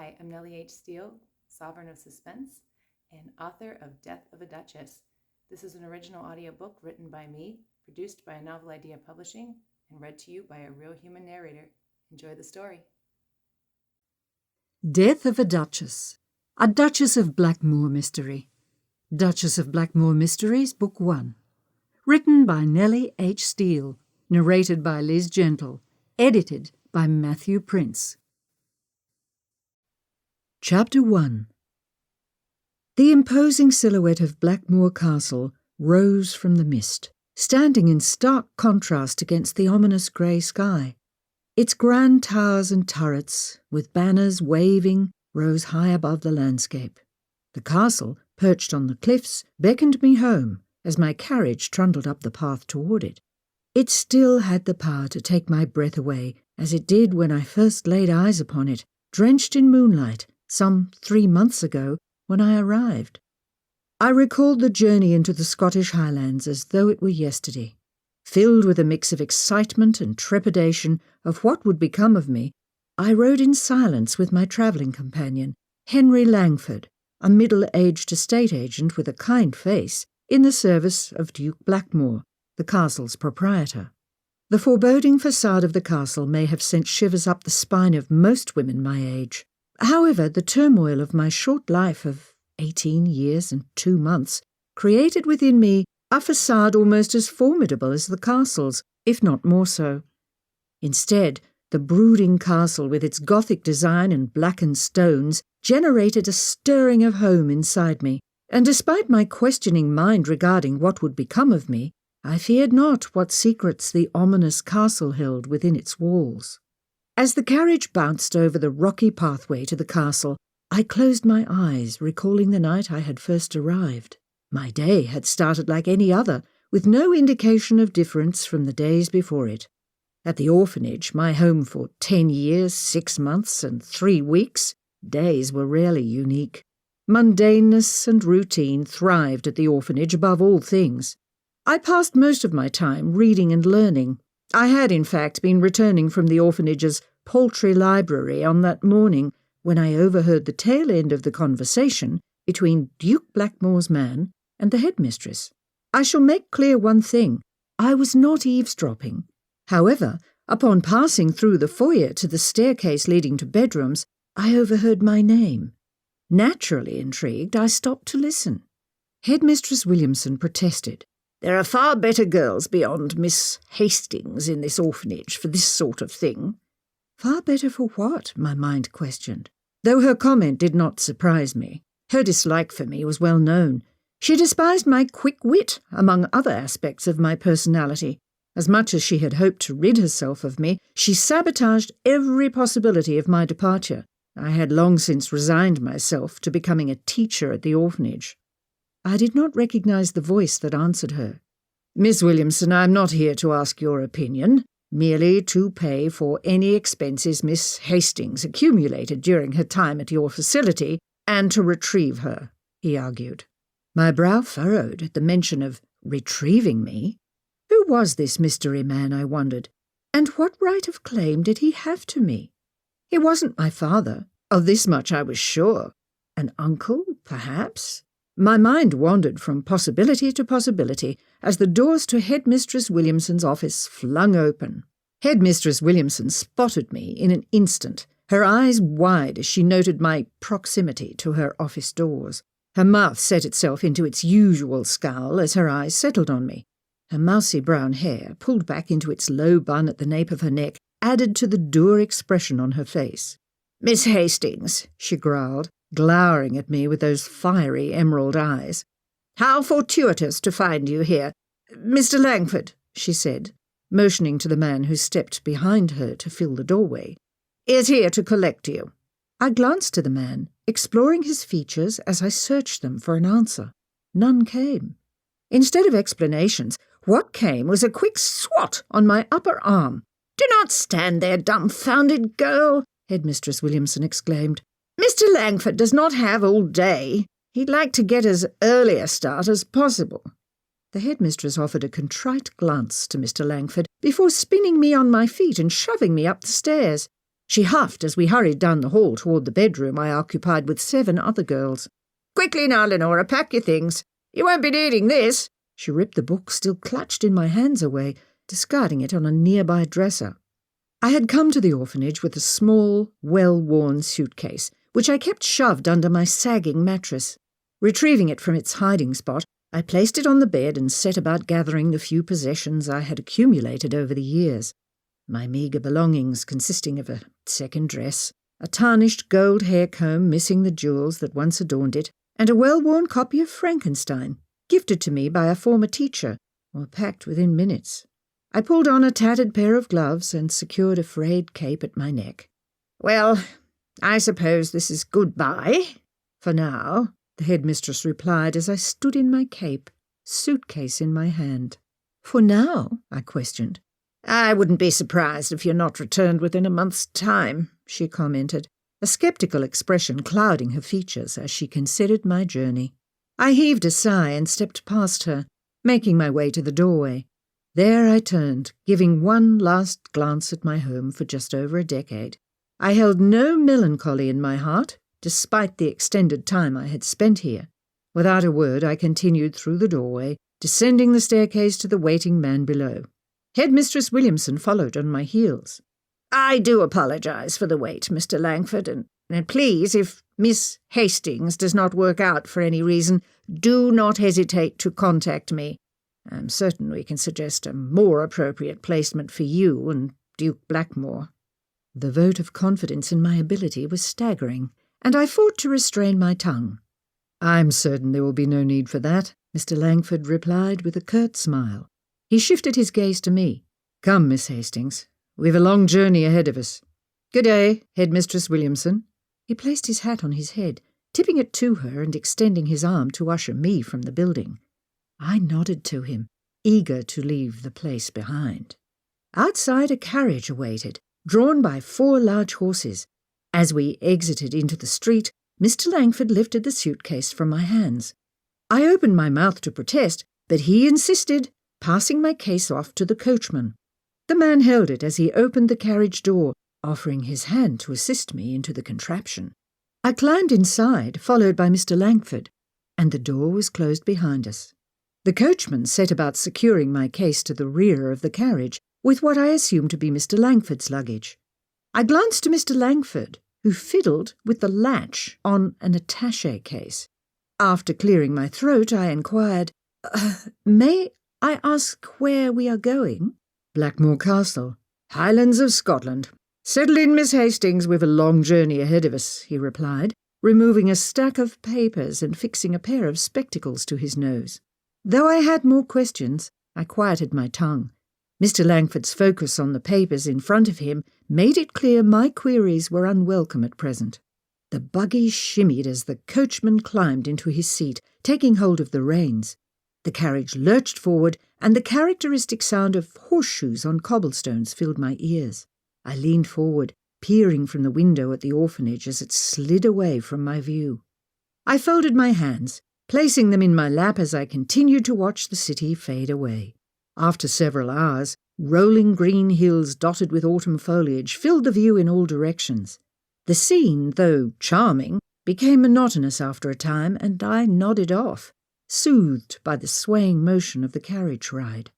I am Nellie H. Steele, Sovereign of Suspense, and author of Death of a Duchess. This is an original audiobook written by me, produced by Novel Idea Publishing, and read to you by a real human narrator. Enjoy the story. Death of a Duchess, a Duchess of Blackmoore mystery. Duchess of Blackmoore Mysteries, Book 1. Written by Nellie H. Steele, narrated by Liz Gentle, edited by Matthew Prince. Chapter 1. The imposing silhouette of Blackmoore Castle rose from the mist, standing in stark contrast against the ominous grey sky. Its grand towers and turrets, with banners waving, rose high above the landscape. The castle, perched on the cliffs, beckoned me home as my carriage trundled up the path toward it. It still had the power to take my breath away, as it did when I first laid eyes upon it, drenched in moonlight, some 3 months ago, when I arrived. I recalled the journey into the Scottish Highlands as though it were yesterday. Filled with a mix of excitement and trepidation of what would become of me, I rode in silence with my travelling companion, Henry Langford, a middle-aged estate agent with a kind face, in the service of Duke Blackmoore, the castle's proprietor. The foreboding facade of the castle may have sent shivers up the spine of most women my age. However, the turmoil of my short life of 18 years and 2 months created within me a facade almost as formidable as the castle's, if not more so. Instead, the brooding castle with its Gothic design and blackened stones generated a stirring of home inside me, and despite my questioning mind regarding what would become of me, I feared not what secrets the ominous castle held within its walls. As the carriage bounced over the rocky pathway to the castle, I closed my eyes, recalling the night I had first arrived. My day had started like any other, with no indication of difference from the days before it. At the orphanage, my home for 10 years, 6 months, and 3 weeks, days were rarely unique. Mundaneness and routine thrived at the orphanage above all things. I passed most of my time reading and learning. I had, in fact, been returning from the orphanage's paltry library on that morning when I overheard the tail end of the conversation between Duke Blackmore's man and the headmistress. I shall make clear one thing. I was not eavesdropping. However, upon passing through the foyer to the staircase leading to bedrooms, I overheard my name. Naturally intrigued, I stopped to listen. Headmistress Williamson protested. "There are far better girls beyond Miss Hastings in this orphanage for this sort of thing." Far better for what? My mind questioned. Though her comment did not surprise me. Her dislike for me was well known. She despised my quick wit, among other aspects of my personality. As much as she had hoped to rid herself of me, she sabotaged every possibility of my departure. I had long since resigned myself to becoming a teacher at the orphanage. I did not recognize the voice that answered her. "Miss Williamson, I am not here to ask your opinion, merely to pay for any expenses Miss Hastings accumulated during her time at your facility, and to retrieve her," he argued. My brow furrowed at the mention of retrieving me. Who was this mystery man, I wondered, and what right of claim did he have to me? He wasn't my father, of this much I was sure. An uncle, perhaps? My mind wandered from possibility to possibility as the doors to Headmistress Williamson's office flung open. Headmistress Williamson spotted me in an instant, her eyes wide as she noted my proximity to her office doors. Her mouth set itself into its usual scowl as her eyes settled on me. Her mousy brown hair, pulled back into its low bun at the nape of her neck, added to the dour expression on her face. "Miss Hastings," she growled, glowering at me with those fiery emerald eyes. "How fortuitous to find you here. Mr. Langford," she said, motioning to the man who stepped behind her to fill the doorway, "is here to collect you." I glanced to the man, exploring his features as I searched them for an answer. None came. Instead of explanations, what came was a quick swat on my upper arm. "Do not stand there, dumbfounded girl," Headmistress Williamson exclaimed. "Mr. Langford does not have all day. He'd like to get as early a start as possible." The headmistress offered a contrite glance to Mr. Langford before spinning me on my feet and shoving me up the stairs. She huffed as we hurried down the hall toward the bedroom I occupied with 7 other girls. "Quickly now, Lenora, pack your things. You won't be needing this." She ripped the book still clutched in my hands away, discarding it on a nearby dresser. I had come to the orphanage with a small, well-worn suitcase, which I kept shoved under my sagging mattress. Retrieving it from its hiding spot, I placed it on the bed and set about gathering the few possessions I had accumulated over the years. My meagre belongings consisting of a second dress, a tarnished gold hair comb missing the jewels that once adorned it, and a well-worn copy of Frankenstein, gifted to me by a former teacher, were packed within minutes. I pulled on a tattered pair of gloves and secured a frayed cape at my neck. "Well, I suppose this is goodbye, for now," the headmistress replied as I stood in my cape, suitcase in my hand. "For now?" I questioned. "I wouldn't be surprised if you're not returned within a month's time," she commented, a sceptical expression clouding her features as she considered my journey. I heaved a sigh and stepped past her, making my way to the doorway. There I turned, giving one last glance at my home for just over a decade. I held no melancholy in my heart, despite the extended time I had spent here. Without a word, I continued through the doorway, descending the staircase to the waiting man below. Headmistress Williamson followed on my heels. "I do apologize for the wait, Mr. Langford, and please, if Miss Hastings does not work out for any reason, do not hesitate to contact me. I'm certain we can suggest a more appropriate placement for you and Duke Blackmoore." The vote of confidence in my ability was staggering, and I fought to restrain my tongue. "I'm certain there will be no need for that," Mr. Langford replied with a curt smile. He shifted his gaze to me. "Come, Miss Hastings. We've a long journey ahead of us. Good day, Headmistress Williamson." He placed his hat on his head, tipping it to her and extending his arm to usher me from the building. I nodded to him, eager to leave the place behind. Outside a carriage awaited, drawn by 4 large horses. As we exited into the street, Mr. Langford lifted the suitcase from my hands. I opened my mouth to protest, but he insisted, passing my case off to the coachman. The man held it as he opened the carriage door, offering his hand to assist me into the contraption. I climbed inside, followed by Mr. Langford, and the door was closed behind us. The coachman set about securing my case to the rear of the carriage with what I assumed to be Mr. Langford's luggage. I glanced to Mr. Langford, who fiddled with the latch on an attaché case. After clearing my throat, I inquired, "May I ask where we are going?" "Blackmoore Castle, Highlands of Scotland. Settle in, Miss Hastings, we've a long journey ahead of us," he replied, removing a stack of papers and fixing a pair of spectacles to his nose. Though I had more questions, I quieted my tongue. Mr. Langford's focus on the papers in front of him made it clear my queries were unwelcome at present. The buggy shimmied as the coachman climbed into his seat, taking hold of the reins. The carriage lurched forward, and the characteristic sound of horseshoes on cobblestones filled my ears. I leaned forward, peering from the window at the orphanage as it slid away from my view. I folded my hands, placing them in my lap as I continued to watch the city fade away. After several hours, rolling green hills dotted with autumn foliage filled the view in all directions. The scene, though charming, became monotonous after a time, and I nodded off, soothed by the swaying motion of the carriage ride.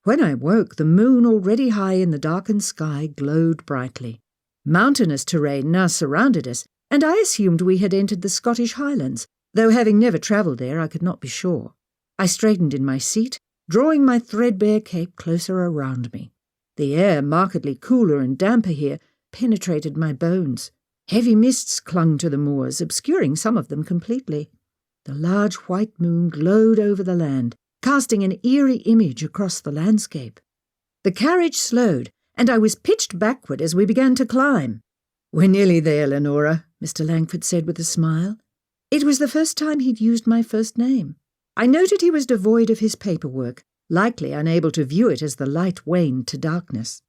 When I woke, the moon, already high in the darkened sky, glowed brightly. Mountainous terrain now surrounded us, and I assumed we had entered the Scottish Highlands, though having never travelled there I could not be sure. I straightened in my seat, drawing my threadbare cape closer around me. The air, markedly cooler and damper here, penetrated my bones. Heavy mists clung to the moors, obscuring some of them completely. The large white moon glowed over the land, casting an eerie image across the landscape. The carriage slowed, and I was pitched backward as we began to climb. "We're nearly there, Lenora," Mr. Langford said with a smile. It was the first time he'd used my first name. I noted he was devoid of his paperwork, likely unable to view it as the light waned to darkness.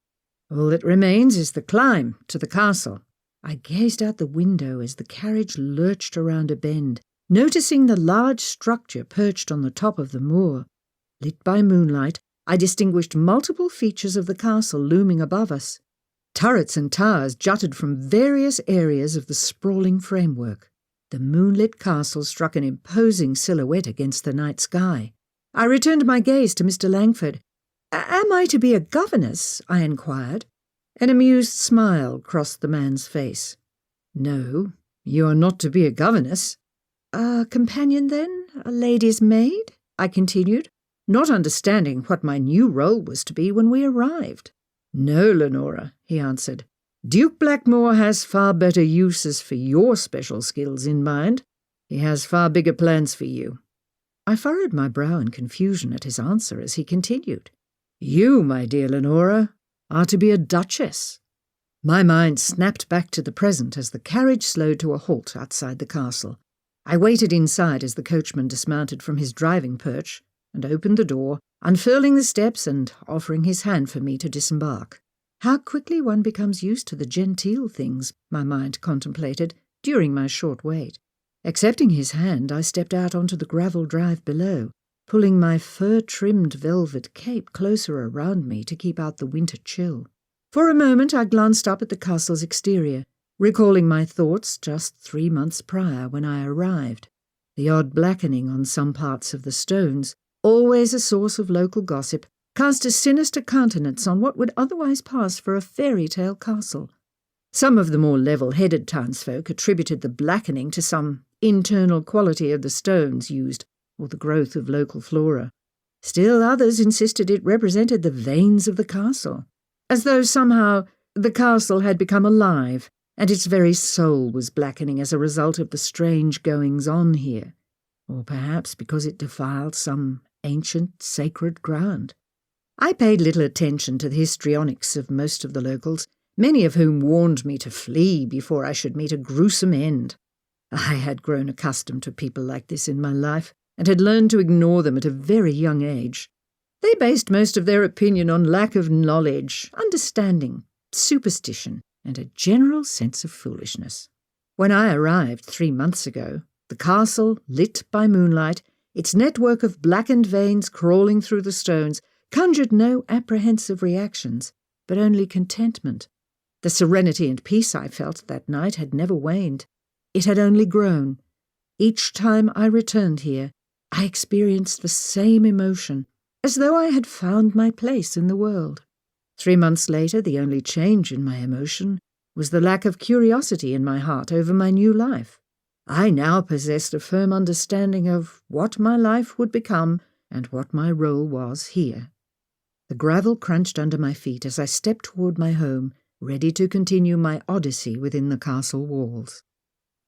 "All that remains is the climb to the castle." I gazed out the window as the carriage lurched around a bend, noticing the large structure perched on the top of the moor. Lit by moonlight, I distinguished multiple features of the castle looming above us. Turrets and towers jutted from various areas of the sprawling framework. The moonlit castle struck an imposing silhouette against the night sky. I returned my gaze to Mr. Langford. "Am I to be a governess?" I inquired. An amused smile crossed the man's face. "No, you are not to be a governess." "A companion, then? A lady's maid?" I continued, not understanding what my new role was to be when we arrived. "No, Lenora," he answered. "Duke Blackmoore has far better uses for your special skills in mind. He has far bigger plans for you." I furrowed my brow in confusion at his answer as he continued. "You, my dear Lenora, are to be a duchess." My mind snapped back to the present as the carriage slowed to a halt outside the castle. I waited inside as the coachman dismounted from his driving perch and opened the door, unfurling the steps and offering his hand for me to disembark. How quickly one becomes used to the genteel things, my mind contemplated, during my short wait. Accepting his hand, I stepped out onto the gravel drive below, pulling my fur-trimmed velvet cape closer around me to keep out the winter chill. For a moment I glanced up at the castle's exterior, recalling my thoughts just 3 months prior when I arrived. The odd blackening on some parts of the stones, always a source of local gossip, cast a sinister countenance on what would otherwise pass for a fairy-tale castle. Some of the more level-headed townsfolk attributed the blackening to some internal quality of the stones used or the growth of local flora. Still others insisted it represented the veins of the castle, as though somehow the castle had become alive and its very soul was blackening as a result of the strange goings-on here, or perhaps because it defiled some ancient sacred ground. I paid little attention to the histrionics of most of the locals, many of whom warned me to flee before I should meet a gruesome end. I had grown accustomed to people like this in my life, and had learned to ignore them at a very young age. They based most of their opinion on lack of knowledge, understanding, superstition, and a general sense of foolishness. When I arrived 3 months ago, the castle, lit by moonlight, its network of blackened veins crawling through the stones, conjured no apprehensive reactions, but only contentment. The serenity and peace I felt that night had never waned. It had only grown. Each time I returned here, I experienced the same emotion, as though I had found my place in the world. 3 months later, the only change in my emotion was the lack of curiosity in my heart over my new life. I now possessed a firm understanding of what my life would become and what my role was here. The gravel crunched under my feet as I stepped toward my home, ready to continue my odyssey within the castle walls.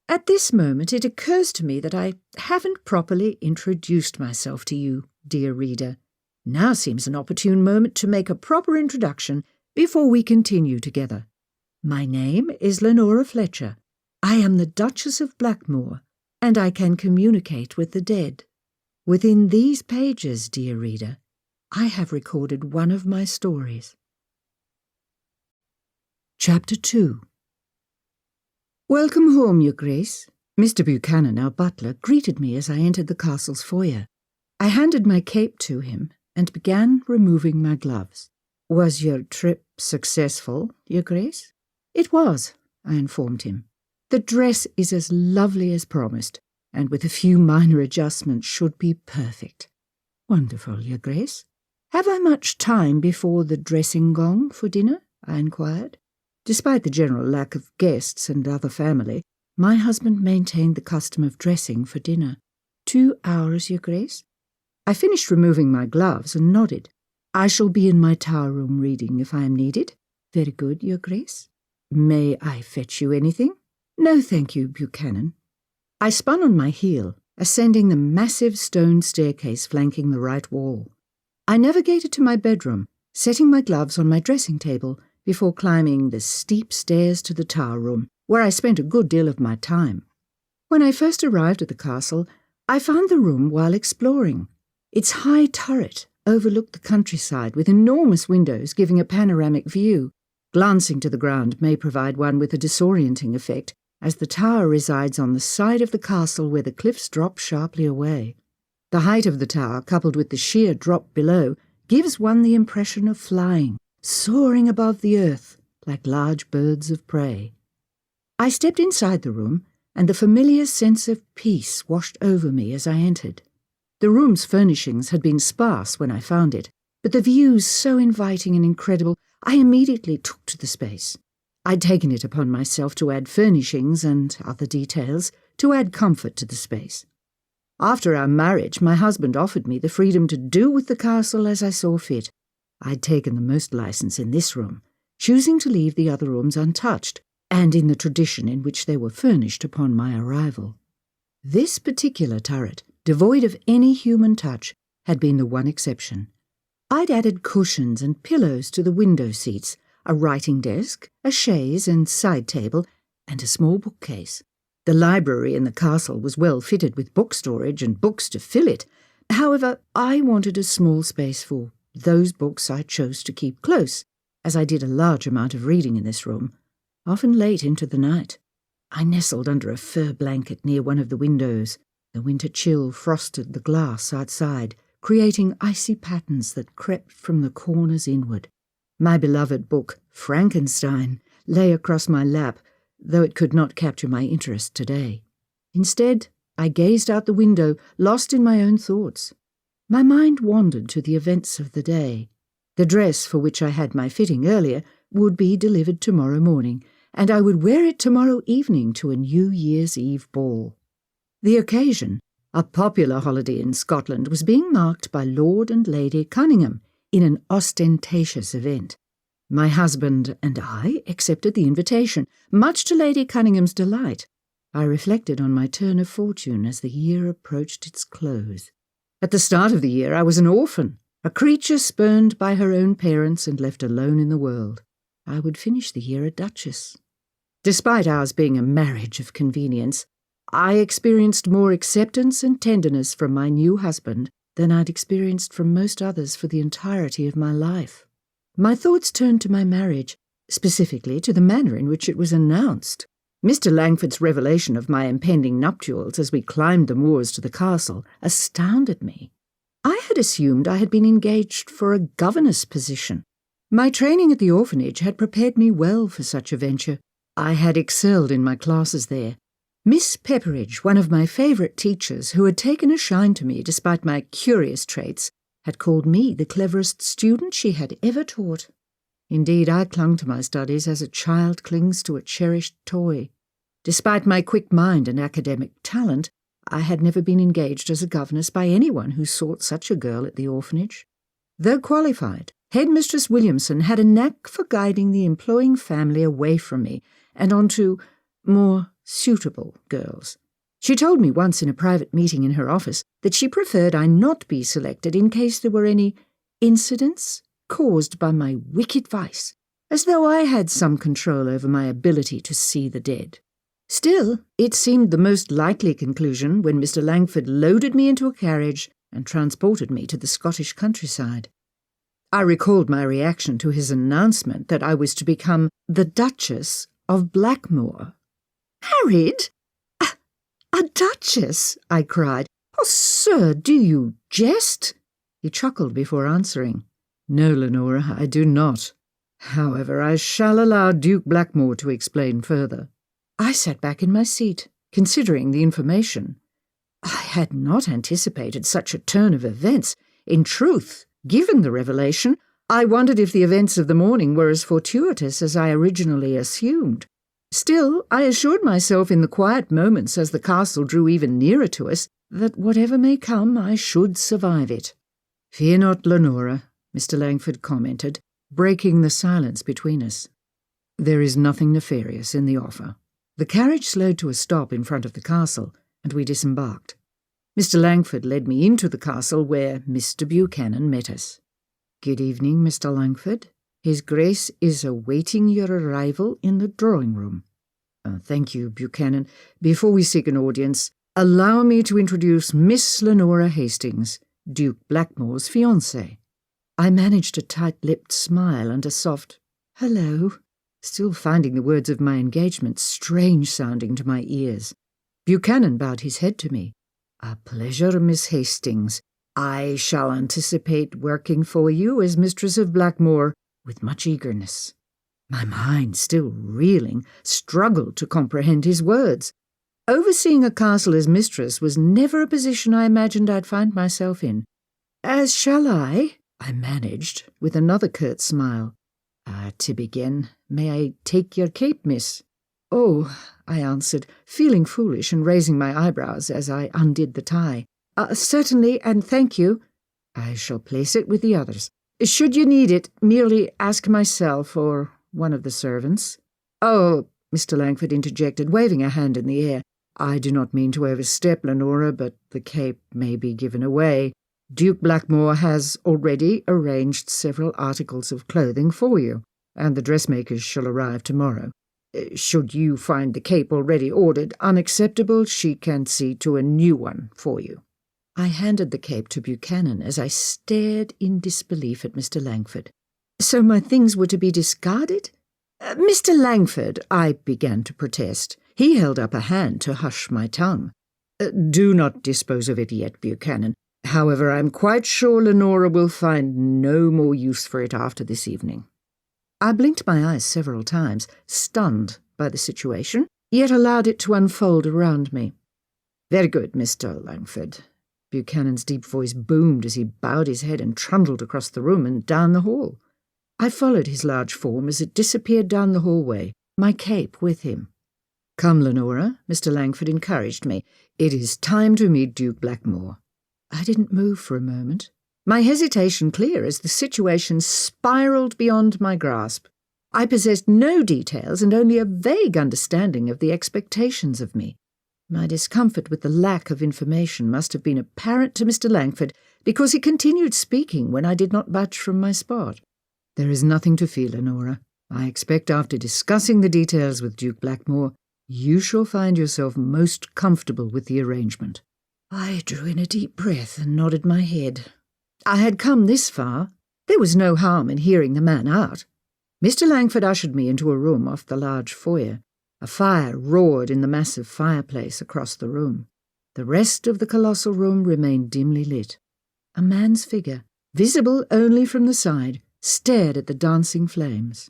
At this moment it occurs to me that I haven't properly introduced myself to you, dear reader. Now seems an opportune moment to make a proper introduction before we continue together. My name is Lenora Fletcher. I am the Duchess of Blackmoore, and I can communicate with the dead. Within these pages, dear reader, I have recorded one of my stories. Chapter 2. "Welcome home, Your Grace." Mr. Buchanan, our butler, greeted me as I entered the castle's foyer. I handed my cape to him and began removing my gloves. "Was your trip successful, Your Grace?" "It was," I informed him. "The dress is as lovely as promised, and with a few minor adjustments should be perfect." "Wonderful, Your Grace. Have I much time before the dressing gong for dinner?" I inquired. Despite the general lack of guests and other family, my husband maintained the custom of dressing for dinner. 2 hours, Your Grace." I finished removing my gloves and nodded. "I shall be in my tower room reading if I am needed." "Very good, Your Grace." "May I fetch you anything?" "No, thank you, Buchanan." I spun on my heel, ascending the massive stone staircase flanking the right wall. I navigated to my bedroom, setting my gloves on my dressing table before climbing the steep stairs to the tower room, where I spent a good deal of my time. When I first arrived at the castle, I found the room while exploring. Its high turret overlooked the countryside with enormous windows giving a panoramic view. Glancing to the ground may provide one with a disorienting effect, as the tower resides on the side of the castle where the cliffs drop sharply away. The height of the tower, coupled with the sheer drop below, gives one the impression of flying, soaring above the earth, like large birds of prey. I stepped inside the room, and the familiar sense of peace washed over me as I entered. The room's furnishings had been sparse when I found it, but the views so inviting and incredible, I immediately took to the space. I'd taken it upon myself to add furnishings and other details, to add comfort to the space. After our marriage, my husband offered me the freedom to do with the castle as I saw fit. I'd taken the most license in this room, choosing to leave the other rooms untouched, and in the tradition in which they were furnished upon my arrival. This particular turret, devoid of any human touch, had been the one exception. I'd added cushions and pillows to the window seats, a writing desk, a chaise and side table, and a small bookcase. The library in the castle was well fitted with book storage and books to fill it. However, I wanted a small space for those books I chose to keep close, as I did a large amount of reading in this room, often late into the night. I nestled under a fur blanket near one of the windows. The winter chill frosted the glass outside, creating icy patterns that crept from the corners inward. My beloved book, Frankenstein, lay across my lap, though it could not capture my interest today. Instead, I gazed out the window, lost in my own thoughts. My mind wandered to the events of the day. The dress for which I had my fitting earlier would be delivered tomorrow morning, and I would wear it tomorrow evening to a New Year's Eve ball. The occasion, a popular holiday in Scotland, was being marked by Lord and Lady Cunningham in an ostentatious event. My husband and I accepted the invitation, much to Lady Cunningham's delight. I reflected on my turn of fortune as the year approached its close. At the start of the year I was an orphan, a creature spurned by her own parents and left alone in the world. I would finish the year a duchess. Despite ours being a marriage of convenience, I experienced more acceptance and tenderness from my new husband than I'd experienced from most others for the entirety of my life. My thoughts turned to my marriage, specifically to the manner in which it was announced. Mr. Langford's revelation of my impending nuptials as we climbed the moors to the castle astounded me. I had assumed I had been engaged for a governess position. My training at the orphanage had prepared me well for such a venture. I had excelled in my classes there. Miss Pepperidge, one of my favourite teachers who had taken a shine to me despite my curious traits, had called me the cleverest student she had ever taught. Indeed, I clung to my studies as a child clings to a cherished toy. Despite my quick mind and academic talent, I had never been engaged as a governess by anyone who sought such a girl at the orphanage. Though qualified, Headmistress Williamson had a knack for guiding the employing family away from me and onto more suitable girls. She told me once in a private meeting in her office that she preferred I not be selected in case there were any incidents caused by my wicked vice, as though I had some control over my ability to see the dead. Still, it seemed the most likely conclusion when Mr. Langford loaded me into a carriage and transported me to the Scottish countryside. I recalled my reaction to his announcement that I was to become the Duchess of Blackmoore. "Married? A duchess?" I cried. "Oh, sir, do you jest?" He chuckled before answering. "No, Lenora, I do not. However, I shall allow Duke Blackmoore to explain further." I sat back in my seat, considering the information. I had not anticipated such a turn of events. In truth, given the revelation, I wondered if the events of the morning were as fortuitous as I originally assumed. Still, I assured myself in the quiet moments as the castle drew even nearer to us that whatever may come, I should survive it. "Fear not, Lenora," Mr. Langford commented, breaking the silence between us. "There is nothing nefarious in the offer." The carriage slowed to a stop in front of the castle, and we disembarked. Mr. Langford led me into the castle where Mr. Buchanan met us. "Good evening, Mr. Langford. His Grace is awaiting your arrival in the drawing-room." "Thank you, Buchanan. Before we seek an audience, allow me to introduce Miss Lenora Hastings, Duke Blackmore's fiancée." I managed a tight-lipped smile and a soft "hello," still finding the words of my engagement strange-sounding to my ears. Buchanan bowed his head to me. "A pleasure, Miss Hastings. I shall anticipate working for you as Mistress of Blackmoore with much eagerness." My mind, still reeling, struggled to comprehend his words. Overseeing a castle as mistress was never a position I imagined I'd find myself in. "As shall I?" I managed, with another curt smile. "To begin, may I take your cape, miss?" "Oh," I answered, feeling foolish and raising my eyebrows as I undid the tie. "Certainly, and thank you." "I shall place it with the others. Should you need it, merely ask myself or one of the servants." "Oh," Mr. Langford interjected, waving a hand in the air, "I do not mean to overstep, Lenora, but the cape may be given away. Duke Blackmoore has already arranged several articles of clothing for you, and the dressmakers shall arrive tomorrow. Should you find the cape already ordered unacceptable, she can see to a new one for you." I handed the cape to Buchanan as I stared in disbelief at Mr. Langford. So my things were to be discarded? "Mr. Langford," I began to protest. He held up a hand to hush my tongue. "Do not dispose of it yet, Buchanan. However, I am quite sure Lenora will find no more use for it after this evening." I blinked my eyes several times, stunned by the situation, yet allowed it to unfold around me. "Very good, Mr. Langford." Buchanan's deep voice boomed as he bowed his head and trundled across the room and down the hall. I followed his large form as it disappeared down the hallway, my cape with him. "Come, Lenora," Mr. Langford encouraged me. "It is time to meet Duke Blackmoore." I didn't move for a moment, my hesitation clear as the situation spiraled beyond my grasp. I possessed no details and only a vague understanding of the expectations of me. My discomfort with the lack of information must have been apparent to Mr. Langford because he continued speaking when I did not budge from my spot. "There is nothing to fear, Lenora. I expect after discussing the details with Duke Blackmoore, you shall find yourself most comfortable with the arrangement." I drew in a deep breath and nodded my head. I had come this far. There was no harm in hearing the man out. Mr. Langford ushered me into a room off the large foyer. A fire roared in the massive fireplace across the room. The rest of the colossal room remained dimly lit. A man's figure, visible only from the side, stared at the dancing flames.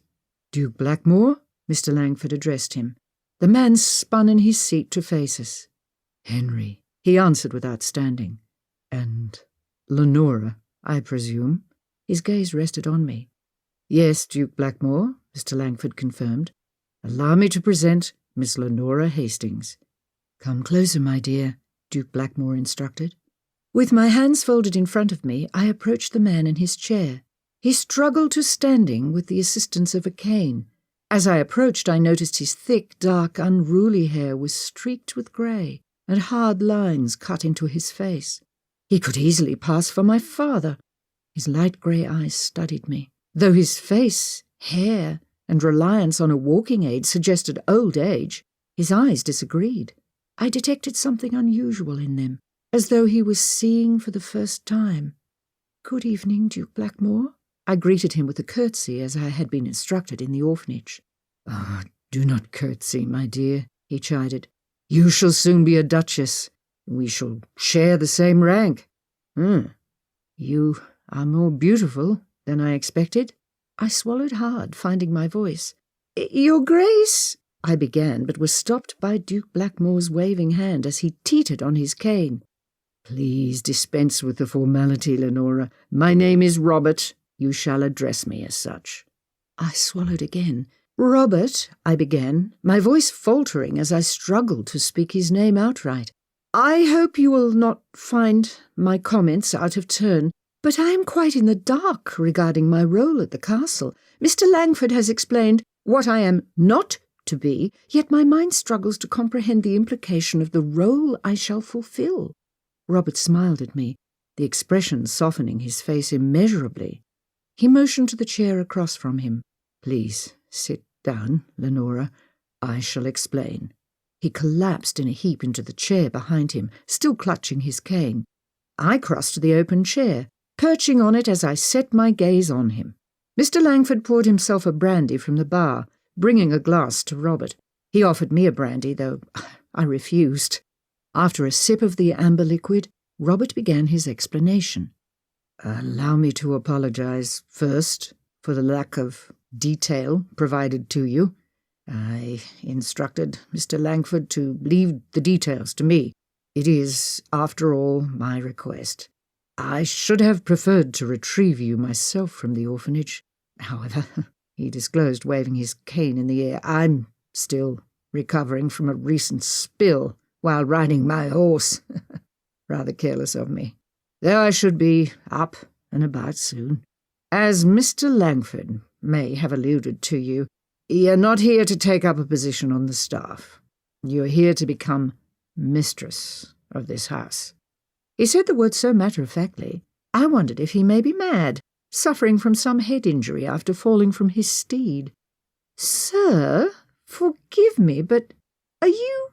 "Duke Blackmoore?" Mr. Langford addressed him. The man spun in his seat to face us. "Henry," he answered without standing. "And Lenora, I presume?" His gaze rested on me. "Yes, Duke Blackmoore," Mr. Langford confirmed. "Allow me to present Miss Lenora Hastings." "Come closer, my dear," Duke Blackmoore instructed. With my hands folded in front of me, I approached the man in his chair. He struggled to standing with the assistance of a cane. As I approached, I noticed his thick, dark, unruly hair was streaked with grey, and hard lines cut into his face. He could easily pass for my father. His light grey eyes studied me, though his face, hair, and reliance on a walking aid suggested old age. His eyes disagreed. I detected something unusual in them, as though he was seeing for the first time. "Good evening, Duke Blackmoore." I greeted him with a curtsy as I had been instructed in the orphanage. "Ah, do not curtsy, my dear," he chided. "You shall soon be a duchess. We shall share the same rank." "You are more beautiful than I expected." I swallowed hard, finding my voice. "Your Grace," I began, but was stopped by Duke Blackmore's waving hand as he teetered on his cane. "Please dispense with the formality, Lenora. My name is Robert. You shall address me as such." I swallowed again. "Robert," I began, my voice faltering as I struggled to speak his name outright. "I hope you will not find my comments out of turn, but I am quite in the dark regarding my role at the castle. Mr. Langford has explained what I am not to be, yet my mind struggles to comprehend the implication of the role I shall fulfill." Robert smiled at me, the expression softening his face immeasurably. He motioned to the chair across from him. "Please sit down, Lenora. I shall explain." He collapsed in a heap into the chair behind him, still clutching his cane. I crossed to the open chair, perching on it as I set my gaze on him. Mr. Langford poured himself a brandy from the bar, bringing a glass to Robert. He offered me a brandy, though I refused. After a sip of the amber liquid, Robert began his explanation. "Allow me to apologize, first, for the lack of detail provided to you. I instructed Mr. Langford to leave the details to me. It is, after all, my request. I should have preferred to retrieve you myself from the orphanage. However, he disclosed, waving his cane in the air, I'm still recovering from a recent spill while riding my horse. Rather careless of me. Though I should be up and about soon. As Mr. Langford may have alluded to you, you're not here to take up a position on the staff. You're here to become mistress of this house. He said the words so matter-of-factly, I wondered if he may be mad, suffering from some head injury after falling from his steed. Sir, forgive me, but are you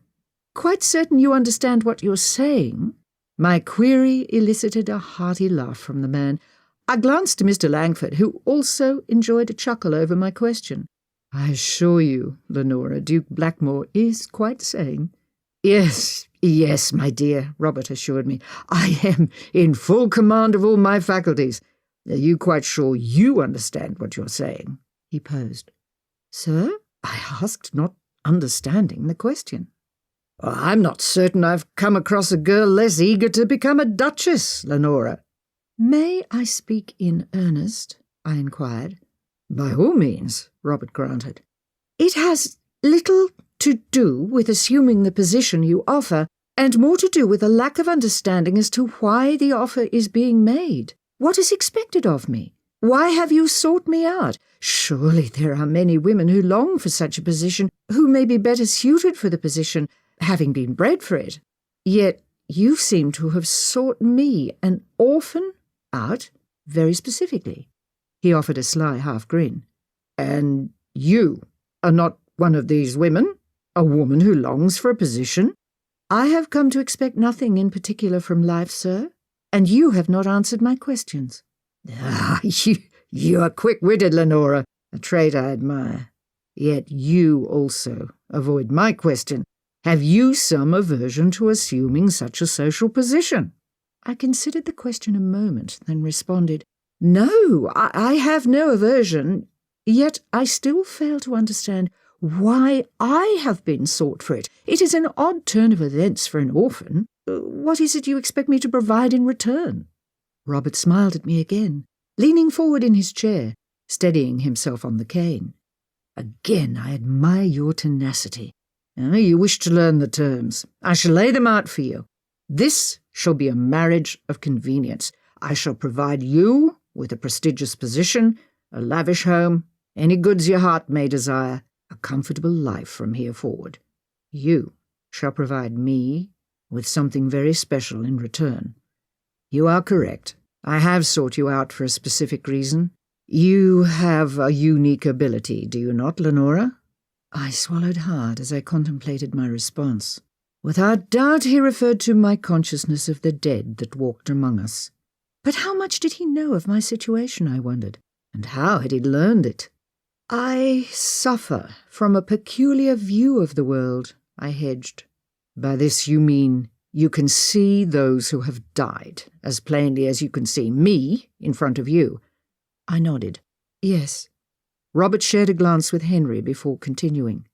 quite certain you understand what you're saying? My query elicited a hearty laugh from the man. I glanced to Mr. Langford, who also enjoyed a chuckle over my question. I assure you, Lenora, Duke Blackmoore is quite sane. Yes, my dear, Robert assured me. I am in full command of all my faculties. Are you quite sure you understand what you're saying? He posed. Sir, I asked, not understanding the question. Well, I'm not certain I've come across a girl less eager to become a duchess, Lenora. May I speak in earnest? I inquired. By all means, Robert granted. It has little to do with assuming the position you offer, and more to do with a lack of understanding as to why the offer is being made. What is expected of me? Why have you sought me out? Surely there are many women who long for such a position, who may be better suited for the position, having been bred for it. Yet you seem to have sought me, an orphan, out very specifically. He offered a sly half-grin. And you are not one of these women? A woman who longs for a position? I have come to expect nothing in particular from life, sir, and you have not answered my questions. You are quick-witted, Lenora, a trait I admire. Yet you also avoid my question. Have you some aversion to assuming such a social position? I considered the question a moment, then responded, No, I have no aversion, yet I still fail to understand why I have been sought for it. It is an odd turn of events for an orphan. What is it you expect me to provide in return? Robert smiled at me again, leaning forward in his chair, steadying himself on the cane. Again, I admire your tenacity. You wish to learn the terms. I shall lay them out for you. This shall be a marriage of convenience. I shall provide you with a prestigious position, a lavish home, any goods your heart may desire, a comfortable life from here forward. You shall provide me with something very special in return. You are correct. I have sought you out for a specific reason. You have a unique ability, do you not, Lenora? I swallowed hard as I contemplated my response. Without doubt he referred to my consciousness of the dead that walked among us. But how much did he know of my situation, I wondered, and how had he learned it? I suffer from a peculiar view of the world, I hedged. By this you mean you can see those who have died as plainly as you can see me in front of you. I nodded. Yes. Robert shared a glance with Henry before continuing.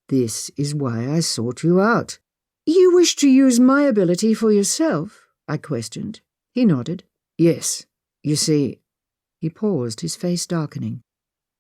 This is why I sought you out. You wish to use my ability for yourself? I questioned. He nodded. Yes. You see, he paused, his face darkening.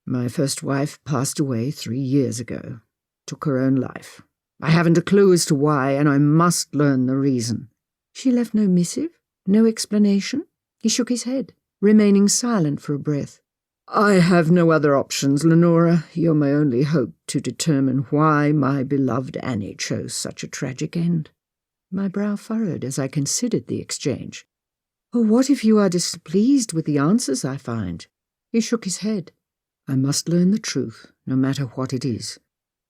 My first wife passed away 3 years ago. Took her own life. I haven't a clue as to why, and I must learn the reason. She left no missive? No explanation? He shook his head, remaining silent for a breath. I have no other options, Lenora. You're my only hope to determine why my beloved Annie chose such a tragic end. My brow furrowed as I considered the exchange. Oh, what if you are displeased with the answers I find? He shook his head. I must learn the truth, no matter what it is.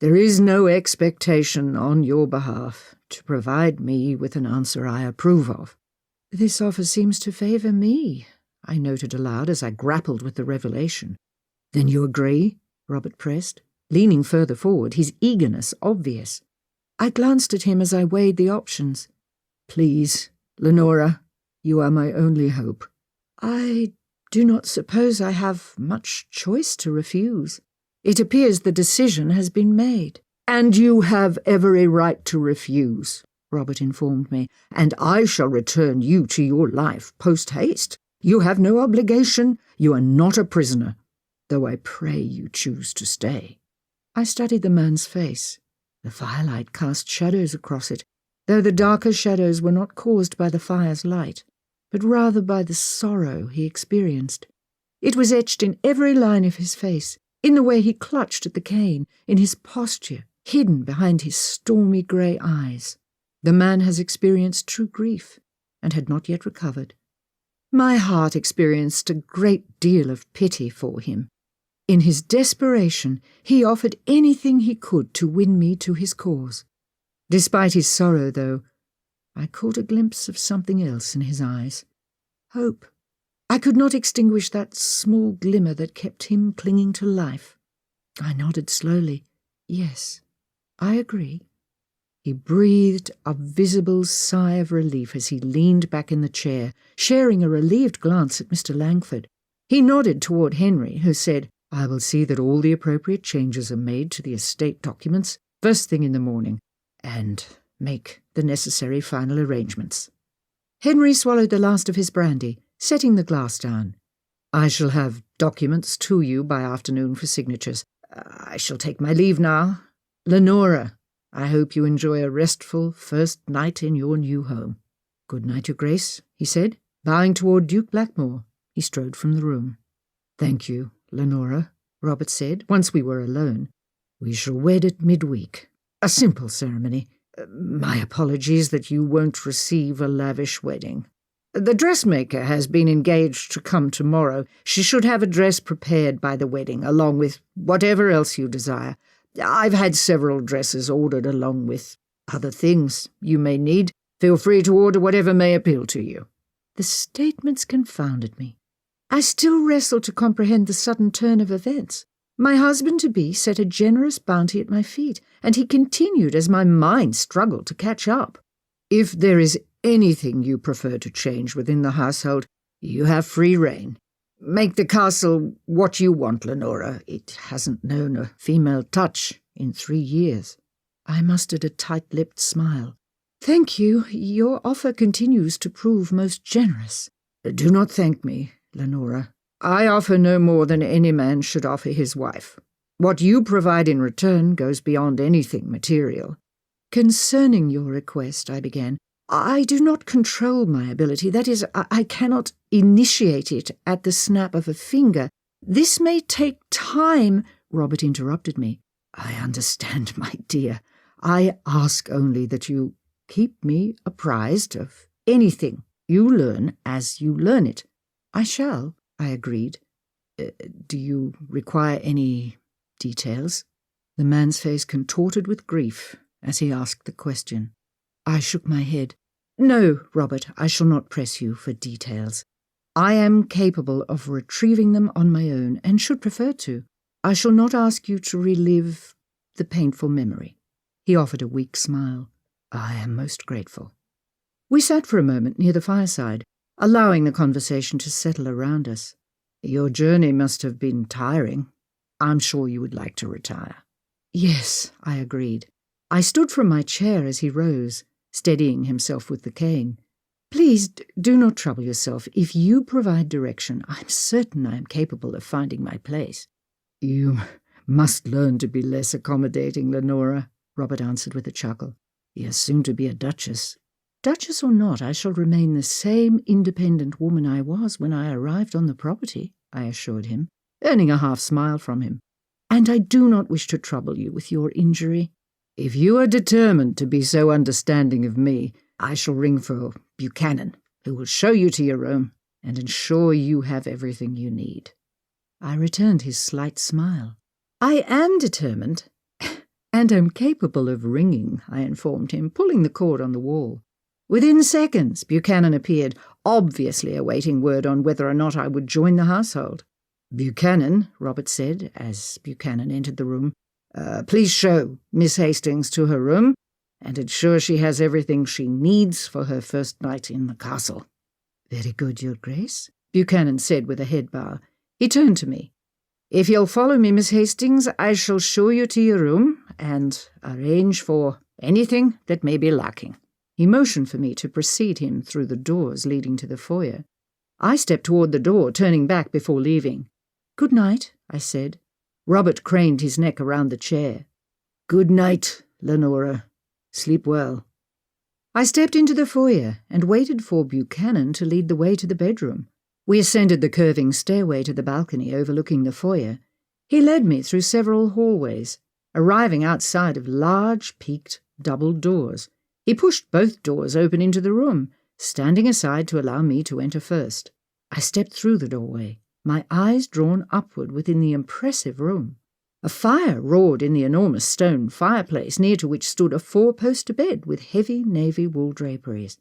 There is no expectation on your behalf to provide me with an answer I approve of. This offer seems to favour me, I noted aloud as I grappled with the revelation. Then you agree? Robert pressed, leaning further forward, his eagerness obvious. I glanced at him as I weighed the options. Please, Lenora, you are my only hope. I do not suppose I have much choice to refuse. It appears the decision has been made." "And you have every right to refuse," Robert informed me, "and I shall return you to your life post-haste. You have no obligation. You are not a prisoner, though I pray you choose to stay." I studied the man's face. The firelight cast shadows across it, though the darker shadows were not caused by the fire's light, but rather by the sorrow he experienced. It was etched in every line of his face, in the way he clutched at the cane, in his posture, hidden behind his stormy grey eyes. The man has experienced true grief, and had not yet recovered. My heart experienced a great deal of pity for him. In his desperation, he offered anything he could to win me to his cause. Despite his sorrow, though, I caught a glimpse of something else in his eyes. Hope. I could not extinguish that small glimmer that kept him clinging to life. I nodded slowly. Yes, I agree. He breathed a visible sigh of relief as he leaned back in the chair, sharing a relieved glance at Mr. Langford. He nodded toward Henry, who said, "I will see that all the appropriate changes are made to the estate documents first thing in the morning, and make the necessary final arrangements." Henry swallowed the last of his brandy, setting the glass down. "I shall have documents to you by afternoon for signatures. I shall take my leave now. Lenora, I hope you enjoy a restful first night in your new home." "Good night, Your Grace," he said. Bowing toward Duke Blackmoore, he strode from the room. "Thank you, Lenora," Robert said, once we were alone. "We shall wed at midweek. A simple ceremony. My apologies that you won't receive a lavish wedding. The dressmaker has been engaged to come tomorrow. She should have a dress prepared by the wedding, along with whatever else you desire. I've had several dresses ordered along with other things you may need. Feel free to order whatever may appeal to you." The statements confounded me. I still wrestled to comprehend the sudden turn of events. My husband-to-be set a generous bounty at my feet, and he continued as my mind struggled to catch up. "If there is anything you prefer to change within the household, you have free rein. Make the castle what you want, Lenora. It hasn't known a female touch in 3 years." I mustered a tight-lipped smile. "Thank you. Your offer continues to prove most generous." "Do not thank me, Lenora. I offer no more than any man should offer his wife. What you provide in return goes beyond anything material." "Concerning your request," I began, "I do not control my ability. That is, I cannot initiate it at the snap of a finger. This may take time," Robert interrupted me. "I understand, my dear. I ask only that you keep me apprised of anything you learn as you learn it." "I shall," I agreed. "Do you require any details?" The man's face contorted with grief as he asked the question. I shook my head. "No, Robert, I shall not press you for details. I am capable of retrieving them on my own, and should prefer to. I shall not ask you to relive the painful memory." He offered a weak smile. "I am most grateful." We sat for a moment near the fireside, allowing the conversation to settle around us. "Your journey must have been tiring. I'm sure you would like to retire." "Yes," I agreed. I stood from my chair as he rose, steadying himself with the cane. "Please do not trouble yourself. If you provide direction, I'm certain I am capable of finding my place." "You must learn to be less accommodating, Lenora," Robert answered with a chuckle. "You're soon to be a duchess." "Duchess or not, I shall remain the same independent woman I was when I arrived on the property," I assured him, earning a half-smile from him. "And I do not wish to trouble you with your injury." "If you are determined to be so understanding of me, I shall ring for Buchanan, who will show you to your room and ensure you have everything you need." I returned his slight smile. "I am determined, and am capable of ringing," I informed him, pulling the cord on the wall. Within seconds, Buchanan appeared, obviously awaiting word on whether or not I would join the household. "Buchanan," Robert said, as Buchanan entered the room, "please show Miss Hastings to her room, and ensure she has everything she needs for her first night in the castle." "Very good, Your Grace." Buchanan said with a head bow. He turned to me. "If you'll follow me, Miss Hastings, I shall show you to your room and arrange for anything that may be lacking." He motioned for me to precede him through the doors leading to the foyer. I stepped toward the door, turning back before leaving. "Good night," I said. Robert craned his neck around the chair. "Good night, Lenora. Sleep well." I stepped into the foyer and waited for Buchanan to lead the way to the bedroom. We ascended the curving stairway to the balcony overlooking the foyer. He led me through several hallways, arriving outside of large, peaked, double doors. He pushed both doors open into the room, standing aside to allow me to enter first. I stepped through the doorway, my eyes drawn upward within the impressive room. A fire roared in the enormous stone fireplace, near to which stood a four-poster bed with heavy navy wool draperies.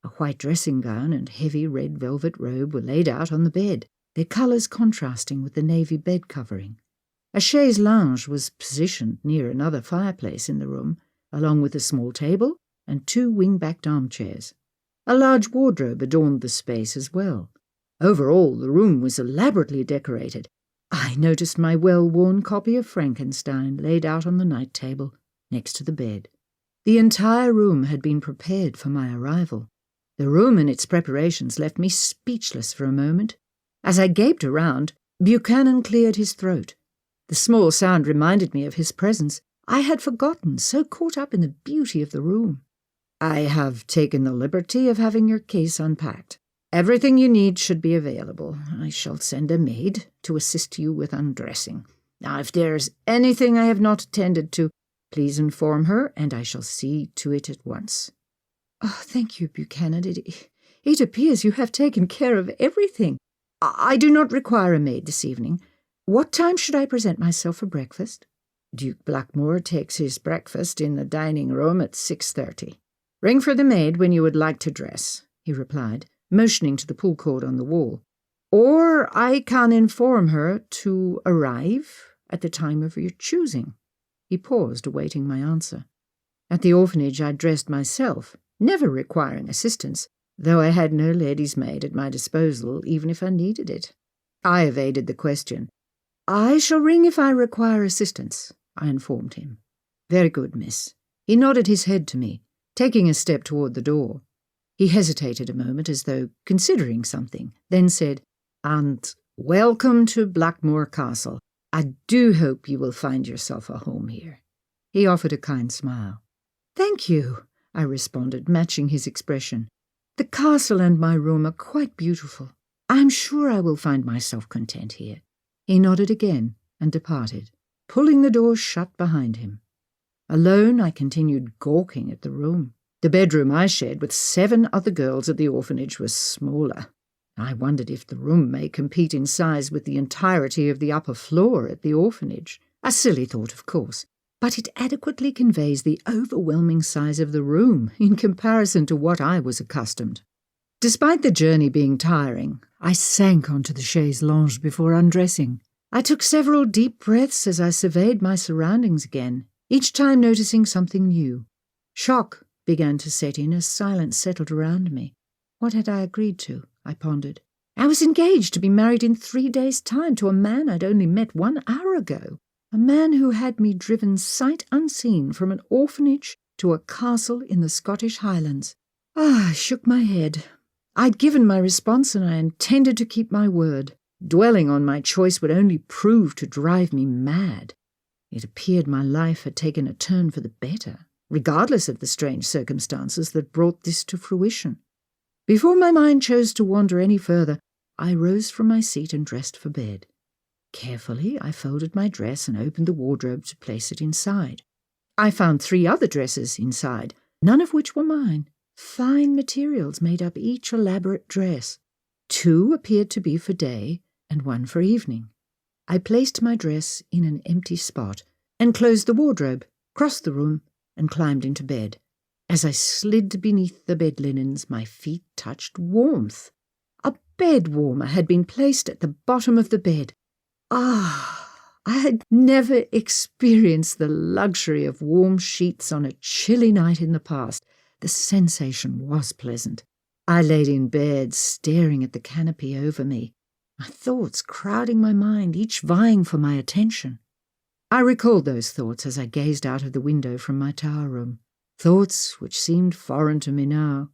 A white dressing gown and heavy red velvet robe were laid out on the bed, their colours contrasting with the navy bed covering. A chaise lounge was positioned near another fireplace in the room, along with a small table and two wing-backed armchairs. A large wardrobe adorned the space as well. Overall, the room was elaborately decorated. I noticed my well-worn copy of Frankenstein laid out on the night table next to the bed. The entire room had been prepared for my arrival. The room and its preparations left me speechless for a moment. As I gaped around, Buchanan cleared his throat. The small sound reminded me of his presence. I had forgotten, so caught up in the beauty of the room. "I have taken the liberty of having your case unpacked. Everything you need should be available. I shall send a maid to assist you with undressing. Now, if there is anything I have not attended to, please inform her, and I shall see to it at once." "Oh, thank you, Buchanan. It appears you have taken care of everything. I do not require a maid this evening. What time should I present myself for breakfast?" "Duke Blackmoore takes his breakfast in the dining room at 6:30. Ring for the maid when you would like to dress," he replied, motioning to the pull cord on the wall. "Or I can inform her to arrive at the time of your choosing." He paused, awaiting my answer. At the orphanage I dressed myself, never requiring assistance, though I had no lady's maid at my disposal, even if I needed it. I evaded the question. "I shall ring if I require assistance," I informed him. "Very good, miss." He nodded his head to me, taking a step toward the door. He hesitated a moment as though considering something, then said, "And welcome to Blackmoore Castle. I do hope you will find yourself a home here." He offered a kind smile. "Thank you," I responded, matching his expression. "The castle and my room are quite beautiful. I am sure I will find myself content here." He nodded again and departed, pulling the door shut behind him. Alone, I continued gawking at the room. The bedroom I shared with 7 other girls at the orphanage was smaller. I wondered if the room may compete in size with the entirety of the upper floor at the orphanage. A silly thought, of course, but it adequately conveys the overwhelming size of the room in comparison to what I was accustomed. Despite the journey being tiring, I sank onto the chaise lounge before undressing. I took several deep breaths as I surveyed my surroundings again, each time noticing something new. Shock began to set in as silence settled around me. What had I agreed to? I pondered. I was engaged to be married in 3 days' time to a man I'd only met 1 hour ago, a man who had me driven sight unseen from an orphanage to a castle in the Scottish Highlands. I shook my head. I'd given my response and I intended to keep my word. Dwelling on my choice would only prove to drive me mad. It appeared my life had taken a turn for the better, regardless of the strange circumstances that brought this to fruition. Before my mind chose to wander any further, I rose from my seat and dressed for bed. Carefully, I folded my dress and opened the wardrobe to place it inside. I found 3 other dresses inside, none of which were mine. Fine materials made up each elaborate dress. 2 appeared to be for day and 1 for evening. I placed my dress in an empty spot and closed the wardrobe, crossed the room, and climbed into bed. As I slid beneath the bed linens, my feet touched warmth. A bed warmer had been placed at the bottom of the bed. I had never experienced the luxury of warm sheets on a chilly night in the past. The sensation was pleasant. I laid in bed, staring at the canopy over me, my thoughts crowding my mind, each vying for my attention. I recalled those thoughts as I gazed out of the window from my tower room, thoughts which seemed foreign to me now.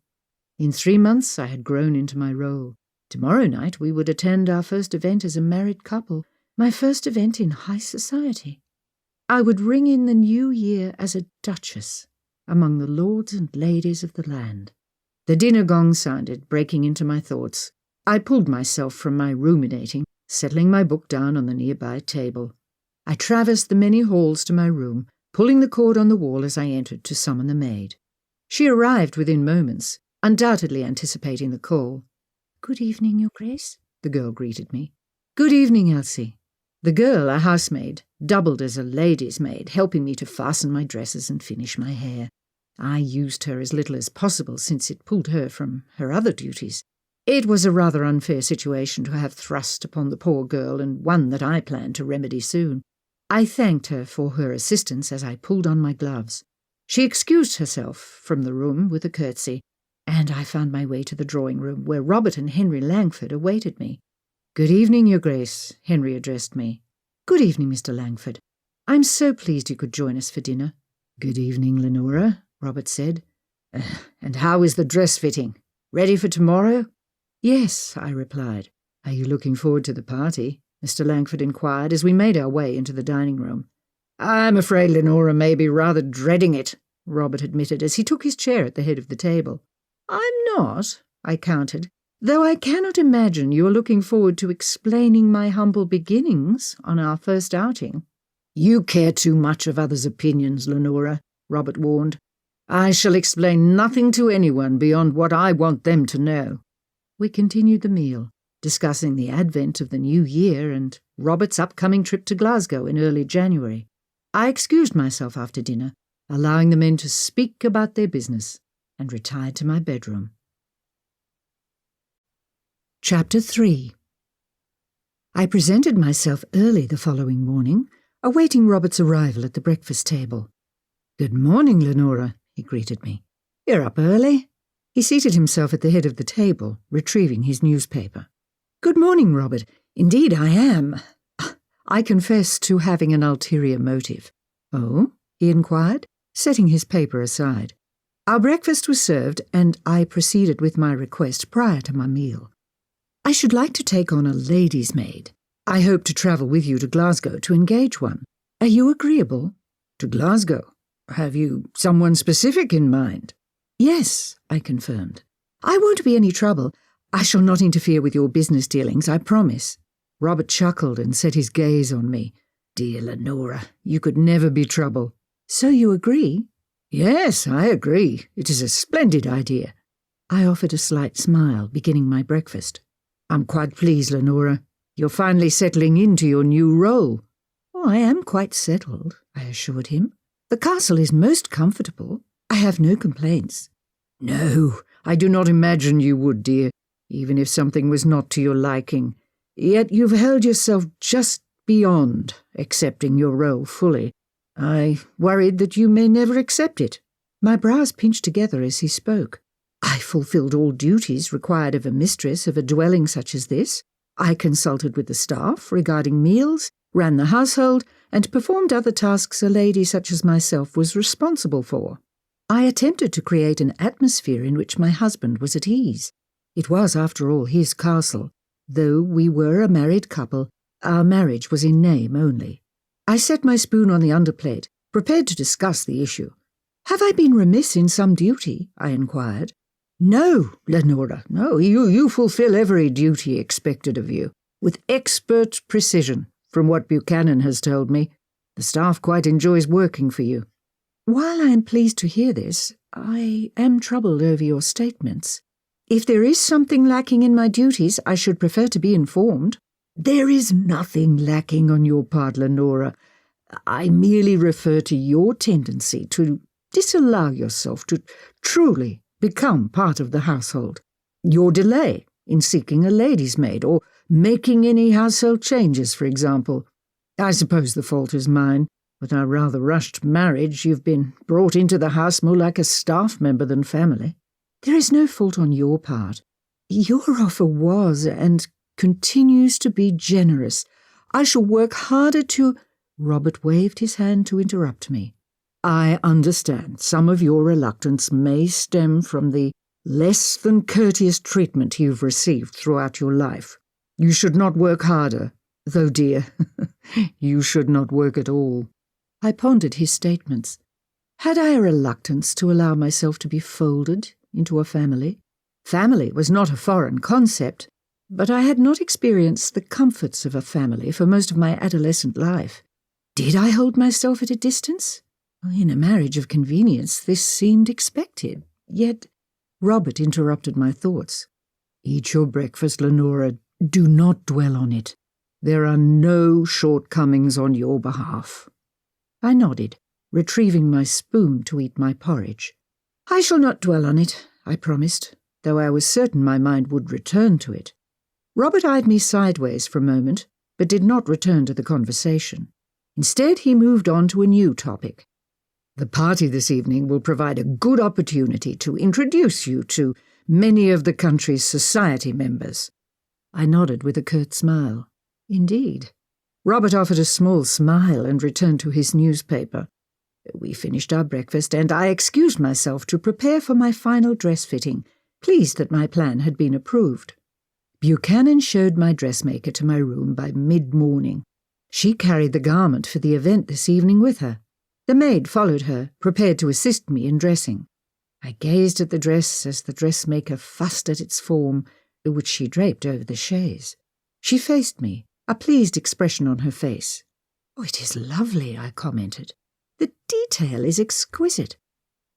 In 3 months I had grown into my role. Tomorrow night we would attend our first event as a married couple, my first event in high society. I would ring in the new year as a duchess among the lords and ladies of the land. The dinner gong sounded, breaking into my thoughts. I pulled myself from my ruminating, settling my book down on the nearby table. I traversed the many halls to my room, pulling the cord on the wall as I entered to summon the maid. She arrived within moments, undoubtedly anticipating the call. "Good evening, Your Grace," the girl greeted me. "Good evening, Elsie." The girl, a housemaid, doubled as a lady's maid, helping me to fasten my dresses and finish my hair. I used her as little as possible since it pulled her from her other duties. It was a rather unfair situation to have thrust upon the poor girl, and one that I planned to remedy soon. I thanked her for her assistance as I pulled on my gloves. She excused herself from the room with a curtsy, and I found my way to the drawing-room, where Robert and Henry Langford awaited me. "Good evening, Your Grace," Henry addressed me. "Good evening, Mr. Langford. I'm so pleased you could join us for dinner." "Good evening, Lenora," Robert said. And how is the dress fitting? Ready for tomorrow?" "Yes," I replied. "Are you looking forward to the party?" Mr. Langford inquired as we made our way into the dining-room. "I'm afraid Lenora may be rather dreading it," Robert admitted as he took his chair at the head of the table. "I'm not," I countered, "though I cannot imagine you are looking forward to explaining my humble beginnings on our first outing." "You care too much of others' opinions, Lenora," Robert warned. "I shall explain nothing to anyone beyond what I want them to know." We continued the meal, discussing the advent of the new year and Robert's upcoming trip to Glasgow in early January. I excused myself after dinner, allowing the men to speak about their business, and retired to my bedroom. Chapter 3. I presented myself early the following morning, awaiting Robert's arrival at the breakfast table. "Good morning, Lenora," he greeted me. "You're up early?" He seated himself at the head of the table, retrieving his newspaper. "Good morning, Robert. Indeed I am. I confess to having an ulterior motive." "Oh?" he inquired, setting his paper aside. Our breakfast was served, and I proceeded with my request prior to my meal. "I should like to take on a lady's maid. I hope to travel with you to Glasgow to engage one. Are you agreeable?" "To Glasgow? Have you someone specific in mind?" "Yes," I confirmed. "I won't be any trouble. I shall not interfere with your business dealings, I promise." Robert chuckled and set his gaze on me. "Dear Lenora, you could never be trouble." "So you agree?" "Yes, I agree. It is a splendid idea." I offered a slight smile, beginning my breakfast. "I'm quite pleased, Lenora. You're finally settling into your new role." "Oh, I am quite settled," I assured him. "The castle is most comfortable. I have no complaints." "No, I do not imagine you would, dear, even if something was not to your liking. Yet you've held yourself just beyond accepting your role fully. I worried that you may never accept it." My brows pinched together as he spoke. "I fulfilled all duties required of a mistress of a dwelling such as this. I consulted with the staff regarding meals, ran the household, and performed other tasks a lady such as myself was responsible for. I attempted to create an atmosphere in which my husband was at ease. It was, after all, his castle. Though we were a married couple, our marriage was in name only. I set my spoon on the underplate, prepared to discuss the issue. "Have I been remiss in some duty?" I inquired. "No, Lenora, no. You fulfill every duty expected of you, with expert precision, from what Buchanan has told me. The staff quite enjoys working for you." "While I am pleased to hear this, I am troubled over your statements. If there is something lacking in my duties, I should prefer to be informed." "There is nothing lacking on your part, Lenora. I merely refer to your tendency to disallow yourself to truly become part of the household. Your delay in seeking a lady's maid, or making any household changes, for example. I suppose the fault is mine. With our rather rushed marriage, you've been brought into the house more like a staff member than family." There is no fault on your part. Your offer was and continues to be generous. I shall work harder to—" Robert waved his hand to interrupt me. "I understand some of your reluctance may stem from the less than courteous treatment you've received throughout your life. You should not work harder, though, dear, you should not work at all." I pondered his statements. Had I a reluctance to allow myself to be folded into a family? Family was not a foreign concept, but I had not experienced the comforts of a family for most of my adolescent life. Did I hold myself at a distance? In a marriage of convenience, this seemed expected. Yet Robert interrupted my thoughts. "Eat your breakfast, Lenora. Do not dwell on it. There are no shortcomings on your behalf." I nodded, retrieving my spoon to eat my porridge. "I shall not dwell on it," I promised, though I was certain my mind would return to it. Robert eyed me sideways for a moment, but did not return to the conversation. Instead, he moved on to a new topic. "The party this evening will provide a good opportunity to introduce you to many of the country's society members." I nodded with a curt smile. Indeed. Robert offered a small smile and returned to his newspaper. We finished our breakfast, and I excused myself to prepare for my final dress fitting, pleased that my plan had been approved. Buchanan showed my dressmaker to my room by mid-morning. She carried the garment for the event this evening with her. The maid followed her, prepared to assist me in dressing. I gazed at the dress as the dressmaker fussed at its form, which she draped over the chaise. She faced me, a pleased expression on her face. "Oh, it is lovely," I commented. "The detail is exquisite.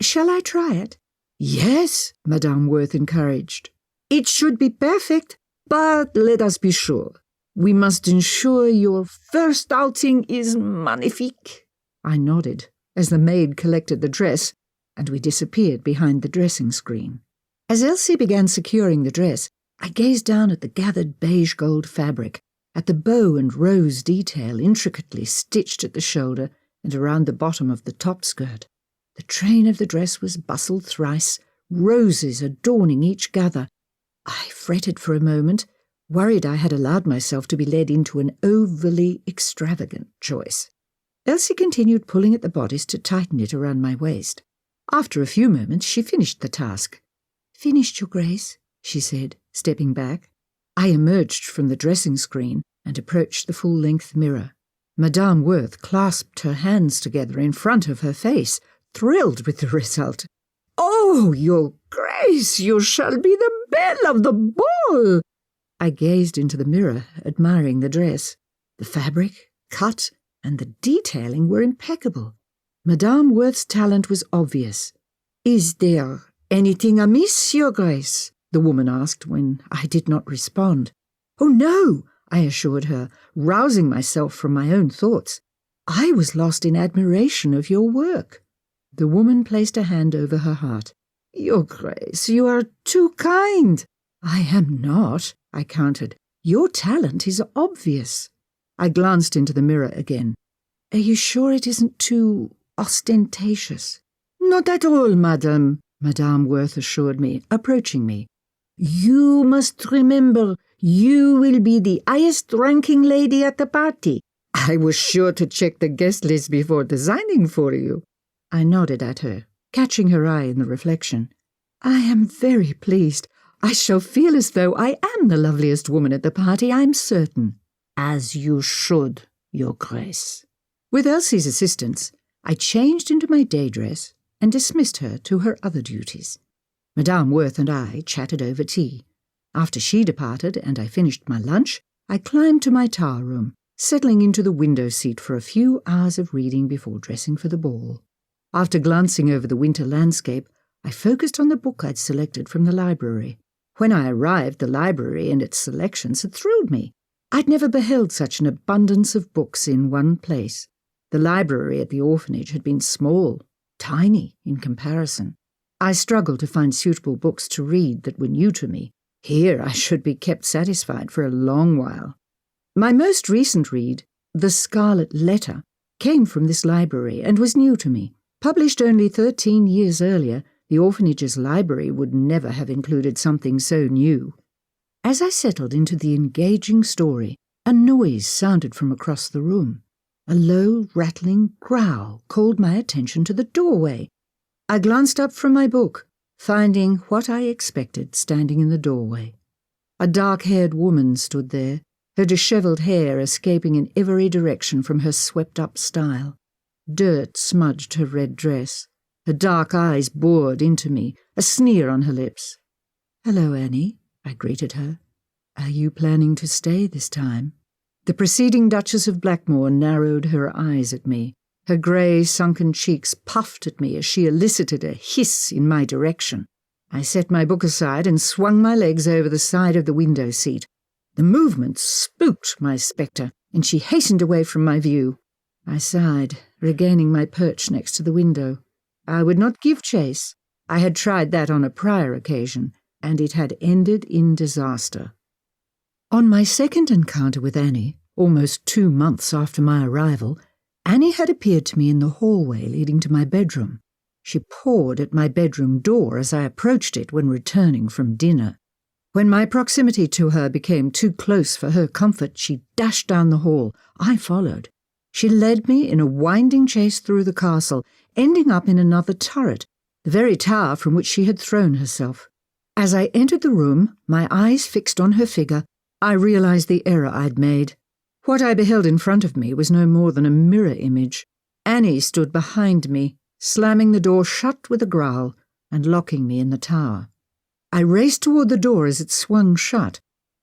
Shall I try it?" "Yes," Madame Worth encouraged. "It should be perfect, but let us be sure. We must ensure your first outing is magnifique." I nodded as the maid collected the dress, and we disappeared behind the dressing screen. As Elsie began securing the dress, I gazed down at the gathered beige gold fabric, at the bow and rose detail intricately stitched at the shoulder and around the bottom of the top skirt. The train of the dress was bustled thrice, roses adorning each gather. I fretted for a moment, worried I had allowed myself to be led into an overly extravagant choice. Elsie continued pulling at the bodice to tighten it around my waist. After a few moments, she finished the task. "Finished, Your Grace," she said, stepping back. I emerged from the dressing screen and approached the full-length mirror. Madame Worth clasped her hands together in front of her face, thrilled with the result. "Oh, Your Grace, you shall be the belle of the ball!" I gazed into the mirror, admiring the dress. The fabric, cut, and the detailing were impeccable. Madame Worth's talent was obvious. "Is there anything amiss, Your Grace?" the woman asked when I did not respond. "Oh, no," I assured her, rousing myself from my own thoughts. "I was lost in admiration of your work." The woman placed a hand over her heart. "Your Grace, you are too kind." "I am not," I countered. "Your talent is obvious." I glanced into the mirror again. "Are you sure it isn't too ostentatious?" "Not at all, madam," Madame Worth assured me, approaching me. "You must remember, you will be the highest-ranking lady at the party. I was sure to check the guest list before designing for you." I nodded at her, catching her eye in the reflection. "I am very pleased. I shall feel as though I am the loveliest woman at the party, I'm certain." "As you should, Your Grace." With Elsie's assistance, I changed into my day dress and dismissed her to her other duties. Madame Worth and I chatted over tea. After she departed and I finished my lunch, I climbed to my tower room, settling into the window seat for a few hours of reading before dressing for the ball. After glancing over the winter landscape, I focused on the book I'd selected from the library. When I arrived, the library and its selections had thrilled me. I'd never beheld such an abundance of books in one place. The library at the orphanage had been small, tiny in comparison. I struggled to find suitable books to read that were new to me. Here I should be kept satisfied for a long while. My most recent read, The Scarlet Letter, came from this library and was new to me. Published only 13 years earlier, the orphanage's library would never have included something so new. As I settled into the engaging story, a noise sounded from across the room. A low, rattling growl called my attention to the doorway. I glanced up from my book, finding what I expected standing in the doorway. A dark-haired woman stood there, her dishevelled hair escaping in every direction from her swept-up style. Dirt smudged her red dress. Her dark eyes bored into me, a sneer on her lips. "Hello, Annie," I greeted her. "Are you planning to stay this time?" The preceding Duchess of Blackmoore narrowed her eyes at me. Her grey, sunken cheeks puffed at me as she elicited a hiss in my direction. I set my book aside and swung my legs over the side of the window seat. The movement spooked my spectre, and she hastened away from my view. I sighed, regaining my perch next to the window. I would not give chase. I had tried that on a prior occasion, and it had ended in disaster. On my second encounter with Annie, almost 2 months after my arrival, Annie had appeared to me in the hallway leading to my bedroom. She pawed at my bedroom door as I approached it when returning from dinner. When my proximity to her became too close for her comfort, she dashed down the hall. I followed. She led me in a winding chase through the castle, ending up in another turret, the very tower from which she had thrown herself. As I entered the room, my eyes fixed on her figure, I realized the error I'd made. What I beheld in front of me was no more than a mirror image. Annie stood behind me, slamming the door shut with a growl and locking me in the tower. I raced toward the door as it swung shut.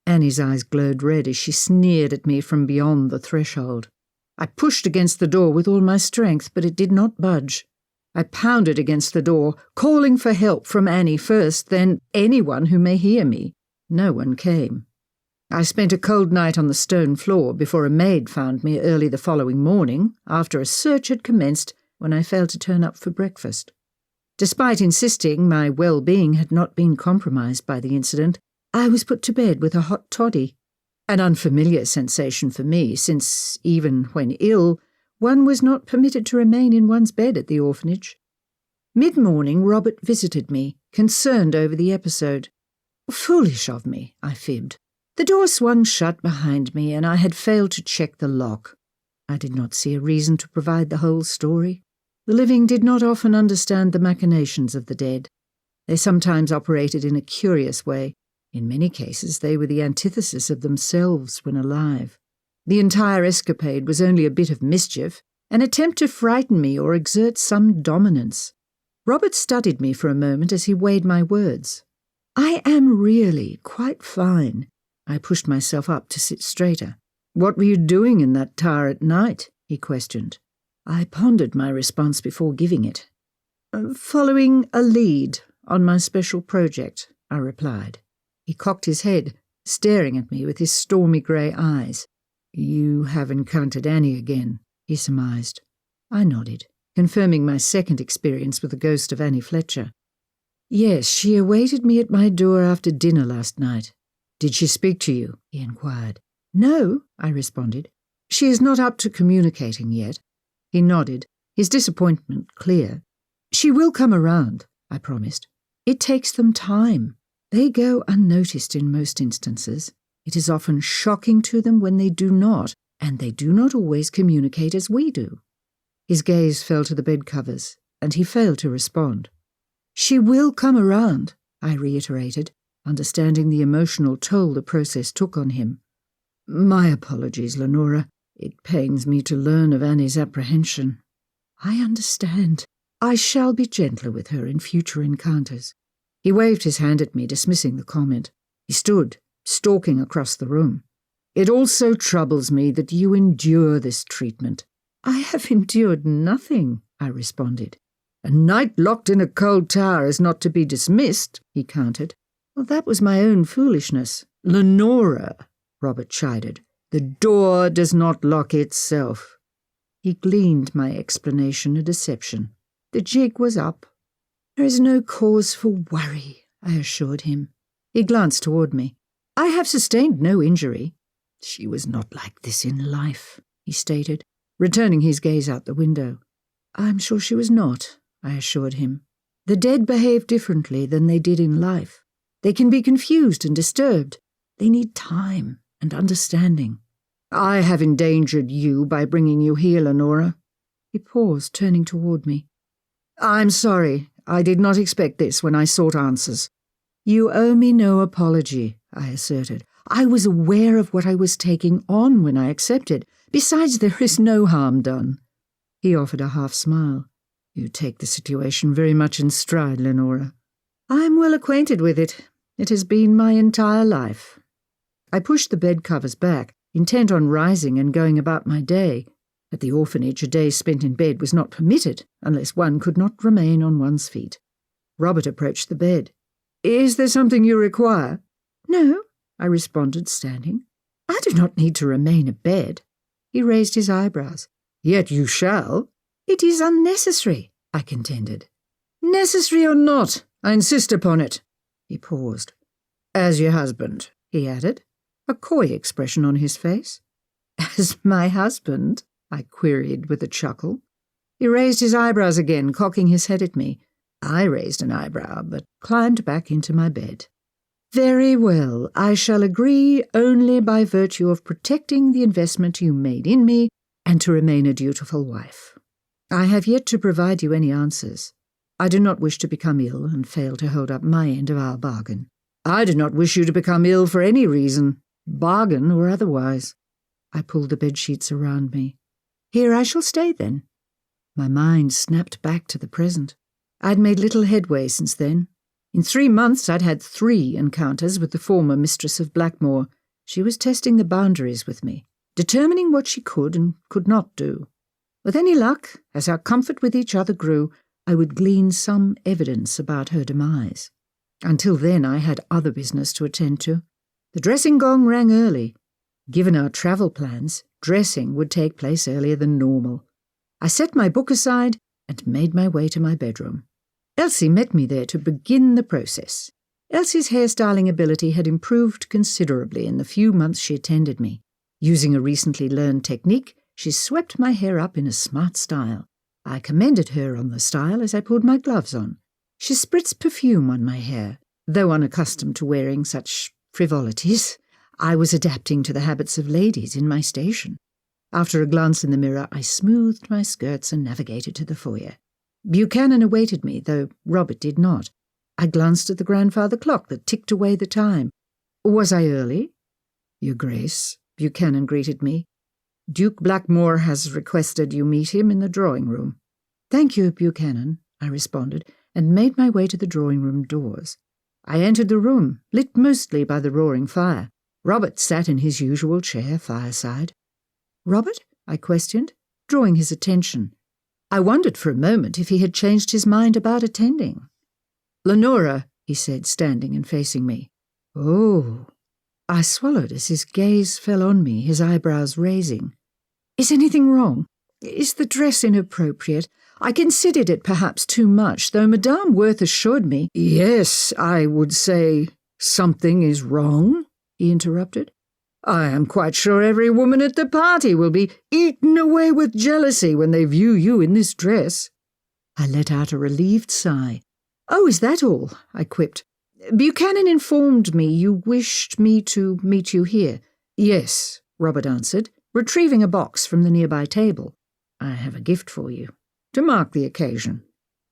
Annie's eyes glowed red as she sneered at me from beyond the threshold. I pushed against the door with all my strength, but it did not budge. I pounded against the door, calling for help from Annie first, then anyone who may hear me. No one came. I spent a cold night on the stone floor before a maid found me early the following morning, after a search had commenced when I failed to turn up for breakfast. Despite insisting my well-being had not been compromised by the incident, I was put to bed with a hot toddy, an unfamiliar sensation for me, since, even when ill, one was not permitted to remain in one's bed at the orphanage. Mid-morning, Robert visited me, concerned over the episode. Foolish of me, I fibbed. The door swung shut behind me, and I had failed to check the lock. I did not see a reason to provide the whole story. The living did not often understand the machinations of the dead. They sometimes operated in a curious way. In many cases, they were the antithesis of themselves when alive. The entire escapade was only a bit of mischief, an attempt to frighten me or exert some dominance. Robert studied me for a moment as he weighed my words. "I am really quite fine." I pushed myself up to sit straighter. "What were you doing in that tower at night?" he questioned. I pondered my response before giving it. "Following a lead on my special project," I replied. He cocked his head, staring at me with his stormy grey eyes. "You have encountered Annie again," he surmised. I nodded, confirming my second experience with the ghost of Annie Fletcher. "Yes, she awaited me at my door after dinner last night." "Did she speak to you?" he inquired. "No," I responded. "She is not up to communicating yet." He nodded, his disappointment clear. "She will come around," I promised. "It takes them time. They go unnoticed in most instances. It is often shocking to them when they do not, and they do not always communicate as we do." His gaze fell to the bed covers, and he failed to respond. "She will come around," I reiterated, understanding the emotional toll the process took on him. "My apologies, Lenora. It pains me to learn of Annie's apprehension." "I understand. I shall be gentler with her in future encounters." He waved his hand at me, dismissing the comment. He stood, stalking across the room. "It also troubles me that you endure this treatment." "I have endured nothing," I responded. "A night locked in a cold tower is not to be dismissed," he countered. "Well, that was my own foolishness." "Lenora," Robert chided, "the door does not lock itself." He gleaned my explanation a deception. The jig was up. "There is no cause for worry," I assured him. He glanced toward me. "I have sustained no injury." "She was not like this in life," he stated, returning his gaze out the window. "I'm sure she was not," I assured him. The dead behave differently than they did in life. They can be confused and disturbed. They need time and understanding. I have endangered you by bringing you here, Lenora. He paused, turning toward me. I'm sorry. I did not expect this when I sought answers. You owe me no apology, I asserted. I was aware of what I was taking on when I accepted. Besides, there is no harm done. He offered a half smile. You take the situation very much in stride, Lenora. I'm well acquainted with it. It has been my entire life. I pushed the bed covers back, intent on rising and going about my day. At the orphanage, a day spent in bed was not permitted unless one could not remain on one's feet. Robert approached the bed. Is there something you require? No, I responded, standing. I do not need to remain abed. He raised his eyebrows. Yet you shall. It is unnecessary, I contended. Necessary or not, I insist upon it. He paused. As your husband, he added, a coy expression on his face. As my husband? I queried with a chuckle. He raised his eyebrows again, cocking his head at me. I raised an eyebrow, but climbed back into my bed. Very well, I shall agree only by virtue of protecting the investment you made in me and to remain a dutiful wife. I have yet to provide you any answers. I do not wish to become ill and fail to hold up my end of our bargain. I do not wish you to become ill for any reason, bargain or otherwise. I pulled the bedsheets around me. Here I shall stay, then. My mind snapped back to the present. I'd made little headway since then. In 3 months I'd had 3 encounters with the former mistress of Blackmoore. She was testing the boundaries with me, determining what she could and could not do. With any luck, as our comfort with each other grew, I would glean some evidence about her demise. Until then I had other business to attend to. The dressing gong rang early. Given our travel plans, dressing would take place earlier than normal. I set my book aside and made my way to my bedroom. Elsie met me there to begin the process. Elsie's hairstyling ability had improved considerably in the few months she attended me. Using a recently learned technique, she swept my hair up in a smart style. I commended her on the style as I pulled my gloves on. She spritzed perfume on my hair. Though unaccustomed to wearing such frivolities, I was adapting to the habits of ladies in my station. After a glance in the mirror, I smoothed my skirts and navigated to the foyer. Buchanan awaited me, though Robert did not. I glanced at the grandfather clock that ticked away the time. Was I early? Your Grace, Buchanan greeted me. Duke Blackmoore has requested you meet him in the drawing-room. Thank you, Buchanan, I responded, and made my way to the drawing-room doors. I entered the room, lit mostly by the roaring fire. Robert sat in his usual chair fireside. Robert? I questioned, drawing his attention. I wondered for a moment if he had changed his mind about attending. Lenora, he said, standing and facing me. Oh. I swallowed as his gaze fell on me, his eyebrows raising. Is anything wrong? Is the dress inappropriate? I considered it perhaps too much, though Madame Worth assured me. Yes, I would say something is wrong, he interrupted. I am quite sure every woman at the party will be eaten away with jealousy when they view you in this dress. I let out a relieved sigh. Oh, is that all? I quipped. Buchanan informed me you wished me to meet you here. Yes, Robert answered, retrieving a box from the nearby table. I have a gift for you, to mark the occasion.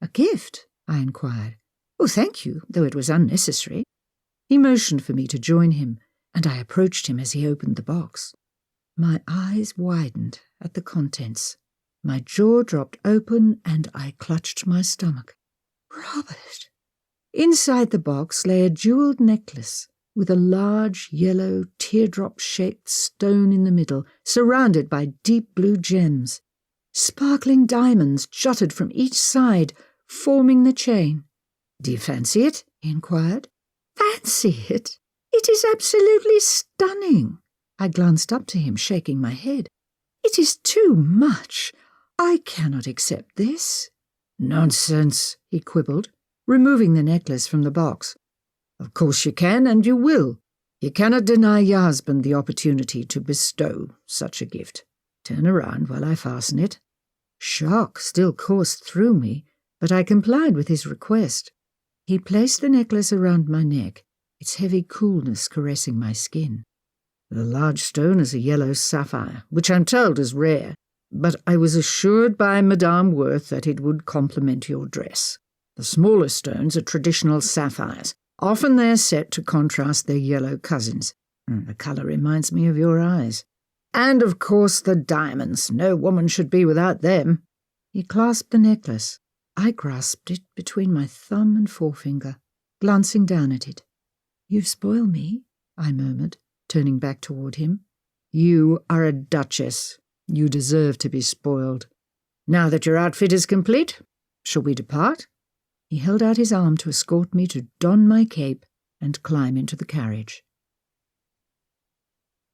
A gift? I inquired. Oh, thank you, though it was unnecessary. He motioned for me to join him, and I approached him as he opened the box. My eyes widened at the contents. My jaw dropped open, and I clutched my stomach. Robert! Inside the box lay a jewelled necklace with a large yellow teardrop-shaped stone in the middle, surrounded by deep blue gems. Sparkling diamonds jutted from each side, forming the chain. Do you fancy it? He inquired. Fancy it? It is absolutely stunning. I glanced up to him, shaking my head. It is too much. I cannot accept this. Nonsense, he quibbled, removing the necklace from the box. Of course you can, and you will. You cannot deny your husband the opportunity to bestow such a gift. Turn around while I fasten it. Shock still coursed through me. but I complied with his request. He placed the necklace around my neck, its heavy coolness caressing my skin. The large stone is a yellow sapphire, which I'm told is rare, but I was assured by Madame Worth that it would complement your dress. The smaller stones are traditional sapphires. Often they're set to contrast their yellow cousins. The colour reminds me of your eyes. And, of course, the diamonds. No woman should be without them. He clasped the necklace. I grasped it between my thumb and forefinger, glancing down at it. "You spoil me," I murmured, turning back toward him. "You are a duchess. You deserve to be spoiled. Now that your outfit is complete, shall we depart?" He held out his arm to escort me to don my cape and climb into the carriage.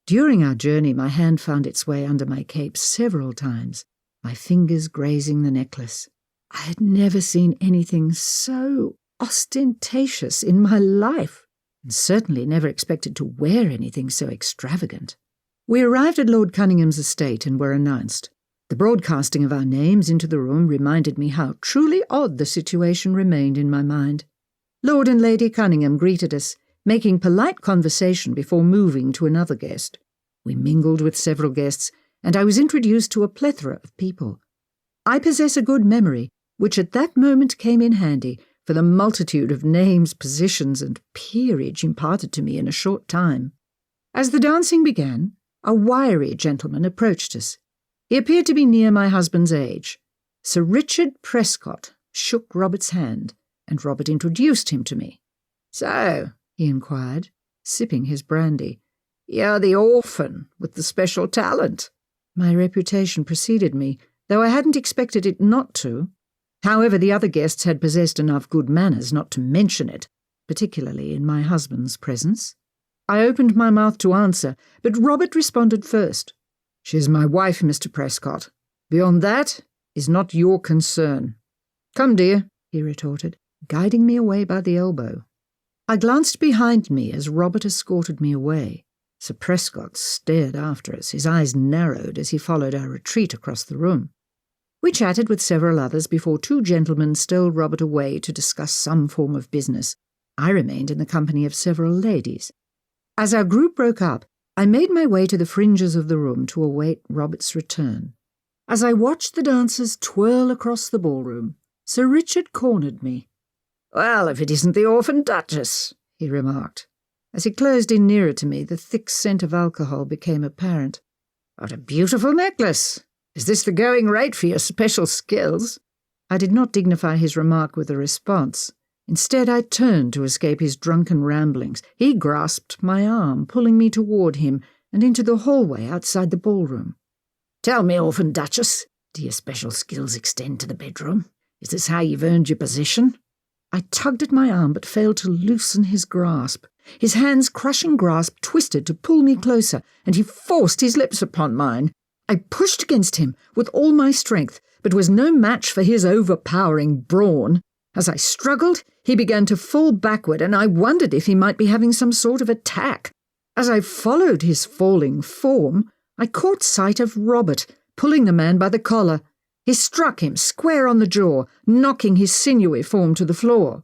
During our journey, my hand found its way under my cape several times, my fingers grazing the necklace. I had never seen anything so ostentatious in my life, and certainly never expected to wear anything so extravagant. We arrived at Lord Cunningham's estate and were announced. The broadcasting of our names into the room reminded me how truly odd the situation remained in my mind. Lord and Lady Cunningham greeted us, making polite conversation before moving to another guest. We mingled with several guests, and I was introduced to a plethora of people. I possess a good memory, which at that moment came in handy for the multitude of names, positions, and peerage imparted to me in a short time. As the dancing began, a wiry gentleman approached us. He appeared to be near my husband's age. Sir Richard Prescott shook Robert's hand, and Robert introduced him to me. "So," he inquired, sipping his brandy, "you're the orphan with the special talent." My reputation preceded me, though I hadn't expected it not to. However, the other guests had possessed enough good manners not to mention it, particularly in my husband's presence. I opened my mouth to answer, but Robert responded first. "She's my wife, Mr. Prescott. Beyond that is not your concern." "Come, dear," he retorted, guiding me away by the elbow. I glanced behind me as Robert escorted me away. Sir Prescott stared after us, his eyes narrowed as he followed our retreat across the room. We chatted with several others before two gentlemen stole Robert away to discuss some form of business. I remained in the company of several ladies. As our group broke up, I made my way to the fringes of the room to await Robert's return. As I watched the dancers twirl across the ballroom, Sir Richard cornered me. "Well, if it isn't the orphaned Duchess," he remarked. As he closed in nearer to me, the thick scent of alcohol became apparent. "What a beautiful necklace! Is this the going rate for your special skills?" I did not dignify his remark with a response. Instead, I turned to escape his drunken ramblings. He grasped my arm, pulling me toward him and into the hallway outside the ballroom. "Tell me, orphan Duchess, do your special skills extend to the bedroom? Is this how you've earned your position?" I tugged at my arm but failed to loosen his grasp. His hand's crushing grasp twisted to pull me closer, and he forced his lips upon mine. I pushed against him with all my strength, but was no match for his overpowering brawn. As I struggled, he began to fall backward, and I wondered if he might be having some sort of attack. As I followed his falling form, I caught sight of Robert, pulling the man by the collar. He struck him square on the jaw, knocking his sinewy form to the floor.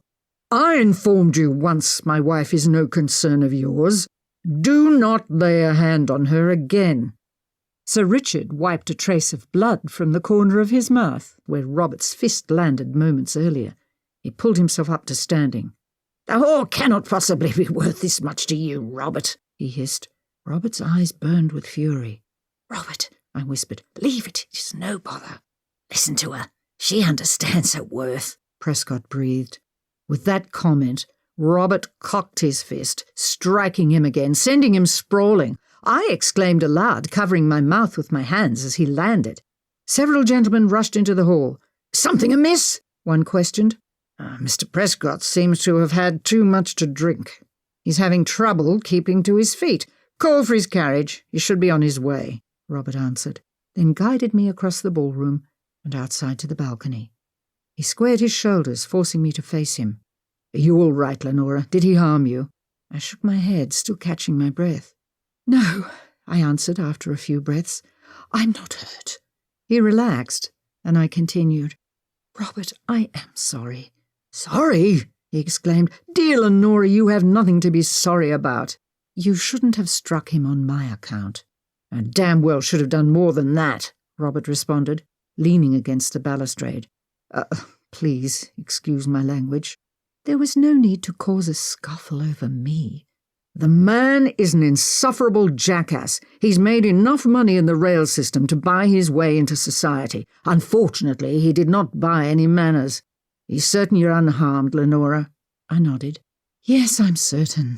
"I informed you once my wife is no concern of yours. Do not lay a hand on her again." Sir Richard wiped a trace of blood from the corner of his mouth, where Robert's fist landed moments earlier. He pulled himself up to standing. "The whore cannot possibly be worth this much to you, Robert," he hissed. Robert's eyes burned with fury. "Robert," I whispered, "leave it. It's no bother." "Listen to her. She understands her worth," Prescott breathed. With that comment, Robert cocked his fist, striking him again, sending him sprawling. I exclaimed aloud, covering my mouth with my hands as he landed. Several gentlemen rushed into the hall. "Something amiss?" one questioned. "Mr. Prescott seems to have had too much to drink. He's having trouble keeping to his feet. Call for his carriage. He should be on his way," Robert answered, then guided me across the ballroom and outside to the balcony. He squared his shoulders, forcing me to face him. "Are you all right, Lenora? Did he harm you?" I shook my head, still catching my breath. "No," I answered after a few breaths. "I'm not hurt." He relaxed, and I continued. Robert, I am sorry. Sorry? He exclaimed. Dear Lenora, you have nothing to be sorry about. You shouldn't have struck him on my account. I damn well should have done more than that, Robert responded, leaning against the balustrade. Please excuse my language. There was no need to cause a scuffle over me. The man is an insufferable jackass. He's made enough money in the rail system to buy his way into society. Unfortunately, he did not buy any manners. He's certain you're unharmed, Lenora? I nodded. Yes, I'm certain.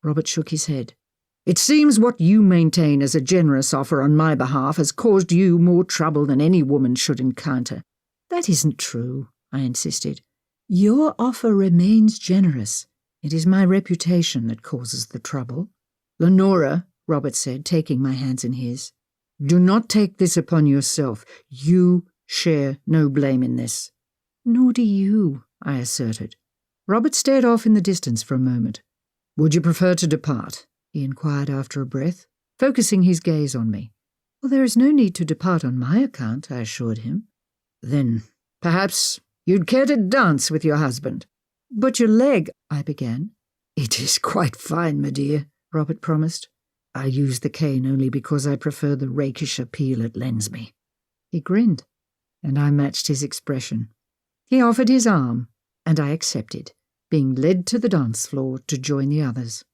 Robert shook his head. It seems what you maintain as a generous offer on my behalf has caused you more trouble than any woman should encounter. That isn't true, I insisted. Your offer remains generous. It is my reputation that causes the trouble. Lenora, Robert said, taking my hands in his, do not take this upon yourself. You share no blame in this. Nor do you, I asserted. Robert stared off in the distance for a moment. Would you prefer to depart? He inquired after a breath, focusing his gaze on me. Well, there is no need to depart on my account, I assured him. Then, perhaps you'd care to dance with your husband. But your leg, I began. It is quite fine, my dear, Robert promised. I use the cane only because I prefer the rakish appeal it lends me. He grinned, and I matched his expression. He offered his arm, and I accepted, being led to the dance floor to join the others.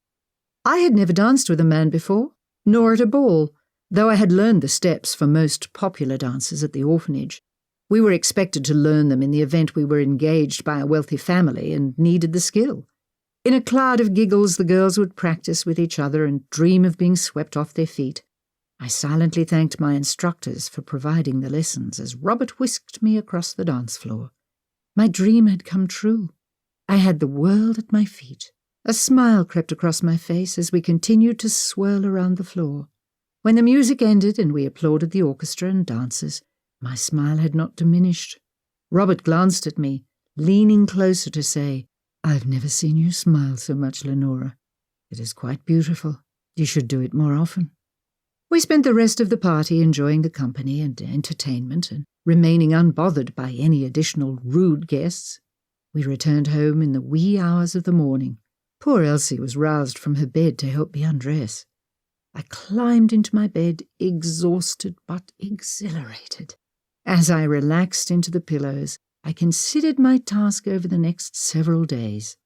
I had never danced with a man before, nor at a ball, though I had learned the steps for most popular dances at the orphanage. We were expected to learn them in the event we were engaged by a wealthy family and needed the skill. In a cloud of giggles, the girls would practice with each other and dream of being swept off their feet. I silently thanked my instructors for providing the lessons as Robert whisked me across the dance floor. My dream had come true. I had the world at my feet. A smile crept across my face as we continued to swirl around the floor. When the music ended and we applauded the orchestra and dancers, my smile had not diminished. Robert glanced at me, leaning closer to say, I've never seen you smile so much, Lenora. It is quite beautiful. You should do it more often. We spent the rest of the party enjoying the company and entertainment and remaining unbothered by any additional rude guests. We returned home in the wee hours of the morning. Poor Elsie was roused from her bed to help me undress. I climbed into my bed, exhausted but exhilarated. As I relaxed into the pillows, I considered my task over the next several days.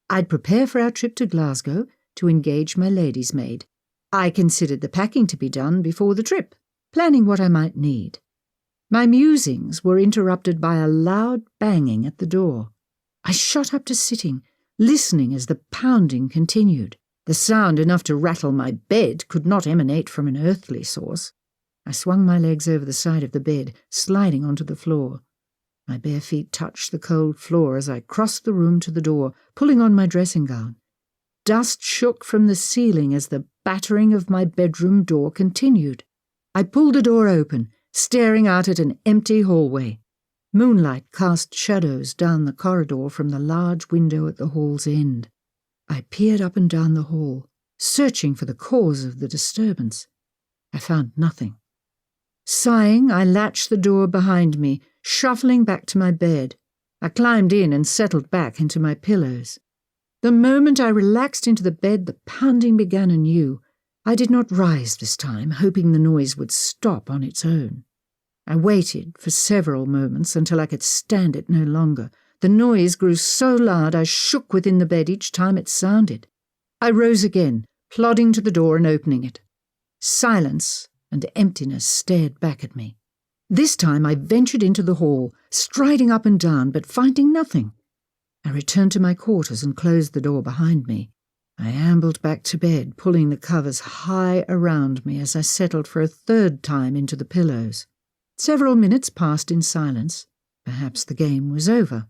I'd prepare for our trip to Glasgow to engage my lady's maid. I considered the packing to be done before the trip, planning what I might need. My musings were interrupted by a loud banging at the door. I shot up to sitting, listening as the pounding continued. The sound, enough to rattle my bed, could not emanate from an earthly source. I swung my legs over the side of the bed, sliding onto the floor. My bare feet touched the cold floor as I crossed the room to the door, pulling on my dressing gown. Dust shook from the ceiling as the battering of my bedroom door continued. I pulled the door open, staring out at an empty hallway. Moonlight cast shadows down the corridor from the large window at the hall's end. I peered up and down the hall, searching for the cause of the disturbance. I found nothing. Sighing, I latched the door behind me, shuffling back to my bed. I climbed in and settled back into my pillows. The moment I relaxed into the bed, the pounding began anew. I did not rise this time, hoping the noise would stop on its own. I waited for several moments until I could stand it no longer. The noise grew so loud I shook within the bed each time it sounded. I rose again, plodding to the door and opening it. Silence and emptiness stared back at me. This time I ventured into the hall, striding up and down, but finding nothing. I returned to my quarters and closed the door behind me. I ambled back to bed, pulling the covers high around me as I settled for a third time into the pillows. Several minutes passed in silence. Perhaps the game was over.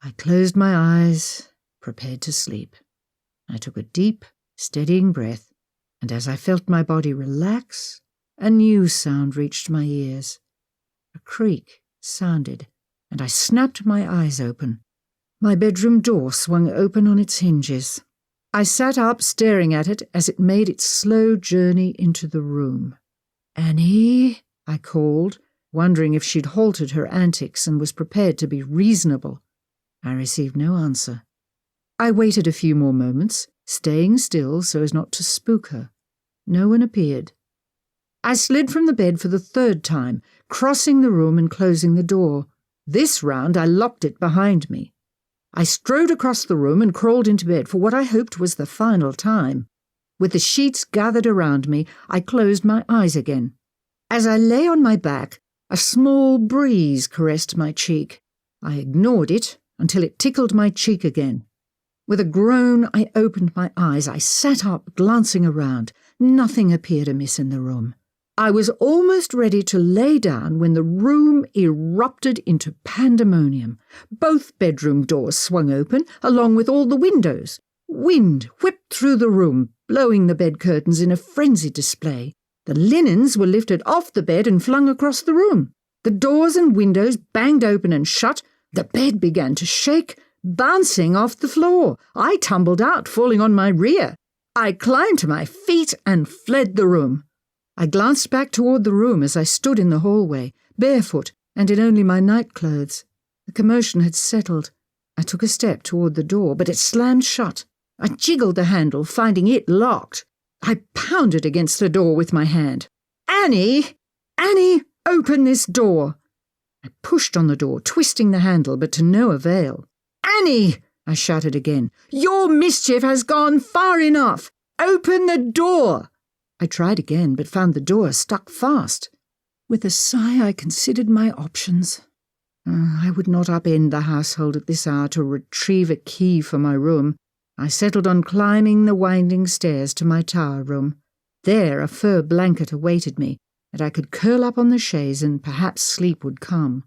I closed my eyes, prepared to sleep. I took a deep, steadying breath, and as I felt my body relax, a new sound reached my ears. A creak sounded, and I snapped my eyes open. My bedroom door swung open on its hinges. I sat up, staring at it as it made its slow journey into the room. "Annie," I called, wondering if she'd halted her antics and was prepared to be reasonable. I received no answer. I waited a few more moments, staying still so as not to spook her. No one appeared. I slid from the bed for the third time, crossing the room and closing the door. This round I locked it behind me. I strode across the room and crawled into bed for what I hoped was the final time. With the sheets gathered around me, I closed my eyes again. As I lay on my back, a small breeze caressed my cheek. I ignored it until it tickled my cheek again. With a groan, I opened my eyes. I sat up, glancing around. Nothing appeared amiss in the room. I was almost ready to lay down when the room erupted into pandemonium. Both bedroom doors swung open, along with all the windows. Wind whipped through the room, blowing the bed curtains in a frenzied display. The linens were lifted off the bed and flung across the room. The doors and windows banged open and shut. The bed began to shake, bouncing off the floor. I tumbled out, falling on my rear. I climbed to my feet and fled the room. I glanced back toward the room as I stood in the hallway, barefoot and in only my nightclothes. The commotion had settled. I took a step toward the door, but it slammed shut. I jiggled the handle, finding it locked. I pounded against the door with my hand. "Annie! Annie, open this door!" I pushed on the door, twisting the handle, but to no avail. "Annie!" I shouted again. "Your mischief has gone far enough! Open the door!" I tried again, but found the door stuck fast. With a sigh, I considered my options. I would not upend the household at this hour to retrieve a key for my room. I settled on climbing the winding stairs to my tower room. There a fur blanket awaited me, and I could curl up on the chaise and perhaps sleep would come.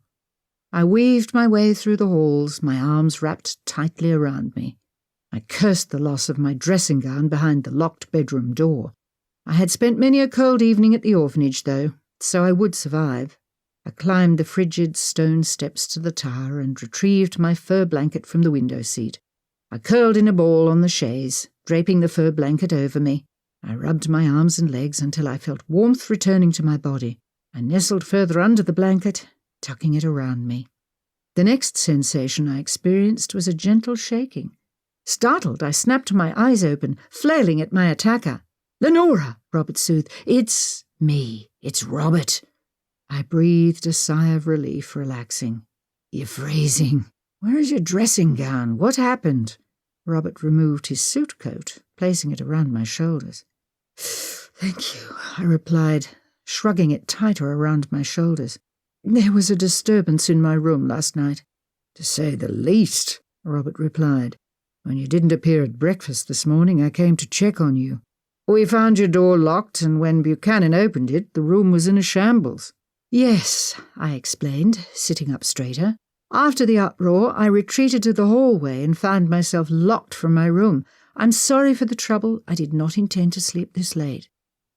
I weaved my way through the halls, my arms wrapped tightly around me. I cursed the loss of my dressing gown behind the locked bedroom door. I had spent many a cold evening at the orphanage, though, so I would survive. I climbed the frigid stone steps to the tower and retrieved my fur blanket from the window seat. I curled in a ball on the chaise, draping the fur blanket over me. I rubbed my arms and legs until I felt warmth returning to my body. I nestled further under the blanket, tucking it around me. The next sensation I experienced was a gentle shaking. Startled, I snapped my eyes open, flailing at my attacker. "Lenora," Robert soothed. "It's me. It's Robert." I breathed a sigh of relief, relaxing. "You're freezing. Where is your dressing gown? What happened?" Robert removed his suit coat, placing it around my shoulders. "Thank you," I replied, shrugging it tighter around my shoulders. "There was a disturbance in my room last night." "To say the least," Robert replied. "When you didn't appear at breakfast this morning, I came to check on you. We found your door locked, and when Buchanan opened it, the room was in a shambles." "Yes," I explained, sitting up straighter. "After the uproar, I retreated to the hallway and found myself locked from my room. I'm sorry for the trouble. I did not intend to sleep this late."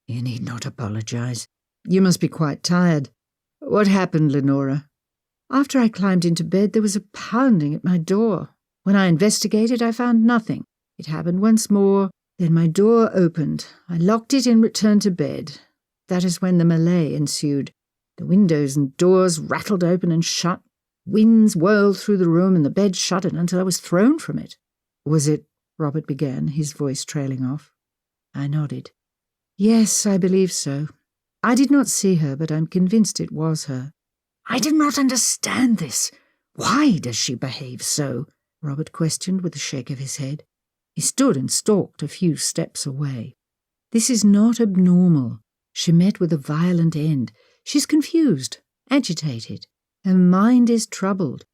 "You need not apologize. You must be quite tired. What happened, Lenora?" "After I climbed into bed, there was a pounding at my door. When I investigated, I found nothing. It happened once more. Then my door opened. I locked it and returned to bed. That is when the melee ensued. The windows and doors rattled open and shut. Winds whirled through the room and the bed shuddered until I was thrown from it." "Was it—" Robert began, his voice trailing off. I nodded. "Yes, I believe so. I did not see her, but I'm convinced it was her." "I do not understand this. Why does she behave so?" Robert questioned with a shake of his head. He stood and stalked a few steps away. "This is not abnormal. She met with a violent end. She's confused, agitated. Her mind is troubled.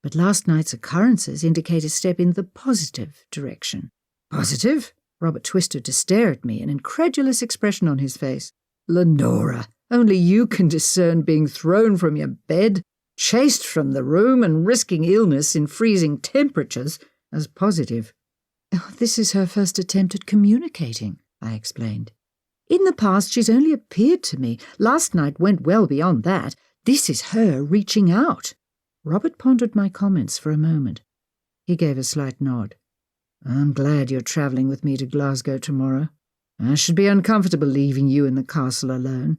But last night's occurrences indicate a step in the positive direction." "Positive?" Robert twisted to stare at me, an incredulous expression on his face. "Lenora, only you can discern being thrown from your bed, chased from the room, and risking illness in freezing temperatures as positive." "Oh, this is her first attempt at communicating," I explained. "In the past, she's only appeared to me. Last night went well beyond that. This is her reaching out." Robert pondered my comments for a moment. He gave a slight nod. "I'm glad you're travelling with me to Glasgow tomorrow. I should be uncomfortable leaving you in the castle alone.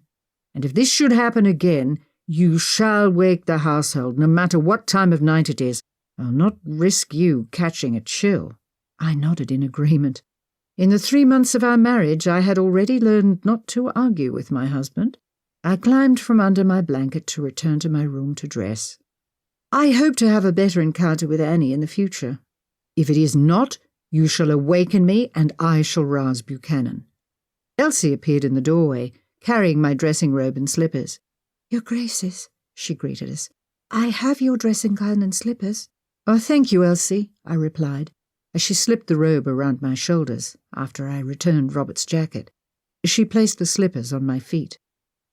And if this should happen again, You shall wake the household, no matter what time of night it is. I'll not risk you catching a chill." I nodded in agreement. In the 3 months of our marriage, I had already learned not to argue with my husband. I climbed from under my blanket to return to my room to dress. I hope to have a better encounter with Annie in the future. If it is not, you shall awaken me and I shall rouse Buchanan. Elsie appeared in the doorway, carrying my dressing robe and slippers. "Your Graces," she greeted us. "I have your dressing gown and slippers." "Oh, thank you, Elsie," I replied, as she slipped the robe around my shoulders after I returned Robert's jacket. She placed the slippers on my feet.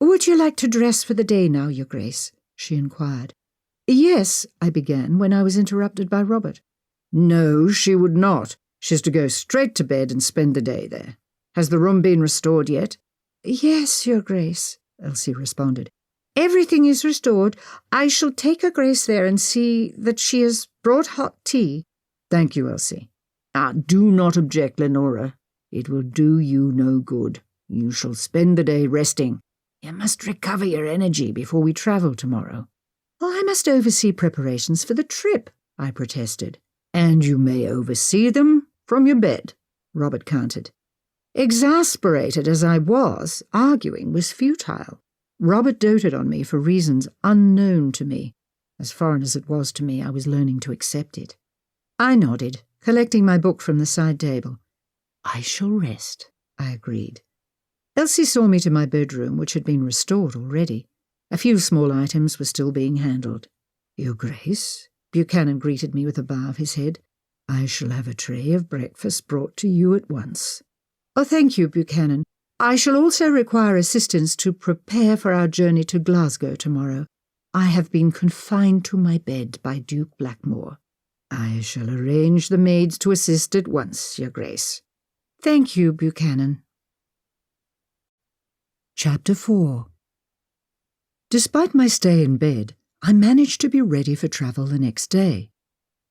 "Would you like to dress for the day now, Your Grace?" she inquired. "Yes," I began, when I was interrupted by Robert. "No, she would not. She's to go straight to bed and spend the day there. Has the room been restored yet?" "Yes, Your Grace," Elsie responded. "Everything is restored. I shall take Her Grace there and see that she has brought hot tea." "Thank you, Elsie. Do not object, Lenora. It will do you no good. You shall spend the day resting. You must recover your energy before we travel tomorrow." "I must oversee preparations for the trip," I protested. "And you may oversee them from your bed," Robert countered. Exasperated as I was, arguing was futile. Robert doted on me for reasons unknown to me. As foreign as it was to me, I was learning to accept it. I nodded, collecting my book from the side table. "I shall rest," I agreed. Elsie saw me to my bedroom, which had been restored already. A few small items were still being handled. "Your Grace," Buchanan greeted me with a bow of his head, "I shall have a tray of breakfast brought to you at once." "Oh, thank you, Buchanan. I shall also require assistance to prepare for our journey to Glasgow tomorrow. I have been confined to my bed by Duke Blackmoore." "I shall arrange the maids to assist at once, Your Grace." "Thank you, Buchanan." Chapter 4. Despite my stay in bed, I managed to be ready for travel the next day.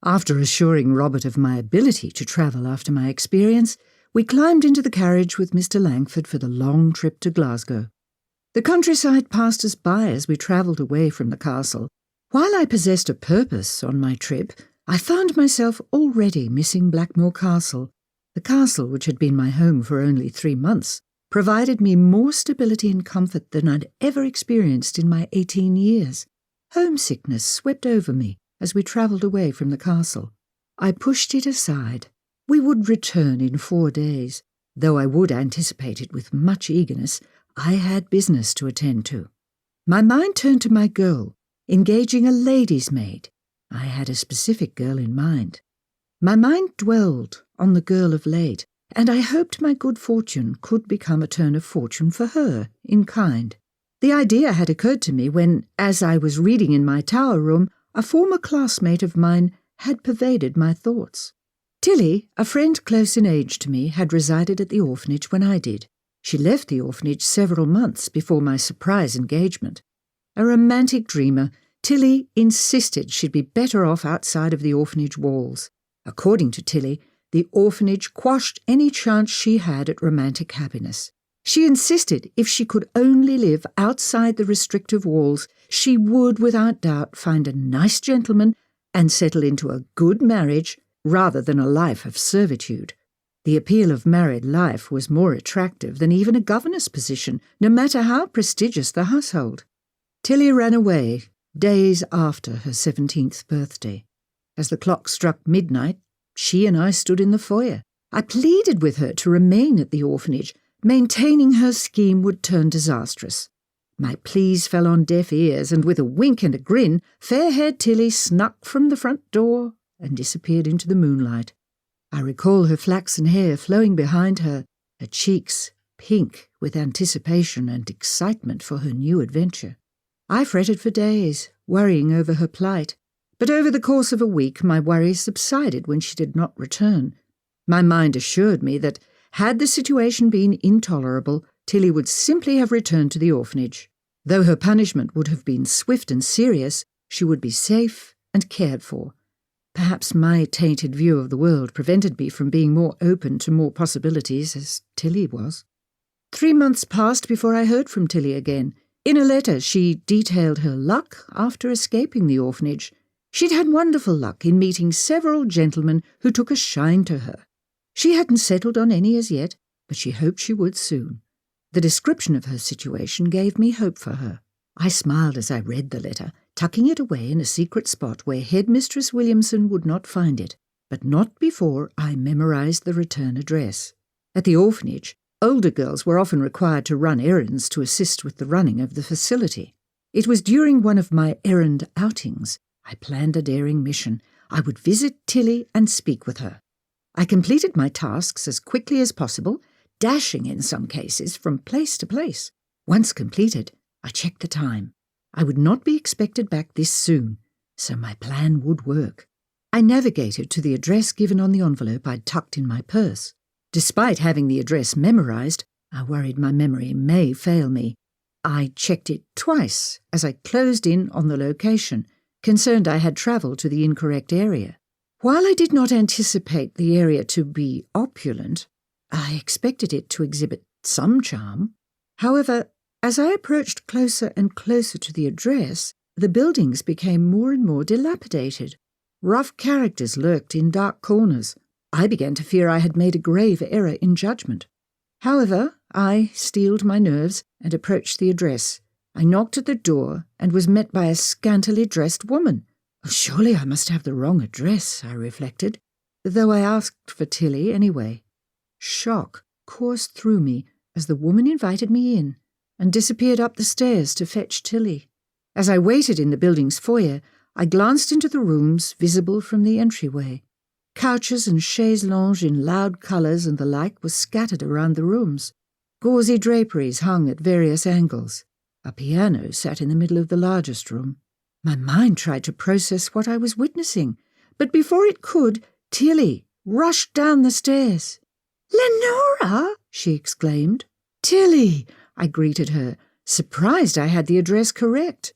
After assuring Robert of my ability to travel after my experience, we climbed into the carriage with Mr. Langford for the long trip to Glasgow. The countryside passed us by as we travelled away from the castle. While I possessed a purpose on my trip, I found myself already missing Blackmoore Castle. The castle, which had been my home for only 3 months, provided me more stability and comfort than I'd ever experienced in my 18 years. Homesickness swept over me as we travelled away from the castle. I pushed it aside. We would return in 4 days. Though I would anticipate it with much eagerness, I had business to attend to. My mind turned to my goal, engaging a lady's maid. I had a specific girl in mind. My mind dwelled on the girl of late, and I hoped my good fortune could become a turn of fortune for her, in kind. The idea had occurred to me when, as I was reading in my tower room, a former classmate of mine had pervaded my thoughts. Tilly, a friend close in age to me, had resided at the orphanage when I did. She left the orphanage several months before my surprise engagement. A romantic dreamer, Tilly insisted she'd be better off outside of the orphanage walls. According to Tilly, the orphanage quashed any chance she had at romantic happiness. She insisted if she could only live outside the restrictive walls, she would without doubt find a nice gentleman and settle into a good marriage rather than a life of servitude. The appeal of married life was more attractive than even a governess position, no matter how prestigious the household. Tilly ran away days after her 17th birthday. As the clock struck midnight, she and I stood in the foyer. I pleaded with her to remain at the orphanage. Maintaining her scheme would turn disastrous. My pleas fell on deaf ears, and with a wink and a grin, fair-haired Tilly snuck from the front door and disappeared into the moonlight. I recall her flaxen hair flowing behind her, her cheeks pink with anticipation and excitement for her new adventure. I fretted for days, worrying over her plight, but over the course of a week my worries subsided when she did not return. My mind assured me that, had the situation been intolerable, Tilly would simply have returned to the orphanage. Though her punishment would have been swift and serious, she would be safe and cared for. Perhaps my tainted view of the world prevented me from being more open to more possibilities, as Tilly was. 3 months passed before I heard from Tilly again. In a letter, she detailed her luck after escaping the orphanage. She'd had wonderful luck in meeting several gentlemen who took a shine to her. She hadn't settled on any as yet, but she hoped she would soon. The description of her situation gave me hope for her. I smiled as I read the letter, tucking it away in a secret spot where Headmistress Williamson would not find it, but not before I memorized the return address. At the orphanage, older girls were often required to run errands to assist with the running of the facility. It was during one of my errand outings I planned a daring mission. I would visit Tilly and speak with her. I completed my tasks as quickly as possible, dashing in some cases from place to place. Once completed, I checked the time. I would not be expected back this soon, so my plan would work. I navigated to the address given on the envelope I'd tucked in my purse. Despite having the address memorized, I worried my memory may fail me. I checked it twice as I closed in on the location, concerned I had travelled to the incorrect area. While I did not anticipate the area to be opulent, I expected it to exhibit some charm. However, as I approached closer and closer to the address, the buildings became more and more dilapidated. Rough characters lurked in dark corners. I began to fear I had made a grave error in judgment. However, I steeled my nerves and approached the address. I knocked at the door and was met by a scantily dressed woman. Surely I must have the wrong address, I reflected, though I asked for Tilly anyway. Shock coursed through me as the woman invited me in and disappeared up the stairs to fetch Tilly. As I waited in the building's foyer, I glanced into the rooms visible from the entryway. Couches and chaises longue in loud colours and the like were scattered around the rooms. Gauzy draperies hung at various angles. A piano sat in the middle of the largest room. My mind tried to process what I was witnessing, but before it could, Tilly rushed down the stairs. "Lenora!" she exclaimed. "Tilly!" I greeted her, surprised I had the address correct.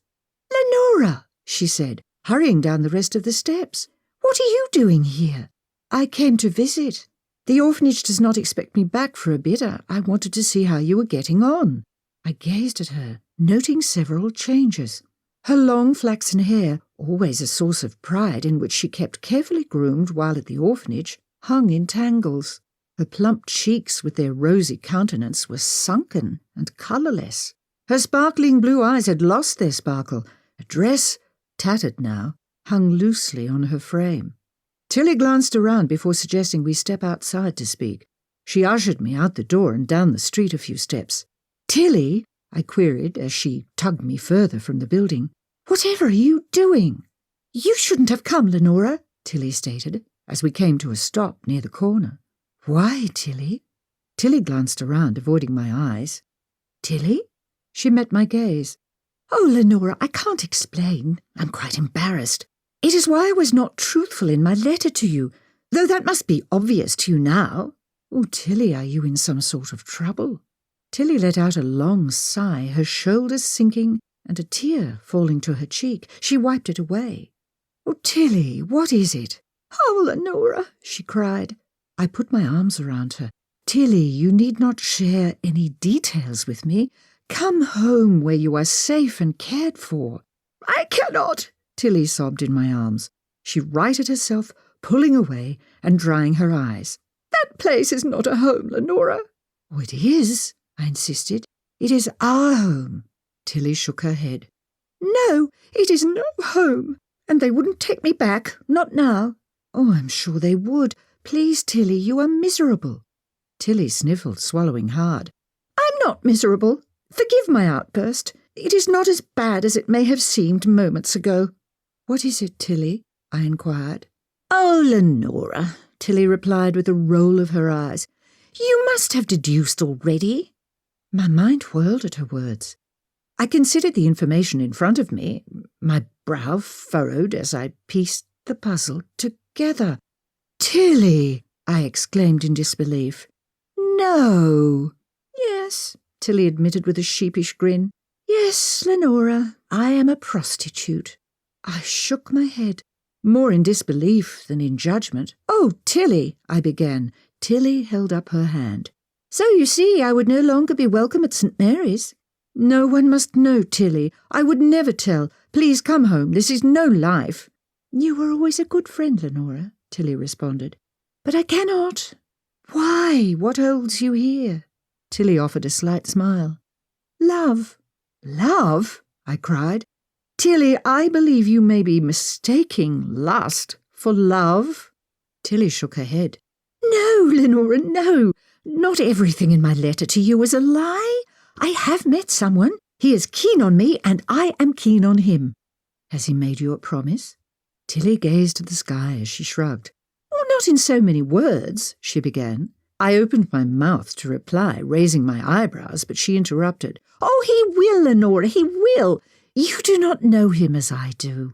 "Lenora!" she said, hurrying down the rest of the steps. "What are you doing here?" "I came to visit. The orphanage does not expect me back for a bit. I wanted to see how you were getting on." I gazed at her, noting several changes. Her long flaxen hair, always a source of pride and which she kept carefully groomed while at the orphanage, hung in tangles. Her plump cheeks with their rosy countenance were sunken and colourless. Her sparkling blue eyes had lost their sparkle. A dress, tattered now, hung loosely on her frame. Tilly glanced around before suggesting we step outside to speak. She ushered me out the door and down the street a few steps. "Tilly," I queried as she tugged me further from the building, "whatever are you doing?" "You shouldn't have come, Lenora," Tilly stated, as we came to a stop near the corner. "Why, Tilly?" Tilly glanced around, avoiding my eyes. "Tilly?" She met my gaze. "Oh, Lenora, I can't explain. I'm quite embarrassed. It is why I was not truthful in my letter to you, though that must be obvious to you now. Oh, Tilly, are you in some sort of trouble?" Tilly let out a long sigh, her shoulders sinking and a tear falling to her cheek. She wiped it away. "Oh, Tilly, what is it?" "Oh, Lenora," she cried. I put my arms around her. "Tilly, you need not share any details with me. Come home where you are safe and cared for." "I cannot," Tilly sobbed in my arms. She righted herself, pulling away and drying her eyes. "That place is not a home, Lenora." "Oh, it is," I insisted. "It is our home." Tilly shook her head. "No, it is no home, and they wouldn't take me back, not now." "Oh, I'm sure they would. Please, Tilly, you are miserable." Tilly sniffled, swallowing hard. "I'm not miserable. Forgive my outburst. It is not as bad as it may have seemed moments ago." "What is it, Tilly?" I inquired. "Oh, Lenora," Tilly replied with a roll of her eyes. "You must have deduced already." My mind whirled at her words. I considered the information in front of me, my brow furrowed as I pieced the puzzle together. "Tilly!" I exclaimed in disbelief. "No." "Yes," Tilly admitted with a sheepish grin. "Yes, Lenora, I am a prostitute." I shook my head, more in disbelief than in judgment. "Oh, Tilly," I began. Tilly held up her hand. "So you see I would no longer be welcome at St. Mary's." No one must know, Tilly. I would never tell. Please come home. This is no life. You were always a good friend, Lenora, Tilly responded. But I cannot. Why? What holds you here? Tilly offered a slight smile. Love. Love? I cried. Tilly, I believe you may be mistaking lust for love. Tilly shook her head. No, Lenora, no. Not everything in my letter to you is a lie. I have met someone. He is keen on me, and I am keen on him. Has he made you a promise? Tilly gazed at the sky as she shrugged. Oh, not in so many words, she began. I opened my mouth to reply, raising my eyebrows, but she interrupted. Oh, he will, Lenora, he will. You do not know him as I do.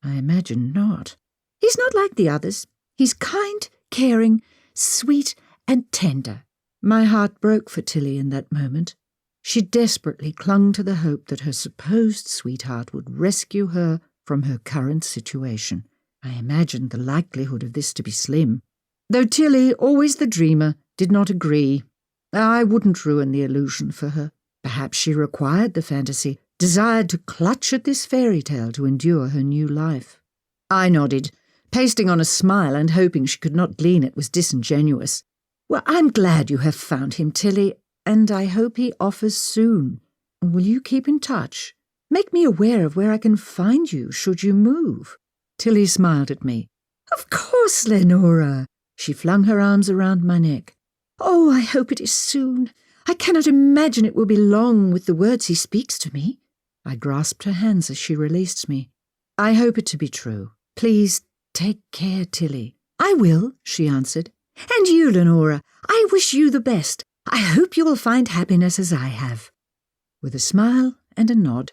I imagine not. He's not like the others. He's kind, caring, sweet, and tender. My heart broke for Tilly in that moment. She desperately clung to the hope that her supposed sweetheart would rescue her from her current situation. I imagined the likelihood of this to be slim. Though Tilly, always the dreamer, did not agree. I wouldn't ruin the illusion for her. Perhaps she required the fantasy, desired to clutch at this fairy tale to endure her new life. I nodded, pasting on a smile and hoping she could not glean it was disingenuous. Well, I'm glad you have found him, Tilly, and I hope he offers soon. Will you keep in touch? Make me aware of where I can find you should you move. Tilly smiled at me. Of course, Lenora. She flung her arms around my neck. Oh, I hope it is soon. I cannot imagine it will be long with the words he speaks to me. I grasped her hands as she released me. I hope it to be true. Please take care, Tilly. I will, she answered. And you, Lenora, I wish you the best. I hope you will find happiness as I have. With a smile and a nod,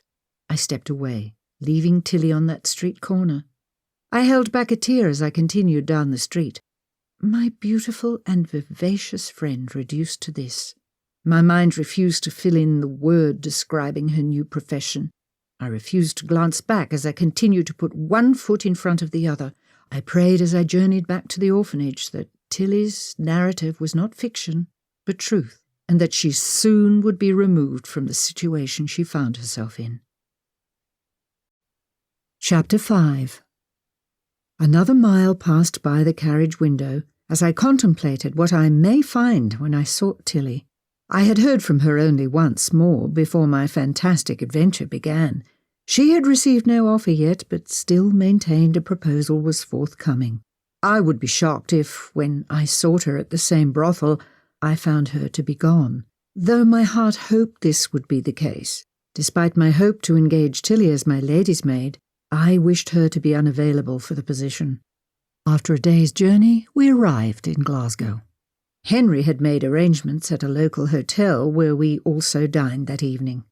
I stepped away, leaving Tilly on that street corner. I held back a tear as I continued down the street. My beautiful and vivacious friend reduced to this. My mind refused to fill in the word describing her new profession. I refused to glance back as I continued to put one foot in front of the other. I prayed as I journeyed back to the orphanage that Tilly's narrative was not fiction, but truth, and that she soon would be removed from the situation she found herself in. Chapter 5. Another mile passed by the carriage window as I contemplated what I may find when I sought Tilly. I had heard from her only once more before my fantastic adventure began. She had received no offer yet, but still maintained a proposal was forthcoming. I would be shocked if, when I sought her at the same brothel, I found her to be gone, though my heart hoped this would be the case. Despite my hope to engage Tilly as my lady's maid, I wished her to be unavailable for the position. After a day's journey, we arrived in Glasgow. Henry had made arrangements at a local hotel where we also dined that evening.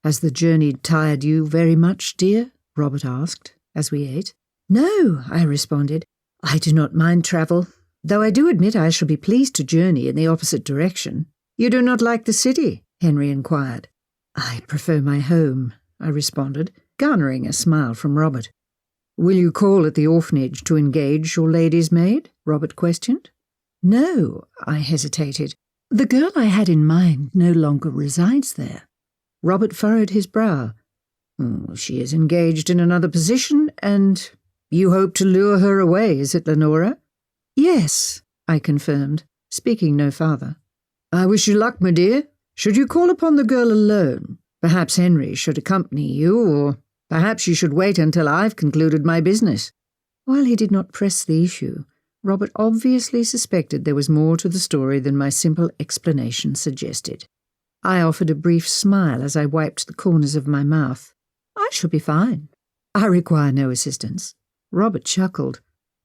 Has the journey tired you very much, dear? Robert asked, as we ate. No, I responded. I do not mind travel, though I do admit I shall be pleased to journey in the opposite direction. You do not like the city? Henry inquired. I prefer my home, I responded, garnering a smile from Robert. Will you call at the orphanage to engage your lady's maid? Robert questioned. No, I hesitated. The girl I had in mind no longer resides there. Robert furrowed his brow. She is engaged in another position, and you hope to lure her away, is it, Lenora? Yes, I confirmed, speaking no farther. I wish you luck, my dear. Should you call upon the girl alone, perhaps Henry should accompany you, or perhaps you should wait until I've concluded my business. While he did not press the issue, Robert obviously suspected there was more to the story than my simple explanation suggested. I offered a brief smile as I wiped the corners of my mouth. I shall be fine. I require no assistance. Robert chuckled.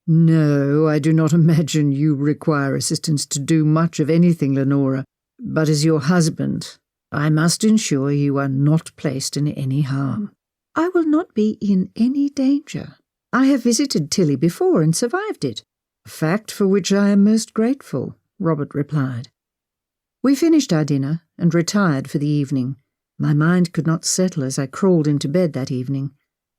No, I do not imagine you require assistance to do much of anything, Lenora, but as your husband, I must ensure you are not placed in any harm. I will not be in any danger. I have visited Tilly before and survived it. A fact for which I am most grateful, Robert replied. We finished our dinner and retired for the evening. My mind could not settle as I crawled into bed that evening.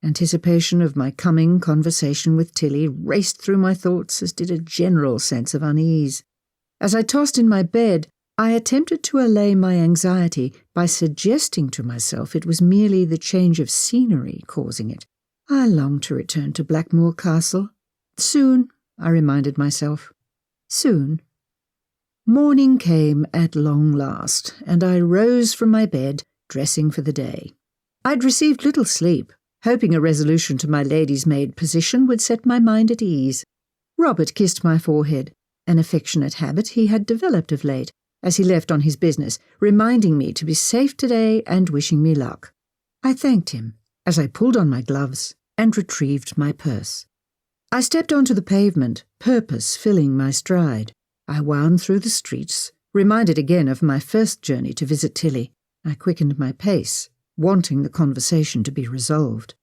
Anticipation of my coming conversation with Tilly raced through my thoughts, as did a general sense of unease. As I tossed in my bed, I attempted to allay my anxiety by suggesting to myself it was merely the change of scenery causing it. I longed to return to Blackmoore Castle. Soon, I reminded myself. Soon. Morning came at long last, and I rose from my bed, dressing for the day. I'd received little sleep, hoping a resolution to my lady's maid position would set my mind at ease. Robert kissed my forehead, an affectionate habit he had developed of late, as he left on his business, reminding me to be safe today and wishing me luck. I thanked him as I pulled on my gloves and retrieved my purse. I stepped onto the pavement, purpose filling my stride. I wound through the streets, reminded again of my first journey to visit Tilly. I quickened my pace, wanting the conversation to be resolved.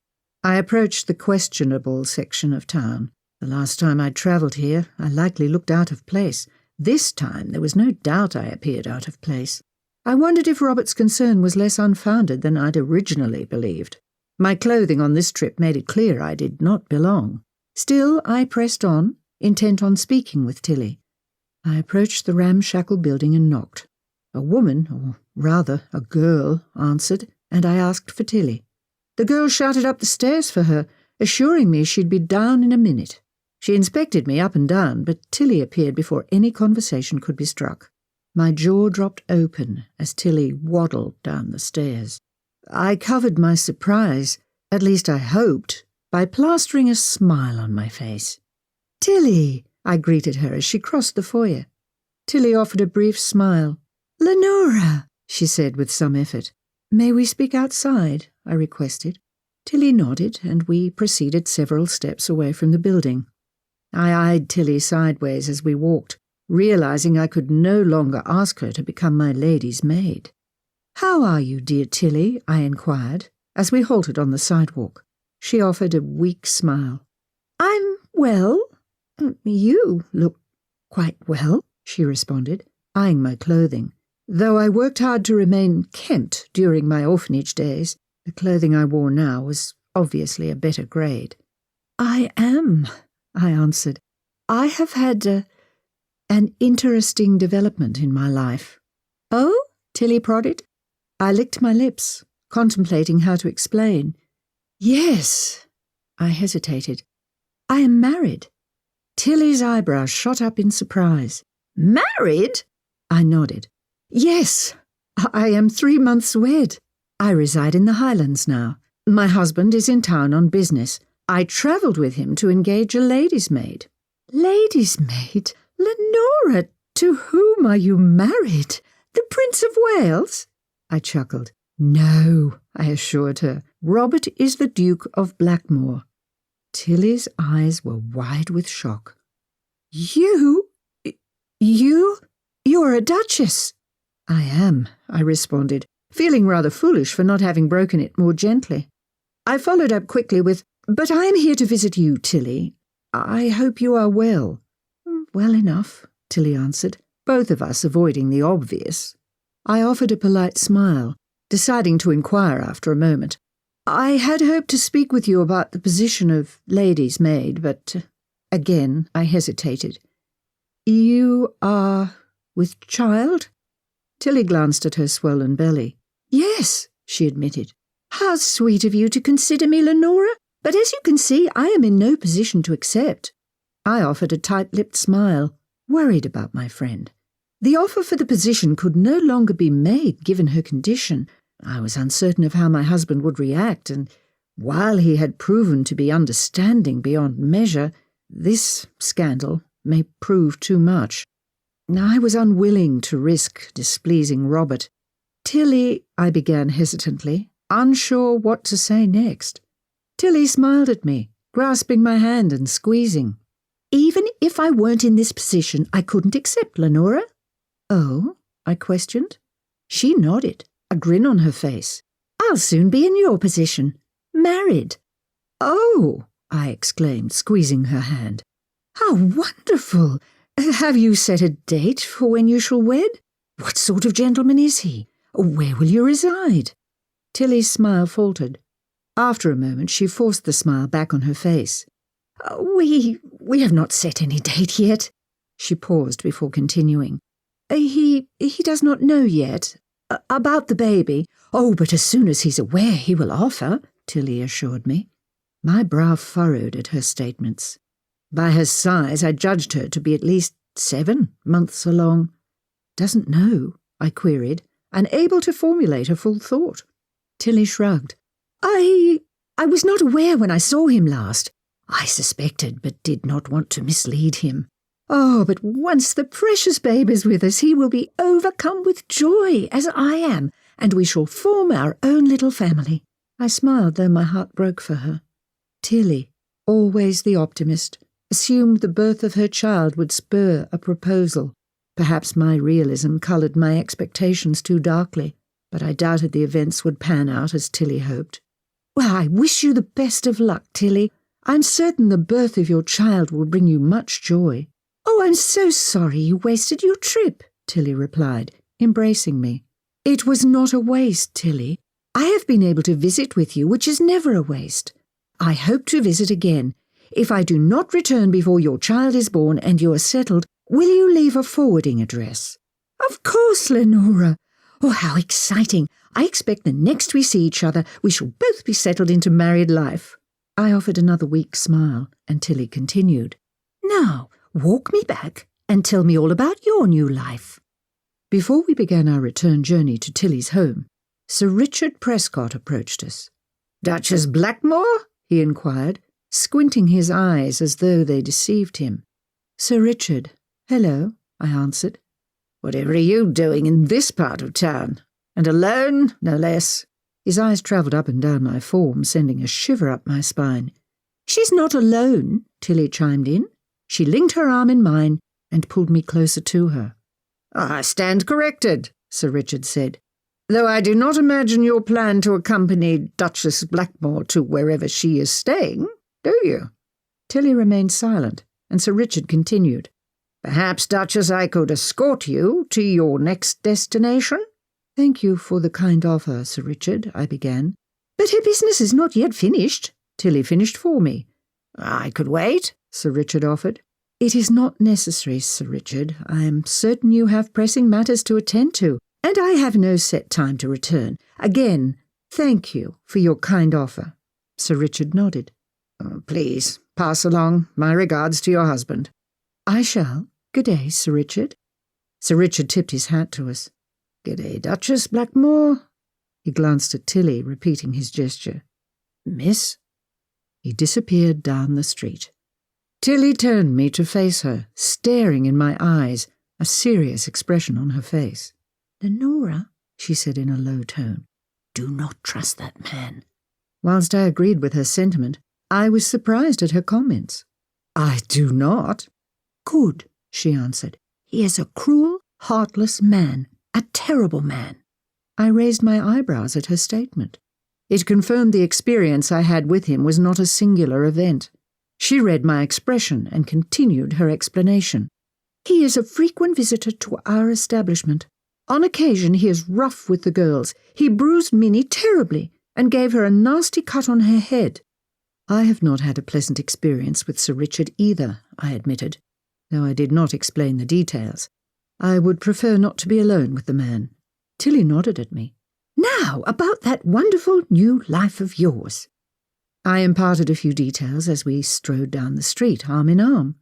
I approached the questionable section of town. The last time I'd travelled here, I likely looked out of place. This time there was no doubt I appeared out of place. I wondered if Robert's concern was less unfounded than I'd originally believed. My clothing on this trip made it clear I did not belong. Still, I pressed on, intent on speaking with Tilly. I approached the ramshackle building and knocked. A woman, or rather a girl, answered, and I asked for Tilly. The girl shouted up the stairs for her, assuring me she'd be down in a minute. She inspected me up and down, but Tilly appeared before any conversation could be struck. My jaw dropped open as Tilly waddled down the stairs. I covered my surprise, at least I hoped, by plastering a smile on my face. "Tilly," I greeted her as she crossed the foyer. Tilly offered a brief smile. "Lenora," she said with some effort. "May we speak outside?" I requested. Tilly nodded, and we proceeded several steps away from the building. I eyed Tilly sideways as we walked, realizing I could no longer ask her to become my lady's maid. "How are you, dear Tilly?" I inquired, as we halted on the sidewalk. She offered a weak smile. "I'm well. You look quite well," she responded, eyeing my clothing. Though I worked hard to remain kempt during my orphanage days, the clothing I wore now was obviously a better grade. "I am," I answered. "I have had an interesting development in my life." "Oh?" Tilly prodded. I licked my lips, contemplating how to explain. "Yes." I hesitated. "I am married." Tilly's eyebrows shot up in surprise. "Married?" I nodded. "Yes, I am 3 months wed. I reside in the Highlands now. My husband is in town on business. I travelled with him to engage a lady's maid." "Lady's maid? Lenora, to whom are you married? The Prince of Wales?" I chuckled. "No," I assured her. "Robert is the Duke of Blackmoore." Tilly's eyes were wide with shock. You're a Duchess." "I am," I responded, feeling rather foolish for not having broken it more gently. I followed up quickly with, "But I am here to visit you, Tilly. I hope you are well." "Well enough," Tilly answered, both of us avoiding the obvious. I offered a polite smile, deciding to inquire after a moment. "I had hoped to speak with you about the position of lady's maid, but—" Again I hesitated. "You are with child?" Tilly glanced at her swollen belly. "Yes," she admitted. "How sweet of you to consider me, Lenora, but as you can see, I am in no position to accept." I offered a tight-lipped smile, worried about my friend. The offer for the position could no longer be made given her condition. I was uncertain of how my husband would react, and while he had proven to be understanding beyond measure, this scandal may prove too much. I was unwilling to risk displeasing Robert. "Tilly," I began hesitantly, unsure what to say next. Tilly smiled at me, grasping my hand and squeezing. "Even if I weren't in this position, I couldn't accept, Lenora." "Oh?" I questioned. She nodded, a grin on her face. "I'll soon be in your position. Married." "Oh!" I exclaimed, squeezing her hand. "How wonderful! Have you set a date for when you shall wed? What sort of gentleman is he? Where will you reside?" Tilly's smile faltered. After a moment she forced the smile back on her face. We have not set any date yet." She paused before continuing. He does not know yet. About the baby. Oh, but as soon as he's aware he will offer, Tilly assured me. My brow furrowed at her statements. By her sighs, I judged her to be at least 7 months along. Doesn't know, I queried, unable to formulate a full thought. Tilly shrugged. I was not aware when I saw him last. I suspected, but did not want to mislead him. Oh, but once the precious babe is with us, he will be overcome with joy, as I am, and we shall form our own little family. I smiled, though my heart broke for her. Tilly, always the optimist, assumed the birth of her child would spur a proposal. Perhaps my realism coloured my expectations too darkly, but I doubted the events would pan out as Tilly hoped. Well, I wish you the best of luck, Tilly. I'm certain the birth of your child will bring you much joy. Oh, I'm so sorry you wasted your trip, Tilly replied, embracing me. It was not a waste, Tilly. I have been able to visit with you, which is never a waste. I hope to visit again. If I do not return before your child is born and you are settled, will you leave a forwarding address? Of course, Lenora. Oh, how exciting. I expect the next we see each other, we shall both be settled into married life. I offered another weak smile, and Tilly continued. Now, walk me back and tell me all about your new life. Before we began our return journey to Tilly's home, Sir Richard Prescott approached us. Duchess Blackmoore? He inquired, squinting his eyes as though they deceived him. Sir Richard. Hello, I answered. Whatever are you doing in this part of town? And alone, no less. His eyes travelled up and down my form, sending a shiver up my spine. She's not alone, Tilly chimed in. She linked her arm in mine and pulled me closer to her. I stand corrected, Sir Richard said, though I do not imagine your plan to accompany Duchess Blackmoore to wherever she is staying, do you? Tilly remained silent, and Sir Richard continued. Perhaps, Duchess, I could escort you to your next destination? Thank you for the kind offer, Sir Richard, I began. But her business is not yet finished. Tilly finished for me. I could wait, Sir Richard offered. It is not necessary, Sir Richard. I am certain you have pressing matters to attend to, and I have no set time to return. Again, thank you for your kind offer. Sir Richard nodded. Please, pass along my regards to your husband. I shall. Good day, Sir Richard. Sir Richard tipped his hat to us. Good day, Duchess Blackmoore. He glanced at Tilly, repeating his gesture. Miss? He disappeared down the street. Tilly turned me to face her, staring in my eyes, a serious expression on her face. Lenora, she said in a low tone, do not trust that man. Whilst I agreed with her sentiment, I was surprised at her comments. I do not. Good, she answered. He is a cruel, heartless man, a terrible man. I raised my eyebrows at her statement. It confirmed the experience I had with him was not a singular event. She read my expression and continued her explanation. He is a frequent visitor to our establishment. On occasion he is rough with the girls. He bruised Minnie terribly and gave her a nasty cut on her head. I have not had a pleasant experience with Sir Richard either, I admitted, though I did not explain the details. I would prefer not to be alone with the man. Tilly nodded at me. Now, about that wonderful new life of yours. I imparted a few details as we strode down the street, arm in arm.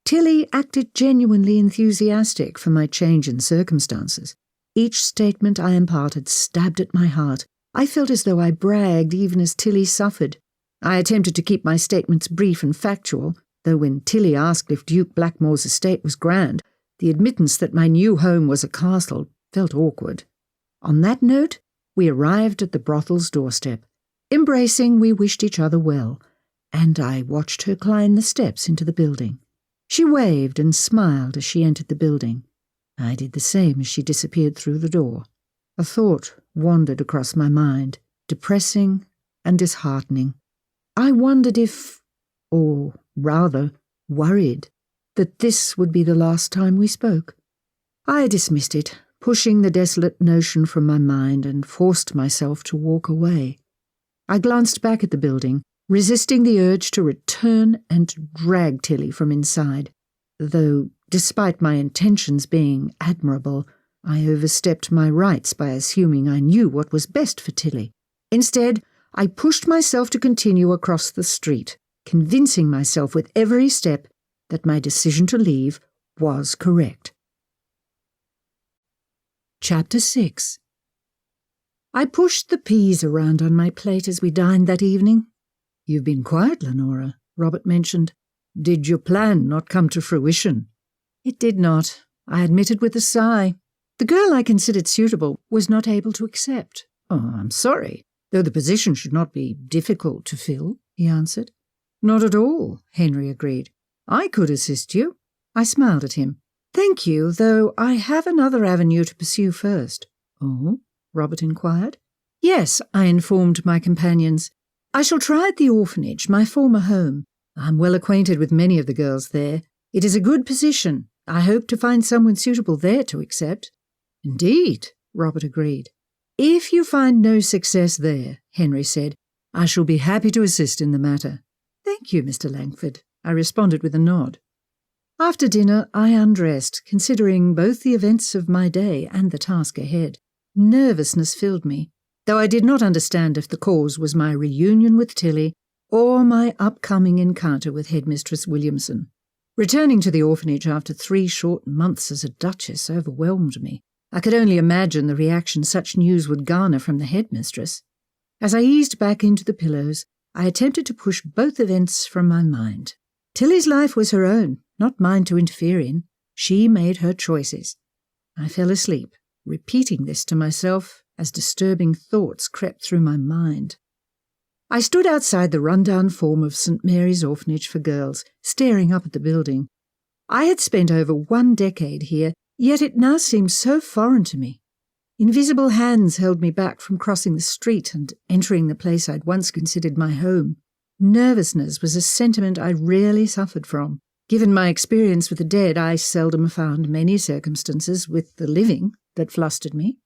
Tilly acted genuinely enthusiastic for my change in circumstances. Each statement I imparted stabbed at my heart. I felt as though I bragged even as Tilly suffered. I attempted to keep my statements brief and factual, though when Tilly asked if Duke Blackmore's estate was grand, the admittance that my new home was a castle felt awkward. On that note, we arrived at the brothel's doorstep. Embracing, we wished each other well, and I watched her climb the steps into the building. She waved and smiled as she entered the building. I did the same as she disappeared through the door. A thought wandered across my mind, depressing and disheartening. I wondered if, or rather, worried, that this would be the last time we spoke. I dismissed it, pushing the desolate notion from my mind, and forced myself to walk away. I glanced back at the building, resisting the urge to return and drag Tilly from inside, though despite my intentions being admirable, I overstepped my rights by assuming I knew what was best for Tilly. Instead, I pushed myself to continue across the street, convincing myself with every step that my decision to leave was correct. Chapter 6. I pushed the peas around on my plate as we dined that evening. "You've been quiet, Lenora," Robert mentioned. "Did your plan not come to fruition?" "It did not," I admitted with a sigh. "The girl I considered suitable was not able to accept." "Oh, I'm sorry, though the position should not be difficult to fill," he answered. "Not at all," Henry agreed. "I could assist you." I smiled at him. "Thank you, though I have another avenue to pursue first." "Oh?" Robert inquired. "Yes," I informed my companions. "I shall try at the orphanage, my former home. I'm well acquainted with many of the girls there. It is a good position. I hope to find someone suitable there to accept." "Indeed," Robert agreed. "If you find no success there," Henry said, "I shall be happy to assist in the matter." "Thank you, Mr. Langford," I responded with a nod. After dinner, I undressed, considering both the events of my day and the task ahead. Nervousness filled me, though I did not understand if the cause was my reunion with Tilly or my upcoming encounter with Headmistress Williamson. Returning to the orphanage after 3 short months as a Duchess overwhelmed me. I could only imagine the reaction such news would garner from the headmistress. As I eased back into the pillows, I attempted to push both events from my mind. Tilly's life was her own, not mine to interfere in. She made her choices. I fell asleep, repeating this to myself as disturbing thoughts crept through my mind. I stood outside the rundown form of St. Mary's Orphanage for Girls, staring up at the building. I had spent over 1 decade here, yet it now seemed so foreign to me. Invisible hands held me back from crossing the street and entering the place I'd once considered my home. Nervousness was a sentiment I rarely suffered from. Given my experience with the dead, I seldom found many circumstances with the living that flustered me.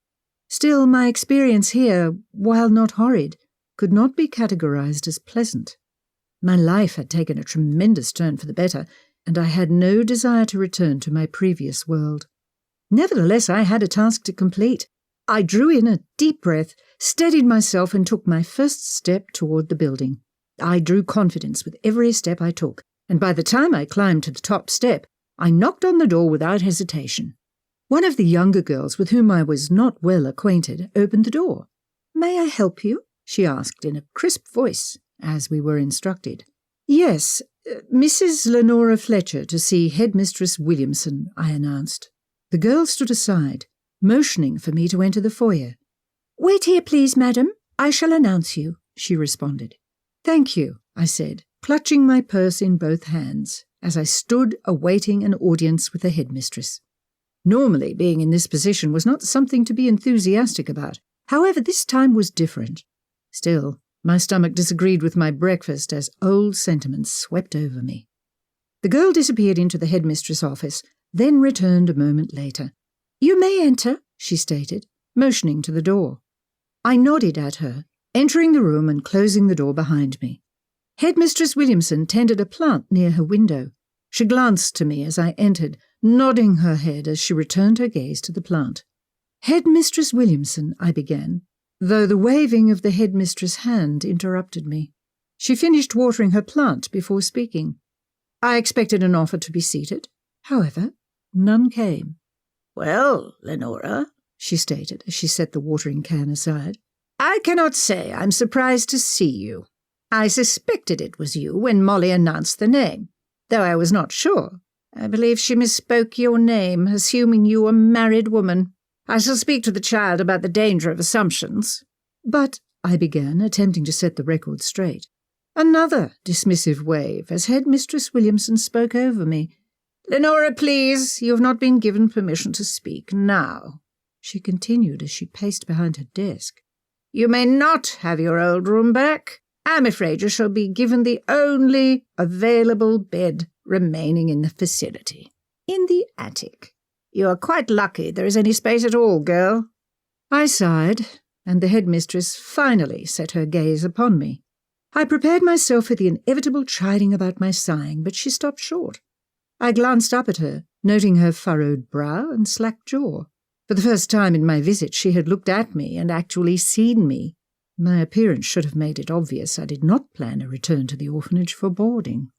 Still, my experience here, while not horrid, could not be categorized as pleasant. My life had taken a tremendous turn for the better, and I had no desire to return to my previous world. Nevertheless, I had a task to complete. I drew in a deep breath, steadied myself, and took my first step toward the building. I drew confidence with every step I took, and by the time I climbed to the top step, I knocked on the door without hesitation. One of the younger girls with whom I was not well acquainted opened the door. "May I help you?" she asked in a crisp voice, as we were instructed. "Yes, Mrs. Lenora Fletcher to see Headmistress Williamson," I announced. The girl stood aside, motioning for me to enter the foyer. "Wait here, please, madam. I shall announce you," she responded. "Thank you," I said, clutching my purse in both hands, as I stood awaiting an audience with the headmistress. Normally, being in this position was not something to be enthusiastic about. However, this time was different. Still, my stomach disagreed with my breakfast as old sentiments swept over me. The girl disappeared into the headmistress' office, then returned a moment later. "You may enter," she stated, motioning to the door. I nodded at her, entering the room and closing the door behind me. Headmistress Williamson tended a plant near her window. She glanced to me as I entered, nodding her head as she returned her gaze to the plant. "Headmistress Williamson," I began, though the waving of the headmistress' hand interrupted me. She finished watering her plant before speaking. I expected an offer to be seated. However, none came. "Well, Lenora," she stated as she set the watering can aside, "I cannot say I'm surprised to see you. I suspected it was you when Molly announced the name, though I was not sure. I believe she misspoke your name, assuming you a married woman. I shall speak to the child about the danger of assumptions." "But," I began, attempting to set the record straight. Another dismissive wave as Headmistress Williamson spoke over me. "Lenora, please, you have not been given permission to speak now," she continued as she paced behind her desk. "You may not have your old room back. I'm afraid you shall be given the only available bed remaining in the facility, in the attic. You are quite lucky there is any space at all, girl." I sighed, and the headmistress finally set her gaze upon me. I prepared myself for the inevitable chiding about my sighing, but she stopped short. I glanced up at her, noting her furrowed brow and slack jaw. For the first time in my visit, she had looked at me and actually seen me. My appearance should have made it obvious I did not plan a return to the orphanage for boarding.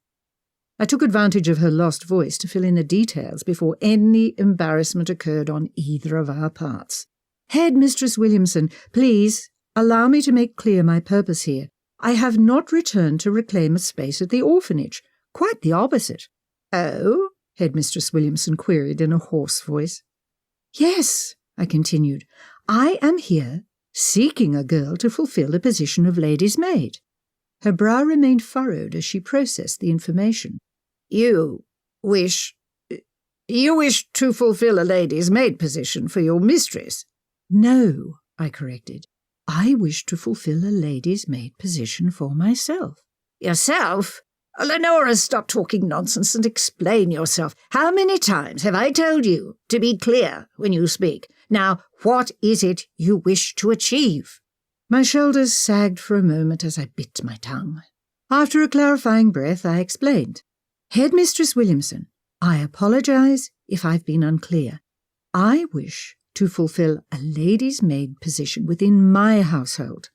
I took advantage of her lost voice to fill in the details before any embarrassment occurred on either of our parts. "Head Mistress Williamson, please allow me to make clear my purpose here. I have not returned to reclaim a space at the orphanage. Quite the opposite." "Oh?" Headmistress Williamson queried in a hoarse voice. "Yes," I continued, "I am here seeking a girl to fulfill the position of lady's maid." Her brow remained furrowed as she processed the information. You wish to fulfill a lady's maid position for your mistress?" "No," I corrected. "I wish to fulfill a lady's maid position for myself." "Yourself? Lenora, stop talking nonsense and explain yourself. How many times have I told you to be clear when you speak? Now, what is it you wish to achieve?" My shoulders sagged for a moment as I bit my tongue. After a clarifying breath, I explained. "Headmistress Williamson, I apologize if I've been unclear. I wish to fulfill a lady's maid position within my household.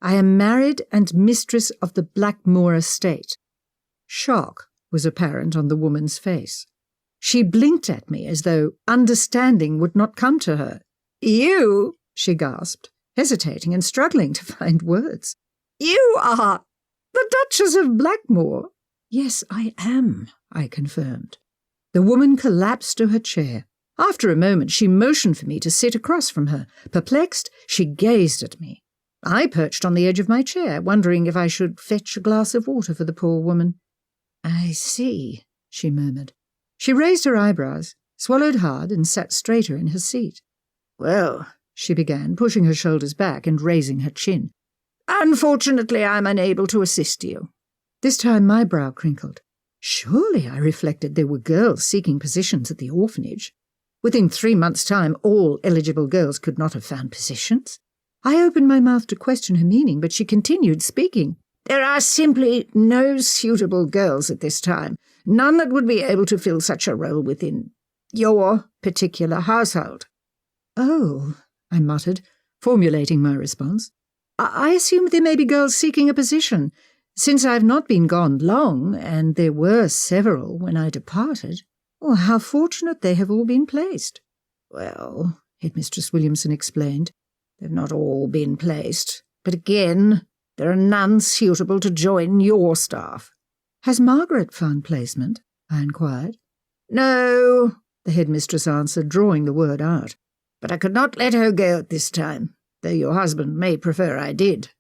I am married and mistress of the Blackmoore estate." Shock was apparent on the woman's face. She blinked at me as though understanding would not come to her. "You?" she gasped, hesitating and struggling to find words. "You are the Duchess of Blackmoore?" "Yes, I am," I confirmed. The woman collapsed to her chair. After a moment, she motioned for me to sit across from her. Perplexed, she gazed at me. I perched on the edge of my chair, wondering if I should fetch a glass of water for the poor woman. "I see," she murmured. She raised her eyebrows, swallowed hard, and sat straighter in her seat. "Well," she began, pushing her shoulders back and raising her chin. "Unfortunately, I'm unable to assist you." This time my brow crinkled. Surely, I reflected, there were girls seeking positions at the orphanage. Within 3 months' time, all eligible girls could not have found positions. I opened my mouth to question her meaning, but she continued speaking. "There are simply no suitable girls at this time, none that would be able to fill such a role within your particular household." "Oh," I muttered, formulating my response. I assumed there may be girls seeking a position, since I've not been gone long, and there were several when I departed. Oh, how fortunate they have all been placed." "Well," Headmistress Williamson explained, "they've not all been placed, but again, there are none suitable to join your staff." "Has Margaret found placement?" I inquired. "No," the headmistress answered, drawing the word out. "But I could not let her go at this time, though your husband may prefer I did."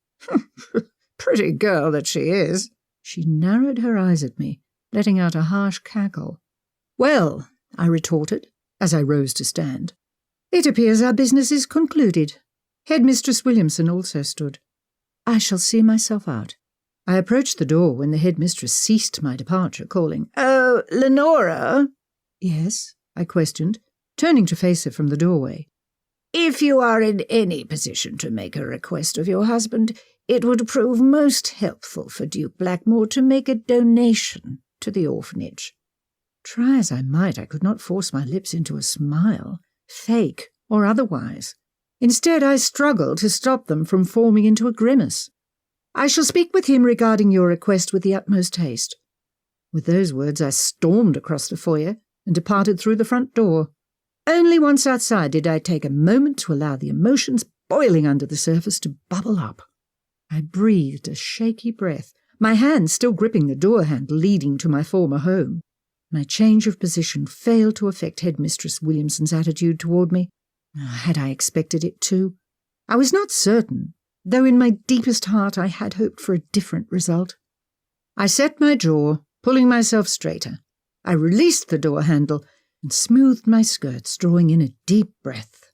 "Pretty girl that she is." She narrowed her eyes at me, letting out a harsh cackle. "Well," I retorted, as I rose to stand, "it appears our business is concluded." Headmistress Williamson also stood. "I shall see myself out." I approached the door when the headmistress ceased my departure, calling, "Oh, Lenora!" "Yes?" I questioned, turning to face her from the doorway. "If you are in any position to make a request of your husband, it would prove most helpful for Duke Blackmoore to make a donation to the orphanage." Try as I might, I could not force my lips into a smile, fake or otherwise. Instead, I struggled to stop them from forming into a grimace. "I shall speak with him regarding your request with the utmost haste." With those words, I stormed across the foyer and departed through the front door. Only once outside did I take a moment to allow the emotions boiling under the surface to bubble up. I breathed a shaky breath, my hand still gripping the door handle leading to my former home. My change of position failed to affect Headmistress Williamson's attitude toward me. Had I expected it to? I was not certain, though in my deepest heart I had hoped for a different result. I set my jaw, pulling myself straighter. I released the door handle and smoothed my skirts, drawing in a deep breath.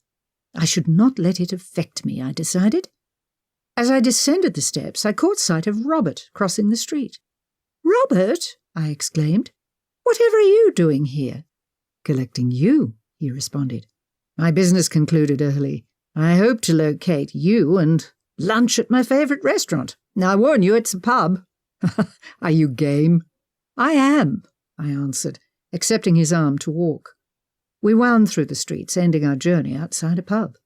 I should not let it affect me, I decided. As I descended the steps, I caught sight of Robert crossing the street. "Robert!" I exclaimed. "Whatever are you doing here?" "Collecting you," he responded. "My business concluded early. I hope to locate you and lunch at my favourite restaurant. Now, I warn you, it's a pub." "Are you game?" "I am," I answered, accepting his arm to walk. We wound through the streets, ending our journey outside a pub.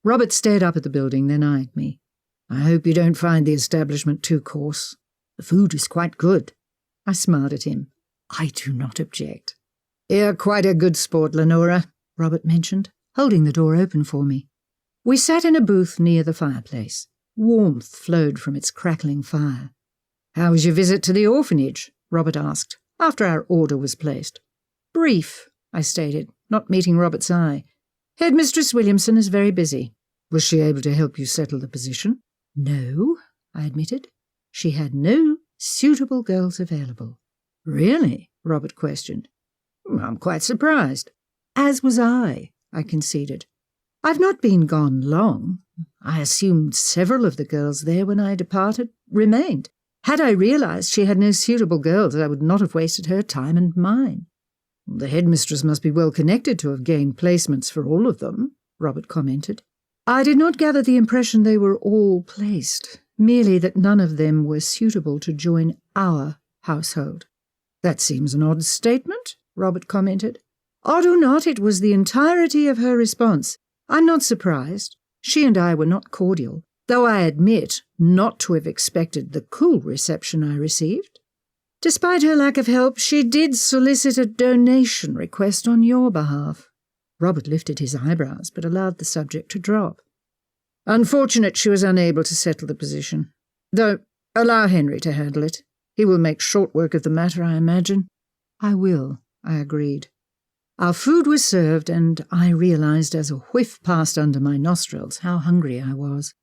Robert stared up at the building, then eyed me. "I hope you don't find the establishment too coarse. The food is quite good." I smiled at him. "I do not object." "You're quite a good sport, Lenora," Robert mentioned, holding the door open for me. We sat in a booth near the fireplace. Warmth flowed from its crackling fire. "How was your visit to the orphanage?" Robert asked, after our order was placed. "Brief," I stated, not meeting Robert's eye. "Headmistress Williamson is very busy." "Was she able to help you settle the position?" "No," I admitted. "She had no suitable girls available." "Really?" Robert questioned. "I'm quite surprised." "As was I conceded. "I've not been gone long. I assumed several of the girls there when I departed remained. Had I realized she had no suitable girls, I would not have wasted her time and mine." "The headmistress must be well connected to have gained placements for all of them," Robert commented. "I did not gather the impression they were all placed, merely that none of them were suitable to join our household." "That seems an odd statement," Robert commented. "Odd or not, it was the entirety of her response. I'm not surprised. She and I were not cordial, though I admit not to have expected the cool reception I received. Despite her lack of help, she did solicit a donation request on your behalf." Robert lifted his eyebrows, but allowed the subject to drop. "Unfortunate she was unable to settle the position. Though, allow Henry to handle it. He will make short work of the matter, I imagine." "I will," I agreed. Our food was served, and I realized as a whiff passed under my nostrils how hungry I was.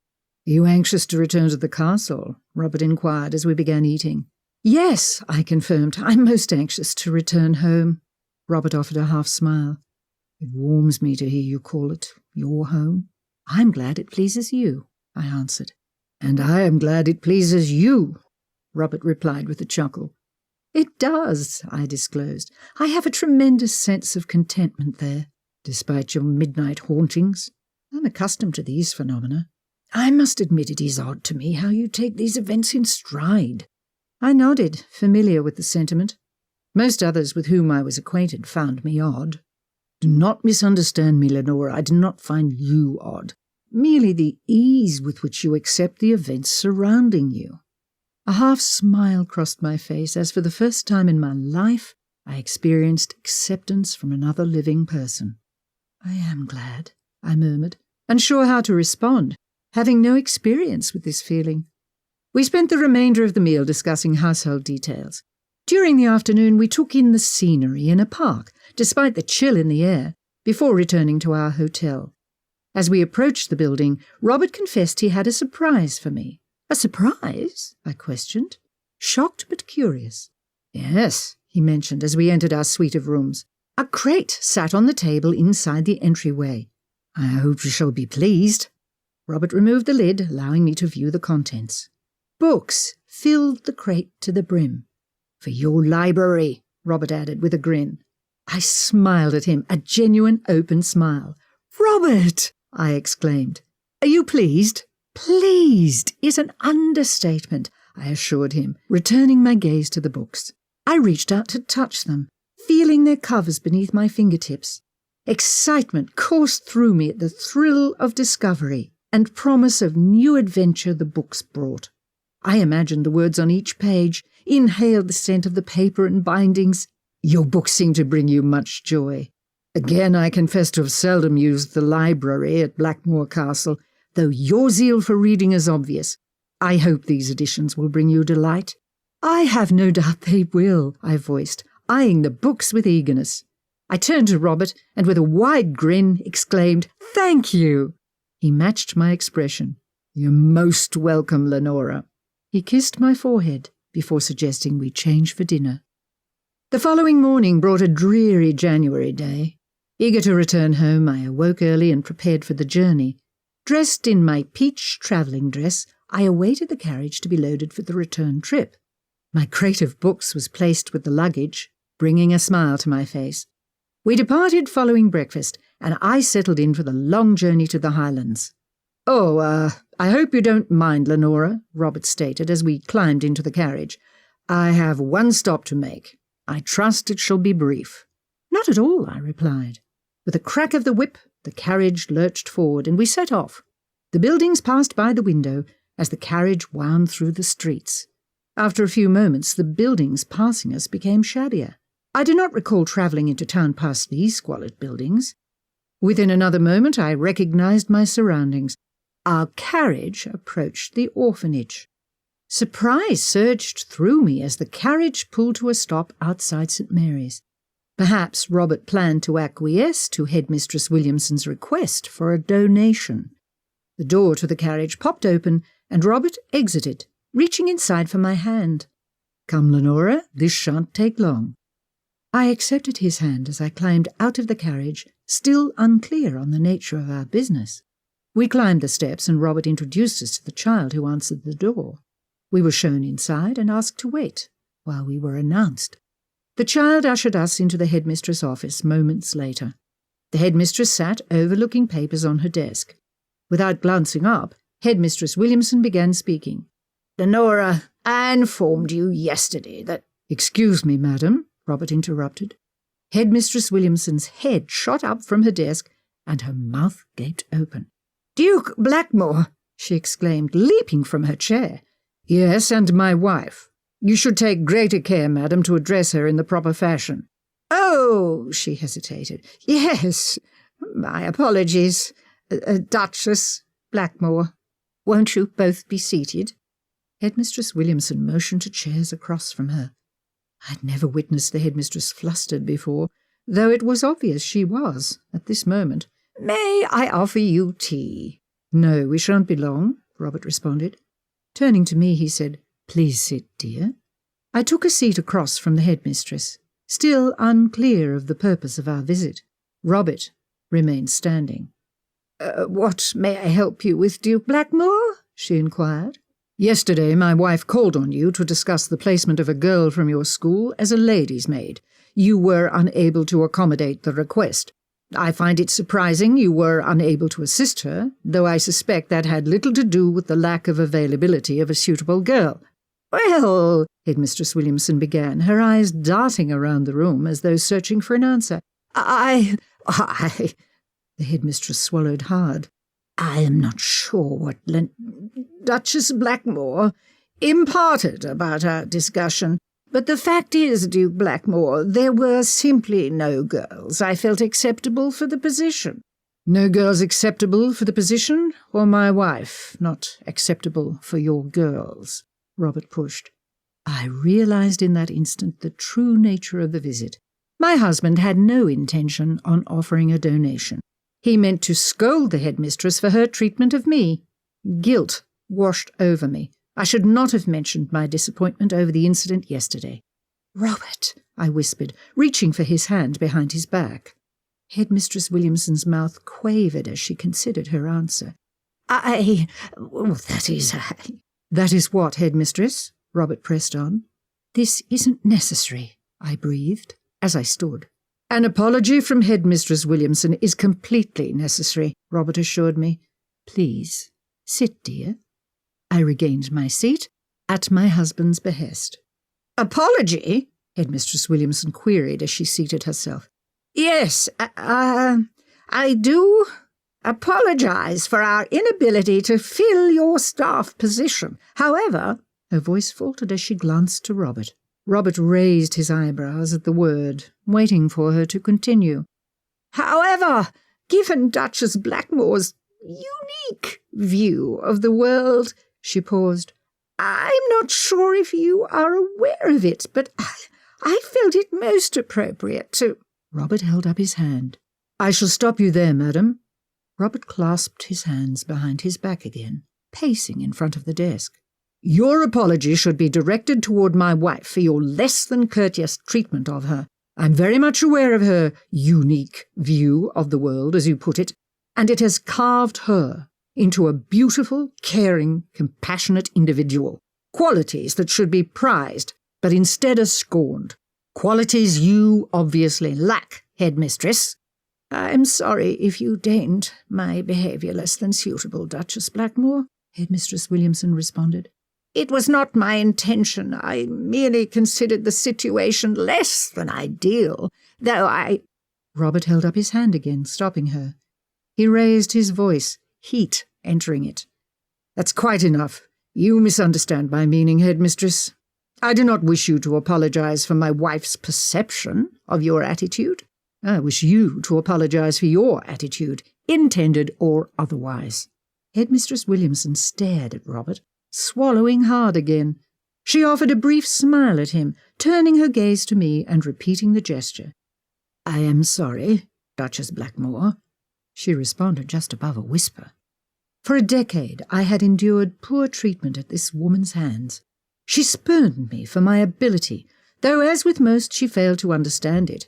"Are you anxious to return to the castle?" Robert inquired as we began eating. "Yes," I confirmed. "I'm most anxious to return home." Robert offered a half-smile. "It warms me to hear you call it your home." "I'm glad it pleases you," I answered. "And I am glad it pleases you," Robert replied with a chuckle. "It does," I disclosed. "I have a tremendous sense of contentment there." "Despite your midnight hauntings?" "I'm accustomed to these phenomena." "I must admit it is odd to me how you take these events in stride." I nodded, familiar with the sentiment. Most others with whom I was acquainted found me odd. "Do not misunderstand me, Lenora. I do not find you odd. Merely the ease with which you accept the events surrounding you." A half-smile crossed my face as for the first time in my life I experienced acceptance from another living person. "I am glad," I murmured, unsure how to respond, having no experience with this feeling. We spent the remainder of the meal discussing household details. During the afternoon we took in the scenery in a park, despite the chill in the air, before returning to our hotel. As we approached the building, Robert confessed he had a surprise for me. "A surprise?" I questioned, shocked but curious. "Yes," he mentioned as we entered our suite of rooms. "A crate sat on the table inside the entryway. I hope you shall be pleased." Robert removed the lid, allowing me to view the contents. Books filled the crate to the brim. "For your library," Robert added with a grin. I smiled at him, a genuine open smile. "Robert!" I exclaimed. "Are you pleased?" "Pleased is an understatement," I assured him, returning my gaze to the books. I reached out to touch them, feeling their covers beneath my fingertips. Excitement coursed through me at the thrill of discovery and promise of new adventure the books brought. I imagined the words on each page, inhaled the scent of the paper and bindings. "Your books seem to bring you much joy." Again, I confess to have seldom used the library at Blackmoore Castle, though your zeal for reading is obvious. I hope these editions will bring you delight. "I have no doubt they will," I voiced, eyeing the books with eagerness. I turned to Robert and with a wide grin exclaimed, "Thank you!" He matched my expression. "You're most welcome, Lenora." He kissed my forehead before suggesting we change for dinner. The following morning brought a dreary January day. Eager to return home, I awoke early and prepared for the journey. Dressed in my peach travelling dress, I awaited the carriage to be loaded for the return trip. My crate of books was placed with the luggage, bringing a smile to my face. We departed following breakfast, and I settled in for the long journey to the Highlands. I hope you don't mind, Lenora," Robert stated as we climbed into the carriage. "I have one stop to make. I trust it shall be brief." "Not at all," I replied. With a crack of the whip, the carriage lurched forward, and we set off. The buildings passed by the window as the carriage wound through the streets. After a few moments, the buildings passing us became shabbier. I do not recall travelling into town past these squalid buildings. Within another moment, I recognized my surroundings. Our carriage approached the orphanage. Surprise surged through me as the carriage pulled to a stop outside St. Mary's. Perhaps Robert planned to acquiesce to Headmistress Williamson's request for a donation. The door to the carriage popped open, and Robert exited, reaching inside for my hand. "Come, Lenora, this shan't take long." I accepted his hand as I climbed out of the carriage, still unclear on the nature of our business. We climbed the steps, and Robert introduced us to the child who answered the door. We were shown inside and asked to wait while we were announced. The child ushered us into the headmistress' office moments later. The headmistress sat overlooking papers on her desk. Without glancing up, Headmistress Williamson began speaking. "Lenora, I informed you yesterday that—" "Excuse me, madam," Robert interrupted. Headmistress Williamson's head shot up from her desk, and her mouth gaped open. "Duke Blackmoore!" she exclaimed, leaping from her chair. "Yes, and my wife. You should take greater care, madam, to address her in the proper fashion." "Oh," she hesitated. "Yes, my apologies. Duchess Blackmoore. Won't you both be seated?" Headmistress Williamson motioned to chairs across from her. I'd never witnessed the headmistress flustered before, though it was obvious she was, at this moment. "May I offer you tea?" "No, we shan't be long," Robert responded. Turning to me, he said, "Please sit, dear." I took a seat across from the headmistress, still unclear of the purpose of our visit. Robert remained standing. "What may I help you with, Duke Blackmoore?" she inquired. "Yesterday my wife called on you to discuss the placement of a girl from your school as a lady's maid. You were unable to accommodate the request. I find it surprising you were unable to assist her, though I suspect that had little to do with the lack of availability of a suitable girl." "Well," Headmistress Williamson began, her eyes darting around the room as though searching for an answer. I... The headmistress swallowed hard. "I am not sure what Duchess Blackmoore imparted about our discussion, but the fact is, Duke Blackmoore, there were simply no girls I felt acceptable for the position." "No girls acceptable for the position, or my wife not acceptable for your girls?" Robert pushed. I realized in that instant the true nature of the visit. My husband had no intention on offering a donation. He meant to scold the headmistress for her treatment of me. Guilt washed over me. I should not have mentioned my disappointment over the incident yesterday. "Robert," I whispered, reaching for his hand behind his back. Headmistress Williamson's mouth quavered as she considered her answer. That is what, headmistress?" Robert pressed on. "This isn't necessary," I breathed, as I stood. "An apology from Headmistress Williamson is completely necessary," Robert assured me. "Please, sit, dear." I regained my seat, at my husband's behest. "Apology?" Headmistress Williamson queried as she seated herself. "Yes, I do apologize for our inability to fill your staff position. However," her voice faltered as she glanced to Robert. Robert raised his eyebrows at the word, waiting for her to continue. "However, given Duchess Blackmore's unique view of the world," she paused, "I'm not sure if you are aware of it, but I felt it most appropriate to—" Robert held up his hand. "I shall stop you there, madam." Robert clasped his hands behind his back again, pacing in front of the desk. "Your apology should be directed toward my wife for your less than courteous treatment of her. I'm very much aware of her unique view of the world, as you put it, and it has carved her into a beautiful, caring, compassionate individual. Qualities that should be prized, but instead are scorned. Qualities you obviously lack, headmistress." "I'm sorry if you deemed my behaviour less than suitable, Duchess Blackmoore," Headmistress Williamson responded. "It was not my intention. I merely considered the situation less than ideal, though I—" Robert held up his hand again, stopping her. He raised his voice, heat entering it. "That's quite enough. You misunderstand my meaning, headmistress. I do not wish you to apologize for my wife's perception of your attitude. I wish you to apologize for your attitude, intended or otherwise." Headmistress Williamson stared at Robert, swallowing hard again. She offered a brief smile at him, turning her gaze to me and repeating the gesture. "I am sorry, Duchess Blackmoore," she responded just above a whisper. For a decade I had endured poor treatment at this woman's hands. She spurned me for my ability, though as with most she failed to understand it.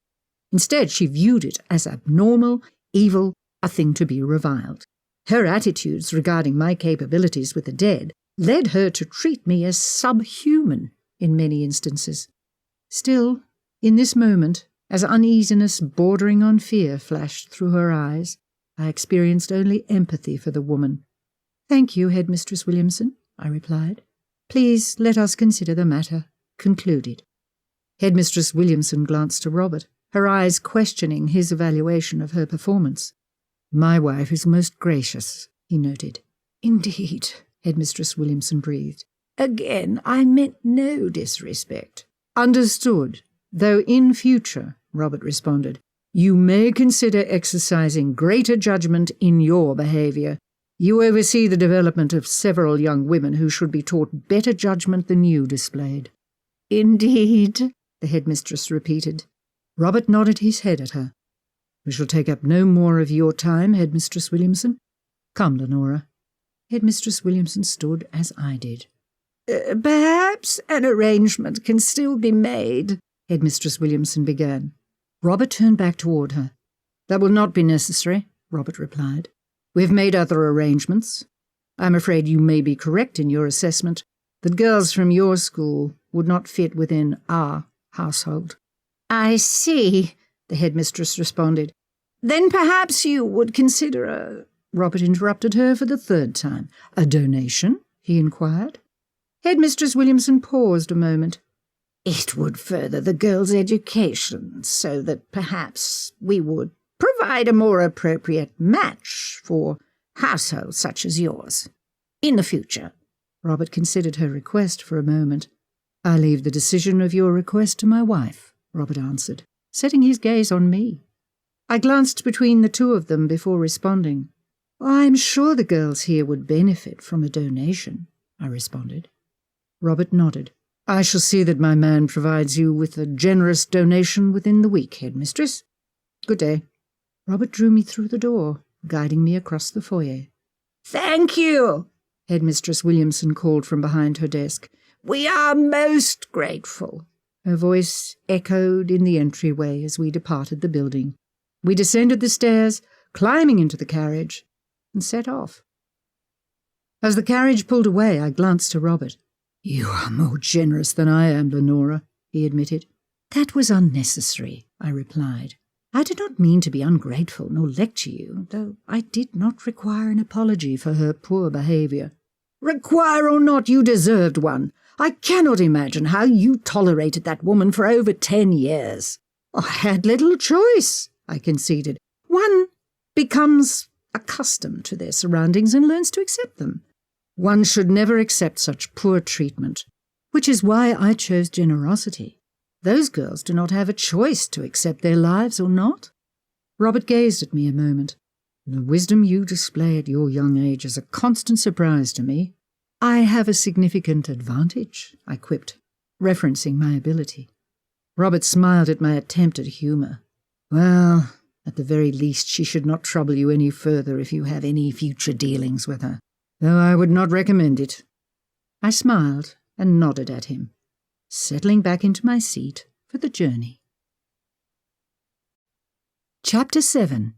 Instead she viewed it as abnormal, evil, a thing to be reviled. Her attitudes regarding my capabilities with the dead led her to treat me as subhuman in many instances. Still, in this moment, as uneasiness bordering on fear flashed through her eyes, I experienced only empathy for the woman. "Thank you, Headmistress Williamson," I replied. "Please let us consider the matter concluded." Headmistress Williamson glanced to Robert, her eyes questioning his evaluation of her performance. "My wife is most gracious," he noted. "Indeed," Headmistress Williamson breathed. "Again, I meant no disrespect." "Understood, though in future," Robert responded, "you may consider exercising greater judgment in your behaviour. You oversee the development of several young women who should be taught better judgment than you displayed." "Indeed," the headmistress repeated. Robert nodded his head at her. "We shall take up no more of your time, Headmistress Williamson. Come, Lenora." Headmistress Williamson stood as I did. Perhaps an arrangement can still be made," Headmistress Williamson began. Robert turned back toward her. "That will not be necessary," Robert replied. "We have made other arrangements. I am afraid you may be correct in your assessment that girls from your school would not fit within our household." "I see," the headmistress responded. "Then perhaps you would consider a—" Robert interrupted her for the third time. "A donation?" he inquired. Headmistress Williamson paused a moment. "It would further the girl's education, so that perhaps we would provide a more appropriate match for households such as yours in the future." Robert considered her request for a moment. "I leave the decision of your request to my wife," Robert answered, setting his gaze on me. I glanced between the two of them before responding. "I'm sure the girls here would benefit from a donation," I responded. Robert nodded. "I shall see that my man provides you with a generous donation within the week, Headmistress. Good day." Robert drew me through the door, guiding me across the foyer. "Thank you," Headmistress Williamson called from behind her desk. "We are most grateful." Her voice echoed in the entryway as we departed the building. We descended the stairs, climbing into the carriage, and set off. As the carriage pulled away, I glanced to Robert. "You are more generous than I am, Lenora," he admitted. "That was unnecessary," I replied. "I did not mean to be ungrateful nor lecture you, though I did not require an apology for her poor behaviour." "Require or not, you deserved one. I cannot imagine how you tolerated that woman for over 10 years. "I had little choice," I conceded. "One becomes accustomed to their surroundings and learns to accept them. One should never accept such poor treatment, which is why I chose generosity. Those girls do not have a choice to accept their lives or not." Robert gazed at me a moment. "The wisdom you display at your young age is a constant surprise to me." "I have a significant advantage," I quipped, referencing my ability. Robert smiled at my attempt at humour. "Well, at the very least she should not trouble you any further if you have any future dealings with her, though I would not recommend it." I smiled and nodded at him, settling back into my seat for the journey. Chapter 7.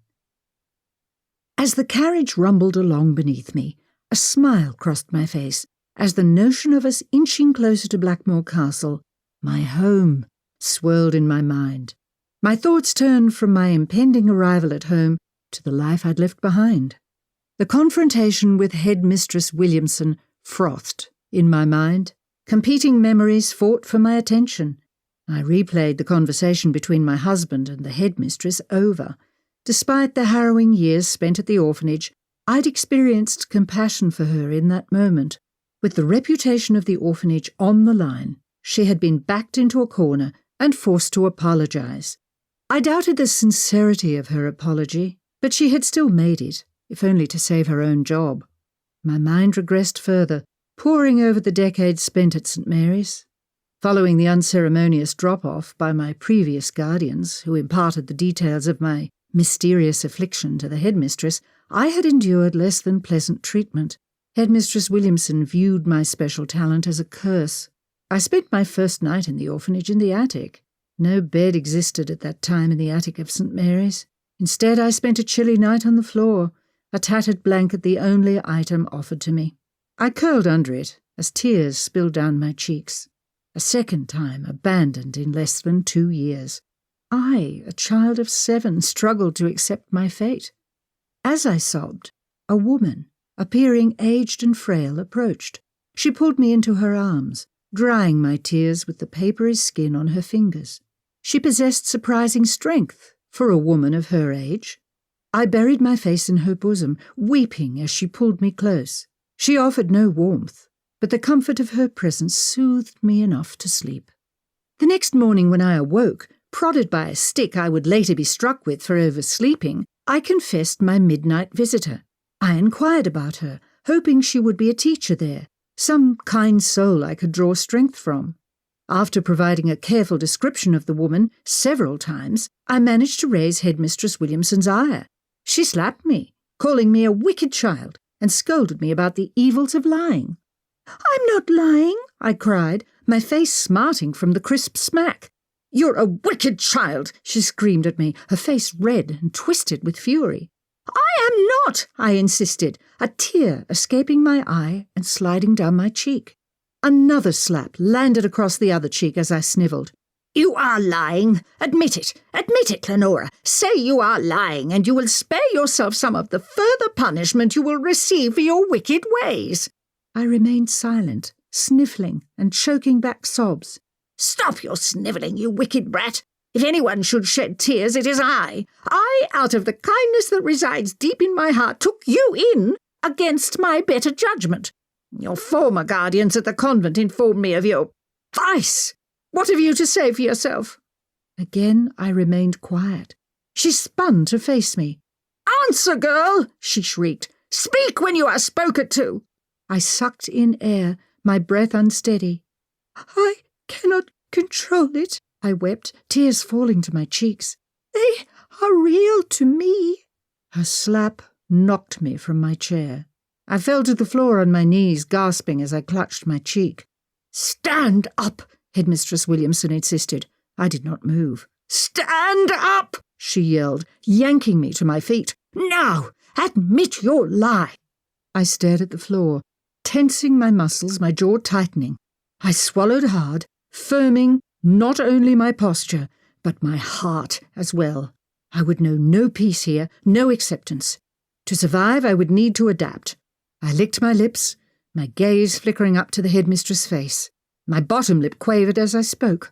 As the carriage rumbled along beneath me, a smile crossed my face as the notion of us inching closer to Blackmoore Castle, my home, swirled in my mind. My thoughts turned from my impending arrival at home to the life I'd left behind. The confrontation with Headmistress Williamson frothed in my mind. Competing memories fought for my attention. I replayed the conversation between my husband and the headmistress over. Despite the harrowing years spent at the orphanage, I'd experienced compassion for her in that moment. With the reputation of the orphanage on the line, she had been backed into a corner and forced to apologize. I doubted the sincerity of her apology, but she had still made it, if only to save her own job. My mind regressed further, poring over the decades spent at St. Mary's. Following the unceremonious drop-off by my previous guardians, who imparted the details of my mysterious affliction to the headmistress, I had endured less than pleasant treatment. Headmistress Williamson viewed my special talent as a curse. I spent my first night in the orphanage in the attic. No bed existed at that time in the attic of St. Mary's. Instead, I spent a chilly night on the floor, a tattered blanket the only item offered to me. I curled under it as tears spilled down my cheeks. A second time abandoned in less than 2 years. I, a child of 7, struggled to accept my fate. As I sobbed, a woman, appearing aged and frail, approached. She pulled me into her arms, drying my tears with the papery skin on her fingers. She possessed surprising strength for a woman of her age. I buried my face in her bosom, weeping as she pulled me close. She offered no warmth, but the comfort of her presence soothed me enough to sleep. The next morning when I awoke, prodded by a stick I would later be struck with for oversleeping, I confessed my midnight visitor. I inquired about her, hoping she would be a teacher there, some kind soul I could draw strength from. After providing a careful description of the woman several times, I managed to raise Headmistress Williamson's ire. She slapped me, calling me a wicked child, and scolded me about the evils of lying. "I'm not lying," I cried, my face smarting from the crisp smack. "You're a wicked child," she screamed at me, her face red and twisted with fury. "I am not," I insisted, a tear escaping my eye and sliding down my cheek. Another slap landed across the other cheek as I snivelled. "You are lying. Admit it, Lenora. Say you are lying, and you will spare yourself some of the further punishment you will receive for your wicked ways." I remained silent, sniffling and choking back sobs. "Stop your snivelling, you wicked brat. If anyone should shed tears, it is I. I, out of the kindness that resides deep in my heart, took you in against my better judgment. Your former guardians at the convent informed me of your vice. What have you to say for yourself?" Again I remained quiet. She spun to face me. "Answer, girl!" she shrieked. "Speak when you are spoken to!" I sucked in air, my breath unsteady. "I cannot control it," I wept, tears falling to my cheeks. "They are real to me." Her slap knocked me from my chair. I fell to the floor on my knees, gasping as I clutched my cheek. "Stand up," Headmistress Williamson insisted. I did not move. "Stand up," she yelled, yanking me to my feet. "Now, admit your lie." I stared at the floor, tensing my muscles, my jaw tightening. I swallowed hard, firming not only my posture, but my heart as well. I would know no peace here, no acceptance. To survive, I would need to adapt. I licked my lips, my gaze flickering up to the headmistress' face. My bottom lip quavered as I spoke.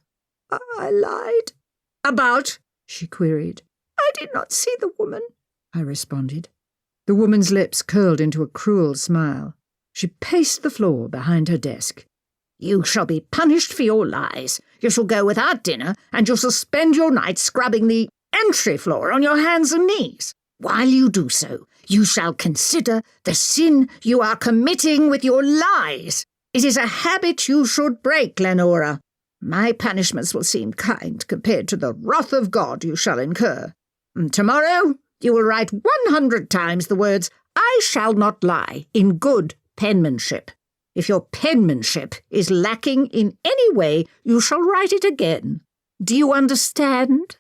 "I lied." "About?" she queried. "I did not see the woman," I responded. The woman's lips curled into a cruel smile. She paced the floor behind her desk. "You shall be punished for your lies. You shall go without dinner, and you shall spend your night scrubbing the entry floor on your hands and knees. While you do so, you shall consider the sin you are committing with your lies. It is a habit you should break, Lenora. My punishments will seem kind compared to the wrath of God you shall incur. Tomorrow you will write 100 times the words, 'I shall not lie,' in good penmanship. If your penmanship is lacking in any way, you shall write it again. Do you understand?"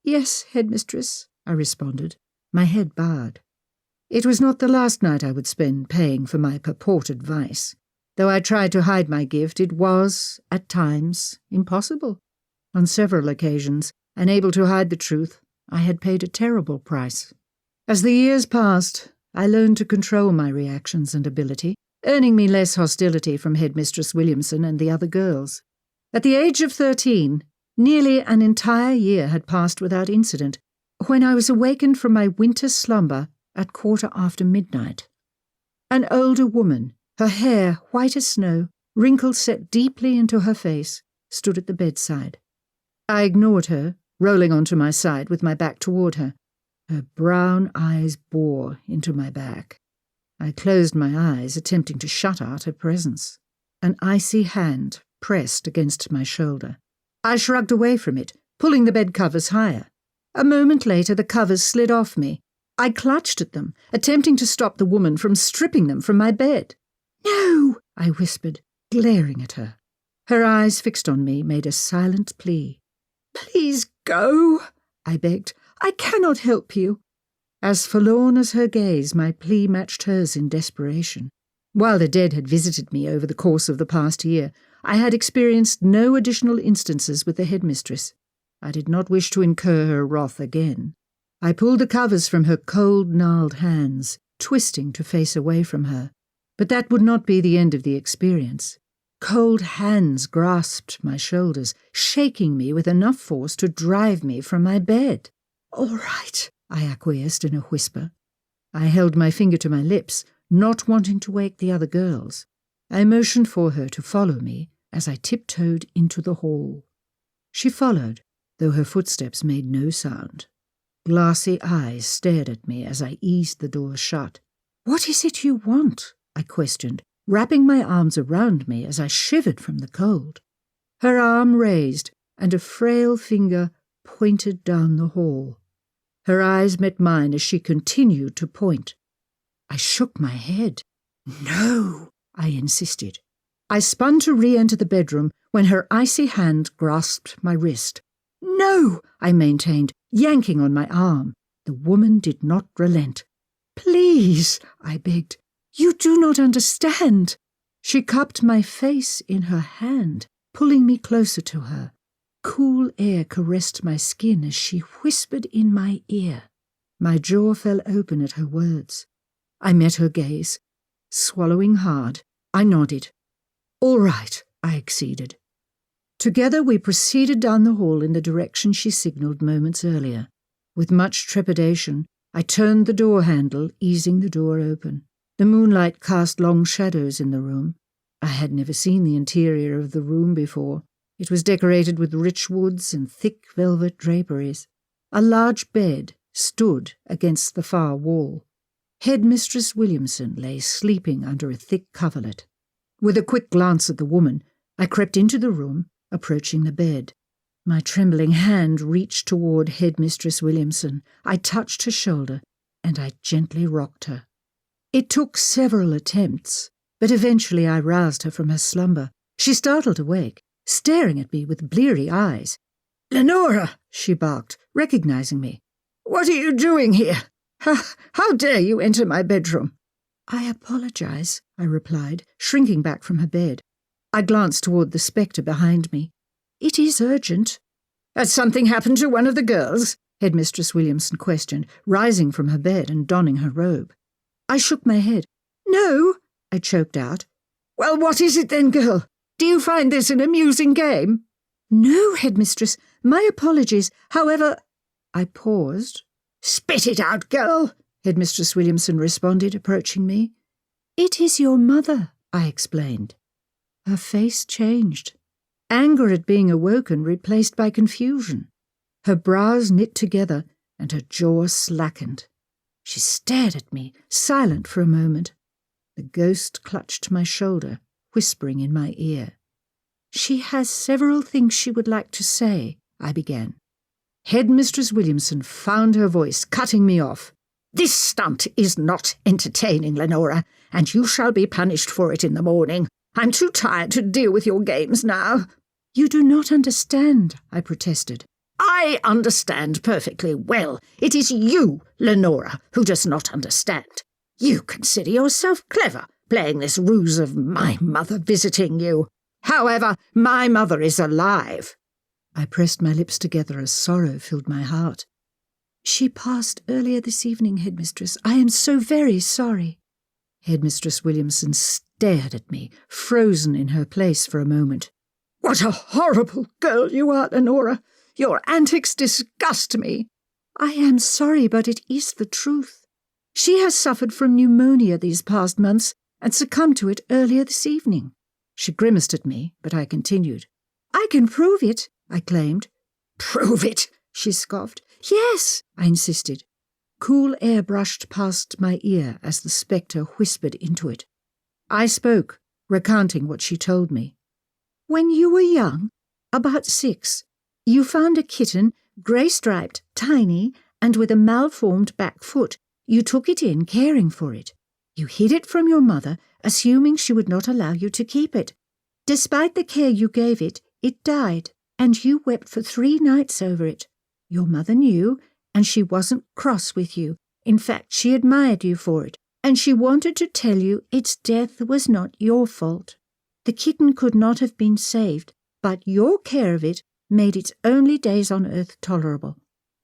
"Yes, headmistress," I responded, my head bowed. It was not the last night I would spend paying for my purported vice. Though I tried to hide my gift, it was, at times, impossible. On several occasions, unable to hide the truth, I had paid a terrible price. As the years passed, I learned to control my reactions and ability, earning me less hostility from Headmistress Williamson and the other girls. At the age of 13, Nearly an entire year had passed without incident, when I was awakened from my winter slumber at midnight. An older woman, her hair white as snow, wrinkles set deeply into her face, stood at the bedside. I ignored her, rolling onto my side with my back toward her. Her brown eyes bore into my back. I closed my eyes, attempting to shut out her presence. An icy hand pressed against my shoulder. I shrugged away from it, pulling the bed covers higher. A moment later, the covers slid off me. I clutched at them, attempting to stop the woman from stripping them from my bed. "No!" I whispered, glaring at her. Her eyes fixed on me made a silent plea. "Please go," I begged. "I cannot help you." As forlorn as her gaze, my plea matched hers in desperation. While the dead had visited me over the course of the past year, I had experienced no additional instances with the headmistress. I did not wish to incur her wrath again. I pulled the covers from her cold, gnarled hands, twisting to face away from her. But that would not be the end of the experience. Cold hands grasped my shoulders, shaking me with enough force to drive me from my bed. "All right," I acquiesced in a whisper. I held my finger to my lips, not wanting to wake the other girls. I motioned for her to follow me as I tiptoed into the hall. She followed, though her footsteps made no sound. Glassy eyes stared at me as I eased the door shut. "What is it you want?" I questioned, wrapping my arms around me as I shivered from the cold. Her arm raised, and a frail finger pointed down the hall. Her eyes met mine as she continued to point. I shook my head. "No," I insisted. I spun to re-enter the bedroom when her icy hand grasped my wrist. "No," I maintained, yanking on my arm. The woman did not relent. "Please," I begged. "You do not understand." She cupped my face in her hand, pulling me closer to her. Cool air caressed my skin as she whispered in my ear. My jaw fell open at her words. I met her gaze. Swallowing hard, I nodded. "All right," I acceded. Together we proceeded down the hall in the direction she signalled moments earlier. With much trepidation, I turned the door handle, easing the door open. The moonlight cast long shadows in the room. I had never seen the interior of the room before. It was decorated with rich woods and thick velvet draperies. A large bed stood against the far wall. Headmistress Williamson lay sleeping under a thick coverlet. With a quick glance at the woman, I crept into the room, approaching the bed. My trembling hand reached toward Headmistress Williamson. I touched her shoulder, and I gently rocked her. It took several attempts, but eventually I roused her from her slumber. She startled awake, staring at me with bleary eyes. "Lenora!" she barked, recognizing me. "What are you doing here? How dare you enter my bedroom?" "I apologize," I replied, shrinking back from her bed. I glanced toward the spectre behind me. "It is urgent." "Has something happened to one of the girls?" Headmistress Williamson questioned, rising from her bed and donning her robe. I shook my head. "No," I choked out. "Well, what is it then, girl? Do you find this an amusing game?" "No, Headmistress, my apologies. However—" I paused. "Spit it out, girl," Headmistress Williamson responded, approaching me. "It is your mother," I explained. Her face changed. Anger at being awoken replaced by confusion. Her brows knit together and her jaw slackened. She stared at me, silent for a moment. The ghost clutched my shoulder, whispering in my ear. "She has several things she would like to say," I began. Headmistress Williamson found her voice, cutting me off. "This stunt is not entertaining, Lenora, and you shall be punished for it in the morning. I'm too tired to deal with your games now." "You do not understand," I protested. "I understand perfectly well. It is you, Lenora, who does not understand. You consider yourself clever, playing this ruse of my mother visiting you. However, my mother is alive." I pressed my lips together as sorrow filled my heart. "She passed earlier this evening, Headmistress. I am so very sorry." Headmistress Williamson stared at me, frozen in her place for a moment. What a horrible girl you are, Lenora. Your antics disgust me. I am sorry, but it is the truth. She has suffered from pneumonia these past months and succumbed to it earlier this evening. She grimaced at me, but I continued. I can prove it, I claimed. Prove it, she scoffed. Yes, I insisted. Cool air brushed past my ear as the spectre whispered into it. I spoke, recounting what she told me. When you were young, about 6, you found a kitten, grey-striped, tiny, and with a malformed back foot. You took it in, caring for it. You hid it from your mother, assuming she would not allow you to keep it. Despite the care you gave it, it died, and you wept for 3 nights over it. Your mother knew, and she wasn't cross with you. In fact, she admired you for it, and she wanted to tell you its death was not your fault. The kitten could not have been saved, but your care of it made its only days on earth tolerable.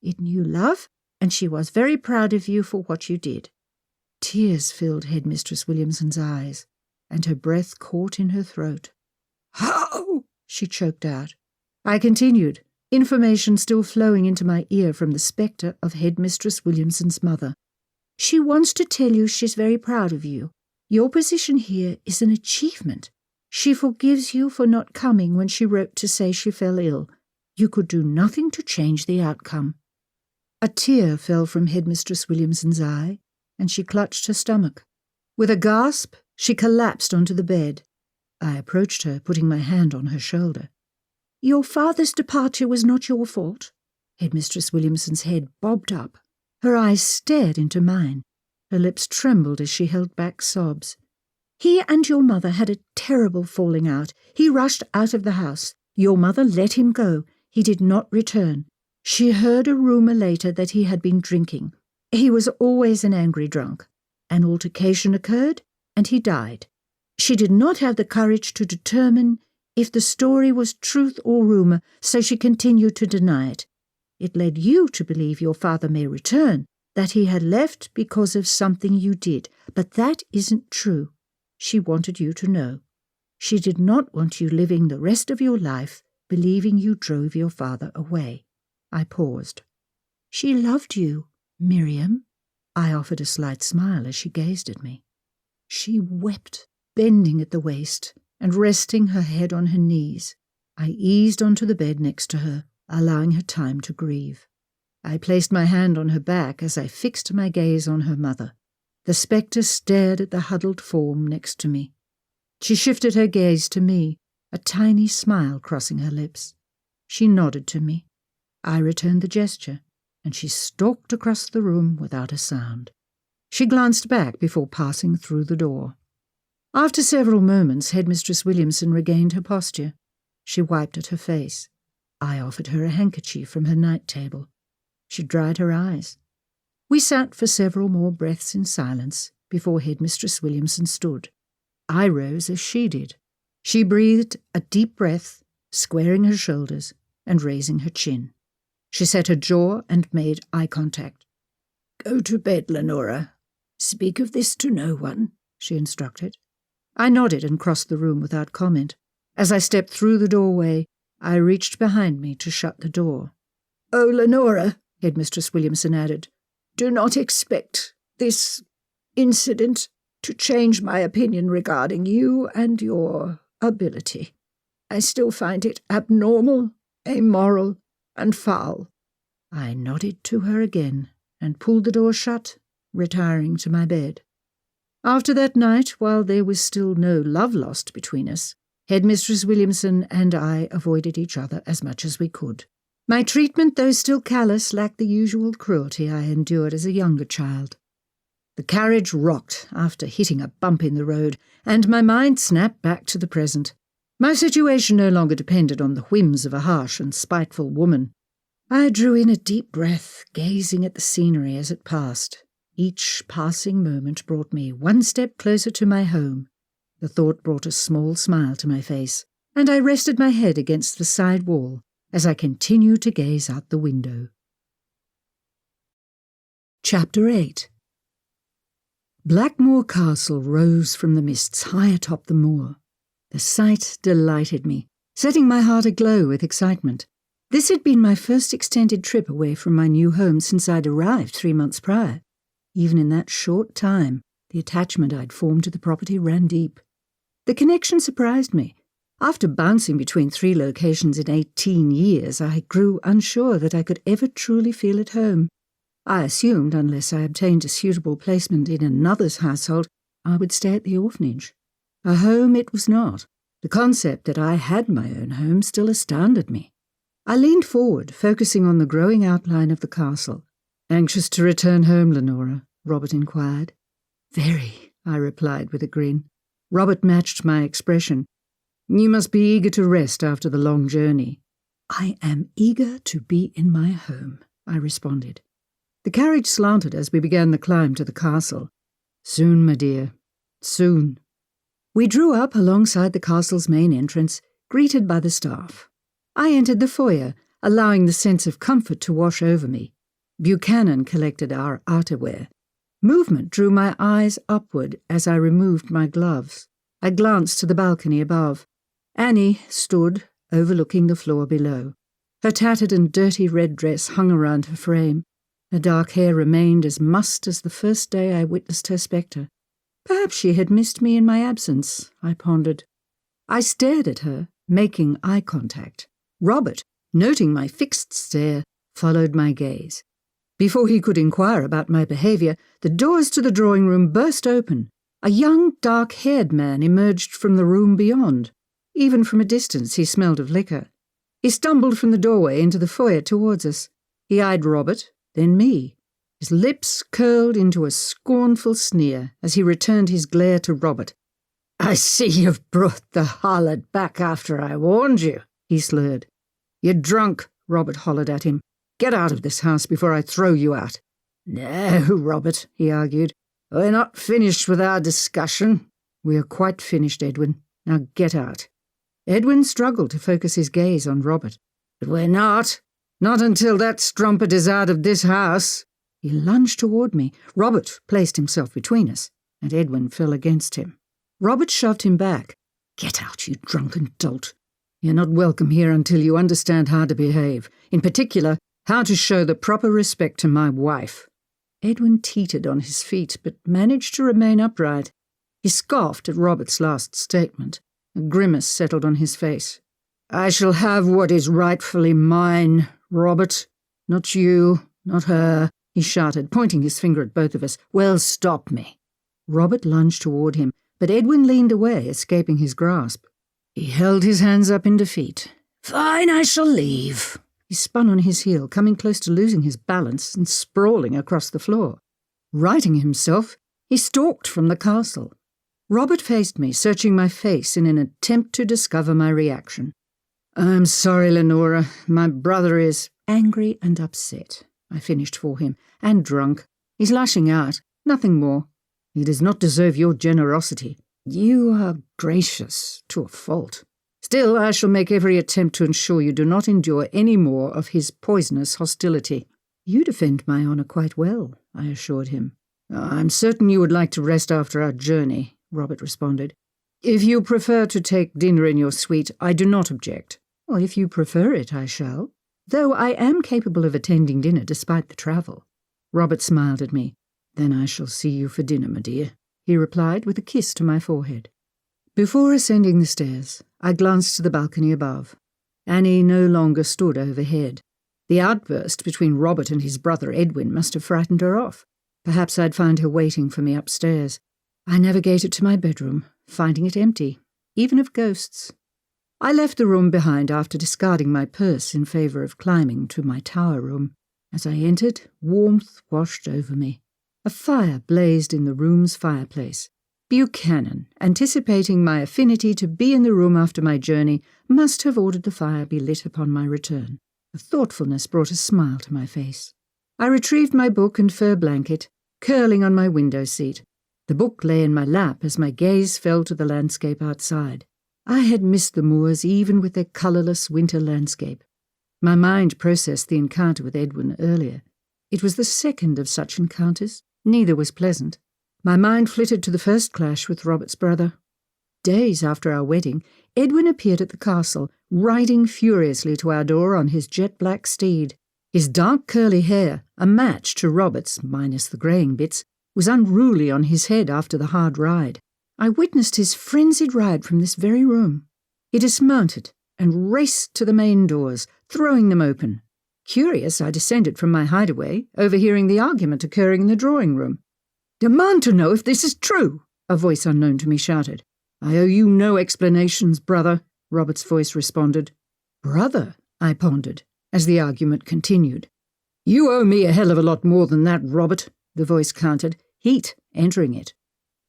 It knew love, and she was very proud of you for what you did. Tears filled Headmistress Williamson's eyes, and her breath caught in her throat. How? She choked out. I continued, information still flowing into my ear from the spectre of Headmistress Williamson's mother. She wants to tell you she's very proud of you. Your position here is an achievement. She forgives you for not coming when she wrote to say she fell ill. You could do nothing to change the outcome. A tear fell from Headmistress Williamson's eye, and she clutched her stomach. With a gasp, she collapsed onto the bed. I approached her, putting my hand on her shoulder. Your father's departure was not your fault. Headmistress Williamson's head bobbed up. Her eyes stared into mine. Her lips trembled as she held back sobs. He and your mother had a terrible falling out. He rushed out of the house. Your mother let him go. He did not return. She heard a rumour later that he had been drinking. He was always an angry drunk. An altercation occurred, and he died. She did not have the courage to determine if the story was truth or rumour, so she continued to deny it. It led you to believe your father may return, that he had left because of something you did, but that isn't true. She wanted you to know. She did not want you living the rest of your life believing you drove your father away. I paused. She loved you, Miriam. I offered a slight smile as she gazed at me. She wept, bending at the waist and resting her head on her knees. I eased onto the bed next to her, allowing her time to grieve. I placed my hand on her back as I fixed my gaze on her mother. The spectre stared at the huddled form next to me. She shifted her gaze to me, a tiny smile crossing her lips. She nodded to me. I returned the gesture, and she stalked across the room without a sound. She glanced back before passing through the door. After several moments, Headmistress Williamson regained her posture. She wiped at her face. I offered her a handkerchief from her night table. She dried her eyes. We sat for several more breaths in silence before Headmistress Williamson stood. I rose as she did. She breathed a deep breath, squaring her shoulders and raising her chin. She set her jaw and made eye contact. "Go to bed, Lenora. Speak of this to no one," she instructed. I nodded and crossed the room without comment. As I stepped through the doorway, I reached behind me to shut the door. "Oh, Lenora," Headmistress Williamson added, "do not expect this incident to change my opinion regarding you and your ability. I still find it abnormal, amoral, and foul." I nodded to her again and pulled the door shut, retiring to my bed. After that night, while there was still no love lost between us, Headmistress Williamson and I avoided each other as much as we could. My treatment, though still callous, lacked the usual cruelty I endured as a younger child. The carriage rocked after hitting a bump in the road, and my mind snapped back to the present. My situation no longer depended on the whims of a harsh and spiteful woman. I drew in a deep breath, gazing at the scenery as it passed. Each passing moment brought me one step closer to my home. The thought brought a small smile to my face, and I rested my head against the side wall as I continued to gaze out the window. Chapter 8. Blackmoore Castle rose from the mists high atop the moor. The sight delighted me, setting my heart aglow with excitement. This had been my first extended trip away from my new home since I'd arrived 3 months prior. Even in that short time, the attachment I'd formed to the property ran deep. The connection surprised me. After bouncing between 3 locations in 18 years, I grew unsure that I could ever truly feel at home. I assumed, unless I obtained a suitable placement in another's household, I would stay at the orphanage. A home it was not. The concept that I had my own home still astounded me. I leaned forward, focusing on the growing outline of the castle. "Anxious to return home, Lenora?" Robert inquired. "Very," I replied with a grin. Robert matched my expression. "You must be eager to rest after the long journey." "I am eager to be in my home," I responded. The carriage slanted as we began the climb to the castle. "Soon, my dear, soon." We drew up alongside the castle's main entrance, greeted by the staff. I entered the foyer, allowing the sense of comfort to wash over me. Buchanan collected our outerwear. Movement drew my eyes upward as I removed my gloves. I glanced to the balcony above. Annie stood, overlooking the floor below. Her tattered and dirty red dress hung around her frame. Her dark hair remained as mussed as the first day I witnessed her spectre. Perhaps she had missed me in my absence, I pondered. I stared at her, making eye contact. Robert, noting my fixed stare, followed my gaze. Before he could inquire about my behaviour, the doors to the drawing-room burst open. A young, dark-haired man emerged from the room beyond. Even from a distance he smelled of liquor. He stumbled from the doorway into the foyer towards us. He eyed Robert, then me. His lips curled into a scornful sneer as he returned his glare to Robert. "I see you've brought the harlot back after I warned you," he slurred. "You're drunk," Robert hollered at him. "Get out of this house before I throw you out." "No, Robert," he argued. "We're not finished with our discussion." "We are quite finished, Edwin. Now get out." Edwin struggled to focus his gaze on Robert. "But we're not. Not until that strumpet is out of this house." He lunged toward me. Robert placed himself between us, and Edwin fell against him. Robert shoved him back. "Get out, you drunken dolt. You're not welcome here until you understand how to behave. In particular, how to show the proper respect to my wife." Edwin teetered on his feet, but managed to remain upright. He scoffed at Robert's last statement. A grimace settled on his face. "I shall have what is rightfully mine, Robert. Not you, not her," he shouted, pointing his finger at both of us. "Well, stop me." Robert lunged toward him, but Edwin leaned away, escaping his grasp. He held his hands up in defeat. "Fine, I shall leave." He spun on his heel, coming close to losing his balance and sprawling across the floor. Righting himself, he stalked from the castle. Robert faced me, searching my face in an attempt to discover my reaction. "I'm sorry, Lenora. My brother is angry and upset," I finished for him, "and drunk. He's lashing out, nothing more. He does not deserve your generosity. You are gracious to a fault. Still, I shall make every attempt to ensure you do not endure any more of his poisonous hostility." "You defend my honour quite well," I assured him. "I'm certain you would like to rest after our journey," Robert responded. "If you prefer to take dinner in your suite, I do not object." "Well, if you prefer it, I shall. Though I am capable of attending dinner despite the travel." Robert smiled at me. "Then I shall see you for dinner, my dear," he replied with a kiss to my forehead. Before ascending the stairs, I glanced to the balcony above. Annie no longer stood overhead. The outburst between Robert and his brother Edwin must have frightened her off. Perhaps I'd find her waiting for me upstairs. I navigated to my bedroom, finding it empty, even of ghosts. I left the room behind after discarding my purse in favour of climbing to my tower room. As I entered, warmth washed over me. A fire blazed in the room's fireplace. Buchanan, anticipating my affinity to be in the room after my journey, must have ordered the fire be lit upon my return. The thoughtfulness brought a smile to my face. I retrieved my book and fur blanket, curling on my window seat. The book lay in my lap as my gaze fell to the landscape outside. I had missed the moors even with their colourless winter landscape. My mind processed the encounter with Edwin earlier. It was the second of such encounters. Neither was pleasant. My mind flitted to the first clash with Robert's brother. Days after our wedding, Edwin appeared at the castle, riding furiously to our door on his jet-black steed. His dark curly hair, a match to Robert's minus the greying bits, was unruly on his head after the hard ride. I witnessed his frenzied ride from this very room. He dismounted and raced to the main doors, throwing them open. Curious, I descended from my hideaway, overhearing the argument occurring in the drawing-room. "Demand to know if this is true," a voice unknown to me shouted. "I owe you no explanations, brother," Robert's voice responded. "Brother?" I pondered, as the argument continued. "You owe me a hell of a lot more than that, Robert," the voice countered, heat entering it.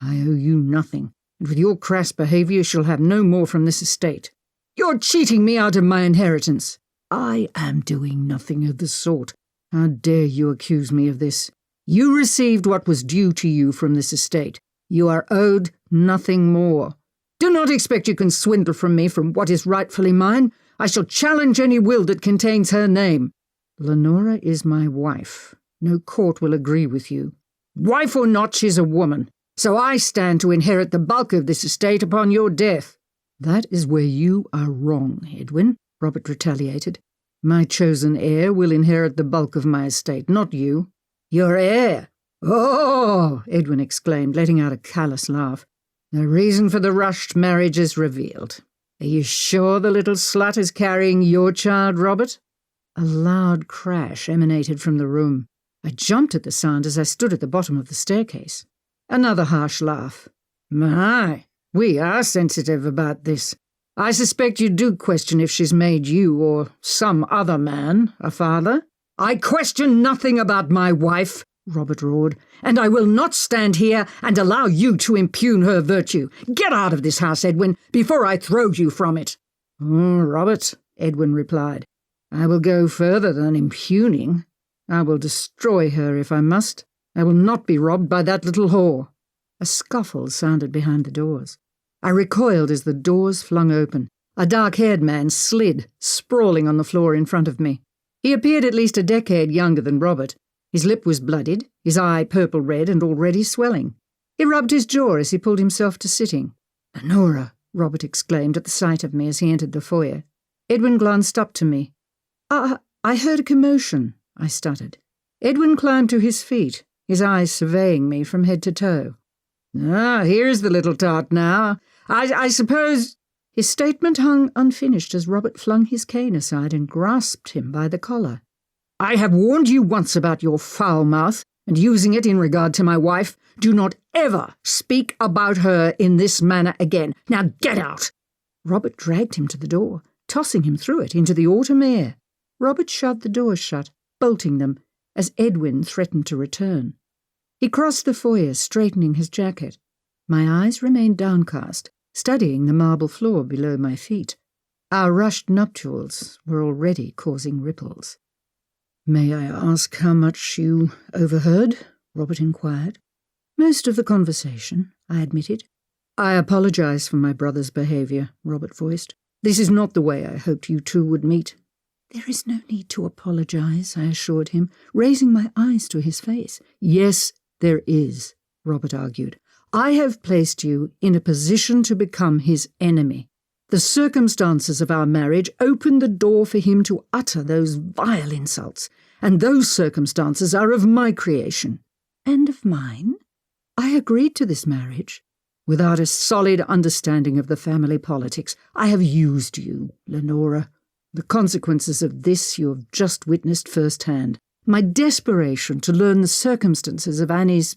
"I owe you nothing, and with your crass behaviour you shall have no more from this estate. You're cheating me out of my inheritance." "I am doing nothing of the sort. How dare you accuse me of this? You received what was due to you from this estate. You are owed nothing more. Do not expect you can swindle from me from what is rightfully mine. I shall challenge any will that contains her name. Lenora is my wife. No court will agree with you. Wife or not, she's a woman. So I stand to inherit the bulk of this estate upon your death." "That is where you are wrong, Edwin," Robert retaliated. "My chosen heir will inherit the bulk of my estate, not you." "Your heir? Oh!" Edwin exclaimed, letting out a callous laugh. "The reason for the rushed marriage is revealed. Are you sure the little slut is carrying your child, Robert?" A loud crash emanated from the room. I jumped at the sound as I stood at the bottom of the staircase. Another harsh laugh. "My, we are sensitive about this. I suspect you do question if she's made you, or some other man, a father." "I question nothing about my wife," Robert roared, "and I will not stand here and allow you to impugn her virtue. Get out of this house, Edwin, before I throw you from it." "Oh, Robert," Edwin replied, "I will go further than impugning. I will destroy her if I must. I will not be robbed by that little whore." A scuffle sounded behind the doors. I recoiled as the doors flung open. A dark-haired man slid, sprawling on the floor in front of me. He appeared at least a decade younger than Robert. His lip was bloodied, his eye purple-red and already swelling. He rubbed his jaw as he pulled himself to sitting. "Lenora!" Robert exclaimed at the sight of me as he entered the foyer. Edwin glanced up to me. I heard a commotion," I stuttered. Edwin climbed to his feet, his eyes surveying me from head to toe. "Ah, here's the little tart now. I suppose—" His statement hung unfinished as Robert flung his cane aside and grasped him by the collar. "I have warned you once about your foul mouth, and using it in regard to my wife. Do not ever speak about her in this manner again. Now get out!" Robert dragged him to the door, tossing him through it into the autumn air. Robert shoved the doors shut, bolting them, as Edwin threatened to return. He crossed the foyer, straightening his jacket. My eyes remained downcast, studying the marble floor below my feet. Our rushed nuptials were already causing ripples. "May I ask how much you overheard?" Robert inquired. "Most of the conversation," I admitted. "I apologize for my brother's behavior," Robert voiced. "This is not the way I hoped you two would meet." "There is no need to apologize," I assured him, raising my eyes to his face. "Yes, there is," Robert argued. "I have placed you in a position to become his enemy. The circumstances of our marriage opened the door for him to utter those vile insults, and those circumstances are of my creation." "And of mine? I agreed to this marriage. Without a solid understanding of the family politics, I have used you, Lenora. The consequences of this you have just witnessed firsthand. My desperation to learn the circumstances of Annie's—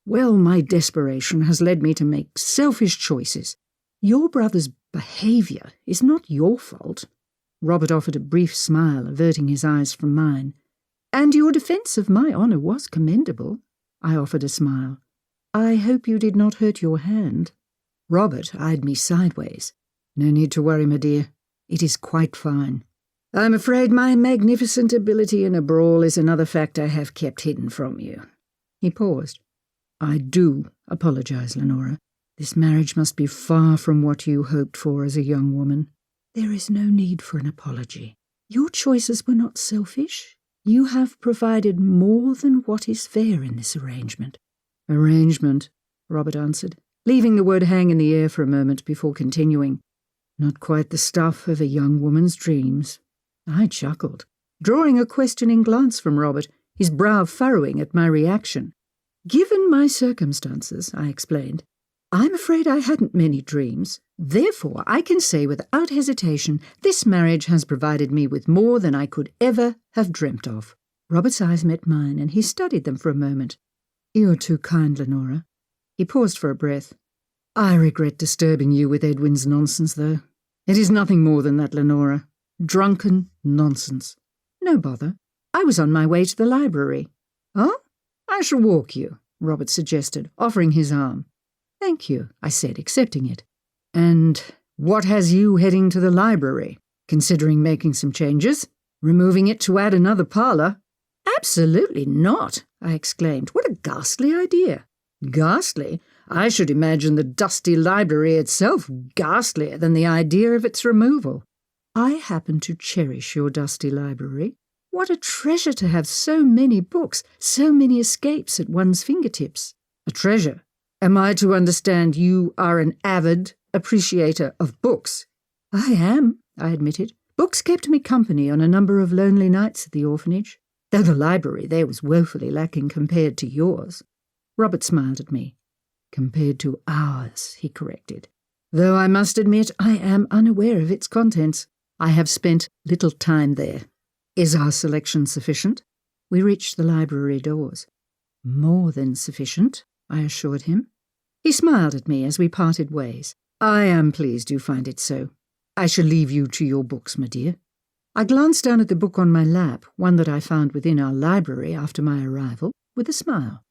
well, my desperation has led me to make selfish choices. Your brother's behaviour is not your fault." Robert offered a brief smile, averting his eyes from mine. "And your defence of my honour was commendable." I offered a smile. "I hope you did not hurt your hand." Robert eyed me sideways. "No need to worry, my dear. It is quite fine. I'm afraid my magnificent ability in a brawl is another fact I have kept hidden from you." He paused. "I do apologize, Lenora. This marriage must be far from what you hoped for as a young woman." "There is no need for an apology. Your choices were not selfish. You have provided more than what is fair in this arrangement." "Arrangement," Robert answered, leaving the word hang in the air for a moment before continuing. Not quite the stuff of a young woman's dreams. I chuckled, drawing a questioning glance from Robert, his brow furrowing at my reaction. Given my circumstances, I explained, I'm afraid I hadn't many dreams. Therefore, I can say without hesitation, this marriage has provided me with more than I could ever have dreamt of. Robert's eyes met mine, and he studied them for a moment. You're too kind, Lenora. He paused for a breath. I regret disturbing you with Edwin's nonsense, though. It is nothing more than that, Lenora. Drunken nonsense. No bother. I was on my way to the library. Oh? I shall walk you, Robert suggested, offering his arm. Thank you, I said, accepting it. And what has you heading to the library? Considering making some changes? Removing it to add another parlour? Absolutely not, I exclaimed. What a ghastly idea. Ghastly? I should imagine the dusty library itself ghastlier than the idea of its removal. I happen to cherish your dusty library. What a treasure to have so many books, so many escapes at one's fingertips. A treasure? Am I to understand you are an avid appreciator of books? I am, I admitted. Books kept me company on a number of lonely nights at the orphanage, though the library there was woefully lacking compared to yours. Robert smiled at me. Compared to ours, he corrected. Though I must admit I am unaware of its contents. I have spent little time there. Is our selection sufficient? We reached the library doors. More than sufficient, I assured him. He smiled at me as we parted ways. I am pleased you find it so. I shall leave you to your books, my dear. I glanced down at the book on my lap, one that I found within our library after my arrival, with a smile.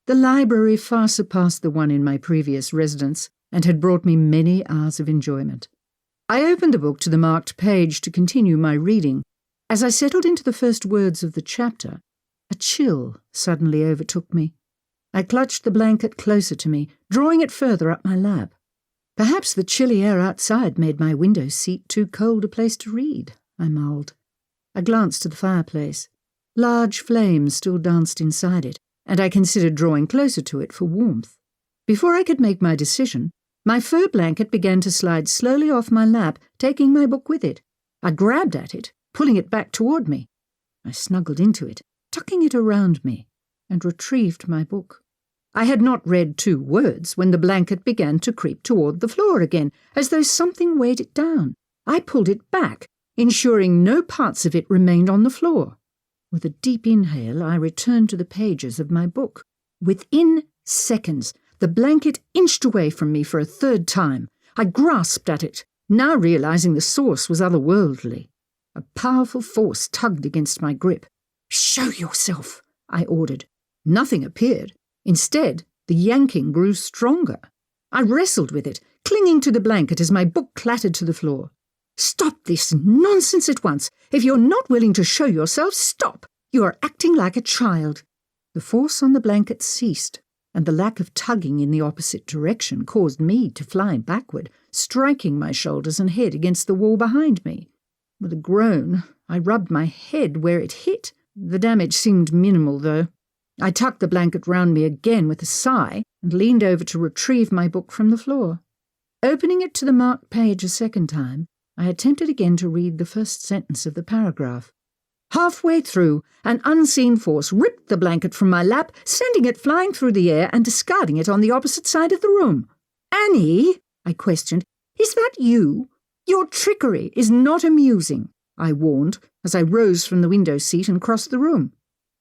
The library far surpassed the one in my previous residence and had brought me many hours of enjoyment. I opened the book to the marked page to continue my reading. As I settled into the first words of the chapter, a chill suddenly overtook me. I clutched the blanket closer to me, drawing it further up my lap. Perhaps the chilly air outside made my window seat too cold a place to read, I mulled. I glanced to the fireplace. Large flames still danced inside it, and I considered drawing closer to it for warmth. Before I could make my decision, my fur blanket began to slide slowly off my lap, taking my book with it. I grabbed at it, pulling it back toward me. I snuggled into it, tucking it around me, and retrieved my book. I had not read 2 words when the blanket began to creep toward the floor again, as though something weighed it down. I pulled it back, ensuring no parts of it remained on the floor. With a deep inhale, I returned to the pages of my book. Within seconds, the blanket inched away from me for a 3rd time. I grasped at it, now realizing the source was otherworldly. A powerful force tugged against my grip. "Show yourself," I ordered. Nothing appeared. Instead, the yanking grew stronger. I wrestled with it, clinging to the blanket as my book clattered to the floor. "Stop this nonsense at once. If you're not willing to show yourself, stop. You are acting like a child." The force on the blanket ceased, and the lack of tugging in the opposite direction caused me to fly backward, striking my shoulders and head against the wall behind me. With a groan, I rubbed my head where it hit. The damage seemed minimal, though. I tucked the blanket round me again with a sigh and leaned over to retrieve my book from the floor. Opening it to the marked page a 2nd time, I attempted again to read the first sentence of the paragraph. Halfway through, an unseen force ripped the blanket from my lap, sending it flying through the air and discarding it on the opposite side of the room. "Annie," I questioned, "is that you? Your trickery is not amusing," I warned as I rose from the window seat and crossed the room.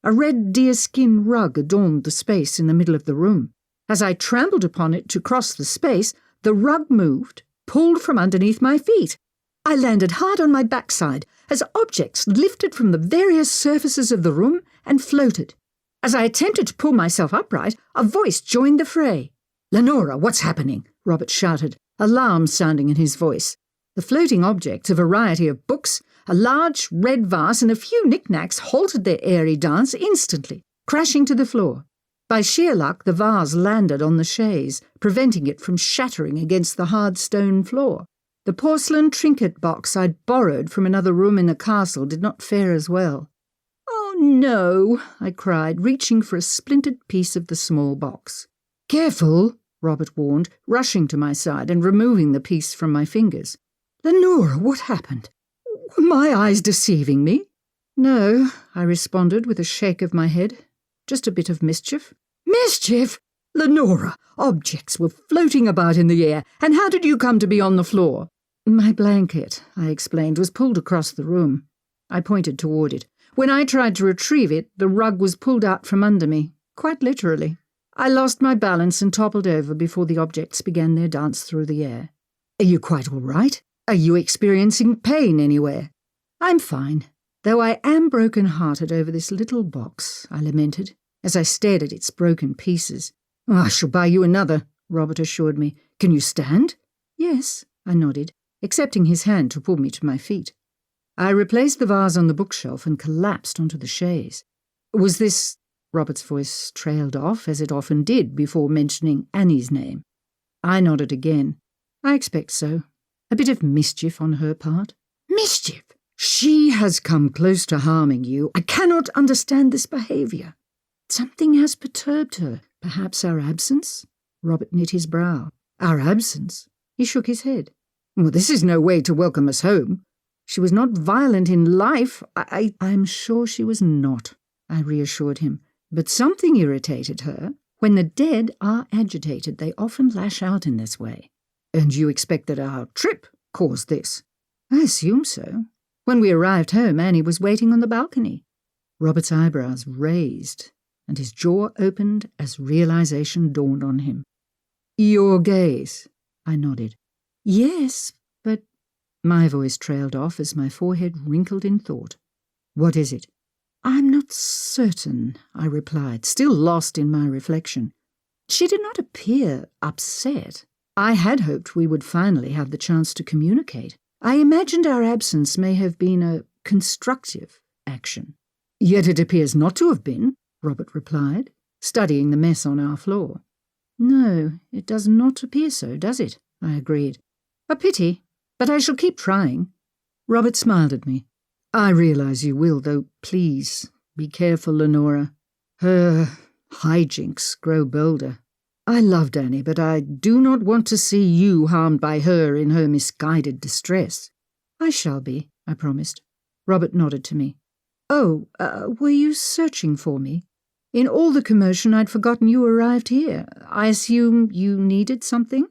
A red deerskin rug adorned the space in the middle of the room. As I trampled upon it to cross the space, the rug moved, pulled from underneath my feet. I landed hard on my backside as objects lifted from the various surfaces of the room and floated. As I attempted to pull myself upright, a voice joined the fray. "Lenora, what's happening?" Robert shouted, alarm sounding in his voice. The floating objects, a variety of books, a large red vase and a few knickknacks halted their airy dance instantly, crashing to the floor. By sheer luck, the vase landed on the chaise, preventing it from shattering against the hard stone floor. The porcelain trinket box I'd borrowed from another room in the castle did not fare as well. "Oh, no," I cried, reaching for a splintered piece of the small box. "Careful," Robert warned, rushing to my side and removing the piece from my fingers. Lenora, what happened? Were my eyes deceiving me? No, I responded with a shake of my head. Just a bit of mischief. Mischief? Lenora, objects were floating about in the air, and how did you come to be on the floor? My blanket, I explained, was pulled across the room. I pointed toward it. When I tried to retrieve it, the rug was pulled out from under me, quite literally. I lost my balance and toppled over before the objects began their dance through the air. Are you quite all right? Are you experiencing pain anywhere? I'm fine, though I am broken-hearted over this little box, I lamented, as I stared at its broken pieces. Oh, I shall buy you another, Robert assured me. Can you stand? Yes, I nodded, accepting his hand to pull me to my feet. I replaced the vase on the bookshelf and collapsed onto the chaise. Was this... Robert's voice trailed off, as it often did before mentioning Annie's name. I nodded again. I expect so. A bit of mischief on her part. Mischief? She has come close to harming you. I cannot understand this behaviour. Something has perturbed her. Perhaps our absence? Robert knit his brow. Our absence? He shook his head. Well, this is no way to welcome us home. She was not violent in life. I'm sure she was not, I reassured him. But something irritated her. When the dead are agitated, they often lash out in this way. And you expect that our trip caused this? I assume so. When we arrived home, Annie was waiting on the balcony. Robert's eyebrows raised, and his jaw opened as realization dawned on him. Your gaze, I nodded. Yes, but... My voice trailed off as my forehead wrinkled in thought. What is it? I'm not certain, I replied, still lost in my reflection. She did not appear upset. I had hoped we would finally have the chance to communicate. I imagined our absence may have been a constructive action. Yet it appears not to have been, Robert replied, studying the mess on our floor. No, it does not appear so, does it? I agreed. A pity, but I shall keep trying. Robert smiled at me. I realize you will, though please be careful, Lenora. Her hijinks grow bolder. I loved Annie, but I do not want to see you harmed by her in her misguided distress. I shall be, I promised. Robert nodded to me. Oh, were you searching for me? In all the commotion, I'd forgotten you arrived here. I assume you needed something?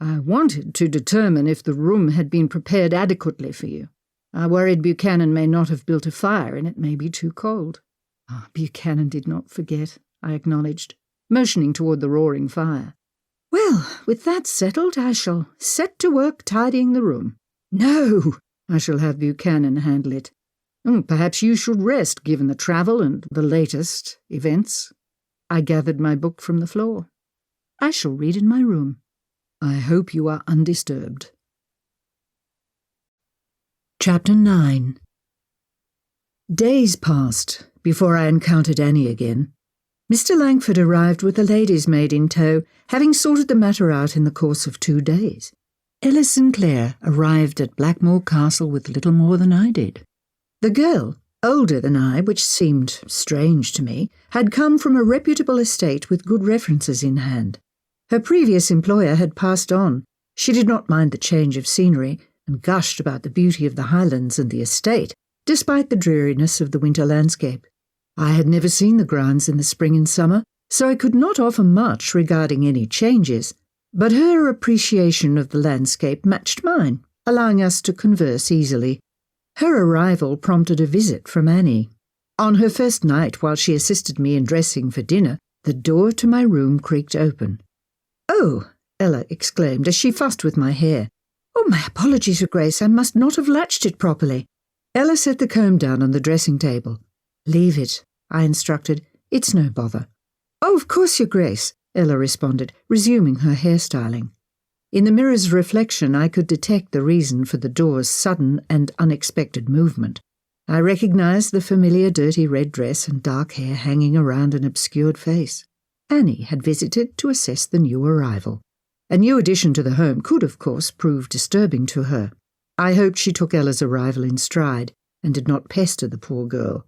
I wanted to determine if the room had been prepared adequately for you. I worried Buchanan may not have built a fire and it may be too cold. Buchanan did not forget, I acknowledged, motioning toward the roaring fire. Well, with that settled, I shall set to work tidying the room. No, I shall have Buchanan handle it. Perhaps you should rest, given the travel and the latest events. I gathered my book from the floor. I shall read in my room. I hope you are undisturbed. Chapter 9. Days passed before I encountered Annie again. Mr. Langford arrived with a lady's maid in tow, having sorted the matter out in the course of 2 days. Ella Sinclair arrived at Blackmoore Castle with little more than I did. The girl, older than I, which seemed strange to me, had come from a reputable estate with good references in hand. Her previous employer had passed on. She did not mind the change of scenery and gushed about the beauty of the highlands and the estate, despite the dreariness of the winter landscape. I had never seen the grounds in the spring and summer, so I could not offer much regarding any changes, but her appreciation of the landscape matched mine, allowing us to converse easily. Her arrival prompted a visit from Annie. On her first night, while she assisted me in dressing for dinner, the door to my room creaked open. "Oh," Ella exclaimed as she fussed with my hair. "Oh, my apologies, Your Grace, I must not have latched it properly." Ella set the comb down on the dressing table. "Leave it," I instructed. "It's no bother." "Oh, of course, Your Grace," Ella responded, resuming her hairstyling. In the mirror's reflection, I could detect the reason for the door's sudden and unexpected movement. I recognized the familiar dirty red dress and dark hair hanging around an obscured face. Annie had visited to assess the new arrival. A new addition to the home could, of course, prove disturbing to her. I hoped she took Ella's arrival in stride and did not pester the poor girl.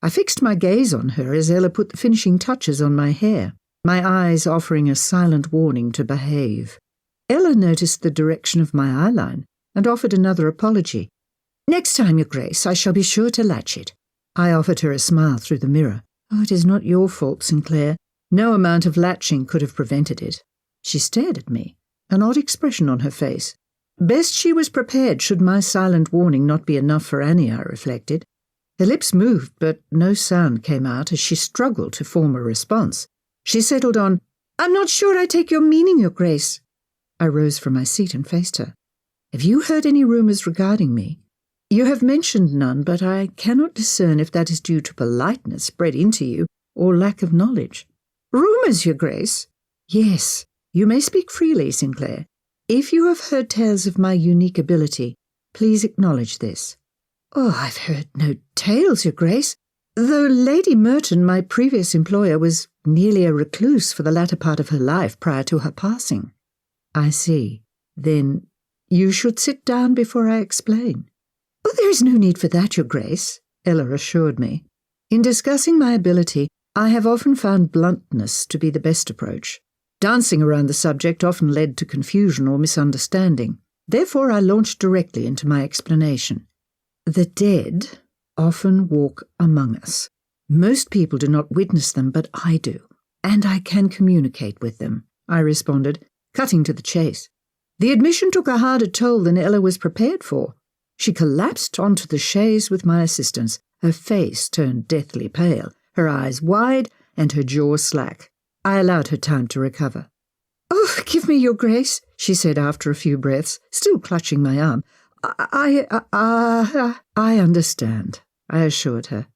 I fixed my gaze on her as Ella put the finishing touches on my hair, my eyes offering a silent warning to behave. Ella noticed the direction of my eyeline and offered another apology. "Next time, Your Grace, I shall be sure to latch it." I offered her a smile through the mirror. "Oh, it is not your fault, Sinclair. No amount of latching could have prevented it." She stared at me, an odd expression on her face. Best she was prepared should my silent warning not be enough for Annie, I reflected. Her lips moved, but no sound came out as she struggled to form a response. She settled on, "I'm not sure I take your meaning, Your Grace." I rose from my seat and faced her. "Have you heard any rumours regarding me?" "You have mentioned none, but I cannot discern if that is due to politeness bred into you or lack of knowledge." "Rumours, Your Grace?" "Yes. You may speak freely, Sinclair. If you have heard tales of my unique ability, please acknowledge this." "Oh, I've heard no tales, Your Grace. Though Lady Merton, my previous employer, was nearly a recluse for the latter part of her life prior to her passing." "I see. Then you should sit down before I explain." "Oh, there is no need for that, Your Grace," Ella assured me. "In discussing my ability, I have often found bluntness to be the best approach. Dancing around the subject often led to confusion or misunderstanding. Therefore, I launched directly into my explanation. The dead often walk among us. Most people do not witness them, but I do, and I can communicate with them," I responded, cutting to the chase. The admission took a harder toll than Ella was prepared for. She collapsed onto the chaise with my assistance, her face turned deathly pale, her eyes wide and her jaw slack. I allowed her time to recover. "Oh, forgive me, Your Grace," she said after a few breaths, still clutching my arm. I understand," I assured her.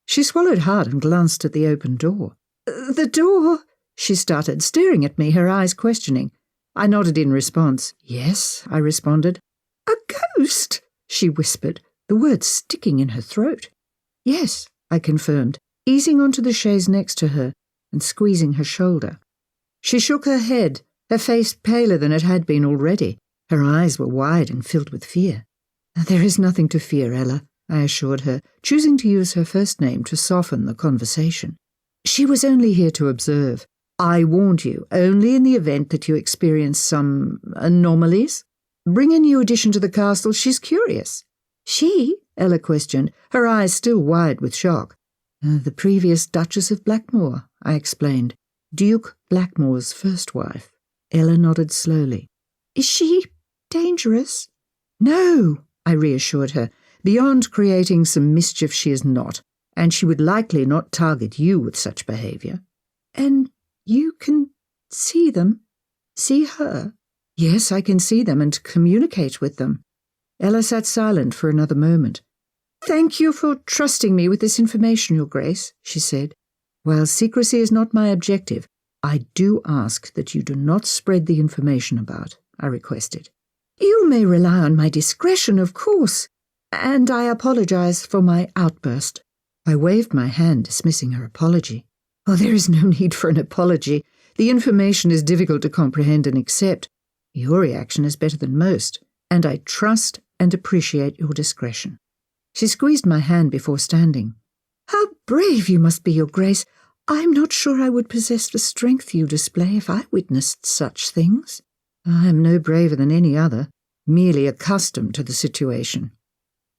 She swallowed hard and glanced at the open door. "The door?" she stuttered, staring at me, her eyes questioning. I nodded in response. "Yes," I responded. "A ghost?" she whispered, the words sticking in her throat. "Yes," I confirmed, easing onto the chaise next to her and squeezing her shoulder. She shook her head, her face paler than it had been already. Her eyes were wide and filled with fear. "There is nothing to fear, Ella," I assured her, choosing to use her first name to soften the conversation. "She was only here to observe. I warned you, only in the event that you experience some anomalies. Bring a new addition to the castle, she's curious." "She?" Ella questioned, her eyes still wide with shock. "The previous Duchess of Blackmoore," I explained. "Duke Blackmore's first wife." Ella nodded slowly. "Is she dangerous?" "No," I reassured her. "Beyond creating some mischief, she is not, and she would likely not target you with such behaviour." "And you can see them?" "See her?" "Yes, I can see them and communicate with them." Ella sat silent for another moment. "Thank you for trusting me with this information, Your Grace," she said. "While secrecy is not my objective, I do ask that you do not spread the information about," I requested. "You may rely on my discretion, of course, and I apologize for my outburst." I waved my hand, dismissing her apology. "Oh, there is no need for an apology. The information is difficult to comprehend and accept. Your reaction is better than most, and I trust and appreciate your discretion." She squeezed my hand before standing. "How brave you must be, Your Grace. I'm not sure I would possess the strength you display if I witnessed such things." "I am no braver than any other, merely accustomed to the situation."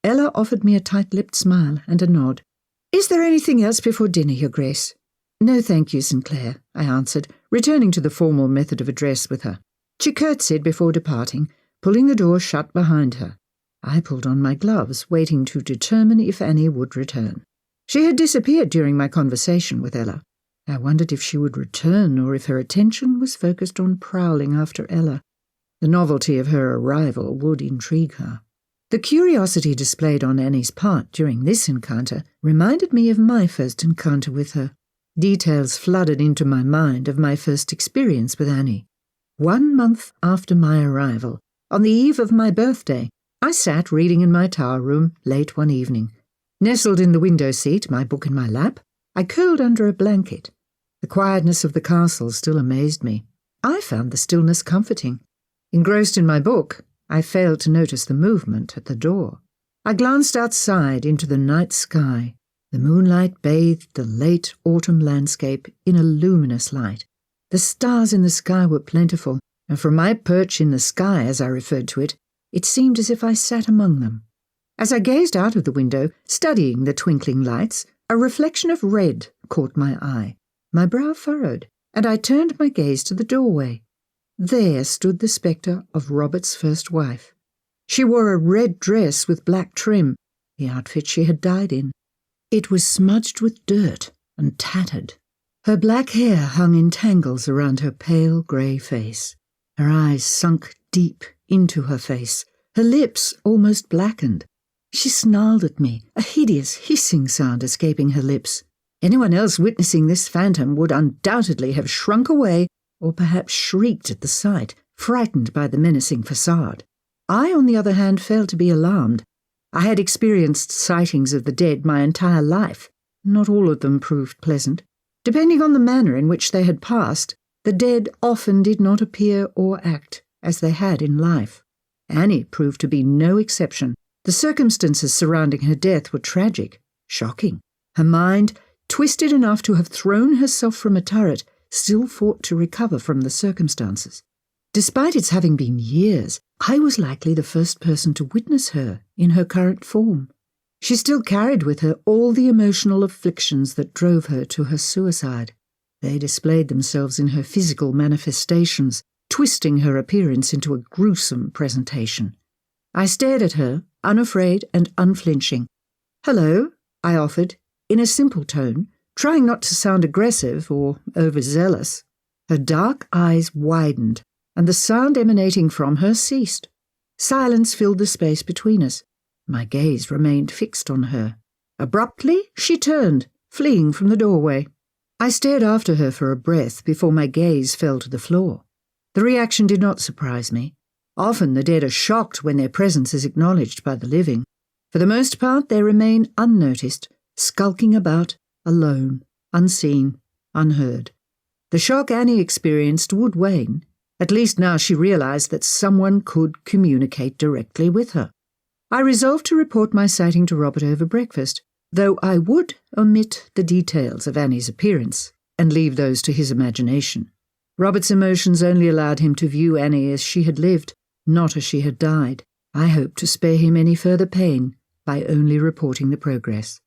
Ella offered me a tight-lipped smile and a nod. "Is there anything else before dinner, Your Grace?" "No, thank you, Sinclair," I answered, returning to the formal method of address with her. She curtsied before departing, pulling the door shut behind her. I pulled on my gloves, waiting to determine if Annie would return. She had disappeared during my conversation with Ella. I wondered if she would return or if her attention was focused on prowling after Ella. The novelty of her arrival would intrigue her. The curiosity displayed on Annie's part during this encounter reminded me of my first encounter with her. Details flooded into my mind of my first experience with Annie. 1 month after my arrival, on the eve of my birthday, I sat reading in my tower room late one evening. Nestled in the window seat, my book in my lap, I curled under a blanket. The quietness of the castle still amazed me. I found the stillness comforting. Engrossed in my book, I failed to notice the movement at the door. I glanced outside into the night sky. The moonlight bathed the late autumn landscape in a luminous light. The stars in the sky were plentiful, and from my perch in the sky, as I referred to it, It seemed as if I sat among them. As I gazed out of the window, studying the twinkling lights, a reflection of red caught my eye. My brow furrowed, and I turned my gaze to the doorway. There stood the spectre of Robert's first wife. She wore a red dress with black trim, the outfit she had died in. It was smudged with dirt and tattered. Her black hair hung in tangles around her pale grey face. Her eyes sunk deep into her face, her lips almost blackened. She snarled at me, a hideous hissing sound escaping her lips. Anyone else witnessing this phantom would undoubtedly have shrunk away or perhaps shrieked at the sight, frightened by the menacing facade. I, on the other hand, failed to be alarmed. I had experienced sightings of the dead my entire life. Not all of them proved pleasant. Depending on the manner in which they had passed, the dead often did not appear or act as they had in life. Annie proved to be no exception. The circumstances surrounding her death were tragic, shocking. Her mind, twisted enough to have thrown herself from a turret, still fought to recover from the circumstances. Despite its having been years, I was likely the first person to witness her in her current form. She still carried with her all the emotional afflictions that drove her to her suicide. They displayed themselves in her physical manifestations, twisting her appearance into a gruesome presentation. I stared at her, unafraid and unflinching. "Hello," I offered, in a simple tone, trying not to sound aggressive or overzealous. Her dark eyes widened, and the sound emanating from her ceased. Silence filled the space between us. My gaze remained fixed on her. Abruptly, she turned, fleeing from the doorway. I stared after her for a breath before my gaze fell to the floor. The reaction did not surprise me. Often the dead are shocked when their presence is acknowledged by the living. For the most part, they remain unnoticed, skulking about, alone, unseen, unheard. The shock Annie experienced would wane. At least now she realized that someone could communicate directly with her. I resolved to report my sighting to Robert over breakfast, though I would omit the details of Annie's appearance and leave those to his imagination. Robert's emotions only allowed him to view Annie as she had lived, not as she had died. I hoped to spare him any further pain by only reporting the progress.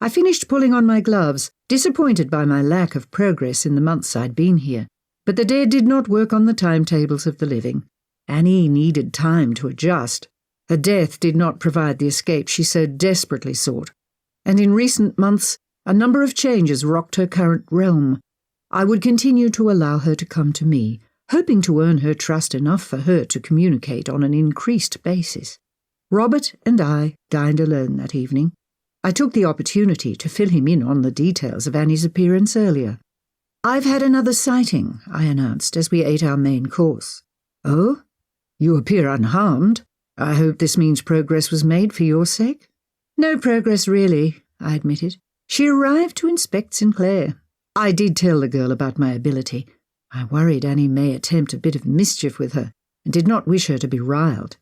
I finished pulling on my gloves, disappointed by my lack of progress in the months I'd been here. But the dead did not work on the timetables of the living. Annie needed time to adjust. Her death did not provide the escape she so desperately sought. And in recent months, a number of changes rocked her current realm. I would continue to allow her to come to me, hoping to earn her trust enough for her to communicate on an increased basis. Robert and I dined alone that evening. I took the opportunity to fill him in on the details of Annie's appearance earlier. "I've had another sighting," I announced as we ate our main course. "Oh? You appear unharmed. I hope this means progress was made for your sake." "No progress, really," I admitted. "She arrived to inspect Sinclair. I did tell the girl about my ability. I worried Annie may attempt a bit of mischief with her, and did not wish her to be riled."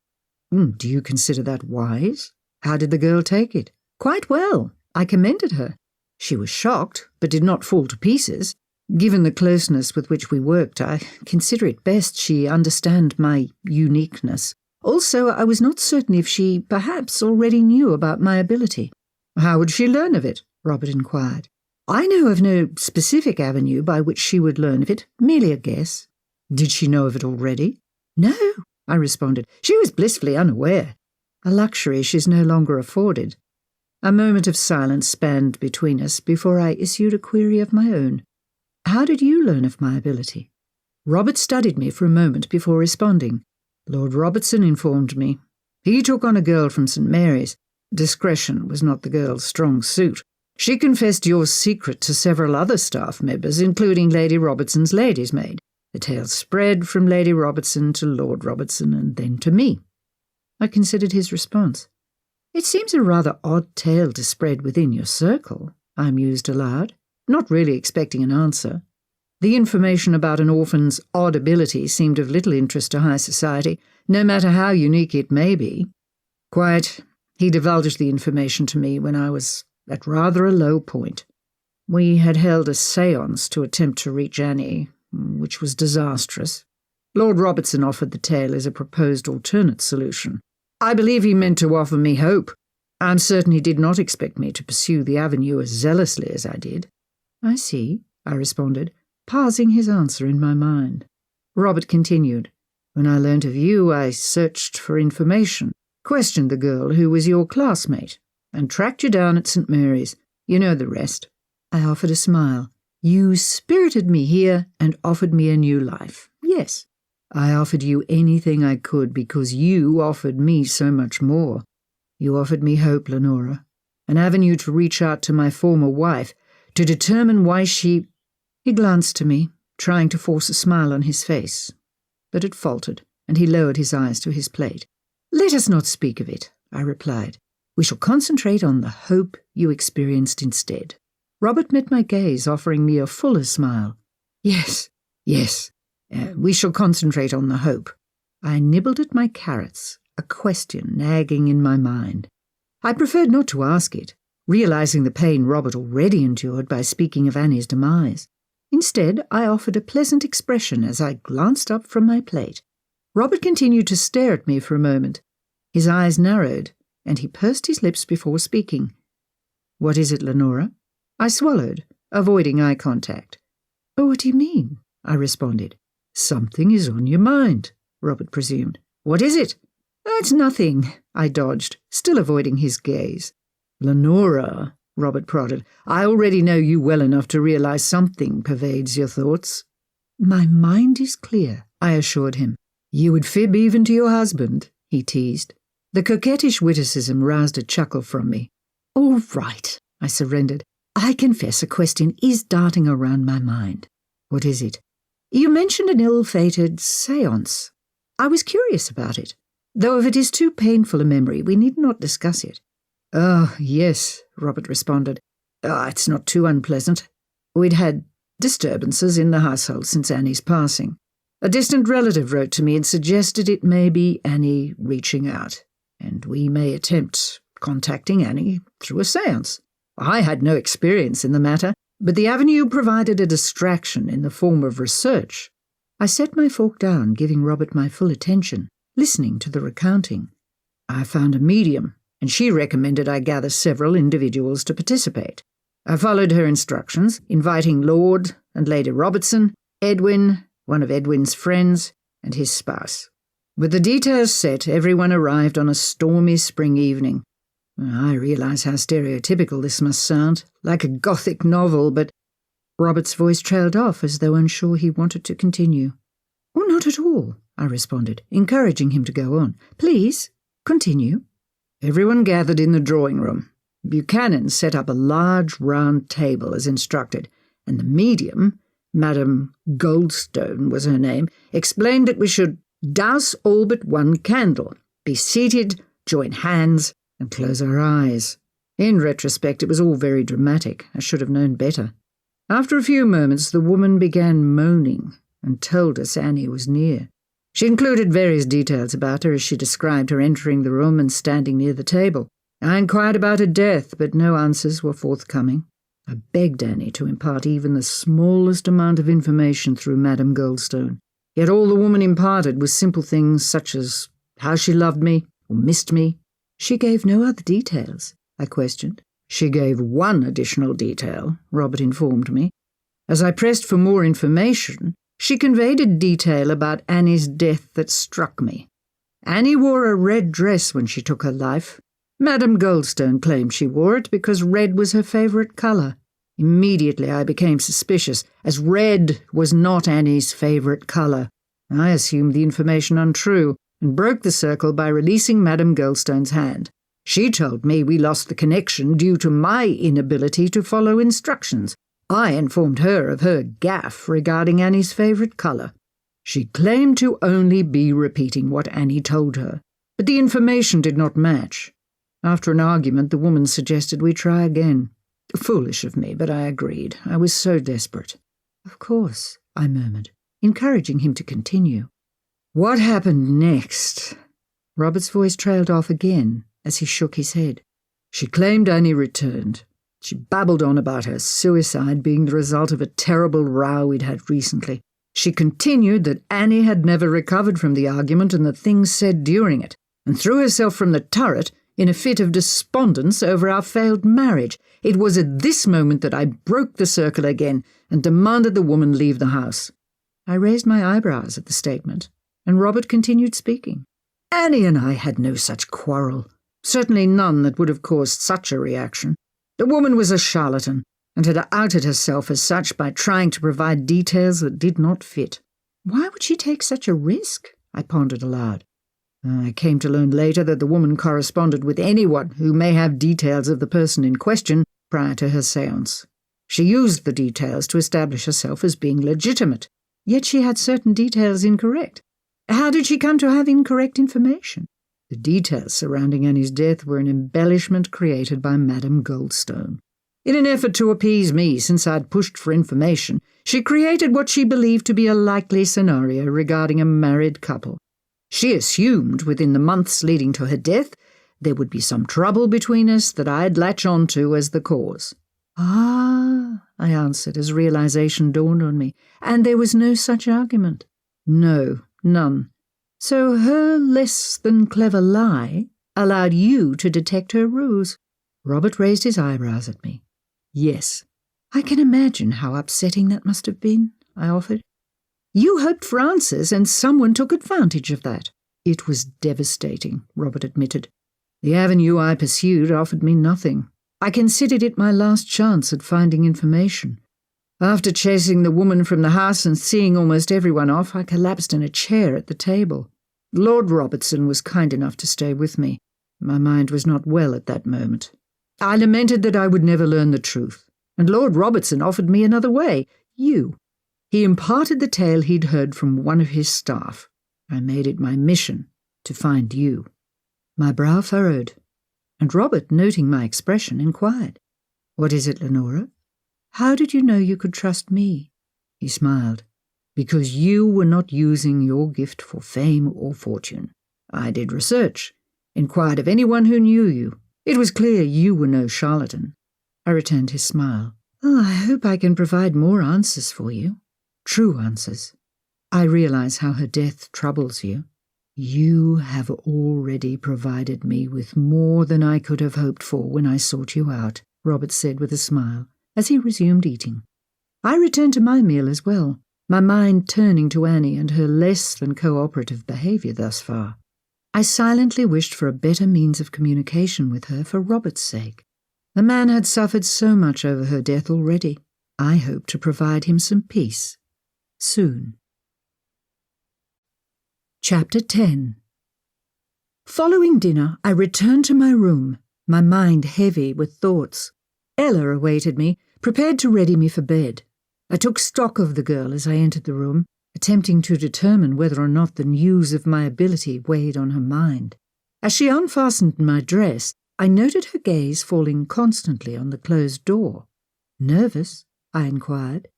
"Do you consider that wise? How did the girl take it?" "Quite well. I commended her. She was shocked, but did not fall to pieces. Given the closeness with which we worked, I consider it best she understand my uniqueness. Also, I was not certain if she perhaps already knew about my ability." "How would she learn of it?" Robert inquired. "I know of no specific avenue by which she would learn of it, merely a guess." "Did she know of it already?" "No," I responded. "She was blissfully unaware. A luxury she's no longer afforded." A moment of silence spanned between us before I issued a query of my own. "How did you learn of my ability?" Robert studied me for a moment before responding. "Lord Robertson informed me. He took on a girl from St. Mary's. Discretion was not the girl's strong suit. She confessed your secret to several other staff members, including Lady Robertson's lady's maid. The tale spread from Lady Robertson to Lord Robertson and then to me." I considered his response. "It seems a rather odd tale to spread within your circle," I mused aloud, not really expecting an answer. The information about an orphan's odd ability seemed of little interest to high society, no matter how unique it may be. "Quite. He divulged the information to me when I was at rather a low point. We had held a séance to attempt to reach Annie, which was disastrous. Lord Robertson offered the tale as a proposed alternate solution. I believe he meant to offer me hope. I'm certain he did not expect me to pursue the avenue as zealously as I did. I see, I responded, parsing his answer in my mind. Robert continued. When I learnt of you, I searched for information, questioned the girl who was your classmate, and tracked you down at St. Mary's. You know the rest. I offered a smile. You spirited me here and offered me a new life. Yes, I offered you anything I could because you offered me so much more. You offered me hope, Lenora, an avenue to reach out to my former wife, to determine why she— He glanced to me, trying to force a smile on his face. But it faltered, and he lowered his eyes to his plate. Let us not speak of it, I replied. We shall concentrate on the hope you experienced instead. Robert met my gaze, offering me a fuller smile. Yes, we shall concentrate on the hope. I nibbled at my carrots, a question nagging in my mind. I preferred not to ask it, realizing the pain Robert already endured by speaking of Annie's demise. Instead, I offered a pleasant expression as I glanced up from my plate. Robert continued to stare at me for a moment. His eyes narrowed, and he pursed his lips before speaking. What is it, Lenora? I swallowed, avoiding eye contact. Oh, what do you mean? I responded. Something is on your mind, Robert presumed. What is it? It's nothing, I dodged, still avoiding his gaze. Lenora, Robert prodded, I already know you well enough to realize something pervades your thoughts. My mind is clear, I assured him. You would fib even to your husband, he teased. The coquettish witticism roused a chuckle from me. All right, I surrendered. I confess a question is darting around my mind. What is it? You mentioned an ill-fated séance. I was curious about it. Though if it is too painful a memory, we need not discuss it. Oh, yes, Robert responded. It's not too unpleasant. We'd had disturbances in the household since Annie's passing. A distant relative wrote to me and suggested it may be Annie reaching out, and we may attempt contacting Annie through a séance. I had no experience in the matter, but the avenue provided a distraction in the form of research. I set my fork down, giving Robert my full attention, listening to the recounting. I found a medium, and she recommended I gather several individuals to participate. I followed her instructions, inviting Lord and Lady Robertson, Edwin, one of Edwin's friends, and his spouse. With the details set, everyone arrived on a stormy spring evening. I realize how stereotypical this must sound, like a Gothic novel, but Robert's voice trailed off as though unsure he wanted to continue. Oh, not at all, I responded, encouraging him to go on. Please, continue. Everyone gathered in the drawing room. Buchanan set up a large round table as instructed, and the medium, Madame Goldstone was her name, explained that we should douse all but one candle, be seated, join hands, and close our eyes. In retrospect, it was all very dramatic. I should have known better. After a few moments, the woman began moaning and told us Annie was near. She included various details about her as she described her entering the room and standing near the table. I inquired about her death, but no answers were forthcoming. I begged Annie to impart even the smallest amount of information through Madame Goldstone. Yet all the woman imparted was simple things such as how she loved me or missed me. She gave no other details, I questioned. She gave one additional detail, Robert informed me. As I pressed for more information, she conveyed a detail about Annie's death that struck me. Annie wore a red dress when she took her life. Madame Goldstone claimed she wore it because red was her favourite colour. Immediately I became suspicious, as red was not Annie's favourite colour. I assumed the information untrue, and broke the circle by releasing Madame Goldstone's hand. She told me we lost the connection due to my inability to follow instructions. I informed her of her gaffe regarding Annie's favourite colour. She claimed to only be repeating what Annie told her, but the information did not match. After an argument, the woman suggested we try again. Foolish of me, but I agreed. I was so desperate. Of course, I murmured, encouraging him to continue. What happened next? Robert's voice trailed off again as he shook his head. She claimed Annie returned. She babbled on about her suicide being the result of a terrible row we'd had recently. She continued that Annie had never recovered from the argument and the things said during it, and threw herself from the turret in a fit of despondence over our failed marriage. It was at this moment that I broke the circle again and demanded the woman leave the house. I raised my eyebrows at the statement, and Robert continued speaking. Annie and I had no such quarrel, certainly none that would have caused such a reaction. The woman was a charlatan, and had outed herself as such by trying to provide details that did not fit. Why would she take such a risk? I pondered aloud. I came to learn later that the woman corresponded with anyone who may have details of the person in question prior to her séance. She used the details to establish herself as being legitimate, yet she had certain details incorrect. How did she come to have incorrect information? The details surrounding Annie's death were an embellishment created by Madame Goldstone. In an effort to appease me since I'd pushed for information, she created what she believed to be a likely scenario regarding a married couple. She assumed within the months leading to her death there would be some trouble between us that I'd latch on to as the cause. Ah, I answered as realization dawned on me, and there was no such argument. No, none. So her less than clever lie allowed you to detect her ruse. Robert raised his eyebrows at me. Yes. I can imagine how upsetting that must have been, I offered. You hoped for answers, and someone took advantage of that. It was devastating, Robert admitted. The avenue I pursued offered me nothing. I considered it my last chance at finding information. After chasing the woman from the house and seeing almost everyone off, I collapsed in a chair at the table. Lord Robertson was kind enough to stay with me. My mind was not well at that moment. I lamented that I would never learn the truth, and Lord Robertson offered me another way, you. He imparted the tale he'd heard from one of his staff. I made it my mission to find you. My brow furrowed, and Robert, noting my expression, inquired, What is it, Lenora? How did you know you could trust me? He smiled. Because you were not using your gift for fame or fortune. I did research, inquired of anyone who knew you. It was clear you were no charlatan. I returned his smile. Oh, I hope I can provide more answers for you. True answers. I realize how her death troubles you. You have already provided me with more than I could have hoped for when I sought you out, Robert said with a smile, as he resumed eating. I returned to my meal as well, my mind turning to Annie and her less than cooperative behaviour thus far. I silently wished for a better means of communication with her for Robert's sake. The man had suffered so much over her death already. I hoped to provide him some peace. Soon. Chapter 10. Following dinner, I returned to my room, my mind heavy with thoughts. Ella awaited me, prepared to ready me for bed. I took stock of the girl as I entered the room, attempting to determine whether or not the news of my ability weighed on her mind. As she unfastened my dress, I noted her gaze falling constantly on the closed door. Nervous? I inquired.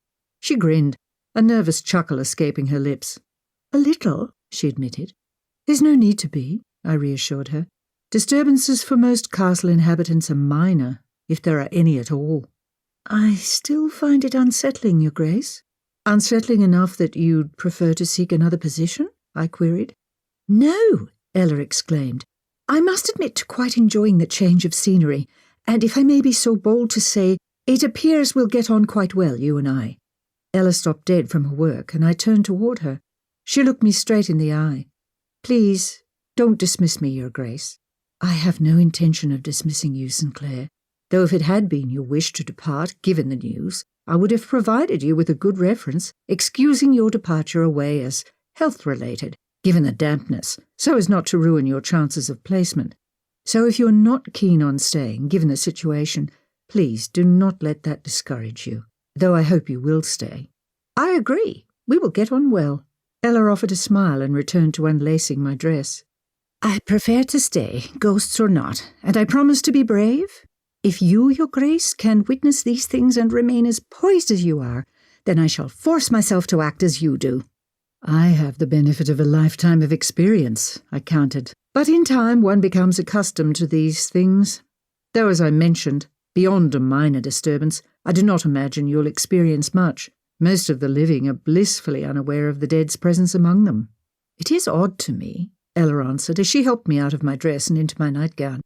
She grinned, a nervous chuckle escaping her lips. A little, she admitted. There's no need to be, I reassured her. Disturbances for most castle inhabitants are minor, if there are any at all. I still find it unsettling, Your Grace. Unsettling enough that you'd prefer to seek another position? I queried. No, Ella exclaimed. I must admit to quite enjoying the change of scenery, and if I may be so bold to say, it appears we'll get on quite well, you and I. Ella stopped dead from her work, and I turned toward her. She looked me straight in the eye. Please, don't dismiss me, Your Grace. I have no intention of dismissing you, Sinclair, though if it had been your wish to depart, given the news, I would have provided you with a good reference, excusing your departure away as health-related, given the dampness, so as not to ruin your chances of placement. So if you're not keen on staying, given the situation, please do not let that discourage you, though I hope you will stay. I agree. We will get on well. Ella offered a smile and returned to unlacing my dress. I prefer to stay, ghosts or not, and I promise to be brave. If you, Your Grace, can witness these things and remain as poised as you are, then I shall force myself to act as you do. I have the benefit of a lifetime of experience, I countered, but in time one becomes accustomed to these things. Though, as I mentioned, beyond a minor disturbance, I do not imagine you'll experience much. Most of the living are blissfully unaware of the dead's presence among them. It is odd to me, Ella answered as she helped me out of my dress and into my nightgown,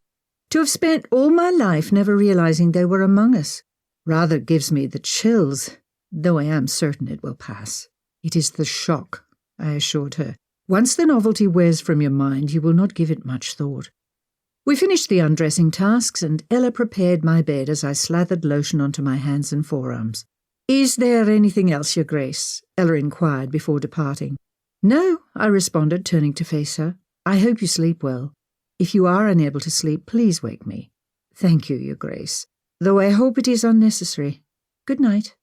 to have spent all my life never realizing they were among us. Rather gives me the chills, though I am certain it will pass. It is the shock, I assured her. Once the novelty wears from your mind, you will not give it much thought. We finished the undressing tasks, and Ella prepared my bed as I slathered lotion onto my hands and forearms. "Is there anything else, Your Grace?" Ella inquired before departing. "No," I responded, turning to face her. "I hope you sleep well. If you are unable to sleep, please wake me." "Thank you, Your Grace, though I hope it is unnecessary. Good night."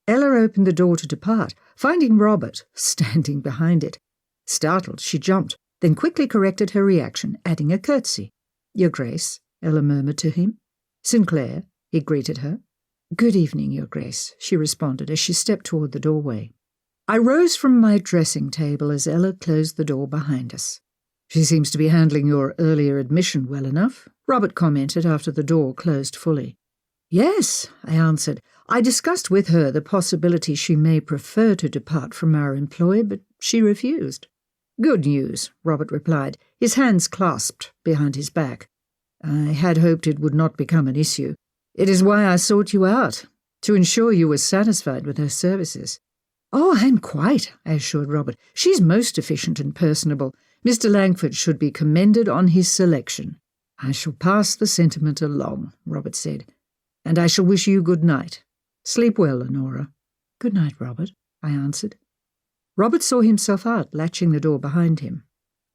Ella opened the door to depart, finding Robert standing behind it. Startled, she jumped, then quickly corrected her reaction, adding a curtsy. "Your Grace," Ella murmured to him. "Sinclair," he greeted her. "Good evening, Your Grace," she responded as she stepped toward the doorway. I rose from my dressing table as Ella closed the door behind us. "She seems to be handling your earlier admission well enough," Robert commented after the door closed fully. "Yes," I answered. "I discussed with her the possibility she may prefer to depart from our employ, but she refused." "Good news," Robert replied, his hands clasped behind his back. "I had hoped it would not become an issue. It is why I sought you out, to ensure you were satisfied with her services." "Oh, I'm quite," I assured Robert. "She's most efficient and personable. Mr. Langford should be commended on his selection." "I shall pass the sentiment along," Robert said. "And I shall wish you good night. Sleep well, Lenora." "Good night, Robert," I answered. Robert saw himself out, latching the door behind him.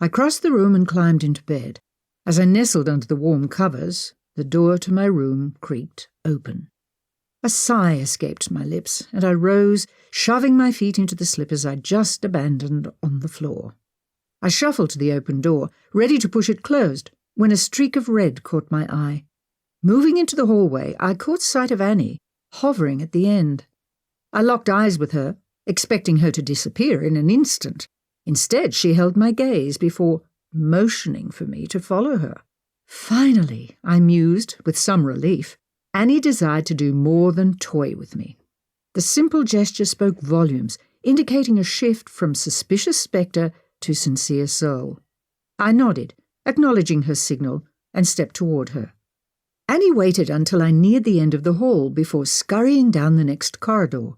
I crossed the room and climbed into bed. As I nestled under the warm covers, the door to my room creaked open. A sigh escaped my lips, and I rose, shoving my feet into the slippers I'd just abandoned on the floor. I shuffled to the open door, ready to push it closed, when a streak of red caught my eye. Moving into the hallway, I caught sight of Annie, hovering at the end. I locked eyes with her, expecting her to disappear in an instant. Instead, she held my gaze before motioning for me to follow her. Finally, I mused, with some relief, Annie desired to do more than toy with me. The simple gesture spoke volumes, indicating a shift from suspicious spectre to sincere soul. I nodded, acknowledging her signal, and stepped toward her. Annie waited until I neared the end of the hall before scurrying down the next corridor.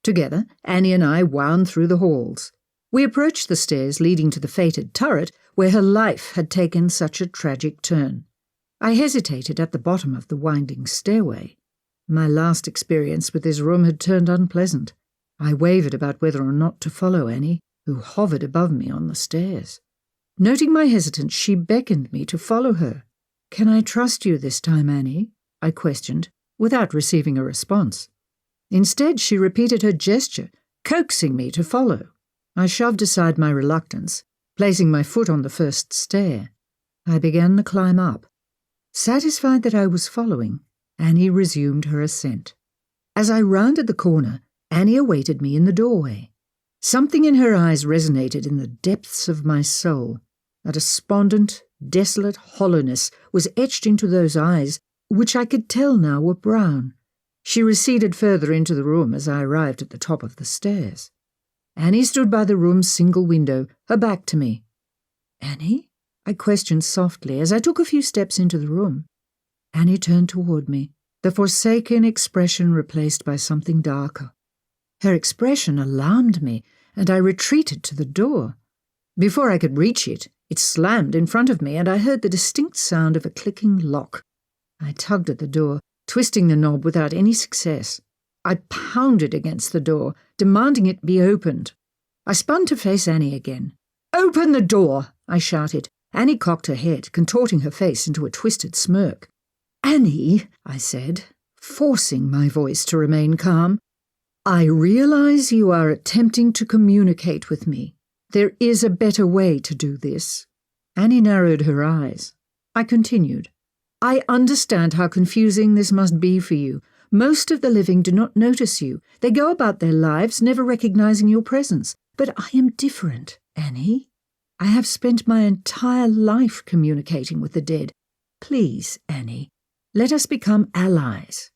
Together, Annie and I wound through the halls. We approached the stairs leading to the fated turret where her life had taken such a tragic turn. I hesitated at the bottom of the winding stairway. My last experience with this room had turned unpleasant. I wavered about whether or not to follow Annie, who hovered above me on the stairs. Noting my hesitance, she beckoned me to follow her. "Can I trust you this time, Annie?" I questioned, without receiving a response. Instead, she repeated her gesture, coaxing me to follow. I shoved aside my reluctance, placing my foot on the first stair. I began the climb up. Satisfied that I was following, Annie resumed her ascent. As I rounded the corner, Annie awaited me in the doorway. Something in her eyes resonated in the depths of my soul. A despondent, desolate hollowness was etched into those eyes, which I could tell now were brown. She receded further into the room as I arrived at the top of the stairs. Annie stood by the room's single window, her back to me. "Annie?" I questioned softly as I took a few steps into the room. Annie turned toward me, the forsaken expression replaced by something darker. Her expression alarmed me, and I retreated to the door. Before I could reach it, it slammed in front of me, and I heard the distinct sound of a clicking lock. I tugged at the door, twisting the knob without any success. I pounded against the door, demanding it be opened. I spun to face Annie again. "Open the door!" I shouted. Annie cocked her head, contorting her face into a twisted smirk. "Annie," I said, forcing my voice to remain calm, "I realize you are attempting to communicate with me. There is a better way to do this." Annie narrowed her eyes. I continued. "I understand how confusing this must be for you. Most of the living do not notice you. They go about their lives, never recognizing your presence. But I am different, Annie. I have spent my entire life communicating with the dead. Please, Annie, let us become allies."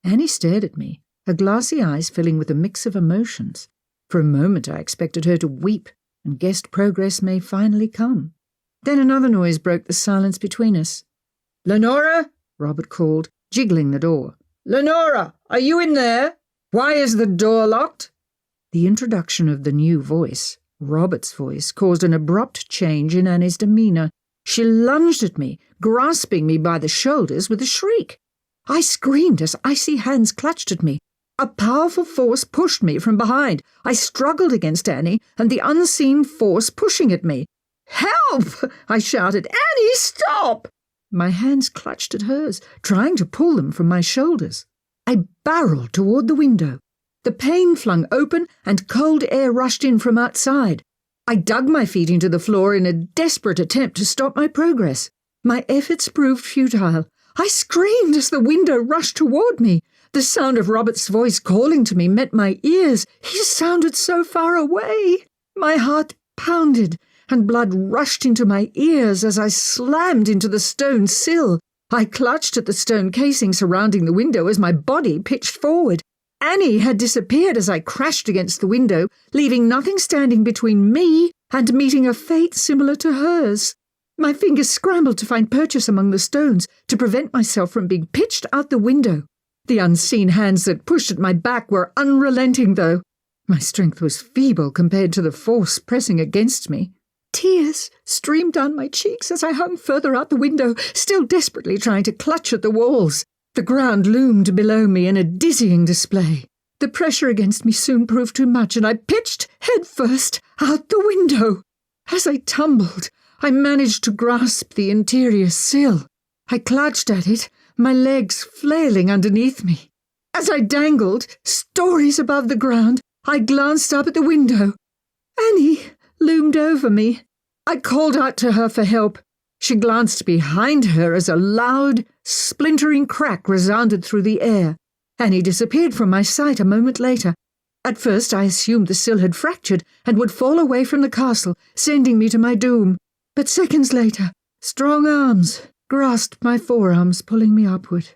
Annie stared at me, her glassy eyes filling with a mix of emotions. For a moment I expected her to weep and guessed progress may finally come. Then another noise broke the silence between us. "Lenora!" Robert called, jiggling the door. "Lenora, are you in there? Why is the door locked?" The introduction of the new voice, Robert's voice, caused an abrupt change in Annie's demeanour. She lunged at me, grasping me by the shoulders with a shriek. I screamed as icy hands clutched at me. A powerful force pushed me from behind. I struggled against Annie and the unseen force pushing at me. "Help!" I shouted. "Annie, stop!" My hands clutched at hers, trying to pull them from my shoulders. I barreled toward the window. The pane flung open and cold air rushed in from outside. I dug my feet into the floor in a desperate attempt to stop my progress. My efforts proved futile. I screamed as the window rushed toward me. The sound of Robert's voice calling to me met my ears. He sounded so far away. My heart pounded, and blood rushed into my ears as I slammed into the stone sill. I clutched at the stone casing surrounding the window as my body pitched forward. Annie had disappeared as I crashed against the window, leaving nothing standing between me and meeting a fate similar to hers. My fingers scrambled to find purchase among the stones to prevent myself from being pitched out the window. The unseen hands that pushed at my back were unrelenting, though. My strength was feeble compared to the force pressing against me. Tears streamed down my cheeks as I hung further out the window, still desperately trying to clutch at the walls. The ground loomed below me in a dizzying display. The pressure against me soon proved too much, and I pitched headfirst out the window. As I tumbled, I managed to grasp the interior sill. I clutched at it, my legs flailing underneath me. As I dangled, stories above the ground, I glanced up at the window. Annie loomed over me. I called out to her for help. She glanced behind her as a loud, splintering crack resounded through the air. Annie disappeared from my sight a moment later. At first I assumed the sill had fractured and would fall away from the castle, sending me to my doom. But seconds later, strong arms grasped my forearms, pulling me upward.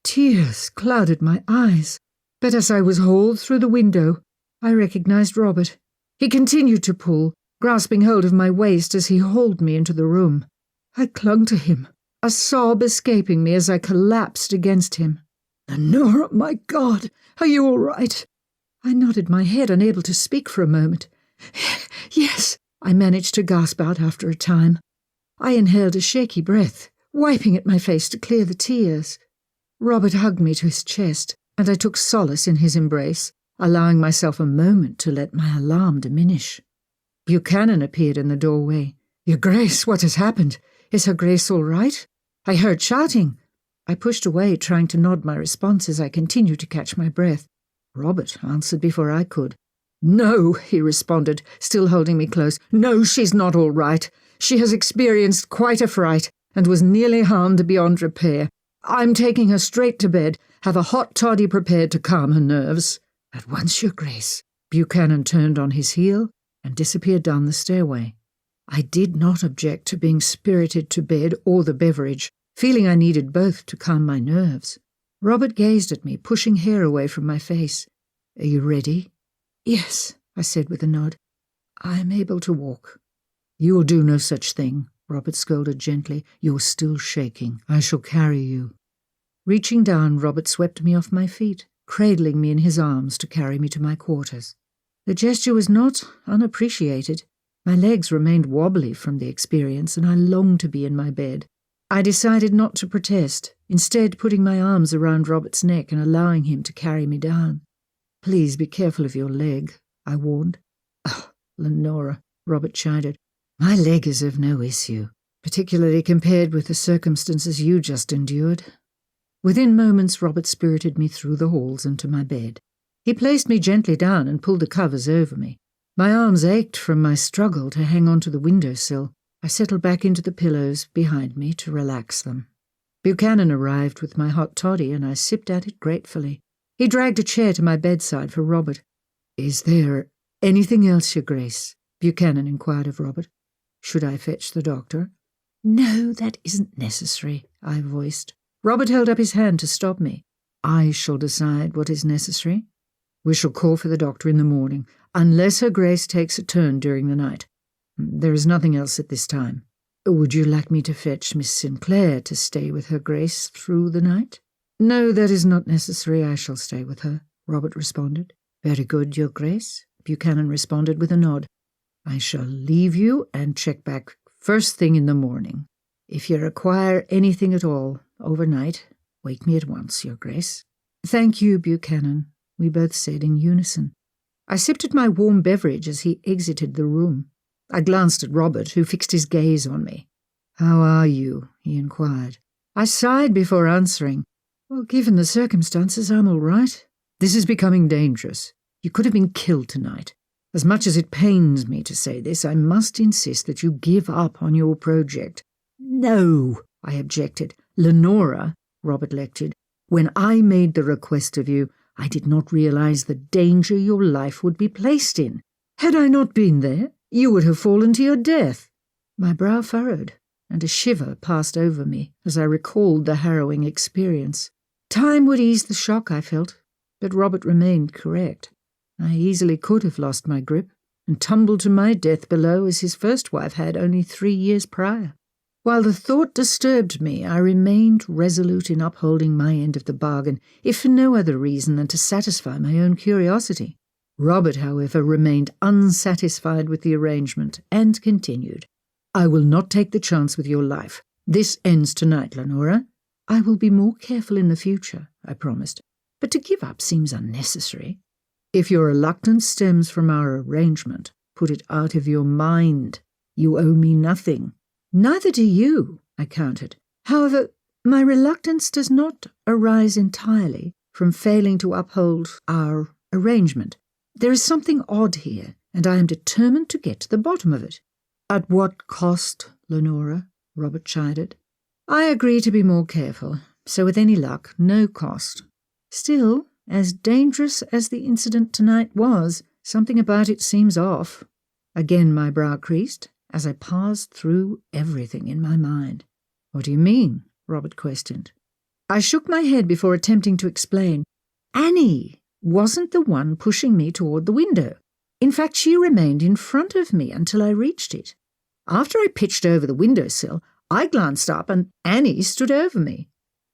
Tears clouded my eyes, but as I was hauled through the window, I recognized Robert. He continued to pull, grasping hold of my waist as he hauled me into the room. I clung to him, a sob escaping me as I collapsed against him. "Lenora, my God, are you all right?" I nodded my head, unable to speak for a moment. "Yes," I managed to gasp out after a time. I inhaled a shaky breath, wiping at my face to clear the tears. Robert hugged me to his chest, and I took solace in his embrace, allowing myself a moment to let my alarm diminish. Buchanan appeared in the doorway. "Your Grace, what has happened? Is Her Grace all right?" I heard shouting. I pushed away, trying to nod my response as I continued to catch my breath. Robert answered before I could. "No," he responded, still holding me close. "No, she's not all right. She has experienced quite a fright and was nearly harmed beyond repair. I'm taking her straight to bed. Have a hot toddy prepared to calm her nerves." "At once, Your Grace." Buchanan turned on his heel and disappeared down the stairway. I did not object to being spirited to bed or the beverage, feeling I needed both to calm my nerves. Robert gazed at me, pushing hair away from my face. "Are you ready?" "Yes," I said with a nod. "I am able to walk." "You will do no such thing," Robert scolded gently. "You're still shaking. I shall carry you." Reaching down, Robert swept me off my feet, cradling me in his arms to carry me to my quarters. The gesture was not unappreciated. My legs remained wobbly from the experience, and I longed to be in my bed. I decided not to protest, instead putting my arms around Robert's neck and allowing him to carry me down. "Please be careful of your leg," I warned. "Oh, Lenora," Robert chided. "My leg is of no issue, particularly compared with the circumstances you just endured." Within moments, Robert spirited me through the halls and to my bed. He placed me gently down and pulled the covers over me. My arms ached from my struggle to hang onto the windowsill. I settled back into the pillows behind me to relax them. Buchanan arrived with my hot toddy, and I sipped at it gratefully. He dragged a chair to my bedside for Robert. "Is there anything else, Your Grace?" Buchanan inquired of Robert. "Should I fetch the doctor?" "No, that isn't necessary," I voiced. Robert held up his hand to stop me. I shall decide what is necessary. We shall call for the doctor in the morning, unless Her Grace takes a turn during the night. There is nothing else at this time. Would you like me to fetch Miss Sinclair to stay with Her Grace through the night? No, that is not necessary. I shall stay with her, Robert responded. Very good, Your Grace, Buchanan responded with a nod. I shall leave you and check back first thing in the morning. If you require anything at all overnight, wake me at once, Your Grace. Thank you, Buchanan, we both said in unison. I sipped at my warm beverage as he exited the room. I glanced at Robert, who fixed his gaze on me. How are you? He inquired. I sighed before answering. Well, given the circumstances, I'm all right. This is becoming dangerous. You could have been killed tonight. As much as it pains me to say this, I must insist that you give up on your project. No, I objected. Lenora, Robert lectured, when I made the request of you, I did not realize the danger your life would be placed in. Had I not been there, you would have fallen to your death. My brow furrowed, and a shiver passed over me as I recalled the harrowing experience. Time would ease the shock, I felt, but Robert remained correct. I easily could have lost my grip and tumbled to my death below as his first wife had only 3 years prior. While the thought disturbed me, I remained resolute in upholding my end of the bargain, if for no other reason than to satisfy my own curiosity. Robert, however, remained unsatisfied with the arrangement and continued. I will not take the chance with your life. This ends tonight, Lenora. I will be more careful in the future, I promised, but to give up seems unnecessary. If your reluctance stems from our arrangement, put it out of your mind. You owe me nothing. Neither do you, I countered. However, my reluctance does not arise entirely from failing to uphold our arrangement. There is something odd here, and I am determined to get to the bottom of it. At what cost, Lenora? Robert chided. I agree to be more careful, so with any luck, no cost. Still, as dangerous as the incident tonight was, something about it seems off. Again my brow creased as I paused through everything in my mind. What do you mean? Robert questioned. I shook my head before attempting to explain. Annie wasn't the one pushing me toward the window. In fact, she remained in front of me until I reached it. After I pitched over the windowsill, I glanced up and Annie stood over me.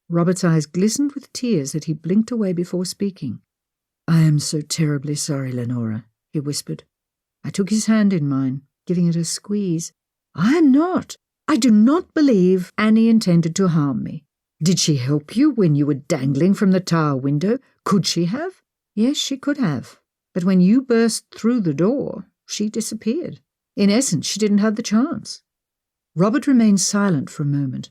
Robert's eyes glistened with tears that he blinked away before speaking. I am so terribly sorry, Lenora, he whispered. I took his hand in mine, giving it a squeeze. I am not. I do not believe Annie intended to harm me. Did she help you when you were dangling from the tower window? Could she have? Yes, she could have. But when you burst through the door, she disappeared. In essence, she didn't have the chance. Robert remained silent for a moment.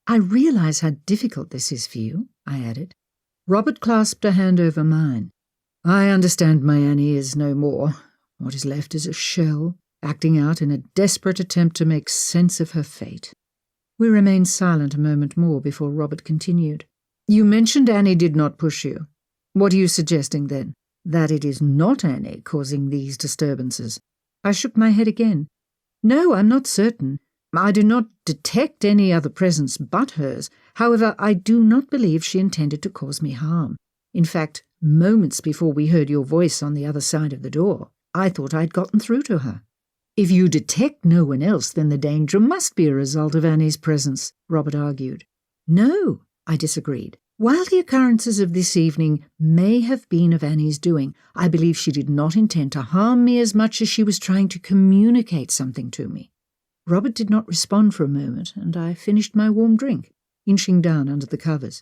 I realize how difficult this is for you, I added. Robert clasped a hand over mine. I understand my Annie is no more. What is left is a shell, acting out in a desperate attempt to make sense of her fate. We remained silent a moment more before Robert continued. You mentioned Annie did not push you. What are you suggesting then? That it is not Annie causing these disturbances? I shook my head again. No, I'm not certain. I do not detect any other presence but hers. However, I do not believe she intended to cause me harm. In fact, moments before we heard your voice on the other side of the door, I thought I'd gotten through to her. If you detect no one else, then the danger must be a result of Annie's presence, Robert argued. No, I disagreed. While the occurrences of this evening may have been of Annie's doing, I believe she did not intend to harm me as much as she was trying to communicate something to me. Robert did not respond for a moment, and I finished my warm drink, inching down under the covers.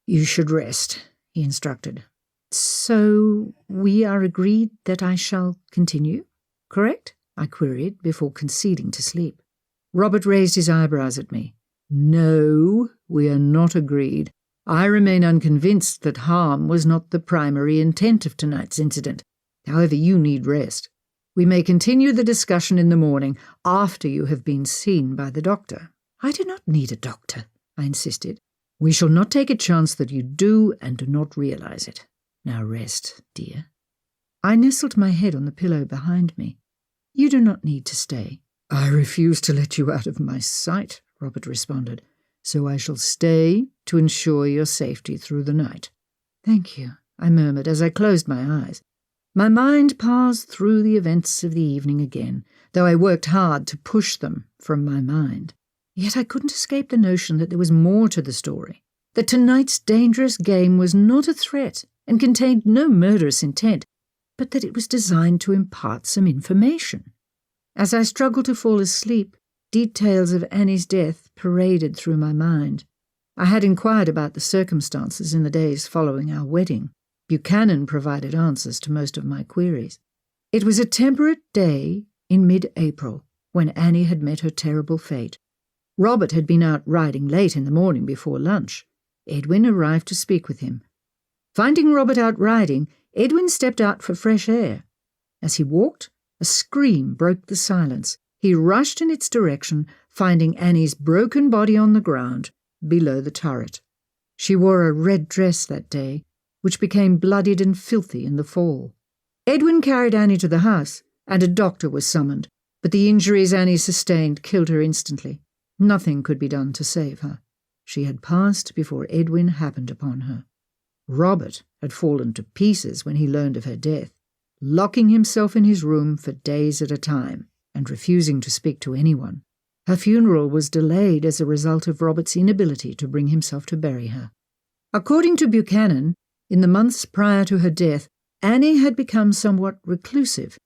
You should rest, he instructed. So we are agreed that I shall continue, correct? I queried before conceding to sleep. Robert raised his eyebrows at me. No, we are not agreed. I remain unconvinced that harm was not the primary intent of tonight's incident. However, you need rest. We may continue the discussion in the morning after you have been seen by the doctor. I do not need a doctor, I insisted. We shall not take a chance that you do and do not realize it. Now rest, dear. I nestled my head on the pillow behind me. You do not need to stay. I refuse to let you out of my sight, Robert responded, so I shall stay to ensure your safety through the night. "Thank you," I murmured as I closed my eyes. My mind paused through the events of the evening again, though I worked hard to push them from my mind. Yet I couldn't escape the notion that there was more to the story, that tonight's dangerous game was not a threat and contained no murderous intent, but that it was designed to impart some information. As I struggled to fall asleep, details of Annie's death paraded through my mind. I had inquired about the circumstances in the days following our wedding. Buchanan provided answers to most of my queries. It was a temperate day in mid-April when Annie had met her terrible fate. Robert had been out riding late in the morning before lunch. Edwin arrived to speak with him. Finding Robert out riding, Edwin stepped out for fresh air. As he walked, a scream broke the silence. He rushed in its direction, finding Annie's broken body on the ground below the turret. She wore a red dress that day, which became bloodied and filthy in the fall. Edwin carried Annie to the house, and a doctor was summoned, but the injuries Annie sustained killed her instantly. Nothing could be done to save her. She had passed before Edwin happened upon her. Robert had fallen to pieces when he learned of her death, locking himself in his room for days at a time and refusing to speak to anyone. Her funeral was delayed as a result of Robert's inability to bring himself to bury her. According to Buchanan, in the months prior to her death, Annie had become somewhat reclusive.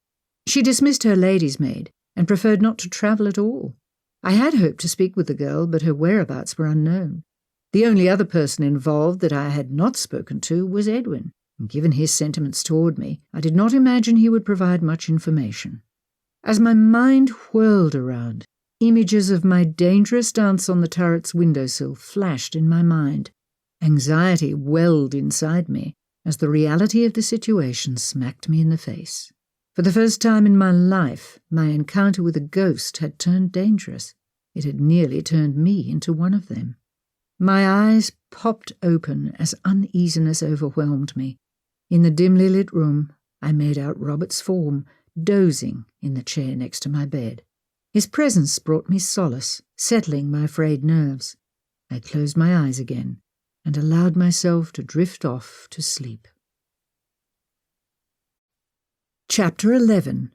She dismissed her lady's maid and preferred not to travel at all. I had hoped to speak with the girl, but her whereabouts were unknown. The only other person involved that I had not spoken to was Edwin, and given his sentiments toward me, I did not imagine he would provide much information. As my mind whirled around, images of my dangerous dance on the turret's windowsill flashed in my mind. Anxiety welled inside me as the reality of the situation smacked me in the face. For the first time in my life, my encounter with a ghost had turned dangerous. It had nearly turned me into one of them. My eyes popped open as uneasiness overwhelmed me. In the dimly lit room, I made out Robert's form, dozing in the chair next to my bed. His presence brought me solace, settling my frayed nerves. I closed my eyes again and allowed myself to drift off to sleep. Chapter 11.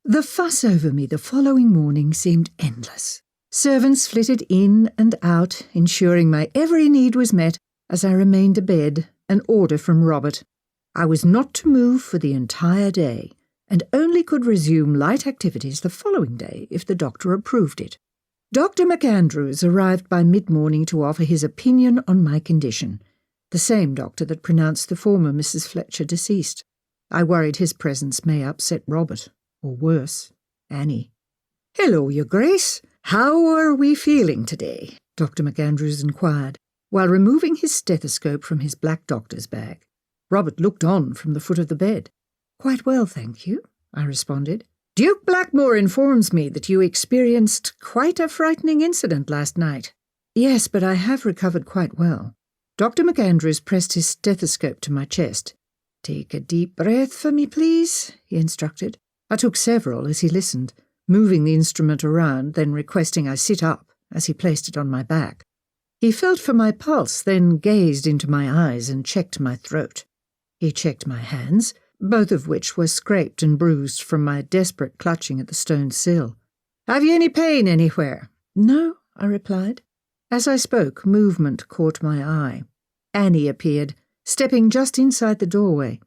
The fuss over me the following morning seemed endless. Servants flitted in and out, ensuring my every need was met as I remained abed, an order from Robert. I was not to move for the entire day, and only could resume light activities the following day if the doctor approved it. Dr. McAndrews arrived by mid-morning to offer his opinion on my condition, the same doctor that pronounced the former Mrs. Fletcher deceased. I worried his presence may upset Robert, or worse, Annie. "Hello, Your Grace. How are we feeling today?" Dr. McAndrews inquired, while removing his stethoscope from his black doctor's bag. Robert looked on from the foot of the bed. "Quite well, thank you," I responded. "Duke Blackmoore informs me that you experienced quite a frightening incident last night." "Yes, but I have recovered quite well." Dr. McAndrews pressed his stethoscope to my chest. "Take a deep breath for me, please," he instructed. I took several as he listened, moving the instrument around, then requesting I sit up as he placed it on my back. He felt for my pulse, then gazed into my eyes and checked my throat. He checked my hands, both of which were scraped and bruised from my desperate clutching at the stone sill. "Have you any pain anywhere?" "No," I replied. As I spoke, movement caught my eye. Annie appeared, stepping just inside the doorway.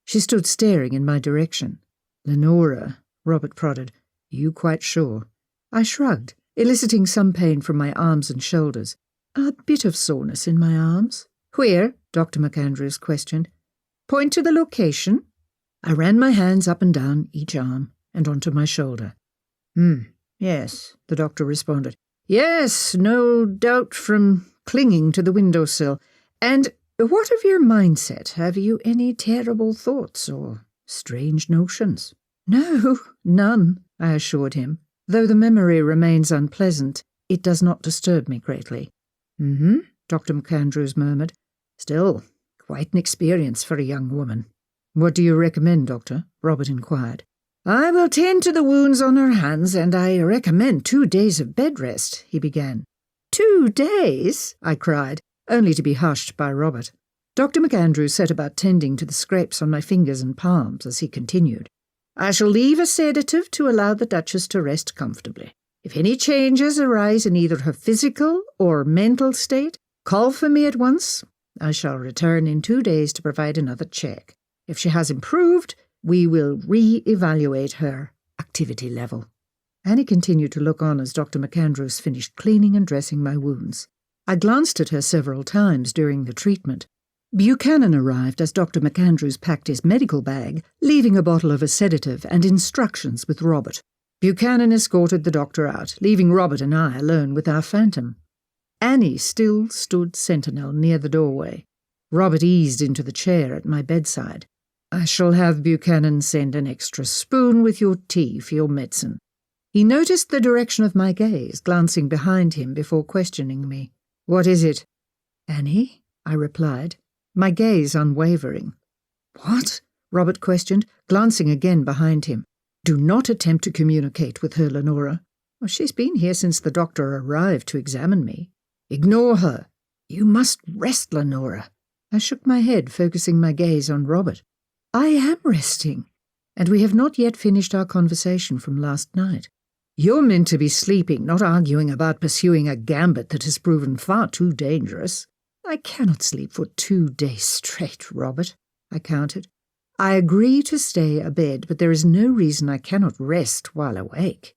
She stood staring in my direction. "Lenora," Robert prodded. "You quite sure?" I shrugged, eliciting some pain from my arms and shoulders. A bit of soreness in my arms. "Where?" Dr. McAndrews questioned. "Point to the location." I ran my hands up and down each arm and onto my shoulder. Yes," the doctor responded. "Yes, no doubt from clinging to the windowsill. And what of your mindset? Have you any terrible thoughts or strange notions?" "No, none," I assured him. Though the memory remains unpleasant, it does not disturb me greatly. Dr. McAndrews murmured. "Still, quite an experience for a young woman." "What do you recommend, Doctor?" Robert inquired. "I will tend to the wounds on her hands, and I recommend 2 days of bed rest," he began. 2 days? I cried, only to be hushed by Robert. Dr. McAndrew set about tending to the scrapes on my fingers and palms as he continued. I shall leave a sedative to allow the Duchess to rest comfortably. If any changes arise in either her physical or mental state, call for me at once. I shall return in 2 days to provide another check. If she has improved, we will re-evaluate her activity level. Annie continued to look on as Dr. McAndrews finished cleaning and dressing my wounds. I glanced at her several times during the treatment. Buchanan arrived as Dr. McAndrews packed his medical bag, leaving a bottle of a sedative and instructions with Robert. Buchanan escorted the doctor out, leaving Robert and I alone with our phantom. Annie still stood sentinel near the doorway. Robert eased into the chair at my bedside. I shall have Buchanan send an extra spoon with your tea for your medicine. He noticed the direction of my gaze, glancing behind him before questioning me. What is it? Annie, I replied, my gaze unwavering. What? Robert questioned, glancing again behind him. Do not attempt to communicate with her, Lenora. Well, she's been here since the doctor arrived to examine me. Ignore her. You must rest, Lenora. I shook my head, focusing my gaze on Robert. I am resting, and we have not yet finished our conversation from last night. You're meant to be sleeping, not arguing about pursuing a gambit that has proven far too dangerous. I cannot sleep for 2 days straight, Robert, I countered. I agree to stay abed, but there is no reason I cannot rest while awake.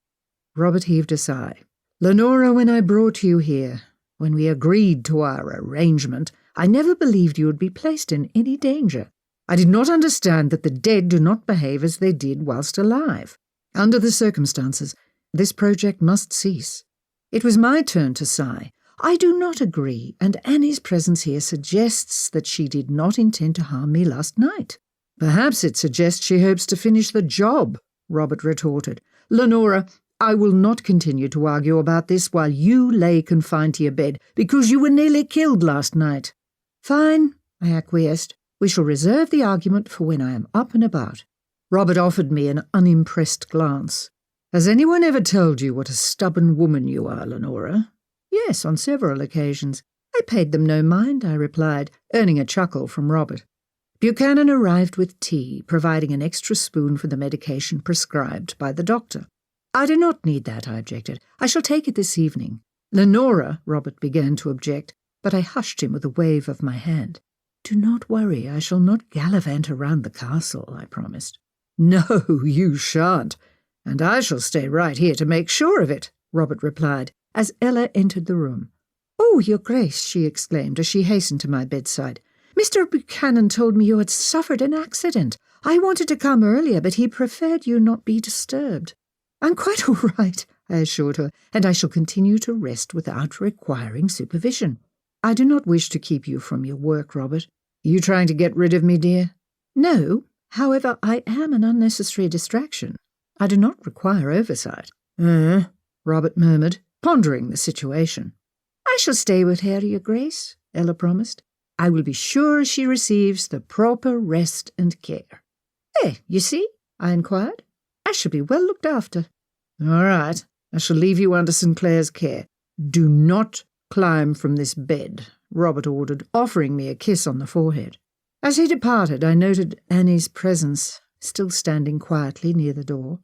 Robert heaved a sigh. Lenora, when I brought you here, when we agreed to our arrangement, I never believed you would be placed in any danger. I did not understand that the dead do not behave as they did whilst alive. Under the circumstances, this project must cease. It was my turn to sigh. I do not agree, and Annie's presence here suggests that she did not intend to harm me last night. Perhaps it suggests she hopes to finish the job, Robert retorted. Lenora, I will not continue to argue about this while you lay confined to your bed, because you were nearly killed last night. Fine, I acquiesced. We shall reserve the argument for when I am up and about. Robert offered me an unimpressed glance. Has anyone ever told you what a stubborn woman you are, Lenora? Yes, on several occasions. I paid them no mind, I replied, earning a chuckle from Robert. Buchanan arrived with tea, providing an extra spoon for the medication prescribed by the doctor. I do not need that, I objected. I shall take it this evening. Lenora, Robert began to object, but I hushed him with a wave of my hand. Do not worry, I shall not gallivant around the castle, I promised. No, you shan't, and I shall stay right here to make sure of it, Robert replied, as Ella entered the room. Oh, Your Grace, she exclaimed as she hastened to my bedside. Mr. Buchanan told me you had suffered an accident. I wanted to come earlier, but he preferred you not be disturbed. I'm quite all right, I assured her, and I shall continue to rest without requiring supervision. I do not wish to keep you from your work, Robert. Are you trying to get rid of me, dear? No. However, I am an unnecessary distraction. I do not require oversight. Robert murmured, pondering the situation. I shall stay with her, Your Grace, Ella promised. I will be sure she receives the proper rest and care. Hey, you see? I inquired. I shall be well looked after. All right. I shall leave you under Sinclair's care. Do not climb from this bed, Robert ordered, offering me a kiss on the forehead. As he departed, I noted Annie's presence, still standing quietly near the door.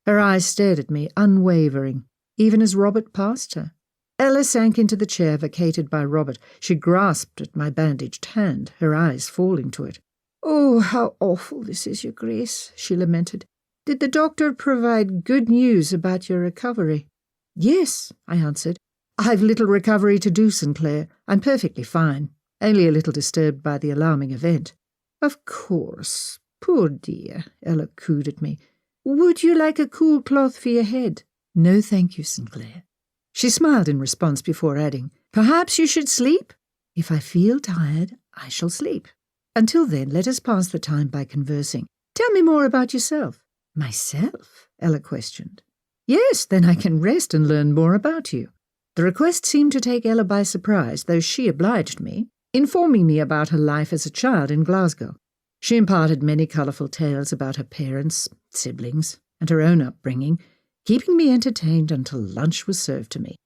Her eyes stared at me, unwavering, even as Robert passed her. Ella sank into the chair vacated by Robert. She grasped at my bandaged hand, her eyes falling to it. Oh, how awful this is, Your Grace, she lamented. Did the doctor provide good news about your recovery? Yes, I answered. I've little recovery to do, Sinclair. I'm perfectly fine, only a little disturbed by the alarming event. Of course. Poor dear, Ella cooed at me. Would you like a cool cloth for your head? No, thank you, Sinclair. She smiled in response before adding, Perhaps you should sleep? If I feel tired, I shall sleep. Until then, let us pass the time by conversing. Tell me more about yourself. Myself? Ella questioned. Yes, then I can rest and learn more about you. The request seemed to take Ella by surprise, though she obliged me, informing me about her life as a child in Glasgow. She imparted many colourful tales about her parents, siblings, and her own upbringing, keeping me entertained until lunch was served to me.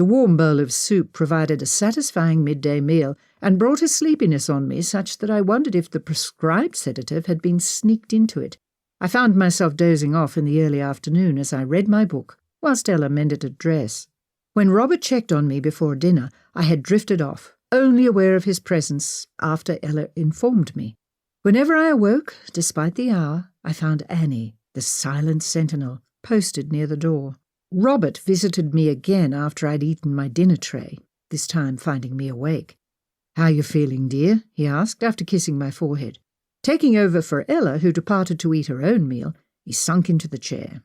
The warm bowl of soup provided a satisfying midday meal and brought a sleepiness on me such that I wondered if the prescribed sedative had been sneaked into it. I found myself dozing off in the early afternoon as I read my book, whilst Ella mended a dress. When Robert checked on me before dinner, I had drifted off, only aware of his presence after Ella informed me. Whenever I awoke, despite the hour, I found Annie, the silent sentinel, posted near the door. Robert visited me again after I'd eaten my dinner tray, this time finding me awake. "How you feeling, dear?" he asked, after kissing my forehead. Taking over for Ella, who departed to eat her own meal, he sunk into the chair.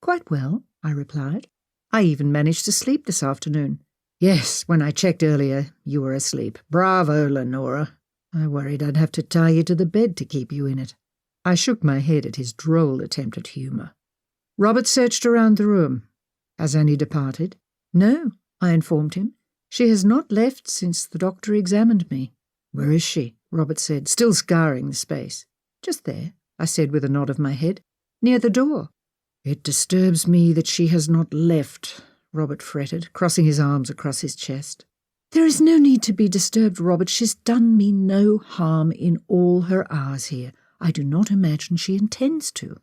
"Quite well," I replied. "I even managed to sleep this afternoon." "Yes, when I checked earlier, you were asleep. Bravo, Lenora. I worried I'd have to tie you to the bed to keep you in it." I shook my head at his droll attempt at humour. Robert searched around the room. "Has Annie departed?" "No," I informed him. "She has not left since the doctor examined me." "Where is she?" Robert said, still scouring the space. "Just there," I said with a nod of my head. "Near the door." "It disturbs me that she has not left," Robert fretted, crossing his arms across his chest. "There is no need to be disturbed, Robert. She's done me no harm in all her hours here. I do not imagine she intends to."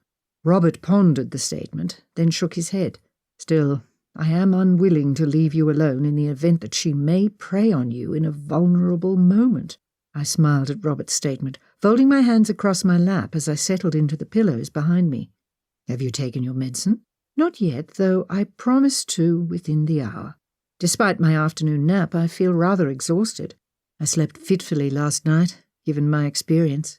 Robert pondered the statement, then shook his head. "Still, I am unwilling to leave you alone in the event that she may prey on you in a vulnerable moment." I smiled at Robert's statement, folding my hands across my lap as I settled into the pillows behind me. "Have you taken your medicine?" "Not yet, though I promise to within the hour. Despite my afternoon nap, I feel rather exhausted. I slept fitfully last night, given my experience."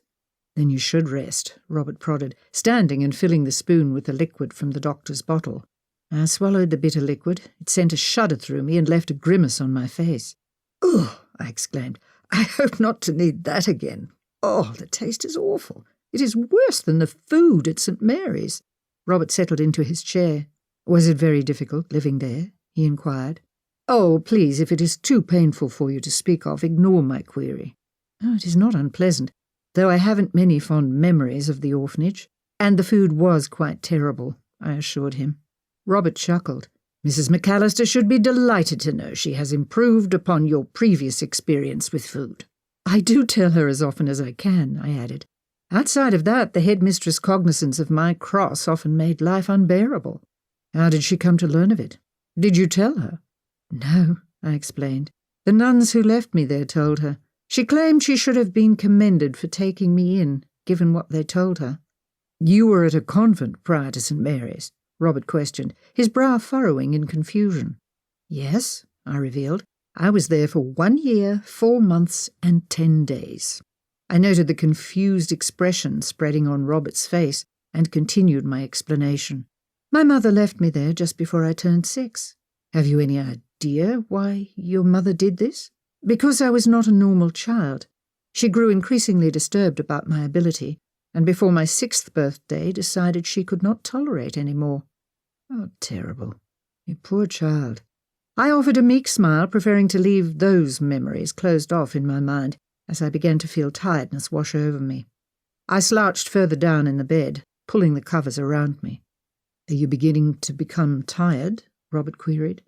"Then you should rest," Robert prodded, standing and filling the spoon with the liquid from the doctor's bottle. I swallowed the bitter liquid. It sent a shudder through me and left a grimace on my face. "Ugh!" I exclaimed. "I hope not to need that again. Oh, the taste is awful. It is worse than the food at St. Mary's." Robert settled into his chair. "Was it very difficult living there?" he inquired. "Oh, please, if it is too painful for you to speak of, ignore my query." "Oh, it is not unpleasant, though I haven't many fond memories of the orphanage. And the food was quite terrible," I assured him. Robert chuckled. "Mrs. McAllister should be delighted to know she has improved upon your previous experience with food." "I do tell her as often as I can," I added. "Outside of that, the headmistress' cognizance of my cross often made life unbearable." "How did she come to learn of it? Did you tell her?" "No," I explained. "The nuns who left me there told her. She claimed she should have been commended for taking me in, given what they told her." "You were at a convent prior to St. Mary's?" Robert questioned, his brow furrowing in confusion. "Yes," I revealed. "I was there for 1 year, 4 months, and 10 days. I noted the confused expression spreading on Robert's face and continued my explanation. "My mother left me there just before I turned 6. "Have you any idea why your mother did this?" "Because I was not a normal child. She grew increasingly disturbed about my ability, and before my 6th birthday decided she could not tolerate any more." "Oh, terrible. You poor child." I offered a meek smile, preferring to leave those memories closed off in my mind as I began to feel tiredness wash over me. I slouched further down in the bed, pulling the covers around me. "Are you beginning to become tired?" Robert queried.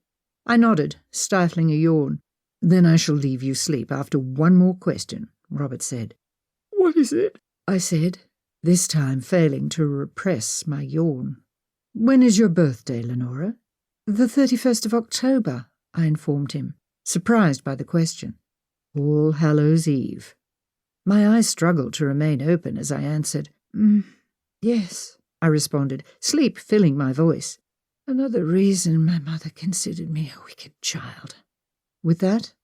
I nodded, stifling a yawn. "Then I shall leave you sleep after one more question," Robert said. "What is it?" I said, this time failing to repress my yawn. "When is your birthday, Lenora?" "The 31st of October, I informed him, surprised by the question. "All Hallows' Eve." My eyes struggled to remain open as I answered. Yes, I responded, sleep filling my voice. "Another reason my mother considered me a wicked child." With that,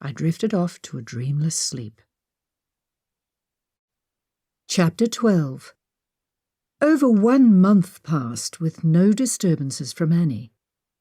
I drifted off to a dreamless sleep. Chapter 12. Over 1 month passed with no disturbances from Annie.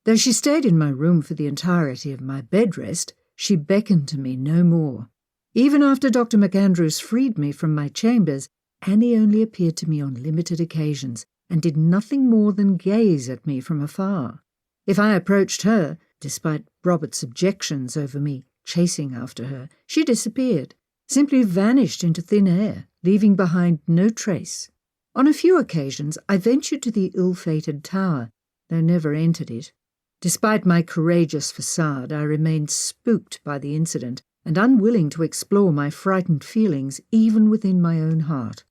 Though she stayed in my room for the entirety of my bed rest, she beckoned to me no more. Even after Dr. McAndrews freed me from my chambers, Annie only appeared to me on limited occasions, and did nothing more than gaze at me from afar. If I approached her, despite Robert's objections over me chasing after her, she disappeared, simply vanished into thin air, leaving behind no trace. On a few occasions I ventured to the ill-fated tower, though never entered it. Despite my courageous facade, I remained spooked by the incident and unwilling to explore my frightened feelings even within my own heart.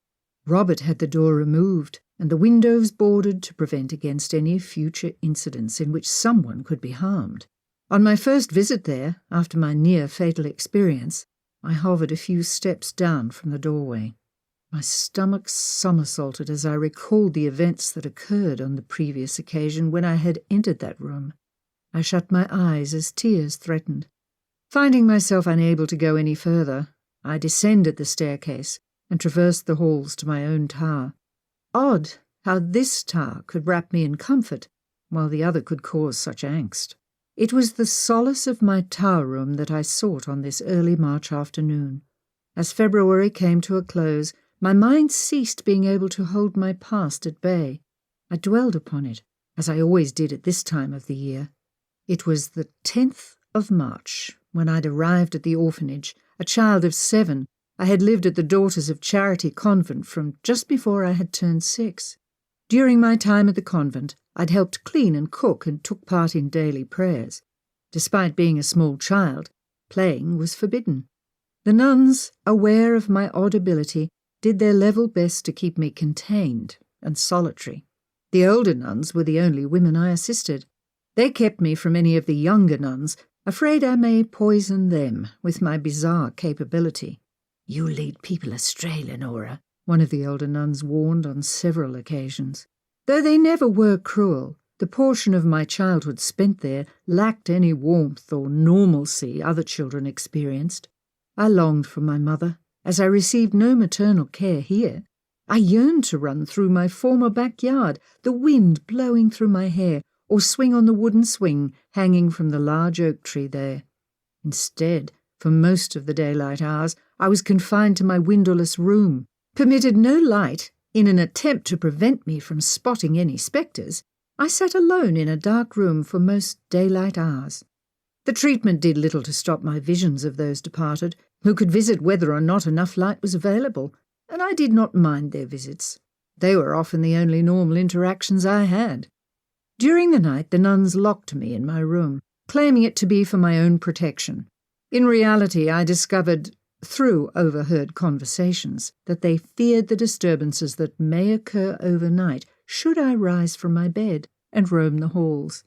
Robert had the door removed and the windows boarded to prevent against any future incidents in which someone could be harmed. On my first visit there, after my near-fatal experience, I hovered a few steps down from the doorway. My stomach somersaulted as I recalled the events that occurred on the previous occasion when I had entered that room. I shut my eyes as tears threatened. Finding myself unable to go any further, I descended the staircase and traversed the halls to my own tower. Odd how this tower could wrap me in comfort, while the other could cause such angst. It was the solace of my tower room that I sought on this early March afternoon. As February came to a close, my mind ceased being able to hold my past at bay. I dwelled upon it, as I always did at this time of the year. It was the 10th of March when I'd arrived at the orphanage, a child of 7. I had lived at the Daughters of Charity convent from just before I had turned 6. During my time at the convent, I'd helped clean and cook and took part in daily prayers. Despite being a small child, playing was forbidden. The nuns, aware of my odd ability, did their level best to keep me contained and solitary. The older nuns were the only women I assisted. They kept me from any of the younger nuns, afraid I may poison them with my bizarre capability. "You lead people astray, Lenora," one of the older nuns warned on several occasions. Though they never were cruel, the portion of my childhood spent there lacked any warmth or normalcy other children experienced. I longed for my mother, as I received no maternal care here. I yearned to run through my former backyard, the wind blowing through my hair, or swing on the wooden swing hanging from the large oak tree there. Instead, for most of the daylight hours, I was confined to my windowless room, permitted no light. In an attempt to prevent me from spotting any spectres, I sat alone in a dark room for most daylight hours. The treatment did little to stop my visions of those departed, who could visit whether or not enough light was available, and I did not mind their visits. They were often the only normal interactions I had. During the night, the nuns locked me in my room, claiming it to be for my own protection. In reality, I discovered, through overheard conversations, that they feared the disturbances that may occur overnight should I rise from my bed and roam the halls.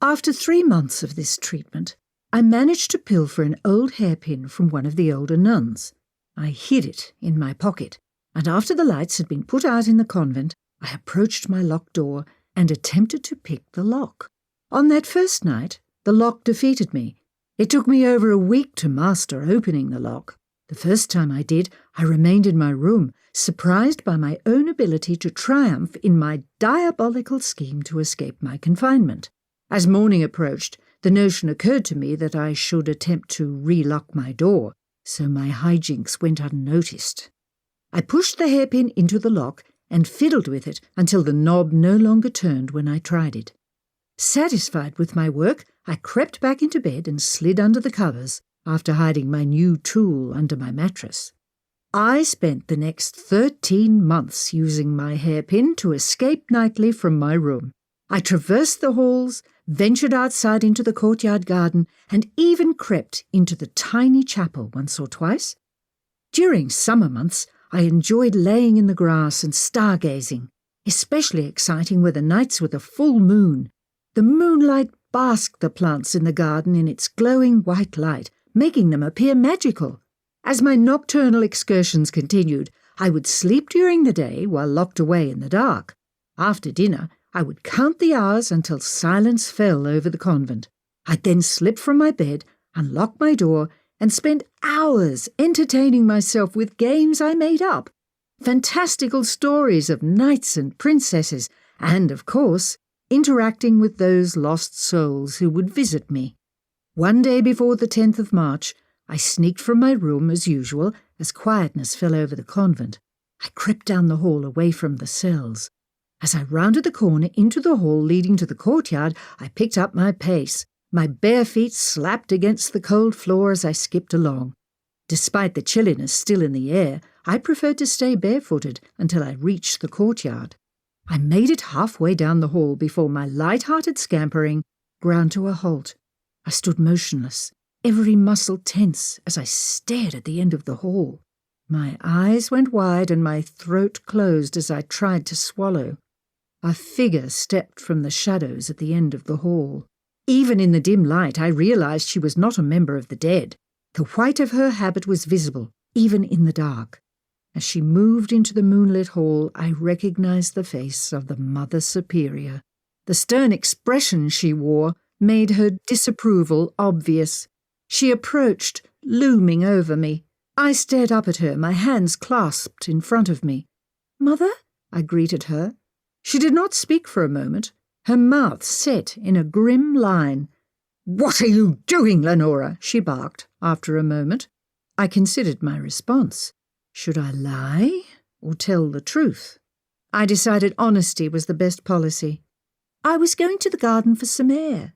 After 3 months of this treatment, I managed to pilfer an old hairpin from one of the older nuns. I hid it in my pocket, and after the lights had been put out in the convent, I approached my locked door and attempted to pick the lock. On that first night, the lock defeated me. It took me over a week to master opening the lock. The first time I did, I remained in my room, surprised by my own ability to triumph in my diabolical scheme to escape my confinement. As morning approached, the notion occurred to me that I should attempt to relock my door, so my hijinks went unnoticed. I pushed the hairpin into the lock and fiddled with it until the knob no longer turned when I tried it. Satisfied with my work, I crept back into bed and slid under the covers after hiding my new tool under my mattress. I spent the next 13 months using my hairpin to escape nightly from my room. I traversed the halls, ventured outside into the courtyard garden, and even crept into the tiny chapel once or twice. During summer months, I enjoyed laying in the grass and stargazing. Especially exciting were the nights with a full moon. The moonlight basked the plants in the garden in its glowing white light, making them appear magical. As my nocturnal excursions continued, I would sleep during the day while locked away in the dark. After dinner, I would count the hours until silence fell over the convent. I'd then slip from my bed, unlock my door, and spend hours entertaining myself with games I made up, fantastical stories of knights and princesses, and, of course, interacting with those lost souls who would visit me. One day before the 10th of March, I sneaked from my room as usual as quietness fell over the convent. I crept down the hall away from the cells. As I rounded the corner into the hall leading to the courtyard, I picked up my pace. My bare feet slapped against the cold floor as I skipped along. Despite the chilliness still in the air, I preferred to stay barefooted until I reached the courtyard. I made it halfway down the hall before my light-hearted scampering ground to a halt. I stood motionless, every muscle tense as I stared at the end of the hall. My eyes went wide and my throat closed as I tried to swallow. A figure stepped from the shadows at the end of the hall. Even in the dim light, I realized she was not a member of the dead. The white of her habit was visible, even in the dark. As she moved into the moonlit hall, I recognized the face of the Mother Superior. The stern expression she wore made her disapproval obvious. She approached, looming over me. I stared up at her, my hands clasped in front of me. "Mother?" I greeted her. She did not speak for a moment, her mouth set in a grim line. "What are you doing, Lenora?" she barked after a moment. I considered my response. Should I lie or tell the truth? I decided honesty was the best policy. "I was going to the garden for some air."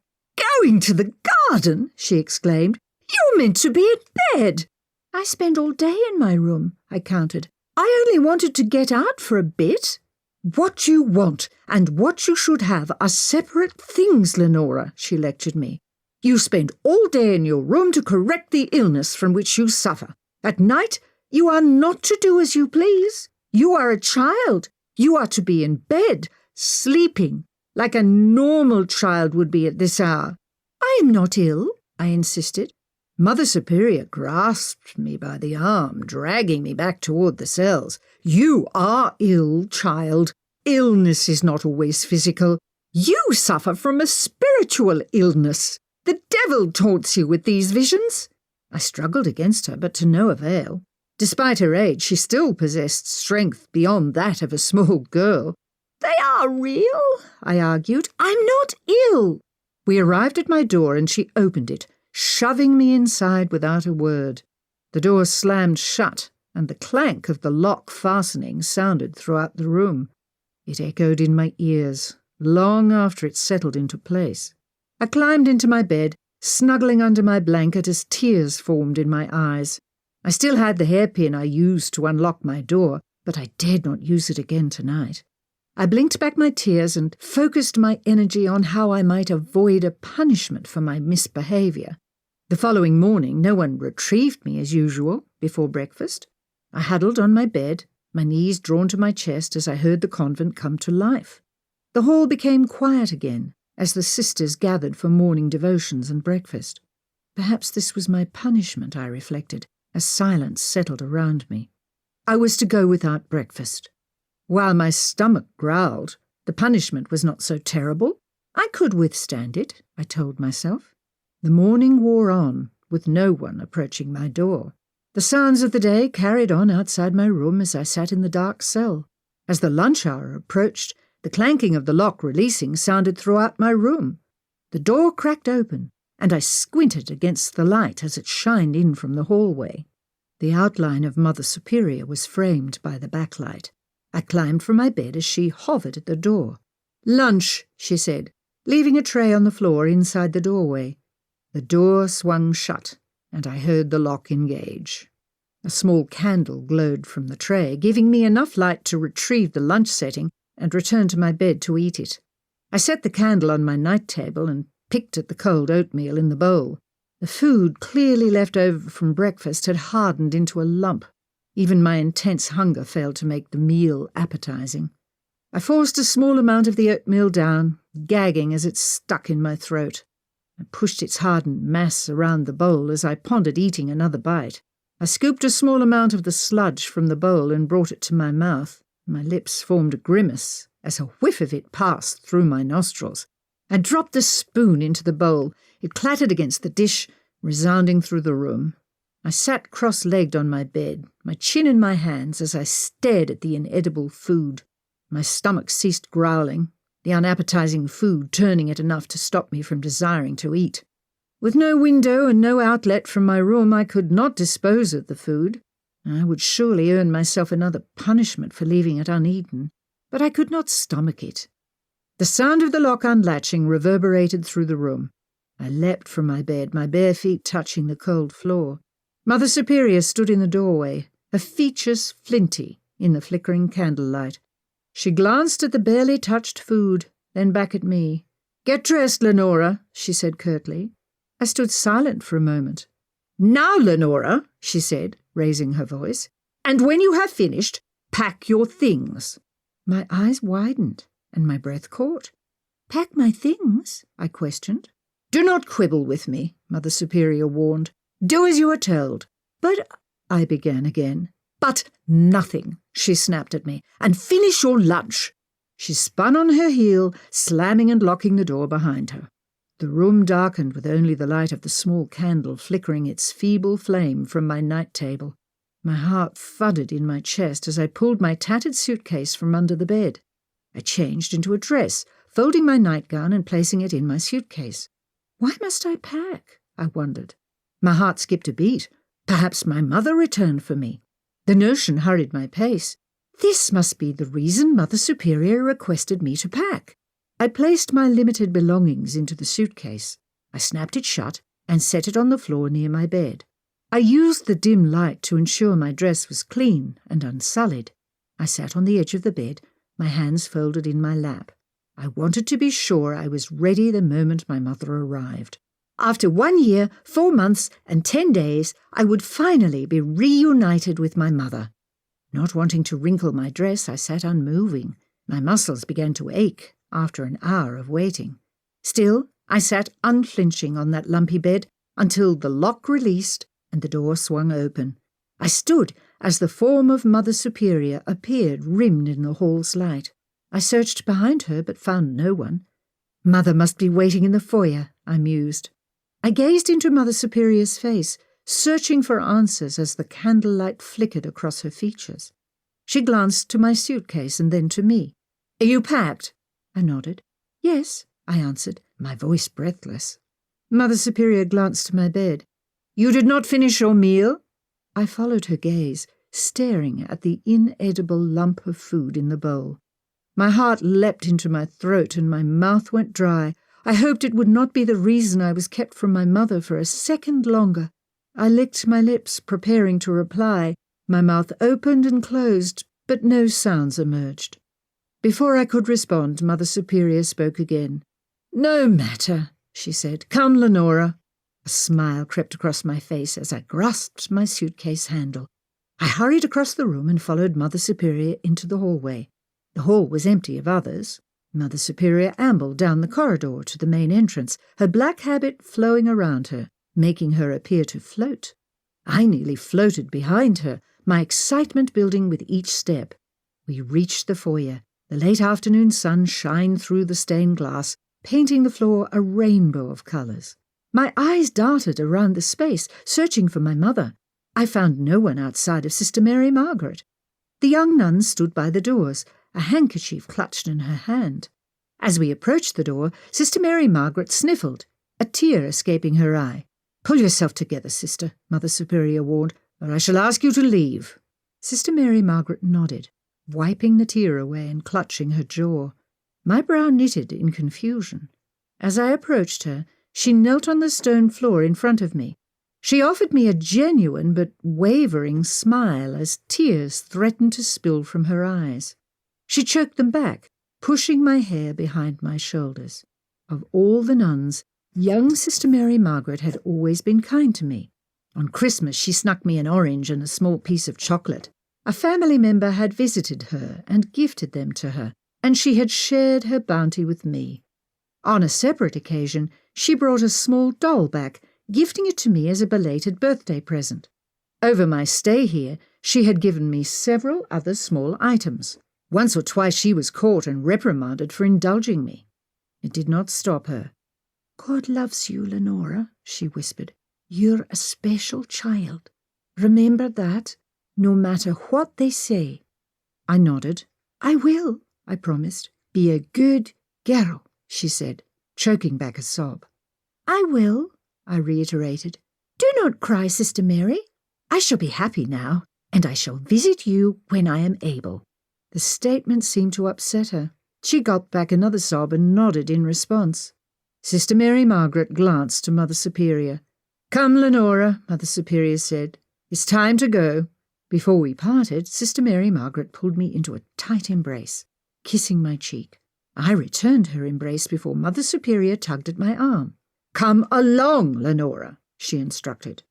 "Going to the garden?" she exclaimed. "You're meant to be in bed." "I spend all day in my room," I countered. "I only wanted to get out for a bit." "What you want and what you should have are separate things, Lenora," she lectured me. "You spend all day in your room to correct the illness from which you suffer. At night, you are not to do as you please. You are a child. You are to be in bed, sleeping, like a normal child would be at this hour." "I am not ill," I insisted. Mother Superior grasped me by the arm, dragging me back toward the cells. "You are ill, child. Illness is not always physical. You suffer from a spiritual illness. The devil taunts you with these visions." I struggled against her, but to no avail. Despite her age, she still possessed strength beyond that of a small girl. "They are real," I argued. "I'm not ill." We arrived at my door and she opened it, shoving me inside without a word. The door slammed shut, and the clank of the lock fastening sounded throughout the room. It echoed in my ears, long after it settled into place. I climbed into my bed, snuggling under my blanket as tears formed in my eyes. I still had the hairpin I used to unlock my door, but I dared not use it again tonight. I blinked back my tears and focused my energy on how I might avoid a punishment for my misbehaviour. The following morning, no one retrieved me as usual before breakfast. I huddled on my bed, my knees drawn to my chest as I heard the convent come to life. The hall became quiet again as the sisters gathered for morning devotions and breakfast. Perhaps this was my punishment, I reflected, as silence settled around me. I was to go without breakfast. While my stomach growled, the punishment was not so terrible. I could withstand it, I told myself. The morning wore on, with no one approaching my door. The sounds of the day carried on outside my room as I sat in the dark cell. As the lunch hour approached, the clanking of the lock releasing sounded throughout my room. The door cracked open, and I squinted against the light as it shined in from the hallway. The outline of Mother Superior was framed by the backlight. I climbed from my bed as she hovered at the door. "Lunch," she said, leaving a tray on the floor inside the doorway. The door swung shut, and I heard the lock engage. A small candle glowed from the tray, giving me enough light to retrieve the lunch setting and return to my bed to eat it. I set the candle on my night table and picked at the cold oatmeal in the bowl. The food, clearly left over from breakfast, had hardened into a lump. Even my intense hunger failed to make the meal appetizing. I forced a small amount of the oatmeal down, gagging as it stuck in my throat. I pushed its hardened mass around the bowl as I pondered eating another bite. I scooped a small amount of the sludge from the bowl and brought it to my mouth. My lips formed a grimace as a whiff of it passed through my nostrils. I dropped the spoon into the bowl. It clattered against the dish, resounding through the room. I sat cross-legged on my bed, my chin in my hands as I stared at the inedible food. My stomach ceased growling, the unappetizing food turning it enough to stop me from desiring to eat. With no window and no outlet from my room, I could not dispose of the food. I would surely earn myself another punishment for leaving it uneaten, but I could not stomach it. The sound of the lock unlatching reverberated through the room. I leapt from my bed, my bare feet touching the cold floor. Mother Superior stood in the doorway, her features flinty in the flickering candlelight. She glanced at the barely touched food, then back at me. "Get dressed, Lenora," she said curtly. I stood silent for a moment. "Now, Lenora," she said, raising her voice, "and when you have finished, pack your things." My eyes widened, and my breath caught. "Pack my things?" I questioned. "Do not quibble with me," Mother Superior warned. "Do as you are told." "But—" I began again. "But nothing," she snapped at me, "and finish your lunch." She spun on her heel, slamming and locking the door behind her. The room darkened with only the light of the small candle flickering its feeble flame from my night table. My heart thudded in my chest as I pulled my tattered suitcase from under the bed. I changed into a dress, folding my nightgown and placing it in my suitcase. Why must I pack? I wondered. My heart skipped a beat. Perhaps my mother returned for me. The notion hurried my pace. This must be the reason Mother Superior requested me to pack. I placed my limited belongings into the suitcase. I snapped it shut and set it on the floor near my bed. I used the dim light to ensure my dress was clean and unsullied. I sat on the edge of the bed, my hands folded in my lap. I wanted to be sure I was ready the moment my mother arrived. After 1 year, 4 months, and 10 days, I would finally be reunited with my mother. Not wanting to wrinkle my dress, I sat unmoving. My muscles began to ache after an hour of waiting. Still, I sat unflinching on that lumpy bed until the lock released and the door swung open. I stood as the form of Mother Superior appeared rimmed in the hall's light. I searched behind her but found no one. Mother must be waiting in the foyer, I mused. I gazed into Mother Superior's face, searching for answers as the candlelight flickered across her features. She glanced to my suitcase and then to me. "Are you packed?" I nodded. "Yes," I answered, my voice breathless. Mother Superior glanced to my bed. "You did not finish your meal?" I followed her gaze, staring at the inedible lump of food in the bowl. My heart leapt into my throat and my mouth went dry. I hoped it would not be the reason I was kept from my mother for a second longer. I licked my lips, preparing to reply. My mouth opened and closed, but no sounds emerged. Before I could respond, Mother Superior spoke again. "No matter," she said. "Come, Lenora." A smile crept across my face as I grasped my suitcase handle. I hurried across the room and followed Mother Superior into the hallway. The hall was empty of others. Mother Superior ambled down the corridor to the main entrance, her black habit flowing around her, making her appear to float. I nearly floated behind her, my excitement building with each step. We reached the foyer. The late afternoon sun shined through the stained glass, painting the floor a rainbow of colours. My eyes darted around the space, searching for my mother. I found no one outside of Sister Mary Margaret. The young nun stood by the doors, a handkerchief clutched in her hand. As we approached the door, Sister Mary Margaret sniffled, a tear escaping her eye. "Pull yourself together, sister," Mother Superior warned, "or I shall ask you to leave." Sister Mary Margaret nodded, wiping the tear away and clutching her jaw. My brow knitted in confusion. As I approached her, she knelt on the stone floor in front of me. She offered me a genuine but wavering smile as tears threatened to spill from her eyes. She choked them back, pushing my hair behind my shoulders. Of all the nuns, young Sister Mary Margaret had always been kind to me. On Christmas she snuck me an orange and a small piece of chocolate. A family member had visited her and gifted them to her, and she had shared her bounty with me. On a separate occasion, she brought a small doll back, gifting it to me as a belated birthday present. Over my stay here, she had given me several other small items. Once or twice she was caught and reprimanded for indulging me. It did not stop her. "God loves you, Lenora," she whispered. "You're a special child. Remember that, no matter what they say." I nodded. "I will," I promised. "Be a good girl," she said, choking back a sob. "I will," I reiterated. "Do not cry, Sister Mary. I shall be happy now, and I shall visit you when I am able." The statement seemed to upset her. She gulped back another sob and nodded in response. Sister Mary Margaret glanced to Mother Superior. "Come, Lenora," Mother Superior said. "It's time to go." Before we parted, Sister Mary Margaret pulled me into a tight embrace, kissing my cheek. I returned her embrace before Mother Superior tugged at my arm. "Come along, Lenora," she instructed.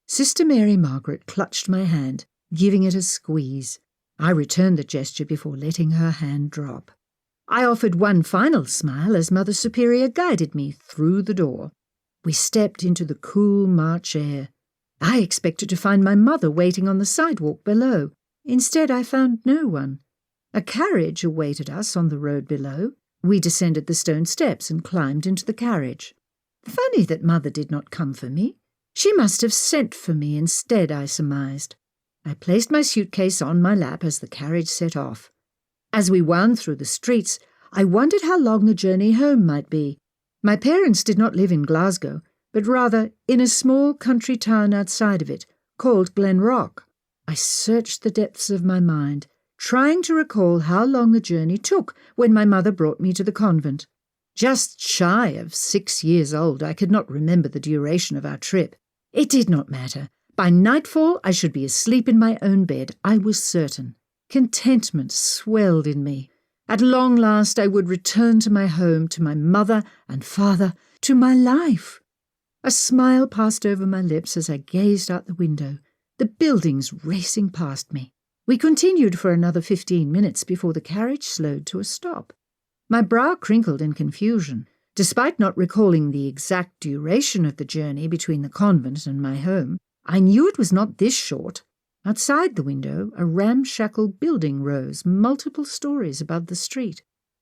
Sister Mary Margaret clutched my hand, giving it a squeeze. I returned the gesture before letting her hand drop. I offered one final smile as Mother Superior guided me through the door. We stepped into the cool March air. I expected to find my mother waiting on the sidewalk below. Instead, I found no one. A carriage awaited us on the road below. We descended the stone steps and climbed into the carriage. Funny that Mother did not come for me. She must have sent for me instead, I surmised. I placed my suitcase on my lap as the carriage set off. As we wound through the streets, I wondered how long the journey home might be. My parents did not live in Glasgow, but rather in a small country town outside of it, called Glenrock. I searched the depths of my mind, trying to recall how long the journey took when my mother brought me to the convent. Just shy of 6 years old, I could not remember the duration of our trip. It did not matter. By nightfall, I should be asleep in my own bed, I was certain. Contentment swelled in me. At long last, I would return to my home, to my mother and father, to my life. A smile passed over my lips as I gazed out the window, the buildings racing past me. We continued for another 15 minutes before the carriage slowed to a stop. My brow crinkled in confusion. Despite not recalling the exact duration of the journey between the convent and my home, I knew it was not this short. Outside the window, a ramshackle building rose multiple stories above the street.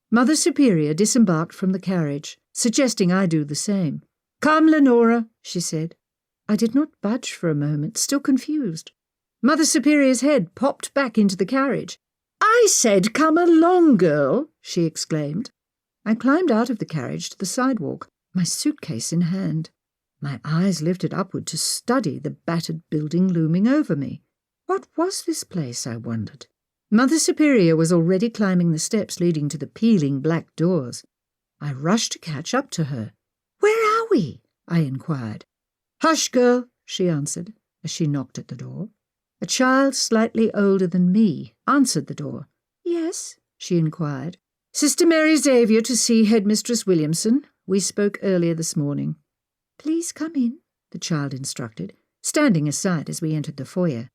Mother Superior disembarked from the carriage, suggesting I do the same. "Come, Lenora," she said. I did not budge for a moment, still confused. Mother Superior's head popped back into the carriage. "I said come along, girl," she exclaimed. I climbed out of the carriage to the sidewalk, my suitcase in hand. My eyes lifted upward to study the battered building looming over me. What was this place, I wondered? Mother Superior was already climbing the steps leading to the peeling black doors. I rushed to catch up to her. "Where are we?" I inquired. "Hush, girl," she answered as she knocked at the door. A child slightly older than me answered the door. "Yes?" she inquired. "Sister Mary Xavier to see Headmistress Williamson. We spoke earlier this morning." "Please come in," the child instructed, standing aside as we entered the foyer.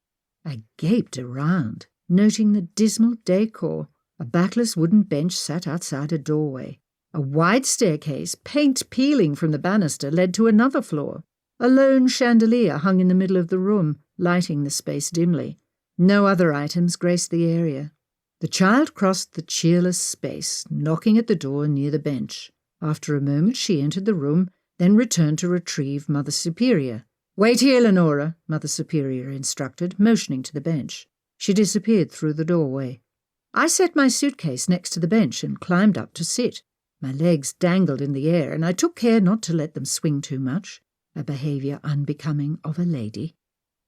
I gaped around, noting the dismal decor. A backless wooden bench sat outside a doorway. A wide staircase, paint peeling from the banister, led to another floor. A lone chandelier hung in the middle of the room, lighting the space dimly. No other items graced the area. The child crossed the cheerless space, knocking at the door near the bench. After a moment she entered the room, then returned to retrieve Mother Superior. "Wait here, Lenora," Mother Superior instructed, motioning to the bench. She disappeared through the doorway. I set my suitcase next to the bench and climbed up to sit. My legs dangled in the air, and I took care not to let them swing too much, a behaviour unbecoming of a lady.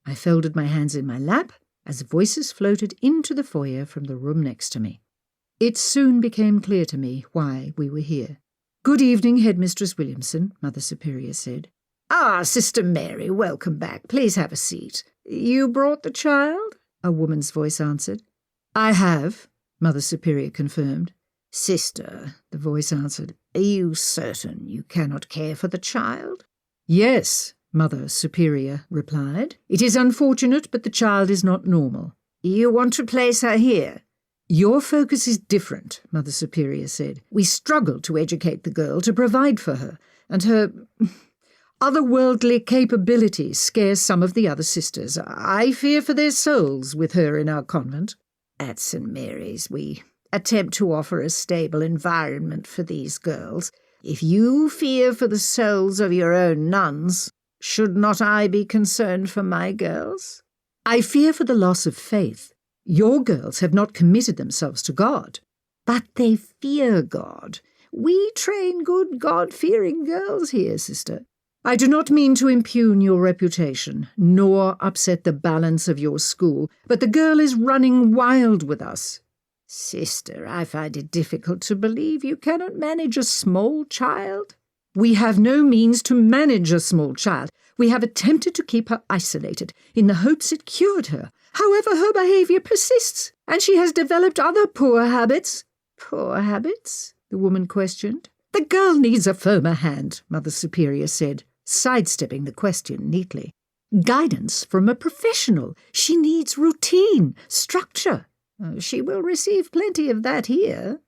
I folded my hands in my lap as voices floated into the foyer from the room next to me. It soon became clear to me why we were here. "Good evening, Headmistress Williamson," Mother Superior said. "Ah, Sister Mary, welcome back. Please have a seat. You brought the child?" a woman's voice answered. "I have," Mother Superior confirmed. "Sister," the voice answered, "are you certain you cannot care for the child?" "Yes," Mother Superior replied. "It is unfortunate, but the child is not normal." "You want to place her here?" "Your focus is different," Mother Superior said. "We struggle to educate the girl, to provide for her, and her otherworldly capabilities scare some of the other sisters. I fear for their souls with her in our convent. At St. Mary's, we attempt to offer a stable environment for these girls. If you fear for the souls of your own nuns, should not I be concerned for my girls?" "I fear for the loss of faith. Your girls have not committed themselves to God." "But they fear God. We train good God-fearing girls here, sister." "I do not mean to impugn your reputation, nor upset the balance of your school, but the girl is running wild with us." "Sister, I find it difficult to believe you cannot manage a small child." "We have no means to manage a small child. We have attempted to keep her isolated, in the hopes it cured her. However, her behaviour persists, and she has developed other poor habits." "Poor habits?" the woman questioned. The girl needs a firmer hand, Mother Superior said, sidestepping the question neatly. Guidance from a professional. She needs routine, structure. She will receive plenty of that here.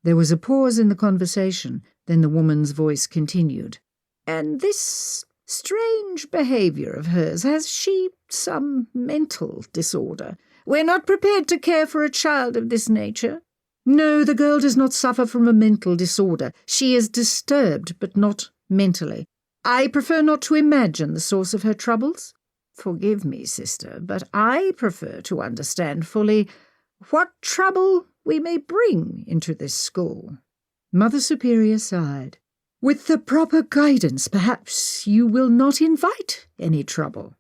There was a pause in the conversation, then the woman's voice continued. And this strange behaviour of hers, has she some mental disorder? We're not prepared to care for a child of this nature. No, the girl does not suffer from a mental disorder. She is disturbed, but not mentally. I prefer not to imagine the source of her troubles. Forgive me, sister, but I prefer to understand fully what trouble we may bring into this school. Mother Superior sighed. With the proper guidance, perhaps you will not invite any trouble.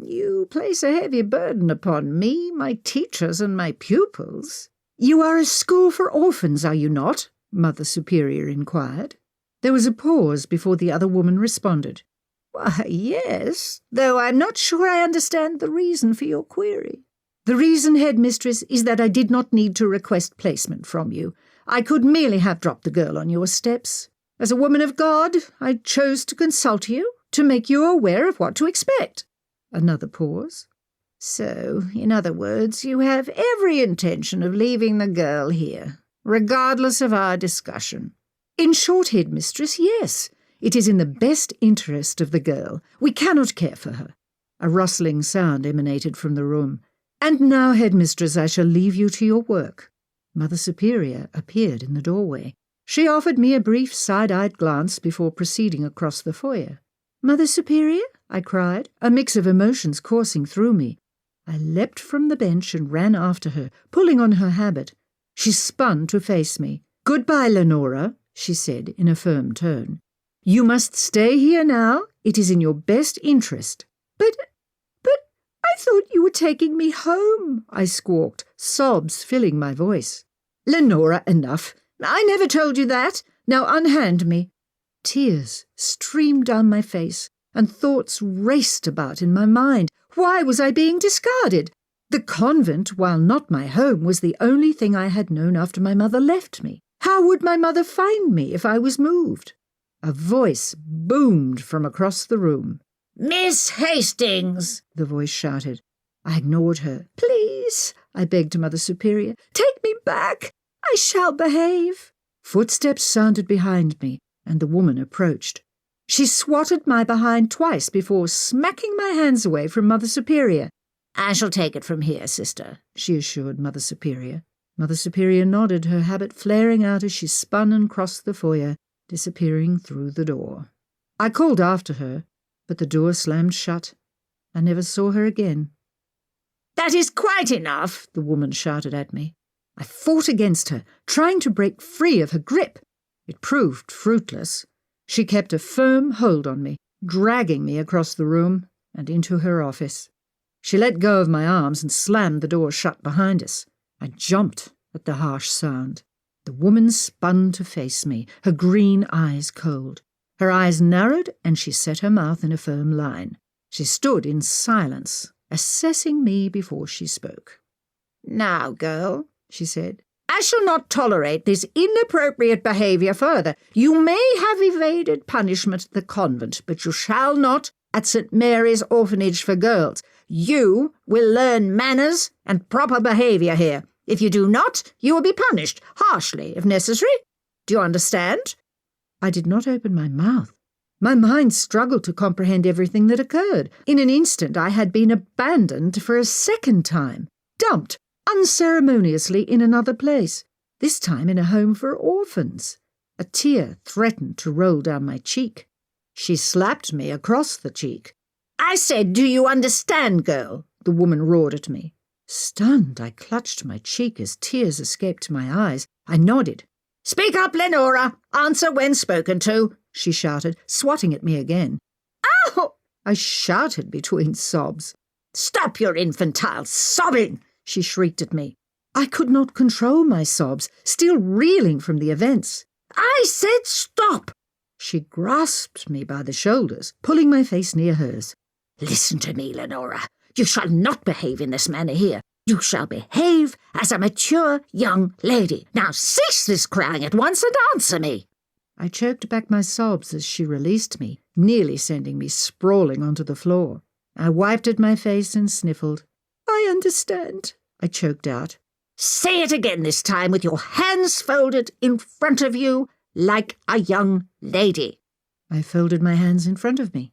You place a heavy burden upon me, my teachers, and my pupils. You are a school for orphans, are you not? Mother Superior inquired. There was a pause before the other woman responded. Why, yes, though I'm not sure I understand the reason for your query. The reason, headmistress, is that I did not need to request placement from you. I could merely have dropped the girl on your steps. As a woman of God, I chose to consult you, to make you aware of what to expect. Another pause. So, in other words, you have every intention of leaving the girl here, regardless of our discussion. In short, headmistress, yes. It is in the best interest of the girl. We cannot care for her. A rustling sound emanated from the room. And now, headmistress, I shall leave you to your work. Mother Superior appeared in the doorway. She offered me a brief side-eyed glance before proceeding across the foyer. Mother Superior? I cried, a mix of emotions coursing through me. I leapt from the bench and ran after her, pulling on her habit. She spun to face me. Goodbye, Lenora, she said in a firm tone. You must stay here now. It is in your best interest. But I thought you were taking me home, I squawked, sobs filling my voice. Lenora, enough. I never told you that. Now unhand me. Tears streamed down my face, and thoughts raced about in my mind. Why was I being discarded? The convent, while not my home, was the only thing I had known after my mother left me. How would my mother find me if I was moved? A voice boomed from across the room. Miss Hastings, the voice shouted. I ignored her. Please, I begged Mother Superior, take me back. I shall behave. Footsteps sounded behind me, and the woman approached. She swatted my behind twice before smacking my hands away from Mother Superior. I shall take it from here, sister, she assured Mother Superior. Mother Superior nodded, her habit flaring out as she spun and crossed the foyer, disappearing through the door. I called after her, but the door slammed shut. I never saw her again. That is quite enough, the woman shouted at me. I fought against her, trying to break free of her grip. It proved fruitless. She kept a firm hold on me, dragging me across the room and into her office. She let go of my arms and slammed the door shut behind us. I jumped at the harsh sound. The woman spun to face me, her green eyes cold. Her eyes narrowed, and she set her mouth in a firm line. She stood in silence, assessing me before she spoke. Now, girl, she said, I shall not tolerate this inappropriate behaviour further. You may have evaded punishment at the convent, but you shall not at St. Mary's Orphanage for Girls. You will learn manners and proper behaviour here. If you do not, you will be punished, harshly if necessary. Do you understand? I did not open my mouth. My mind struggled to comprehend everything that occurred. In an instant I had been abandoned for a second time, dumped unceremoniously in another place, this time in a home for orphans. A tear threatened to roll down my cheek. She slapped me across the cheek. I said, do you understand, girl? The woman roared at me. Stunned, I clutched my cheek as tears escaped my eyes. I nodded. Speak up, Lenora. Answer when spoken to, she shouted, swatting at me again. Ow! I shouted between sobs. Stop your infantile sobbing, she shrieked at me. I could not control my sobs, still reeling from the events. I said stop! She grasped me by the shoulders, pulling my face near hers. Listen to me, Lenora. You shall not behave in this manner here. You shall behave as a mature young lady. Now cease this crying at once and answer me." I choked back my sobs as she released me, nearly sending me sprawling onto the floor. I wiped at my face and sniffled. "I understand," I choked out. "Say it again this time with your hands folded in front of you like a young lady." I folded my hands in front of me.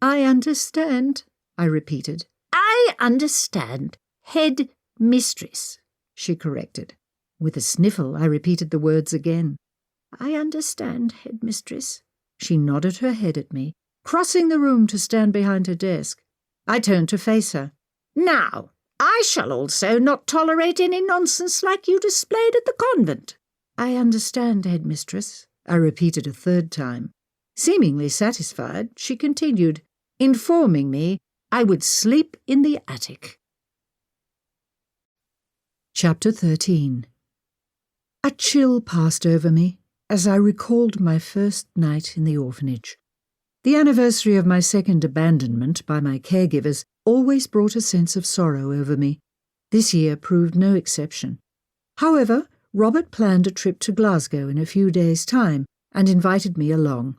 "I understand," I repeated. "I understand, head mistress," she corrected. With a sniffle, I repeated the words again. "I understand, head mistress." She nodded her head at me, crossing the room to stand behind her desk. I turned to face her. "Now, I shall also not tolerate any nonsense like you displayed at the convent." "I understand, headmistress," I repeated a third time. Seemingly satisfied, she continued, informing me I would sleep in the attic. Chapter 13. A chill passed over me as I recalled my first night in the orphanage. The anniversary of my second abandonment by my caregivers always brought a sense of sorrow over me. This year proved no exception. However, Robert planned a trip to Glasgow in a few days' time and invited me along.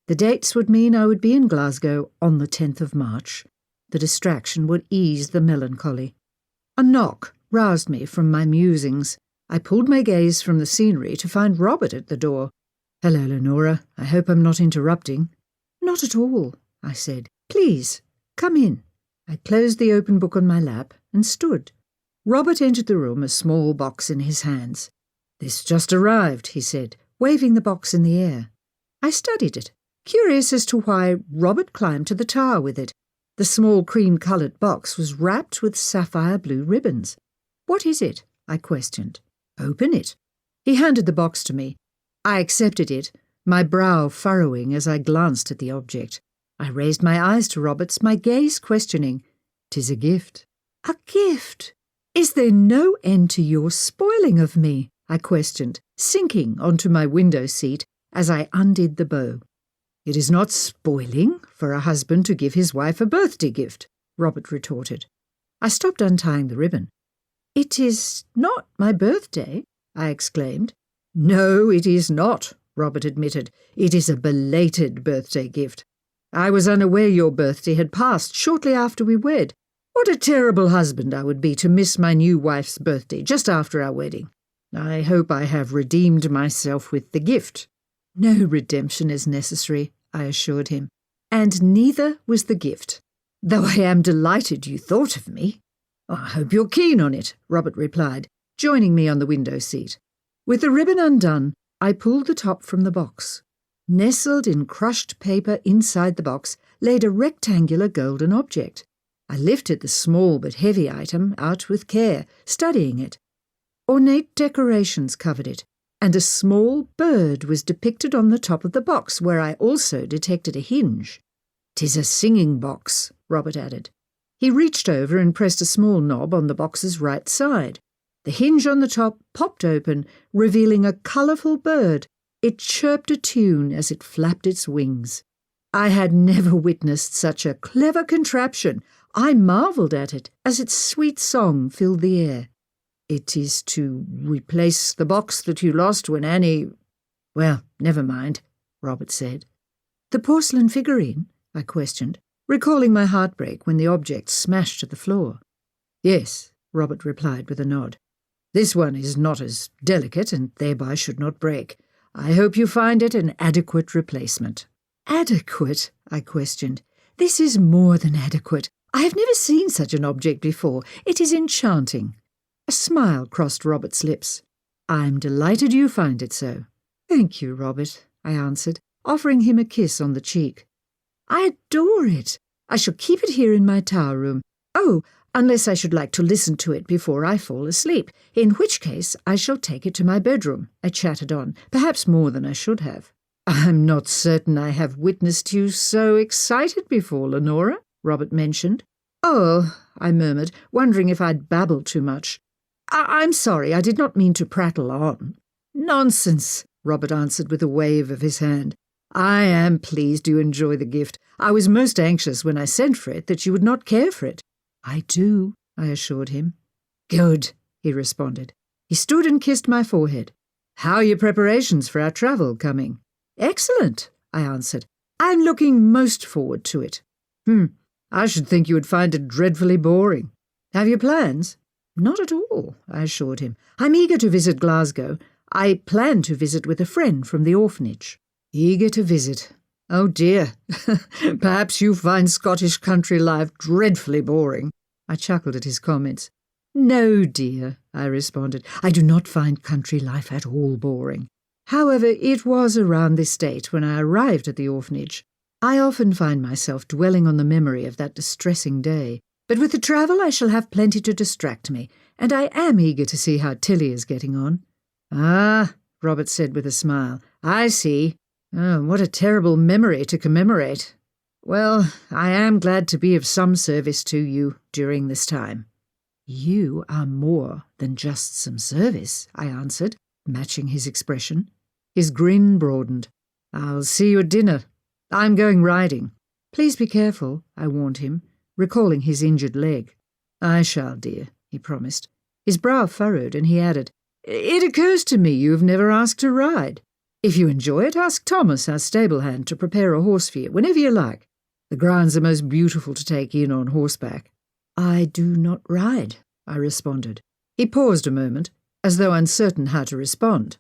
The dates would mean I would be in Glasgow on the 10th of March. The distraction would ease the melancholy. A knock roused me from my musings. I pulled my gaze from the scenery to find Robert at the door. "Hello, Lenora. I hope I'm not interrupting." "Not at all," I said. "Please, come in." I closed the open book on my lap and stood. Robert entered the room, a small box in his hands. "This just arrived," he said, waving the box in the air. I studied it, curious as to why Robert climbed to the tower with it. The small cream-coloured box was wrapped with sapphire blue ribbons. "What is it?" I questioned. "Open it." He handed the box to me. I accepted it, my brow furrowing as I glanced at the object. I raised my eyes to Robert's, my gaze questioning. "'Tis a gift." "A gift? Is there no end to your spoiling of me?" I questioned, sinking onto my window seat as I undid the bow. "It is not spoiling for a husband to give his wife a birthday gift," Robert retorted. I stopped untying the ribbon. "It is not my birthday," I exclaimed. "No, it is not," Robert admitted. "It is a belated birthday gift. I was unaware your birthday had passed shortly after we wed. What a terrible husband I would be to miss my new wife's birthday just after our wedding. I hope I have redeemed myself with the gift." "No redemption is necessary," I assured him. "And neither was the gift. Though I am delighted you thought of me." "I hope you're keen on it," Robert replied, joining me on the window seat. With the ribbon undone, I pulled the top from the box. Nestled in crushed paper inside the box laid a rectangular golden object. I lifted the small but heavy item out with care, studying it. Ornate decorations covered it, and a small bird was depicted on the top of the box, where I also detected a hinge. "'Tis a singing box," Robert added. He reached over and pressed a small knob on the box's right side. The hinge on the top popped open, revealing a colourful bird. It chirped a tune as it flapped its wings. I had never witnessed such a clever contraption. I marvelled at it as its sweet song filled the air. "It is to replace the box that you lost when Annie—" "Well, never mind," Robert said. "The porcelain figurine?" I questioned, recalling my heartbreak when the object smashed to the floor. "Yes," Robert replied with a nod. "This one is not as delicate and thereby should not break. I hope you find it an adequate replacement." "Adequate?" I questioned. "This is more than adequate. I have never seen such an object before. It is enchanting." A smile crossed Robert's lips. "I'm delighted you find it so." "Thank you, Robert," I answered, offering him a kiss on the cheek. "I adore it. I shall keep it here in my tower room. Oh, unless I should like to listen to it before I fall asleep, in which case I shall take it to my bedroom," I chattered on, perhaps more than I should have. "I'm not certain I have witnessed you so excited before, Lenora," Robert mentioned. "Oh," I murmured, wondering if I'd babbled too much. I'm sorry, I did not mean to prattle on." "Nonsense," Robert answered with a wave of his hand. "I am pleased you enjoy the gift. I was most anxious when I sent for it that you would not care for it." "I do," I assured him. Good, he responded. He stood and kissed my forehead. How are your preparations for our travel coming? Excellent, I answered. I'm looking most forward to it. I should think you would find it dreadfully boring. Have you plans? Not at all, I assured him. I'm eager to visit Glasgow. I plan to visit with a friend from the orphanage. Eager to visit. Oh dear, perhaps you find Scottish country life dreadfully boring. I chuckled at his comments. No, dear, I responded. I do not find country life at all boring. However, it was around this date when I arrived at the orphanage. I often find myself dwelling on the memory of that distressing day. But with the travel I shall have plenty to distract me, and I am eager to see how Tilly is getting on. Ah, Robert said with a smile. I see. Oh, what a terrible memory to commemorate. Well, I am glad to be of some service to you during this time. You are more than just some service, I answered, matching his expression. His grin broadened. I'll see you at dinner. I'm going riding. Please be careful, I warned him, recalling his injured leg. I shall, dear, he promised. His brow furrowed, and he added, It occurs to me you have never asked to ride. If you enjoy it, ask Thomas, our stable hand, to prepare a horse for you, whenever you like. The grounds are most beautiful to take in on horseback. I do not ride, I responded. He paused a moment, as though uncertain how to respond.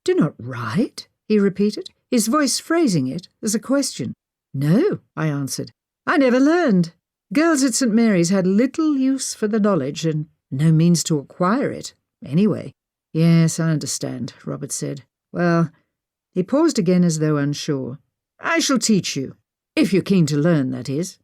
Do not ride? He repeated, his voice phrasing it as a question. No, I answered. I never learned. Girls at St. Mary's had little use for the knowledge and no means to acquire it, anyway. Yes, I understand, Robert said. Well, he paused again as though unsure. I shall teach you, if you're keen to learn, that is.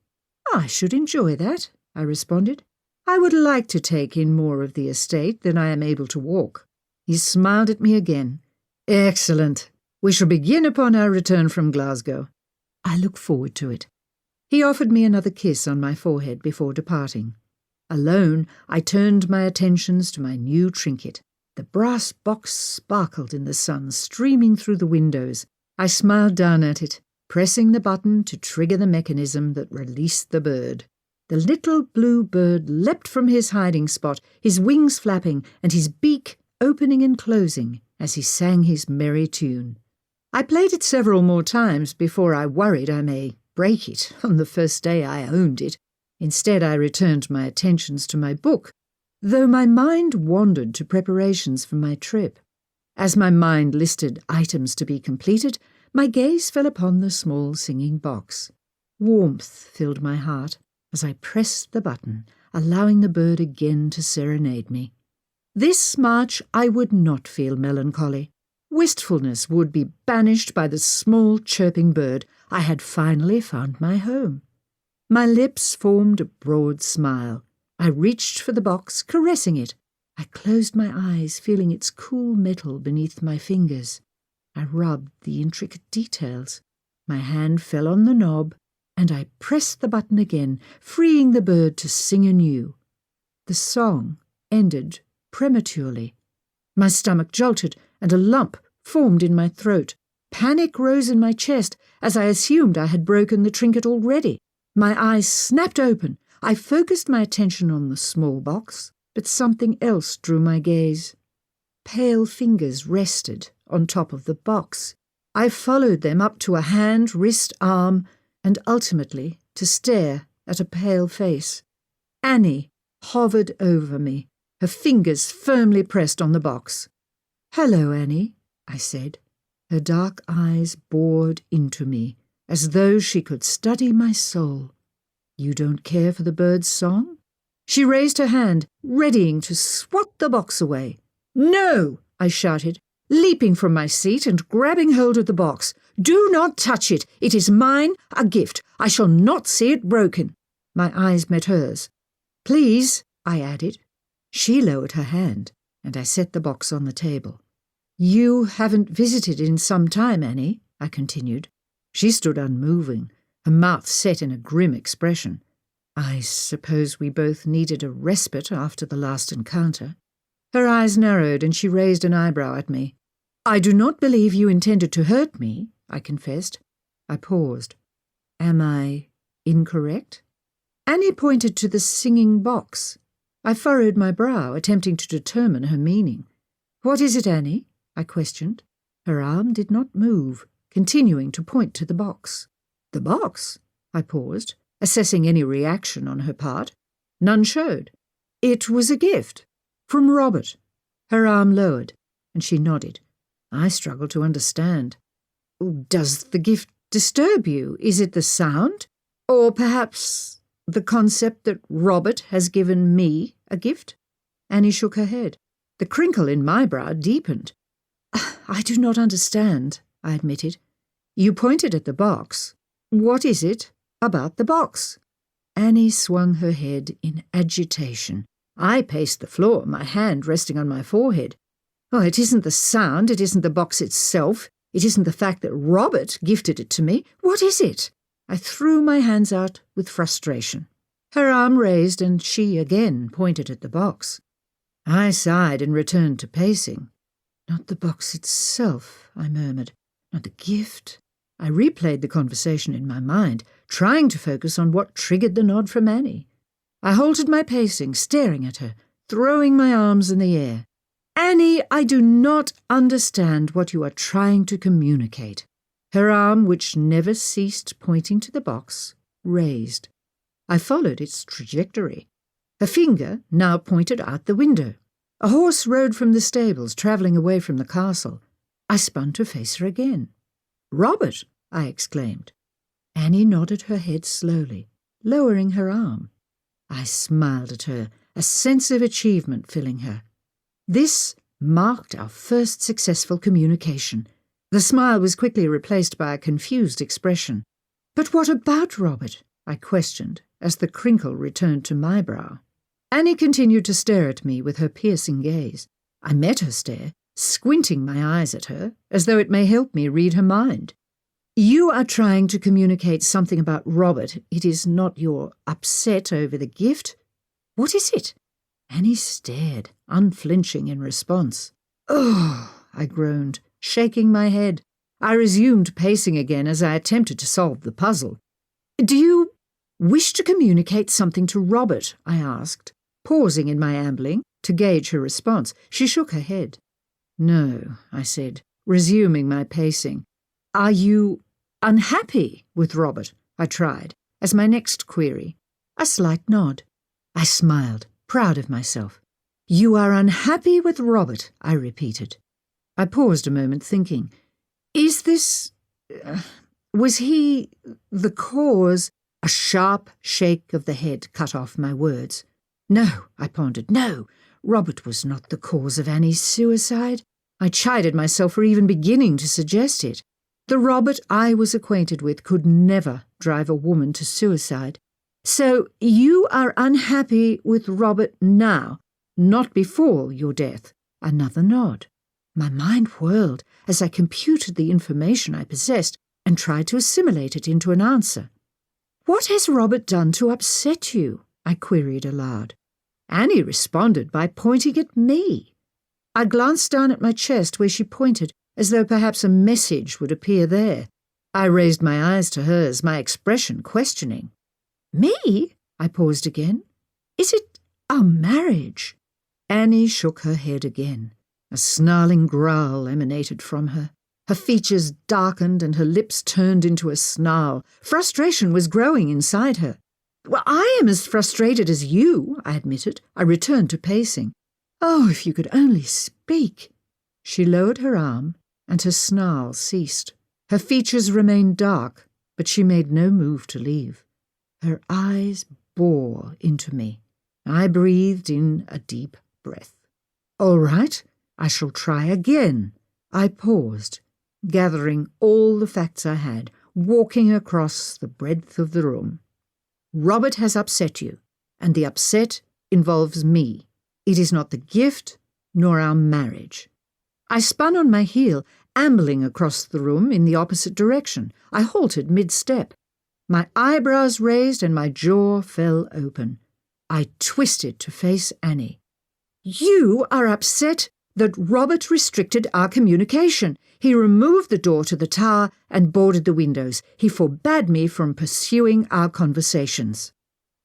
I should enjoy that, I responded. I would like to take in more of the estate than I am able to walk. He smiled at me again. Excellent. We shall begin upon our return from Glasgow. I look forward to it. He offered me another kiss on my forehead before departing. Alone, I turned my attentions to my new trinket. The brass box sparkled in the sun streaming through the windows. I smiled down at it, pressing the button to trigger the mechanism that released the bird. The little blue bird leapt from his hiding spot, his wings flapping and his beak opening and closing as he sang his merry tune. I played it several more times before I worried I may break it on the first day I owned it. Instead, I returned my attentions to my book, though my mind wandered to preparations for my trip. As my mind listed items to be completed, my gaze fell upon the small singing box. Warmth filled my heart as I pressed the button, allowing the bird again to serenade me. This March I would not feel melancholy. Wistfulness would be banished by the small chirping bird. I had finally found my home. My lips formed a broad smile. I reached for the box, caressing it. I closed my eyes, feeling its cool metal beneath my fingers. I rubbed the intricate details. My hand fell on the knob, and I pressed the button again, freeing the bird to sing anew. The song ended prematurely. My stomach jolted, and a lump formed in my throat. Panic rose in my chest as I assumed I had broken the trinket already. My eyes snapped open. I focused my attention on the small box, but something else drew my gaze. Pale fingers rested on top of the box. I followed them up to a hand, wrist, arm, and ultimately to stare at a pale face. Annie hovered over me, her fingers firmly pressed on the box. "Hello, Annie," I said. Her dark eyes bored into me, as though she could study my soul. "You don't care for the bird's song?" She raised her hand, readying to swat the box away. "No!" I shouted, leaping from my seat and grabbing hold of the box. "Do not touch it! It is mine, a gift. I shall not see it broken." My eyes met hers. "Please," I added. She lowered her hand, and I set the box on the table. "You haven't visited in some time, Annie," I continued. She stood unmoving, her mouth set in a grim expression. I suppose we both needed a respite after the last encounter. Her eyes narrowed, and she raised an eyebrow at me. "I do not believe you intended to hurt me," I confessed. I paused. "Am I incorrect?" Annie pointed to the singing box. I furrowed my brow, attempting to determine her meaning. "What is it, Annie?" I questioned. Her arm did not move, continuing to point to the box. "The box?" I paused, assessing any reaction on her part. None showed. "It was a gift. From Robert." Her arm lowered, and she nodded. I struggled to understand. "Does the gift disturb you? Is it the sound? Or perhaps the concept that Robert has given me a gift?" Annie shook her head. The crinkle in my brow deepened. "I do not understand," I admitted. "You pointed at the box. What is it about the box?" Annie swung her head in agitation. I paced the floor, my hand resting on my forehead. "Oh, it isn't the sound, it isn't the box itself, it isn't the fact that Robert gifted it to me. What is it?" I threw my hands out with frustration. Her arm raised, and she again pointed at the box. I sighed and returned to pacing. "Not the box itself," I murmured. "Not the gift." I replayed the conversation in my mind, trying to focus on what triggered the nod from Annie. I halted my pacing, staring at her, throwing my arms in the air. "Annie, I do not understand what you are trying to communicate." Her arm, which never ceased pointing to the box, raised. I followed its trajectory. Her finger now pointed out the window. A horse rode from the stables, travelling away from the castle. I spun to face her again. "Robert!" I exclaimed. Annie nodded her head slowly, lowering her arm. I smiled at her, a sense of achievement filling her. This marked our first successful communication. The smile was quickly replaced by a confused expression. "But what about Robert?" I questioned, as the crinkle returned to my brow. Annie continued to stare at me with her piercing gaze. I met her stare, squinting my eyes at her, as though it may help me read her mind. "You are trying to communicate something about Robert. It is not your upset over the gift. What is it?" Annie stared, unflinching in response. "Oh," I groaned, shaking my head. I resumed pacing again as I attempted to solve the puzzle. "Do you wish to communicate something to Robert?" I asked, pausing in my ambling to gauge her response. She shook her head. "No," I said, resuming my pacing. "Are you unhappy with Robert?" I tried, as my next query. A slight nod. I smiled, proud of myself. "You are unhappy with Robert," I repeated. I paused a moment, thinking. "Is this... was he the cause?" A sharp shake of the head cut off my words. "No," I pondered, "no. Robert was not the cause of Annie's suicide. I chided myself for even beginning to suggest it. The Robert I was acquainted with could never drive a woman to suicide. So you are unhappy with Robert now, not before your death." Another nod. My mind whirled as I computed the information I possessed and tried to assimilate it into an answer. "What has Robert done to upset you?" I queried aloud. Annie responded by pointing at me. I glanced down at my chest where she pointed, as though perhaps a message would appear there. I raised my eyes to hers, my expression questioning. "Me?" I paused again. "Is it our marriage?" Annie shook her head again. A snarling growl emanated from her. Her features darkened and her lips turned into a snarl. Frustration was growing inside her. "Well, I am as frustrated as you," I admitted. I returned to pacing. "Oh, if you could only speak." She lowered her arm, and her snarl ceased. Her features remained dark, but she made no move to leave. Her eyes bore into me. I breathed in a deep breath. "All right, I shall try again." I paused, gathering all the facts I had, walking across the breadth of the room. "Robert has upset you, and the upset involves me. It is not the gift, nor our marriage." I spun on my heel, ambling across the room in the opposite direction. I halted mid-step. My eyebrows raised and my jaw fell open. I twisted to face Annie. "You are upset that Robert restricted our communication. He removed the door to the tower and boarded the windows. He forbade me from pursuing our conversations."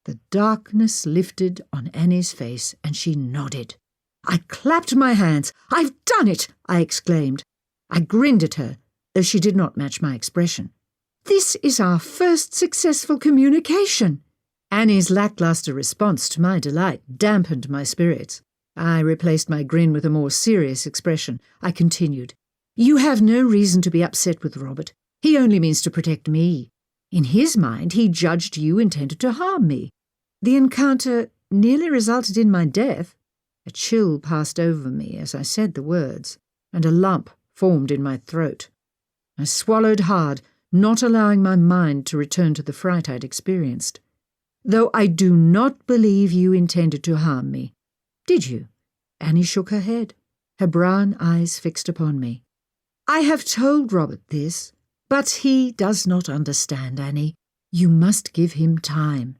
The darkness lifted on Annie's face, and she nodded. I clapped my hands. "I've done it!" I exclaimed. I grinned at her, though she did not match my expression. "This is our first successful communication." Annie's lacklustre response to my delight dampened my spirits. I replaced my grin with a more serious expression. I continued, "You have no reason to be upset with Robert. He only means to protect me. In his mind, he judged you intended to harm me. The encounter nearly resulted in my death." A chill passed over me as I said the words, and a lump formed in my throat. I swallowed hard, not allowing my mind to return to the fright I'd experienced. "Though I do not believe you intended to harm me. Did you?" Annie shook her head, her brown eyes fixed upon me. "I have told Robert this, but he does not understand, Annie. You must give him time."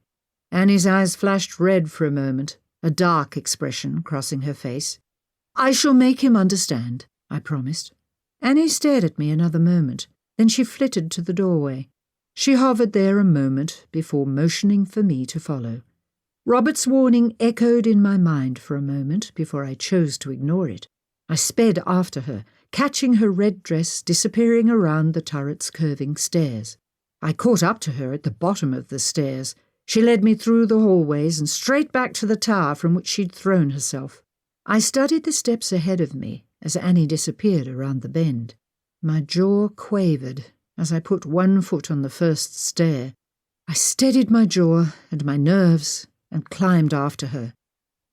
Annie's eyes flashed red for a moment, a dark expression crossing her face. "I shall make him understand," I promised. Annie stared at me another moment, then she flitted to the doorway. She hovered there a moment before motioning for me to follow. Robert's warning echoed in my mind for a moment before I chose to ignore it. I sped after her, catching her red dress disappearing around the turret's curving stairs. I caught up to her at the bottom of the stairs. She led me through the hallways and straight back to the tower from which she'd thrown herself. I studied the steps ahead of me as Annie disappeared around the bend. My jaw quavered as I put one foot on the first stair. I steadied my jaw and my nerves and climbed after her.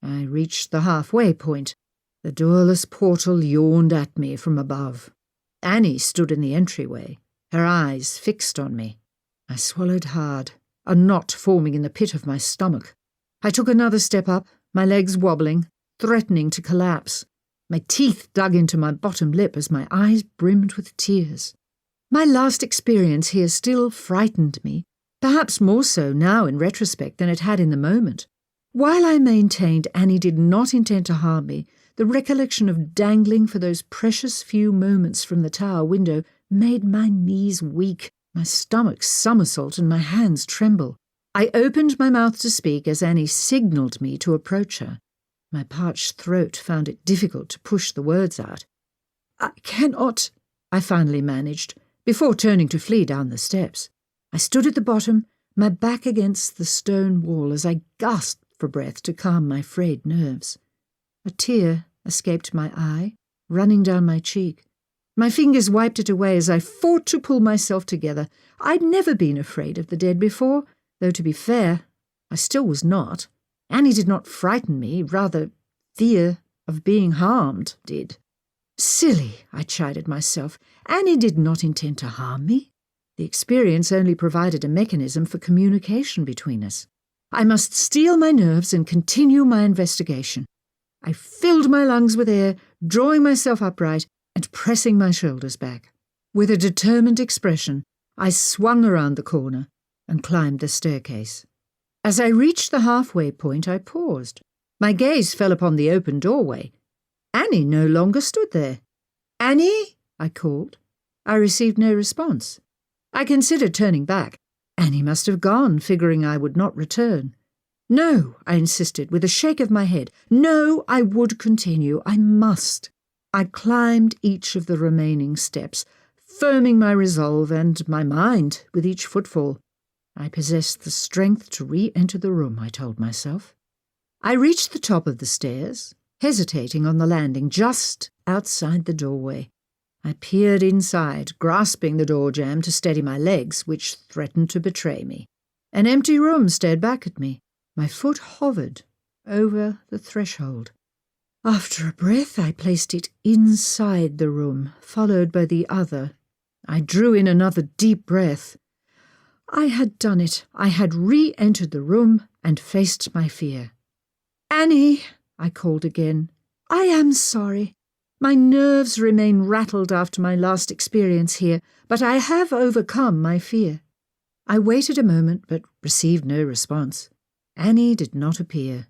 I reached the halfway point. The doorless portal yawned at me from above. Annie stood in the entryway, her eyes fixed on me. I swallowed hard, a knot forming in the pit of my stomach. I took another step up, my legs wobbling, threatening to collapse. My teeth dug into my bottom lip as my eyes brimmed with tears. My last experience here still frightened me, perhaps more so now in retrospect than it had in the moment. While I maintained Annie did not intend to harm me, the recollection of dangling for those precious few moments from the tower window made my knees weak, my stomach somersault, and my hands tremble. I opened my mouth to speak as Annie signalled me to approach her. My parched throat found it difficult to push the words out. "I cannot," I finally managed, before turning to flee down the steps. I stood at the bottom, my back against the stone wall as I gasped for breath to calm my frayed nerves. A tear escaped my eye, running down my cheek. My fingers wiped it away as I fought to pull myself together. I'd never been afraid of the dead before, though to be fair, I still was not. Annie did not frighten me, rather fear of being harmed did. Silly, I chided myself. Annie did not intend to harm me. The experience only provided a mechanism for communication between us. I must steel my nerves and continue my investigation. I filled my lungs with air, drawing myself upright and pressing my shoulders back. With a determined expression, I swung around the corner and climbed the staircase. As I reached the halfway point, I paused. My gaze fell upon the open doorway. Annie no longer stood there. "Annie?" I called. I received no response. I considered turning back. Annie must have gone, figuring I would not return. "No," I insisted, with a shake of my head. "No, I would continue. I must." I climbed each of the remaining steps, firming my resolve and my mind with each footfall. I possessed the strength to re-enter the room, I told myself. I reached the top of the stairs, hesitating on the landing just outside the doorway. I peered inside, grasping the door jamb to steady my legs, which threatened to betray me. An empty room stared back at me. My foot hovered over the threshold. After a breath, I placed it inside the room, followed by the other. I drew in another deep breath. I had done it. I had re-entered the room and faced my fear. "Annie," I called again. "I am sorry. My nerves remain rattled after my last experience here, but I have overcome my fear." I waited a moment, but received no response. Annie did not appear.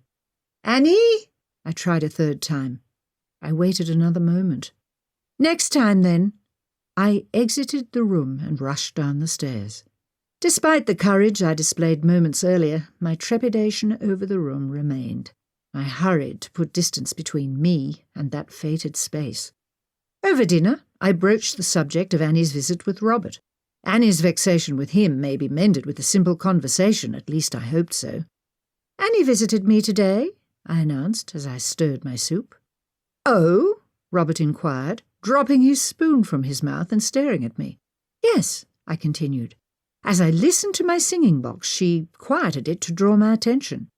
"Annie?" I tried a third time. I waited another moment. "Next time, then." I exited the room and rushed down the stairs. Despite the courage I displayed moments earlier, my trepidation over the room remained. I hurried to put distance between me and that fated space. Over dinner, I broached the subject of Annie's visit with Robert. Annie's vexation with him may be mended with a simple conversation, at least I hoped so. "Annie visited me today," I announced as I stirred my soup. "Oh?" Robert inquired, dropping his spoon from his mouth and staring at me. "Yes," I continued. "As I listened to my singing box, she quieted it to draw my attention."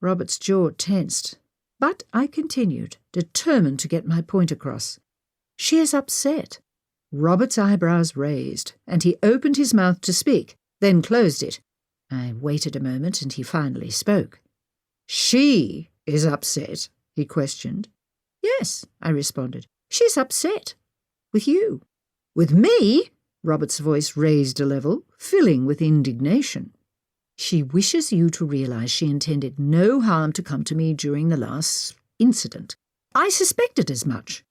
Robert's jaw tensed, but I continued, determined to get my point across. "She is upset." Robert's eyebrows raised, and he opened his mouth to speak, then closed it. I waited a moment, and he finally spoke. "She is upset?" he questioned. "Yes," I responded. "She's upset. With you." "With me?" Robert's voice raised a level, filling with indignation. "She wishes you to realize she intended no harm to come to me during the last incident. I suspected as much."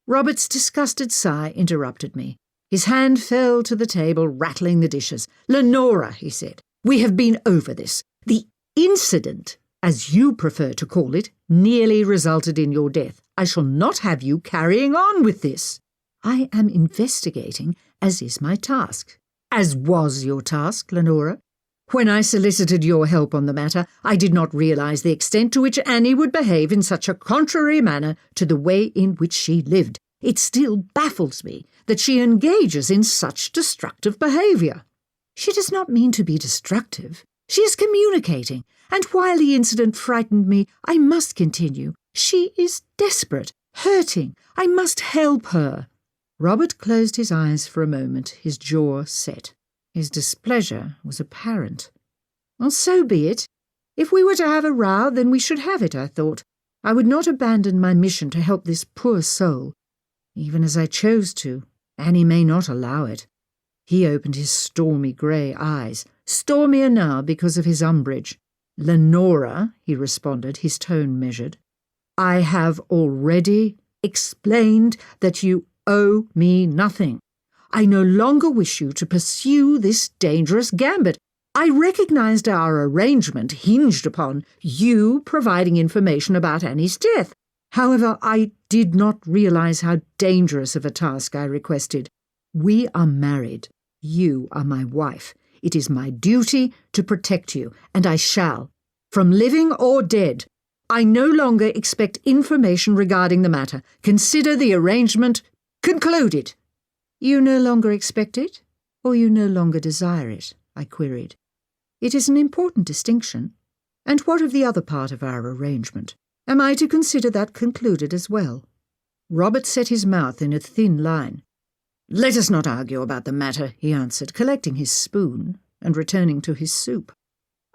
Robert's disgusted sigh interrupted me. His hand fell to the table, rattling the dishes. "Lenora," he said, "we have been over this. The incident, as you prefer to call it, nearly resulted in your death. I shall not have you carrying on with this." "I am investigating, as is my task." "As was your task, Lenora. When I solicited your help on the matter, I did not realize the extent to which Annie would behave in such a contrary manner to the way in which she lived. It still baffles me that she engages in such destructive behavior." "She does not mean to be destructive. She is communicating, and while the incident frightened me, I must continue. She is desperate, hurting. I must help her." Robert closed his eyes for a moment, his jaw set. His displeasure was apparent. "Well, so be it. If we were to have a row, then we should have it," I thought. I would not abandon my mission to help this poor soul. Even as I chose to, Annie may not allow it. He opened his stormy grey eyes, stormier now because of his umbrage. "Lenora," he responded, his tone measured, "I have already explained that you owe me nothing. I no longer wish you to pursue this dangerous gambit. I recognized our arrangement hinged upon you providing information about Annie's death. However, I did not realize how dangerous of a task I requested. We are married. You are my wife. It is my duty to protect you, and I shall. From living or dead, I no longer expect information regarding the matter. Consider the arrangement concluded." "You no longer expect it, or you no longer desire it?" I queried. "It is an important distinction. And what of the other part of our arrangement? Am I to consider that concluded as well?" Robert set his mouth in a thin line. "Let us not argue about the matter," he answered, collecting his spoon and returning to his soup.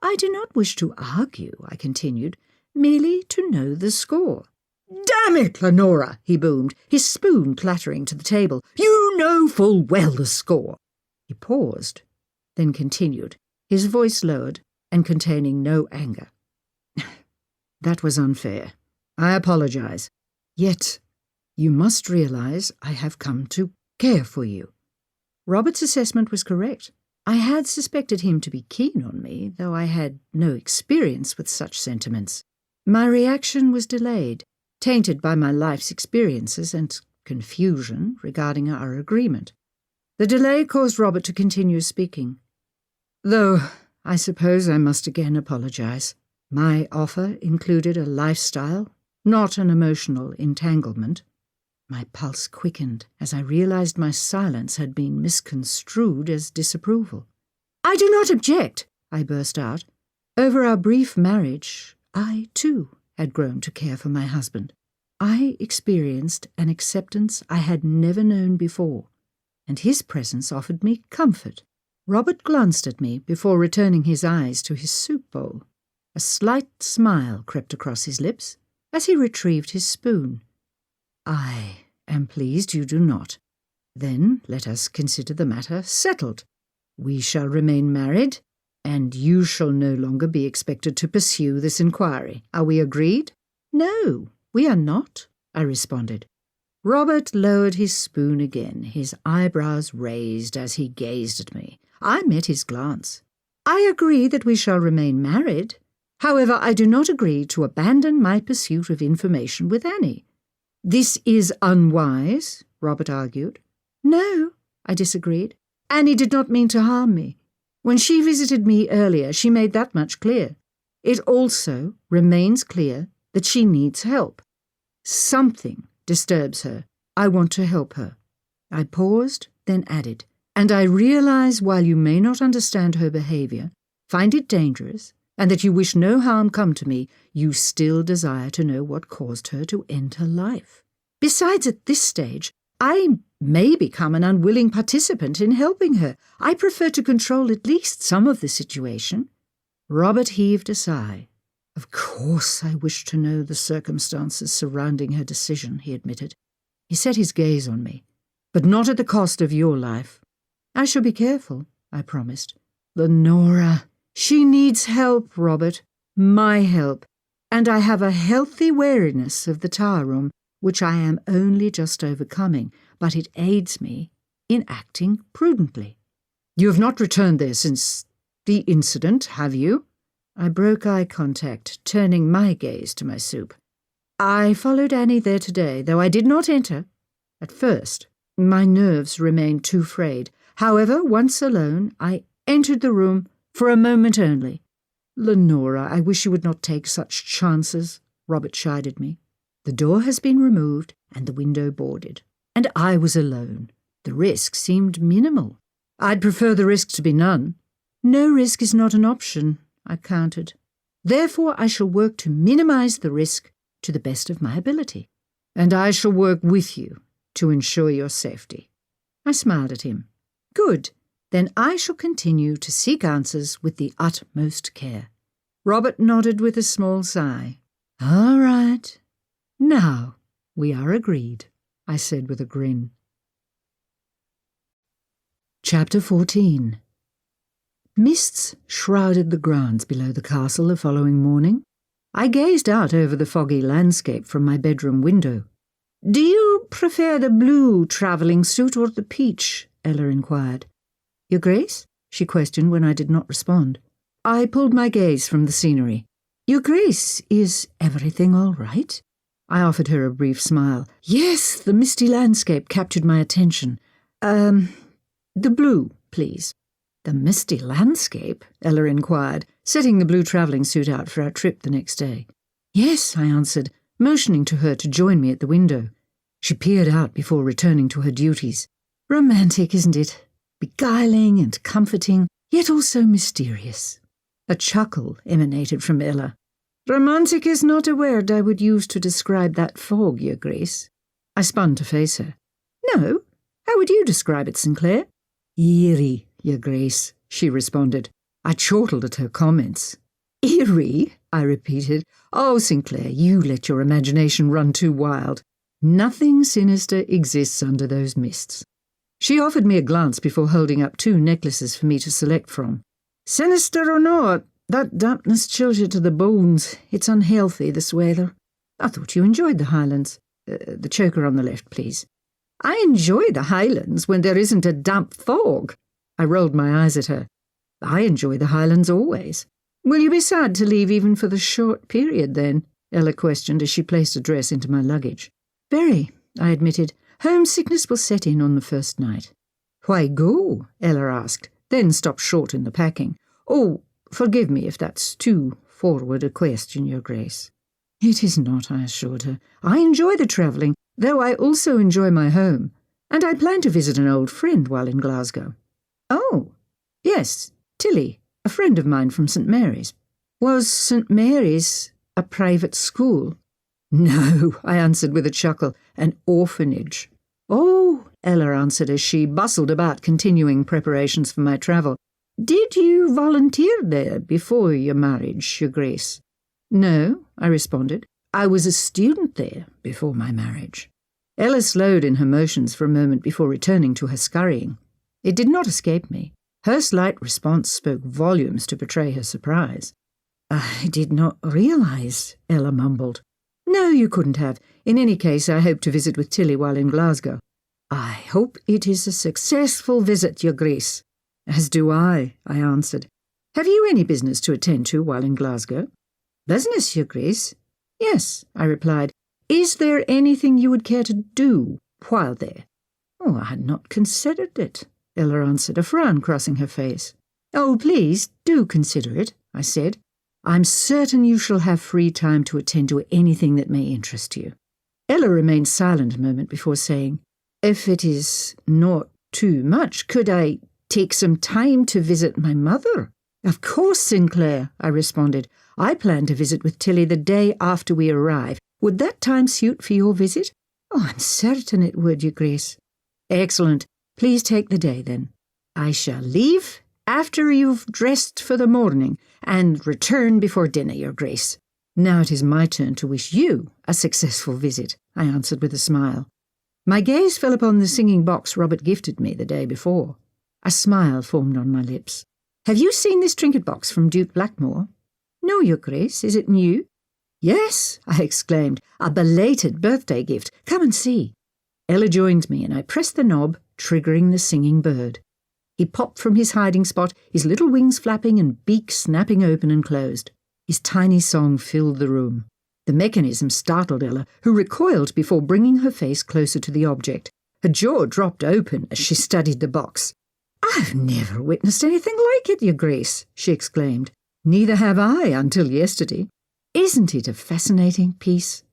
"I do not wish to argue," I continued, "merely to know the score." "Damn it, Lenora," he boomed, his spoon clattering to the table. "You know full well the score." He paused, then continued, his voice lowered and containing no anger. "That was unfair. I apologize. Yet, you must realize I have come to care for you." Robert's assessment was correct. I had suspected him to be keen on me, though I had no experience with such sentiments. My reaction was delayed, tainted by my life's experiences and confusion regarding our agreement. The delay caused Robert to continue speaking. "Though I suppose I must again apologize. My offer included a lifestyle, not an emotional entanglement." My pulse quickened as I realized my silence had been misconstrued as disapproval. "I do not object," I burst out. Over our brief marriage, I, too, had grown to care for my husband. I experienced an acceptance I had never known before, and his presence offered me comfort. Robert glanced at me before returning his eyes to his soup bowl. A slight smile crept across his lips as he retrieved his spoon. "I am pleased you do not. Then let us consider the matter settled. We shall remain married, and you shall no longer be expected to pursue this inquiry. Are we agreed?" "No, we are not," I responded. Robert lowered his spoon again, his eyebrows raised as he gazed at me. I met his glance. I agree that we shall remain married. However, I do not agree to abandon my pursuit of information with Annie. This is unwise, Robert argued. No, I disagreed. Annie did not mean to harm me. When she visited me earlier, she made that much clear. It also remains clear that she needs help. Something disturbs her. I want to help her. I paused, then added, and I realize while you may not understand her behavior, find it dangerous, and that you wish no harm come to me, you still desire to know what caused her to end her life. Besides, at this stage, I may become an unwilling participant in helping her. I prefer to control at least some of the situation. Robert heaved a sigh. Of course I wish to know the circumstances surrounding her decision, he admitted. He set his gaze on me. But not at the cost of your life. I shall be careful, I promised. Lenora, she needs help, Robert. My help. And I have a healthy wariness of the tower room, which I am only just overcoming, but it aids me in acting prudently. You have not returned there since the incident, have you? I broke eye contact, turning my gaze to my soup. I followed Annie there today, though I did not enter. At first, my nerves remained too frayed. However, once alone, I entered the room for a moment only. Lenora, I wish you would not take such chances, Robert chided me. The door has been removed and the window boarded, and I was alone. The risk seemed minimal. I'd prefer the risk to be none. No risk is not an option, I countered. Therefore, I shall work to minimize the risk to the best of my ability. And I shall work with you to ensure your safety. I smiled at him. Good. Then I shall continue to seek answers with the utmost care. Robert nodded with a small sigh. All right. Now we are agreed, I said with a grin. Chapter 14. Mists shrouded the grounds below the castle the following morning. I gazed out over the foggy landscape from my bedroom window. Do you prefer the blue travelling suit or the peach? Ella inquired. Your Grace? She questioned when I did not respond. I pulled my gaze from the scenery. Your Grace, is everything all right? I offered her a brief smile. Yes, the misty landscape captured my attention. The blue, please. The misty landscape? Ella inquired, setting the blue travelling suit out for our trip the next day. Yes, I answered, motioning to her to join me at the window. She peered out before returning to her duties. Romantic, isn't it? Beguiling and comforting, yet also mysterious. A chuckle emanated from Ella. Romantic is not a word I would use to describe that fog, Your Grace. I spun to face her. No? How would you describe it, Sinclair? Eerie, Your Grace, she responded. I chortled at her comments. Eerie? I repeated. Oh, Sinclair, you let your imagination run too wild. Nothing sinister exists under those mists. She offered me a glance before holding up 2 necklaces for me to select from. Sinister or not, that dampness chills you to the bones. It's unhealthy, this weather. I thought you enjoyed the Highlands. The choker on the left, please. I enjoy the Highlands when there isn't a damp fog. I rolled my eyes at her. I enjoy the Highlands always. Will you be sad to leave even for the short period, then? Ella questioned as she placed a dress into my luggage. Very, I admitted. Homesickness will set in on the first night. Why go? Ella asked, then stopped short in the packing. Oh, forgive me if that's too forward a question, Your Grace. It is not, I assured her. I enjoy the travelling, though I also enjoy my home, and I plan to visit an old friend while in Glasgow. Oh, yes, Tilly, a friend of mine from St. Mary's. Was St. Mary's a private school? No, I answered with a chuckle, an orphanage. Oh, Ella answered as she bustled about continuing preparations for my travel. Did you volunteer there before your marriage, Your Grace? No, I responded. I was a student there before my marriage. Ella slowed in her motions for a moment before returning to her scurrying. It did not escape me. Her slight response spoke volumes to betray her surprise. I did not realize, Ella mumbled. No, you couldn't have. In any case, I hope to visit with Tilly while in Glasgow. I hope it is a successful visit, Your Grace. As do I answered. Have you any business to attend to while in Glasgow? Business, Your Grace? Yes, I replied. Is there anything you would care to do while there? Oh, I had not considered it, Ella answered, a frown crossing her face. Oh, please, do consider it, I said. I'm certain you shall have free time to attend to anything that may interest you. Ella remained silent a moment before saying, If it is not too much, could I take some time to visit my mother? Of course, Sinclair, I responded. I plan to visit with Tilly the day after we arrive. Would that time suit for your visit? Oh, I'm certain it would, Your Grace. Excellent. Please take the day, then. I shall leave after you've dressed for the morning and return before dinner, Your Grace. Now it is my turn to wish you a successful visit, I answered with a smile. My gaze fell upon the singing box Robert gifted me the day before. A smile formed on my lips. Have you seen this trinket box from Duke Blackmoore? No, Your Grace. Is it new? Yes, I exclaimed. A belated birthday gift. Come and see. Ella joined me and I pressed the knob, triggering the singing bird. He popped from his hiding spot, his little wings flapping and beak snapping open and closed. His tiny song filled the room. The mechanism startled Ella, who recoiled before bringing her face closer to the object. Her jaw dropped open as she studied the box. I've never witnessed anything like it, Your Grace, she exclaimed. Neither have I until yesterday. Isn't it a fascinating piece?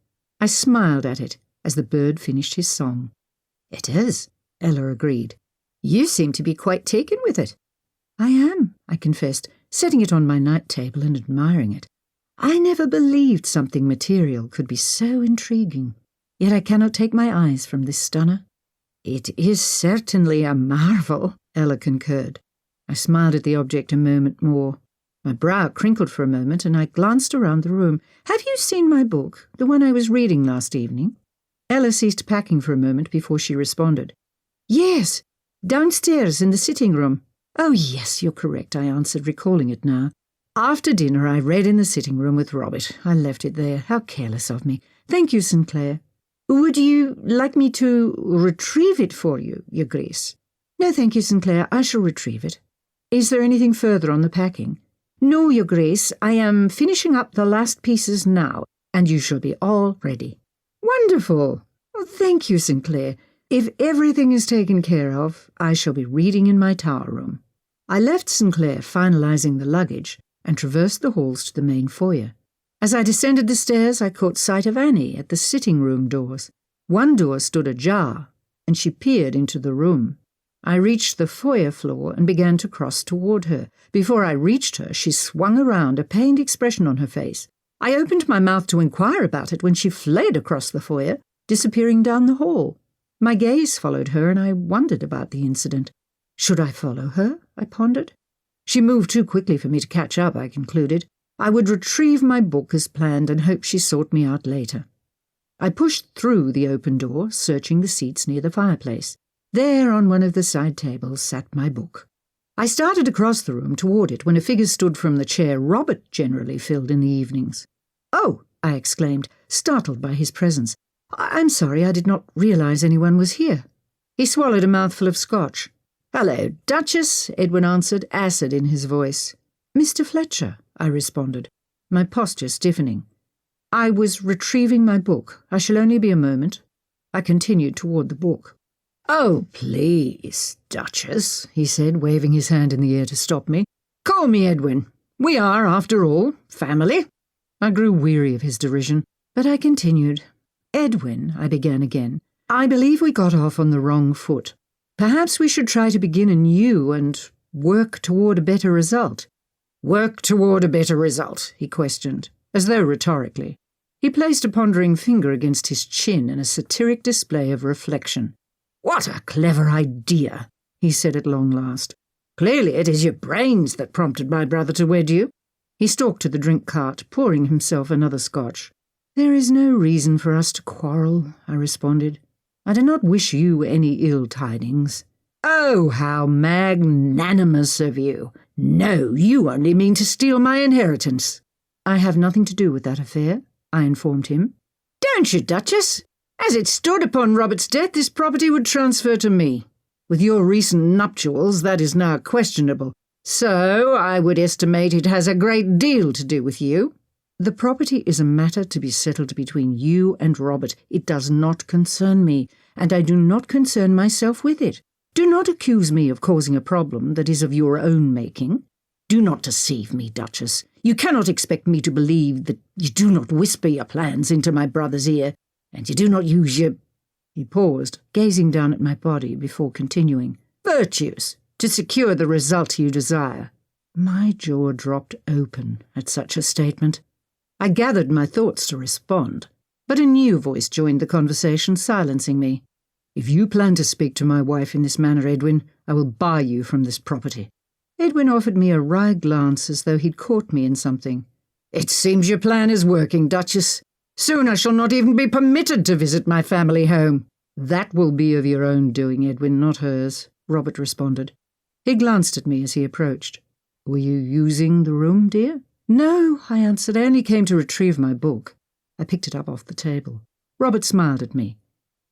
I smiled at it as the bird finished his song. It is, Ella agreed. You seem to be quite taken with it. I am, I confessed, setting it on my night table and admiring it. I never believed something material could be so intriguing. Yet I cannot take my eyes from this stunner. It is certainly a marvel, Ella concurred. I smiled at the object a moment more. My brow crinkled for a moment and I glanced around the room. Have you seen my book, the one I was reading last evening? Ella ceased packing for a moment before she responded. Yes, downstairs in the sitting room. Oh, yes, you're correct, I answered, recalling it now. After dinner I read in the sitting room with Robert. I left it there. How careless of me. Thank you, Sinclair. Would you like me to retrieve it for you, Your Grace? No, thank you, Sinclair. I shall retrieve it. Is there anything further on the packing? No, Your Grace. I am finishing up the last pieces now, and you shall be all ready. Wonderful. Well, thank you, Sinclair. If everything is taken care of, I shall be reading in my tower room. I left Sinclair finalising the luggage and traversed the halls to the main foyer. As I descended the stairs, I caught sight of Annie at the sitting-room doors. One door stood ajar, and she peered into the room. I reached the foyer floor and began to cross toward her. Before I reached her, she swung around, a pained expression on her face. I opened my mouth to inquire about it when she fled across the foyer, disappearing down the hall. My gaze followed her, and I wondered about the incident. Should I follow her? I pondered. She moved too quickly for me to catch up, I concluded. I would retrieve my book as planned and hope she sought me out later. I pushed through the open door, searching the seats near the fireplace. There, on one of the side tables, sat my book. I started across the room toward it when a figure stood from the chair Robert generally filled in the evenings. Oh, I exclaimed, startled by his presence. I'm sorry, I did not realize anyone was here. He swallowed a mouthful of scotch. Hello, Duchess, Edwin answered, acid in his voice. Mr. Fletcher, I responded, my posture stiffening. I was retrieving my book. I shall only be a moment. I continued toward the book. Oh, please, Duchess, he said, waving his hand in the air to stop me. Call me Edwin. We are, after all, family. I grew weary of his derision, but I continued. Edwin, I began again, I believe we got off on the wrong foot. Perhaps we should try to begin anew and work toward a better result. Work toward a better result, he questioned, as though rhetorically. He placed a pondering finger against his chin in a satiric display of reflection. What a clever idea, he said at long last. Clearly it is your brains that prompted my brother to wed you. He stalked to the drink cart, pouring himself another scotch. There is no reason for us to quarrel, I responded. I do not wish you any ill tidings. Oh, how magnanimous of you! No, you only mean to steal my inheritance. I have nothing to do with that affair, I informed him. Don't you, Duchess? As it stood upon Robert's death, this property would transfer to me. With your recent nuptials, that is now questionable. So I would estimate it has a great deal to do with you. The property is a matter to be settled between you and Robert. It does not concern me, and I do not concern myself with it. Do not accuse me of causing a problem that is of your own making. Do not deceive me, Duchess. You cannot expect me to believe that you do not whisper your plans into my brother's ear, and you do not use your—" He paused, gazing down at my body before continuing. "Virtues, to secure the result you desire." My jaw dropped open at such a statement. I gathered my thoughts to respond, but a new voice joined the conversation, silencing me. "If you plan to speak to my wife in this manner, Edwin, I will bar you from this property." Edwin offered me a wry glance as though he'd caught me in something. "It seems your plan is working, Duchess. Soon I shall not even be permitted to visit my family home." "That will be of your own doing, Edwin, not hers," Robert responded. He glanced at me as he approached. "Were you using the room, dear?" "No," I answered. "I only came to retrieve my book." I picked it up off the table. Robert smiled at me.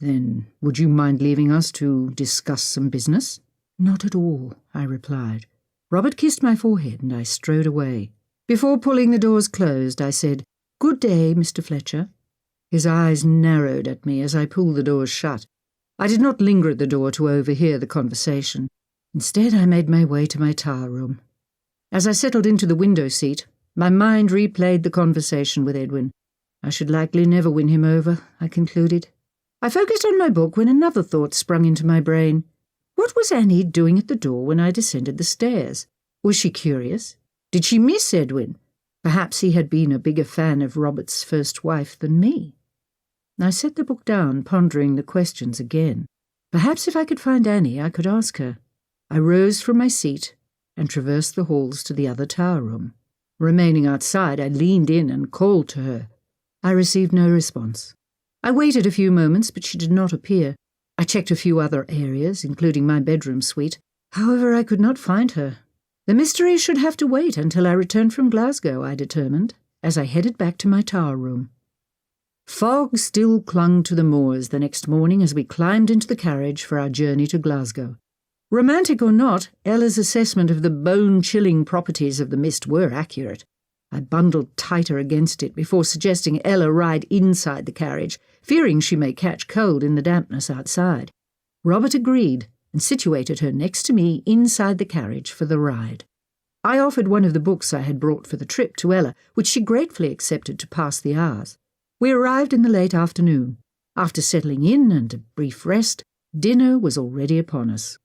"Then would you mind leaving us to discuss some business?" "Not at all," I replied. Robert kissed my forehead and I strode away. Before pulling the doors closed, I said, "Good day, Mr. Fletcher." His eyes narrowed at me as I pulled the doors shut. I did not linger at the door to overhear the conversation. Instead, I made my way to my tower room. As I settled into the window seat, my mind replayed the conversation with Edwin. I should likely never win him over, I concluded. I focused on my book when another thought sprung into my brain. What was Annie doing at the door when I descended the stairs? Was she curious? Did she miss Edwin? Perhaps he had been a bigger fan of Robert's first wife than me. I set the book down, pondering the questions again. Perhaps if I could find Annie, I could ask her. I rose from my seat and traversed the halls to the other tower room. Remaining outside, I leaned in and called to her. I received no response. I waited a few moments, but she did not appear. I checked a few other areas, including my bedroom suite. However, I could not find her. The mystery should have to wait until I returned from Glasgow, I determined, as I headed back to my tower room. Fog still clung to the moors the next morning as we climbed into the carriage for our journey to Glasgow. Romantic or not, Ella's assessment of the bone-chilling properties of the mist were accurate. I bundled tighter against it before suggesting Ella ride inside the carriage, fearing she may catch cold in the dampness outside. Robert agreed and situated her next to me inside the carriage for the ride. I offered one of the books I had brought for the trip to Ella, which she gratefully accepted to pass the hours. We arrived in the late afternoon. After settling in and a brief rest, dinner was already upon us.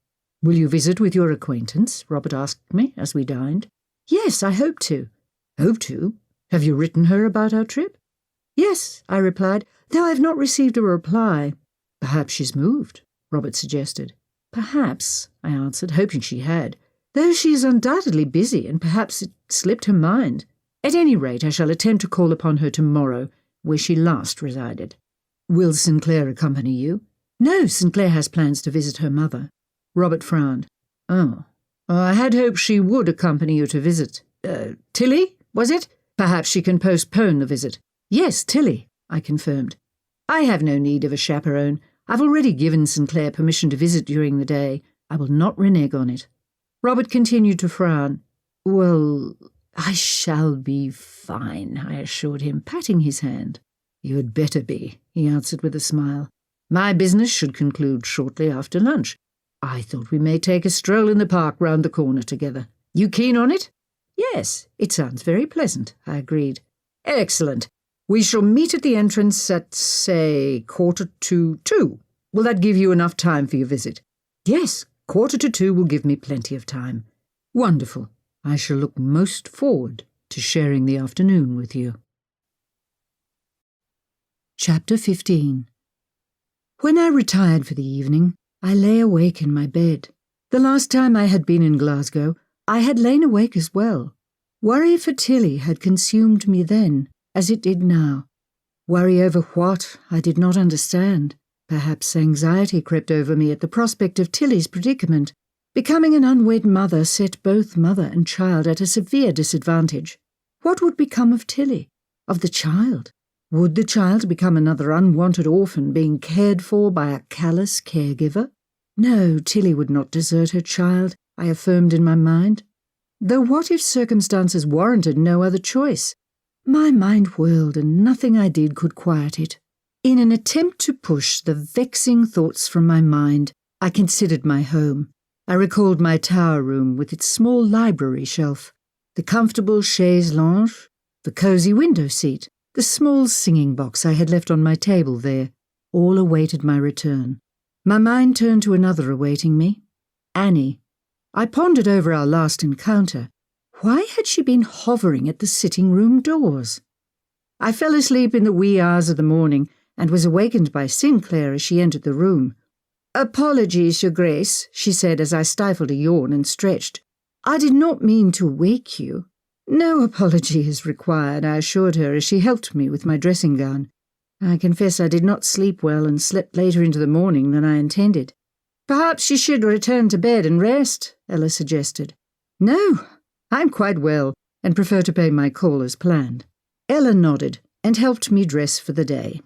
"Will you visit with your acquaintance?" Robert asked me as we dined. "Yes, I hope to." "Hope to? Have you written her about our trip?" "Yes," I replied, though I have not received a reply. "Perhaps she's moved," Robert suggested. "Perhaps," I answered, hoping she had, though she is undoubtedly busy and perhaps it slipped her mind. At any rate, I shall attempt to call upon her tomorrow, where she last resided. "Will Sinclair accompany you?" "No, Sinclair has plans to visit her mother." Robert frowned. "Oh, I had hoped she would accompany you to visit. Tilly, was it? Perhaps she can postpone the visit." "Yes, Tilly," I confirmed. "I have no need of a chaperone. I've already given Sinclair permission to visit during the day. I will not renege on it." Robert continued to frown. "Well, I shall be fine," I assured him, patting his hand. "You had better be," he answered with a smile. "My business should conclude shortly after lunch. I thought we may take a stroll in the park round the corner together. You keen on it?" "Yes, it sounds very pleasant," I agreed. "Excellent. We shall meet at the entrance at, say, 1:45. Will that give you enough time for your visit?" "Yes, 1:45 will give me plenty of time." "Wonderful. I shall look most forward to sharing the afternoon with you." Chapter 15. When I retired for the evening, I lay awake in my bed. The last time I had been in Glasgow, I had lain awake as well. Worry for Tilly had consumed me then, as it did now. Worry over what, I did not understand. Perhaps anxiety crept over me at the prospect of Tilly's predicament. Becoming an unwed mother set both mother and child at a severe disadvantage. What would become of Tilly? Of the child? Would the child become another unwanted orphan being cared for by a callous caregiver? No, Tilly would not desert her child, I affirmed in my mind. Though what if circumstances warranted no other choice? My mind whirled, and nothing I did could quiet it. In an attempt to push the vexing thoughts from my mind, I considered my home. I recalled my tower room with its small library shelf, the comfortable chaise longue, the cosy window seat, the small singing box I had left on my table there. All awaited my return. My mind turned to another awaiting me, Annie. I pondered over our last encounter. Why had she been hovering at the sitting-room doors? I fell asleep in the wee hours of the morning and was awakened by Sinclair as she entered the room. "Apologies, Your Grace," she said as I stifled a yawn and stretched. "I did not mean to wake you." "No apology is required," I assured her as she helped me with my dressing gown. I confess I did not sleep well and slept later into the morning than I intended. "Perhaps you should return to bed and rest," Ella suggested. "No, I'm quite well and prefer to pay my call as planned." Ella nodded and helped me dress for the day.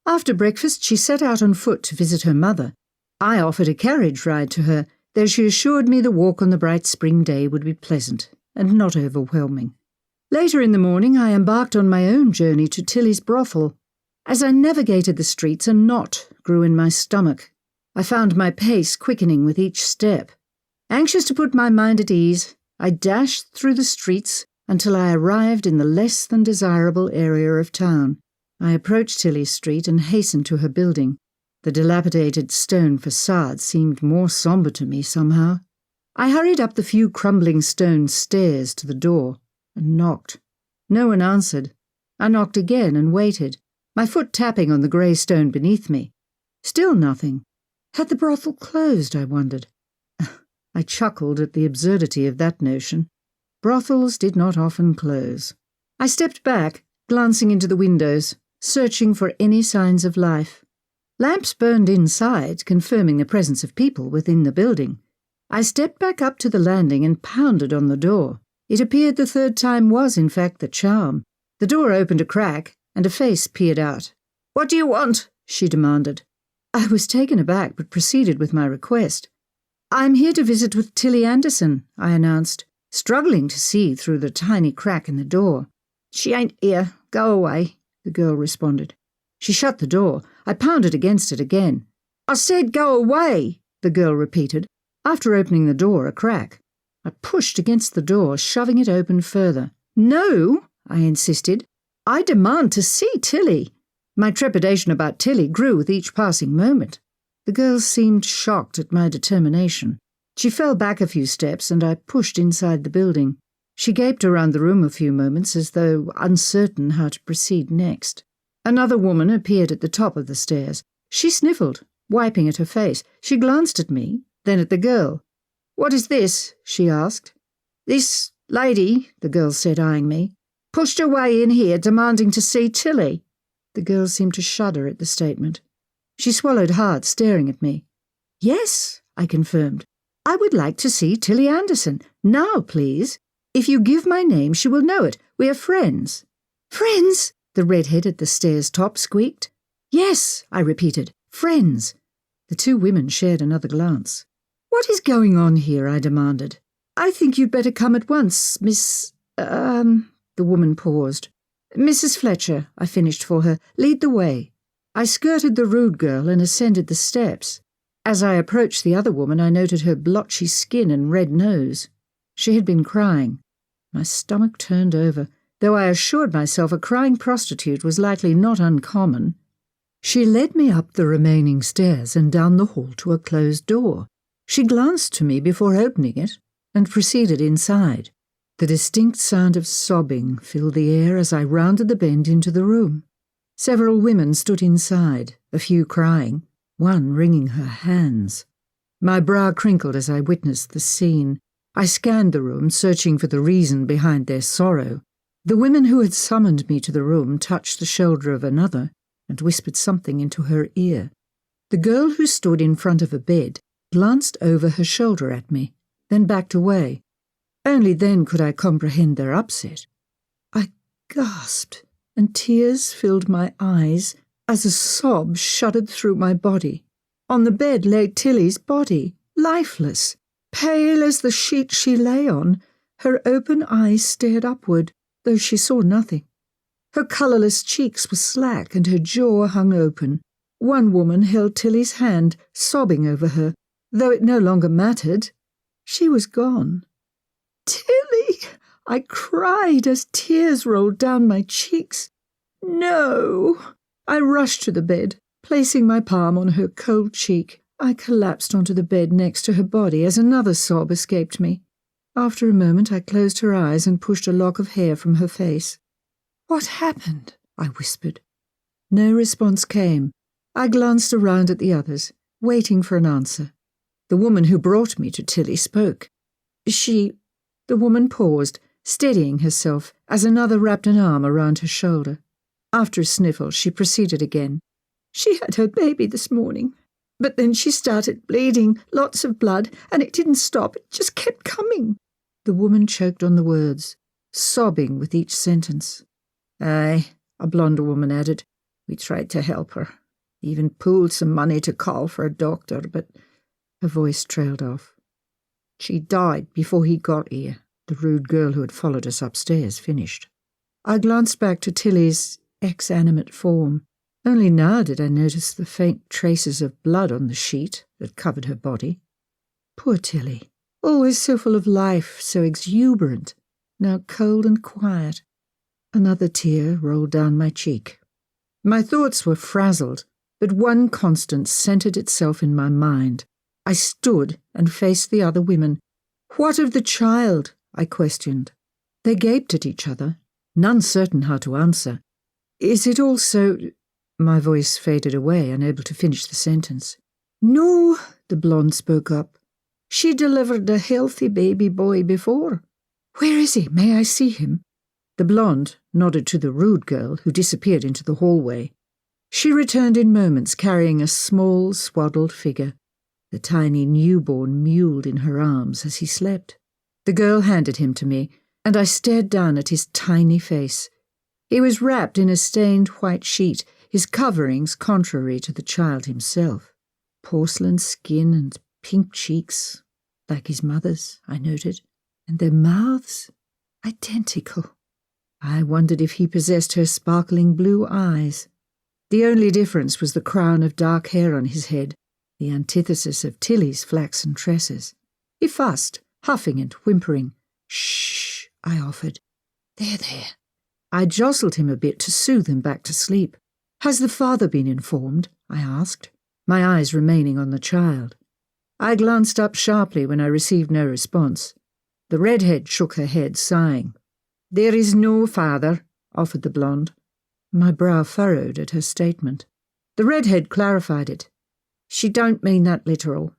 After breakfast, she set out on foot to visit her mother. I offered a carriage ride to her, though she assured me the walk on the bright spring day would be pleasant and not overwhelming. Later in the morning, I embarked on my own journey to Tilly's brothel. As I navigated the streets, a knot grew in my stomach. I found my pace quickening with each step. Anxious to put my mind at ease, I dashed through the streets until I arrived in the less than desirable area of town. I approached Tilly Street and hastened to her building. The dilapidated stone facade seemed more sombre to me somehow. I hurried up the few crumbling stone stairs to the door and knocked. No one answered. I knocked again and waited, my foot tapping on the grey stone beneath me. Still nothing. Had the brothel closed, I wondered. I chuckled at the absurdity of that notion. Brothels did not often close. I stepped back, glancing into the windows, searching for any signs of life. Lamps burned inside, confirming the presence of people within the building. I stepped back up to the landing and pounded on the door. It appeared the third time was, in fact, the charm. The door opened a crack, and a face peered out. "What do you want?" she demanded. I was taken aback, but proceeded with my request. "I'm here to visit with Tilly Anderson," I announced, struggling to see through the tiny crack in the door. "She ain't here. Go away," the girl responded. She shut the door. I pounded against it again. "I said go away," the girl repeated, after opening the door a crack. I pushed against the door, shoving it open further. "No," I insisted. "I demand to see Tilly." My trepidation about Tilly grew with each passing moment. The girl seemed shocked at my determination. She fell back a few steps, and I pushed inside the building. She gaped around the room a few moments as though uncertain how to proceed next. Another woman appeared at the top of the stairs. She sniffled, wiping at her face. She glanced at me, then at the girl. "What is this?" she asked. "This lady," the girl said, eyeing me, "pushed her way in here demanding to see Tilly." The girl seemed to shudder at the statement. She swallowed hard, staring at me. "Yes," I confirmed. "I would like to see Tilly Anderson. Now, please. If you give my name, she will know it. We are friends." "Friends?" the redhead at the stairs top squeaked. "Yes," I repeated. "Friends." The two women shared another glance. "What is going on here?" I demanded. "I think you'd better come at once, Miss... The woman paused. "Mrs. Fletcher," I finished for her. "Lead the way." I skirted the rude girl and ascended the steps. As I approached the other woman, I noted her blotchy skin and red nose. She had been crying. My stomach turned over, though I assured myself a crying prostitute was likely not uncommon. She led me up the remaining stairs and down the hall to a closed door. She glanced to me before opening it and proceeded inside. The distinct sound of sobbing filled the air as I rounded the bend into the room. Several women stood inside, a few crying, one wringing her hands. My brow crinkled as I witnessed the scene. I scanned the room, searching for the reason behind their sorrow. The women who had summoned me to the room touched the shoulder of another and whispered something into her ear. The girl who stood in front of a bed glanced over her shoulder at me, then backed away. Only then could I comprehend their upset. I gasped, and tears filled my eyes as a sob shuddered through my body. On the bed lay Tilly's body, lifeless, pale as the sheet she lay on. Her open eyes stared upward, though she saw nothing. Her colourless cheeks were slack and her jaw hung open. One woman held Tilly's hand, sobbing over her, though it no longer mattered. She was gone. "Tilly!" I cried as tears rolled down my cheeks. "No!" I rushed to the bed, placing my palm on her cold cheek. I collapsed onto the bed next to her body as another sob escaped me. After a moment I closed her eyes and pushed a lock of hair from her face. "What happened?" I whispered. No response came. I glanced around at the others, waiting for an answer. The woman who brought me to Tilly spoke. The woman paused, steadying herself as another wrapped an arm around her shoulder. After a sniffle, she proceeded again. "She had her baby this morning, but then she started bleeding, lots of blood, and it didn't stop, it just kept coming." The woman choked on the words, sobbing with each sentence. "Aye," a blonde woman added. "We tried to help her. Even pooled some money to call for a doctor, but—" Her voice trailed off. "She died before he got here," the rude girl who had followed us upstairs finished. I glanced back to Tilly's exanimate form. Only now did I notice the faint traces of blood on the sheet that covered her body. Poor Tilly, always so full of life, so exuberant, now cold and quiet. Another tear rolled down my cheek. My thoughts were frazzled, but one constant centered itself in my mind. I stood and faced the other women. "What of the child?" I questioned. They gaped at each other, none certain how to answer. "Is it also—" My voice faded away, unable to finish the sentence. "No," the blonde spoke up. "She delivered a healthy baby boy before." "Where is he? May I see him?" The blonde nodded to the rude girl, who disappeared into the hallway. She returned in moments, carrying a small, swaddled figure. The tiny newborn mewled in her arms as he slept. The girl handed him to me, and I stared down at his tiny face. He was wrapped in a stained white sheet, his coverings contrary to the child himself. Porcelain skin and pink cheeks, like his mother's, I noted, and their mouths identical. I wondered if he possessed her sparkling blue eyes. The only difference was the crown of dark hair on his head, the antithesis of Tilly's flaxen tresses. He fussed, huffing and whimpering. "Shh," I offered. There. I jostled him a bit to soothe him back to sleep. "Has the father been informed?" I asked, my eyes remaining on the child. I glanced up sharply when I received no response. The redhead shook her head, sighing. "There is no father," offered the blonde. My brow furrowed at her statement. The redhead clarified it. "She don't mean that literal,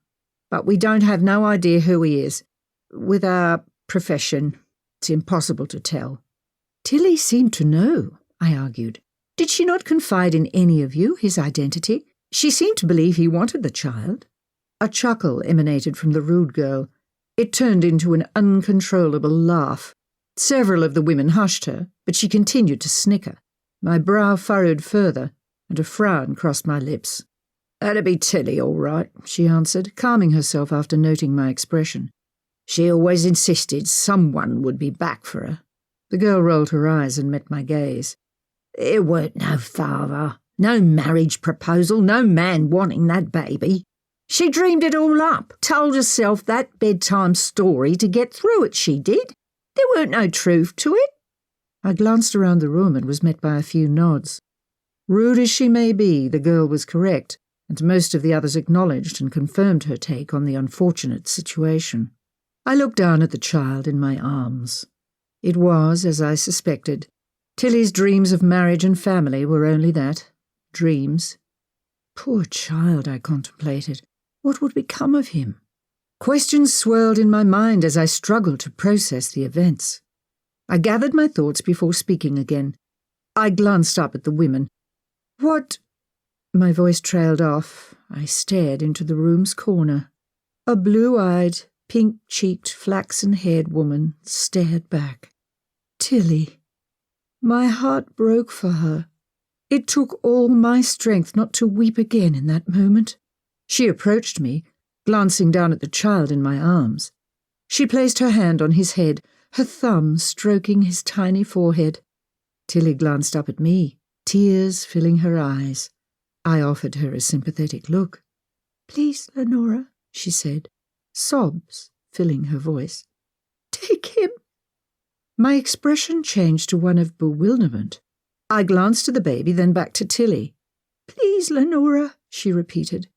but we don't have no idea who he is. With our profession, it's impossible to tell." "Tilly seemed to know," I argued. "Did she not confide in any of you his identity? She seemed to believe he wanted the child." A chuckle emanated from the rude girl. It turned into an uncontrollable laugh. Several of the women hushed her, but she continued to snicker. My brow furrowed further, and a frown crossed my lips. "That'd be Tilly, all right," she answered, calming herself after noting my expression. "She always insisted someone would be back for her." The girl rolled her eyes and met my gaze. "There weren't no father, no marriage proposal, no man wanting that baby. She dreamed it all up, told herself that bedtime story to get through it, she did. There weren't no truth to it." I glanced around the room and was met by a few nods. Rude as she may be, the girl was correct, and most of the others acknowledged and confirmed her take on the unfortunate situation. I looked down at the child in my arms. It was, as I suspected. Tilly's dreams of marriage and family were only that, dreams. Poor child, I contemplated. What would become of him? Questions swirled in my mind as I struggled to process the events. I gathered my thoughts before speaking again. I glanced up at the women. "What—" My voice trailed off. I stared into the room's corner. A blue-eyed, pink-cheeked, flaxen-haired woman stared back. Tilly. My heart broke for her. It took all my strength not to weep again in that moment. She approached me, glancing down at the child in my arms. She placed her hand on his head, her thumb stroking his tiny forehead. Tilly glanced up at me, tears filling her eyes. I offered her a sympathetic look. "Please, Lenora," she said, sobs filling her voice. "Take him." My expression changed to one of bewilderment. I glanced at the baby, then back to Tilly. "Please, Lenora," she repeated.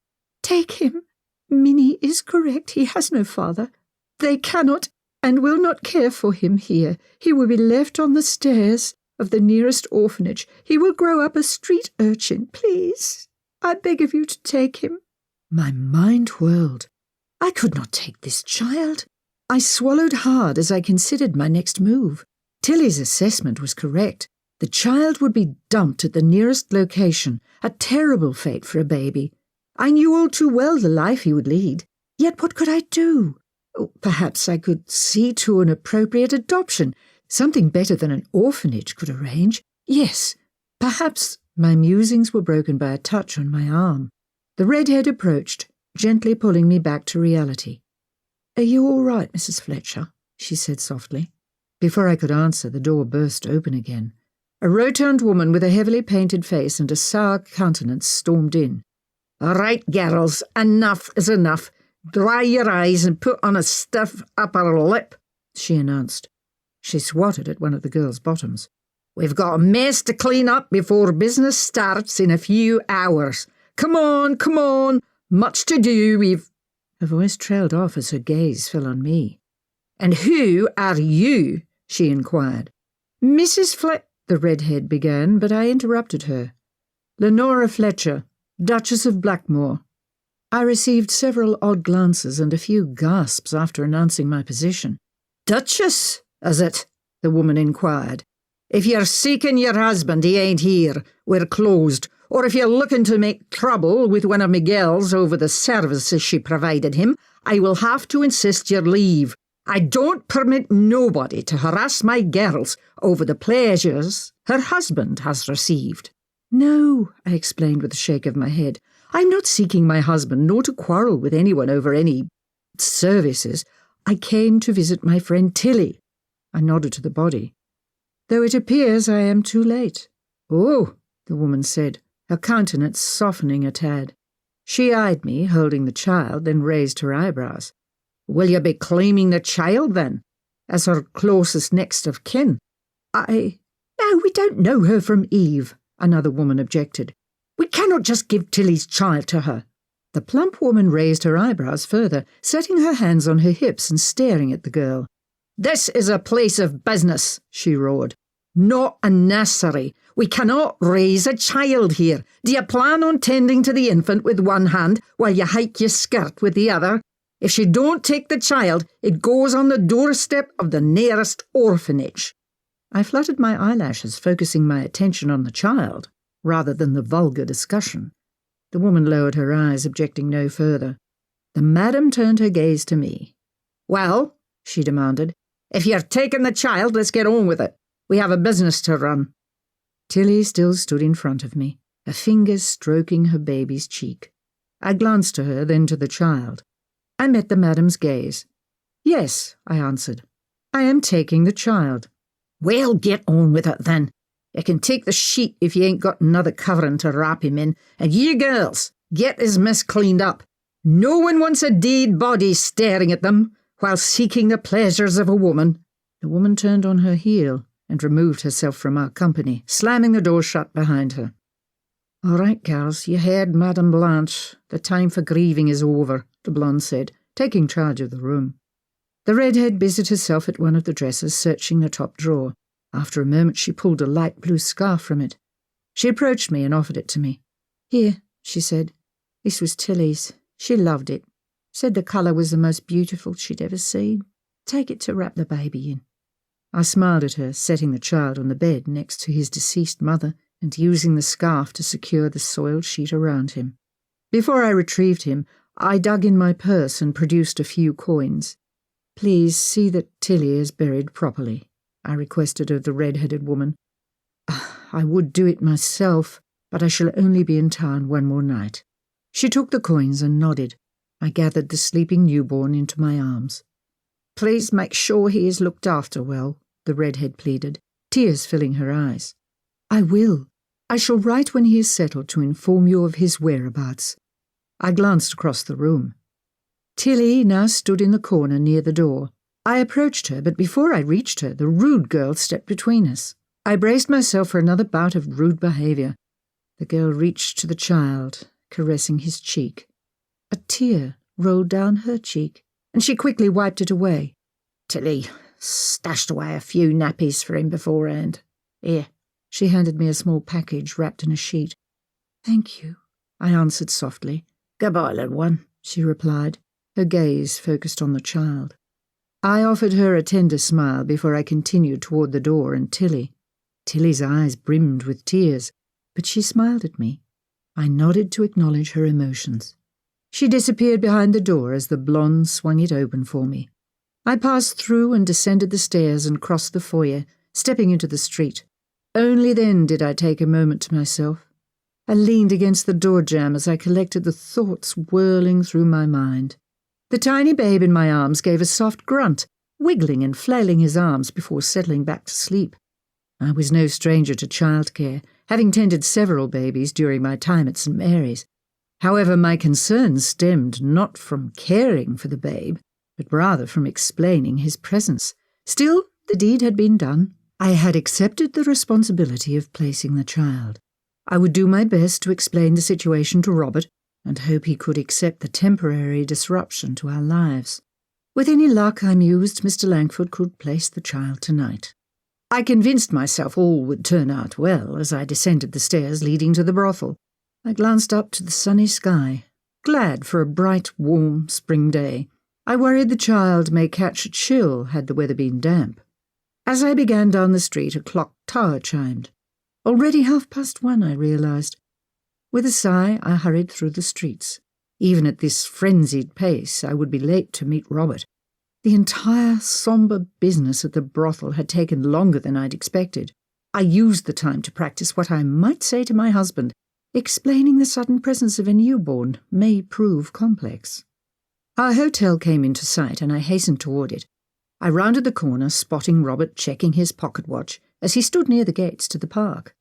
"Take him. Minnie is correct. He has no father. They cannot and will not care for him here. He will be left on the stairs of the nearest orphanage. He will grow up a street urchin. Please, I beg of you to take him." My mind whirled. I could not take this child. I swallowed hard as I considered my next move. Tilly's assessment was correct. The child would be dumped at the nearest location, a terrible fate for a baby. I knew all too well the life he would lead. Yet what could I do? Perhaps I could see to an appropriate adoption. Something better than an orphanage could arrange. Yes, perhaps. My musings were broken by a touch on my arm. The redhead approached, gently pulling me back to reality. "Are you all right, Mrs. Fletcher?" she said softly. Before I could answer, the door burst open again. A rotund woman with a heavily painted face and a sour countenance stormed in. "All right, girls, enough is enough. Dry your eyes and put on a stiff upper lip," she announced. She swatted at one of the girls' bottoms. "We've got a mess to clean up before business starts in a few hours. Come on, much to do, we've—" Her voice trailed off as her gaze fell on me. "And who are you?" she inquired. "Mrs. the redhead began, but I interrupted her. "Lenora Fletcher, Duchess of Blackmoore." I received several odd glances and a few gasps after announcing my position. "Duchess, is it?" the woman inquired. "If you're seeking your husband, he ain't here. We're closed. Or if you're looking to make trouble with one of my girls over the services she provided him, I will have to insist you leave. I don't permit nobody to harass my girls over the pleasures her husband has received." "No," I explained with a shake of my head. "I'm not seeking my husband, nor to quarrel with anyone over any services. I came to visit my friend Tilly." I nodded to the body. "Though it appears I am too late." "Oh," the woman said, her countenance softening a tad. She eyed me, holding the child, then raised her eyebrows. "Will you be claiming the child, then, as her closest next of kin?" "No, we don't know her from Eve," another woman objected. "We cannot just give Tilly's child to her." The plump woman raised her eyebrows further, setting her hands on her hips and staring at the girl. "This is a place of business," she roared, "not a nursery. We cannot raise a child here. Do you plan on tending to the infant with one hand while you hike your skirt with the other? If she don't take the child, it goes on the doorstep of the nearest orphanage." I fluttered my eyelashes, focusing my attention on the child, rather than the vulgar discussion. The woman lowered her eyes, objecting no further. The madam turned her gaze to me. "Well," she demanded, "if you're taking the child, let's get on with it. We have a business to run." Tilly still stood in front of me, her fingers stroking her baby's cheek. I glanced to her, then to the child. I met the madam's gaze. "Yes," I answered. "I am taking the child." "Well, get on with it, then. You can take the sheet if you ain't got another covering to wrap him in, and you girls, get his mess cleaned up. No one wants a dead body staring at them while seeking the pleasures of a woman." The woman turned on her heel and removed herself from our company, slamming the door shut behind her. "All right, girls, you heard Madame Blanche. The time for grieving is over," the blonde said, taking charge of the room. The redhead busied herself at one of the dressers, searching the top drawer. After a moment she pulled a light blue scarf from it. She approached me and offered it to me. "Here," she said. "This was Tilly's. She loved it. Said the colour was the most beautiful she'd ever seen. Take it to wrap the baby in." I smiled at her, setting the child on the bed next to his deceased mother and using the scarf to secure the soiled sheet around him. Before I retrieved him, I dug in my purse and produced a few coins. "Please see that Tilly is buried properly," I requested of the red-headed woman. "I would do it myself, but I shall only be in town one more night." She took the coins and nodded. I gathered the sleeping newborn into my arms. Please make sure he is looked after well, the redhead pleaded, tears filling her eyes. I will. I shall write when he is settled to inform you of his whereabouts. I glanced across the room. Tilly now stood in the corner near the door. I approached her, but before I reached her, the rude girl stepped between us. I braced myself for another bout of rude behaviour. The girl reached to the child, caressing his cheek. A tear rolled down her cheek, and she quickly wiped it away. Tilly stashed away a few nappies for him beforehand. Here. She handed me a small package wrapped in a sheet. Thank you, I answered softly. Goodbye, little one, she replied, her gaze focused on the child. I offered her a tender smile before I continued toward the door and Tilly. Tilly's eyes brimmed with tears, but she smiled at me. I nodded to acknowledge her emotions. She disappeared behind the door as the blonde swung it open for me. I passed through and descended the stairs and crossed the foyer, stepping into the street. Only then did I take a moment to myself. I leaned against the door jamb as I collected the thoughts whirling through my mind. The tiny babe in my arms gave a soft grunt, wiggling and flailing his arms before settling back to sleep. I was no stranger to childcare, having tended several babies during my time at St. Mary's. However, my concerns stemmed not from caring for the babe, but rather from explaining his presence. Still, the deed had been done. I had accepted the responsibility of placing the child. I would do my best to explain the situation to Robert and hope he could accept the temporary disruption to our lives. With any luck, I mused, Mr. Langford could place the child tonight. I convinced myself all would turn out well as I descended the stairs leading to the brothel. I glanced up to the sunny sky, glad for a bright, warm spring day. I worried the child may catch a chill had the weather been damp. As I began down the street, a clock tower chimed. Already 1:30, I realized. With a sigh, I hurried through the streets. Even at this frenzied pace, I would be late to meet Robert. The entire sombre business at the brothel had taken longer than I'd expected. I used the time to practice what I might say to my husband. Explaining the sudden presence of a newborn may prove complex. Our hotel came into sight, and I hastened toward it. I rounded the corner, spotting Robert checking his pocket watch as he stood near the gates to the park.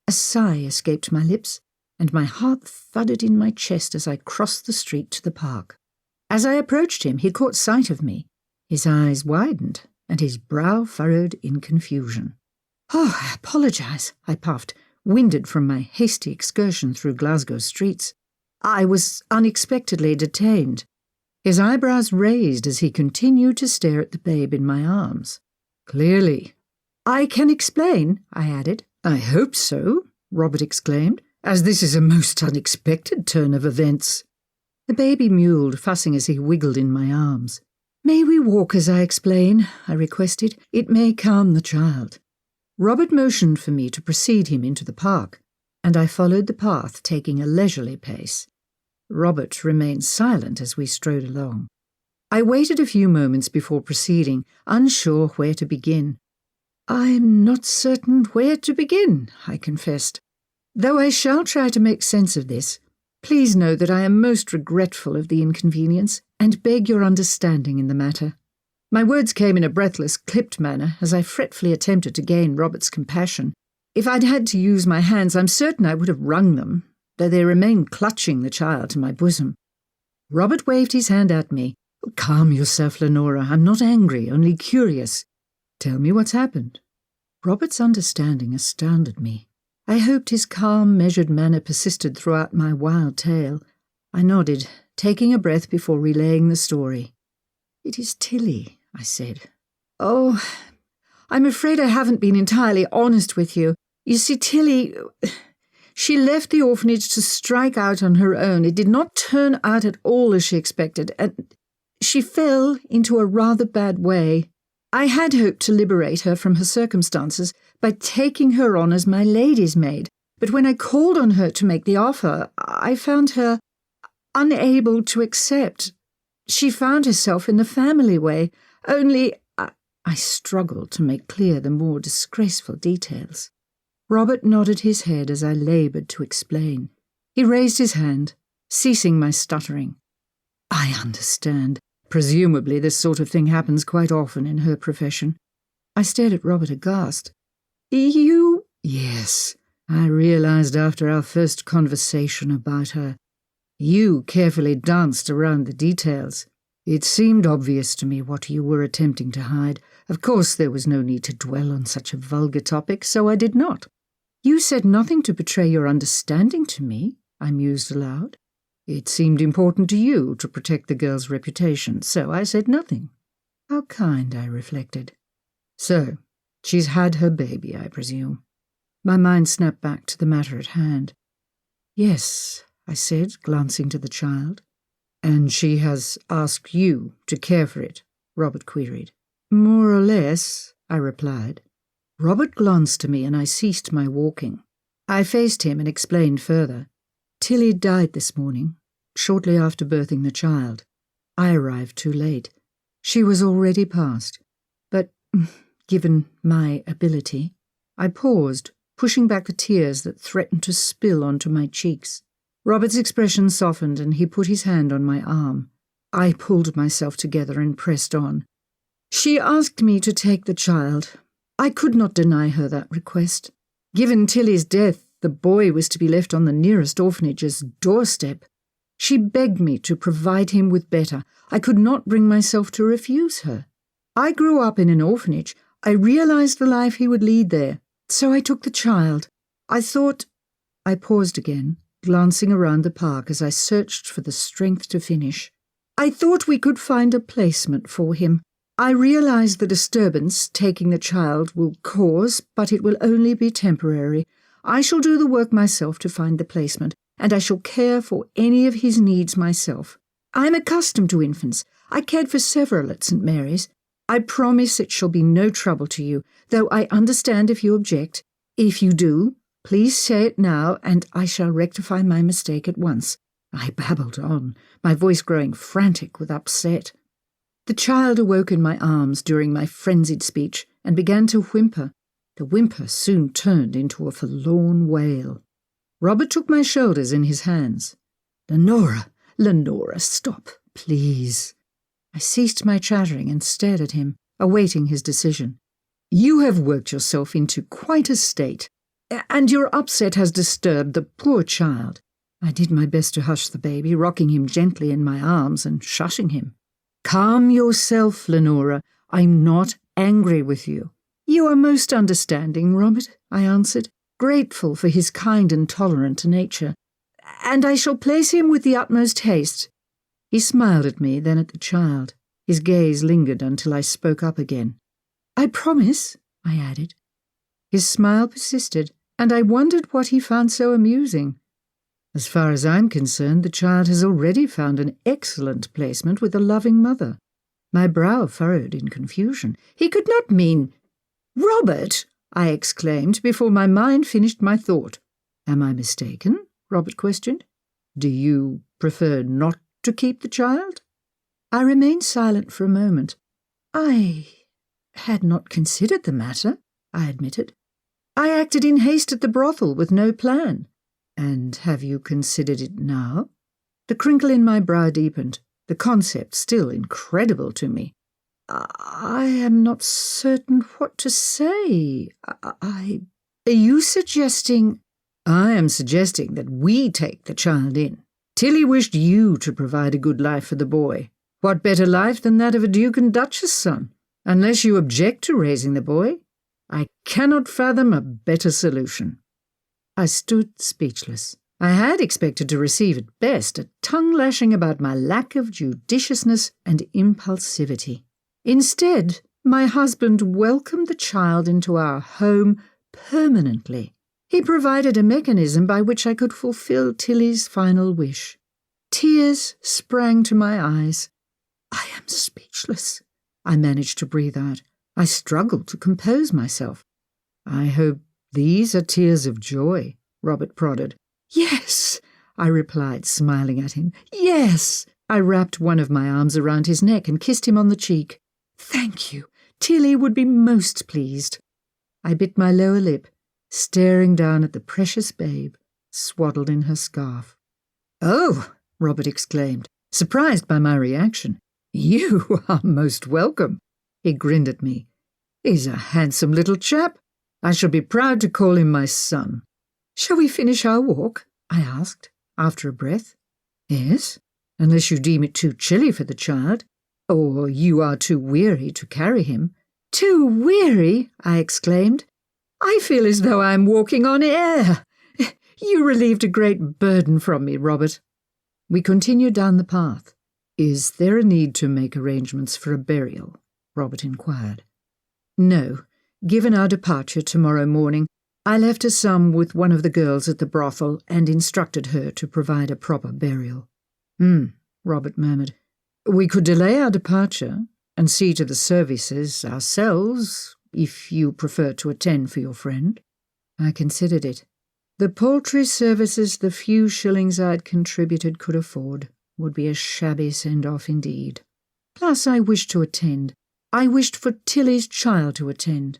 A sigh escaped my lips, and my heart thudded in my chest as I crossed the street to the park. As I approached him, he caught sight of me. His eyes widened, and his brow furrowed in confusion. "Oh, I apologize," I puffed, winded from my hasty excursion through Glasgow streets. I was unexpectedly detained. His eyebrows raised as he continued to stare at the babe in my arms. "Clearly." "I can explain," I added. "I hope so," Robert exclaimed, "as this is a most unexpected turn of events." The baby mewled, fussing as he wiggled in my arms. "May we walk as I explain?" I requested. "It may calm the child." Robert motioned for me to precede him into the park, and I followed the path, taking a leisurely pace. Robert remained silent as we strode along. I waited a few moments before proceeding, unsure where to begin. "I'm not certain where to begin," I confessed. "Though I shall try to make sense of this, please know that I am most regretful of the inconvenience and beg your understanding in the matter." My words came in a breathless, clipped manner as I fretfully attempted to gain Robert's compassion. If I'd had to use my hands, I'm certain I would have wrung them, though they remained clutching the child to my bosom. Robert waved his hand at me. "Calm yourself, Lenora. I'm not angry, only curious. Tell me what's happened." Robert's understanding astounded me. I hoped his calm, measured manner persisted throughout my wild tale. I nodded, taking a breath before relaying the story. "It is Tilly," I said. "Oh, I'm afraid I haven't been entirely honest with you. You see, Tilly, she left the orphanage to strike out on her own. It did not turn out at all as she expected, and she fell into a rather bad way. I had hoped to liberate her from her circumstances by taking her on as my lady's maid, but when I called on her to make the offer, I found her unable to accept. She found herself in the family way, only I struggled to make clear the more disgraceful details. Robert nodded his head as I laboured to explain. He raised his hand. ceasing my stuttering. I understand. Presumably this sort of thing happens quite often in her profession. I stared at Robert aghast. You? Yes, I realized after our first conversation about her. You carefully danced around the details. It seemed obvious to me what you were attempting to hide. Of course, there was no need to dwell on such a vulgar topic, so I did not. You said nothing to betray your understanding to me, I mused aloud. It seemed important to you to protect the girl's reputation, so I said nothing. How kind, I reflected. So, she's had her baby, I presume. My mind snapped back to the matter at hand. Yes, I said, glancing to the child. And she has asked you to care for it, Robert queried. More or less, I replied. Robert glanced to me and I ceased my walking. I faced him and explained further. Tilly died this morning, shortly after birthing the child. I arrived too late. She was already past. But, given my ability, I paused, pushing back the tears that threatened to spill onto my cheeks. Robert's expression softened and he put his hand on my arm. I pulled myself together and pressed on. She asked me to take the child. I could not deny her that request. Given Tilly's death, the boy was to be left on the nearest orphanage's doorstep. She begged me to provide him with better. I could not bring myself to refuse her. I grew up in an orphanage. I realized the life he would lead there. So I took the child. I thought... I paused again, glancing around the park as I searched for the strength to finish. I thought we could find a placement for him. I realize the disturbance taking the child will cause, but it will only be temporary. I shall do the work myself to find the placement, and I shall care for any of his needs myself. I am accustomed to infants. I cared for several at St. Mary's. I promise it shall be no trouble to you, though I understand if you object. If you do, please say it now, and I shall rectify my mistake at once. I babbled on, my voice growing frantic with upset. The child awoke in my arms during my frenzied speech and began to whimper. The whimper soon turned into a forlorn wail. Robert took my shoulders in his hands. Lenora, stop, please. I ceased my chattering and stared at him, awaiting his decision. You have worked yourself into quite a state, and your upset has disturbed the poor child. I did my best to hush the baby, rocking him gently in my arms and shushing him. Calm yourself, Lenora. I'm not angry with you. You are most understanding, Robert, I answered, grateful for his kind and tolerant nature, and I shall place him with the utmost haste. He smiled at me, then at the child. His gaze lingered until I spoke up again. I promise, I added. His smile persisted, and I wondered what he found so amusing. As far as I'm concerned, the child has already found an excellent placement with a loving mother. My brow furrowed in confusion. He could not mean... Robert! I exclaimed before my mind finished my thought. Am I mistaken? Robert questioned. Do you prefer not to keep the child? I remained silent for a moment. I had not considered the matter, I admitted. I acted in haste at the brothel with no plan. And have you considered it now? The crinkle in my brow deepened, the concept still incredible to me. I am not certain what to say. Are you suggesting... I am suggesting that we take the child in. Tilly wished you to provide a good life for the boy. What better life than that of a Duke and Duchess' son? Unless you object to raising the boy, I cannot fathom a better solution. I stood speechless. I had expected to receive at best a tongue-lashing about my lack of judiciousness and impulsivity. Instead, my husband welcomed the child into our home permanently. He provided a mechanism by which I could fulfill Tilly's final wish. Tears sprang to my eyes. I am speechless, I managed to breathe out. I struggled to compose myself. I hope these are tears of joy, Robert prodded. Yes, I replied, smiling at him. Yes! I wrapped one of my arms around his neck and kissed him on the cheek. Thank you. Tilly would be most pleased. I bit my lower lip, staring down at the precious babe, swaddled in her scarf. "Oh," Robert exclaimed, surprised by my reaction. "You are most welcome." He grinned at me. "He's a handsome little chap. I shall be proud to call him my son." "Shall we finish our walk?" I asked, after a breath. "Yes, unless you deem it too chilly for the child, or you are too weary to carry him." "Too weary?" I exclaimed. "I feel as though I am walking on air. You relieved a great burden from me, Robert." We continued down the path. "Is there a need to make arrangements for a burial?" Robert inquired. "No. Given our departure tomorrow morning, I left a sum with one of the girls at the brothel and instructed her to provide a proper burial." Robert murmured. "We could delay our departure and see to the services ourselves, if you prefer to attend for your friend." I considered it. The paltry services the few shillings I'd contributed could afford would be a shabby send-off indeed. Plus, I wished to attend. I wished for Tilly's child to attend.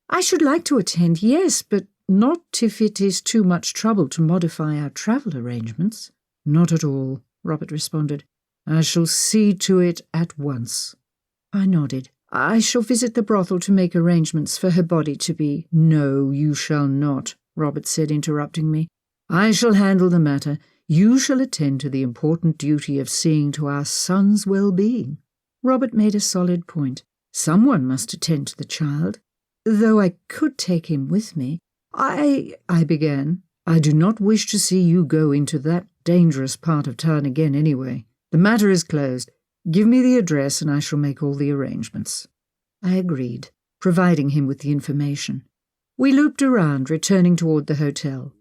I should like to attend, yes, but not if it is too much trouble to modify our travel arrangements. "Not at all," Robert responded. "I shall see to it at once." I nodded. "I shall visit the brothel to make arrangements for her body to be—" "No, you shall not," Robert said, interrupting me. "I shall handle the matter. You shall attend to the important duty of seeing to our son's well-being." Robert made a solid point. Someone must attend to the child. "Though I could take him with me." I began. "I do not wish to see you go into that dangerous part of town again anyway. The matter is closed. Give me the address and I shall make all the arrangements." I agreed, providing him with the information. We looped around, returning toward the hotel.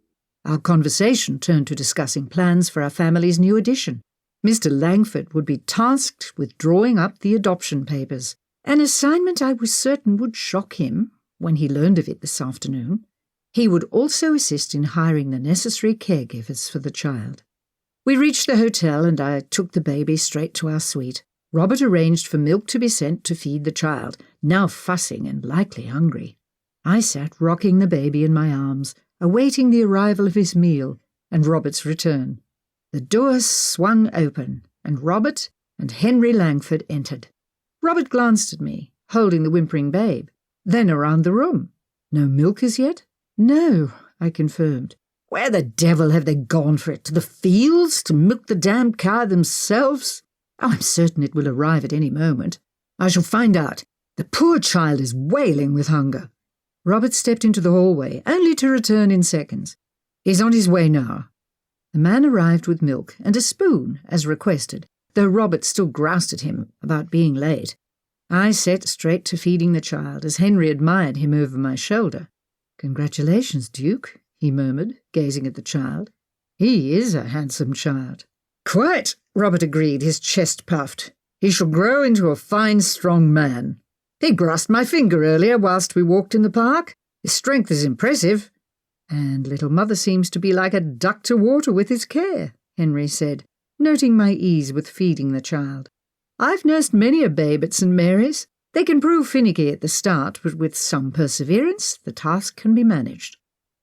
Our conversation turned to discussing plans for our family's new addition. Mr. Langford would be tasked with drawing up the adoption papers, an assignment I was certain would shock him when he learned of it this afternoon. He would also assist in hiring the necessary caregivers for the child. We reached the hotel and I took the baby straight to our suite. Robert arranged for milk to be sent to feed the child, now fussing and likely hungry. I sat rocking the baby in my arms, awaiting the arrival of his meal and Robert's return. The door swung open, and Robert and Henry Langford entered. Robert glanced at me, holding the whimpering babe, then around the room. "No milk as yet?" "No," I confirmed. "Where the devil have they gone for it? To the fields to milk the damned cow themselves? Oh, I'm certain it will arrive at any moment. I shall find out. The poor child is wailing with hunger." Robert stepped into the hallway, only to return in seconds. "He's on his way now." The man arrived with milk and a spoon, as requested, though Robert still groused at him about being late. I set straight to feeding the child, as Henry admired him over my shoulder. "Congratulations, Duke," he murmured, gazing at the child. "He is a handsome child." "Quite," Robert agreed, his chest puffed. "He shall grow into a fine, strong man. He grasped my finger earlier whilst we walked in the park. His strength is impressive." "And little mother seems to be like a duck to water with his care," Henry said, noting my ease with feeding the child. "I've nursed many a babe at St. Mary's. They can prove finicky at the start, but with some perseverance the task can be managed.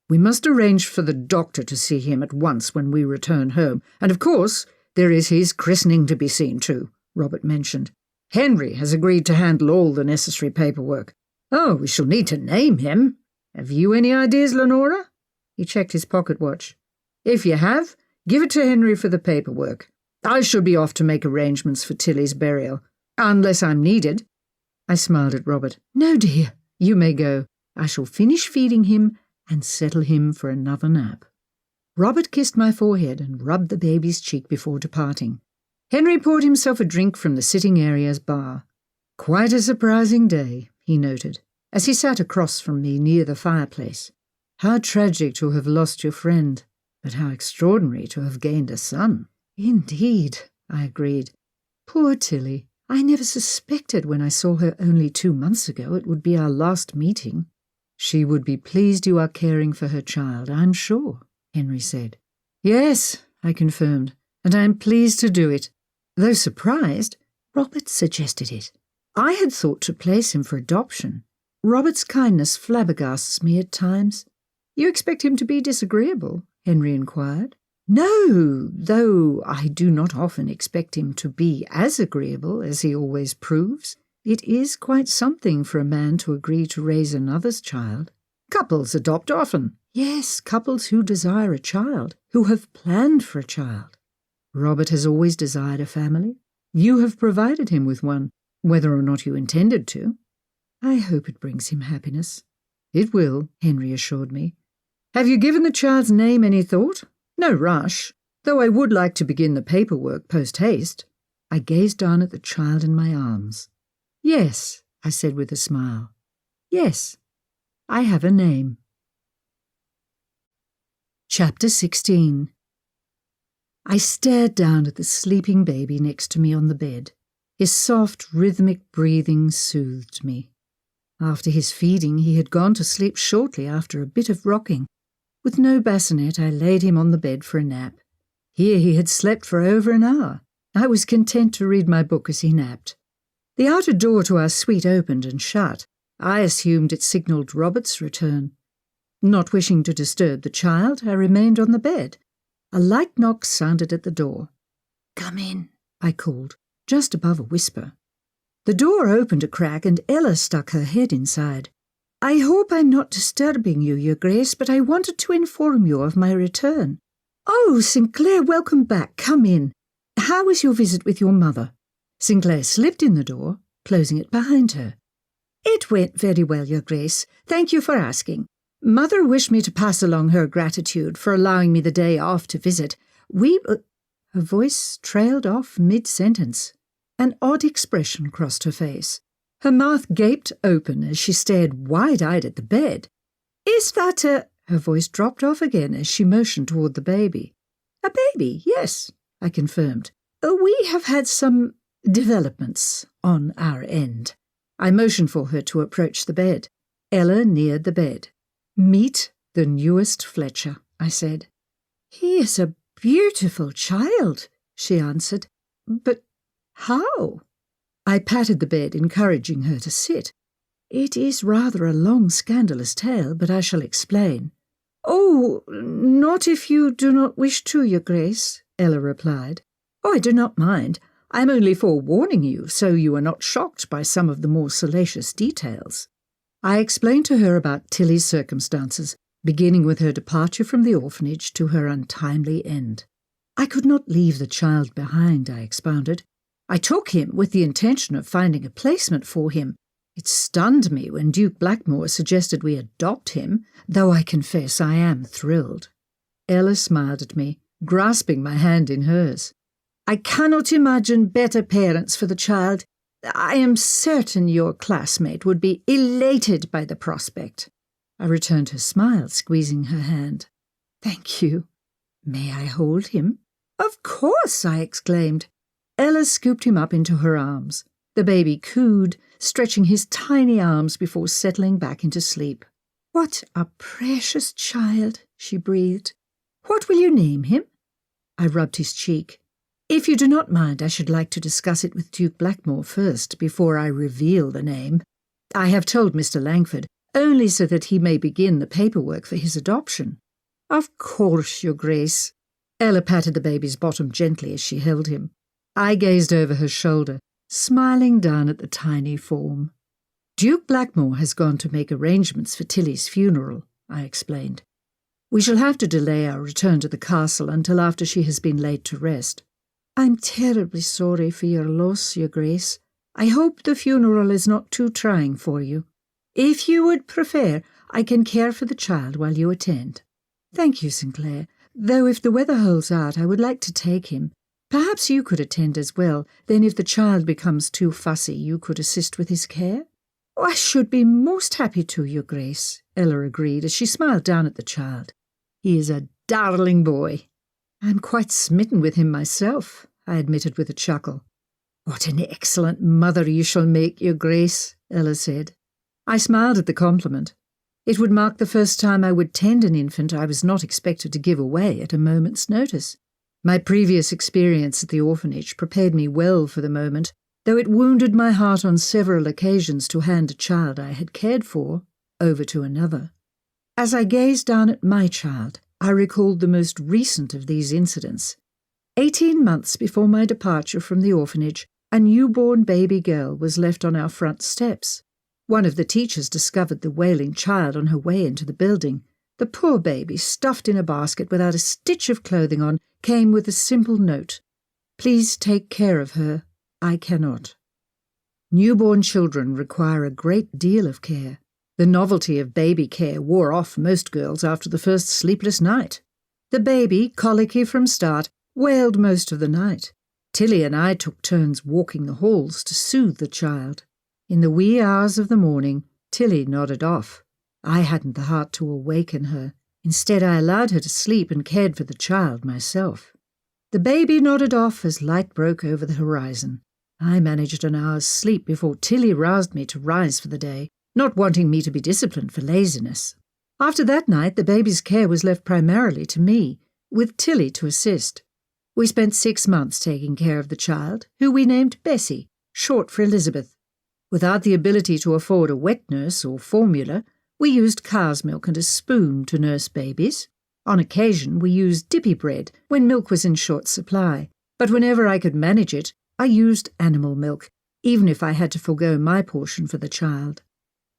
We must arrange for the doctor to see him at once when we return home, and of course there is his christening to be seen to," Robert mentioned. "Henry has agreed to handle all the necessary paperwork. Oh, we shall need to name him. Have you any ideas, Lenora?" He checked his pocket watch. "If you have, give it to Henry for the paperwork. I shall be off to make arrangements for Tilly's burial, unless I'm needed." I smiled at Robert. "No, dear, you may go. I shall finish feeding him and settle him for another nap." Robert kissed my forehead and rubbed the baby's cheek before departing. Henry poured himself a drink from the sitting area's bar. "Quite a surprising day," he noted, as he sat across from me near the fireplace. "How tragic to have lost your friend, but how extraordinary to have gained a son." "Indeed," I agreed. "Poor Tilly. I never suspected when I saw her only 2 months ago it would be our last meeting." "She would be pleased you are caring for her child, I'm sure," Henry said. "Yes," I confirmed, "and I am pleased to do it." Though surprised, Robert suggested it. I had thought to place him for adoption. Robert's kindness flabbergasts me at times. "You expect him to be disagreeable?" Henry inquired. No, though I do not often expect him to be as agreeable as he always proves. It is quite something for a man to agree to raise another's child. Couples adopt often. Yes, couples who desire a child, who have planned for a child. Robert has always desired a family. You have provided him with one, whether or not you intended to. I hope it brings him happiness. It will, Henry assured me. Have you given the child's name any thought? No rush, though I would like to begin the paperwork post-haste. I gazed down at the child in my arms. Yes, I said with a smile. Yes, I have a name. Chapter 16. I stared down at the sleeping baby next to me on the bed. His soft, rhythmic breathing soothed me. After his feeding, he had gone to sleep shortly after a bit of rocking. With no bassinet, I laid him on the bed for a nap. Here he had slept for over an hour. I was content to read my book as he napped. The outer door to our suite opened and shut. I assumed it signalled Robert's return. Not wishing to disturb the child, I remained on the bed. A light knock sounded at the door. "Come in," I called, just above a whisper. The door opened a crack and Ella stuck her head inside. "I hope I'm not disturbing you, Your Grace, but I wanted to inform you of my return." "Oh, Sinclair, welcome back. Come in. How was your visit with your mother?" Sinclair slipped in the door, closing it behind her. "It went very well, Your Grace. Thank you for asking. Mother wished me to pass along her gratitude for allowing me the day off to visit. Her voice trailed off mid-sentence. An odd expression crossed her face. Her mouth gaped open as she stared wide-eyed at the bed. "Is that a—" Her voice dropped off again as she motioned toward the baby. "A baby, yes," I confirmed. "We have had some developments on our end." I motioned for her to approach the bed. Ella neared the bed. "Meet the newest Fletcher," I said. "He is a beautiful child," she answered. "But how?" I patted the bed, encouraging her to sit. "It is rather a long, scandalous tale, but I shall explain." "Oh, not if you do not wish to, Your Grace," Ella replied. "Oh, I do not mind. I am only forewarning you, so you are not shocked by some of the more salacious details." I explained to her about Tilly's circumstances, beginning with her departure from the orphanage to her untimely end. I could not leave the child behind, I expounded. I took him with the intention of finding a placement for him. It stunned me when Duke Blackmoore suggested we adopt him, though I confess I am thrilled. Ella smiled at me, grasping my hand in hers. "I cannot imagine better parents for the child. I am certain your classmate would be elated by the prospect." I returned her smile, squeezing her hand. "Thank you. May I hold him?" "Of course," I exclaimed. Ella scooped him up into her arms. The baby cooed, stretching his tiny arms before settling back into sleep. "What a precious child," she breathed. "What will you name him?" I rubbed his cheek. "If you do not mind, I should like to discuss it with Duke Blackmoore first, before I reveal the name. I have told Mr. Langford, only so that he may begin the paperwork for his adoption." "Of course, Your Grace." Ella patted the baby's bottom gently as she held him. I gazed over her shoulder, smiling down at the tiny form. "Duke Blackmoore has gone to make arrangements for Tilly's funeral," I explained. "We shall have to delay our return to the castle until after she has been laid to rest." "I'm terribly sorry for your loss, Your Grace. I hope the funeral is not too trying for you. If you would prefer, I can care for the child while you attend." "Thank you, Sinclair, though if the weather holds out, I would like to take him. Perhaps you could attend as well, then if the child becomes too fussy, you could assist with his care." "Oh, I should be most happy to, Your Grace," Ella agreed as she smiled down at the child. "He is a darling boy." "I'm quite smitten with him myself," I admitted with a chuckle. "What an excellent mother you shall make, Your Grace," Ella said. I smiled at the compliment. It would mark the first time I would tend an infant I was not expected to give away at a moment's notice. My previous experience at the orphanage prepared me well for the moment, though it wounded my heart on several occasions to hand a child I had cared for over to another. As I gazed down at my child, I recalled the most recent of these incidents. 18 months before my departure from the orphanage, a newborn baby girl was left on our front steps. One of the teachers discovered the wailing child on her way into the building. The poor baby, stuffed in a basket without a stitch of clothing on, came with a simple note. "Please take care of her. I cannot." Newborn children require a great deal of care. The novelty of baby care wore off most girls after the first sleepless night. The baby, colicky from start, wailed most of the night. Tilly and I took turns walking the halls to soothe the child. In the wee hours of the morning, Tilly nodded off. I hadn't the heart to awaken her. Instead, I allowed her to sleep and cared for the child myself. The baby nodded off as light broke over the horizon. I managed an hour's sleep before Tilly roused me to rise for the day, not wanting me to be disciplined for laziness. After that night, the baby's care was left primarily to me, with Tilly to assist. We spent 6 months taking care of the child, who we named Bessie, short for Elizabeth. Without the ability to afford a wet nurse or formula, we used cow's milk and a spoon to nurse babies. On occasion, we used dippy bread when milk was in short supply, but whenever I could manage it, I used animal milk, even if I had to forego my portion for the child.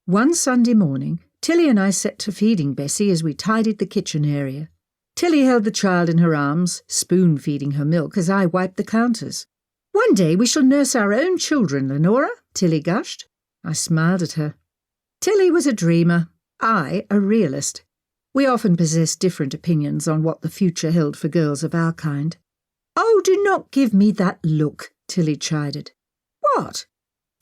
One Sunday morning, Tilly and I set to feeding Bessie as we tidied the kitchen area. Tilly held the child in her arms, spoon-feeding her milk as I wiped the counters. "One day we shall nurse our own children, Lenora," Tilly gushed. I smiled at her. Tilly was a dreamer, I a realist. We often possessed different opinions on what the future held for girls of our kind. "Oh, do not give me that look," Tilly chided. "What?"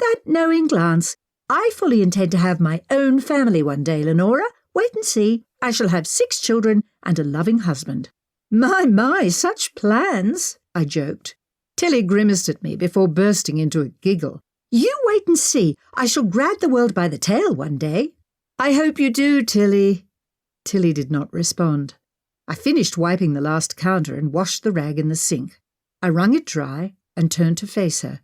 "That knowing glance. I fully intend to have my own family one day, Lenora. Wait and see. I shall have 6 children and a loving husband." My, such plans," I joked. Tilly grimaced at me before bursting into a giggle. "You wait and see. I shall grab the world by the tail one day." "I hope you do, Tilly." Tilly did not respond. I finished wiping the last counter and washed the rag in the sink. I wrung it dry and turned to face her.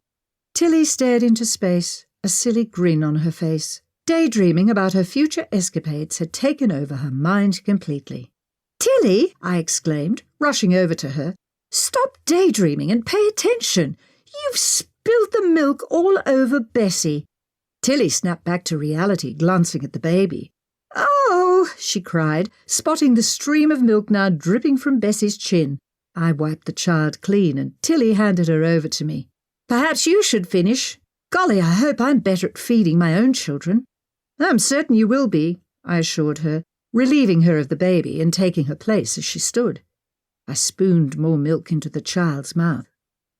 Tilly stared into space, a silly grin on her face. Daydreaming about her future escapades had taken over her mind completely. "Tilly," I exclaimed, rushing over to her, "stop daydreaming and pay attention. You've spilled the milk all over Bessie." Tilly snapped back to reality, glancing at the baby. "Oh," she cried, spotting the stream of milk now dripping from Bessie's chin. I wiped the child clean and Tilly handed her over to me. "Perhaps you should finish. Golly, I hope I'm better at feeding my own children." "I'm certain you will be," I assured her, relieving her of the baby and taking her place as she stood. I spooned more milk into the child's mouth.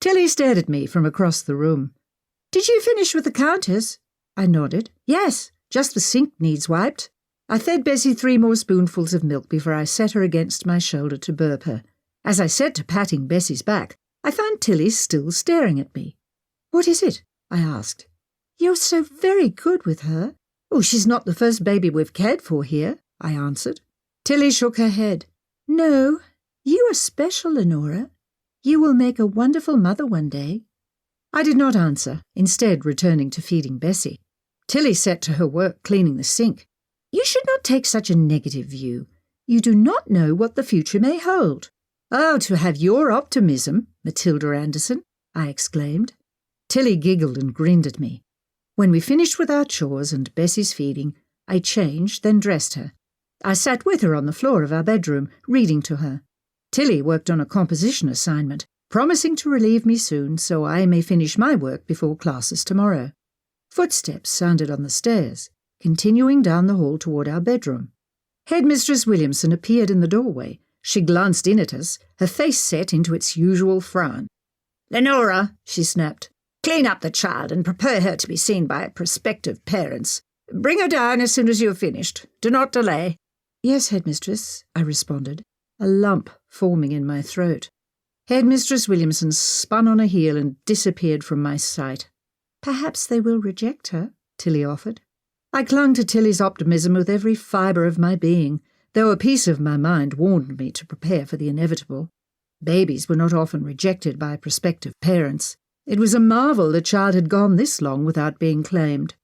Tilly stared at me from across the room. "Did you finish with the counters?" I nodded. "Yes, just the sink needs wiped." I fed Bessie 3 more spoonfuls of milk before I set her against my shoulder to burp her. As I set to patting Bessie's back, I found Tilly still staring at me. "What is it?" I asked. "You're so very good with her." "Oh, she's not the first baby we've cared for here," I answered. Tilly shook her head. "No, you are special, Lenora. You will make a wonderful mother one day." I did not answer, instead returning to feeding Bessie. Tilly set to her work cleaning the sink. "You should not take such a negative view. You do not know what the future may hold." "Oh, to have your optimism, Matilda Anderson," I exclaimed. Tilly giggled and grinned at me. When we finished with our chores and Bessie's feeding, I changed, then dressed her. I sat with her on the floor of our bedroom, reading to her. Tilly worked on a composition assignment, promising to relieve me soon so I may finish my work before classes tomorrow. Footsteps sounded on the stairs, continuing down the hall toward our bedroom. Headmistress Williamson appeared in the doorway. She glanced in at us, her face set into its usual frown. "Lenora," she snapped, "clean up the child and prepare her to be seen by prospective parents. Bring her down as soon as you have finished. Do not delay." "Yes, Headmistress," I responded, a lump forming in my throat. Headmistress Williamson spun on a heel and disappeared from my sight. "Perhaps they will reject her," Tilly offered. I clung to Tilly's optimism with every fibre of my being, though a piece of my mind warned me to prepare for the inevitable. Babies were not often rejected by prospective parents. It was a marvel the child had gone this long without being claimed.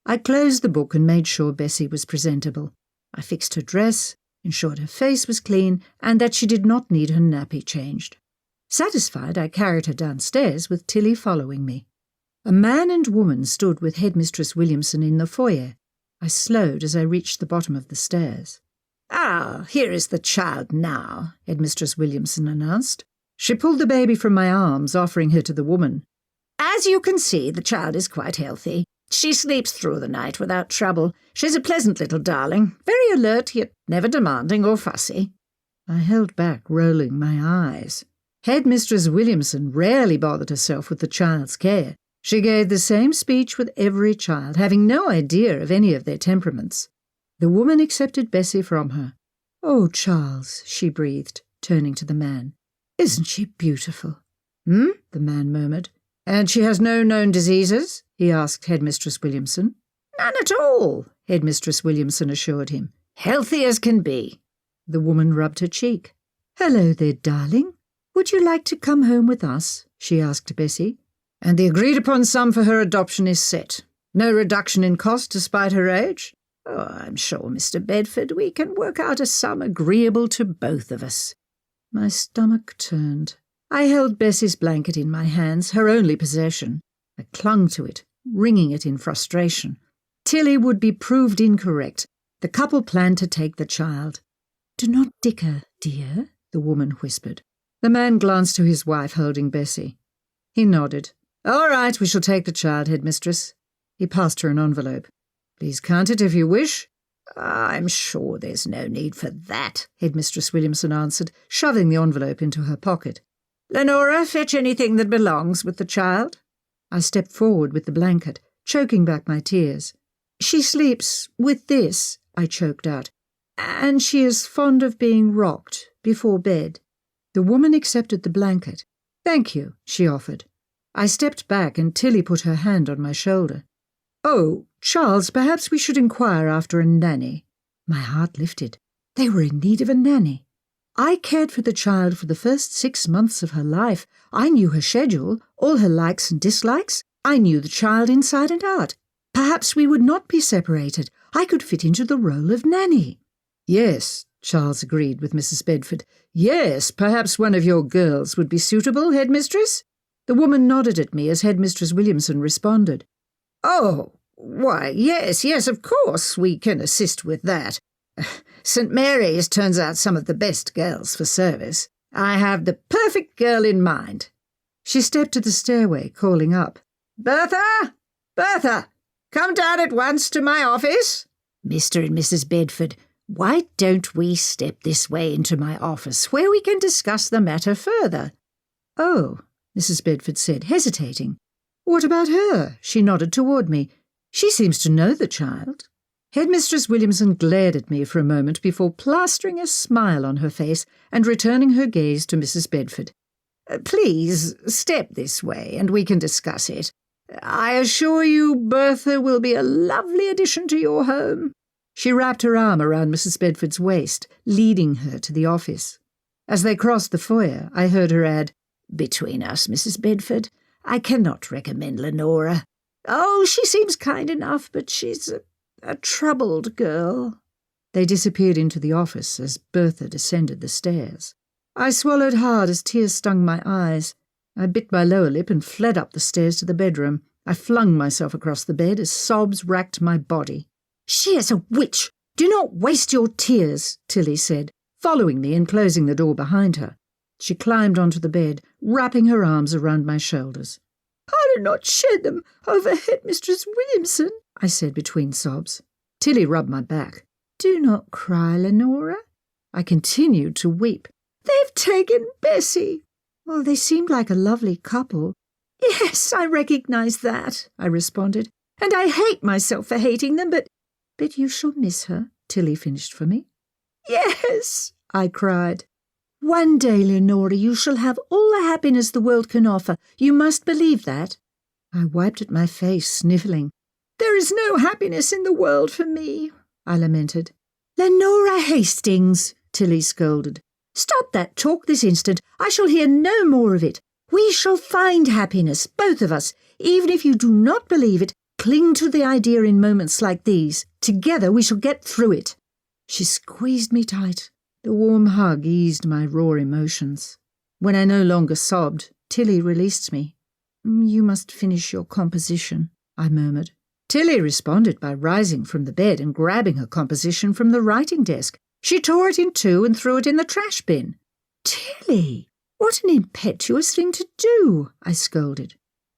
I closed the book and made sure Bessie was presentable. I fixed her dress, In short, her face was clean and that she did not need her nappy changed. Satisfied, I carried her downstairs with Tilly following me. A man and woman stood with Headmistress Williamson in the foyer. I slowed as I reached the bottom of the stairs. "Ah, here is the child now," Headmistress Williamson announced. She pulled the baby from my arms, offering her to the woman. "As you can see, the child is quite healthy. She sleeps through the night without trouble. She's a pleasant little darling, very alert, yet never demanding or fussy." I held back, rolling my eyes. Headmistress Williamson rarely bothered herself with the child's care. She gave the same speech with every child, having no idea of any of their temperaments. The woman accepted Bessie from her. "Oh, Charles," she breathed, turning to the man. "Isn't she beautiful?" "Hmm?" the man murmured. "And she has no known diseases?" he asked Headmistress Williamson. "None at all," Headmistress Williamson assured him. "Healthy as can be." The woman rubbed her cheek. "Hello there, darling. Would you like to come home with us?" she asked Bessie. "And the agreed-upon sum for her adoption is set. No reduction in cost despite her age? Oh, I'm sure, Mr. Bedford, we can work out a sum agreeable to both of us." My stomach turned. I held Bessie's blanket in my hands, her only possession. I clung to it, wringing it in frustration. Tilly would be proved incorrect. The couple planned to take the child. "Do not dicker, dear," the woman whispered. The man glanced to his wife holding Bessie. He nodded. "All right, we shall take the child, Headmistress." He passed her an envelope. "Please count it if you wish." "I'm sure there's no need for that," Headmistress Williamson answered, shoving the envelope into her pocket. "Lenora, fetch anything that belongs with the child." I stepped forward with the blanket, choking back my tears. "She sleeps with this," I choked out, "and she is fond of being rocked before bed." The woman accepted the blanket. "Thank you," she offered. I stepped back and Tilly put her hand on my shoulder. "Oh, Charles, perhaps we should inquire after a nanny." My heart lifted. They were in need of a nanny. I cared for the child for the first 6 months of her life. I knew her schedule, all her likes and dislikes. I knew the child inside and out. Perhaps we would not be separated. I could fit into the role of nanny. "Yes," Charles agreed with Mrs. Bedford. "Yes, perhaps one of your girls would be suitable, Headmistress?" The woman nodded at me as Headmistress Williamson responded. "Oh, why, yes, of course, we can assist with that. St. Mary's turns out some of the best girls for service. I have the perfect girl in mind." She stepped to the stairway, calling up, "Bertha! Bertha! Come down at once to my office." "Mr. and Mrs. Bedford, why don't we step this way into my office, where we can discuss the matter further?" "Oh," Mrs. Bedford said, hesitating. "What about her?" She nodded toward me. "She seems to know the child." Headmistress Williamson glared at me for a moment before plastering a smile on her face and returning her gaze to Mrs. Bedford. "Please, step this way and we can discuss it. I assure you Bertha will be a lovely addition to your home." She wrapped her arm around Mrs. Bedford's waist, leading her to the office. As they crossed the foyer, I heard her add, "Between us, Mrs. Bedford, I cannot recommend Lenora. Oh, she seems kind enough, but she's a troubled girl." They disappeared into the office as Bertha descended the stairs. I swallowed hard as tears stung my eyes. I bit my lower lip and fled up the stairs to the bedroom. I flung myself across the bed as sobs racked my body. "She is a witch! Do not waste your tears," Tilly said, following me and closing the door behind her. She climbed onto the bed, wrapping her arms around my shoulders. "I do not shed them over Headmistress Williamson," I said between sobs. Tilly rubbed my back. "Do not cry, Lenora." I continued to weep. "They've taken Bessie." "Well, they seemed like a lovely couple." "Yes, I recognize that," I responded, "and I hate myself for hating them, but you shall miss her," Tilly finished for me. "Yes," I cried. "One day, Lenora, you shall have all the happiness the world can offer. You must believe that." I wiped at my face, sniffling. "There is no happiness in the world for me," I lamented. "Lenora Hastings," Tilly scolded. "Stop that talk this instant. I shall hear no more of it. We shall find happiness, both of us. Even if you do not believe it, cling to the idea in moments like these. Together we shall get through it." She squeezed me tight. The warm hug eased my raw emotions. When I no longer sobbed, Tilly released me. "You must finish your composition," I murmured. Tilly responded by rising from the bed and grabbing her composition from the writing desk. She tore it in two and threw it in the trash bin. "Tilly, what an impetuous thing to do," I scolded.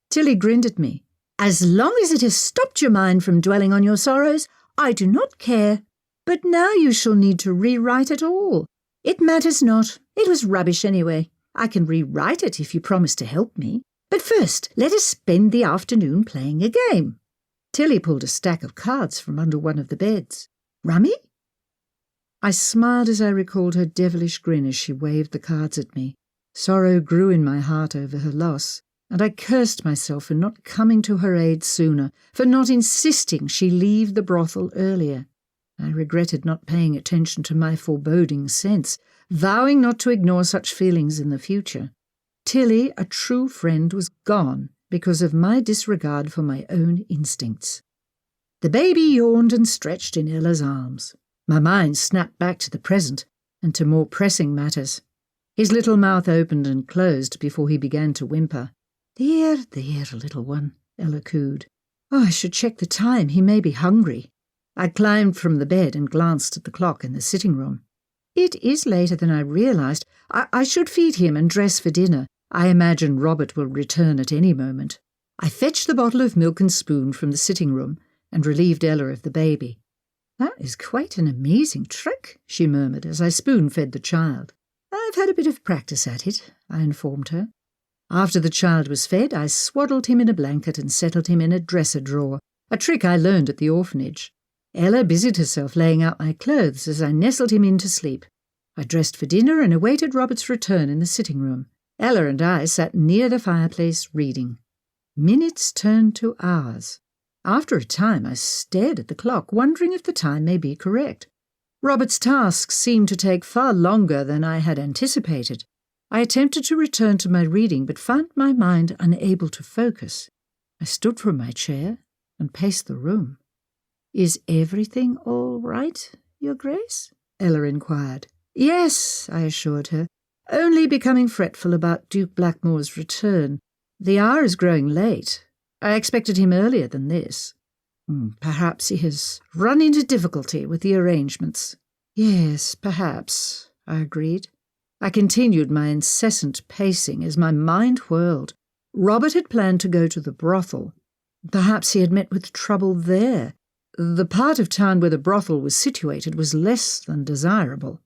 Tilly grinned at me. "As long as it has stopped your mind from dwelling on your sorrows, I do not care. But now you shall need to rewrite it all. It matters not. It was rubbish anyway. I can rewrite it if you promise to help me. But first, let us spend the afternoon playing a game." Tilly pulled a stack of cards from under one of the beds. "Rummy?" I smiled as I recalled her devilish grin as she waved the cards at me. Sorrow grew in my heart over her loss, and I cursed myself for not coming to her aid sooner, for not insisting she leave the brothel earlier. I regretted not paying attention to my foreboding sense, vowing not to ignore such feelings in the future. Tilly, a true friend, was gone because of my disregard for my own instincts. The baby yawned and stretched in Ella's arms. My mind snapped back to the present and to more pressing matters. His little mouth opened and closed before he began to whimper. "There, there, little one," Ella cooed. "Oh, I should check the time. He may be hungry." I climbed from the bed and glanced at the clock in the sitting room. It is later than I realized. I should feed him and dress for dinner. I imagine Robert will return at any moment. I fetched the bottle of milk and spoon from the sitting room and relieved Ella of the baby. "That is quite an amazing trick," she murmured as I spoon-fed the child. "I've had a bit of practice at it," I informed her. After the child was fed, I swaddled him in a blanket and settled him in a dresser drawer, a trick I learned at the orphanage. Ella busied herself laying out my clothes as I nestled him in to sleep. I dressed for dinner and awaited Robert's return in the sitting room. Ella and I sat near the fireplace reading. Minutes turned to hours. After a time I stared at the clock, wondering if the time may be correct. Robert's tasks seemed to take far longer than I had anticipated. I attempted to return to my reading, but found my mind unable to focus. I stood from my chair and paced the room. "Is everything all right, Your Grace?" Ella inquired. "Yes," I assured her, "only becoming fretful about Duke Blackmore's return. The hour is growing late. I expected him earlier than this. Perhaps he has run into difficulty with the arrangements." "Yes, perhaps," I agreed. I continued my incessant pacing as my mind whirled. Robert had planned to go to the brothel. Perhaps he had met with trouble there. The part of town where the brothel was situated was less than desirable.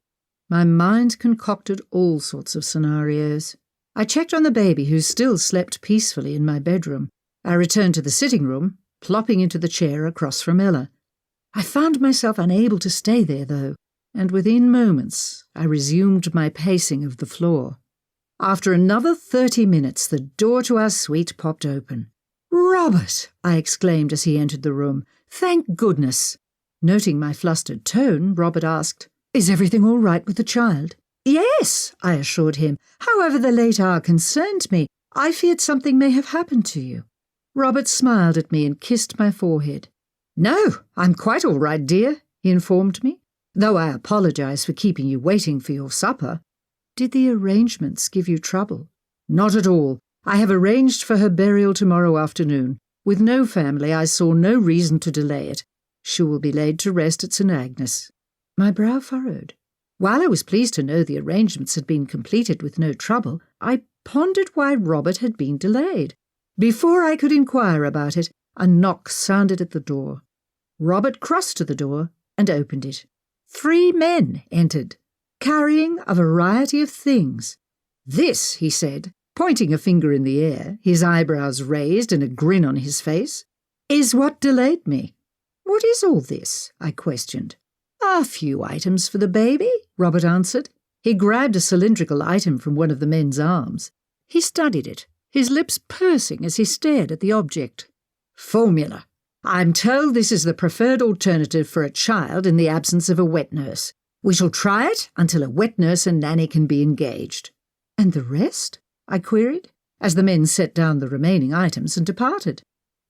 My mind concocted all sorts of scenarios. I checked on the baby, who still slept peacefully in my bedroom. I returned to the sitting room, plopping into the chair across from Ella. I found myself unable to stay there, though, and within moments I resumed my pacing of the floor. After another 30 minutes, the door to our suite popped open. "Robert!" I exclaimed as he entered the room. "Thank goodness!" Noting my flustered tone, Robert asked, "Is everything all right with the child?" "Yes," I assured him. "However, the late hour concerned me. I feared something may have happened to you." Robert smiled at me and kissed my forehead. "No, I'm quite all right, dear," he informed me, "though I apologize for keeping you waiting for your supper." "Did the arrangements give you trouble?" "Not at all. I have arranged for her burial tomorrow afternoon. With no family, I saw no reason to delay it. She will be laid to rest at St. Agnes." My brow furrowed. While I was pleased to know the arrangements had been completed with no trouble, I pondered why Robert had been delayed. Before I could inquire about it, a knock sounded at the door. Robert crossed to the door and opened it. 3 men entered, carrying a variety of things. "This," he said, pointing a finger in the air, his eyebrows raised and a grin on his face, "is what delayed me." "What is all this?" I questioned. "A few items for the baby," Robert answered. He grabbed a cylindrical item from one of the men's arms. He studied it, his lips pursing as he stared at the object. "Formula. I'm told this is the preferred alternative for a child in the absence of a wet nurse. We shall try it until a wet nurse and nanny can be engaged." "And the rest?" I queried, as the men set down the remaining items and departed.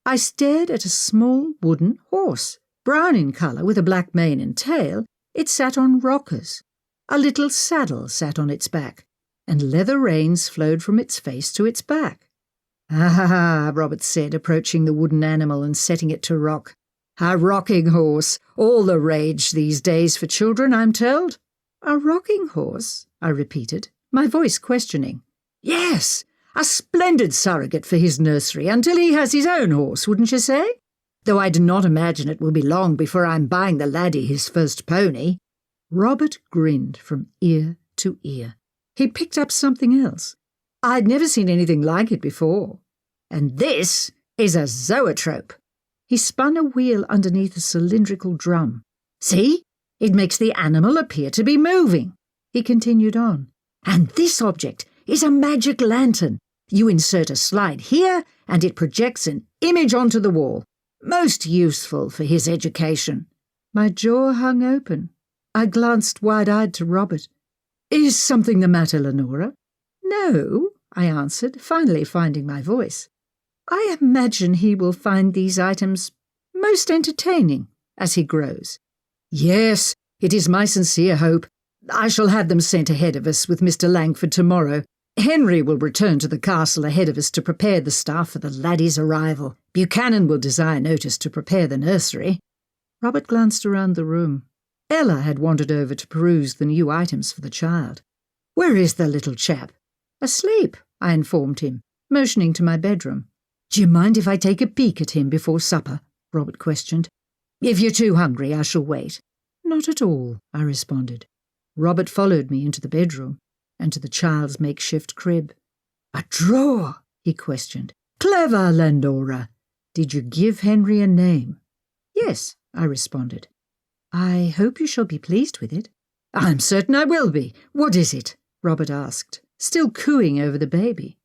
I stared at a small wooden horse, brown in colour with a black mane and tail, It sat on rockers. A little saddle sat on its back, and leather reins flowed from its face to its back. "Ah," Robert said, approaching the wooden animal and setting it to rock. "A rocking horse, all the rage these days for children, I'm told." "A rocking horse?" I repeated, my voice questioning. "Yes, a splendid surrogate for his nursery until he has his own horse, wouldn't you say? Though I do not imagine it will be long before I'm buying the laddie his first pony." Robert grinned from ear to ear. He picked up something else. I'd never seen anything like it before. "And this is a zoetrope." He spun a wheel underneath a cylindrical drum. "See? It makes the animal appear to be moving." He continued on. "And this object is a magic lantern. You insert a slide here, and it projects an image onto the wall. Most useful for his education." My jaw hung open. I glanced wide-eyed to Robert. "Is something the matter, Lenora?" "No," I answered, finally finding my voice. "I imagine he will find these items most entertaining as he grows." "Yes, it is my sincere hope. I shall have them sent ahead of us with Mr. Langford tomorrow. Henry will return to the castle ahead of us to prepare the staff for the laddie's arrival. Buchanan will desire notice to prepare the nursery." Robert glanced around the room. Ella had wandered over to peruse the new items for the child. "Where is the little chap?" "Asleep," I informed him, motioning to my bedroom. "Do you mind if I take a peek at him before supper?" Robert questioned. "If you're too hungry, I shall wait." "Not at all," I responded. Robert followed me into the bedroom and to the child's makeshift crib. "A drawer?" he questioned. "Clever, Lenora. Did you give Henry a name?" "Yes," I responded. "I hope you shall be pleased with it." "I'm certain I will be. What is it?" Robert asked, still cooing over the baby.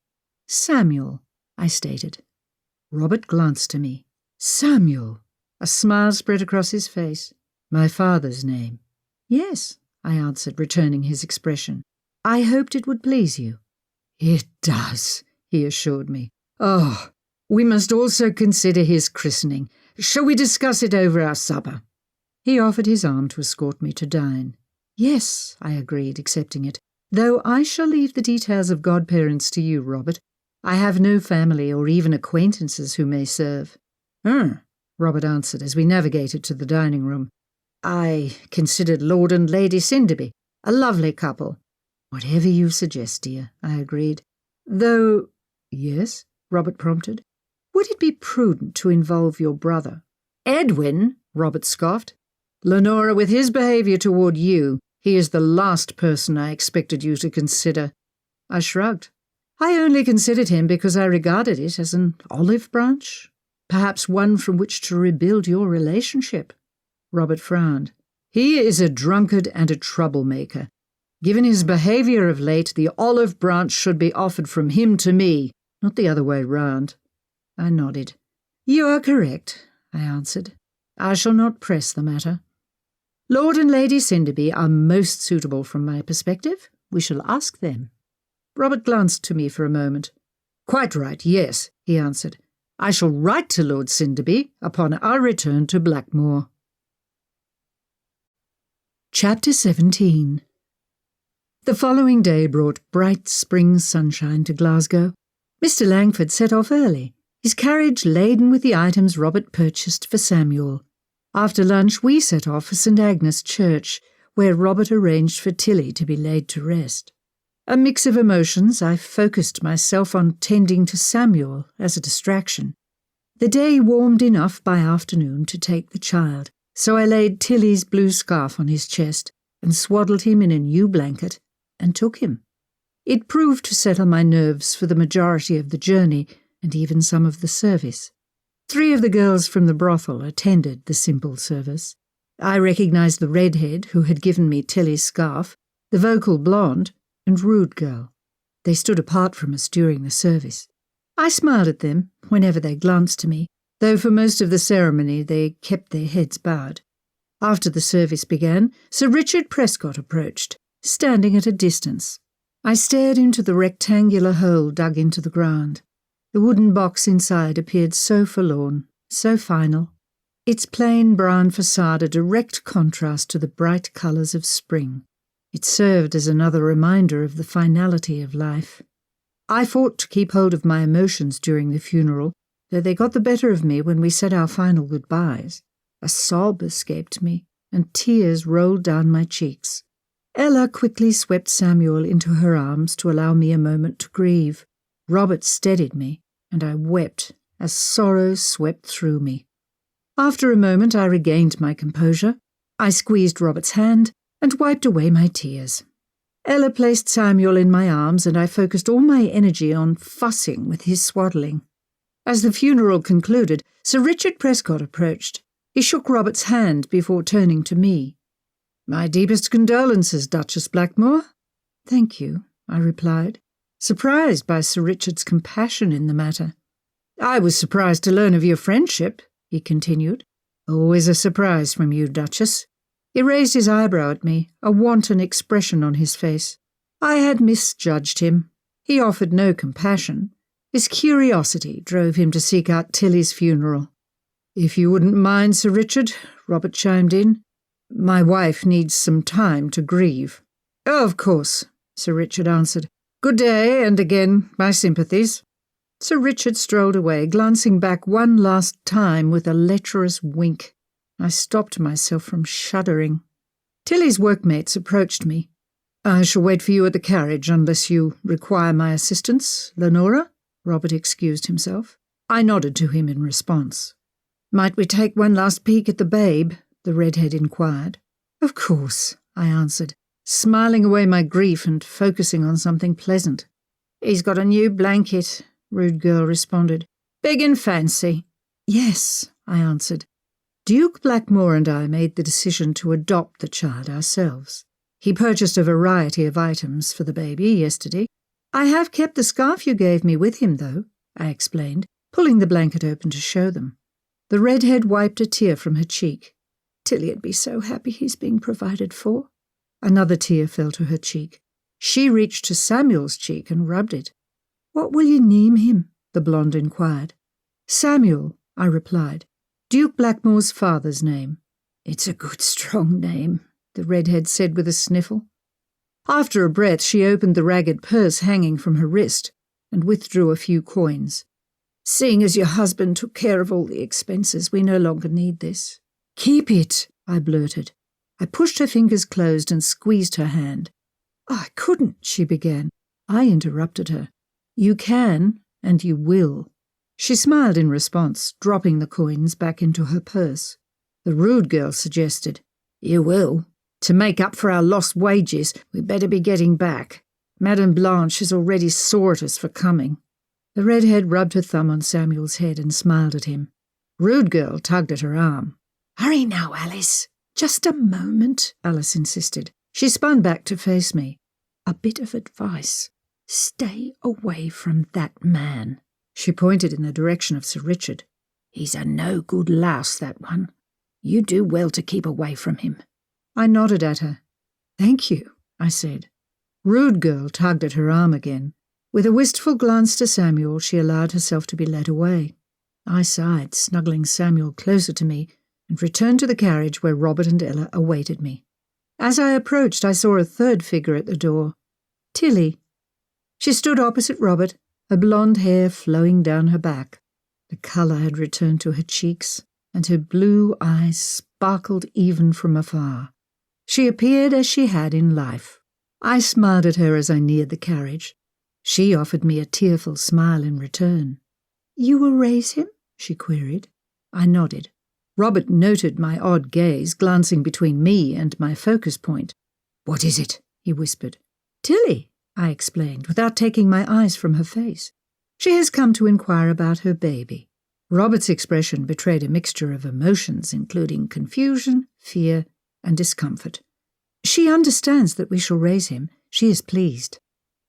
"Samuel," I stated. Robert glanced to me. "Samuel." A smile spread across his face. "My father's name." "Yes," I answered, returning his expression. "I hoped it would please you." "It does," he assured me. "Oh, we must also consider his christening. Shall we discuss it over our supper?" He offered his arm to escort me to dine. "Yes," I agreed, accepting it, "though I shall leave the details of godparents to you, Robert. I have no family or even acquaintances who may serve." Robert answered as we navigated to the dining room. "I considered Lord and Lady Cinderby, a lovely couple." "Whatever you suggest, dear," I agreed. "Though—" "Yes?" Robert prompted. "Would it be prudent to involve your brother?" "Edwin?" Robert scoffed. "Lenora, with his behaviour toward you, he is the last person I expected you to consider." I shrugged. "I only considered him because I regarded it as an olive branch, perhaps one from which to rebuild your relationship." Robert frowned. "He is a drunkard and a troublemaker. Given his behaviour of late, the olive branch should be offered from him to me, not the other way round." I nodded. "You are correct," I answered. "I shall not press the matter. Lord and Lady Cinderby are most suitable from my perspective. We shall ask them." Robert glanced to me for a moment. "Quite right, yes," he answered. "I shall write to Lord Cinderby upon our return to Blackmoore." Chapter 17. The following day brought bright spring sunshine to Glasgow. Mr. Langford set off early, his carriage laden with the items Robert purchased for Samuel. After lunch we set off for St. Agnes Church, where Robert arranged for Tilly to be laid to rest. A mix of emotions, I focused myself on tending to Samuel as a distraction. The day warmed enough by afternoon to take the child, so I laid Tilly's blue scarf on his chest and swaddled him in a new blanket and took him. It proved to settle my nerves for the majority of the journey and even some of the service. 3 of the girls from the brothel attended the simple service. I recognized the redhead who had given me Tilly's scarf, the vocal blonde, and rude girl. They stood apart from us during the service. I smiled at them whenever they glanced to me, though for most of the ceremony they kept their heads bowed. After the service began, Sir Richard Prescott approached, standing at a distance. I stared into the rectangular hole dug into the ground. The wooden box inside appeared so forlorn, so final. its plain brown facade a direct contrast to the bright colours of spring. It served as another reminder of the finality of life. I fought to keep hold of my emotions during the funeral, though they got the better of me when we said our final goodbyes. A sob escaped me, and tears rolled down my cheeks. Ella quickly swept Samuel into her arms to allow me a moment to grieve. Robert steadied me, and I wept as sorrow swept through me. After a moment I regained my composure. I squeezed Robert's hand and wiped away my tears. Ella placed Samuel in my arms, and I focused all my energy on fussing with his swaddling. As the funeral concluded, Sir Richard Prescott approached. He shook Robert's hand before turning to me. "My deepest condolences, Duchess Blackmoore." "Thank you," I replied, surprised by Sir Richard's compassion in the matter. "I was surprised to learn of your friendship," he continued. "Always a surprise from you, Duchess." He raised his eyebrow at me, a wanton expression on his face. I had misjudged him. He offered no compassion. His curiosity drove him to seek out Tilly's funeral. "If you wouldn't mind, Sir Richard," Robert chimed in. "My wife needs some time to grieve." "Oh, of course," Sir Richard answered. "Good day, and again, my sympathies." Sir Richard strolled away, glancing back one last time with a lecherous wink. I stopped myself from shuddering. Tilly's workmates approached me. "I shall wait for you at the carriage unless you require my assistance, Lenora," Robert excused himself. I nodded to him in response. "Might we take one last peek at the babe?" the redhead inquired. "Of course," I answered, smiling away my grief and focusing on something pleasant. "He's got a new blanket," Rude Girl responded. "Big and fancy." "Yes," I answered. Duke Blackmoore and I made the decision to adopt the child ourselves. He purchased a variety of items for the baby yesterday. "I have kept the scarf you gave me with him, though," I explained, pulling the blanket open to show them. The redhead wiped a tear from her cheek. "Tilly'd be so happy he's being provided for." Another tear fell to her cheek. She reached to Samuel's cheek and rubbed it. "What will you name him?" the blonde inquired. "Samuel," I replied. "Duke Blackmore's father's name." "It's a good strong name," the redhead said with a sniffle. After a breath, she opened the ragged purse hanging from her wrist and withdrew a few coins. "Seeing as your husband took care of all the expenses, we no longer need this." "Keep it," I blurted. I pushed her fingers closed and squeezed her hand. "I couldn't," she began. I interrupted her. "You can, and you will." She smiled in response, dropping the coins back into her purse. The Rude Girl suggested, "You will. To make up for our lost wages, we'd better be getting back. Madame Blanche is already sore at us for coming." The redhead rubbed her thumb on Samuel's head and smiled at him. Rude Girl tugged at her arm. "Hurry now, Alice." "Just a moment," Alice insisted. She spun back to face me. "A bit of advice. Stay away from that man." She pointed in the direction of Sir Richard. "He's a no-good louse, that one. You do well to keep away from him." I nodded at her. "Thank you," I said. Rude Girl tugged at her arm again. With a wistful glance to Samuel, she allowed herself to be led away. I sighed, snuggling Samuel closer to me, and returned to the carriage where Robert and Ella awaited me. As I approached, I saw a third figure at the door. Tilly. She stood opposite Robert, her blonde hair flowing down her back. The colour had returned to her cheeks, and her blue eyes sparkled even from afar. She appeared as she had in life. I smiled at her as I neared the carriage. She offered me a tearful smile in return. "You will raise him?" she queried. I nodded. Robert noted my odd gaze, glancing between me and my focus point. "What is it?" he whispered. "Tilly," I explained, without taking my eyes from her face. "She has come to inquire about her baby." Robert's expression betrayed a mixture of emotions, including confusion, fear, and discomfort. "She understands that we shall raise him. She is pleased."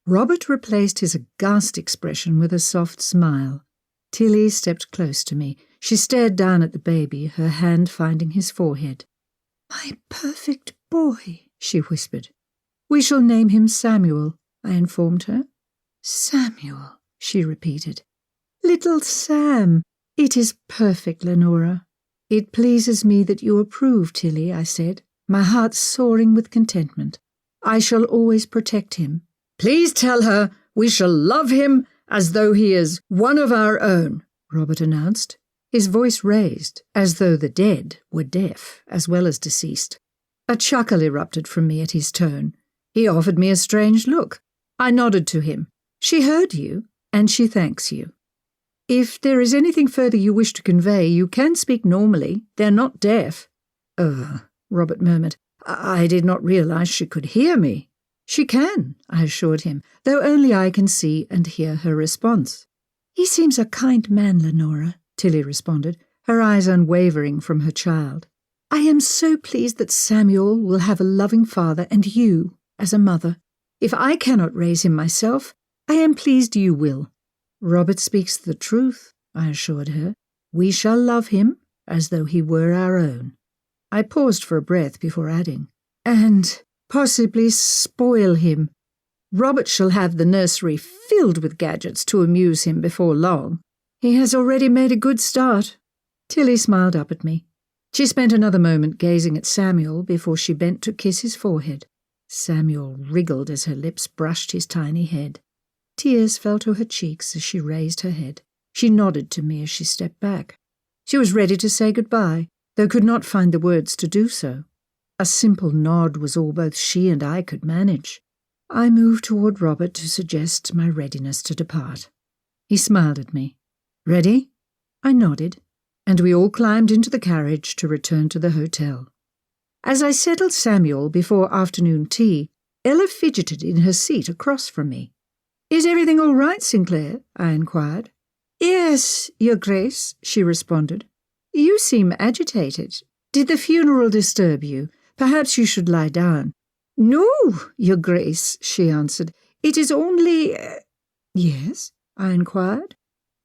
Robert replaced his aghast expression with a soft smile. Tilly stepped close to me. She stared down at the baby, her hand finding his forehead. "My perfect boy," she whispered. "We shall name him Samuel," I informed her. "Samuel," she repeated. "Little Sam. It is perfect, Lenora." "It pleases me that you approve, Tilly," I said, my heart soaring with contentment. "I shall always protect him." "Please tell her we shall love him as though he is one of our own," Robert announced, his voice raised, as though the dead were deaf as well as deceased. A chuckle erupted from me at his tone. He offered me a strange look. I nodded to him. "She heard you, and she thanks you. If there is anything further you wish to convey, you can speak normally. They're not deaf." Robert murmured. "I did not realize she could hear me." "She can," I assured him, "though only I can see and hear her response." "He seems a kind man, Lenora," Tilly responded, her eyes unwavering from her child. "I am so pleased that Samuel will have a loving father and you as a mother. If I cannot raise him myself, I am pleased you will." "Robert speaks the truth," I assured her. "We shall love him as though he were our own." I paused for a breath before adding, "And possibly spoil him. Robert shall have the nursery filled with gadgets to amuse him before long. He has already made a good start." Tilly smiled up at me. She spent another moment gazing at Samuel before she bent to kiss his forehead. Samuel wriggled as her lips brushed his tiny head. Tears fell to her cheeks as she raised her head. She nodded to me as she stepped back. She was ready to say goodbye, though could not find the words to do so. A simple nod was all both she and I could manage. I moved toward Robert to suggest my readiness to depart. He smiled at me. "Ready?" I nodded, and we all climbed into the carriage to return to the hotel. As I settled Samuel before afternoon tea, Ella fidgeted in her seat across from me. "Is everything all right, Sinclair?" I inquired. "Yes, Your Grace," she responded. "You seem agitated. Did the funeral disturb you? Perhaps you should lie down." "No, Your Grace," she answered. "It is only—" "Yes?" I inquired.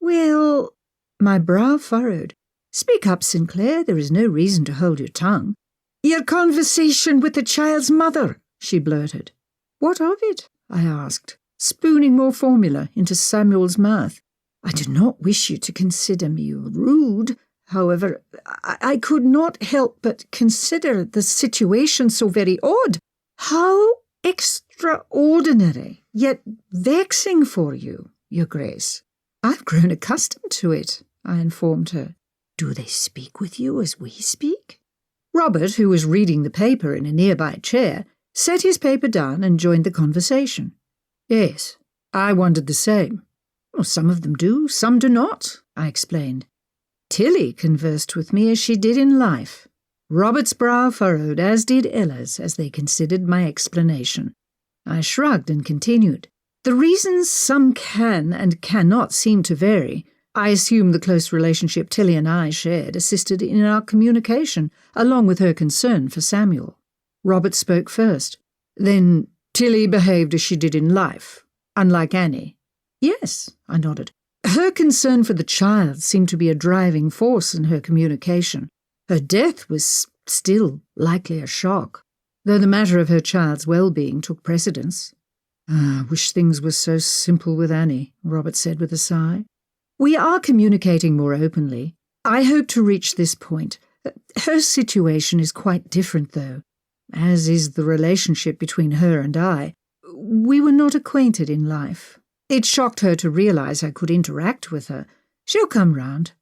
"Well—" My brow furrowed. "Speak up, Sinclair. There is no reason to hold your tongue." "Your conversation with the child's mother," she blurted. "What of it?" I asked, spooning more formula into Samuel's mouth. "I do not wish you to consider me rude. However, I could not help but consider the situation so very odd. How extraordinary, yet vexing for you, Your Grace." "I've grown accustomed to it," I informed her. "Do they speak with you as we speak?" Robert, who was reading the paper in a nearby chair, set his paper down and joined the conversation. "Yes, I wondered the same." "Well, some of them do, some do not," I explained. Tilly conversed with me as she did in life. Robert's brow furrowed, as did Ella's, as they considered my explanation. I shrugged and continued. "The reasons some can and cannot seem to vary. I assume the close relationship Tilly and I shared assisted in our communication, along with her concern for Samuel." Robert spoke first. "Then Tilly behaved as she did in life, unlike Annie." "Yes," I nodded. "Her concern for the child seemed to be a driving force in her communication. Her death was still likely a shock, though the matter of her child's well-being took precedence." "I wish things were so simple with Annie," Robert said with a sigh. "We are communicating more openly. I hope to reach this point. Her situation is quite different, though, as is the relationship between her and I. We were not acquainted in life. It shocked her to realize I could interact with her. She'll come round."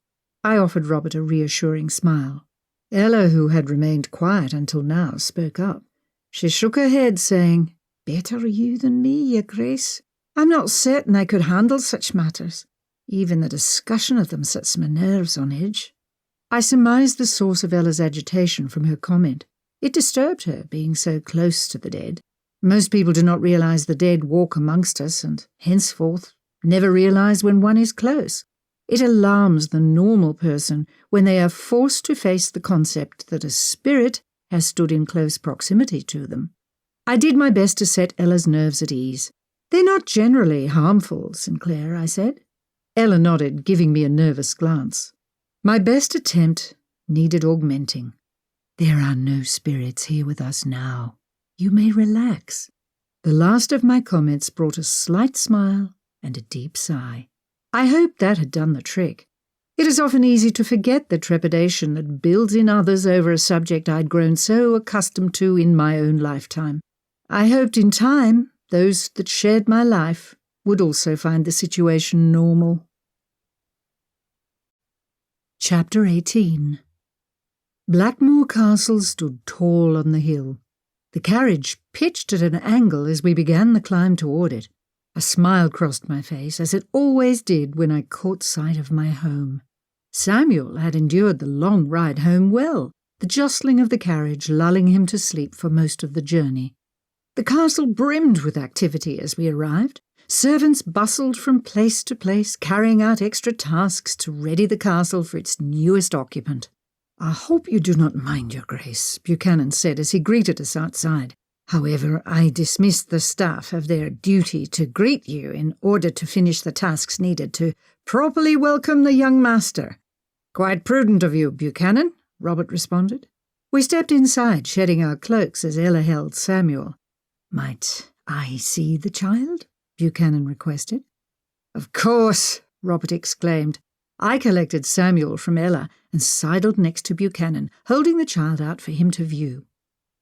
I offered Robert a reassuring smile. Ella, who had remained quiet until now, spoke up. She shook her head, saying, "Better you than me, Your Grace. I'm not certain I could handle such matters. Even the discussion of them sets my nerves on edge." I surmised the source of Ella's agitation from her comment. It disturbed her, being so close to the dead. Most people do not realize the dead walk amongst us, and henceforth never realize when one is close. It alarms the normal person when they are forced to face the concept that a spirit has stood in close proximity to them. I did my best to set Ella's nerves at ease. "They're not generally harmful, Sinclair," I said. Ella nodded, giving me a nervous glance. My best attempt needed augmenting. "There are no spirits here with us now. You may relax." The last of my comments brought a slight smile and a deep sigh. I hoped that had done the trick. It is often easy to forget the trepidation that builds in others over a subject I'd grown so accustomed to in my own lifetime. I hoped in time those that shared my life would also find the situation normal. Chapter 18. Blackmoore Castle stood tall on the hill. The carriage pitched at an angle as we began the climb toward it. A smile crossed my face, as it always did when I caught sight of my home. Samuel had endured the long ride home well, the jostling of the carriage lulling him to sleep for most of the journey. The castle brimmed with activity as we arrived. Servants bustled from place to place, carrying out extra tasks to ready the castle for its newest occupant. "I hope you do not mind, Your Grace," Buchanan said as he greeted us outside. "However, I dismissed the staff of their duty to greet you in order to finish the tasks needed to properly welcome the young master." "Quite prudent of you, Buchanan," Robert responded. We stepped inside, shedding our cloaks as Ella held Samuel. "Might I see the child?" Buchanan requested. "Of course," Robert exclaimed. I collected Samuel from Ella and sidled next to Buchanan, holding the child out for him to view.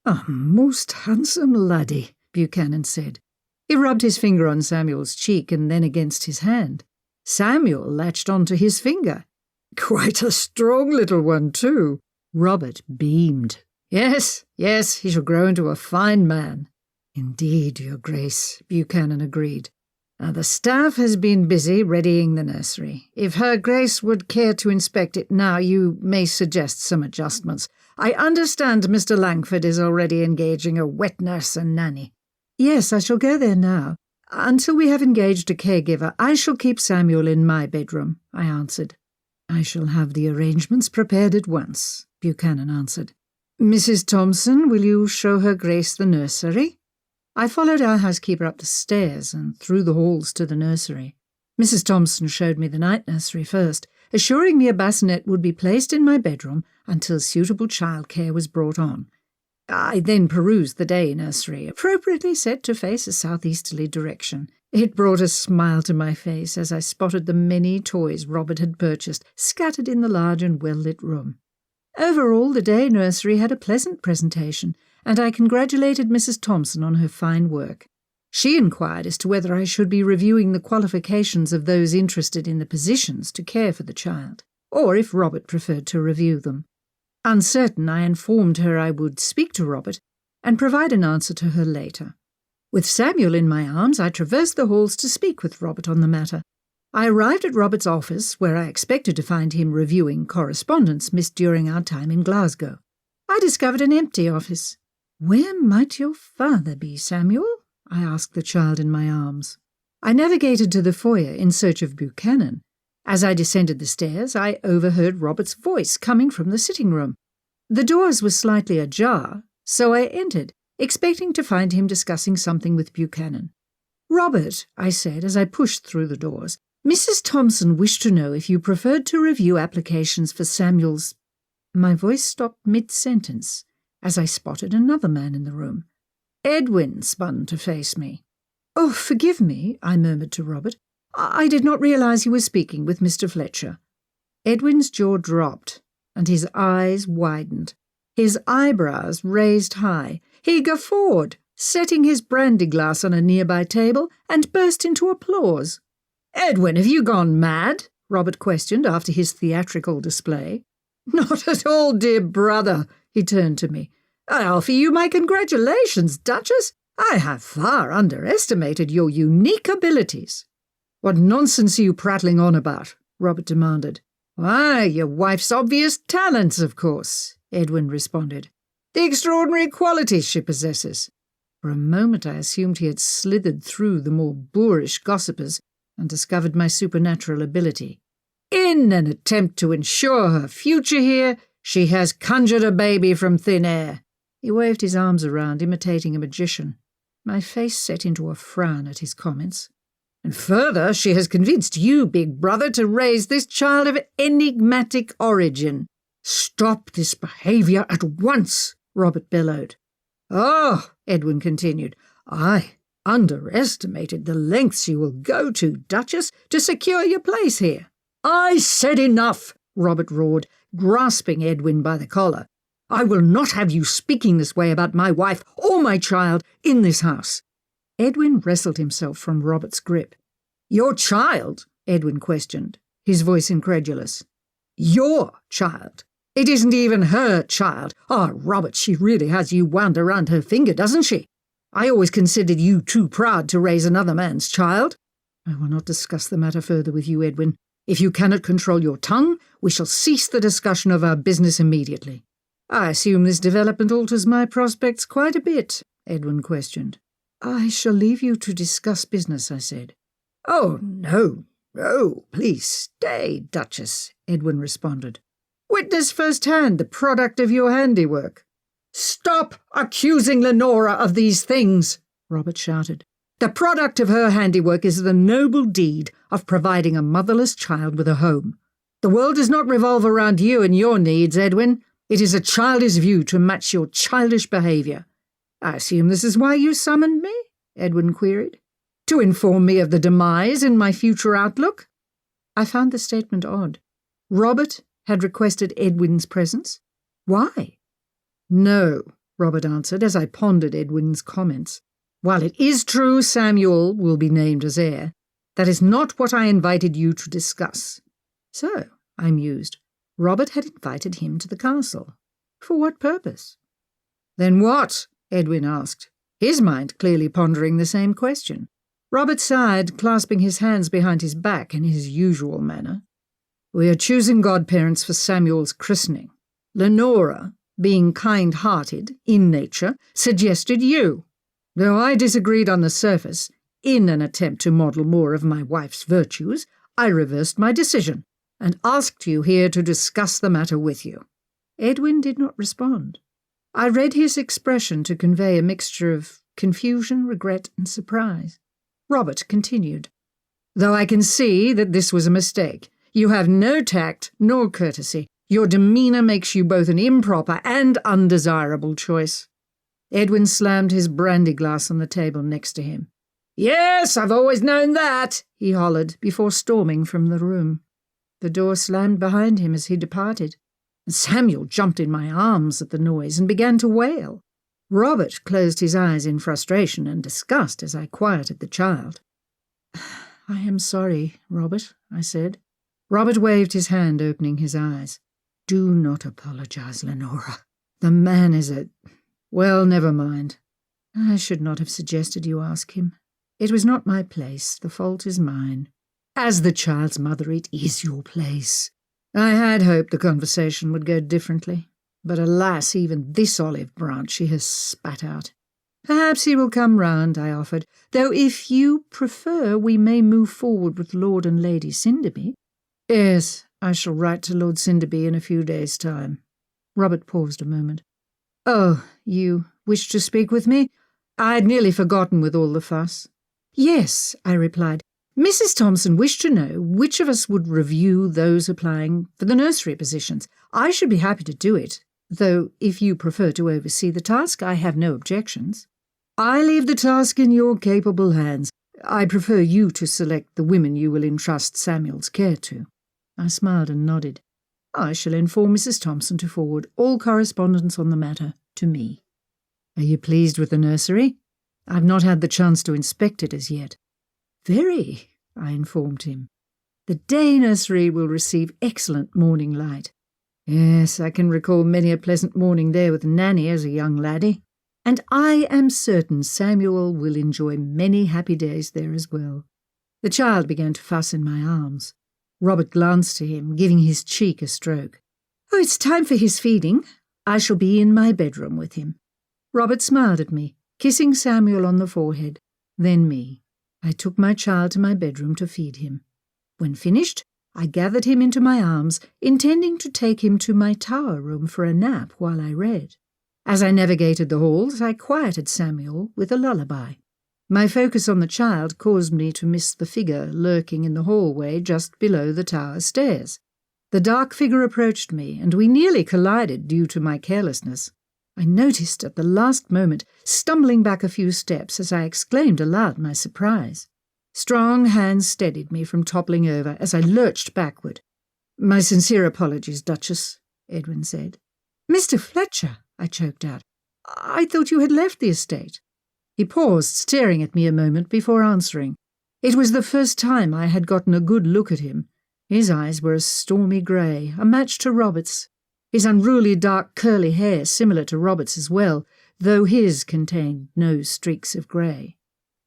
"A most handsome laddie," Buchanan said. He rubbed his finger on Samuel's cheek and then against his hand. Samuel latched onto his finger. "Quite a strong little one, too." Robert beamed. Yes, he shall grow into a fine man." "Indeed, Your Grace," Buchanan agreed. "The staff has been busy readying the nursery. If Her Grace would care to inspect it now, you may suggest some adjustments. I understand Mr. Langford is already engaging a wet nurse and nanny." "Yes, I shall go there now. Until we have engaged a caregiver, I shall keep Samuel in my bedroom," I answered. "I shall have the arrangements prepared at once," Buchanan answered. "Mrs. Thompson, will you show Her Grace the nursery?" I followed our housekeeper up the stairs and through the halls to the nursery. Mrs. Thompson showed me the night nursery first, assuring me a bassinet would be placed in my bedroom until suitable childcare was brought on. I then perused the day nursery, appropriately set to face a southeasterly direction. It brought a smile to my face as I spotted the many toys Robert had purchased, scattered in the large and well-lit room. Overall, the day nursery had a pleasant presentation, and I congratulated Mrs. Thompson on her fine work. She inquired as to whether I should be reviewing the qualifications of those interested in the positions to care for the child, or if Robert preferred to review them. Uncertain, I informed her I would speak to Robert and provide an answer to her later. With Samuel in my arms, I traversed the halls to speak with Robert on the matter. I arrived at Robert's office, where I expected to find him reviewing correspondence missed during our time in Glasgow. I discovered an empty office. "Where might your father be, Samuel?" I asked the child in my arms. I navigated to the foyer in search of Buchanan. As I descended the stairs, I overheard Robert's voice coming from the sitting room. The doors were slightly ajar, so I entered, expecting to find him discussing something with Buchanan. "Robert," I said as I pushed through the doors, "Mrs. Thompson wished to know if you preferred to review applications for Samuel's—" My voice stopped mid-sentence as I spotted another man in the room. Edwin spun to face me. "Oh, forgive me," I murmured to Robert. "I did not realize you were speaking with Mr. Fletcher." Edwin's jaw dropped, and his eyes widened. His eyebrows raised high. He guffawed, setting his brandy glass on a nearby table, and burst into applause. "Edwin, have you gone mad?" Robert questioned after his theatrical display. "Not at all, dear brother," he turned to me. "I offer you my congratulations, Duchess. I have far underestimated your unique abilities." "What nonsense are you prattling on about?" Robert demanded. "Why, your wife's obvious talents, of course," Edwin responded. "The extraordinary qualities she possesses." For a moment I assumed he had slithered through the more boorish gossipers and discovered my supernatural ability. "In an attempt to ensure her future here, she has conjured a baby from thin air." He waved his arms around, imitating a magician. My face set into a frown at his comments. "And further, she has convinced you, big brother, to raise this child of enigmatic origin." "Stop this behaviour at once," Robert bellowed. "Oh," Edwin continued, "I underestimated the lengths you will go to, Duchess, to secure your place here." I said enough, Robert roared, grasping Edwin by the collar. I will not have you speaking this way about my wife or my child in this house. Edwin wrestled himself from Robert's grip. Your child? Edwin questioned, his voice incredulous. Your child? It isn't even her child. Ah, Robert, she really has you wound around her finger, doesn't she? I always considered you too proud to raise another man's child. I will not discuss the matter further with you, Edwin. If you cannot control your tongue, we shall cease the discussion of our business immediately. I assume this development alters my prospects quite a bit, Edwin questioned. I shall leave you to discuss business, I said. Oh, no, please stay, Duchess, Edwin responded. Witness firsthand the product of your handiwork. Stop accusing Lenora of these things, Robert shouted. The product of her handiwork is the noble deed of providing a motherless child with a home. The world does not revolve around you and your needs, Edwin. It is a childish view to match your childish behaviour. I assume this is why you summoned me? Edwin queried. To inform me of the demise in my future outlook? I found the statement odd. Robert had requested Edwin's presence? Why? No, Robert answered as I pondered Edwin's comments. While it is true Samuel will be named as heir, that is not what I invited you to discuss. So, I mused, Robert had invited him to the castle. For what purpose? Then what? Edwin asked, his mind clearly pondering the same question. Robert sighed, clasping his hands behind his back in his usual manner. We are choosing godparents for Samuel's christening. Lenora, being kind-hearted in nature, suggested you. Though I disagreed on the surface, in an attempt to model more of my wife's virtues, I reversed my decision and asked you here to discuss the matter with you. Edwin did not respond. I read his expression to convey a mixture of confusion, regret, and surprise. Robert continued. Though I can see that this was a mistake, you have no tact nor courtesy. Your demeanour makes you both an improper and undesirable choice. Edwin slammed his brandy glass on the table next to him. Yes, I've always known that, he hollered before storming from the room. The door slammed behind him as he departed, and Samuel jumped in my arms at the noise and began to wail. Robert closed his eyes in frustration and disgust as I quieted the child. I am sorry, Robert, I said. Robert waved his hand, opening his eyes. Do not apologize, Lenora. The man is a... Well, never mind. I should not have suggested you ask him. It was not my place. The fault is mine. As the child's mother, it is your place. I had hoped the conversation would go differently, but alas, even this olive branch she has spat out. Perhaps he will come round, I offered, though if you prefer we may move forward with Lord and Lady Sinderby. Yes, I shall write to Lord Sinderby in a few days' time. Robert paused a moment. Oh, you wish to speak with me? I had nearly forgotten with all the fuss. Yes, I replied. Mrs. Thompson wished to know which of us would review those applying for the nursery positions. I should be happy to do it, though if you prefer to oversee the task, I have no objections. I leave the task in your capable hands. I prefer you to select the women you will entrust Samuel's care to. I smiled and nodded. I shall inform Mrs. Thompson to forward all correspondence on the matter to me. Are you pleased with the nursery? I've not had the chance to inspect it as yet. Very, I informed him. The day nursery will receive excellent morning light. Yes, I can recall many a pleasant morning there with Nanny as a young laddie, and I am certain Samuel will enjoy many happy days there as well. The child began to fuss in my arms. Robert glanced to him, giving his cheek a stroke. Oh, it's time for his feeding. I shall be in my bedroom with him. Robert smiled at me, kissing Samuel on the forehead, then me. I took my child to my bedroom to feed him. When finished, I gathered him into my arms, intending to take him to my tower room for a nap while I read. As I navigated the halls, I quieted Samuel with a lullaby. My focus on the child caused me to miss the figure lurking in the hallway just below the tower stairs. The dark figure approached me, and we nearly collided due to my carelessness. I noticed at the last moment, stumbling back a few steps as I exclaimed aloud my surprise. Strong hands steadied me from toppling over as I lurched backward. "My sincere apologies, Duchess," Edwin said. "Mr. Fletcher," I choked out. "I thought you had left the estate." He paused, staring at me a moment before answering. It was the first time I had gotten a good look at him. His eyes were a stormy grey, a match to Robert's. His unruly dark curly hair similar to Robert's as well, though his contained no streaks of grey.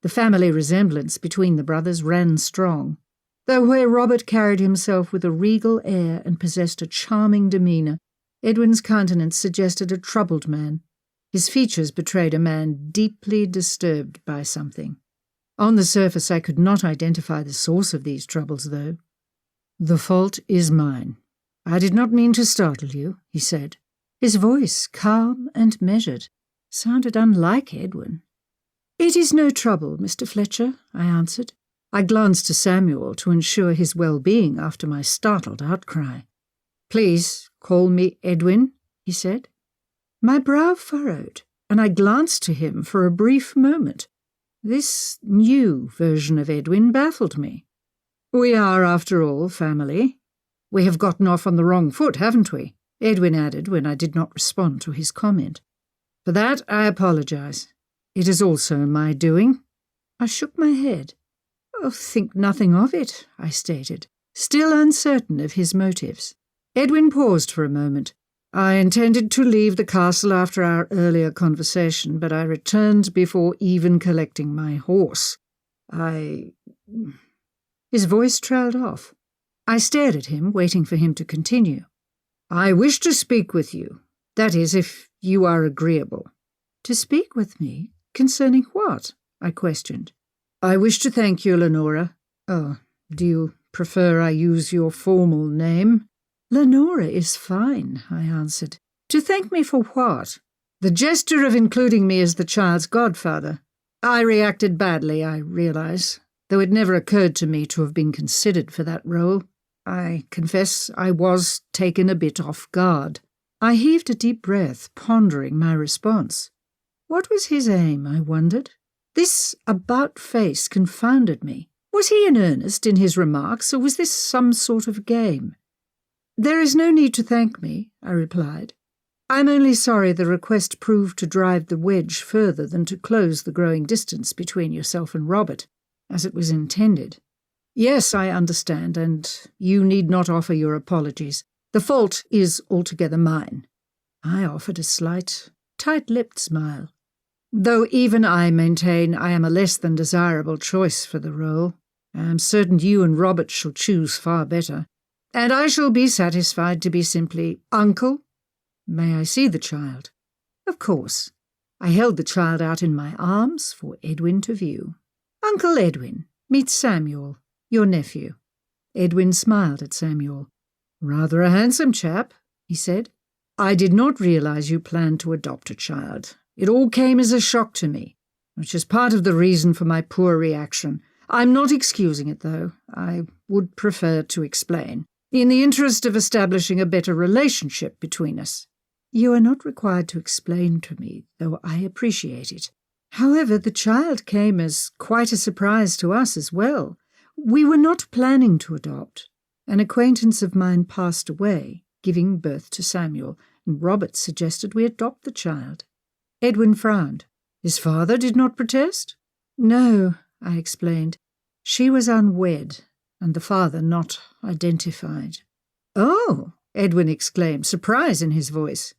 The family resemblance between the brothers ran strong, though where Robert carried himself with a regal air and possessed a charming demeanour, Edwin's countenance suggested a troubled man. His features betrayed a man deeply disturbed by something. On the surface I could not identify the source of these troubles, though. "The fault is mine. I did not mean to startle you," he said. His voice, calm and measured, sounded unlike Edwin. "It is no trouble, Mr. Fletcher," I answered. I glanced to Samuel to ensure his well-being after my startled outcry. "Please call me Edwin," he said. My brow furrowed, and I glanced to him for a brief moment. This new version of Edwin baffled me. "We are, after all, family. We have gotten off on the wrong foot, haven't we?" Edwin added when I did not respond to his comment. "For that I apologize. It is also my doing." I shook my head. "Oh, think nothing of it," I stated, still uncertain of his motives. Edwin paused for a moment. "I intended to leave the castle after our earlier conversation, but I returned before even collecting my horse. His voice trailed off. I stared at him, waiting for him to continue. "I wish to speak with you. That is, if you are agreeable." "To speak with me? Concerning what?" I questioned. "I wish to thank you, Lenora. Oh, do you prefer I use your formal name?" "Lenora is fine," I answered. "To thank me for what?" "The gesture of including me as the child's godfather. I reacted badly, I realize, though it never occurred to me to have been considered for that role. I confess I was taken a bit off guard." I heaved a deep breath, pondering my response. What was his aim, I wondered? This about-face confounded me. Was he in earnest in his remarks, or was this some sort of game? "There is no need to thank me," I replied. "I'm only sorry the request proved to drive the wedge further than to close the growing distance between yourself and Robert, as it was intended." "Yes, I understand, and you need not offer your apologies. The fault is altogether mine." I offered a slight, tight-lipped smile. "Though even I maintain I am a less than desirable choice for the role, I am certain you and Robert shall choose far better, and I shall be satisfied to be simply Uncle. May I see the child?" "Of course." I held the child out in my arms for Edwin to view. "Uncle Edwin, meet Samuel, your nephew." Edwin smiled at Samuel. "Rather a handsome chap," he said. "I did not realize you planned to adopt a child. It all came as a shock to me, which is part of the reason for my poor reaction. I'm not excusing it, though. I would prefer to explain, in the interest of establishing a better relationship between us." "You are not required to explain to me, though I appreciate it. However, the child came as quite a surprise to us as well. We were not planning to adopt. An acquaintance of mine passed away, giving birth to Samuel, and Robert suggested we adopt the child." Edwin frowned. "His father did not protest?" "No," I explained. "She was unwed, and the father not identified." "Oh!" Edwin exclaimed, surprise in his voice.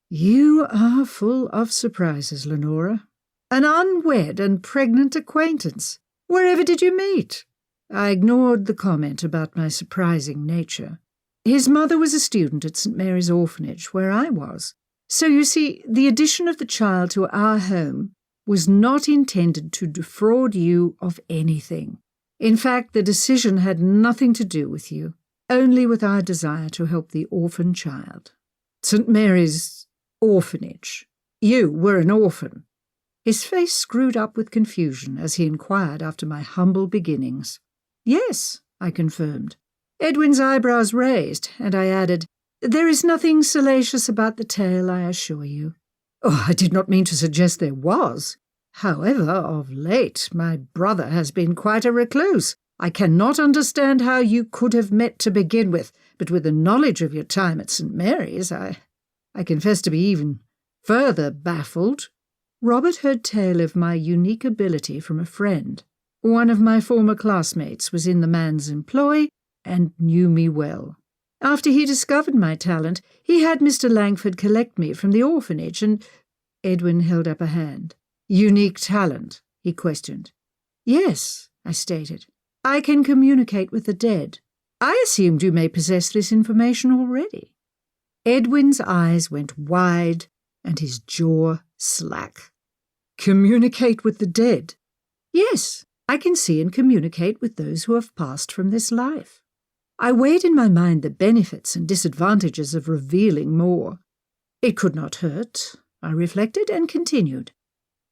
"You are full of surprises, Lenora. An unwed and pregnant acquaintance. Wherever did you meet?" I ignored the comment about my surprising nature. "His mother was a student at St. Mary's Orphanage, where I was. So you see, the addition of the child to our home was not intended to defraud you of anything. In fact, the decision had nothing to do with you, only with our desire to help the orphan child." "St. Mary's Orphanage. You were an orphan." His face screwed up with confusion as he inquired after my humble beginnings. "Yes," I confirmed. Edwin's eyebrows raised, and I added, "There is nothing salacious about the tale, I assure you." "Oh, I did not mean to suggest there was." However, of late my brother has been quite a recluse. I cannot understand how you could have met to begin with, but with the knowledge of your time at St. Mary's, I confess to be even further baffled. Robert heard tale of my unique ability from a friend. One of my former classmates was in the man's employ and knew me well. After he discovered my talent, he had Mr. Langford collect me from the orphanage, and Edwin held up a hand. Unique talent? He questioned. Yes, I stated. I can communicate with the dead. I assumed you may possess this information already. Edwin's eyes went wide and his jaw slack. Communicate with the dead? Yes, I can see and communicate with those who have passed from this life. I weighed in my mind the benefits and disadvantages of revealing more. It could not hurt, I reflected, and continued.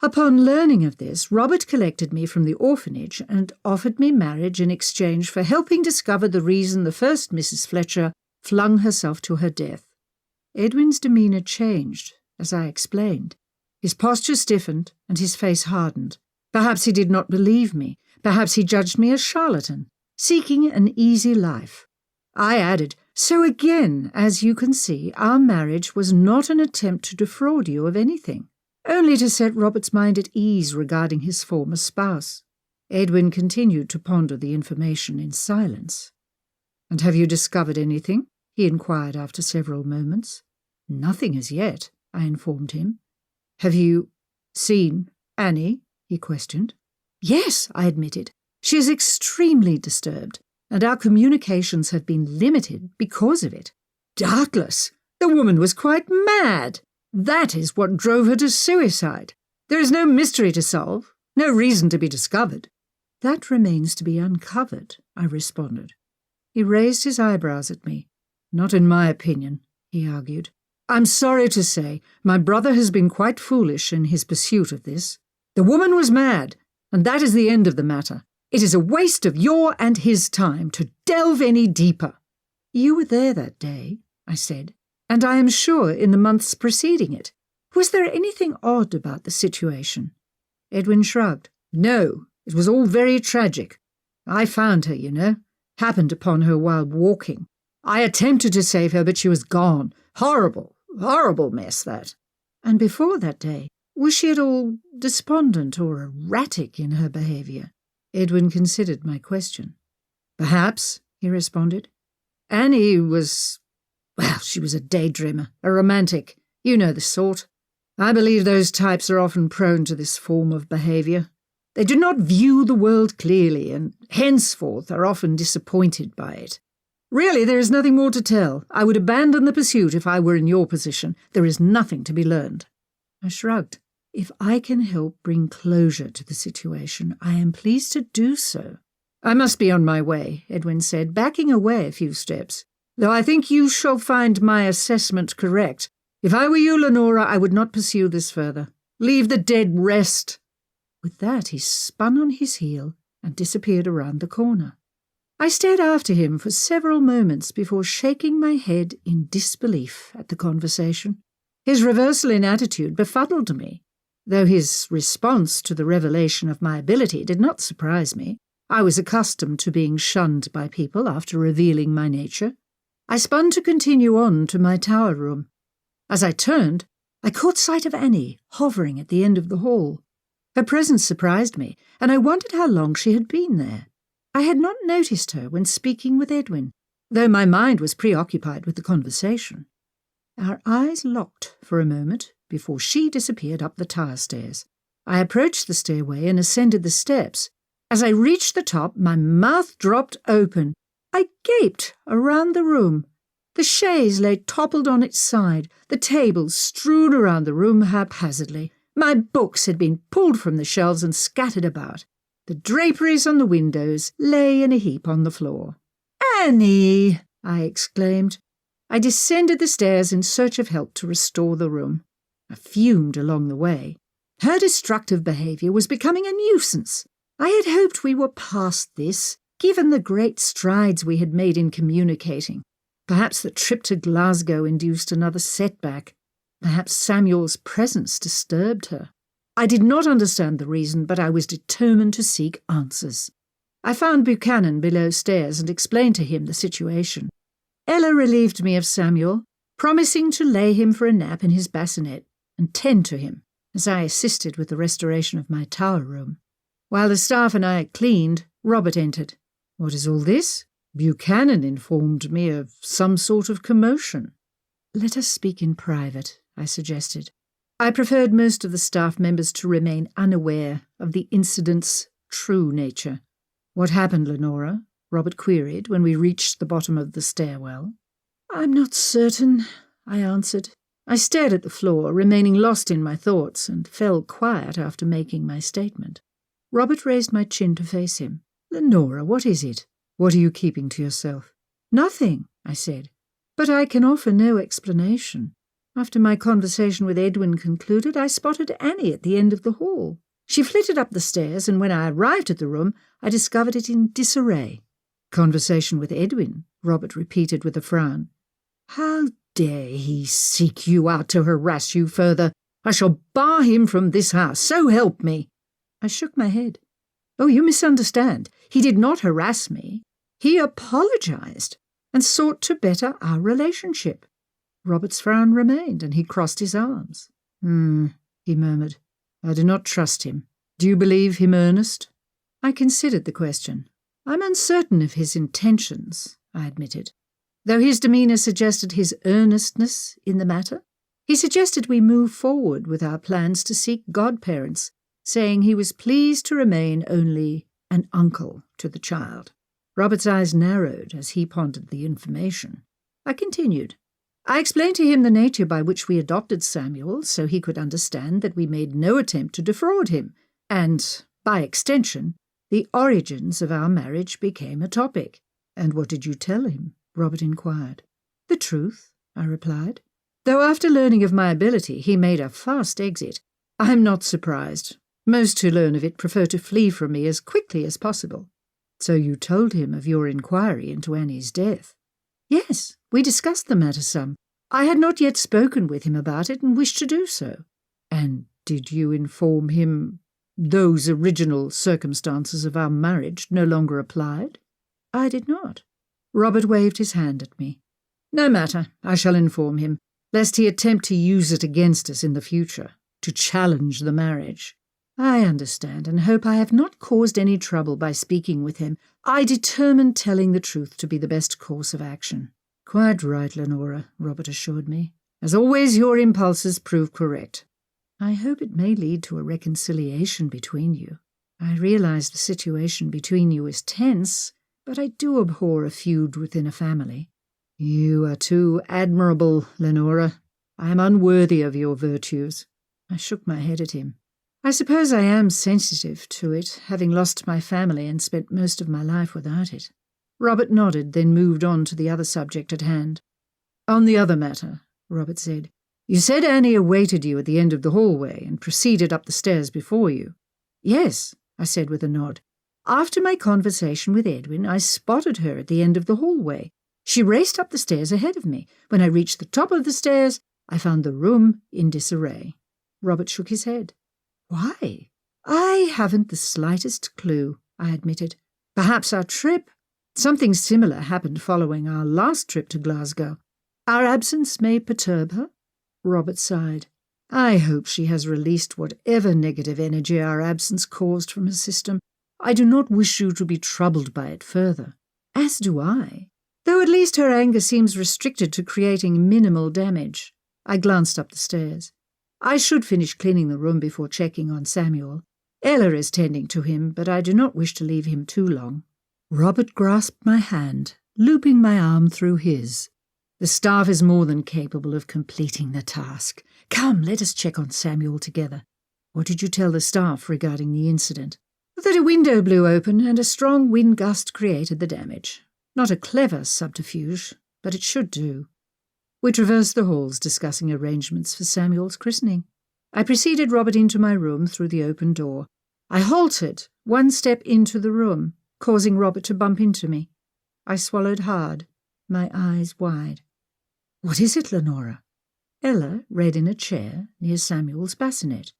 Upon learning of this, Robert collected me from the orphanage and offered me marriage in exchange for helping discover the reason the first Mrs. Fletcher flung herself to her death. Edwin's demeanour changed, as I explained. His posture stiffened and his face hardened. Perhaps he did not believe me. Perhaps he judged me a charlatan, seeking an easy life. I added, so again, as you can see, our marriage was not an attempt to defraud you of anything, only to set Robert's mind at ease regarding his former spouse. Edwin continued to ponder the information in silence. And have you discovered anything? He inquired after several moments. Nothing as yet, I informed him. Have you seen Annie? He questioned. Yes, I admitted. She is extremely disturbed, and our communications have been limited because of it. Doubtless, the woman was quite mad. That is what drove her to suicide. There is no mystery to solve, no reason to be discovered. That remains to be uncovered, I responded. He raised his eyebrows at me. Not in my opinion, he argued. I'm sorry to say, my brother has been quite foolish in his pursuit of this. The woman was mad, and that is the end of the matter. It is a waste of your and his time to delve any deeper. You were there that day, I said, and I am sure in the months preceding it. Was there anything odd about the situation? Edwin shrugged. No, it was all very tragic. I found her, you know. Happened upon her while walking. I attempted to save her, but she was gone. Horrible, horrible mess, that. And before that day, was she at all despondent or erratic in her behaviour? Edwin considered my question. Perhaps, he responded. Annie was, well, she was a daydreamer, a romantic. You know the sort. I believe those types are often prone to this form of behaviour. They do not view the world clearly, and henceforth are often disappointed by it. Really, there is nothing more to tell. I would abandon the pursuit if I were in your position. There is nothing to be learned. I shrugged. If I can help bring closure to the situation, I am pleased to do so. I must be on my way, Edwin said, backing away a few steps. Though I think you shall find my assessment correct. If I were you, Lenora, I would not pursue this further. Leave the dead rest. With that, he spun on his heel and disappeared around the corner. I stared after him for several moments before shaking my head in disbelief at the conversation. His reversal in attitude befuddled me. Though his response to the revelation of my ability did not surprise me, I was accustomed to being shunned by people after revealing my nature. I spun to continue on to my tower room. As I turned, I caught sight of Annie hovering at the end of the hall. Her presence surprised me, and I wondered how long she had been there. I had not noticed her when speaking with Edwin, though my mind was preoccupied with the conversation. Our eyes locked for a moment before she disappeared up the tower stairs. I approached the stairway and ascended the steps. As I reached the top, my mouth dropped open. I gaped around the room. The chaise lay toppled on its side, the tables strewn around the room haphazardly. My books had been pulled from the shelves and scattered about. The draperies on the windows lay in a heap on the floor. "Annie!" I exclaimed. I descended the stairs in search of help to restore the room. I fumed along the way. Her destructive behaviour was becoming a nuisance. I had hoped we were past this, given the great strides we had made in communicating. Perhaps the trip to Glasgow induced another setback. Perhaps Samuel's presence disturbed her. I did not understand the reason, but I was determined to seek answers. I found Buchanan below stairs and explained to him the situation. Ella relieved me of Samuel, promising to lay him for a nap in his bassinet and tend to him as I assisted with the restoration of my tower room. While the staff and I cleaned, Robert entered. "What is all this? Buchanan informed me of some sort of commotion." "Let us speak in private," I suggested. I preferred most of the staff members to remain unaware of the incident's true nature. "What happened, Lenora?" Robert queried when we reached the bottom of the stairwell. "I'm not certain," I answered. I stared at the floor, remaining lost in my thoughts, and fell quiet after making my statement. Robert raised my chin to face him. "Lenora, what is it? What are you keeping to yourself?" "Nothing," I said. "But I can offer no explanation. After my conversation with Edwin concluded, I spotted Annie at the end of the hall. She flitted up the stairs, and when I arrived at the room, I discovered it in disarray." "Conversation with Edwin," Robert repeated with a frown. "How dare he seek you out to harass you further? I shall bar him from this house, so help me." I shook my head. "Oh, you misunderstand. He did not harass me. He apologized and sought to better our relationship." Robert's frown remained, and he crossed his arms. He murmured. "I do not trust him. Do you believe him earnest?" I considered the question. "I'm uncertain of his intentions," I admitted, though his demeanour suggested his earnestness in the matter. He suggested we move forward with our plans to seek godparents, saying he was pleased to remain only an uncle to the child. Robert's eyes narrowed as he pondered the information. I continued. I explained to him the nature by which we adopted Samuel, so he could understand that we made no attempt to defraud him, and, by extension, the origins of our marriage became a topic. "And what did you tell him?" Robert inquired. "The truth," I replied. Though after learning of my ability, he made a fast exit. I'm not surprised. Most who learn of it prefer to flee from me as quickly as possible. "So you told him of your inquiry into Annie's death?" "Yes, we discussed the matter some. I had not yet spoken with him about it and wished to do so." "And did you inform him those original circumstances of our marriage no longer applied?" "I did not." Robert waved his hand at me. "No matter, I shall inform him, lest he attempt to use it against us in the future, to challenge the marriage." "I understand, and hope I have not caused any trouble by speaking with him. I determined telling the truth to be the best course of action." "Quite right, Lenora," Robert assured me. "As always, your impulses prove correct." "I hope it may lead to a reconciliation between you. I realize the situation between you is tense, but I do abhor a feud within a family." "You are too admirable, Lenora. I am unworthy of your virtues." I shook my head at him. "I suppose I am sensitive to it, having lost my family and spent most of my life without it." Robert nodded, then moved on to the other subject at hand. "On the other matter," Robert said, "you said Annie awaited you at the end of the hallway and proceeded up the stairs before you." "Yes," I said with a nod. "After my conversation with Edwin, I spotted her at the end of the hallway. She raced up the stairs ahead of me. When I reached the top of the stairs, I found the room in disarray." Robert shook his head. "Why?" "I haven't the slightest clue," I admitted. "Perhaps our trip. Something similar happened following our last trip to Glasgow. Our absence may perturb her." Robert sighed. "I hope she has released whatever negative energy our absence caused from her system. I do not wish you to be troubled by it further." "As do I. Though at least her anger seems restricted to creating minimal damage." I glanced up the stairs. "I should finish cleaning the room before checking on Samuel. Ella is tending to him, but I do not wish to leave him too long." Robert grasped my hand, looping my arm through his. "The staff is more than capable of completing the task. Come, let us check on Samuel together." "What did you tell the staff regarding the incident?" "That a window blew open and a strong wind gust created the damage. Not a clever subterfuge, but it should do." We traversed the halls discussing arrangements for Samuel's christening. I preceded Robert into my room through the open door. I halted one step into the room, causing Robert to bump into me. I swallowed hard, my eyes wide. "What is it, Lenora?" Ella read in a chair near Samuel's bassinet.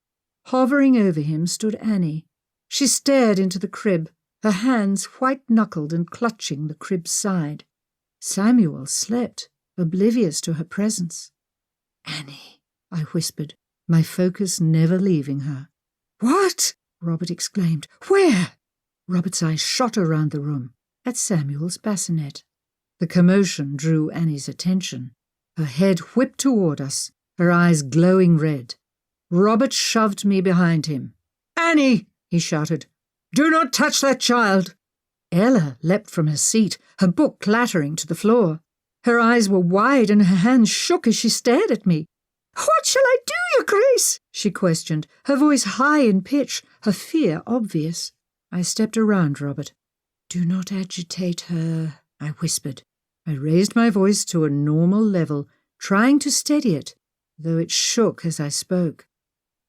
Hovering over him stood Annie. She stared into the crib, her hands white-knuckled and clutching the crib's side. Samuel slept, oblivious to her presence. "Annie," I whispered, my focus never leaving her. "What?" Robert exclaimed. "Where?" Robert's eyes shot around the room, at Samuel's bassinet. The commotion drew Annie's attention. Her head whipped toward us, her eyes glowing red. Robert shoved me behind him. "Annie!" he shouted. "Do not touch that child!" Ella leapt from her seat, her book clattering to the floor. Her eyes were wide and her hands shook as she stared at me. "What shall I do, Your Grace?" she questioned, her voice high in pitch, her fear obvious. I stepped around Robert. "Do not agitate her," I whispered. I raised my voice to a normal level, trying to steady it, though it shook as I spoke.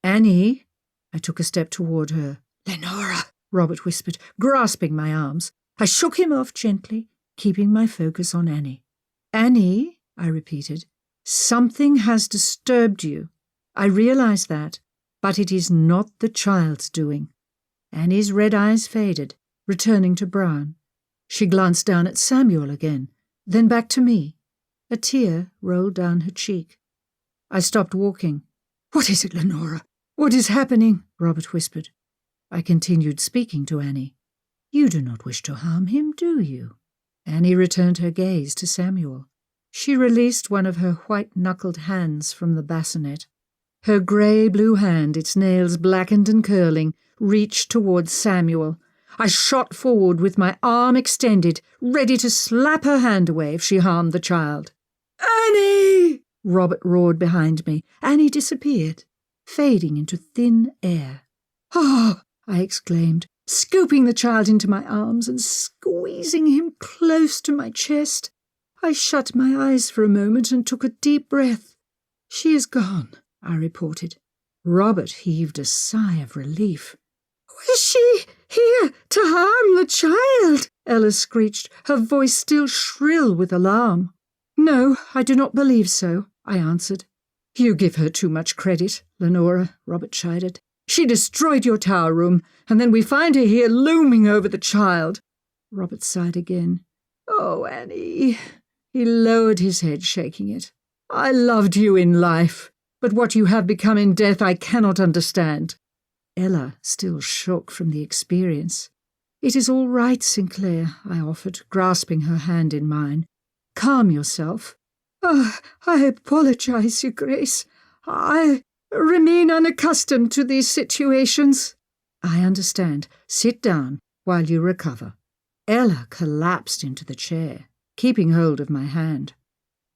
"Annie," I took a step toward her. "Lenora," Robert whispered, grasping my arms. I shook him off gently, keeping my focus on Annie. "Annie," I repeated, "something has disturbed you. I realize that, but it is not the child's doing." Annie's red eyes faded, returning to brown. She glanced down at Samuel again, then back to me. A tear rolled down her cheek. I stopped walking. "What is it, Lenora? What is happening?" Robert whispered. I continued speaking to Annie. "You do not wish to harm him, do you?" Annie returned her gaze to Samuel. She released one of her white-knuckled hands from the bassinet. Her grey-blue hand, its nails blackened and curling, reached towards Samuel. I shot forward with my arm extended, ready to slap her hand away if she harmed the child. "Annie!" Robert roared behind me. Annie disappeared, fading into thin air. "Oh!" I exclaimed, scooping the child into my arms and squeezing him close to my chest. I shut my eyes for a moment and took a deep breath. "She is gone," I reported. Robert heaved a sigh of relief. "Was she here to harm the child?" Ella screeched, her voice still shrill with alarm. "No, I do not believe so," I answered. "You give her too much credit, Lenora," Robert chided. "She destroyed your tower room, and then we find her here looming over the child." Robert sighed again. "Oh, Annie." He lowered his head, shaking it. "I loved you in life, but what you have become in death I cannot understand." Ella still shook from the experience. "It is all right, Sinclair," I offered, grasping her hand in mine. "Calm yourself." "Oh, I apologize, Your Grace. I remain unaccustomed to these situations." "I understand. Sit down while you recover." Ella collapsed into the chair, keeping hold of my hand.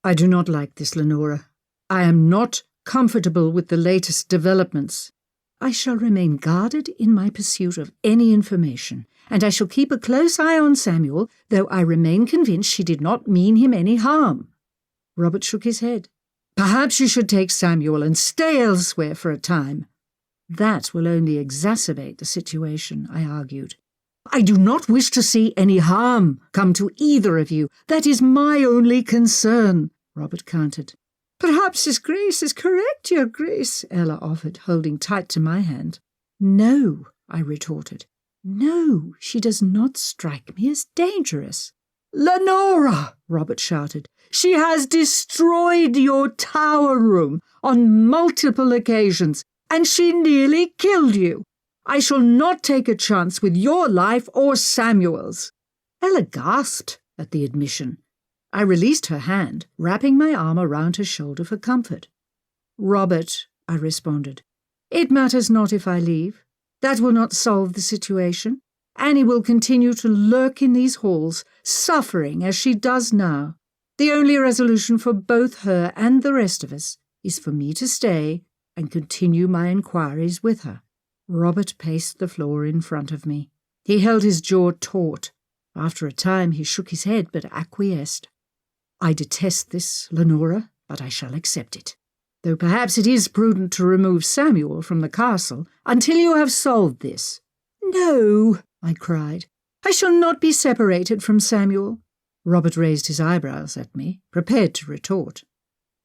"I do not like this, Lenora. I am not comfortable with the latest developments. I shall remain guarded in my pursuit of any information, and I shall keep a close eye on Samuel, though I remain convinced she did not mean him any harm." Robert shook his head. "Perhaps you should take Samuel and stay elsewhere for a time." "That will only exacerbate the situation," I argued. "I do not wish to see any harm come to either of you. That is my only concern," Robert countered. "Perhaps His Grace is correct, Your Grace," Ella offered, holding tight to my hand. "No," I retorted. "No, she does not strike me as dangerous." "Lenora!" Robert shouted. "She has destroyed your tower room on multiple occasions, and she nearly killed you. I shall not take a chance with your life or Samuel's." Ella gasped at the admission. I released her hand, wrapping my arm around her shoulder for comfort. "Robert," I responded, "it matters not if I leave. That will not solve the situation. Annie will continue to lurk in these halls, suffering as she does now. The only resolution for both her and the rest of us is for me to stay and continue my inquiries with her." Robert paced the floor in front of me. He held his jaw taut. After a time he shook his head but acquiesced. "I detest this, Lenora, but I shall accept it. Though perhaps it is prudent to remove Samuel from the castle until you have solved this." "No," I cried. "I shall not be separated from Samuel." Robert raised his eyebrows at me, prepared to retort.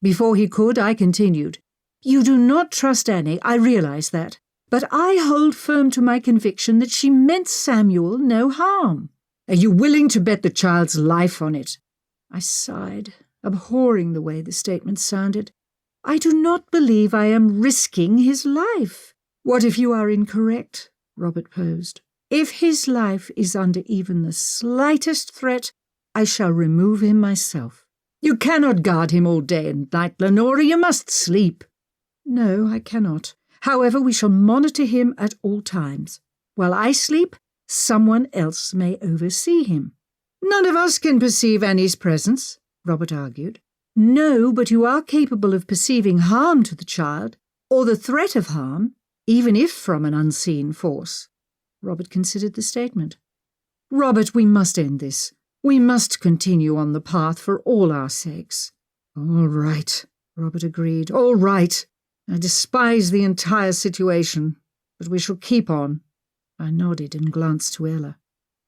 Before he could, I continued. "You do not trust Annie, I realize that. but I hold firm to my conviction that she meant Samuel no harm. Are you willing to bet the child's life on it?" I sighed, abhorring the way the statement sounded. "I do not believe I am risking his life." "What if you are incorrect?" Robert posed. "If his life is under even the slightest threat, I shall remove him myself." "You cannot guard him all day and night, Lenora. You must sleep." "No, I cannot. However, we shall monitor him at all times. While I sleep, someone else may oversee him." "None of us can perceive Annie's presence," Robert argued. "No, but you are capable of perceiving harm to the child, or the threat of harm, even if from an unseen force." Robert considered the statement. "Robert, we must end this. We must continue on the path for all our sakes." "All right," Robert agreed. "All right. I despise the entire situation, but we shall keep on." I nodded and glanced to Ella.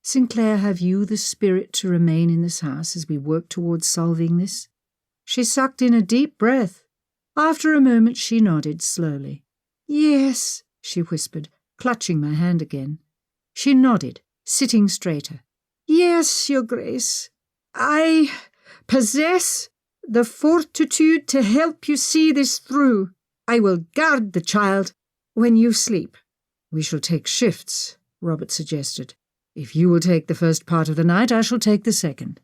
"Sinclair, have you the spirit to remain in this house as we work towards solving this?" She sucked in a deep breath. After a moment she nodded slowly. "Yes," she whispered, clutching my hand again. She nodded, sitting straighter. "Yes, Your Grace. I possess the fortitude to help you see this through. I will guard the child when you sleep." "We shall take shifts," Robert suggested. "If you will take the first part of the night, I shall take the second."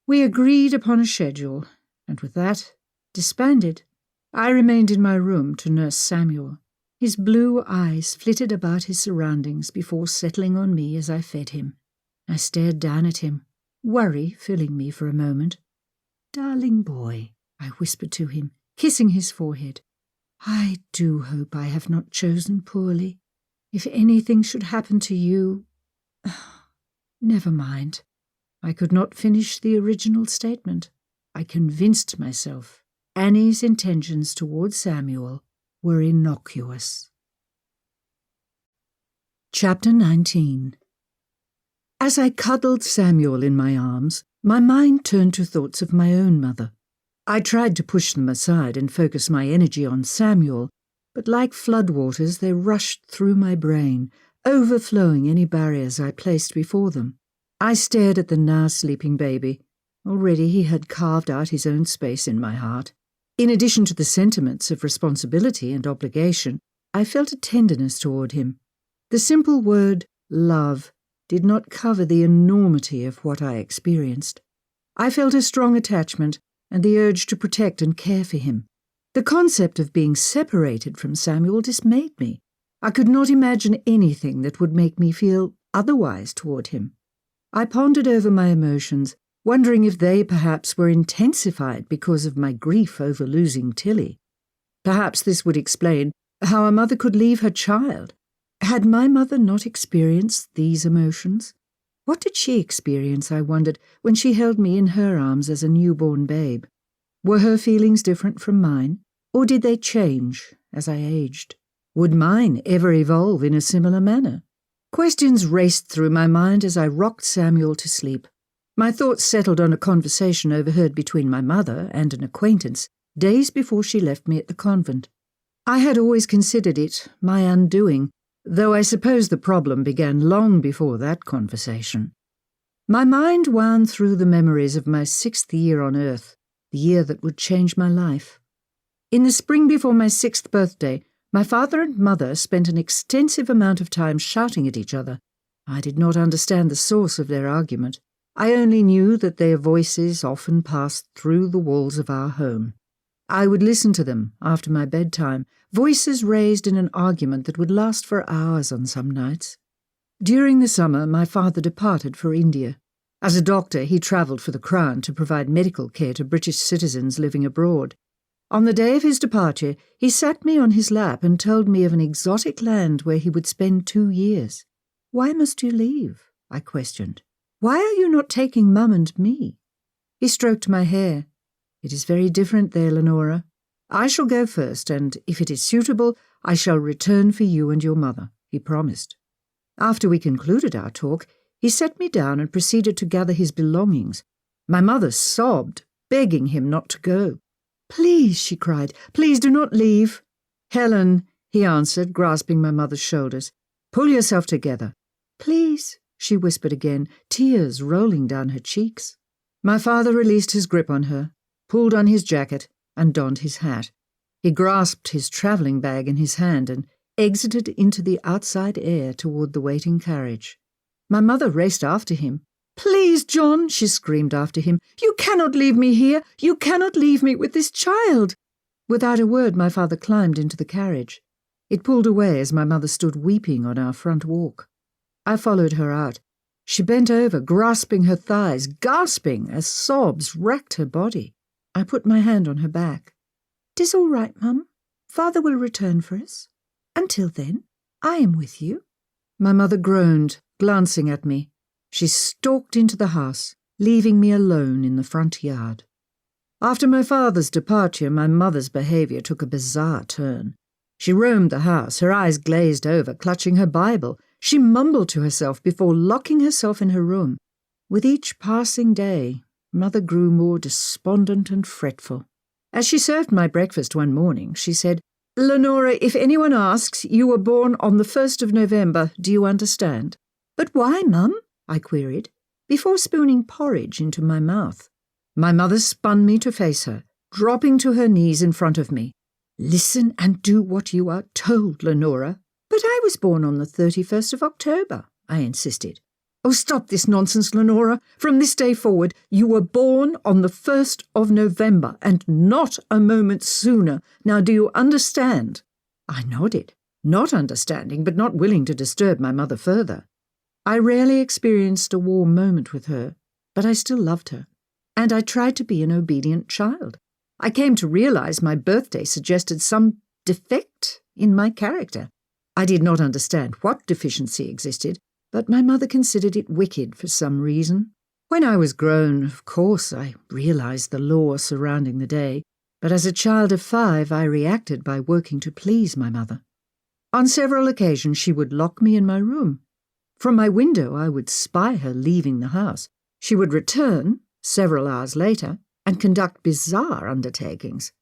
We agreed upon a schedule, and with that, disbanded. I remained in my room to nurse Samuel. His blue eyes flitted about his surroundings before settling on me as I fed him. I stared down at him, worry filling me for a moment. "Darling boy," I whispered to him, kissing his forehead. "I do hope I have not chosen poorly. If anything should happen to you—" Never mind. I could not finish the original statement. I convinced myself Annie's intentions towards Samuel were innocuous. Chapter 19. As I cuddled Samuel in my arms, my mind turned to thoughts of my own mother. I tried to push them aside and focus my energy on Samuel, but like floodwaters they rushed through my brain, overflowing any barriers I placed before them. I stared at the now sleeping baby. Already he had carved out his own space in my heart. In addition to the sentiments of responsibility and obligation, I felt a tenderness toward him. The simple word, love, did not cover the enormity of what I experienced. I felt a strong attachment and the urge to protect and care for him. The concept of being separated from Samuel dismayed me. I could not imagine anything that would make me feel otherwise toward him. I pondered over my emotions, wondering if they perhaps were intensified because of my grief over losing Tilly. Perhaps this would explain how a mother could leave her child. Had my mother not experienced these emotions? What did she experience, I wondered, when she held me in her arms as a newborn babe? Were her feelings different from mine, or did they change as I aged? Would mine ever evolve in a similar manner? Questions raced through my mind as I rocked Samuel to sleep. My thoughts settled on a conversation overheard between my mother and an acquaintance days before she left me at the convent. I had always considered it my undoing, though I suppose the problem began long before that conversation. My mind wound through the memories of my 6th year on earth, the year that would change my life. In the spring before my 6th birthday, my father and mother spent an extensive amount of time shouting at each other. I did not understand the source of their argument. I only knew that their voices often passed through the walls of our home. I would listen to them after my bedtime, voices raised in an argument that would last for hours on some nights. During the summer, my father departed for India. As a doctor, he travelled for the Crown to provide medical care to British citizens living abroad. On the day of his departure, he sat me on his lap and told me of an exotic land where he would spend 2 years. "Why must you leave?" I questioned. "Why are you not taking Mum and me?" He stroked my hair. "It is very different there, Lenora. I shall go first, and if it is suitable, I shall return for you and your mother," he promised. After we concluded our talk, he set me down and proceeded to gather his belongings. My mother sobbed, begging him not to go. "Please," she cried, "please do not leave." "Helen, he answered, grasping my mother's shoulders. "Pull yourself together." "Please," she whispered again, tears rolling down her cheeks. My father released his grip on her, pulled on his jacket, and donned his hat. He grasped his travelling bag in his hand and exited into the outside air toward the waiting carriage. My mother raced after him. "Please, John," she screamed after him, "you cannot leave me here. You cannot leave me with this child." Without a word, my father climbed into the carriage. It pulled away as my mother stood weeping on our front walk. I followed her out. She bent over, grasping her thighs, gasping as sobs racked her body. I put my hand on her back. "'Tis all right, Mum. Father will return for us. Until then, I am with you." My mother groaned, glancing at me. She stalked into the house, leaving me alone in the front yard. After my father's departure, my mother's behaviour took a bizarre turn. She roamed the house, her eyes glazed over, clutching her Bible. She mumbled to herself before locking herself in her room. With each passing day, Mother grew more despondent and fretful. As she served my breakfast one morning, she said, "Lenora, if anyone asks, you were born on the 1st of November, do you understand?" "But why, Mum?" I queried, before spooning porridge into my mouth. My mother spun me to face her, dropping to her knees in front of me. "Listen and do what you are told, Lenora." "But I was born on the 31st of October, I insisted. "Oh, stop this nonsense, Lenora. From this day forward, you were born on the 1st of November, and not a moment sooner. Now do you understand?" I nodded, not understanding, but not willing to disturb my mother further. I rarely experienced a warm moment with her, but I still loved her, and I tried to be an obedient child. I came to realize my birthday suggested some defect in my character. I did not understand what deficiency existed, but my mother considered it wicked for some reason. When I was grown, of course, I realized the law surrounding the day, but as a child of 5, I reacted by working to please my mother. On several occasions, she would lock me in my room. From my window, I would spy her leaving the house. She would return, several hours later, and conduct bizarre undertakings.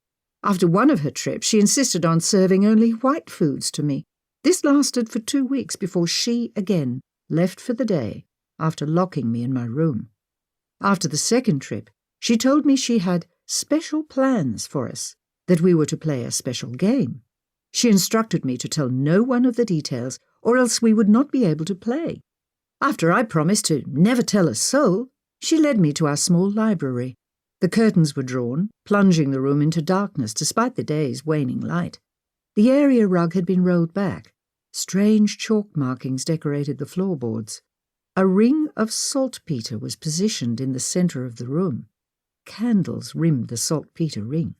After one of her trips, she insisted on serving only white foods to me. This lasted for 2 weeks before she, again, left for the day, after locking me in my room. After the second trip, she told me she had special plans for us, that we were to play a special game. She instructed me to tell no one of the details, or else we would not be able to play. After I promised to never tell a soul, she led me to our small library. The curtains were drawn, plunging the room into darkness despite the day's waning light. The area rug had been rolled back. Strange chalk markings decorated the floorboards. A ring of saltpetre was positioned in the centre of the room. Candles rimmed the saltpetre ring.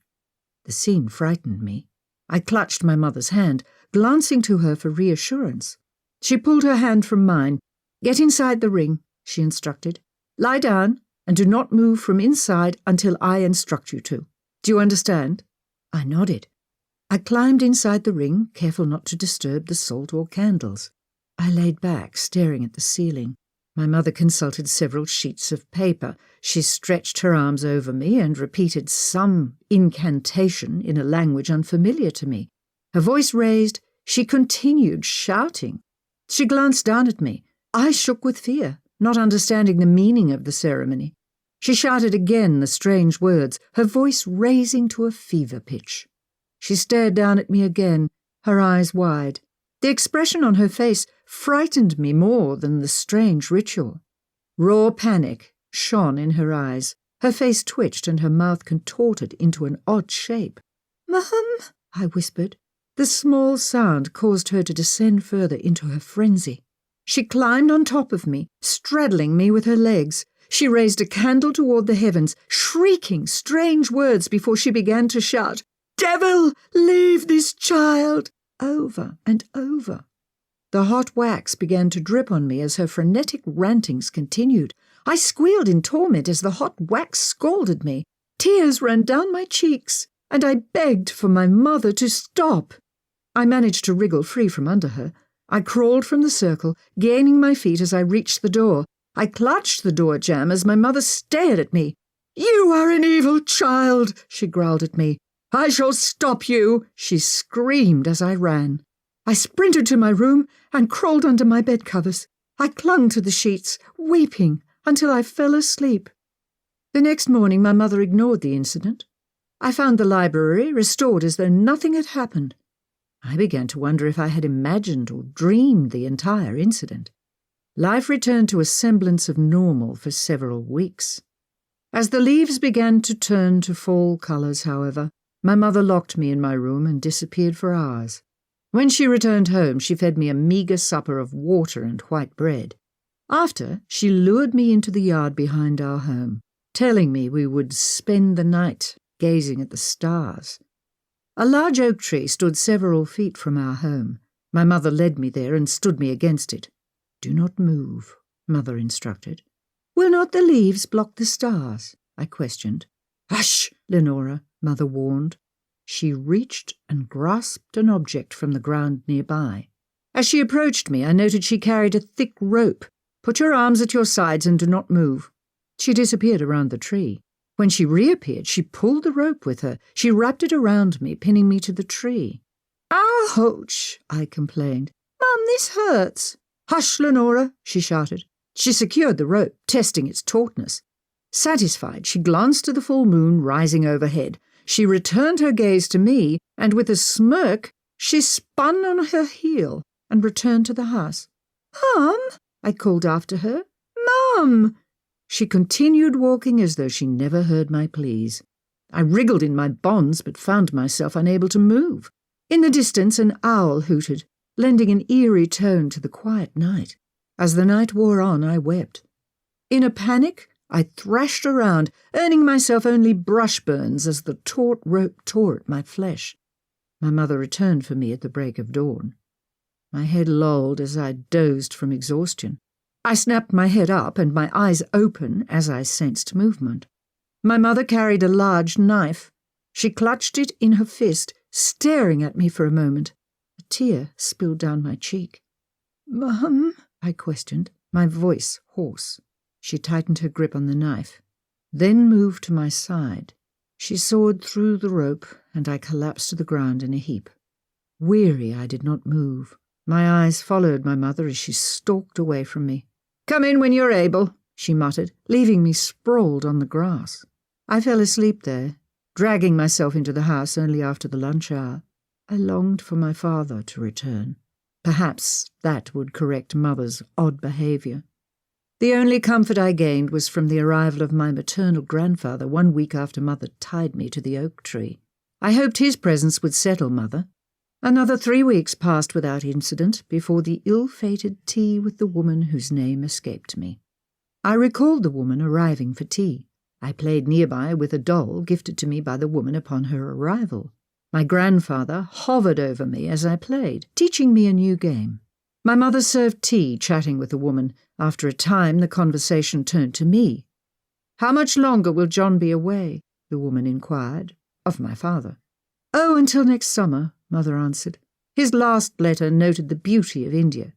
The scene frightened me. I clutched my mother's hand, glancing to her for reassurance. She pulled her hand from mine. "Get inside the ring," she instructed. "Lie down and do not move from inside until I instruct you to. Do you understand?" I nodded. I climbed inside the ring, careful not to disturb the salt or candles. I laid back, staring at the ceiling. My mother consulted several sheets of paper. She stretched her arms over me and repeated some incantation in a language unfamiliar to me. Her voice raised, she continued shouting. She glanced down at me. I shook with fear, not understanding the meaning of the ceremony. She shouted again the strange words, her voice raising to a fever pitch. She stared down at me again, her eyes wide. The expression on her face frightened me more than the strange ritual. Raw panic shone in her eyes. Her face twitched and her mouth contorted into an odd shape. "Mum," I whispered. The small sound caused her to descend further into her frenzy. She climbed on top of me, straddling me with her legs. She raised a candle toward the heavens, shrieking strange words before she began to shout, "Devil, leave this child!" over and over. The hot wax began to drip on me as her frenetic rantings continued. I squealed in torment as the hot wax scalded me. Tears ran down my cheeks, and I begged for my mother to stop. I managed to wriggle free from under her. I crawled from the circle, gaining my feet as I reached the door. I clutched the door jamb as my mother stared at me. "You are an evil child," she growled at me. I shall stop you, she screamed as I ran. I sprinted to my room and crawled under my bed covers. I clung to the sheets, weeping, until I fell asleep. The next morning my mother ignored the incident. I found the library restored as though nothing had happened. I began to wonder if I had imagined or dreamed the entire incident. Life returned to a semblance of normal for several weeks. As the leaves began to turn to fall colours, however, my mother locked me in my room and disappeared for hours. When she returned home, she fed me a meagre supper of water and white bread. After, she lured me into the yard behind our home, telling me we would spend the night gazing at the stars. A large oak tree stood several feet from our home. My mother led me there and stood me against it. "Do not move," Mother instructed. "Will not the leaves block the stars?" I questioned. "Hush, Lenora," Mother warned. She reached and grasped an object from the ground nearby. As she approached me, I noted she carried a thick rope. "Put your arms at your sides and do not move." She disappeared around the tree. When she reappeared, she pulled the rope with her. She wrapped it around me, pinning me to the tree. "Ouch!" I complained. "Mum, this hurts." "Hush, Lenora," she shouted. She secured the rope, testing its tautness. Satisfied, she glanced at the full moon rising overhead. She returned her gaze to me, and with a smirk, she spun on her heel and returned to the house. "Mum," I called after her. "Mum!" She continued walking as though she never heard my pleas. I wriggled in my bonds but found myself unable to move. In the distance an owl hooted, lending an eerie tone to the quiet night. As the night wore on, I wept. In a panic, I thrashed around, earning myself only brush burns as the taut rope tore at my flesh. My mother returned for me at the break of dawn. My head lolled as I dozed from exhaustion. I snapped my head up and my eyes open as I sensed movement. My mother carried a large knife. She clutched it in her fist, staring at me for a moment. A tear spilled down my cheek. "Mum?" I questioned, my voice hoarse. She tightened her grip on the knife, then moved to my side. She sawed through the rope, and I collapsed to the ground in a heap. Weary, I did not move. My eyes followed my mother as she stalked away from me. "Come in when you're able," she muttered, leaving me sprawled on the grass. I fell asleep there, dragging myself into the house only after the lunch hour. I longed for my father to return. Perhaps that would correct Mother's odd behaviour. The only comfort I gained was from the arrival of my maternal grandfather 1 week after Mother tied me to the oak tree. I hoped his presence would settle Mother. Another 3 weeks passed without incident before the ill-fated tea with the woman whose name escaped me. I recalled the woman arriving for tea. I played nearby with a doll gifted to me by the woman upon her arrival. My grandfather hovered over me as I played, teaching me a new game. My mother served tea, chatting with the woman. After a time, the conversation turned to me. "How much longer will John be away?" the woman inquired, of my father. "Oh, until next summer," Mother answered. "His last letter noted the beauty of India.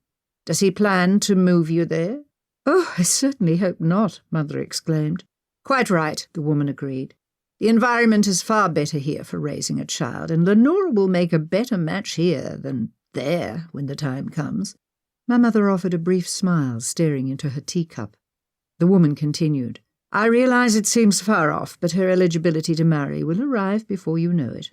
Does he plan to move you there?" "Oh, I certainly hope not," Mother exclaimed. "Quite right," the woman agreed. "The environment is far better here for raising a child, and Lenora will make a better match here than there when the time comes." My mother offered a brief smile, staring into her teacup. The woman continued, "I realize it seems far off, but her eligibility to marry will arrive before you know it."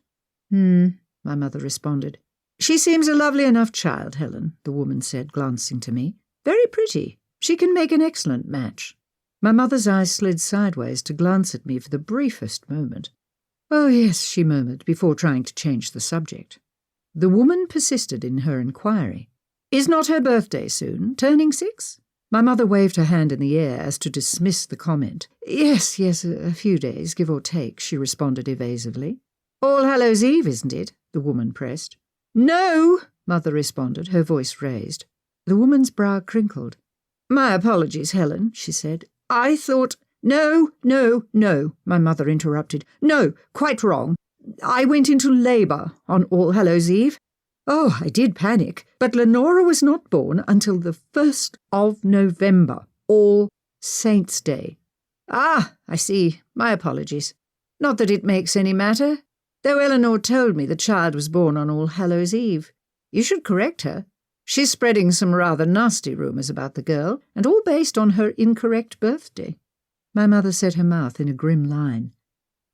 My mother responded. "She seems a lovely enough child, Helen," the woman said, glancing to me. "Very pretty. She can make an excellent match." My mother's eyes slid sideways to glance at me for the briefest moment. "Oh, yes," she murmured, before trying to change the subject. The woman persisted in her inquiry. "Is not her birthday soon, turning 6? My mother waved her hand in the air as to dismiss the comment. Yes, a few days, give or take," she responded evasively. "All Hallows' Eve, isn't it?" the woman pressed. "No," Mother responded, her voice raised. The woman's brow crinkled. "My apologies, Helen," she said. "I thought—" No, my mother interrupted. "No, quite wrong. I went into labour on All Hallows' Eve. Oh, I did panic, but Lenora was not born until the 1st of November, All Saints' Day." "Ah, I see. My apologies. Not that it makes any matter. though Eleanor told me the child was born on All Hallows Eve. You should correct her. She's spreading some rather nasty rumours about the girl, and all based on her incorrect birthday." My mother set her mouth in a grim line.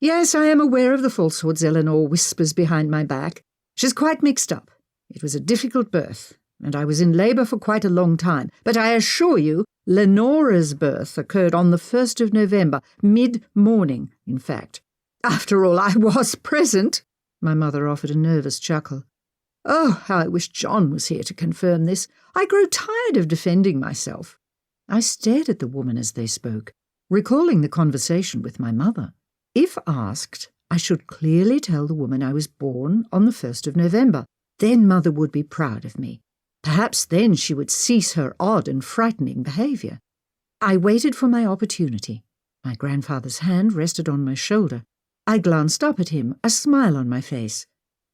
"Yes, I am aware of the falsehoods Eleanor whispers behind my back. She's quite mixed up. It was a difficult birth, and I was in labour for quite a long time, but I assure you Lenora's birth occurred on the 1st of November, mid-morning, in fact. After all, I was present." My mother offered a nervous chuckle. "Oh, how I wish John was here to confirm this. I grow tired of defending myself." I stared at the woman as they spoke, recalling the conversation with my mother. If asked, I should clearly tell the woman I was born on the 1st of November. Then Mother would be proud of me. Perhaps then she would cease her odd and frightening behaviour. I waited for my opportunity. My grandfather's hand rested on my shoulder. I glanced up at him, a smile on my face.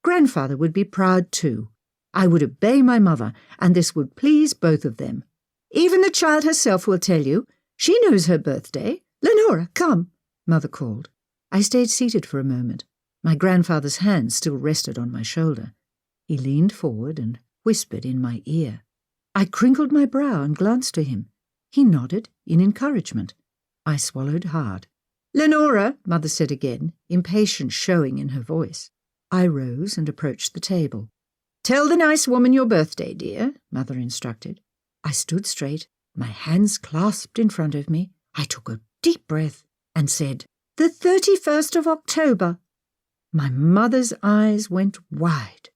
Grandfather would be proud too. I would obey my mother, and this would please both of them. "Even the child herself will tell you. She knows her birthday. Lenora, come," Mother called. I stayed seated for a moment. My grandfather's hand still rested on my shoulder. He leaned forward and whispered in my ear. I crinkled my brow and glanced to him. He nodded in encouragement. I swallowed hard. "Lenora," Mother said again, impatience showing in her voice. I rose and approached the table. "Tell the nice woman your birthday, dear," Mother instructed. I stood straight, my hands clasped in front of me. I took a deep breath and said, "The 31st of October." My mother's eyes went wide.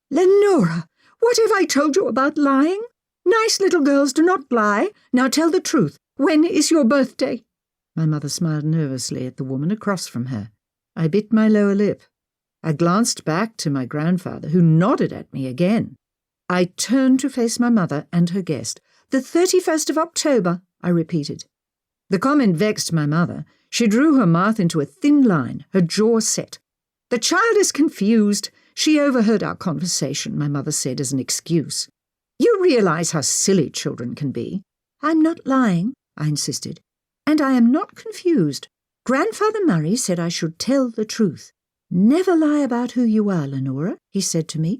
"Lenora, what have I told you about lying? Nice little girls do not lie. Now tell the truth. When is your birthday?" My mother smiled nervously at the woman across from her. I bit my lower lip. I glanced back to my grandfather, who nodded at me again. I turned to face my mother and her guest. "The 31st of October," I repeated. The comment vexed my mother. She drew her mouth into a thin line, her jaw set. "The child is confused. She overheard our conversation," my mother said as an excuse. "You realize how silly children can be." "I'm not lying," I insisted. "And I am not confused. Grandfather Murray said I should tell the truth. 'Never lie about who you are, Lenora,' he said to me."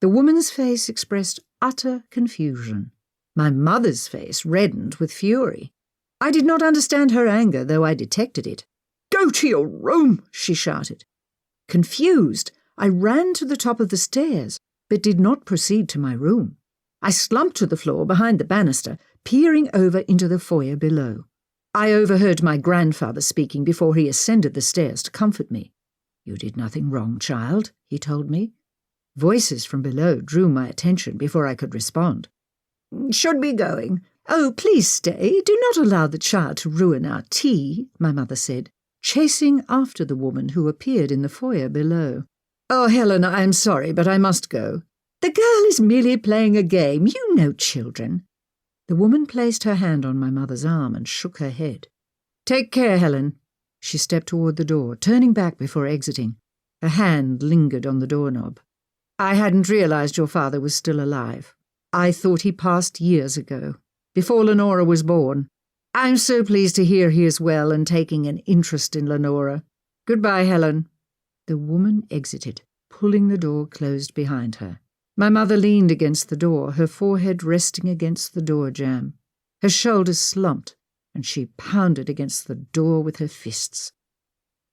The woman's face expressed utter confusion. My mother's face reddened with fury. I did not understand her anger, though I detected it. "Go to your room," she shouted. Confused, I ran to the top of the stairs, but did not proceed to my room. I slumped to the floor behind the banister, peering over into the foyer below. I overheard my grandfather speaking before he ascended the stairs to comfort me. "You did nothing wrong, child," he told me. Voices from below drew my attention before I could respond. "Should be going." "Oh, please stay. Do not allow the child to ruin our tea," my mother said, chasing after the woman who appeared in the foyer below. "Oh, Helen, I am sorry, but I must go." "The girl is merely playing a game. You know children." The woman placed her hand on my mother's arm and shook her head. "Take care, Helen." She stepped toward the door, turning back before exiting. Her hand lingered on the doorknob. "I hadn't realized your father was still alive. I thought he passed years ago, before Lenora was born. I'm so pleased to hear he is well and taking an interest in Lenora. Goodbye, Helen." The woman exited, pulling the door closed behind her. My mother leaned against the door, her forehead resting against the door jamb. Her shoulders slumped, and she pounded against the door with her fists.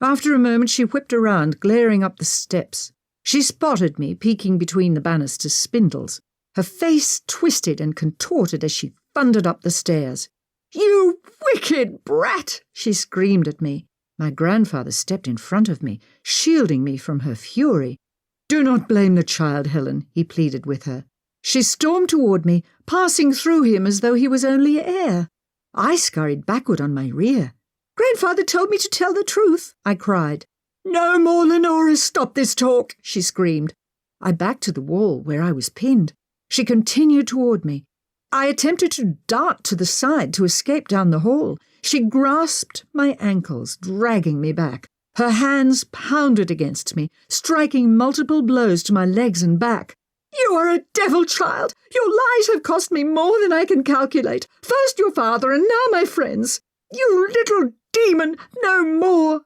After a moment she whipped around, glaring up the steps. She spotted me peeking between the banister's spindles. Her face twisted and contorted as she thundered up the stairs. "You wicked brat!" she screamed at me. My grandfather stepped in front of me, shielding me from her fury. "Do not blame the child, Helen," he pleaded with her. She stormed toward me, passing through him as though he was only air. I scurried backward on my rear. "Grandfather told me to tell the truth," I cried. "No more, Lenora, stop this talk," she screamed. I backed to the wall where I was pinned. She continued toward me. I attempted to dart to the side to escape down the hall. She grasped my ankles, dragging me back. Her hands pounded against me, striking multiple blows to my legs and back. "You are a devil child. Your lies have cost me more than I can calculate. First your father and now my friends. You little demon, no more."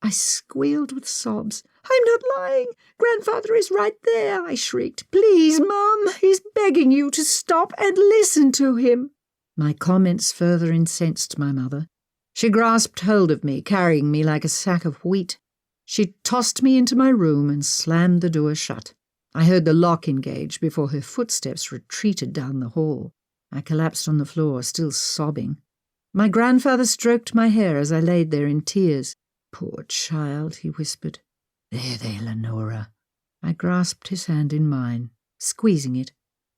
I squealed with sobs. I'm not lying. Grandfather is right there, I shrieked. Please, Mum, he's begging you to stop and listen to him. My comments further incensed my mother. She grasped hold of me, carrying me like a sack of wheat. She tossed me into my room and slammed the door shut. I heard the lock engage before her footsteps retreated down the hall. I collapsed on the floor, still sobbing. My grandfather stroked my hair as I laid there in tears. Poor child, he whispered. There, Lenora. I grasped his hand in mine, squeezing it.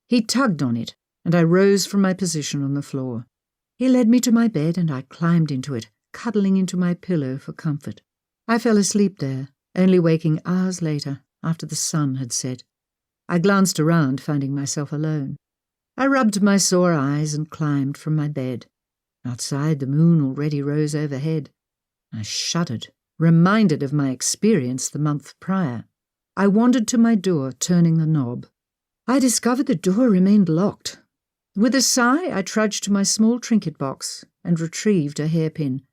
He tugged on it, and I rose from my position on the floor. He led me to my bed, and I climbed into it, cuddling into my pillow for comfort. I fell asleep there, only waking hours later, after the sun had set. I glanced around, finding myself alone. I rubbed my sore eyes and climbed from my bed. Outside, the moon already rose overhead. I shuddered, reminded of my experience the month prior. I wandered to my door, turning the knob. I discovered the door remained locked. With a sigh, I trudged to my small trinket box and retrieved a hairpin.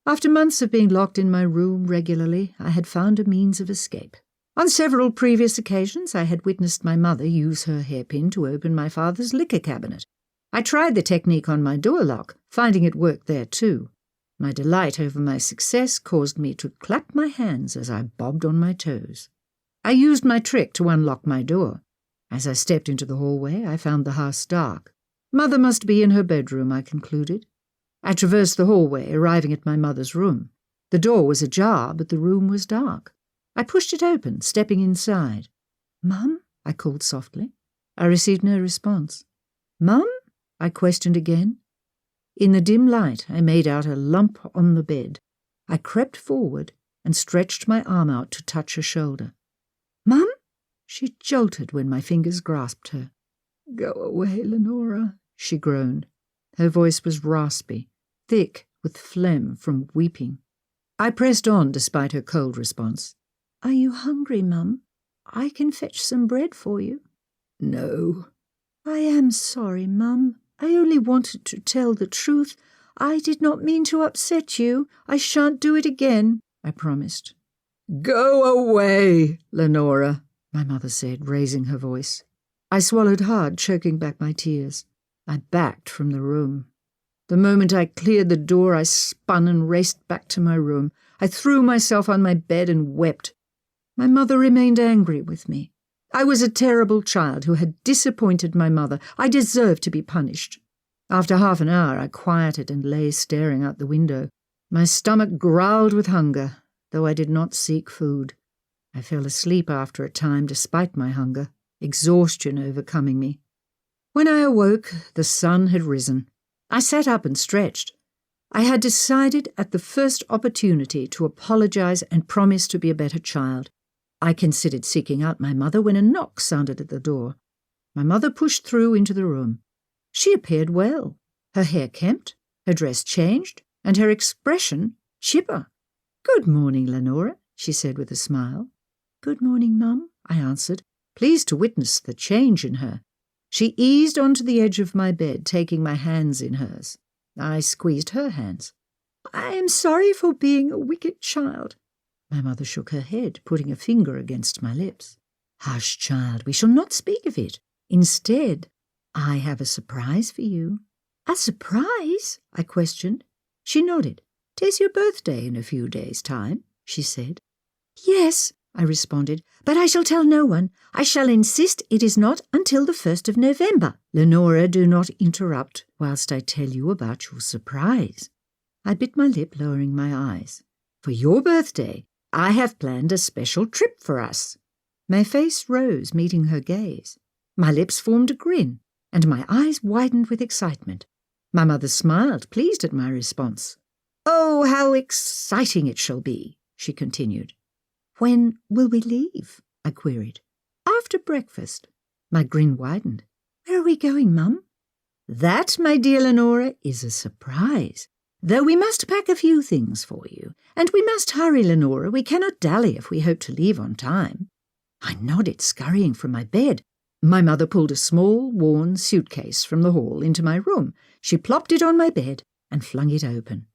After months of being locked in my room regularly, I had found a means of escape. On several previous occasions, I had witnessed my mother use her hairpin to open my father's liquor cabinet. I tried the technique on my door lock, finding it worked there too. My delight over my success caused me to clap my hands as I bobbed on my toes. I used my trick to unlock my door. As I stepped into the hallway, I found the house dark. Mother must be in her bedroom, I concluded. I traversed the hallway, arriving at my mother's room. The door was ajar, but the room was dark. I pushed it open, stepping inside. "Mum?" I called softly. I received no response. "Mum?" I questioned again. In the dim light, I made out a lump on the bed. I crept forward and stretched my arm out to touch her shoulder. "Mum?" She jolted when my fingers grasped her. "Go away, Lenora," she groaned. Her voice was raspy, thick with phlegm from weeping. I pressed on despite her cold response. "Are you hungry, Mum? I can fetch some bread for you." "No." "I am sorry, Mum. I only wanted to tell the truth. I did not mean to upset you. I shan't do it again," I promised. "Go away, Lenora," my mother said, raising her voice. I swallowed hard, choking back my tears. I backed from the room. The moment I cleared the door, I spun and raced back to my room. I threw myself on my bed and wept. My mother remained angry with me. I was a terrible child who had disappointed my mother. I deserved to be punished. After half an hour, I quieted and lay staring out the window. My stomach growled with hunger, though I did not seek food. I fell asleep after a time despite my hunger, exhaustion overcoming me. When I awoke, the sun had risen. I sat up and stretched. I had decided at the first opportunity to apologize and promise to be a better child. I considered seeking out my mother when a knock sounded at the door. My mother pushed through into the room. She appeared well, her hair kempt, her dress changed, and her expression chipper. "Good morning, Lenora," she said with a smile. "Good morning, Mum," I answered, pleased to witness the change in her. She eased onto the edge of my bed, taking my hands in hers. I squeezed her hands. "I am sorry for being a wicked child." My mother shook her head, putting a finger against my lips. "Hush, child, we shall not speak of it. Instead, I have a surprise for you." "A surprise?" I questioned. She nodded. "'Tis your birthday in a few days' time," she said. "Yes," I responded, "but I shall tell no one. I shall insist it is not until the 1st of November. Lenora, do not interrupt whilst I tell you about your surprise." I bit my lip, lowering my eyes. "For your birthday, I have planned a special trip for us." My face rose, meeting her gaze. My lips formed a grin, and my eyes widened with excitement. My mother smiled, pleased at my response. "Oh, how exciting it shall be," she continued. "When will we leave?" I queried. "After breakfast." My grin widened. "Where are we going, Mum?" "That, my dear Lenora, is a surprise. Though we must pack a few things for you. And we must hurry, Lenora. We cannot dally if we hope to leave on time." I nodded, scurrying from my bed. My mother pulled a small, worn suitcase from the hall into my room. She plopped it on my bed and flung it open.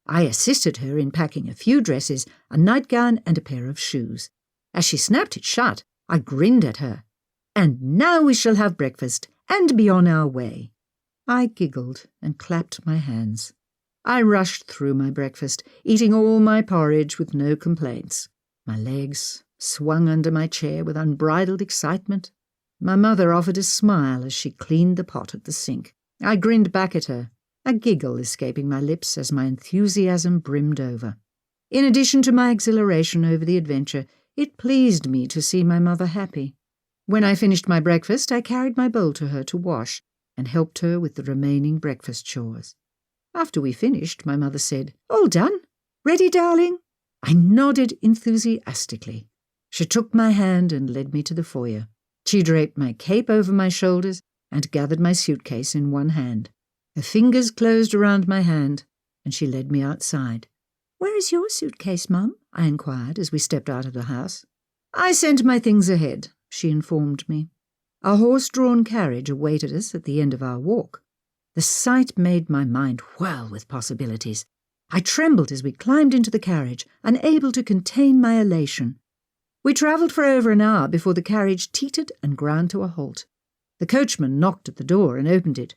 I assisted her in packing a few dresses, a nightgown, and a pair of shoes. As she snapped it shut, I grinned at her. "And now we shall have breakfast and be on our way." I giggled and clapped my hands. I rushed through my breakfast, eating all my porridge with no complaints. My legs swung under my chair with unbridled excitement. My mother offered a smile as she cleaned the pot at the sink. I grinned back at her, a giggle escaping my lips as my enthusiasm brimmed over. In addition to my exhilaration over the adventure, it pleased me to see my mother happy. When I finished my breakfast, I carried my bowl to her to wash and helped her with the remaining breakfast chores. After we finished, my mother said, "All done? Ready, darling?" I nodded enthusiastically. She took my hand and led me to the foyer. She draped my cape over my shoulders and gathered my suitcase in one hand. Her fingers closed around my hand, and she led me outside. "Where is your suitcase, Mum?" I inquired as we stepped out of the house. "I sent my things ahead," she informed me. A horse-drawn carriage awaited us at the end of our walk. The sight made my mind whirl with possibilities. I trembled as we climbed into the carriage, unable to contain my elation. We travelled for over an hour before the carriage teetered and ground to a halt. The coachman knocked at the door and opened it.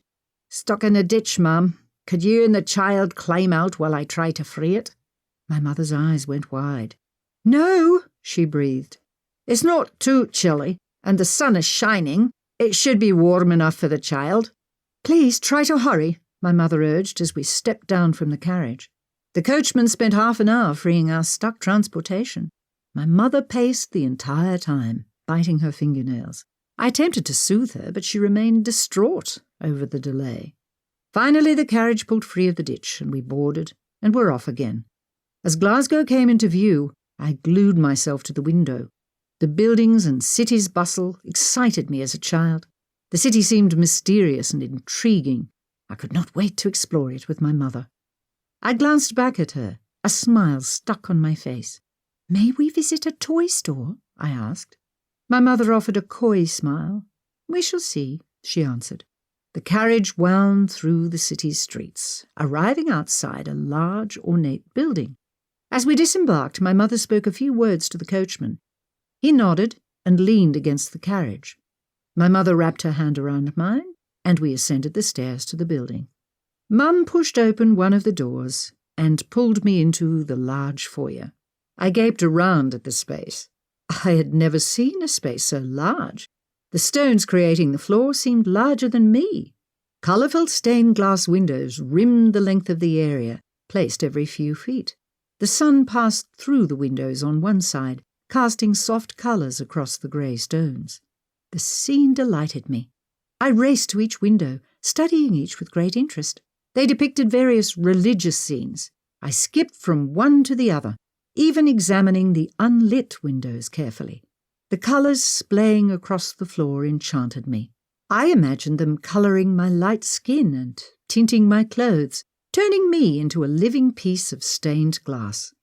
"Stuck in a ditch, Mum. Could you and the child climb out while I try to free it?" My mother's eyes went wide. "No," she breathed. "It's not too chilly, and the sun is shining. It should be warm enough for the child." "Please try to hurry," my mother urged as we stepped down from the carriage. The coachman spent half an hour freeing our stuck transportation. My mother paced the entire time, biting her fingernails. I attempted to soothe her, but she remained distraught over the delay. Finally, the carriage pulled free of the ditch, and we boarded and were off again. As Glasgow came into view, I glued myself to the window. The buildings and city's bustle excited me as a child. The city seemed mysterious and intriguing. I could not wait to explore it with my mother. I glanced back at her, a smile stuck on my face. "May we visit a toy store?" I asked. My mother offered a coy smile. "We shall see," she answered. The carriage wound through the city's streets, arriving outside a large, ornate building. As we disembarked, my mother spoke a few words to the coachman. He nodded and leaned against the carriage. My mother wrapped her hand around mine, and we ascended the stairs to the building. Mum pushed open one of the doors and pulled me into the large foyer. I gaped around at the space. I had never seen a space so large. The stones creating the floor seemed larger than me. Colourful stained glass windows rimmed the length of the area, placed every few feet. The sun passed through the windows on one side, casting soft colours across the grey stones. The scene delighted me. I raced to each window, studying each with great interest. They depicted various religious scenes. I skipped from one to the other, even examining the unlit windows carefully. The colours splaying across the floor enchanted me. I imagined them colouring my light skin and tinting my clothes, turning me into a living piece of stained glass.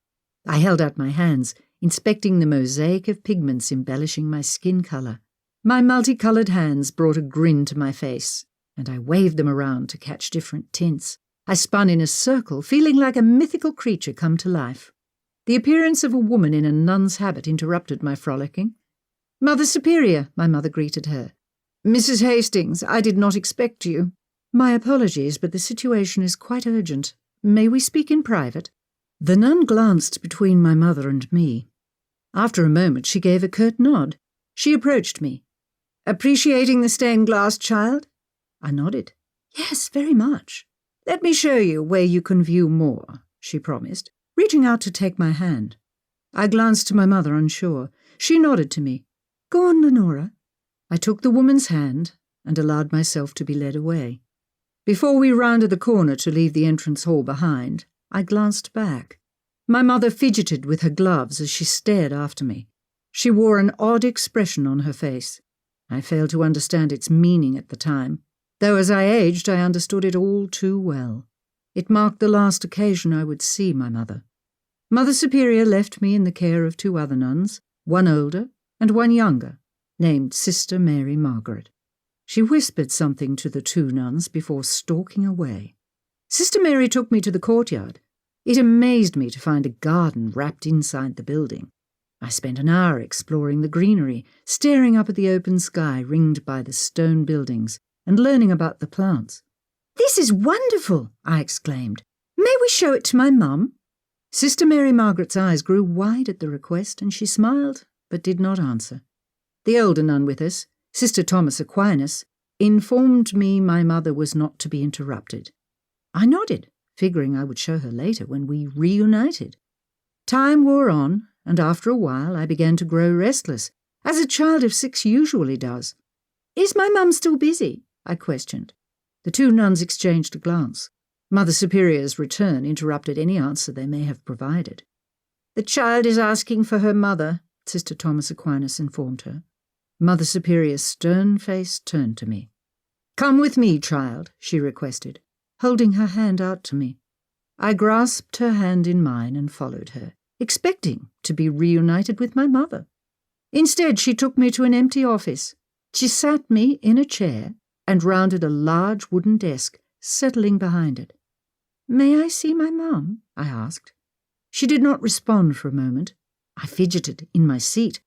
I held out my hands, inspecting the mosaic of pigments embellishing my skin colour. My multicoloured hands brought a grin to my face, and I waved them around to catch different tints. I spun in a circle, feeling like a mythical creature come to life. The appearance of a woman in a nun's habit interrupted my frolicking. "Mother Superior," my mother greeted her. "Mrs. Hastings, I did not expect you." "My apologies, but the situation is quite urgent. May we speak in private?" The nun glanced between my mother and me. After a moment she gave a curt nod. She approached me. "Appreciating the stained glass, child?" I nodded. "Yes, very much." "Let me show you where you can view more," she promised, reaching out to take my hand. I glanced to my mother, unsure. She nodded to me. "Go on, Lenora." I took the woman's hand and allowed myself to be led away. Before we rounded the corner to leave the entrance hall behind, I glanced back. My mother fidgeted with her gloves as she stared after me. She wore an odd expression on her face. I failed to understand its meaning at the time, though as I aged I understood it all too well. It marked the last occasion I would see my mother. Mother Superior left me in the care of two other nuns, one older and one younger, named Sister Mary Margaret. She whispered something to the two nuns before stalking away. Sister Mary took me to the courtyard. It amazed me to find a garden wrapped inside the building. I spent an hour exploring the greenery, staring up at the open sky ringed by the stone buildings, and learning about the plants. "This is wonderful," I exclaimed. "May we show it to my mum?" Sister Mary Margaret's eyes grew wide at the request, and she smiled, but did not answer. The older nun with us, Sister Thomas Aquinas, informed me my mother was not to be interrupted. I nodded, figuring I would show her later when we reunited. Time wore on, and after a while I began to grow restless, as a child of 6 usually does. "Is my mum still busy?" I questioned. The two nuns exchanged a glance. Mother Superior's return interrupted any answer they may have provided. "The child is asking for her mother," Sister Thomas Aquinas informed her. Mother Superior's stern face turned to me. "Come with me, child," she requested, holding her hand out to me. I grasped her hand in mine and followed her, expecting to be reunited with my mother. Instead, she took me to an empty office. She sat me in a chair and rounded a large wooden desk, settling behind it. "May I see my mum?" I asked. She did not respond for a moment. I fidgeted in my seat.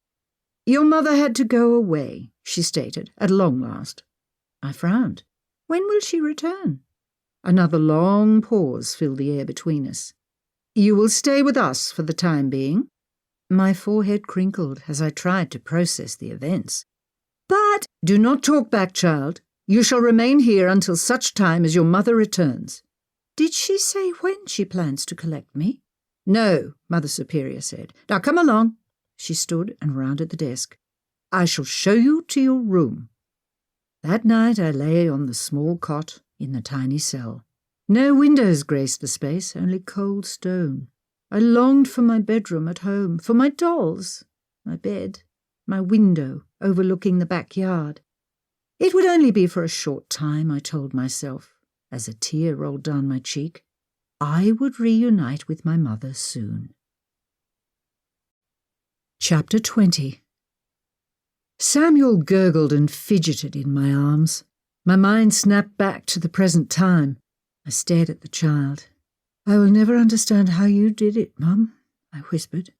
"Your mother had to go away," she stated, at long last. I frowned. "When will she return?" Another long pause filled the air between us. "You will stay with us for the time being." My forehead crinkled as I tried to process the events. "But—" "Do not talk back, child. You shall remain here until such time as your mother returns." "Did she say when she plans to collect me?" "No," Mother Superior said. "Now come along." She stood and rounded the desk. "I shall show you to your room." That night I lay on the small cot in the tiny cell. No windows graced the space, only cold stone. I longed for my bedroom at home, for my dolls, my bed, my window overlooking the backyard. It would only be for a short time, I told myself, as a tear rolled down my cheek. I would reunite with my mother soon. Chapter 20. Samuel gurgled and fidgeted in my arms. My mind snapped back to the present time. I stared at the child. "I will never understand how you did it, Mum," I whispered.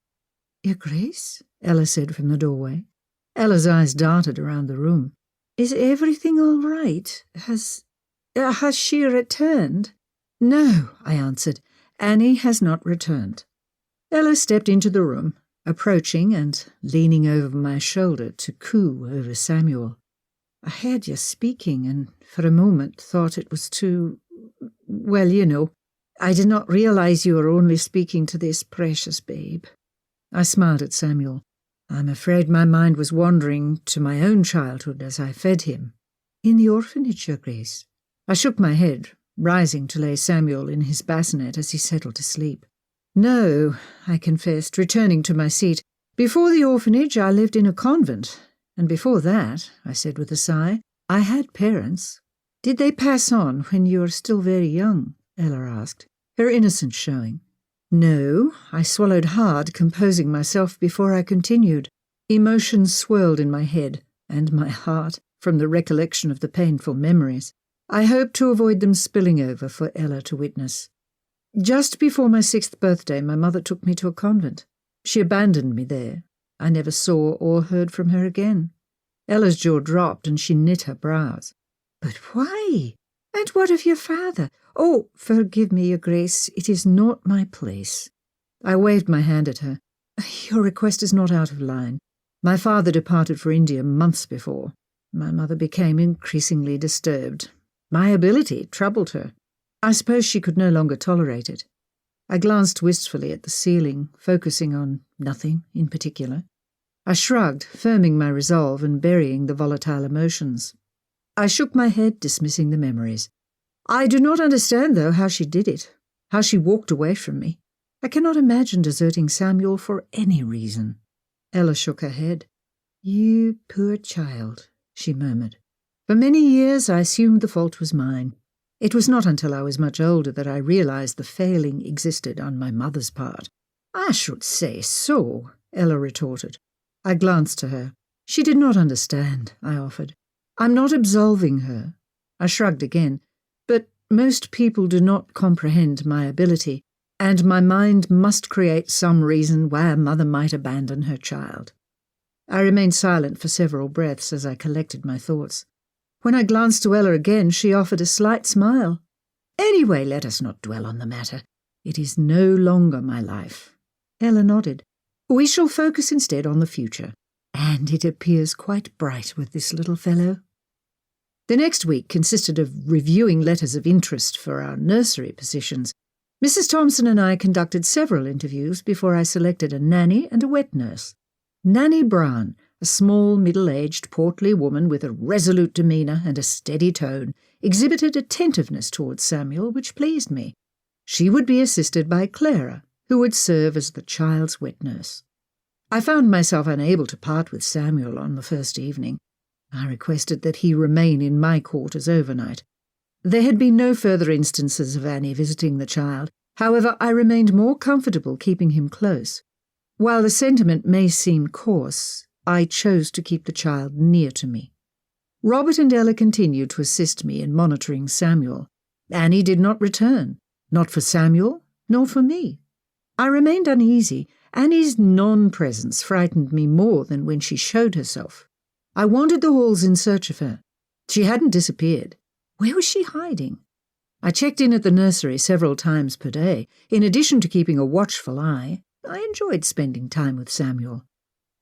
"Your Grace?" Ella said from the doorway. Ella's eyes darted around the room. "Is everything all right? Has she returned?" "No," I answered. "Annie has not returned." Ella stepped into the room, approaching and leaning over my shoulder to coo over Samuel. "I heard you speaking and for a moment thought it was well, you know. I did not realize you were only speaking to this precious babe." I smiled at Samuel. I'm afraid my mind was wandering to my own childhood as I fed him. "In the orphanage, Your Grace." I shook my head, rising to lay Samuel in his bassinet as he settled to sleep. "No," I confessed, returning to my seat. "Before the orphanage I lived in a convent, and before that," I said with a sigh, "I had parents." "Did they pass on when you were still very young?" Ella asked, her innocence showing. "No," I swallowed hard, composing myself before I continued. Emotions swirled in my head and my heart from the recollection of the painful memories. I hoped to avoid them spilling over for Ella to witness. Just before my 6th birthday, my mother took me to a convent. She abandoned me there. I never saw or heard from her again. Ella's jaw dropped and she knit her brows. "But why? And what of your father?" "Oh, forgive me, Your Grace, it is not my place." I waved my hand at her. "Your request is not out of line. My father departed for India months before. My mother became increasingly disturbed. My ability troubled her. I suppose she could no longer tolerate it." I glanced wistfully at the ceiling, focusing on nothing in particular. I shrugged, firming my resolve and burying the volatile emotions. I shook my head, dismissing the memories. "I do not understand, though, how she did it, how she walked away from me. I cannot imagine deserting Samuel for any reason." Ella shook her head. "You poor child," she murmured. "For many years I assumed the fault was mine. It was not until I was much older that I realized the failing existed on my mother's part." "I should say so," Ella retorted. I glanced to her. She did not understand, I offered. "I'm not absolving her." I shrugged again. "But most people do not comprehend my ability, and my mind must create some reason why a mother might abandon her child. I remained silent for several breaths as I collected my thoughts. When I glanced to Ella again, she offered a slight smile. "Anyway, let us not dwell on the matter. It is no longer my life." Ella nodded. "We shall focus instead on the future, and it appears quite bright with this little fellow." The next week consisted of reviewing letters of interest for our nursery positions. Mrs. Thompson and I conducted several interviews before I selected a nanny and a wet nurse. Nanny Brown, a small, middle-aged, portly woman with a resolute demeanour and a steady tone, exhibited attentiveness towards Samuel, which pleased me. She would be assisted by Clara, who would serve as the child's wet nurse. I found myself unable to part with Samuel on the first evening. I requested that he remain in my quarters overnight. There had been no further instances of Annie visiting the child. However, I remained more comfortable keeping him close. While the sentiment may seem coarse, I chose to keep the child near to me. Robert and Ella continued to assist me in monitoring Samuel. Annie did not return, not for Samuel, nor for me. I remained uneasy. Annie's non-presence frightened me more than when she showed herself. I wandered the halls in search of her. She hadn't disappeared. Where was she hiding? I checked in at the nursery several times per day. In addition to keeping a watchful eye, I enjoyed spending time with Samuel.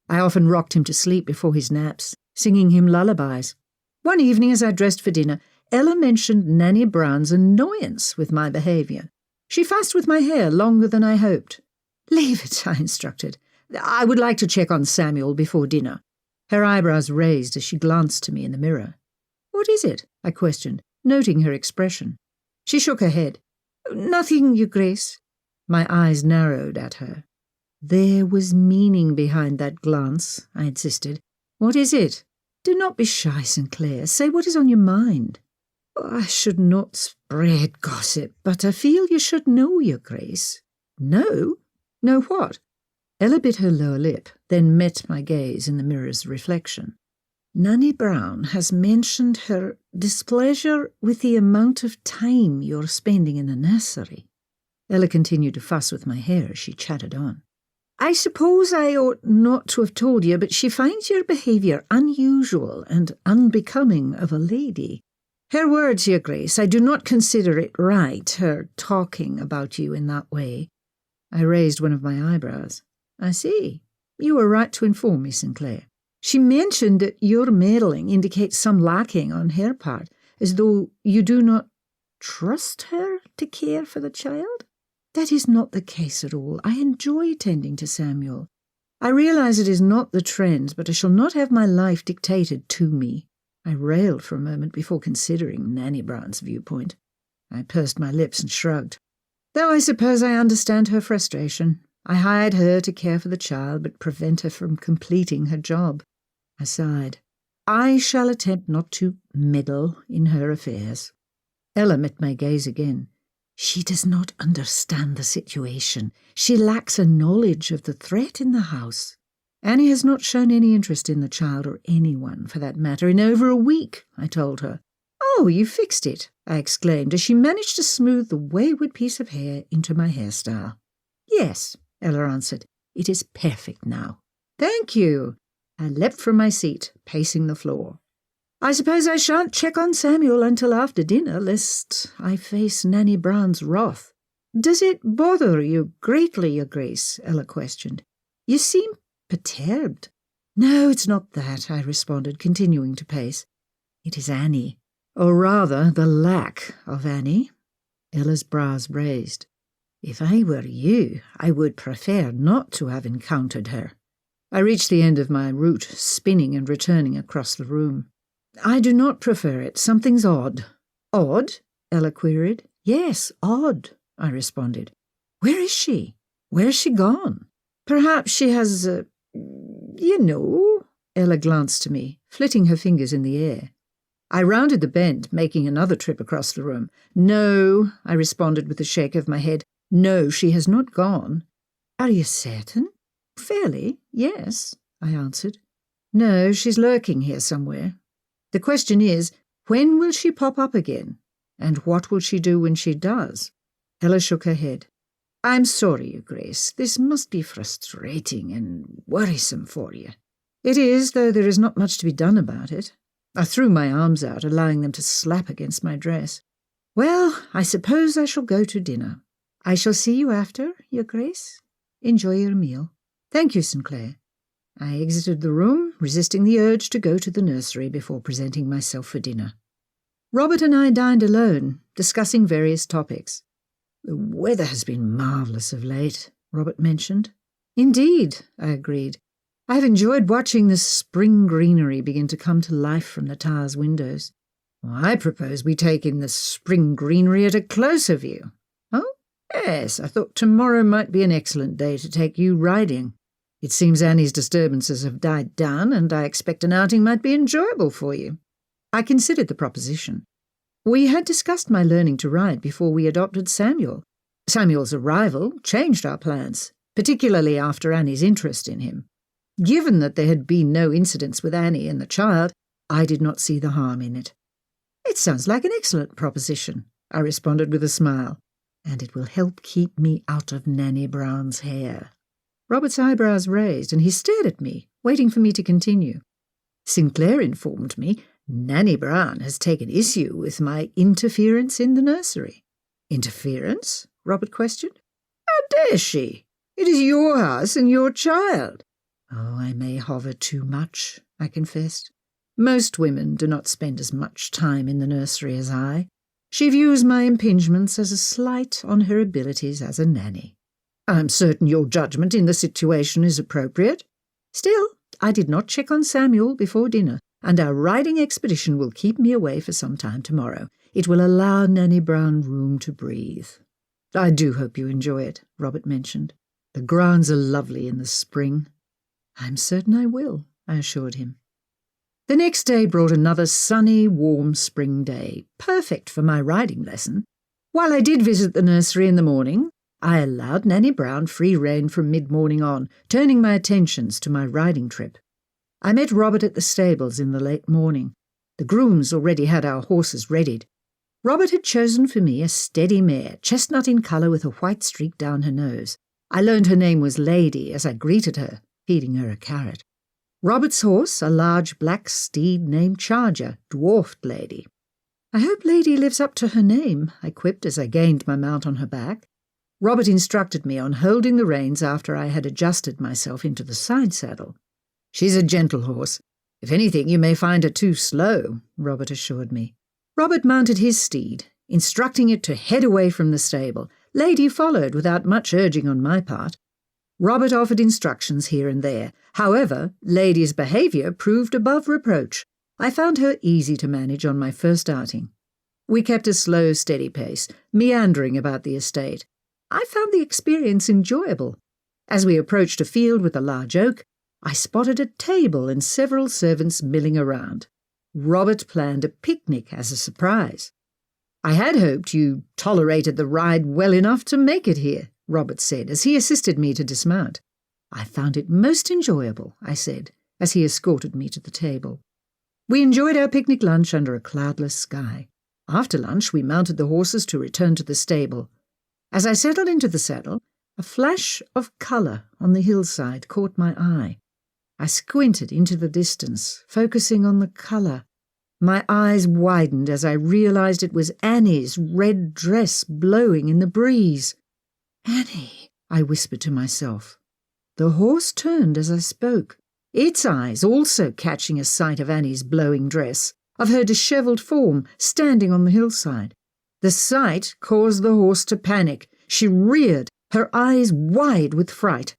I often rocked him to sleep before his naps, singing him lullabies. One evening as I dressed for dinner, Ella mentioned Nanny Brown's annoyance with my behaviour. She fussed with my hair longer than I hoped. "Leave it," I instructed. "I would like to check on Samuel before dinner." Her eyebrows raised as she glanced to me in the mirror. "What is it?" I questioned, noting her expression. She shook her head. "Nothing, Your Grace." My eyes narrowed at her. "There was meaning behind that glance," I insisted. "What is it? Do not be shy, Sinclair. Say what is on your mind." "I should not spread gossip, but I feel you should know, Your Grace." "No? Know what?" Ella bit her lower lip, then met my gaze in the mirror's reflection. "Nanny Brown has mentioned her displeasure with the amount of time you're spending in the nursery." Ella continued to fuss with my hair as she chatted on. "I suppose I ought not to have told you, but she finds your behaviour unusual and unbecoming of a lady. Her words, Your Grace, I do not consider it right, her talking about you in that way." I raised one of my eyebrows. "I see. You were right to inform me, Sinclair. She mentioned that your meddling indicates some lacking on her part, as though you do not trust her to care for the child?" "That is not the case at all. I enjoy tending to Samuel. I realize it is not the trend, but I shall not have my life dictated to me." I railed for a moment before considering Nanny Brown's viewpoint. I pursed my lips and shrugged. "Though I suppose I understand her frustration. I hired her to care for the child, but prevent her from completing her job." I sighed. "I shall attempt not to meddle in her affairs." Ella met my gaze again. "She does not understand the situation. She lacks a knowledge of the threat in the house." "Annie has not shown any interest in the child, or anyone, for that matter, in over a week," I told her. "Oh, you fixed it," I exclaimed, as she managed to smooth the wayward piece of hair into my hairstyle. "Yes," Ella answered. "It is perfect now." "Thank you." I leapt from my seat, pacing the floor. "I suppose I shan't check on Samuel until after dinner, lest I face Nanny Brown's wrath." "Does it bother you greatly, Your Grace?" Ella questioned. "You seem perturbed." "No, it's not that," I responded, continuing to pace. "It is Annie, or rather the lack of Annie." Ella's brows raised. "If I were you, I would prefer not to have encountered her." I reached the end of my route, spinning and returning across the room. "I do not prefer it. Something's odd." "Odd?" Ella queried. "Yes, odd," I responded. "Where is she? Where has she gone?" "Perhaps she has, you know." Ella glanced to me, flitting her fingers in the air. I rounded the bend, making another trip across the room. "No," I responded with a shake of my head. "No, she has not gone." "Are you certain?" "Fairly, yes," I answered. "No, she's lurking here somewhere. The question is, when will she pop up again? And what will she do when she does?" Ella shook her head. I'm sorry, Your Grace. This must be frustrating and worrisome for you. It is, though there is not much to be done about it. I threw my arms out, allowing them to slap against my dress. Well, I suppose I shall go to dinner. I shall see you after, Your Grace. Enjoy your meal. Thank you, Sinclair. I exited the room, resisting the urge to go to the nursery before presenting myself for dinner. Robert and I dined alone, discussing various topics. The weather has been marvellous of late, Robert mentioned. Indeed, I agreed. I have enjoyed watching the spring greenery begin to come to life from the tower's windows. Well, I propose we take in the spring greenery at a closer view. Oh, yes, I thought tomorrow might be an excellent day to take you riding. It seems Annie's disturbances have died down, and I expect an outing might be enjoyable for you. I considered the proposition. We had discussed my learning to ride before we adopted Samuel. Samuel's arrival changed our plans, particularly after Annie's interest in him. Given that there had been no incidents with Annie and the child, I did not see the harm in it. It sounds like an excellent proposition, I responded with a smile, and it will help keep me out of Nanny Brown's hair. Robert's eyebrows raised, and he stared at me, waiting for me to continue. Sinclair informed me Nanny Brown has taken issue with my interference in the nursery. Interference? Robert questioned. How dare she? It is your house and your child. Oh, I may hover too much, I confessed. Most women do not spend as much time in the nursery as I. She views my impingements as a slight on her abilities as a nanny. I'm certain your judgment in the situation is appropriate. Still, I did not check on Samuel before dinner, and our riding expedition will keep me away for some time tomorrow. It will allow Nanny Brown room to breathe. I do hope you enjoy it, Robert mentioned. The grounds are lovely in the spring. I'm certain I will, I assured him. The next day brought another sunny, warm spring day, perfect for my riding lesson. While I did visit the nursery in the morning, I allowed Nanny Brown free rein from mid-morning on, turning my attentions to my riding trip. I met Robert at the stables in the late morning. The grooms already had our horses readied. Robert had chosen for me a steady mare, chestnut in colour with a white streak down her nose. I learned her name was Lady as I greeted her, feeding her a carrot. Robert's horse, a large black steed named Charger, dwarfed Lady. I hope Lady lives up to her name, I quipped as I gained my mount on her back. Robert instructed me on holding the reins after I had adjusted myself into the side saddle. She's a gentle horse. If anything, you may find her too slow, Robert assured me. Robert mounted his steed, instructing it to head away from the stable. Lady followed without much urging on my part. Robert offered instructions here and there. However, Lady's behaviour proved above reproach. I found her easy to manage on my first outing. We kept a slow, steady pace, meandering about the estate. I found the experience enjoyable. As we approached a field with a large oak, I spotted a table and several servants milling around. Robert planned a picnic as a surprise. I had hoped you tolerated the ride well enough to make it here, Robert said as he assisted me to dismount. I found it most enjoyable, I said, as he escorted me to the table. We enjoyed our picnic lunch under a cloudless sky. After lunch, we mounted the horses to return to the stable. As I settled into the saddle, a flash of colour on the hillside caught my eye. I squinted into the distance, focusing on the colour. My eyes widened as I realised it was Annie's red dress blowing in the breeze. Annie, I whispered to myself. The horse turned as I spoke, its eyes also catching a sight of Annie's blowing dress, of her dishevelled form standing on the hillside. The sight caused the horse to panic. She reared, her eyes wide with fright.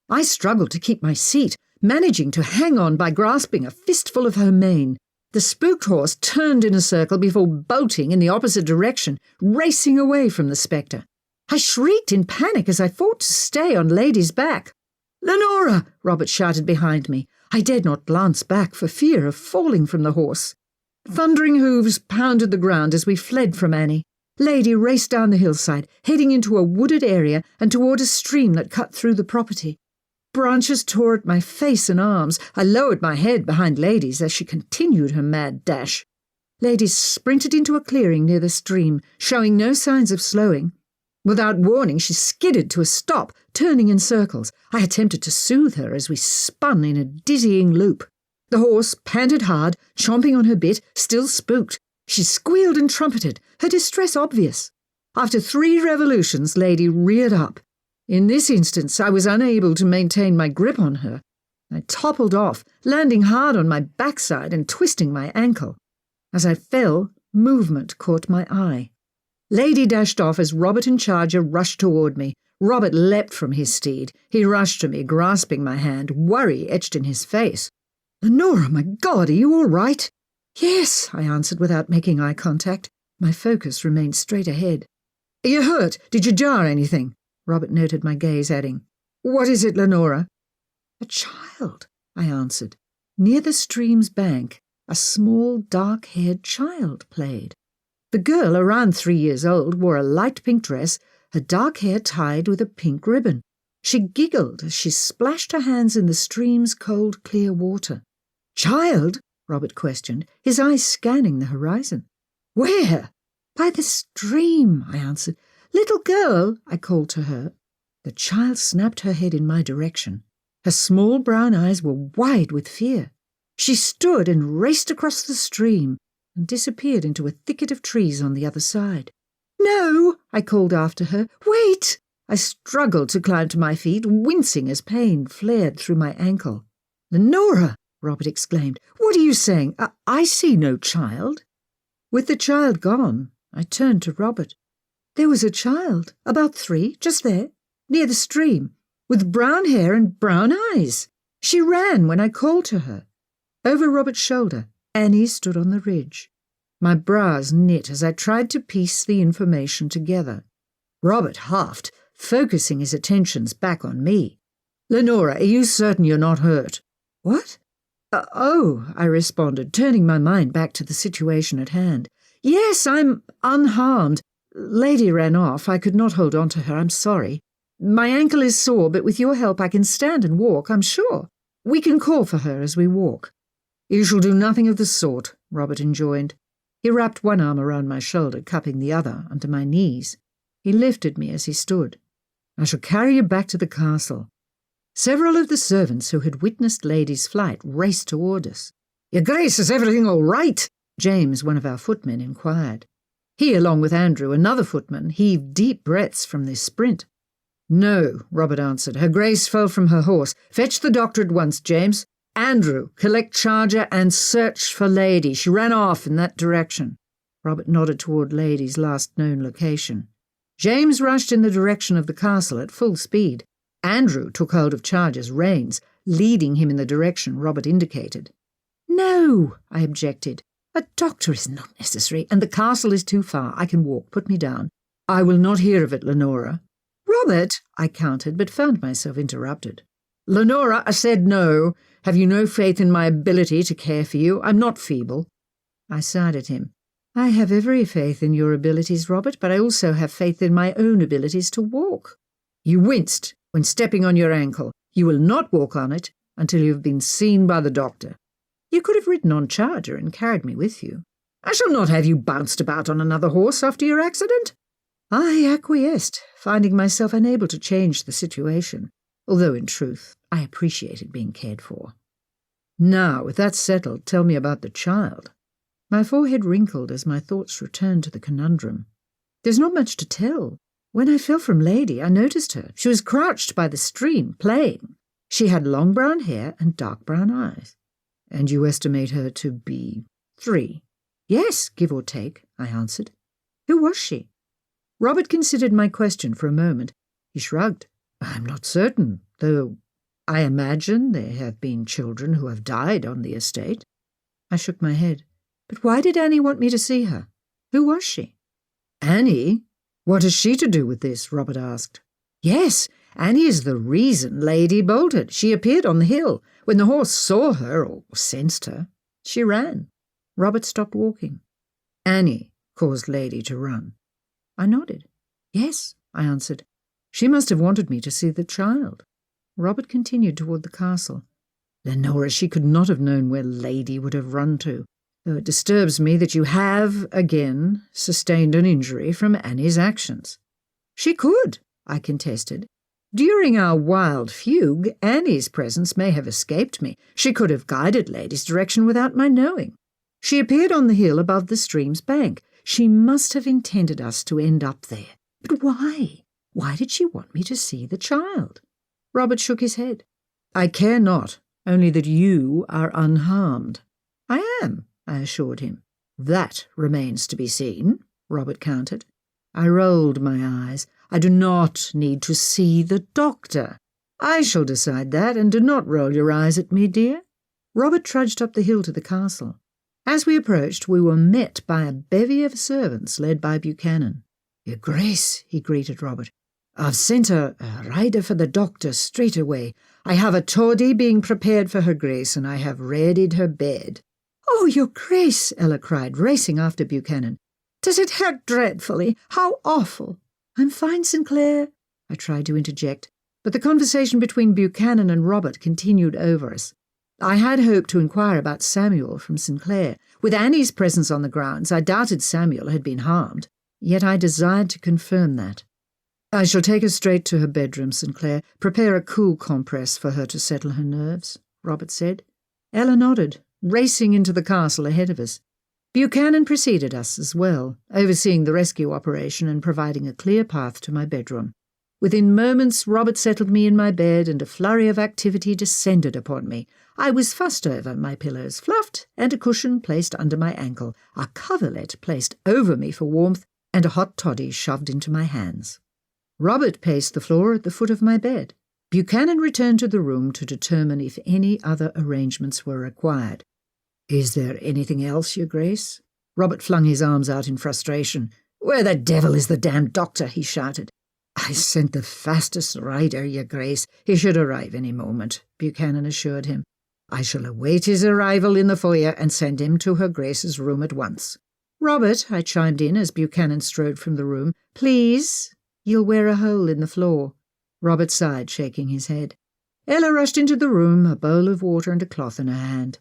I struggled to keep my seat, managing to hang on by grasping a fistful of her mane. The spooked horse turned in a circle before bolting in the opposite direction, racing away from the spectre. I shrieked in panic as I fought to stay on Lady's back. "Lenora!" Robert shouted behind me. I dared not glance back for fear of falling from the horse. Thundering hooves pounded the ground as we fled from Annie. Lady raced down the hillside, heading into a wooded area and toward a stream that cut through the property. Branches tore at my face and arms. I lowered my head behind Lady's as she continued her mad dash. Lady sprinted into a clearing near the stream, showing no signs of slowing. Without warning, she skidded to a stop, turning in circles. I attempted to soothe her as we spun in a dizzying loop. The horse panted hard, chomping on her bit, still spooked. She squealed and trumpeted, her distress obvious. After 3 revolutions, Lady reared up. In this instance, I was unable to maintain my grip on her. I toppled off, landing hard on my backside and twisting my ankle. As I fell, movement caught my eye. Lady dashed off as Robert and Charger rushed toward me. Robert leapt from his steed. He rushed to me, grasping my hand, worry etched in his face. "Lenora, my God, are you all right?" "Yes," I answered without making eye contact. My focus remained straight ahead. "Are you hurt? Did you jar anything?" Robert noted my gaze, adding, "What is it, Lenora?" "A child," I answered. Near the stream's bank, a small, dark-haired child played. The girl, around 3 years old, wore a light pink dress, her dark hair tied with a pink ribbon. She giggled as she splashed her hands in the stream's cold, clear water. "Child?" Robert questioned, his eyes scanning the horizon. "Where?" "By the stream," I answered. "Little girl," I called to her. The child snapped her head in my direction. Her small brown eyes were wide with fear. She stood and raced across the stream and disappeared into a thicket of trees on the other side. "No," I called after her. "Wait!" I struggled to climb to my feet, wincing as pain flared through my ankle. "Lenora!" Robert exclaimed. "What are you saying? I see no child." With the child gone, I turned to Robert. There was a child, about 3, just there, near the stream, with brown hair and brown eyes. She ran when I called to her. Over Robert's shoulder, Annie stood on the ridge. My brows knit as I tried to piece the information together. Robert huffed, focusing his attentions back on me. "Lenora, are you certain you're not hurt?" "What?" Oh, I responded, turning my mind back to the situation at hand. "Yes, I'm unharmed. Lady ran off. I could not hold on to her. I'm sorry. My ankle is sore, but with your help I can stand and walk, I'm sure. We can call for her as we walk." "You shall do nothing of the sort," Robert enjoined. He wrapped one arm around my shoulder, cupping the other under my knees. He lifted me as he stood. "I shall carry you back to the castle." Several of the servants who had witnessed Lady's flight raced toward us. "Your Grace, is everything all right?" James, one of our footmen, inquired. He, along with Andrew, another footman, heaved deep breaths from their sprint. "No," Robert answered. "Her Grace fell from her horse. Fetch the doctor at once, James. Andrew, collect Charger and search for Lady. She ran off in that direction." Robert nodded toward Lady's last known location. James rushed in the direction of the castle at full speed. Andrew took hold of Charger's reins, leading him in the direction Robert indicated. "No," I objected. "A doctor is not necessary, and the castle is too far. I can walk. Put me down." "I will not hear of it, Lenora." "Robert," I countered, but found myself interrupted. "Lenora, I said no. Have you no faith in my ability to care for you? I'm not feeble." I sighed at him. "I have every faith in your abilities, Robert, but I also have faith in my own abilities to walk." "You winced when stepping on your ankle. You will not walk on it until you have been seen by the doctor." "You could have ridden on Charger and carried me with you." "I shall not have you bounced about on another horse after your accident." I acquiesced, finding myself unable to change the situation, although in truth I appreciated being cared for. "Now, with that settled, tell me about the child." My forehead wrinkled as my thoughts returned to the conundrum. "There's not much to tell. When I fell from Lady, I noticed her. She was crouched by the stream, playing. She had long brown hair and dark brown eyes." "And you estimate her to be 3? "Yes, give or take," I answered. "Who was she?" Robert considered my question for a moment. He shrugged. "I'm not certain, though I imagine there have been children who have died on the estate." I shook my head. "But why did Annie want me to see her? Who was she?" "Annie? What has she to do with this?" Robert asked. "Yes, Annie is the reason Lady bolted. She appeared on the hill. When the horse saw her, or sensed her, she ran." Robert stopped walking. "Annie caused Lady to run." I nodded. "Yes," I answered. "She must have wanted me to see the child." Robert continued toward the castle. "Lenora, she could not have known where Lady would have run to, though it disturbs me that you have, again, sustained an injury from Annie's actions." She could, I contested. During our wild fugue, Annie's presence may have escaped me. She could have guided Lady's direction without my knowing. She appeared on the hill above the stream's bank. She must have intended us to end up there. But why? Why did she want me to see the child? Robert shook his head. I care not, only that you are unharmed. I am, I assured him. That remains to be seen, Robert countered. I rolled my eyes. I do not need to see the doctor. I shall decide that, and do not roll your eyes at me, dear. Robert trudged up the hill to the castle. As we approached, we were met by a bevy of servants led by Buchanan. Your Grace, he greeted Robert, I've sent a rider for the doctor straight away. I have a toddy being prepared for her Grace, and I have readied her bed. Oh, your Grace, Ella cried, racing after Buchanan. Does it hurt dreadfully? How awful! I'm fine, Sinclair, I tried to interject, but the conversation between Buchanan and Robert continued over us. I had hoped to inquire about Samuel from Sinclair. With Annie's presence on the grounds, I doubted Samuel had been harmed, yet I desired to confirm that. I shall take her straight to her bedroom, Sinclair. Prepare a cool compress for her to settle her nerves, Robert said. Ella nodded, racing into the castle ahead of us. Buchanan preceded us as well, overseeing the rescue operation and providing a clear path to my bedroom. Within moments, Robert settled me in my bed, and a flurry of activity descended upon me. I was fussed over, my pillows fluffed, and a cushion placed under my ankle, a coverlet placed over me for warmth, and a hot toddy shoved into my hands. Robert paced the floor at the foot of my bed. Buchanan returned to the room to determine if any other arrangements were required. Is there anything else, Your Grace? Robert flung his arms out in frustration. Where the devil is the damned doctor? He shouted. I sent the fastest rider, Your Grace. He should arrive any moment, Buchanan assured him. I shall await his arrival in the foyer and send him to Her Grace's room at once. Robert, I chimed in as Buchanan strode from the room, please, you'll wear a hole in the floor. Robert sighed, shaking his head. Ella rushed into the room, a bowl of water and a cloth in her hand.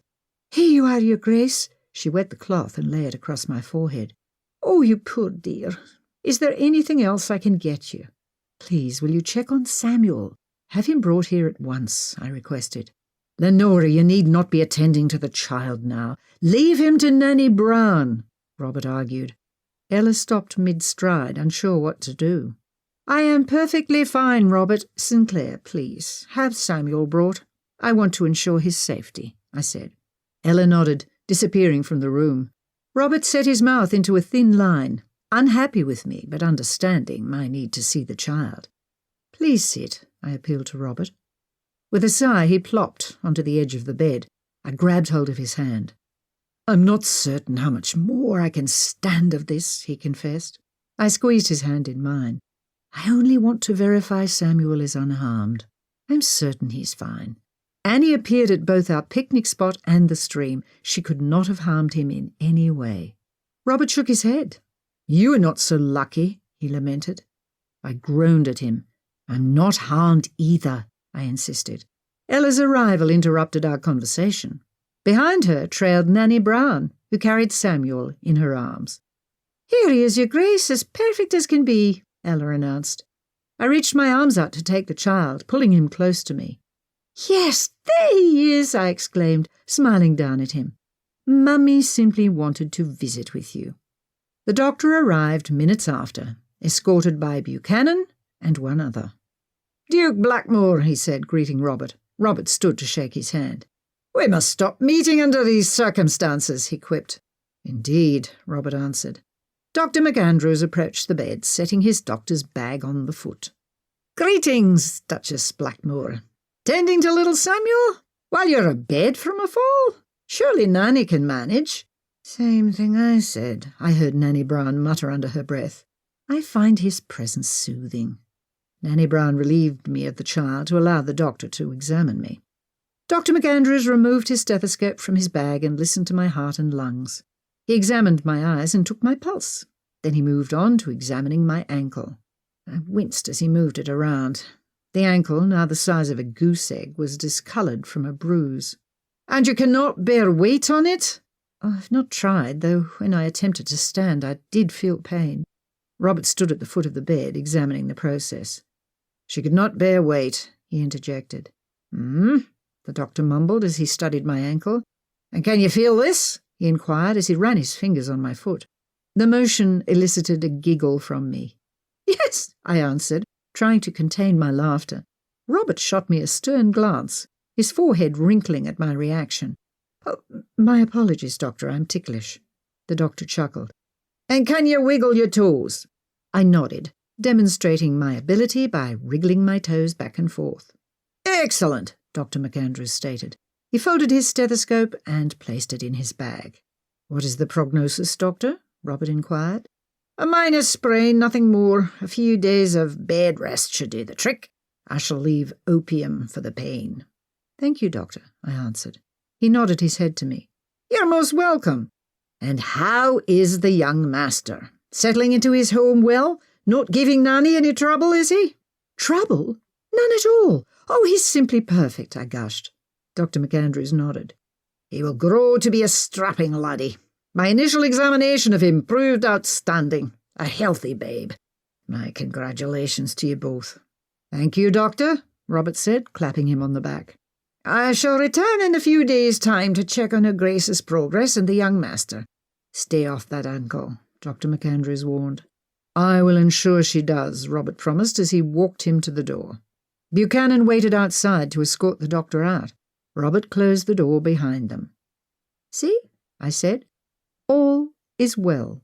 Here you are, Your Grace. She wet the cloth and lay it across my forehead. Oh, you poor dear. Is there anything else I can get you? Please, will you check on Samuel? Have him brought here at once, I requested. Lenora, you need not be attending to the child now. Leave him to Nanny Brown, Robert argued. Ella stopped mid-stride, unsure what to do. I am perfectly fine, Robert. Sinclair, please, have Samuel brought. I want to ensure his safety, I said. Ella nodded, disappearing from the room. Robert set his mouth into a thin line, unhappy with me, but understanding my need to see the child. Please sit, I appealed to Robert. With a sigh, he plopped onto the edge of the bed. I grabbed hold of his hand. I'm not certain how much more I can stand of this, he confessed. I squeezed his hand in mine. I only want to verify Samuel is unharmed. I'm certain he's fine. Annie appeared at both our picnic spot and the stream. She could not have harmed him in any way. Robert shook his head. You are not so lucky, he lamented. I groaned at him. I'm not harmed either, I insisted. Ella's arrival interrupted our conversation. Behind her trailed Nanny Brown, who carried Samuel in her arms. Here he is, Your Grace, as perfect as can be, Ella announced. I reached my arms out to take the child, pulling him close to me. Yes, there he is, I exclaimed, smiling down at him. Mummy simply wanted to visit with you. The doctor arrived minutes after, escorted by Buchanan and one other. Duke Blackmoore, he said, greeting Robert. Robert stood to shake his hand. We must stop meeting under these circumstances, he quipped. Indeed, Robert answered. Dr. McAndrews approached the bed, setting his doctor's bag on the foot. Greetings, Duchess Blackmoore. Tending to little Samuel? While you're abed from a fall? Surely Nanny can manage. Same thing I said, I heard Nanny Brown mutter under her breath. I find his presence soothing. Nanny Brown relieved me of the child to allow the doctor to examine me. Dr. McAndrews removed his stethoscope from his bag and listened to my heart and lungs. He examined my eyes and took my pulse. Then he moved on to examining my ankle. I winced as he moved it around. The ankle, now the size of a goose egg, was discoloured from a bruise. And you cannot bear weight on it? I've not tried, though when I attempted to stand I did feel pain. Robert stood at the foot of the bed, examining the process. She could not bear weight, he interjected. The doctor mumbled as he studied my ankle. And can you feel this? He inquired as he ran his fingers on my foot. The motion elicited a giggle from me. Yes, I answered, trying to contain my laughter. Robert shot me a stern glance, his forehead wrinkling at my reaction. Oh, my apologies, Doctor, I'm ticklish. The doctor chuckled. And can you wiggle your toes? I nodded, demonstrating my ability by wriggling my toes back and forth. Excellent, Dr. McAndrews stated. He folded his stethoscope and placed it in his bag. What is the prognosis, Doctor? Robert inquired. A minor sprain, nothing more. A few days of bed rest should do the trick. I shall leave opium for the pain. Thank you, Doctor, I answered. He nodded his head to me. You're most welcome. And how is the young master? Settling into his home well? Not giving Nanny any trouble, is he? Trouble? None at all. Oh, he's simply perfect, I gushed. Dr. McAndrews nodded. He will grow to be a strapping laddie. My initial examination of him proved outstanding. A healthy babe. My congratulations to you both. Thank you, Doctor, Robert said, clapping him on the back. I shall return in a few days' time to check on Her Grace's progress and the young master. Stay off that ankle, Dr. McAndrews warned. I will ensure she does, Robert promised as he walked him to the door. Buchanan waited outside to escort the doctor out. Robert closed the door behind them. See, I said, all is well.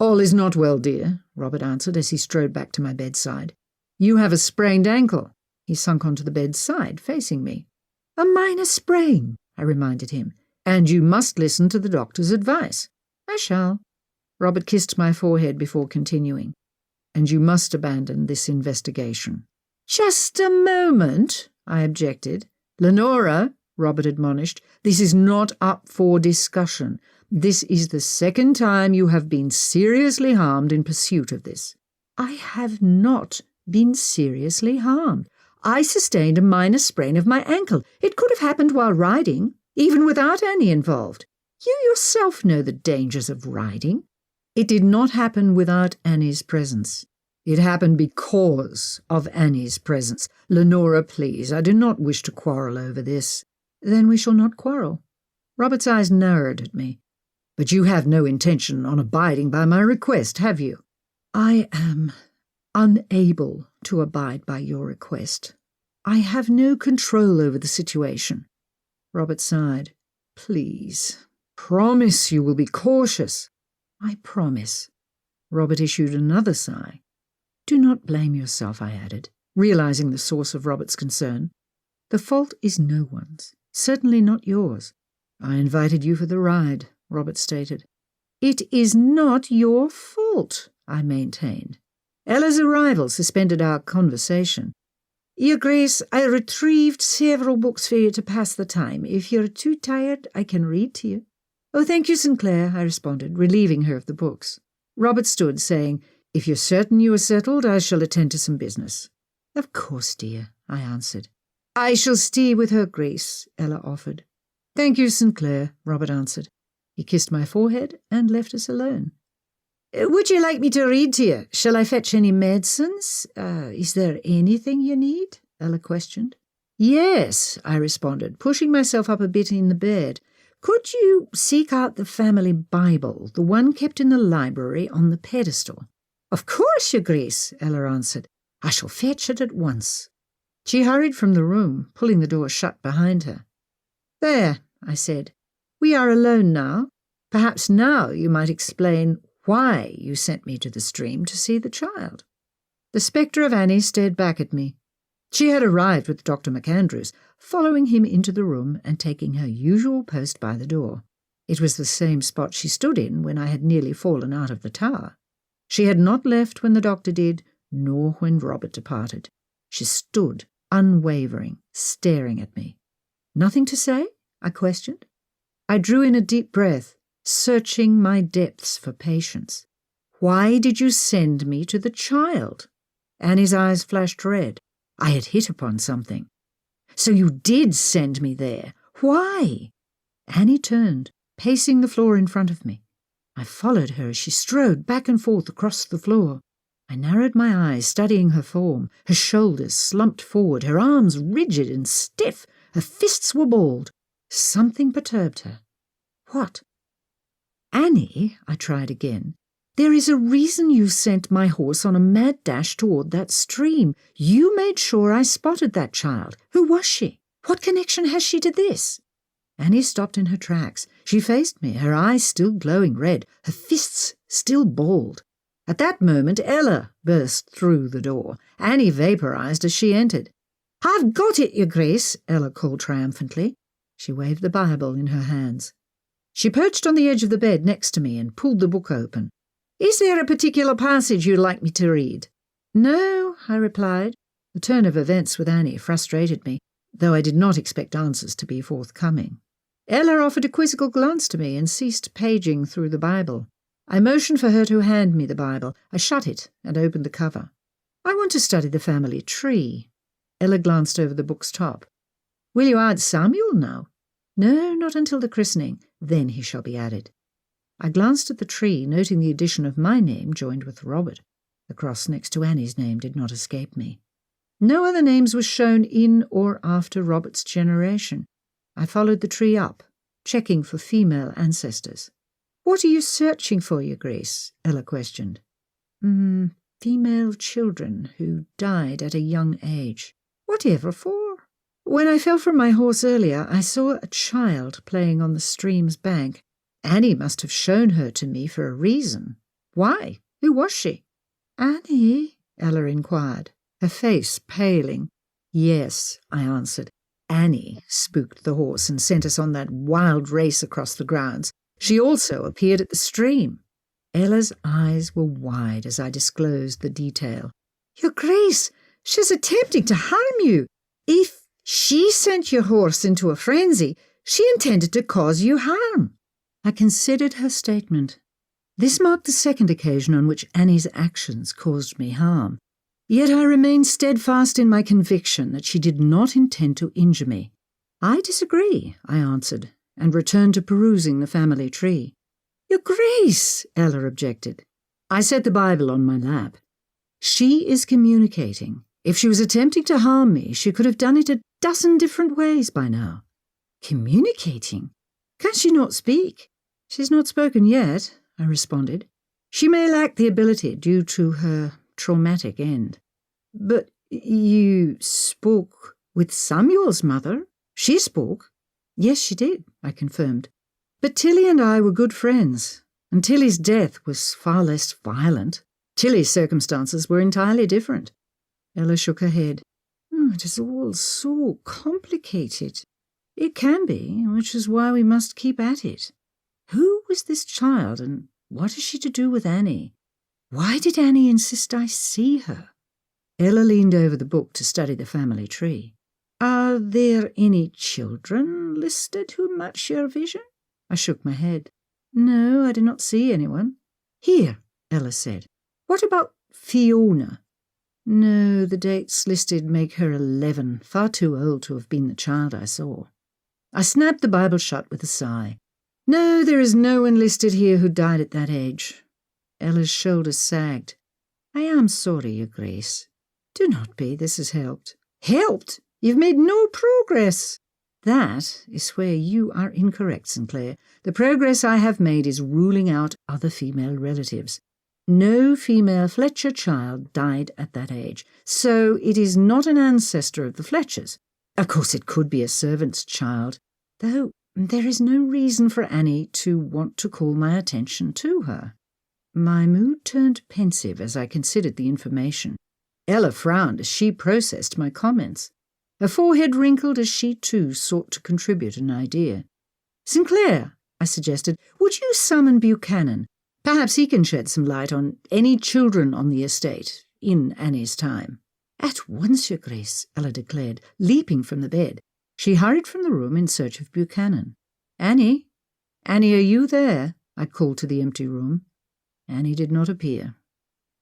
All is not well, dear, Robert answered as he strode back to my bedside. You have a sprained ankle. He sunk onto the bed's side, facing me. A minor sprain, I reminded him, and you must listen to the doctor's advice. I shall. Robert kissed my forehead before continuing. And you must abandon this investigation. Just a moment, I objected. Lenora, Robert admonished, this is not up for discussion. This is the second time you have been seriously harmed in pursuit of this. I have not been seriously harmed. I sustained a minor sprain of my ankle. It could have happened while riding, even without Annie involved. You yourself know the dangers of riding. It did not happen without Annie's presence. It happened because of Annie's presence. Lenora, please, I do not wish to quarrel over this. Then we shall not quarrel. Robert's eyes narrowed at me. But you have no intention on abiding by my request, have you? I am unable to abide by your request. I have no control over the situation. Robert sighed. Please, promise you will be cautious. I promise. Robert issued another sigh. Do not blame yourself, I added, realizing the source of Robert's concern. The fault is no one's, certainly not yours. I invited you for the ride, Robert stated. It is not your fault, I maintained. Ella's arrival suspended our conversation. Your Grace, I retrieved several books for you to pass the time. If you're too tired, I can read to you. Oh, thank you, Sinclair, I responded, relieving her of the books. Robert stood, saying, If you're certain you are settled, I shall attend to some business. Of course, dear, I answered. I shall stay with Her Grace, Ella offered. Thank you, Sinclair, Robert answered. He kissed my forehead and left us alone. Would you like me to read to you? Shall I fetch any medicines? Is there anything you need? Ella questioned. Yes, I responded, pushing myself up a bit in the bed. Could you seek out the family Bible, the one kept in the library on the pedestal? Of course, Your Grace, Ella answered. I shall fetch it at once. She hurried from the room, pulling the door shut behind her. There, I said. We are alone now. Perhaps now you might explain why you sent me to the stream to see the child. The spectre of Annie stared back at me. She had arrived with Dr. McAndrews, following him into the room and taking her usual post by the door. It was the same spot she stood in when I had nearly fallen out of the tower. She had not left when the doctor did, nor when Robert departed. She stood, unwavering, staring at me. Nothing to say? I questioned. I drew in a deep breath, searching my depths for patience. Why did you send me to the child? Annie's eyes flashed red. I had hit upon something. So you did send me there. Why? Annie turned, pacing the floor in front of me. I followed her as she strode back and forth across the floor. I narrowed my eyes, studying her form, her shoulders slumped forward, her arms rigid and stiff, her fists were balled. Something perturbed her. What? Annie, I tried again. There is a reason you sent my horse on a mad dash toward that stream. You made sure I spotted that child. Who was she? What connection has she to this? Annie stopped in her tracks. She faced me, her eyes still glowing red, her fists still balled. At that moment, Ella burst through the door. Annie vaporized as she entered. "I've got it, Your Grace," Ella called triumphantly. She waved the Bible in her hands. She perched on the edge of the bed next to me and pulled the book open. "Is there a particular passage you'd like me to read?" "No," I replied. The turn of events with Annie frustrated me, though I did not expect answers to be forthcoming. Ella offered a quizzical glance to me and ceased paging through the Bible. I motioned for her to hand me the Bible. I shut it and opened the cover. "I want to study the family tree." Ella glanced over the book's top. "Will you add Samuel now?" "No, not until the christening. Then he shall be added." I glanced at the tree, noting the addition of my name joined with Robert. The cross next to Annie's name did not escape me. No other names were shown in or after Robert's generation. I followed the tree up, checking for female ancestors. "What are you searching for, Your Grace?" Ella questioned. Female children who died at a young age." "Whatever for?" "When I fell from my horse earlier, I saw a child playing on the stream's bank. Annie must have shown her to me for a reason. Why? Who was she?" "Annie?" Ella inquired, her face paling. "Yes," I answered. "Annie spooked the horse and sent us on that wild race across the grounds. She also appeared at the stream." Ella's eyes were wide as I disclosed the detail. "Your Grace, she's attempting to harm you. If she sent your horse into a frenzy, she intended to cause you harm." I considered her statement. This marked the second occasion on which Annie's actions caused me harm. Yet I remained steadfast in my conviction that she did not intend to injure me. "I disagree," I answered, and returned to perusing the family tree. "Your Grace," Ella objected. I set the Bible on my lap. "She is communicating. If she was attempting to harm me, she could have done it a dozen different ways by now." "Communicating? Can she not speak?" "She's not spoken yet," I responded. "She may lack the ability due to her traumatic end." "But you spoke with Samuel's mother? She spoke?" "Yes, she did," I confirmed. "But Tilly and I were good friends, and Tilly's death was far less violent. Tilly's circumstances were entirely different." Ella shook her head. "It is all so complicated." "It can be, which is why we must keep at it. Who was this child, and what is she to do with Annie? Why did Annie insist I see her?" Ella leaned over the book to study the family tree. "Are there any children listed who match your vision?" I shook my head. "No, I do not see anyone." "Here," Ella said. "What about Fiona?" "No, the dates listed make her 11, far too old to have been the child I saw." I snapped the Bible shut with a sigh. "No, there is no one listed here who died at that age." Ella's shoulders sagged. "I am sorry, Your Grace." "Do not be, this has helped." "Helped? You've made no progress." "That is where you are incorrect, Sinclair. The progress I have made is ruling out other female relatives. No female Fletcher child died at that age, so it is not an ancestor of the Fletchers. Of course, it could be a servant's child, though there is no reason for Annie to want to call my attention to her." My mood turned pensive as I considered the information. Ella frowned as she processed my comments. Her forehead wrinkled as she too sought to contribute an idea. "Sinclair," I suggested, "would you summon Buchanan? Perhaps he can shed some light on any children on the estate in Annie's time." "At once, Your Grace," Ella declared, leaping from the bed. She hurried from the room in search of Buchanan. Annie, are you there?" I called to the empty room. Annie did not appear.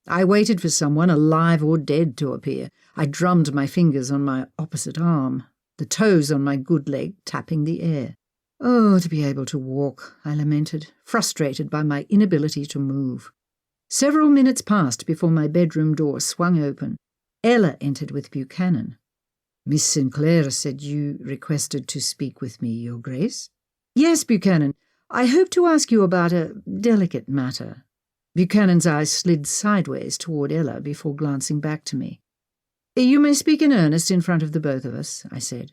I waited for someone, alive or dead, to appear. I drummed my fingers on my opposite arm, the toes on my good leg tapping the air. "Oh, to be able to walk," I lamented, frustrated by my inability to move. Several minutes passed before my bedroom door swung open. Ella entered with Buchanan. "Miss Sinclair said you requested to speak with me, Your Grace?" "Yes, Buchanan. I hope to ask you about a delicate matter." Buchanan's eyes slid sideways toward Ella before glancing back to me. "You may speak in earnest in front of the both of us," I said.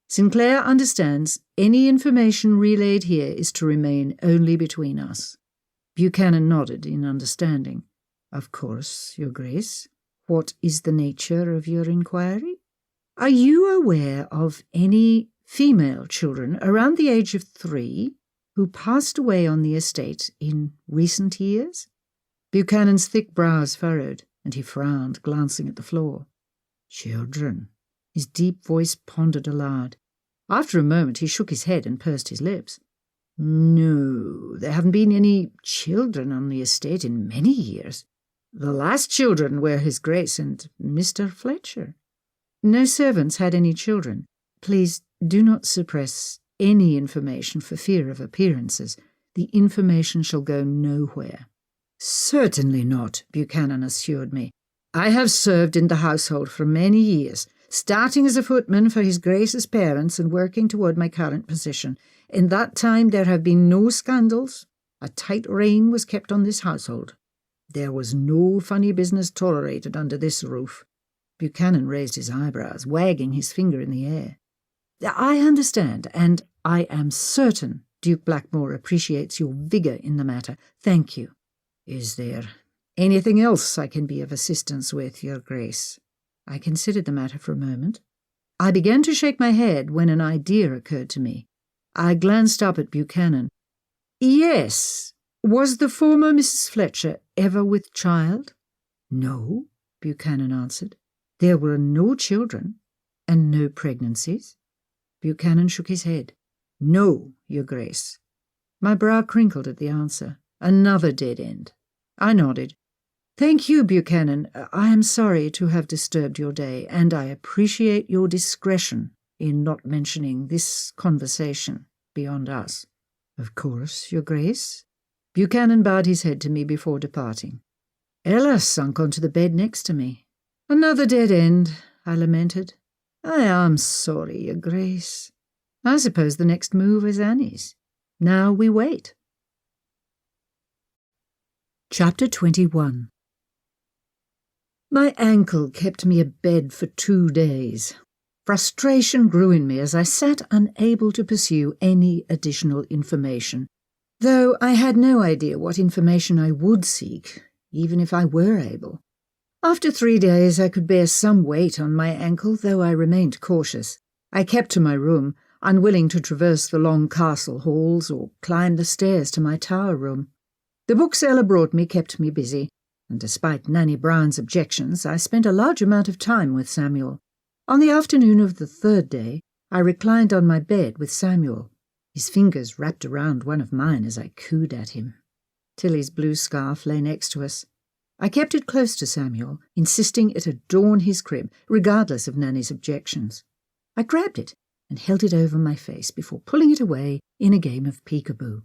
"Sinclair understands any information relayed here is to remain only between us." Buchanan nodded in understanding. "Of course, Your Grace. What is the nature of your inquiry?" "Are you aware of any female children around the age of 3 who passed away on the estate in recent years?" Buchanan's thick brows furrowed, and he frowned, glancing at the floor. "Children?" His deep voice pondered aloud. After a moment he shook his head and pursed his lips. "No, there haven't been any children on the estate in many years. The last children were His Grace and Mr. Fletcher." "No servants had any children. Please do not suppress any information for fear of appearances. The information shall go nowhere." "Certainly not," Buchanan assured me. "I have served in the household for many years, starting as a footman for His Grace's parents and working toward my current position. In that time there have been no scandals. A tight rein was kept on this household. There was no funny business tolerated under this roof." Buchanan raised his eyebrows, wagging his finger in the air. "I understand, and I am certain Duke Blackmoore appreciates your vigour in the matter. Thank you. Is there anything else I can be of assistance with, Your Grace?" I considered the matter for a moment. I began to shake my head when an idea occurred to me. I glanced up at Buchanan. "Yes. Was the former Mrs. Fletcher ever with child?" "No," Buchanan answered. "There were no children, and no pregnancies." Buchanan shook his head. "No, Your Grace." My brow crinkled at the answer. Another dead end. I nodded. "Thank you, Buchanan. I am sorry to have disturbed your day, and I appreciate your discretion in not mentioning this conversation beyond us." "Of course, Your Grace." Buchanan bowed his head to me before departing. Ella sunk onto the bed next to me. "Another dead end," I lamented. "I am sorry, Your Grace. I suppose the next move is Annie's. Now we wait." Chapter 21. My ankle kept me abed for 2 days. Frustration grew in me as I sat unable to pursue any additional information, though I had no idea what information I would seek, even if I were able. After 3 days I could bear some weight on my ankle, though I remained cautious. I kept to my room, unwilling to traverse the long castle halls or climb the stairs to my tower room. The books Ella brought me kept me busy, and despite Nanny Brown's objections, I spent a large amount of time with Samuel. On the afternoon of the 3rd day, I reclined on my bed with Samuel. His fingers wrapped around one of mine as I cooed at him. Tilly's blue scarf lay next to us. I kept it close to Samuel, insisting it adorn his crib, regardless of Nanny's objections. I grabbed it and held it over my face before pulling it away in a game of peekaboo.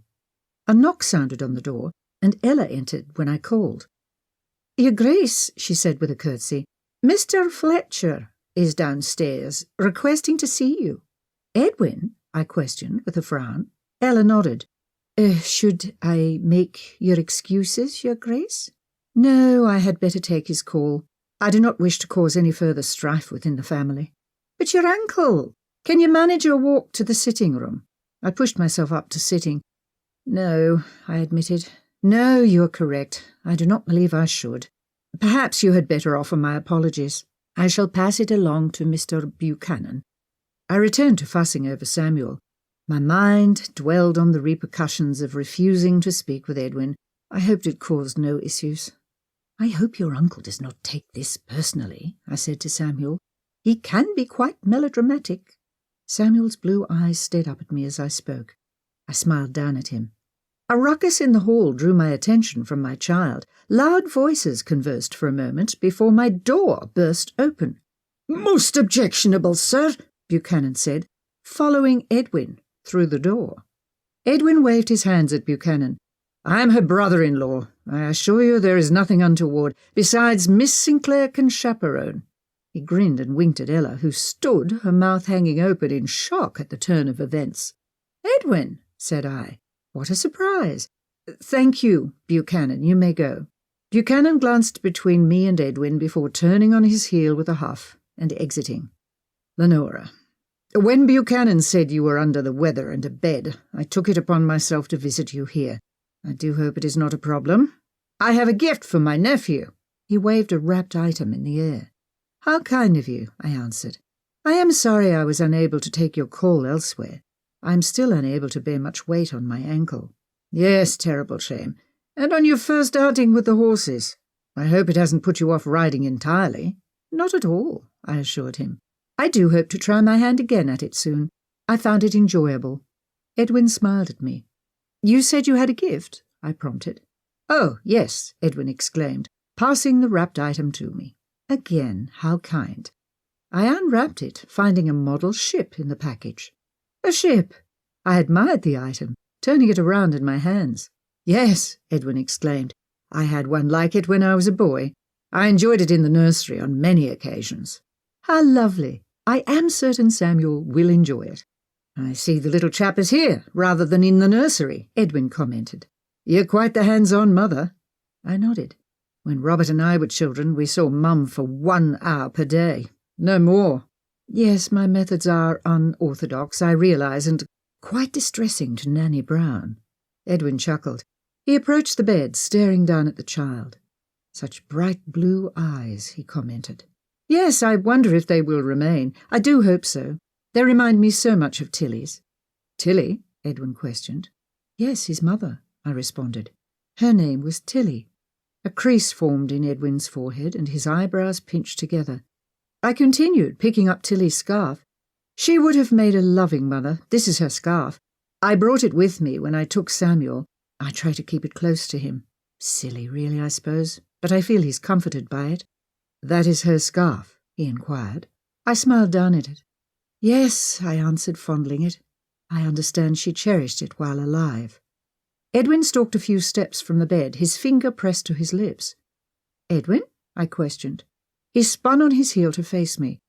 A knock sounded on the door, and Ella entered when I called. "Your Grace," she said with a curtsy, "Mr. Fletcher is downstairs, requesting to see you." "Edwin?" I questioned with a frown. Ella nodded. Should I make your excuses, Your Grace?" "No, I had better take his call. I do not wish to cause any further strife within the family." "But your ankle! Can you manage your walk to the sitting room?" I pushed myself up to sitting. "No," I admitted. "No, you are correct. I do not believe I should. Perhaps you had better offer my apologies. I shall pass it along to Mr. Buchanan." I returned to fussing over Samuel. My mind dwelled on the repercussions of refusing to speak with Edwin. I hoped it caused no issues. "I hope your uncle does not take this personally," I said to Samuel. "He can be quite melodramatic." Samuel's blue eyes stared up at me as I spoke. I smiled down at him. A ruckus in the hall drew my attention from my child. Loud voices conversed for a moment before my door burst open. "Most objectionable, sir," Buchanan said, following Edwin through the door. Edwin waved his hands at Buchanan. I am her brother-in-law. I assure you there is nothing untoward. Besides, Miss Sinclair can chaperone." He grinned and winked at Ella, who stood, her mouth hanging open in shock at the turn of events. "Edwin," said I. "What a surprise." "Thank you, Buchanan. You may go." Buchanan glanced between me and Edwin before turning on his heel with a huff and exiting. "Lenora, when Buchanan said you were under the weather and abed, I took it upon myself to visit you here. I do hope it is not a problem. I have a gift for my nephew." He waved a wrapped item in the air. "How kind of you," I answered. "I am sorry I was unable to take your call elsewhere. I am still unable to bear much weight on my ankle." "Yes, terrible shame. And on your first outing with the horses. I hope it hasn't put you off riding entirely." "Not at all," I assured him. "I do hope to try my hand again at it soon. I found it enjoyable." Edwin smiled at me. "You said you had a gift?" I prompted. "Oh, yes," Edwin exclaimed, passing the wrapped item to me. Again, how kind. I unwrapped it, finding a model ship in the package. A ship! I admired the item, turning it around in my hands. "Yes," Edwin exclaimed. "I had one like it when I was a boy. I enjoyed it in the nursery on many occasions." "How lovely. I am certain Samuel will enjoy it." "I see the little chap is here, rather than in the nursery," Edwin commented. "You're quite the hands-on mother." I nodded. "When Robert and I were children, we saw Mum for 1 hour per day. No more." "Yes, my methods are unorthodox, I realise, and quite distressing to Nanny Brown." Edwin chuckled. He approached the bed, staring down at the child. "Such bright blue eyes," he commented. "Yes, I wonder if they will remain. I do hope so. They remind me so much of Tilly's." "Tilly?" Edwin questioned. "Yes, his mother," I responded. "Her name was Tilly." A crease formed in Edwin's forehead, and his eyebrows pinched together. I continued, picking up Tilly's scarf. "She would have made a loving mother. This is her scarf. I brought it with me when I took Samuel. I try to keep it close to him. Silly, really, I suppose, but I feel he's comforted by it." "That is her scarf?" he inquired. I smiled down at it. "Yes," I answered, fondling it. "I understand she cherished it while alive." Edwin stalked a few steps from the bed, his finger pressed to his lips. "Edwin?" I questioned. He spun on his heel to face me.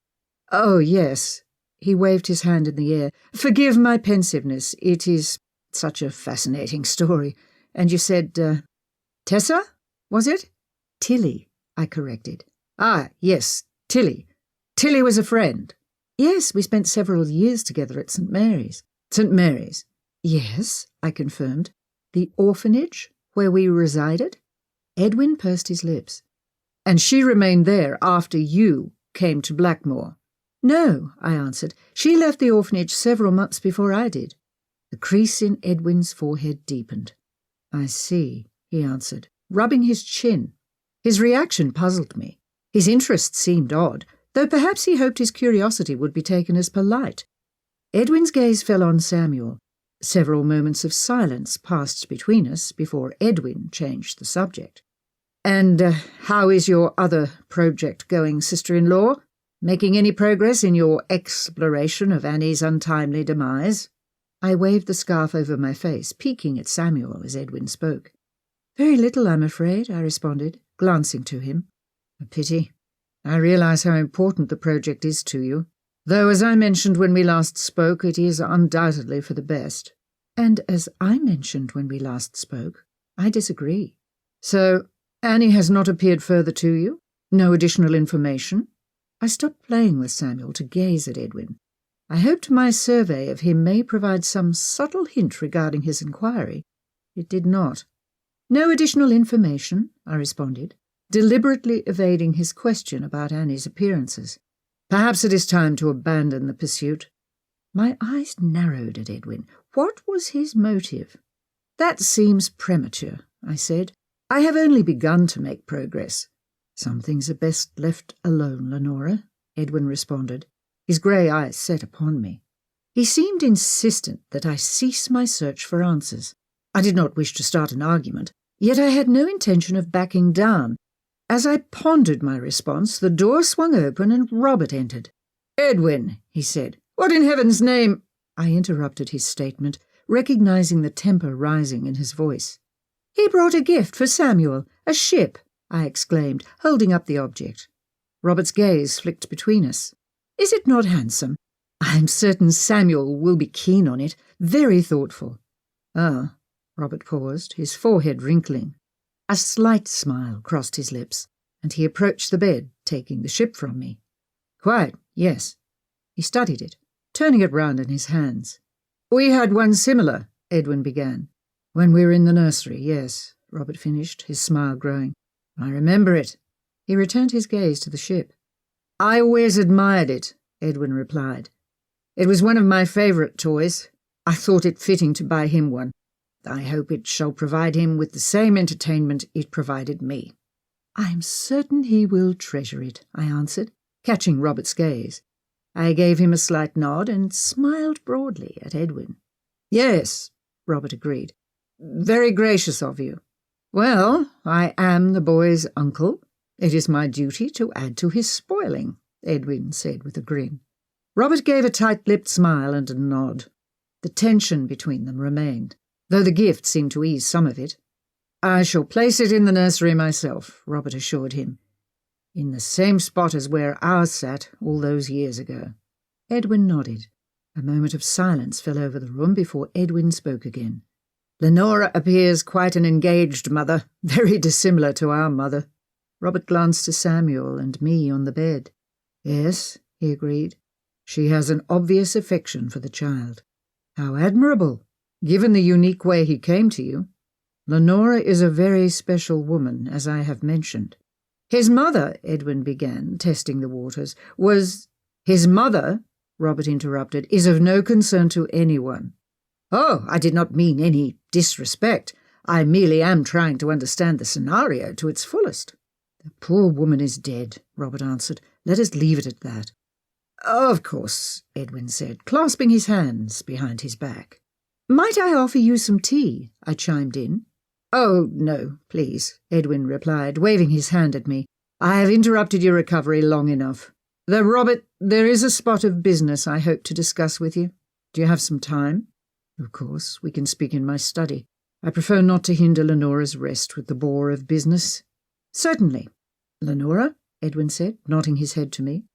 "Oh, yes." He waved his hand in the air. "Forgive my pensiveness. It is such a fascinating story. And you said, Tessa, was it?" "Tilly," I corrected. "Ah, yes, Tilly. Tilly was a friend." "Yes, we spent several years together at St. Mary's." "St. Mary's?" "Yes," I confirmed. "The orphanage where we resided?" Edwin pursed his lips. "And she remained there after you came to Blackmoore?" "No," I answered. "She left the orphanage several months before I did." The crease in Edwin's forehead deepened. "I see," he answered, rubbing his chin. His reaction puzzled me. His interest seemed odd, though perhaps he hoped his curiosity would be taken as polite. Edwin's gaze fell on Samuel. Several moments of silence passed between us before Edwin changed the subject. "And how is your other project going, sister-in-law? Making any progress in your exploration of Annie's untimely demise?" I waved the scarf over my face, peeking at Samuel as Edwin spoke. "Very little, I'm afraid," I responded, glancing to him. "A pity. I realise how important the project is to you. Though, as I mentioned when we last spoke, it is undoubtedly for the best." "And as I mentioned when we last spoke, I disagree." "So, Annie has not appeared further to you? No additional information?" I stopped playing with Samuel to gaze at Edwin. I hoped my survey of him may provide some subtle hint regarding his inquiry. It did not. "No additional information," I responded, deliberately evading his question about Annie's appearances. "Perhaps it is time to abandon the pursuit." My eyes narrowed at Edwin. What was his motive? "That seems premature," I said. "I have only begun to make progress." "Some things are best left alone, Lenora," Edwin responded, his grey eyes set upon me. He seemed insistent that I cease my search for answers. I did not wish to start an argument, yet I had no intention of backing down. As I pondered my response, the door swung open and Robert entered. "Edwin," he said, "what in heaven's name—" I interrupted his statement, recognising the temper rising in his voice. "He brought a gift for Samuel, a ship," I exclaimed, holding up the object. Robert's gaze flicked between us. "Is it not handsome? I'm certain Samuel will be keen on it, very thoughtful." "Ah," Robert paused, his forehead wrinkling. A slight smile crossed his lips, and he approached the bed, taking the ship from me. "Quite, yes." He studied it, turning it round in his hands. "We had one similar," Edwin began. "When we were in the nursery, yes," Robert finished, his smile growing. "I remember it." He returned his gaze to the ship. "I always admired it," Edwin replied. "It was one of my favourite toys. I thought it fitting to buy him one. I hope it shall provide him with the same entertainment it provided me." "I am certain he will treasure it," I answered, catching Robert's gaze. I gave him a slight nod and smiled broadly at Edwin. "Yes," Robert agreed. "Very gracious of you. Well, I am the boy's uncle. It is my duty to add to his spoiling," Edwin said with a grin. Robert gave a tight-lipped smile and a nod. The tension between them remained, though the gift seemed to ease some of it. "I shall place it in the nursery myself," Robert assured him. "In the same spot as where ours sat all those years ago." Edwin nodded. A moment of silence fell over the room before Edwin spoke again. "Lenora appears quite an engaged mother, very dissimilar to our mother." Robert glanced to Samuel and me on the bed. "Yes," he agreed. "She has an obvious affection for the child." "How admirable, given the unique way he came to you. Lenora is a very special woman, as I have mentioned." "His mother," Edwin began, testing the waters, "was—" "His mother," Robert interrupted, "is of no concern to anyone." "Oh, I did not mean any disrespect. I merely am trying to understand the scenario to its fullest." "The poor woman is dead," Robert answered. "Let us leave it at that." "Of course," Edwin said, clasping his hands behind his back. "Might I offer you some tea?" I chimed in. "Oh, no, please," Edwin replied, waving his hand at me. "I have interrupted your recovery long enough. Though, Robert, there is a spot of business I hope to discuss with you. Do you have some time?" "Of course, we can speak in my study. I prefer not to hinder Lenora's rest with the bore of business." "Certainly. Lenora," Edwin said, nodding his head to me,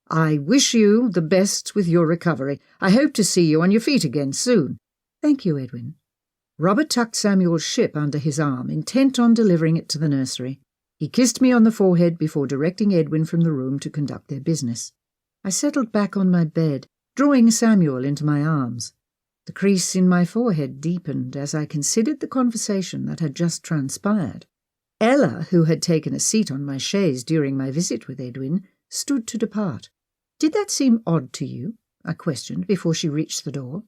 "I wish you the best with your recovery. I hope to see you on your feet again soon." "Thank you, Edwin." Robert tucked Samuel's ship under his arm, intent on delivering it to the nursery. He kissed me on the forehead before directing Edwin from the room to conduct their business. I settled back on my bed, drawing Samuel into my arms. The crease in my forehead deepened as I considered the conversation that had just transpired. Ella, who had taken a seat on my chaise during my visit with Edwin, stood to depart. "Did that seem odd to you?" I questioned before she reached the door.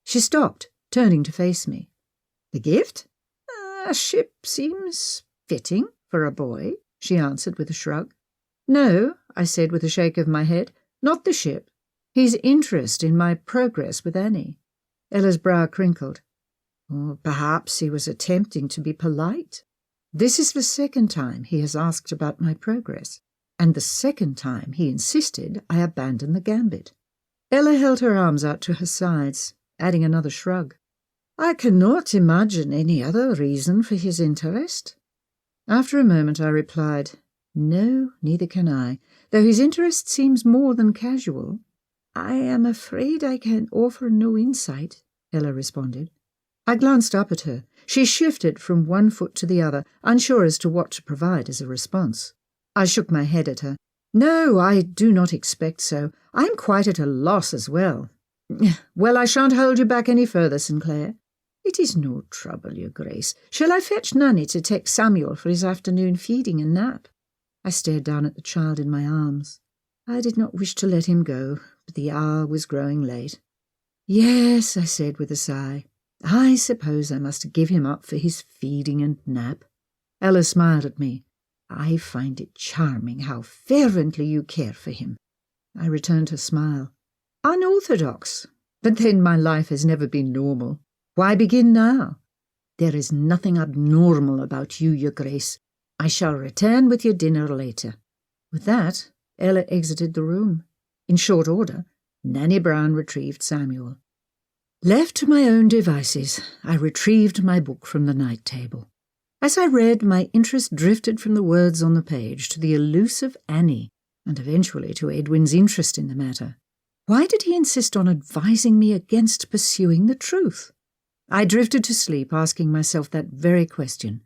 She stopped, turning to face me. "The gift? A ship seems fitting for a boy," she answered with a shrug. "No," I said with a shake of my head, "not the ship. His interest in my progress with Annie." Ella's brow crinkled. "Or perhaps he was attempting to be polite. This is the second time he has asked about my progress, and the second time he insisted I abandon the gambit." Ella held her arms out to her sides, adding another shrug. "I cannot imagine any other reason for his interest." After a moment I replied, "No, neither can I, though his interest seems more than casual." "I am afraid I can offer no insight," Ella responded. I glanced up at her. She shifted from one foot to the other, unsure as to what to provide as a response. I shook my head at her. "No, I do not expect so. I am quite at a loss as well." "Well, I shan't hold you back any further, Sinclair." "It is no trouble, your grace. Shall I fetch Nanny to take Samuel for his afternoon feeding and nap?" I stared down at the child in my arms. I did not wish to let him go, but the hour was growing late. "Yes," I said with a sigh. "I suppose I must give him up for his feeding and nap." Ella smiled at me. "I find it charming how fervently you care for him." I returned her smile. "Unorthodox. But then my life has never been normal. Why begin now?" "There is nothing abnormal about you, your grace. I shall return with your dinner later." With that, Ella exited the room. In short order, Nanny Brown retrieved Samuel. Left to my own devices, I retrieved my book from the night table. As I read, my interest drifted from the words on the page to the elusive Annie, and eventually to Edwin's interest in the matter. Why did he insist on advising me against pursuing the truth? I drifted to sleep, asking myself that very question.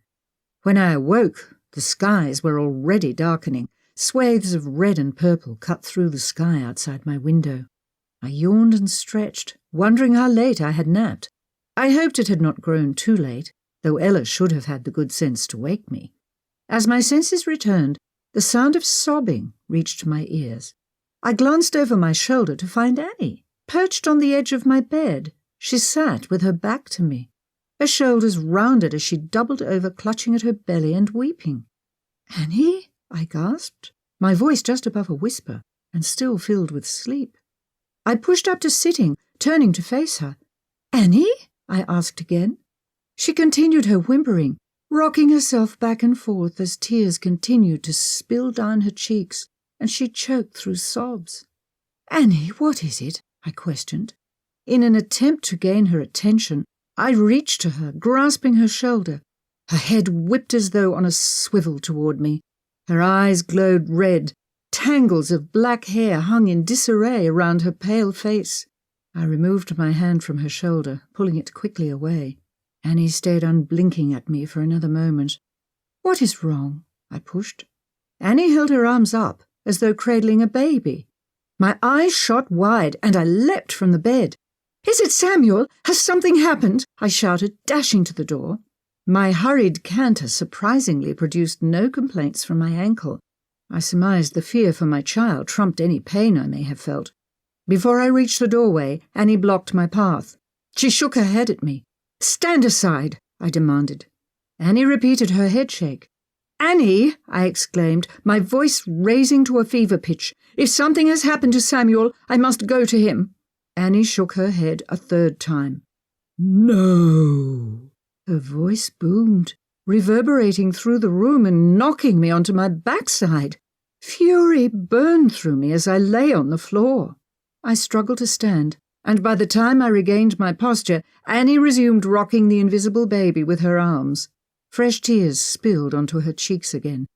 When I awoke, the skies were already darkening. Swathes of red and purple cut through the sky outside my window. I yawned and stretched, wondering how late I had napped. I hoped it had not grown too late, though Ella should have had the good sense to wake me. As my senses returned, the sound of sobbing reached my ears. I glanced over my shoulder to find Annie, perched on the edge of my bed. She sat with her back to me, her shoulders rounded as she doubled over, clutching at her belly and weeping. "Annie?" I gasped, my voice just above a whisper, and still filled with sleep. I pushed up to sitting, turning to face her. "Annie?" I asked again. She continued her whimpering, rocking herself back and forth as tears continued to spill down her cheeks, and she choked through sobs. "Annie, what is it?" I questioned. In an attempt to gain her attention, I reached to her, grasping her shoulder. Her head whipped as though on a swivel toward me. Her eyes glowed red. Tangles of black hair hung in disarray around her pale face. I removed my hand from her shoulder, pulling it quickly away. Annie stayed unblinking at me for another moment. "What is wrong?" I pushed. Annie held her arms up, as though cradling a baby. My eyes shot wide, and I leapt from the bed. "Is it Samuel? Has something happened?" I shouted, dashing to the door. My hurried canter surprisingly produced no complaints from my ankle. I surmised the fear for my child trumped any pain I may have felt. Before I reached the doorway, Annie blocked my path. She shook her head at me. "Stand aside," I demanded. Annie repeated her headshake. "Annie," I exclaimed, my voice raising to a fever pitch. "If something has happened to Samuel, I must go to him." Annie shook her head a third time. "No." Her voice boomed, reverberating through the room and knocking me onto my backside. Fury burned through me as I lay on the floor. I struggled to stand, and by the time I regained my posture, Annie resumed rocking the invisible baby with her arms. Fresh tears spilled onto her cheeks again.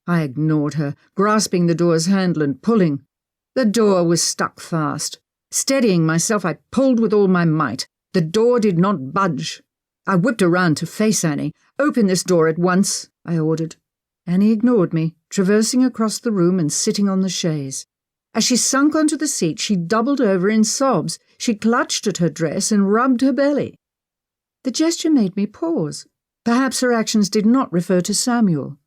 I ignored her, grasping the door's handle and pulling. The door was stuck fast. Steadying myself, I pulled with all my might. The door did not budge. I whipped around to face Annie. "Open this door at once," I ordered. Annie ignored me, traversing across the room and sitting on the chaise. As she sunk onto the seat, she doubled over in sobs. She clutched at her dress and rubbed her belly. The gesture made me pause. Perhaps her actions did not refer to Samuel.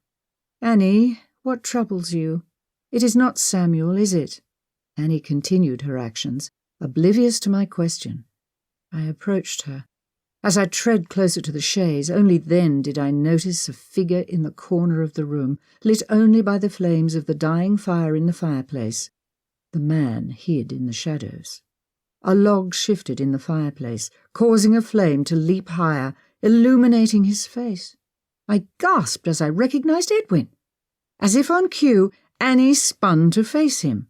"Annie, what troubles you? It is not Samuel, is it?" Annie continued her actions, oblivious to my question. I approached her. As I tread closer to the chaise, only then did I notice a figure in the corner of the room, lit only by the flames of the dying fire in the fireplace. The man hid in the shadows. A log shifted in the fireplace, causing a flame to leap higher, illuminating his face. I gasped as I recognized Edwin. As if on cue, Annie spun to face him.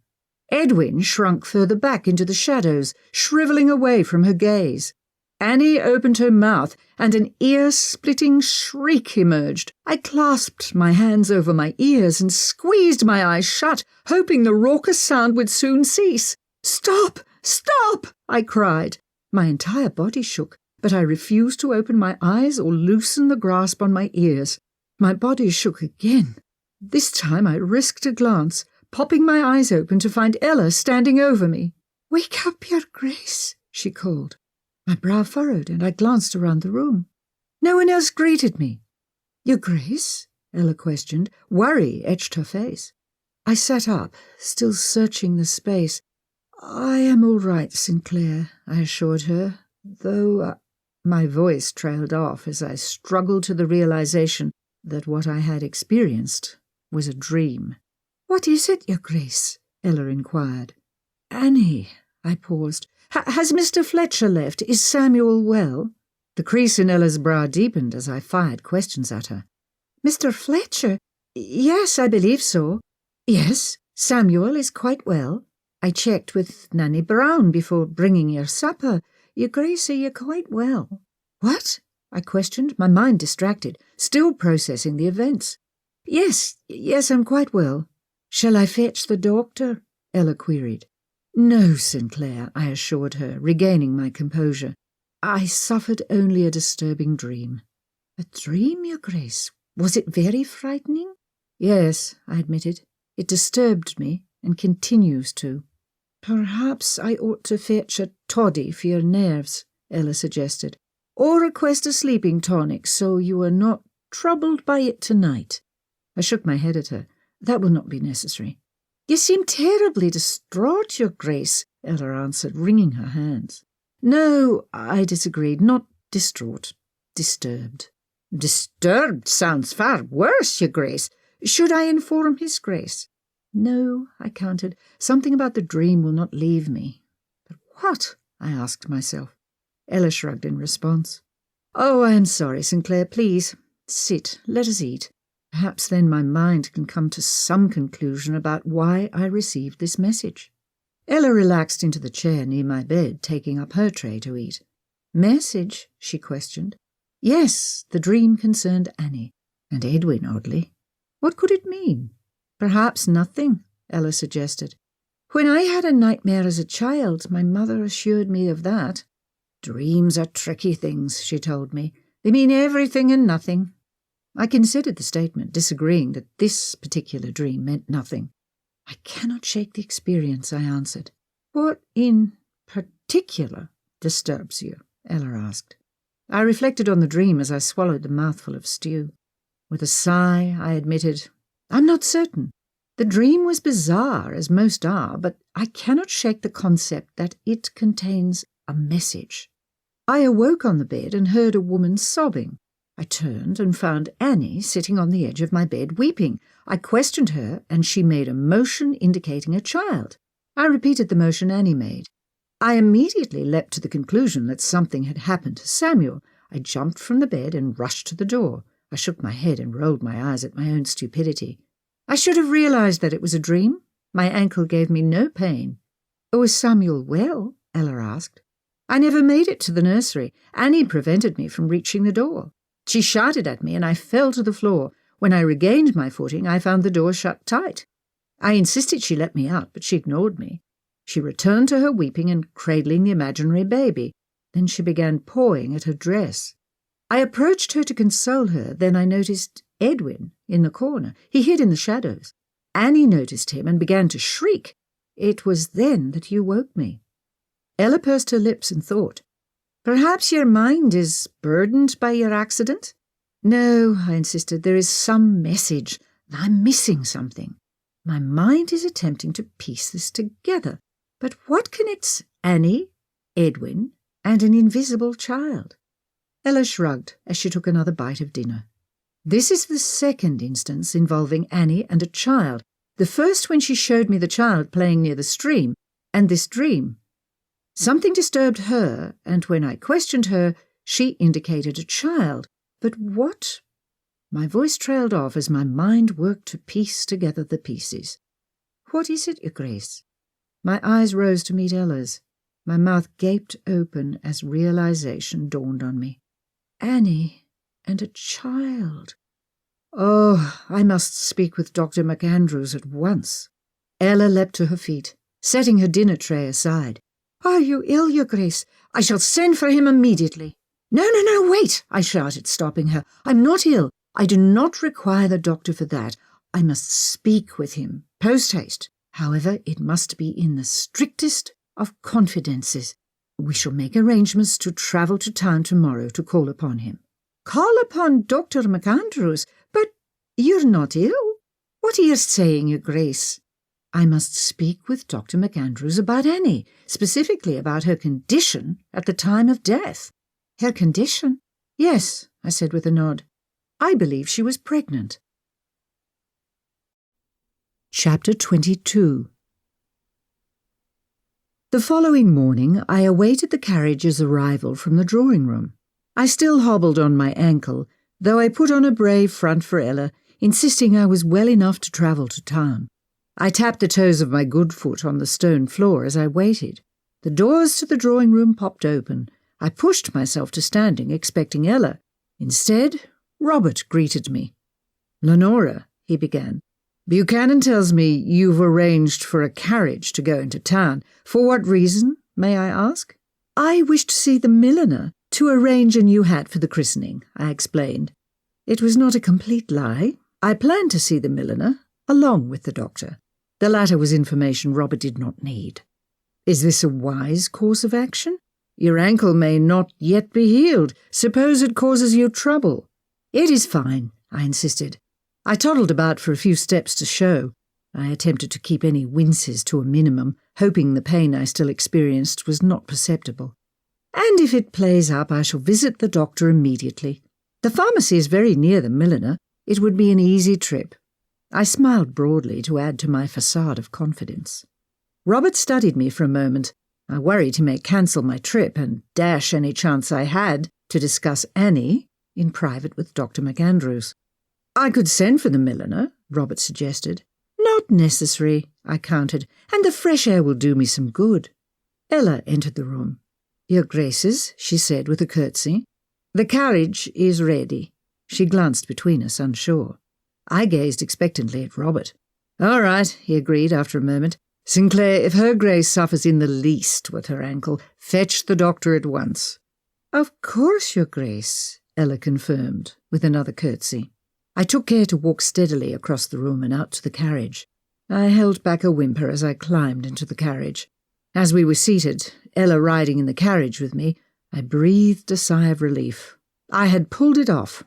Edwin shrunk further back into the shadows, shriveling away from her gaze. Annie opened her mouth, and an ear-splitting shriek emerged. I clasped my hands over my ears and squeezed my eyes shut, hoping the raucous sound would soon cease. "Stop! Stop!" I cried. My entire body shook, but I refused to open my eyes or loosen the grasp on my ears. My body shook again. This time I risked a glance, popping my eyes open to find Ella standing over me. "Wake up, Your Grace," she called. My brow furrowed, and I glanced around the room. No one else greeted me. "Your Grace?" Ella questioned. Worry etched her face. I sat up, still searching the space. "I am all right, Sinclair," I assured her, though my voice trailed off as I struggled to the realization that what I had experienced was a dream. "What is it, Your Grace?" Ella inquired. "Annie," I paused. "Has Mr. Fletcher left? Is Samuel well?" The crease in Ella's brow deepened as I fired questions at her. "Mr. Fletcher? Yes, I believe so. Yes, Samuel is quite well. I checked with Nanny Brown before bringing your supper. Your Grace, are you quite well?" "What?" I questioned, my mind distracted, still processing the events. Yes, I'm quite well. Shall I fetch the doctor? Ella queried. No, Sinclair, I assured her, regaining my composure. I suffered only a disturbing dream. A dream, Your Grace? Was it very frightening? Yes, I admitted. It disturbed me, and continues to. Perhaps I ought to fetch a toddy for your nerves, Ella suggested, or request a sleeping tonic so you are not troubled by it tonight. I shook my head at her. That will not be necessary. You seem terribly distraught, Your Grace, Ella answered, wringing her hands. No, I disagreed. Not distraught. Disturbed. Disturbed sounds far worse, Your Grace. Should I inform His Grace? No, I countered. Something about the dream will not leave me. But what? I asked myself. Ella shrugged in response. Oh, I am sorry, Sinclair. Please, sit. Let us eat. Perhaps then my mind can come to some conclusion about why I received this message. Ella relaxed into the chair near my bed, taking up her tray to eat. Message? She questioned. Yes, the dream concerned Annie, and Edwin, oddly. What could it mean? Perhaps nothing, Ella suggested. When I had a nightmare as a child, my mother assured me of that. Dreams are tricky things, she told me. They mean everything and nothing. I considered the statement, disagreeing that this particular dream meant nothing. I cannot shake the experience, I answered. What in particular disturbs you? Ella asked. I reflected on the dream as I swallowed the mouthful of stew. With a sigh, I admitted, I'm not certain. The dream was bizarre, as most are, but I cannot shake the concept that it contains a message. I awoke on the bed and heard a woman sobbing. I turned and found Annie sitting on the edge of my bed weeping. I questioned her, and she made a motion indicating a child. I repeated the motion Annie made. I immediately leapt to the conclusion that something had happened to Samuel. I jumped from the bed and rushed to the door. I shook my head and rolled my eyes at my own stupidity. I should have realized that it was a dream. My ankle gave me no pain. Was Samuel well? Ella asked. I never made it to the nursery. Annie prevented me from reaching the door. She shouted at me and I fell to the floor. When I regained my footing, I found the door shut tight. I insisted she let me out, but she ignored me. She returned to her weeping and cradling the imaginary baby. Then she began pawing at her dress. I approached her to console her. Then I noticed Edwin in the corner. He hid in the shadows. Annie noticed him and began to shriek. It was then that you woke me. Ella pursed her lips and thought. Perhaps your mind is burdened by your accident? No, I insisted, there is some message. I'm missing something. My mind is attempting to piece this together. But what connects Annie, Edwin, and an invisible child? Ella shrugged as she took another bite of dinner. This is the second instance involving Annie and a child. The first when she showed me the child playing near the stream, and this dream. Something disturbed her, and when I questioned her, she indicated a child. But what? My voice trailed off as my mind worked to piece together the pieces. What is it, Your Grace? My eyes rose to meet Ella's. My mouth gaped open as realization dawned on me. Annie and a child. Oh, I must speak with Dr. McAndrews at once. Ella leapt to her feet, setting her dinner tray aside. Are you ill, Your Grace? I shall send for him immediately. No, wait, I shouted, stopping her. I'm not ill. I do not require the doctor for that. I must speak with him, post-haste. However, it must be in the strictest of confidences. We shall make arrangements to travel to town tomorrow to call upon him. Call upon Dr. McAndrews? But you're not ill. What are you saying, Your Grace? I must speak with Dr. McAndrews about Annie, specifically about her condition at the time of death. Her condition? Yes, I said with a nod. I believe she was pregnant. Chapter 22. The following morning I awaited the carriage's arrival from the drawing-room. I still hobbled on my ankle, though I put on a brave front for Ella, insisting I was well enough to travel to town. I tapped the toes of my good foot on the stone floor as I waited. The doors to the drawing-room popped open. I pushed myself to standing, expecting Ella, Instead, Robert greeted me. "Lenora," he began, "Buchanan tells me you've arranged for a carriage to go into town. For what reason, may I ask?" "I wish to see the milliner to arrange a new hat for the christening," I explained. It was not a complete lie. I planned to see the milliner, along with the doctor. The latter was information Robert did not need. "Is this a wise course of action? Your ankle may not yet be healed. Suppose it causes you trouble." "It is fine," I insisted. I toddled about for a few steps to show. I attempted to keep any winces to a minimum, hoping the pain I still experienced was not perceptible. "And if it plays up, I shall visit the doctor immediately. The pharmacy is very near the milliner. It would be an easy trip." I smiled broadly to add to my facade of confidence. Robert studied me for a moment. I worried he may cancel my trip and dash any chance I had to discuss Annie in private with Dr. McAndrews. "I could send for the milliner," Robert suggested. "Not necessary," I countered, "and the fresh air will do me some good." Ella entered the room. "Your Graces," she said with a curtsy. "The carriage is ready." She glanced between us, unsure. I gazed expectantly at Robert. "All right," he agreed after a moment. "Sinclair, if her Grace suffers in the least with her ankle, fetch the doctor at once." "Of course, Your Grace," Ella confirmed, with another curtsy. I took care to walk steadily across the room and out to the carriage. I held back a whimper as I climbed into the carriage. As we were seated, Ella riding in the carriage with me, I breathed a sigh of relief. I had pulled it off.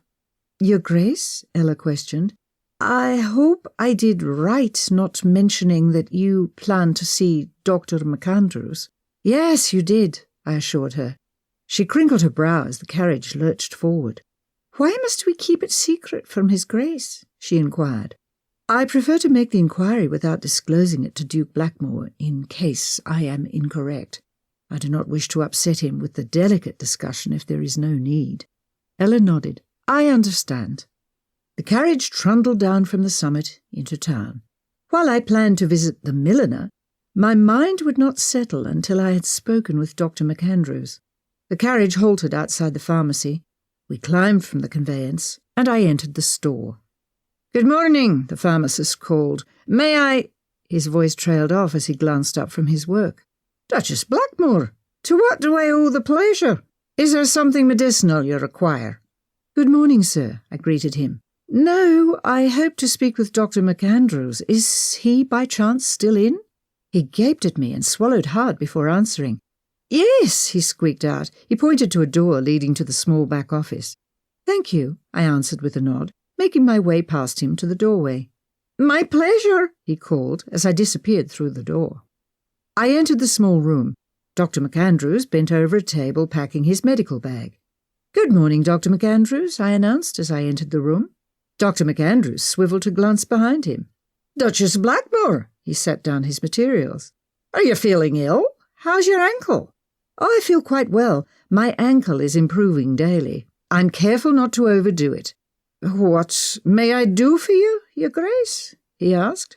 "Your Grace?" Ella questioned. "I hope I did right not mentioning that you plan to see Dr. McAndrews." "Yes, you did," I assured her. She crinkled her brow as the carriage lurched forward. "Why must we keep it secret from His Grace?" she inquired. "I prefer to make the inquiry without disclosing it to Duke Blackmoore, in case I am incorrect. I do not wish to upset him with the delicate discussion if there is no need." Ella nodded. "I understand." The carriage trundled down from the summit into town. While I planned to visit the milliner, my mind would not settle until I had spoken with Dr. McAndrews. The carriage halted outside the pharmacy. We climbed from the conveyance, and I entered the store. "Good morning," the pharmacist called. "May I—" His voice trailed off as he glanced up from his work. "Duchess Blackmoore, to what do I owe the pleasure? Is there something medicinal you require?" "Good morning, sir," I greeted him. "No, I hope to speak with Dr. McAndrews. Is he by chance still in?" He gaped at me and swallowed hard before answering. "Yes," he squeaked out. He pointed to a door leading to the small back office. "Thank you," I answered with a nod, making my way past him to the doorway. "My pleasure," he called as I disappeared through the door. I entered the small room. Dr. McAndrews bent over a table packing his medical bag. "Good morning, Dr. McAndrews," I announced as I entered the room. Dr. McAndrews swiveled to glance behind him. "Duchess Blackmoore," he set down his materials. "Are you feeling ill? How's your ankle?" "Oh, I feel quite well. My ankle is improving daily. I'm careful not to overdo it." "What may I do for you, Your Grace?" he asked.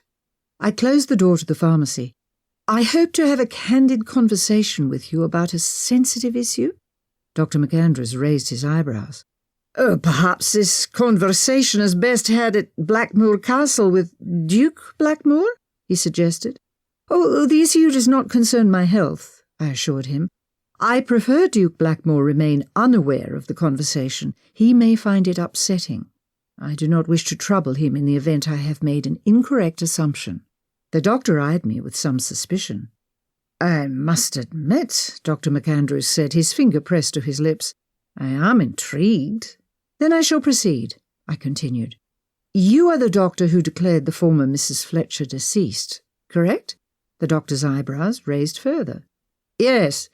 I closed the door to the pharmacy. "I hope to have a candid conversation with you about a sensitive issue." Dr. McAndrews raised his eyebrows. Perhaps this conversation is best had at Blackmoore Castle with Duke Blackmoore," he suggested. "Oh, the issue does not concern my health," I assured him. "I prefer Duke Blackmoore remain unaware of the conversation. He may find it upsetting. I do not wish to trouble him in the event I have made an incorrect assumption." The doctor eyed me with some suspicion. "I must admit," Dr. McAndrews said, his finger pressed to his lips, "I am intrigued." "Then I shall proceed," I continued. "You are the doctor who declared the former Mrs. Fletcher deceased, correct?" The doctor's eyebrows raised further. "Yes,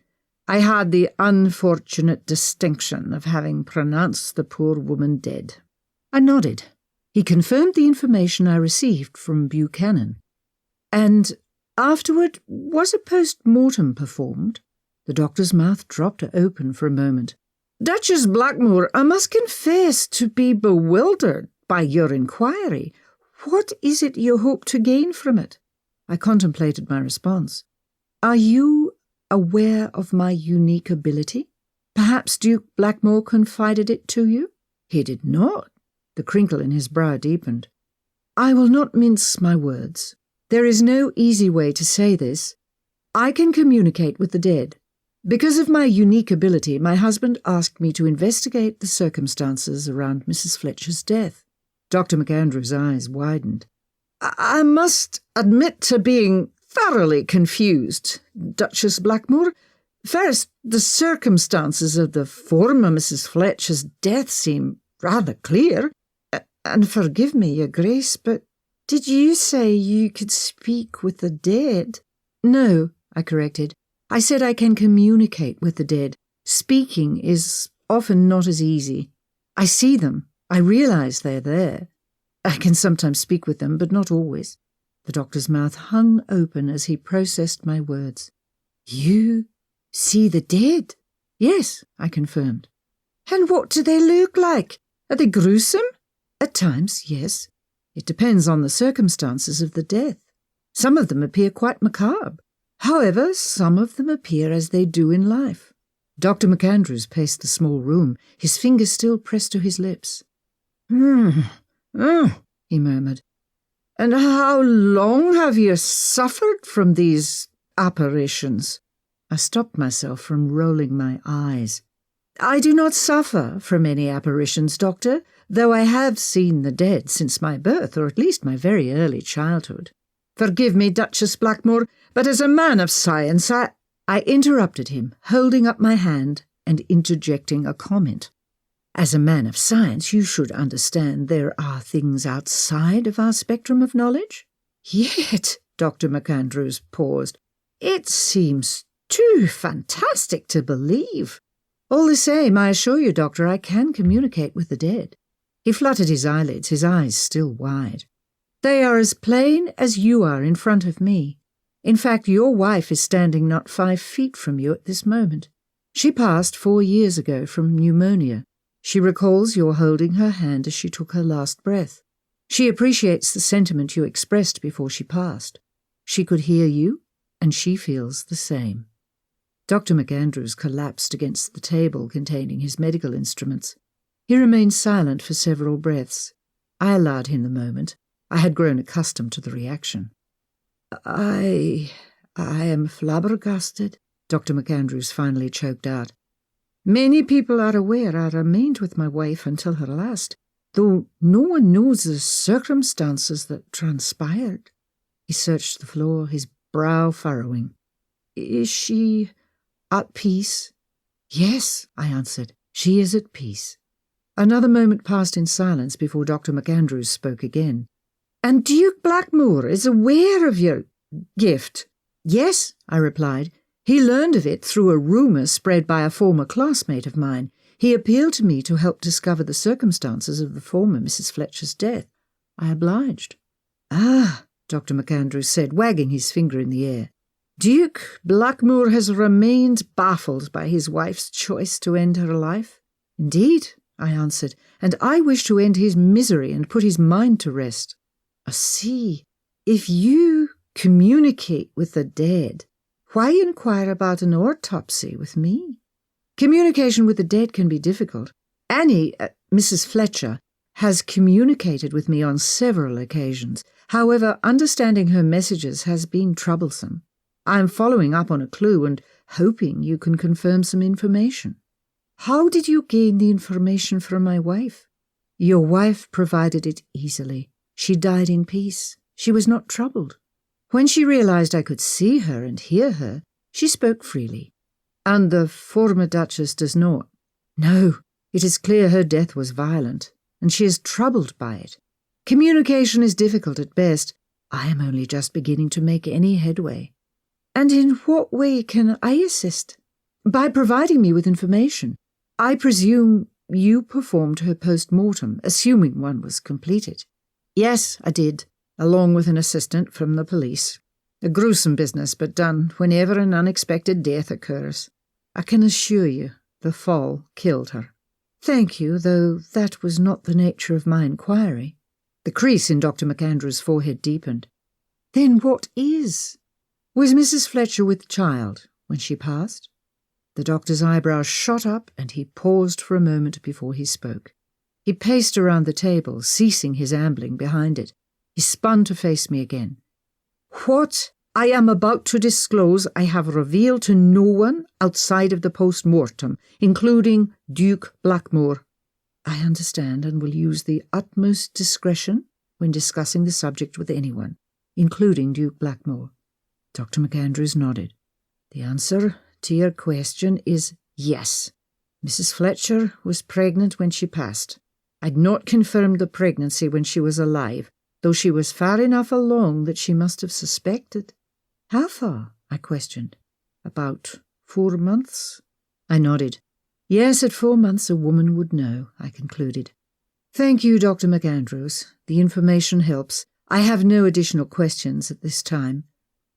I had the unfortunate distinction of having pronounced the poor woman dead." I nodded. He confirmed the information I received from Buchanan. "And afterward, was a post-mortem performed?" The doctor's mouth dropped open for a moment. "Duchess Blackmoore, I must confess to be bewildered by your inquiry. What is it you hope to gain from it?" I contemplated my response. "Are you aware of my unique ability? Perhaps Duke Blackmoore confided it to you?" He did not. The crinkle in his brow deepened. I will not mince my words. There is no easy way to say this. I can communicate with the dead. Because of my unique ability, my husband asked me to investigate the circumstances around Mrs. Fletcher's death. Dr. McAndrew's eyes widened. I must admit to being thoroughly confused, Duchess Blackmoore. First, the circumstances of the former Mrs. Fletcher's death seem rather clear. And forgive me, Your Grace, but did you say you could speak with the dead? No, I corrected. I said I can communicate with the dead. Speaking is often not as easy. I see them. I realize they're there. I can sometimes speak with them, but not always. The doctor's mouth hung open as he processed my words. You see the dead? Yes, I confirmed. And what do they look like? Are they gruesome? At times, yes. It depends on the circumstances of the death. Some of them appear quite macabre. However, some of them appear as they do in life. Dr. McAndrews paced the small room, his fingers still pressed to his lips. He murmured. And how long have you suffered from these apparitions? I stopped myself from rolling my eyes. I do not suffer from any apparitions, Doctor, though I have seen the dead since my birth, or at least my very early childhood. Forgive me, Duchess Blackmoore, but as a man of science, I interrupted him, holding up my hand and interjecting a comment. As a man of science, you should understand there are things outside of our spectrum of knowledge. Yet, Dr. McAndrews paused, it seems too fantastic to believe. All the same, I assure you, Doctor, I can communicate with the dead. He fluttered his eyelids, his eyes still wide. They are as plain as you are in front of me. In fact, your wife is standing not 5 feet from you at this moment. She passed 4 years ago from pneumonia. She recalls your holding her hand as she took her last breath. She appreciates the sentiment you expressed before she passed. She could hear you, and she feels the same. Dr. McAndrews collapsed against the table containing his medical instruments. He remained silent for several breaths. I allowed him the moment. I had grown accustomed to the reaction. I am flabbergasted, Dr. McAndrews finally choked out. Many people are aware I remained with my wife until her last, though no one knows the circumstances that transpired. He searched the floor, his brow furrowing. Is she at peace? Yes, I answered. She is at peace. Another moment passed in silence before Dr. McAndrews spoke again. And Duke Blackmoore is aware of your gift? Yes, I replied. He learned of it through a rumour spread by a former classmate of mine. He appealed to me to help discover the circumstances of the former Mrs. Fletcher's death. I obliged. Ah, Dr. McAndrews said, wagging his finger in the air. Duke Blackmoore has remained baffled by his wife's choice to end her life. Indeed, I answered, and I wish to end his misery and put his mind to rest. I see. If you communicate with the dead, why inquire about an autopsy with me? Communication with the dead can be difficult. Annie, Mrs. Fletcher, has communicated with me on several occasions. However, understanding her messages has been troublesome. I am following up on a clue and hoping you can confirm some information. How did you gain the information from my wife? Your wife provided it easily. She died in peace. She was not troubled. When she realized I could see her and hear her, she spoke freely. And the former Duchess does not. No, it is clear her death was violent, and she is troubled by it. Communication is difficult at best. I am only just beginning to make any headway. And in what way can I assist? By providing me with information. I presume you performed her post-mortem, assuming one was completed. Yes, I did, along with an assistant from the police. A gruesome business, but done whenever an unexpected death occurs. I can assure you the fall killed her. Thank you, though that was not the nature of my inquiry. The crease in Dr. McAndrew's forehead deepened. Then what is? Was Mrs. Fletcher with child when she passed? The doctor's eyebrows shot up, and he paused for a moment before he spoke. He paced around the table, ceasing his ambling behind it. He spun to face me again. "What I am about to disclose I have revealed to no one outside of the post-mortem, including Duke Blackmoore. I understand and will use the utmost discretion when discussing the subject with anyone, including Duke Blackmoore." Dr. McAndrews nodded. "The answer to your question is yes. Mrs. Fletcher was pregnant when she passed. I'd not confirmed the pregnancy when she was alive, though she was far enough along that she must have suspected." "How far?" I questioned. "About 4 months." I nodded. "Yes, at 4 months a woman would know," I concluded. "Thank you, Dr. McAndrews. The information helps. I have no additional questions at this time.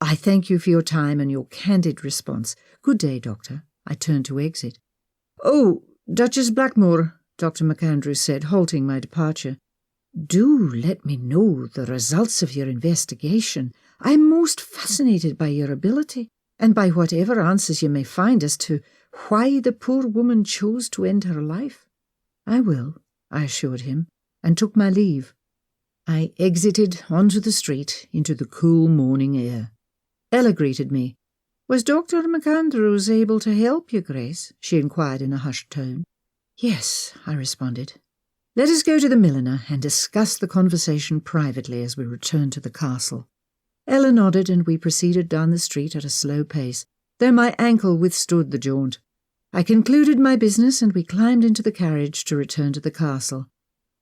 I thank you for your time and your candid response. Good day, Doctor." I turned to exit. "Oh, Duchess Blackmoore," Dr. McAndrews said, halting my departure. "Do let me know the results of your investigation. I am most fascinated by your ability, and by whatever answers you may find as to why the poor woman chose to end her life." "I will," I assured him, and took my leave. I exited onto the street into the cool morning air. Ella greeted me. "Was Dr. McAndrews able to help you, Grace?" she inquired in a hushed tone. "Yes," I responded. "Let us go to the milliner and discuss the conversation privately as we return to the castle." Ella nodded, and we proceeded down the street at a slow pace, though my ankle withstood the jaunt. I concluded my business, and we climbed into the carriage to return to the castle.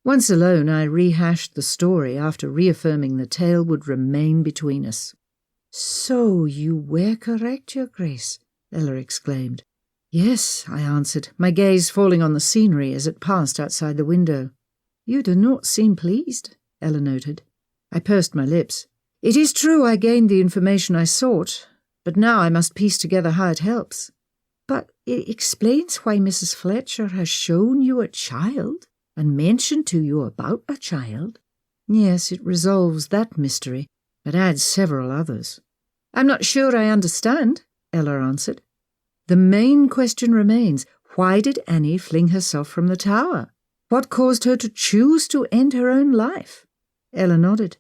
Once alone, I rehashed the story after reaffirming the tale would remain between us. "So you were correct, Your Grace," Ella exclaimed. "Yes," I answered, my gaze falling on the scenery as it passed outside the window. "You do not seem pleased," Ella noted. I pursed my lips. "It is true I gained the information I sought, but now I must piece together how it helps." "But it explains why Mrs. Fletcher has shown you a child and mentioned to you about a child." "Yes, it resolves that mystery, but adds several others." "I'm not sure I understand," Ella answered. "The main question remains, why did Annie fling herself from the tower? What caused her to choose to end her own life?" Ella nodded.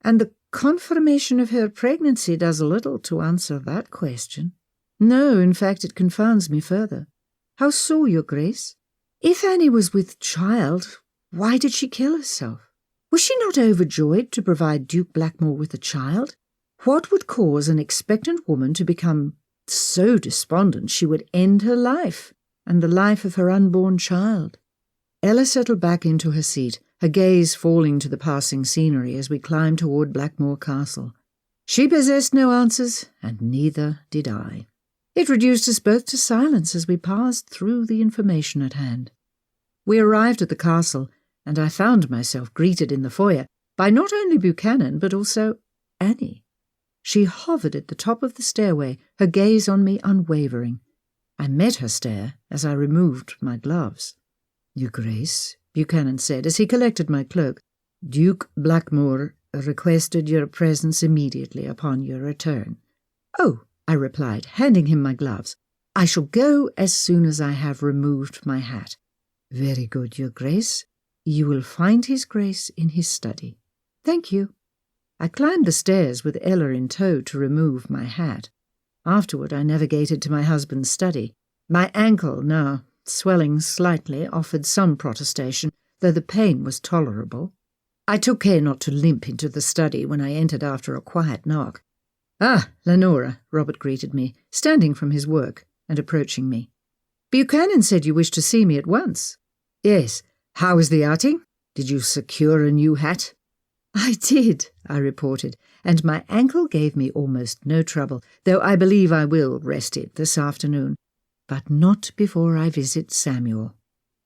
"And the confirmation of her pregnancy does little to answer that question." "No, in fact it confounds me further." "How so, Your Grace?" "If Annie was with child, why did she kill herself? Was she not overjoyed to provide Duke Blackmoore with a child? What would cause an expectant woman to become so despondent she would end her life and the life of her unborn child?" Ella settled back into her seat, her gaze falling to the passing scenery as we climbed toward Blackmoore Castle. She possessed no answers, and neither did I. It reduced us both to silence as we passed through the information at hand. We arrived at the castle, and I found myself greeted in the foyer by not only Buchanan but also Annie. She hovered at the top of the stairway, her gaze on me unwavering. I met her stare as I removed my gloves. "Your Grace," Buchanan said as he collected my cloak, "Duke Blackmoore requested your presence immediately upon your return." "Oh," I replied, handing him my gloves. "I shall go as soon as I have removed my hat." "Very good, Your Grace. You will find His Grace in his study." "Thank you." I climbed the stairs with Ella in tow to remove my hat. Afterward I navigated to my husband's study. My ankle, now swelling slightly, offered some protestation, though the pain was tolerable. I took care not to limp into the study when I entered after a quiet knock. "Ah, Lenora," Robert greeted me, standing from his work and approaching me. "Buchanan said you wished to see me at once." "Yes. How was the outing? Did you secure a new hat?" "I did," I reported, "and my ankle gave me almost no trouble, though I believe I will rest it this afternoon. But not before I visit Samuel."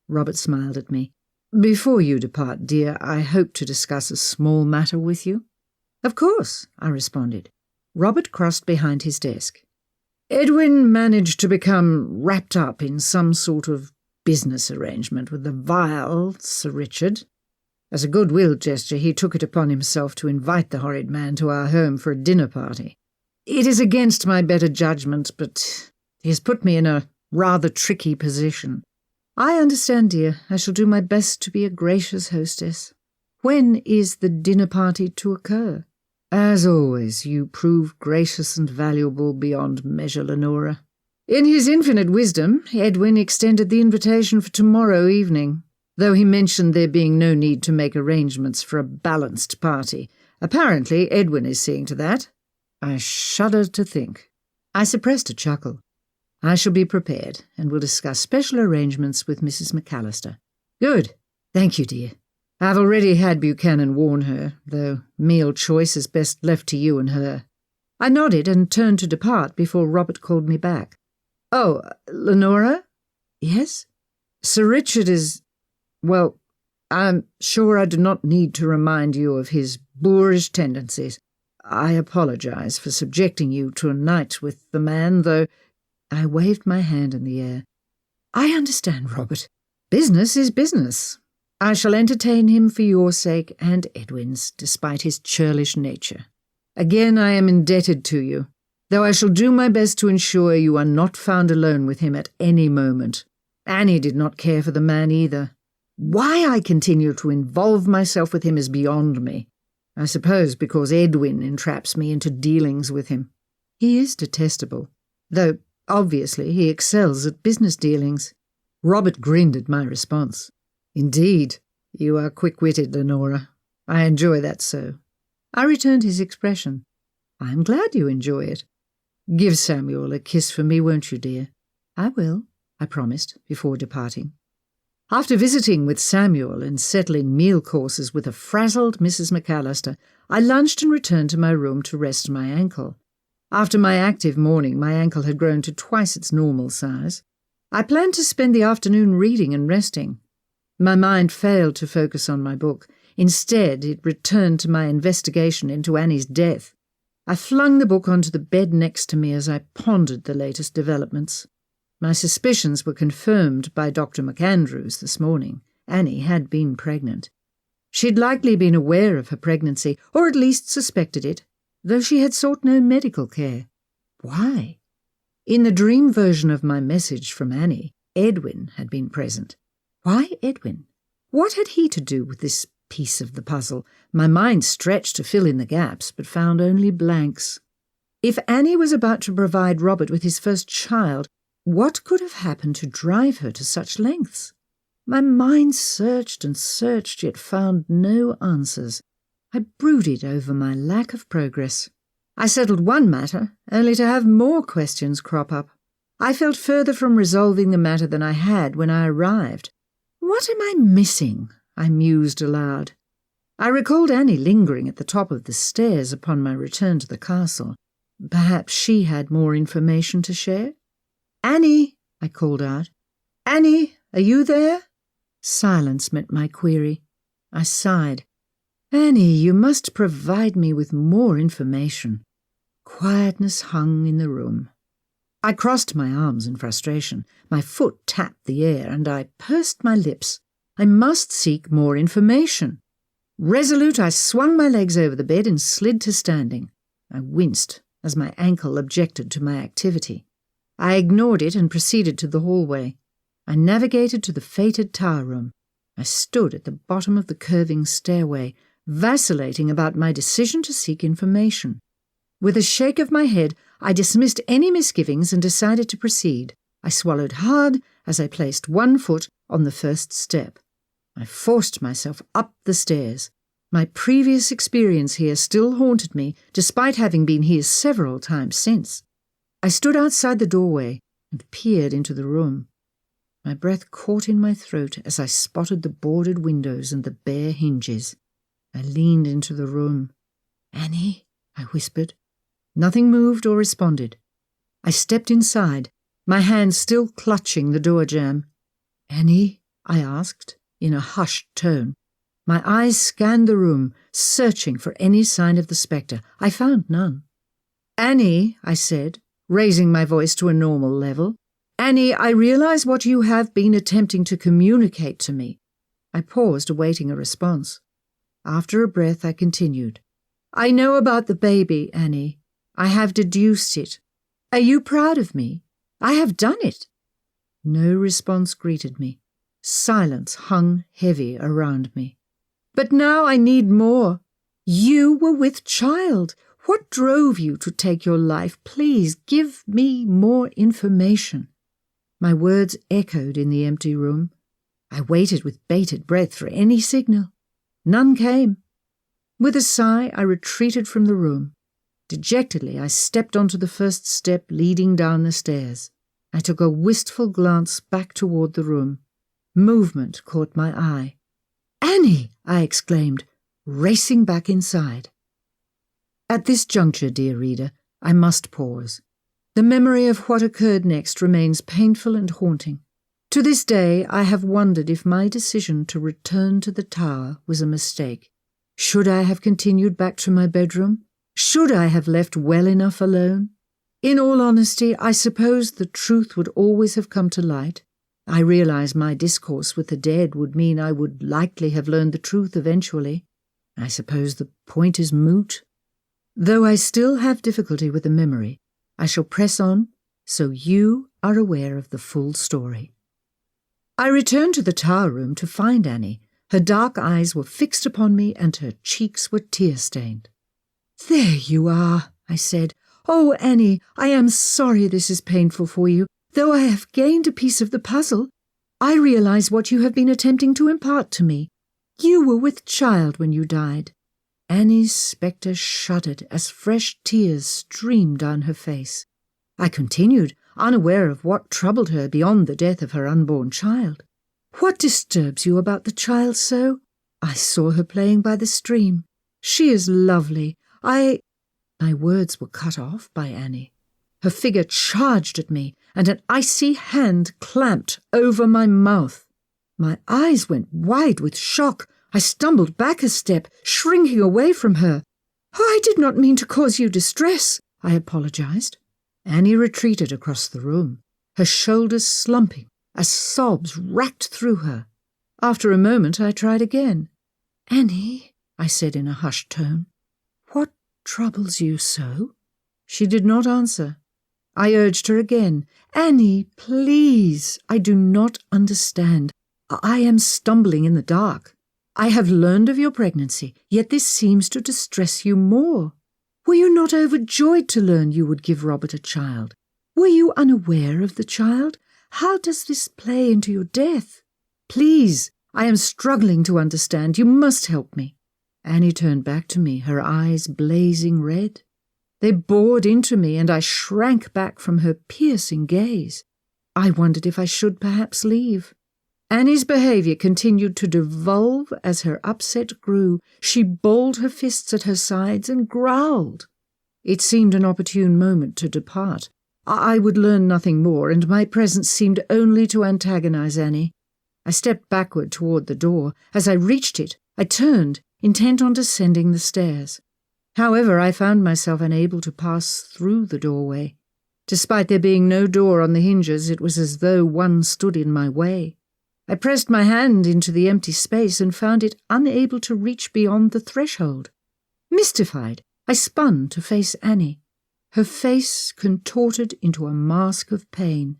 Robert smiled at me. "Before you depart, dear, I hope to discuss a small matter with you." "Of course," I responded. Robert crossed behind his desk. "Edwin managed to become wrapped up in some sort of business arrangement with the vile Sir Richard. As a goodwill gesture, he took it upon himself to invite the horrid man to our home for a dinner party. It is against my better judgment, but he has put me in a rather tricky position. I understand, dear. I shall do my best to be a gracious hostess. When is the dinner party to occur? As always, you prove gracious and valuable beyond measure, Lenora. In his infinite wisdom, Edwin extended the invitation for tomorrow evening, though he mentioned there being no need to make arrangements for a balanced party. Apparently, Edwin is seeing to that. I shudder to think. I suppressed a chuckle. I shall be prepared, and will discuss special arrangements with Mrs. McAllister. Good. Thank you, dear. I've already had Buchanan warn her, though meal choice is best left to you and her. I nodded and turned to depart before Robert called me back. Oh, Lenora? Yes? Sir Richard is... Well, I'm sure I do not need to remind you of his boorish tendencies. I apologize for subjecting you to a night with the man, though... I waved my hand in the air. I understand, Robert. Business is business. I shall entertain him for your sake and Edwin's, despite his churlish nature. Again, I am indebted to you, though I shall do my best to ensure you are not found alone with him at any moment. Annie did not care for the man either. Why I continue to involve myself with him is beyond me. I suppose because Edwin entraps me into dealings with him. He is detestable, though obviously he excels at business dealings. Robert grinned at my response. Indeed, you are quick-witted, Lenora. I enjoy that so. I returned his expression. I am glad you enjoy it. Give Samuel a kiss for me, won't you, dear? I will, I promised, before departing. After visiting with Samuel and settling meal courses with a frazzled Mrs. McAllister, I lunched and returned to my room to rest my ankle. After my active morning, my ankle had grown to twice its normal size. I planned to spend the afternoon reading and resting. My mind failed to focus on my book. Instead, it returned to my investigation into Annie's death. I flung the book onto the bed next to me as I pondered the latest developments. My suspicions were confirmed by Dr. McAndrews this morning. Annie had been pregnant. She'd likely been aware of her pregnancy, or at least suspected it, though she had sought no medical care. Why? In the dream version of my message from Annie, Edwin had been present. Why Edwin? What had he to do with this piece of the puzzle? My mind stretched to fill in the gaps, but found only blanks. If Annie was about to provide Robert with his first child, what could have happened to drive her to such lengths? My mind searched and searched, yet found no answers. I brooded over my lack of progress. I settled one matter, only to have more questions crop up. I felt further from resolving the matter than I had when I arrived. What am I missing? I mused aloud. I recalled Annie lingering at the top of the stairs upon my return to the castle. Perhaps she had more information to share? Annie, I called out. Annie, are you there? Silence met my query. I sighed. Annie, you must provide me with more information. Quietness hung in the room. I crossed my arms in frustration. My foot tapped the air, and I pursed my lips. I must seek more information. Resolute, I swung my legs over the bed and slid to standing. I winced as my ankle objected to my activity. I ignored it and proceeded to the hallway. I navigated to the fated tower room. I stood at the bottom of the curving stairway, vacillating about my decision to seek information. With a shake of my head, I dismissed any misgivings and decided to proceed. I swallowed hard as I placed one foot on the first step. I forced myself up the stairs. My previous experience here still haunted me, despite having been here several times since. I stood outside the doorway and peered into the room. My breath caught in my throat as I spotted the boarded windows and the bare hinges. I leaned into the room. Annie, I whispered. Nothing moved or responded. I stepped inside, my hand still clutching the door jamb. Annie, I asked, in a hushed tone. My eyes scanned the room, searching for any sign of the spectre. I found none. Annie, I said, raising my voice to a normal level. Annie, I realize what you have been attempting to communicate to me. I paused, awaiting a response. After a breath, I continued. I know about the baby, Annie. I have deduced it. Are you proud of me? I have done it. No response greeted me. Silence hung heavy around me. But now I need more. You were with child. What drove you to take your life? Please give me more information. My words echoed in the empty room. I waited with bated breath for any signal. None came. With a sigh, I retreated from the room. Dejectedly, I stepped onto the first step leading down the stairs. I took a wistful glance back toward the room. Movement caught my eye. "Annie!" I exclaimed, racing back inside. At this juncture, dear reader, I must pause. The memory of what occurred next remains painful and haunting. To this day, I have wondered if my decision to return to the tower was a mistake. Should I have continued back to my bedroom? Should I have left well enough alone? In all honesty, I suppose the truth would always have come to light. I realize my discourse with the dead would mean I would likely have learned the truth eventually. I suppose the point is moot. Though I still have difficulty with the memory, I shall press on so you are aware of the full story. I returned to the tower room to find Annie. Her dark eyes were fixed upon me and her cheeks were tear-stained. "There you are," I said. "Oh, Annie, I am sorry this is painful for you. Though I have gained a piece of the puzzle, I realize what you have been attempting to impart to me. You were with child when you died." Annie's spectre shuddered as fresh tears streamed down her face. I continued, unaware of what troubled her beyond the death of her unborn child. "What disturbs you about the child so? I saw her playing by the stream. She is lovely. My words were cut off by Annie. Her figure charged at me, and an icy hand clamped over my mouth. My eyes went wide with shock. I stumbled back a step, shrinking away from her. "Oh, I did not mean to cause you distress," I apologized. Annie retreated across the room, her shoulders slumping as sobs racked through her. After a moment, I tried again. "Annie," I said in a hushed tone, "what troubles you so?" She did not answer. I urged her again. "Annie, please, I do not understand. I am stumbling in the dark. I have learned of your pregnancy, yet this seems to distress you more. Were you not overjoyed to learn you would give Robert a child? Were you unaware of the child? How does this play into your death? Please, I am struggling to understand. You must help me." Annie turned back to me, her eyes blazing red. They bored into me, and I shrank back from her piercing gaze. I wondered if I should perhaps leave. Annie's behaviour continued to devolve as her upset grew. She balled her fists at her sides and growled. It seemed an opportune moment to depart. I would learn nothing more, and my presence seemed only to antagonize Annie. I stepped backward toward the door. As I reached it, I turned, intent on descending the stairs. However, I found myself unable to pass through the doorway. Despite there being no door on the hinges, it was as though one stood in my way. I pressed my hand into the empty space and found it unable to reach beyond the threshold. Mystified, I spun to face Annie. Her face contorted into a mask of pain.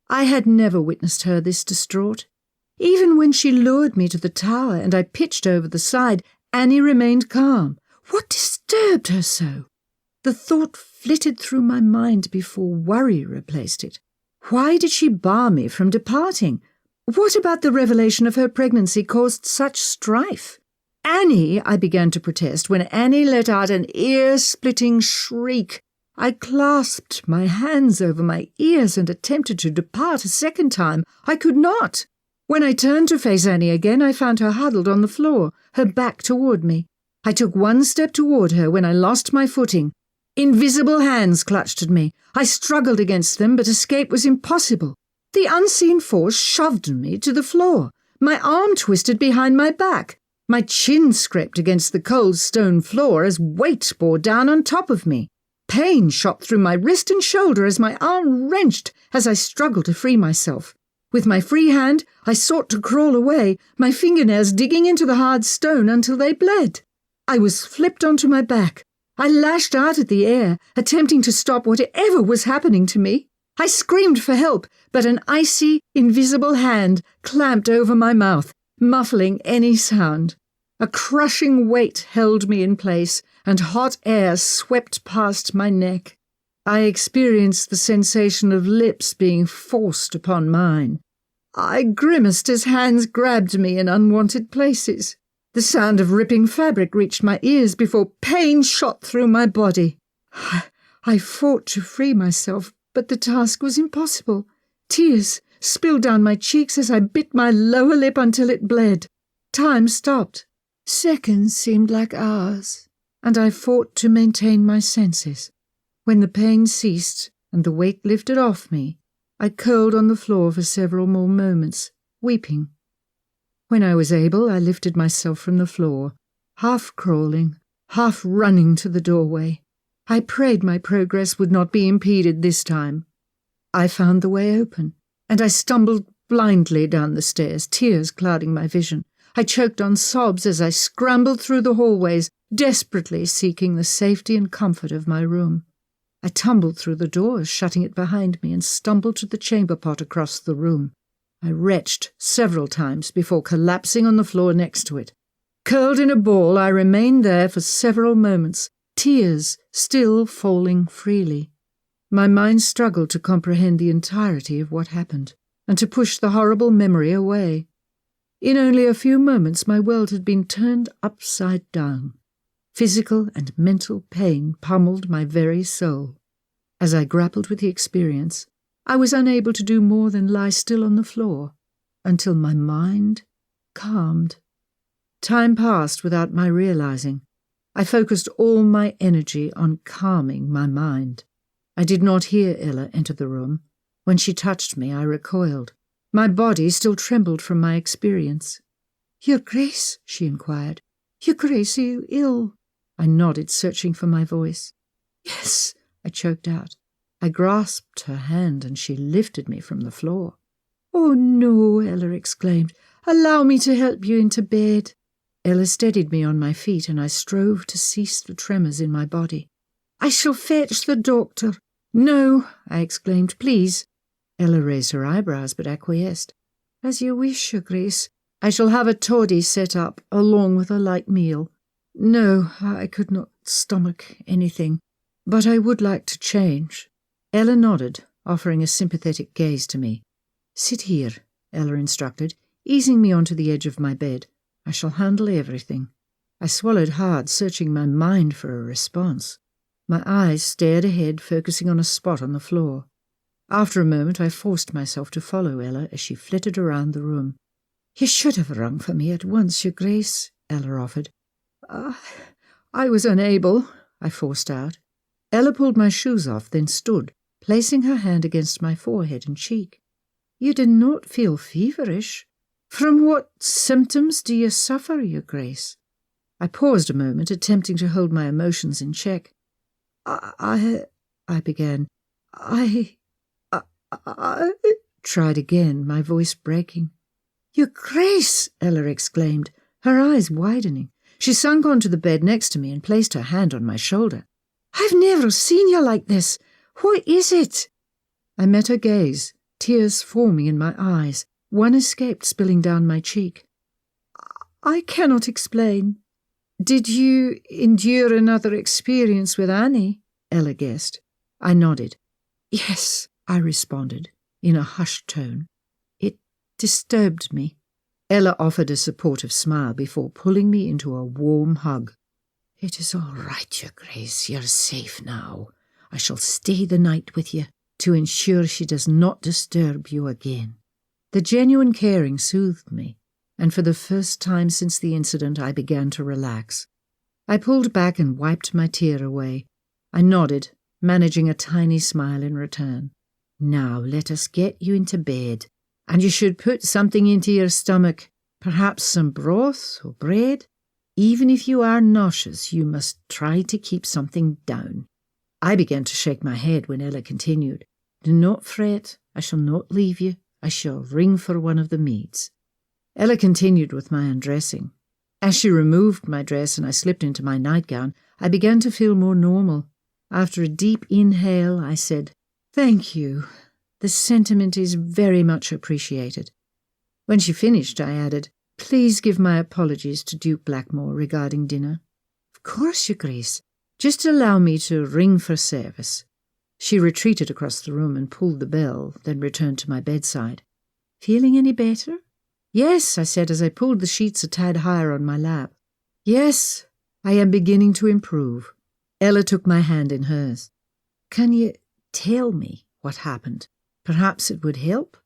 I had never witnessed her this distraught. Even when she lured me to the tower and I pitched over the side, Annie remained calm. What disturbed her so? The thought flitted through my mind before worry replaced it. Why did she bar me from departing? What about the revelation of her pregnancy caused such strife? "Annie," I began to protest, when Annie let out an ear-splitting shriek. I clasped my hands over my ears and attempted to depart a second time. I could not. When I turned to face Annie again, I found her huddled on the floor, her back toward me. I took one step toward her when I lost my footing. Invisible hands clutched at me. I struggled against them, but escape was impossible. The unseen force shoved me to the floor. My arm twisted behind my back. My chin scraped against the cold stone floor as weight bore down on top of me. Pain shot through my wrist and shoulder as my arm wrenched as I struggled to free myself. With my free hand, I sought to crawl away, my fingernails digging into the hard stone until they bled. I was flipped onto my back. I lashed out at the air, attempting to stop whatever was happening to me. I screamed for help, but an icy, invisible hand clamped over my mouth, muffling any sound. A crushing weight held me in place, and hot air swept past my neck. I experienced the sensation of lips being forced upon mine. I grimaced as hands grabbed me in unwanted places. The sound of ripping fabric reached my ears before pain shot through my body. I fought to free myself, but the task was impossible. Tears spilled down my cheeks as I bit my lower lip until it bled. Time stopped. Seconds seemed like hours, and I fought to maintain my senses. When the pain ceased and the weight lifted off me, I curled on the floor for several more moments, weeping. When I was able, I lifted myself from the floor, half crawling, half running to the doorway. I prayed my progress would not be impeded this time. I found the way open, and I stumbled blindly down the stairs, tears clouding my vision. I choked on sobs as I scrambled through the hallways, desperately seeking the safety and comfort of my room. I tumbled through the door, shutting it behind me, and stumbled to the chamber pot across the room. I retched several times before collapsing on the floor next to it. Curled in a ball, I remained there for several moments, tears still falling freely. My mind struggled to comprehend the entirety of what happened, and to push the horrible memory away. In only a few moments my world had been turned upside down. Physical and mental pain pummeled my very soul. As I grappled with the experience, I was unable to do more than lie still on the floor, until my mind calmed. Time passed without my realizing. I focused all my energy on calming my mind. I did not hear Ella enter the room. When she touched me, I recoiled. My body still trembled from my experience. "Your Grace," she inquired. "Your Grace, are you ill?" I nodded, searching for my voice. "Yes," I choked out. I grasped her hand, and she lifted me from the floor. "Oh, no," Ella exclaimed. "Allow me to help you into bed." Ella steadied me on my feet, and I strove to cease the tremors in my body. "I shall fetch the doctor." "No," I exclaimed. "Please." Ella raised her eyebrows, but acquiesced. "As you wish, Your Grace. I shall have a toddy set up, along with a light meal. No, I could not stomach anything, but I would like to change." Ella nodded, offering a sympathetic gaze to me. "Sit here," Ella instructed, easing me onto the edge of my bed. "I shall handle everything." I swallowed hard, searching my mind for a response. My eyes stared ahead, focusing on a spot on the floor. After a moment, I forced myself to follow Ella as she flitted around the room. "You should have rung for me at once, Your Grace," Ella offered. I was unable," I forced out. Ella pulled my shoes off, then stood, placing her hand against my forehead and cheek. "You do not feel feverish. From what symptoms do you suffer, Your Grace?" I paused a moment, attempting to hold my emotions in check. I began. I tried again, my voice breaking. "Your Grace!" Ella exclaimed, her eyes widening. She sunk onto the bed next to me and placed her hand on my shoulder. "I've never seen you like this. What is it?" I met her gaze, tears forming in my eyes. One escaped, spilling down my cheek. "I cannot explain." "Did you endure another experience with Annie?" Ella guessed. I nodded. "Yes," I responded, in a hushed tone. "It disturbed me." Ella offered a supportive smile before pulling me into a warm hug. "It is all right, Your Grace. You're safe now. I shall stay the night with you to ensure she does not disturb you again." The genuine caring soothed me, and for the first time since the incident I began to relax. I pulled back and wiped my tear away. I nodded, managing a tiny smile in return. "Now let us get you into bed. And you should put something into your stomach, perhaps some broth or bread. Even if you are nauseous, you must try to keep something down." I began to shake my head when Ella continued. "Do not fret. I shall not leave you. I shall ring for one of the maids." Ella continued with my undressing. As she removed my dress and I slipped into my nightgown, I began to feel more normal. After a deep inhale, I said, "Thank you. The sentiment is very much appreciated." When she finished, I added, "Please give my apologies to Duke Blackmoore regarding dinner." "Of course, Your Grace. Just allow me to ring for service." She retreated across the room and pulled the bell, then returned to my bedside. "Feeling any better?" "Yes," I said as I pulled the sheets a tad higher on my lap. "Yes, I am beginning to improve." Ella took my hand in hers. "Can you tell me what happened? Perhaps it would help."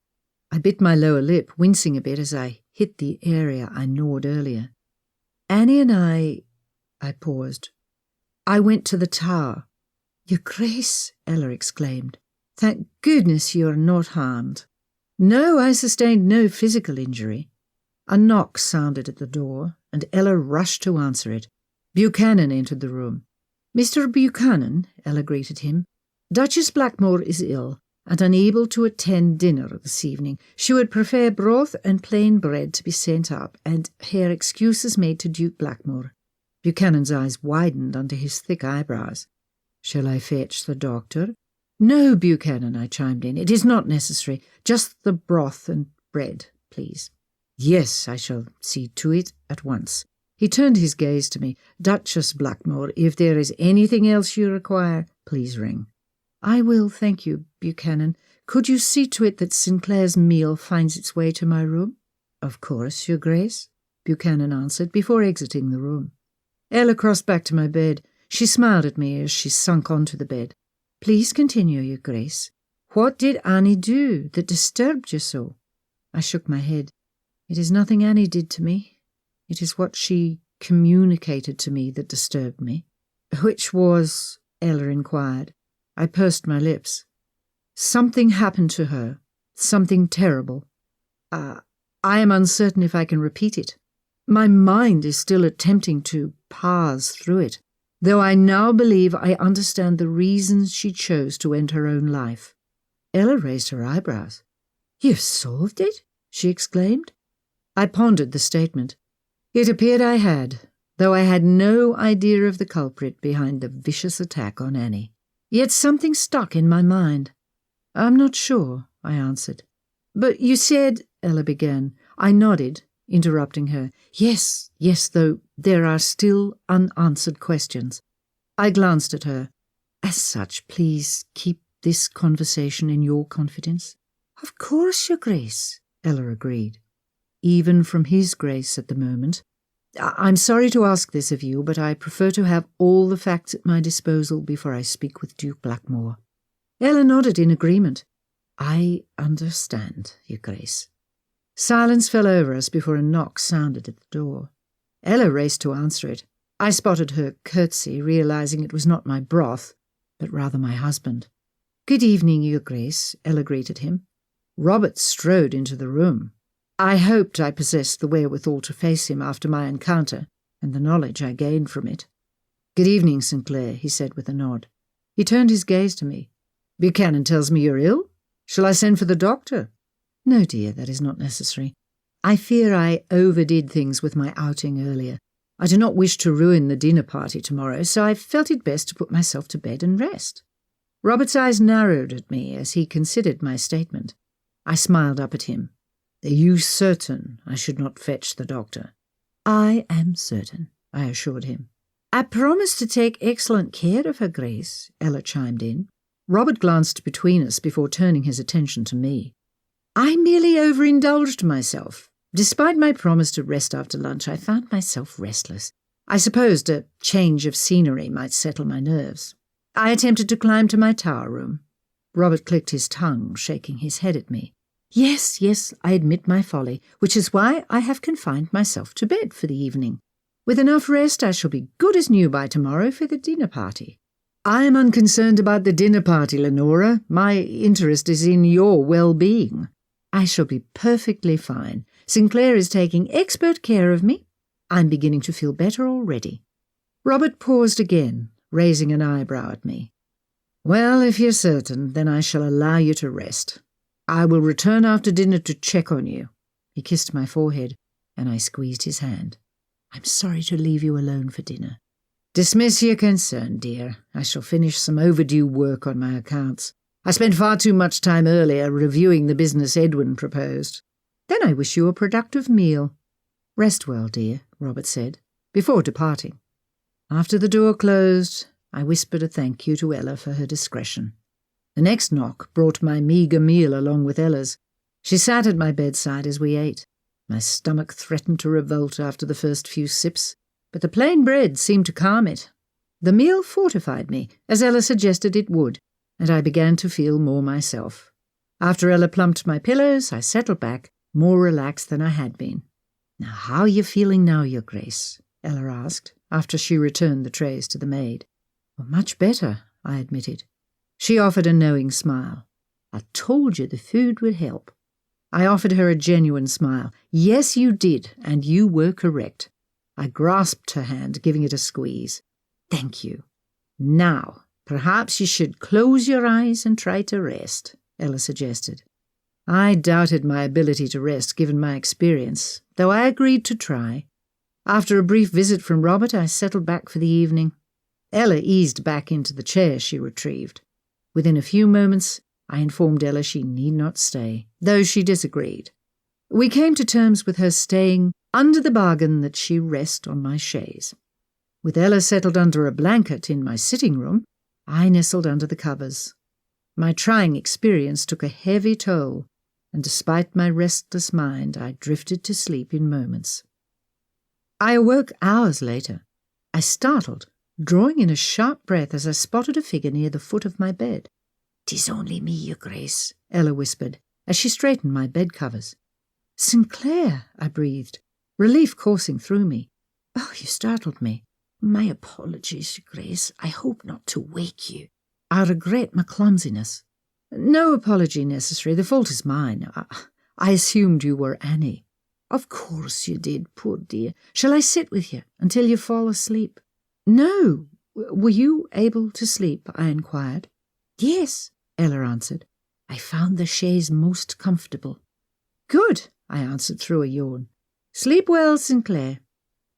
I bit my lower lip, wincing a bit as I hit the area I gnawed earlier. "Annie and I paused. "I went to the tower." "Your Grace," Ella exclaimed. "Thank goodness you are not harmed." "No, I sustained no physical injury." A knock sounded at the door, and Ella rushed to answer it. Buchanan entered the room. "Mr. Buchanan," Ella greeted him, "Duchess Blackmoore is ill and unable to attend dinner this evening. She would prefer broth and plain bread to be sent up, and her excuses made to Duke Blackmoore." Buchanan's eyes widened under his thick eyebrows. "Shall I fetch the doctor?" "No, Buchanan," I chimed in. "It is not necessary. Just the broth and bread, please." "Yes, I shall see to it at once." He turned his gaze to me. "Duchess Blackmoore, if there is anything else you require, please ring." "I will, thank you, Buchanan. Could you see to it that Sinclair's meal finds its way to my room?" "Of course, Your Grace," Buchanan answered before exiting the room. Ella crossed back to my bed. She smiled at me as she sunk onto the bed. "Please continue, Your Grace. What did Annie do that disturbed you so?" I shook my head. "It is nothing Annie did to me. It is what she communicated to me that disturbed me." "Which was?" Ella inquired. I pursed my lips. "Something happened to her. Something terrible. I am uncertain if I can repeat it. My mind is still attempting to parse through it, though I now believe I understand the reasons she chose to end her own life." Ella raised her eyebrows. "You've solved it?" she exclaimed. I pondered the statement. It appeared I had, though I had no idea of the culprit behind the vicious attack on Annie. Yet something stuck in my mind. "I'm not sure," I answered. "But you said," Ella began. I nodded, interrupting her. Yes, though there are still unanswered questions." I glanced at her. "As such, please keep this conversation in your confidence." "Of course, Your Grace," Ella agreed. "Even from His Grace at the moment. I'm sorry to ask this of you, but I prefer to have all the facts at my disposal before I speak with Duke Blackmoore." Ella nodded in agreement. "I understand, Your Grace." Silence fell over us before a knock sounded at the door. Ella raced to answer it. I spotted her curtsy, realizing it was not my broth, but rather my husband. "Good evening, Your Grace," Ella greeted him. Robert strode into the room. I hoped I possessed the wherewithal to face him after my encounter and the knowledge I gained from it. "Good evening, Sinclair," he said with a nod. He turned his gaze to me. "Buchanan tells me you're ill. Shall I send for the doctor?" "No, dear, that is not necessary. I fear I overdid things with my outing earlier. I do not wish to ruin the dinner party tomorrow, so I felt it best to put myself to bed and rest." Robert's eyes narrowed at me as he considered my statement. I smiled up at him. "Are you certain I should not fetch the doctor?" "I am certain," I assured him. "I promise to take excellent care of her Grace," Ella chimed in. Robert glanced between us before turning his attention to me. "I merely overindulged myself. Despite my promise to rest after lunch, I found myself restless. I supposed a change of scenery might settle my nerves. I attempted to climb to my tower room." Robert clicked his tongue, shaking his head at me. Yes, I admit my folly, which is why I have confined myself to bed for the evening. With enough rest, I shall be good as new by tomorrow for the dinner party." "I am unconcerned about the dinner party, Lenora. My interest is in your well-being." "I shall be perfectly fine. Sinclair is taking expert care of me. I'm beginning to feel better already." Robert paused again, raising an eyebrow at me. "Well, if you're certain, then I shall allow you to rest. I will return after dinner to check on you." He kissed my forehead, and I squeezed his hand. "I'm sorry to leave you alone for dinner." "Dismiss your concern, dear. I shall finish some overdue work on my accounts. I spent far too much time earlier reviewing the business Edwin proposed. Then I wish you a productive meal. Rest well, dear, Robert said, before departing. After the door closed, I whispered a thank you to Ella for her discretion. The next knock brought my meagre meal along with Ella's. She sat at my bedside as we ate. My stomach threatened to revolt after the first few sips, but the plain bread seemed to calm it. The meal fortified me, as Ella suggested it would, and I began to feel more myself. After Ella plumped my pillows, I settled back, more relaxed than I had been. "Now, how are you feeling now, Your Grace?" Ella asked, after she returned the trays to the maid. "Well, much better," I admitted. She offered a knowing smile. "I told you the food would help." I offered her a genuine smile. "Yes, you did, and you were correct." I grasped her hand, giving it a squeeze. "Thank you. Now, perhaps you should close your eyes and try to rest," Ella suggested. I doubted my ability to rest given my experience, though I agreed to try. After a brief visit from Robert, I settled back for the evening. Ella eased back into the chair she retrieved. Within a few moments, I informed Ella she need not stay, though she disagreed. We came to terms with her staying under the bargain that she rest on my chaise. With Ella settled under a blanket in my sitting room, I nestled under the covers. My trying experience took a heavy toll, and despite my restless mind, I drifted to sleep in moments. I awoke hours later. I startled, drawing in a sharp breath as I spotted a figure near the foot of my bed. "'Tis only me, Your Grace," Ella whispered, as she straightened my bed covers. "Sinclair," I breathed, relief coursing through me. "Oh, you startled me." "My apologies, Your Grace. I hope not to wake you." "I regret my clumsiness." "No apology necessary. The fault is mine. I assumed you were Annie." "Of course you did, poor dear. Shall I sit with you until you fall asleep?" "No. Were you able to sleep?" I inquired. "Yes," Ella answered. "I found the chaise most comfortable." "Good," I answered through a yawn. "Sleep well, Sinclair."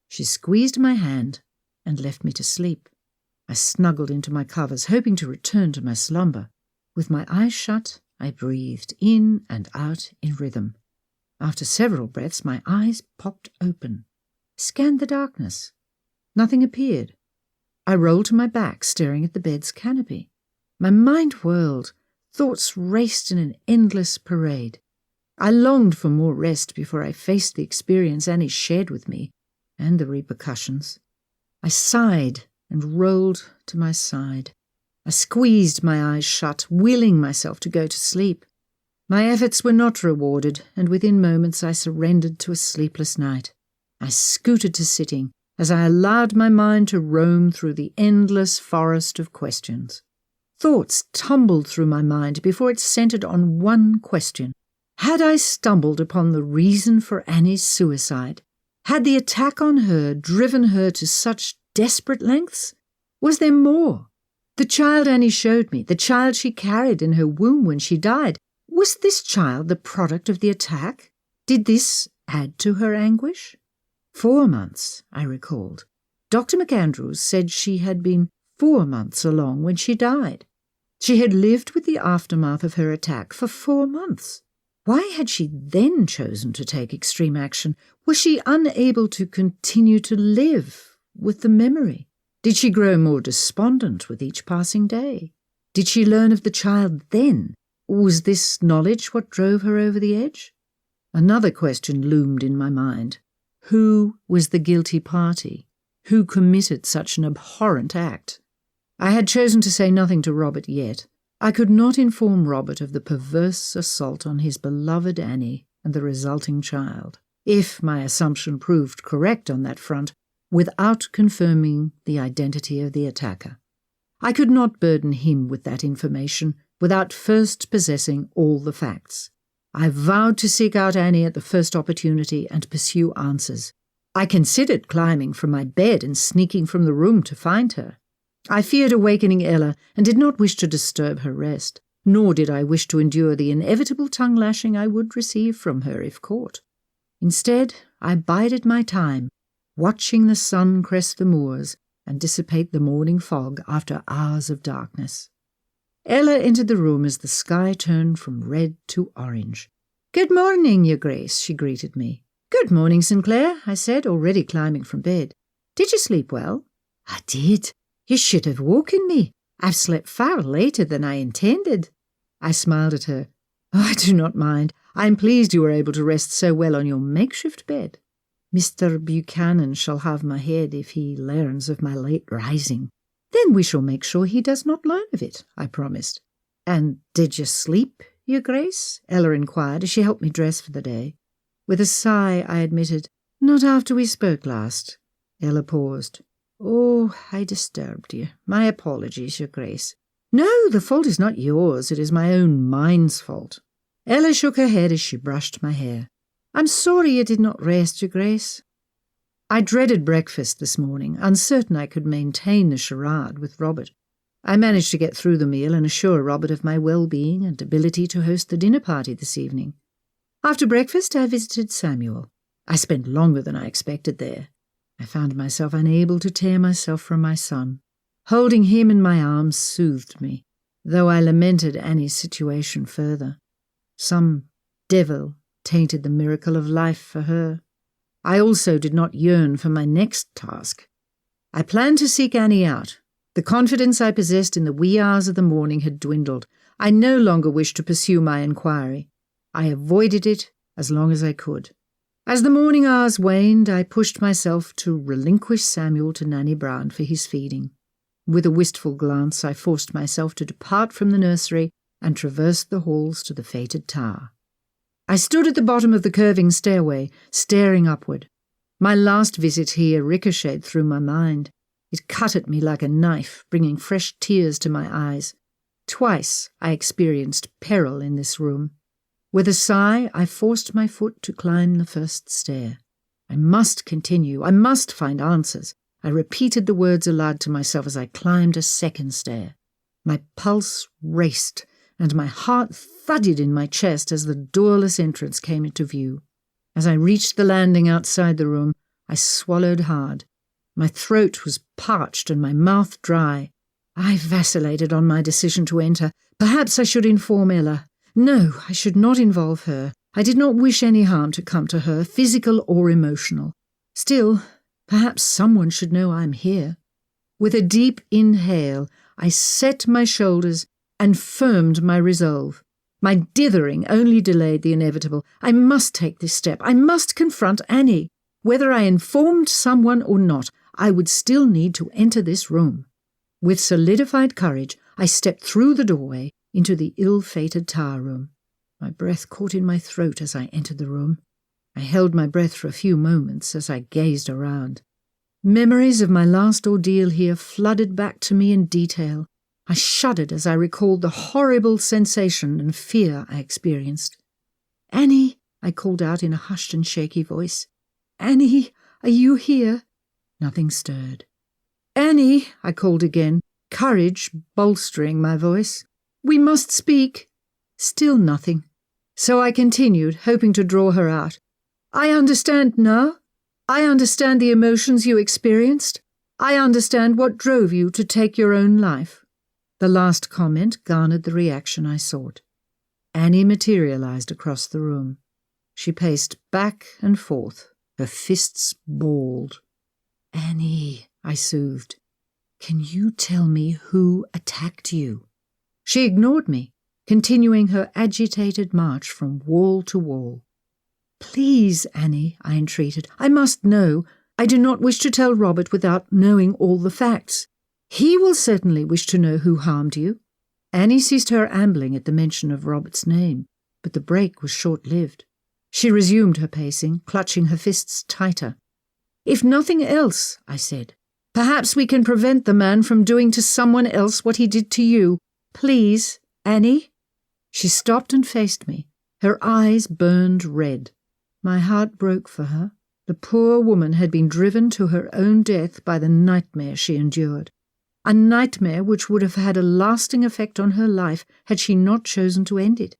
She squeezed my hand and left me to sleep. I snuggled into my covers, hoping to return to my slumber. With my eyes shut, I breathed in and out in rhythm. After several breaths, my eyes popped open. I scanned the darkness. Nothing appeared. I rolled to my back, staring at the bed's canopy. My mind whirled. Thoughts raced in an endless parade. I longed for more rest before I faced the experience Annie shared with me, and the repercussions. I sighed and rolled to my side. I squeezed my eyes shut, willing myself to go to sleep. My efforts were not rewarded, and within moments I surrendered to a sleepless night. I scooted to sitting as I allowed my mind to roam through the endless forest of questions. Thoughts tumbled through my mind before it centered on one question. Had I stumbled upon the reason for Annie's suicide? Had the attack on her driven her to such desperate lengths? Was there more? The child Annie showed me, the child she carried in her womb when she died, was this child the product of the attack? Did this add to her anguish? 4 months, I recalled. Dr. McAndrews said she had been 4 months along when she died. She had lived with the aftermath of her attack for 4 months. Why had she then chosen to take extreme action? Was she unable to continue to live with the memory? Did she grow more despondent with each passing day? Did she learn of the child then? Was this knowledge what drove her over the edge? Another question loomed in my mind. Who was the guilty party? Who committed such an abhorrent act? I had chosen to say nothing to Robert yet. I could not inform Robert of the perverse assault on his beloved Annie and the resulting child, if my assumption proved correct on that front, without confirming the identity of the attacker. I could not burden him with that information without first possessing all the facts. I vowed to seek out Annie at the first opportunity and pursue answers. I considered climbing from my bed and sneaking from the room to find her. I feared awakening Ella and did not wish to disturb her rest, nor did I wish to endure the inevitable tongue-lashing I would receive from her if caught. Instead, I bided my time, watching the sun crest the moors and dissipate the morning fog after hours of darkness. Ella entered the room as the sky turned from red to orange. "Good morning, Your Grace," she greeted me. "Good morning, Sinclair," I said, already climbing from bed. "Did you sleep well?" "I did. You should have woken me. I've slept far later than I intended." I smiled at her. "Oh, I do not mind. I am pleased you were able to rest so well on your makeshift bed. Mr. Buchanan shall have my head if he learns of my late rising." "Then we shall make sure he does not learn of it," I promised. "And did you sleep, Your Grace?" Ella inquired as she helped me dress for the day. With a sigh, I admitted, "Not after we spoke last." Ella paused. "Oh, I disturbed you. My apologies, Your Grace." "No, the fault is not yours. It is my own mind's fault." Ella shook her head as she brushed my hair. "I'm sorry you did not rest, Your Grace." I dreaded breakfast this morning, uncertain I could maintain the charade with Robert. I managed to get through the meal and assure Robert of my well-being and ability to host the dinner party this evening. After breakfast, I visited Samuel. I spent longer than I expected there. I found myself unable to tear myself from my son. Holding him in my arms soothed me, though I lamented Annie's situation further. Some devil tainted the miracle of life for her. I also did not yearn for my next task. I planned to seek Annie out. The confidence I possessed in the wee hours of the morning had dwindled. I no longer wished to pursue my inquiry. I avoided it as long as I could. As the morning hours waned, I pushed myself to relinquish Samuel to Nanny Brown for his feeding. With a wistful glance, I forced myself to depart from the nursery and traverse the halls to the fated tower. I stood at the bottom of the curving stairway, staring upward. My last visit here ricocheted through my mind. It cut at me like a knife, bringing fresh tears to my eyes. Twice I experienced peril in this room. With a sigh, I forced my foot to climb the first stair. I must continue. I must find answers. I repeated the words aloud to myself as I climbed a second stair. My pulse raced, and my heart thudded in my chest as the doorless entrance came into view. As I reached the landing outside the room, I swallowed hard. My throat was parched and my mouth dry. I vacillated on my decision to enter. Perhaps I should inform Ella. No, I should not involve her. I did not wish any harm to come to her, physical or emotional. Still, perhaps someone should know I am here. With a deep inhale, I set my shoulders and firmed my resolve. My dithering only delayed the inevitable. I must take this step. I must confront Annie. Whether I informed someone or not, I would still need to enter this room. With solidified courage, I stepped through the doorway into the ill-fated tower room. My breath caught in my throat as I entered the room. I held my breath for a few moments as I gazed around. Memories of my last ordeal here flooded back to me in detail. I shuddered as I recalled the horrible sensation and fear I experienced. "Annie," I called out in a hushed and shaky voice. "Annie, are you here?" Nothing stirred. "Annie," I called again, courage bolstering my voice. "We must speak." Still nothing. So I continued, hoping to draw her out. "I understand now. I understand the emotions you experienced. I understand what drove you to take your own life." The last comment garnered the reaction I sought. Annie materialized across the room. She paced back and forth, her fists balled. "Annie," I soothed, "can you tell me who attacked you?" She ignored me, continuing her agitated march from wall to wall. "Please, Annie," I entreated, "I must know. I do not wish to tell Robert without knowing all the facts. He will certainly wish to know who harmed you." Annie ceased her ambling at the mention of Robert's name, but the break was short-lived. She resumed her pacing, clutching her fists tighter. "If nothing else," I said, "perhaps we can prevent the man from doing to someone else what he did to you. Please, Annie?" She stopped and faced me. Her eyes burned red. My heart broke for her. The poor woman had been driven to her own death by the nightmare she endured. A nightmare which would have had a lasting effect on her life had she not chosen to end it.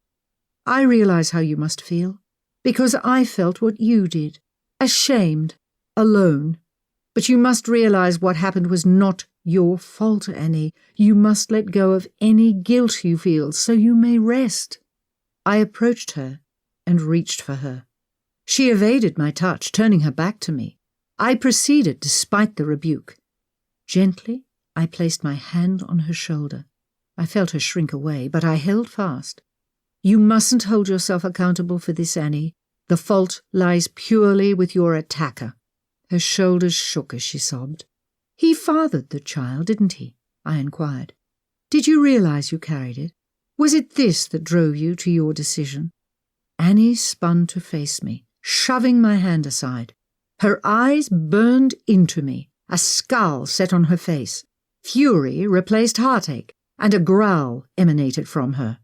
I realize how you must feel, because I felt what you did. Ashamed, alone. But you must realize what happened was not your fault, Annie. You must let go of any guilt you feel so you may rest. I approached her and reached for her. She evaded my touch, turning her back to me. I proceeded despite the rebuke. Gently, I placed my hand on her shoulder. I felt her shrink away, but I held fast. You mustn't hold yourself accountable for this, Annie. The fault lies purely with your attacker. Her shoulders shook as she sobbed. He fathered the child, didn't he? I inquired. Did you realize you carried it? Was it this that drove you to your decision? Annie spun to face me, shoving my hand aside. Her eyes burned into me, a scowl set on her face. Fury replaced heartache, and a growl emanated from her.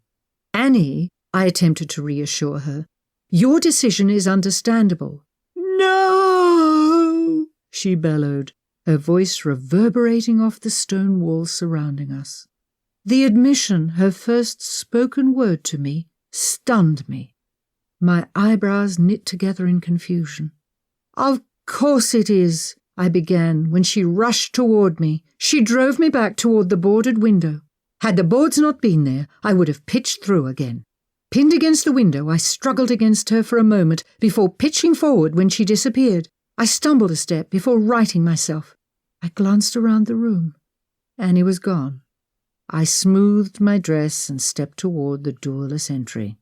Annie, I attempted to reassure her, your decision is understandable. No! She bellowed, her voice reverberating off the stone walls surrounding us. The admission, her first spoken word to me, stunned me. My eyebrows knit together in confusion. Of course it is, I began, when she rushed toward me. She drove me back toward the boarded window. Had the boards not been there, I would have pitched through again. Pinned against the window, I struggled against her for a moment before pitching forward when she disappeared. I stumbled a step before righting myself. I glanced around the room. Annie was gone. I smoothed my dress and stepped toward the doorless entry.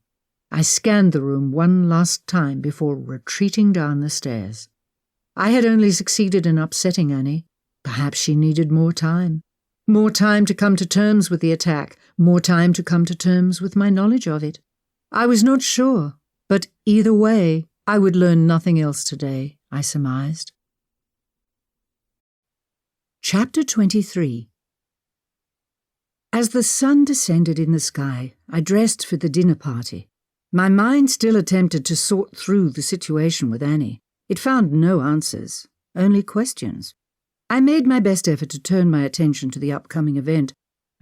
I scanned the room one last time before retreating down the stairs. I had only succeeded in upsetting Annie. Perhaps she needed more time. More time to come to terms with the attack, more time to come to terms with my knowledge of it. I was not sure, but either way, I would learn nothing else today, I surmised. Chapter 23. As the sun descended in the sky, I dressed for the dinner party. My mind still attempted to sort through the situation with Annie. It found no answers, only questions. I made my best effort to turn my attention to the upcoming event.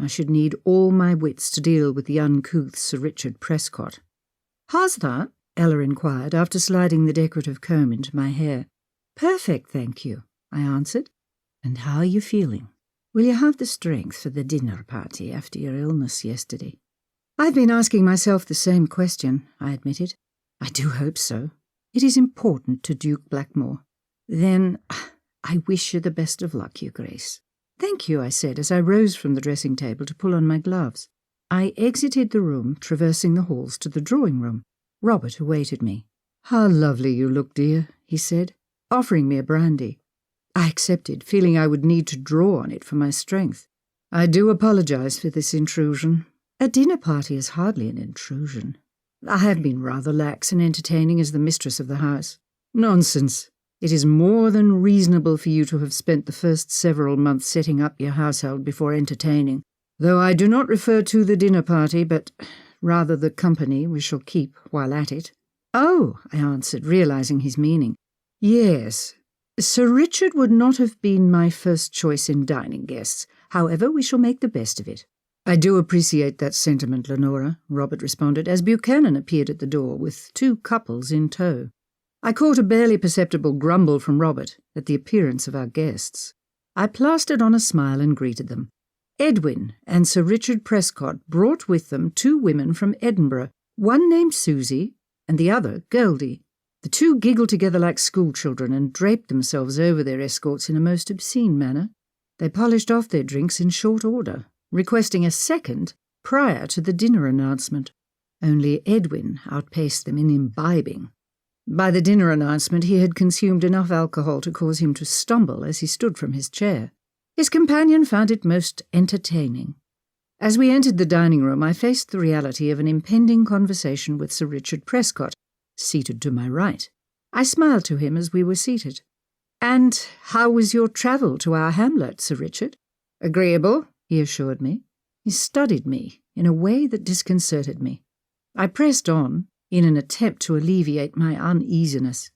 I should need all my wits to deal with the uncouth Sir Richard Prescott. "How's that?" Ella inquired, after sliding the decorative comb into my hair. "Perfect, thank you," I answered. "And how are you feeling? Will you have the strength for the dinner party after your illness yesterday?" "I've been asking myself the same question," I admitted. "I do hope so. It is important to Duke Blackmoore." "Then I wish you the best of luck, Your Grace." "Thank you," I said as I rose from the dressing table to pull on my gloves. I exited the room, traversing the halls to the drawing room. Robert awaited me. "How lovely you look, dear," he said, offering me a brandy. I accepted, feeling I would need to draw on it for my strength. "I do apologize for this intrusion." "A dinner party is hardly an intrusion. I have been rather lax and entertaining as the mistress of the house." "Nonsense. It is more than reasonable for you to have spent the first several months setting up your household before entertaining, though I do not refer to the dinner party, but rather the company we shall keep while at it." "Oh," I answered, realizing his meaning. "Yes. Sir Richard would not have been my first choice in dining guests. However, we shall make the best of it." "I do appreciate that sentiment, Lenora," Robert responded, as Buchanan appeared at the door with 2 couples in tow. I caught a barely perceptible grumble from Robert at the appearance of our guests. I plastered on a smile and greeted them. Edwin and Sir Richard Prescott brought with them 2 women from Edinburgh, one named Susie and the other Goldie. The 2 giggled together like schoolchildren and draped themselves over their escorts in a most obscene manner. They polished off their drinks in short order, requesting a second prior to the dinner announcement. Only Edwin outpaced them in imbibing. By the dinner announcement he had consumed enough alcohol to cause him to stumble as he stood from his chair. His companion found it most entertaining. As we entered the dining room, I faced the reality of an impending conversation with Sir Richard Prescott, seated to my right. I smiled to him as we were seated. "And how was your travel to our hamlet, Sir Richard?" "Agreeable," he assured me. He studied me in a way that disconcerted me. I pressed on, in an attempt to alleviate my uneasiness.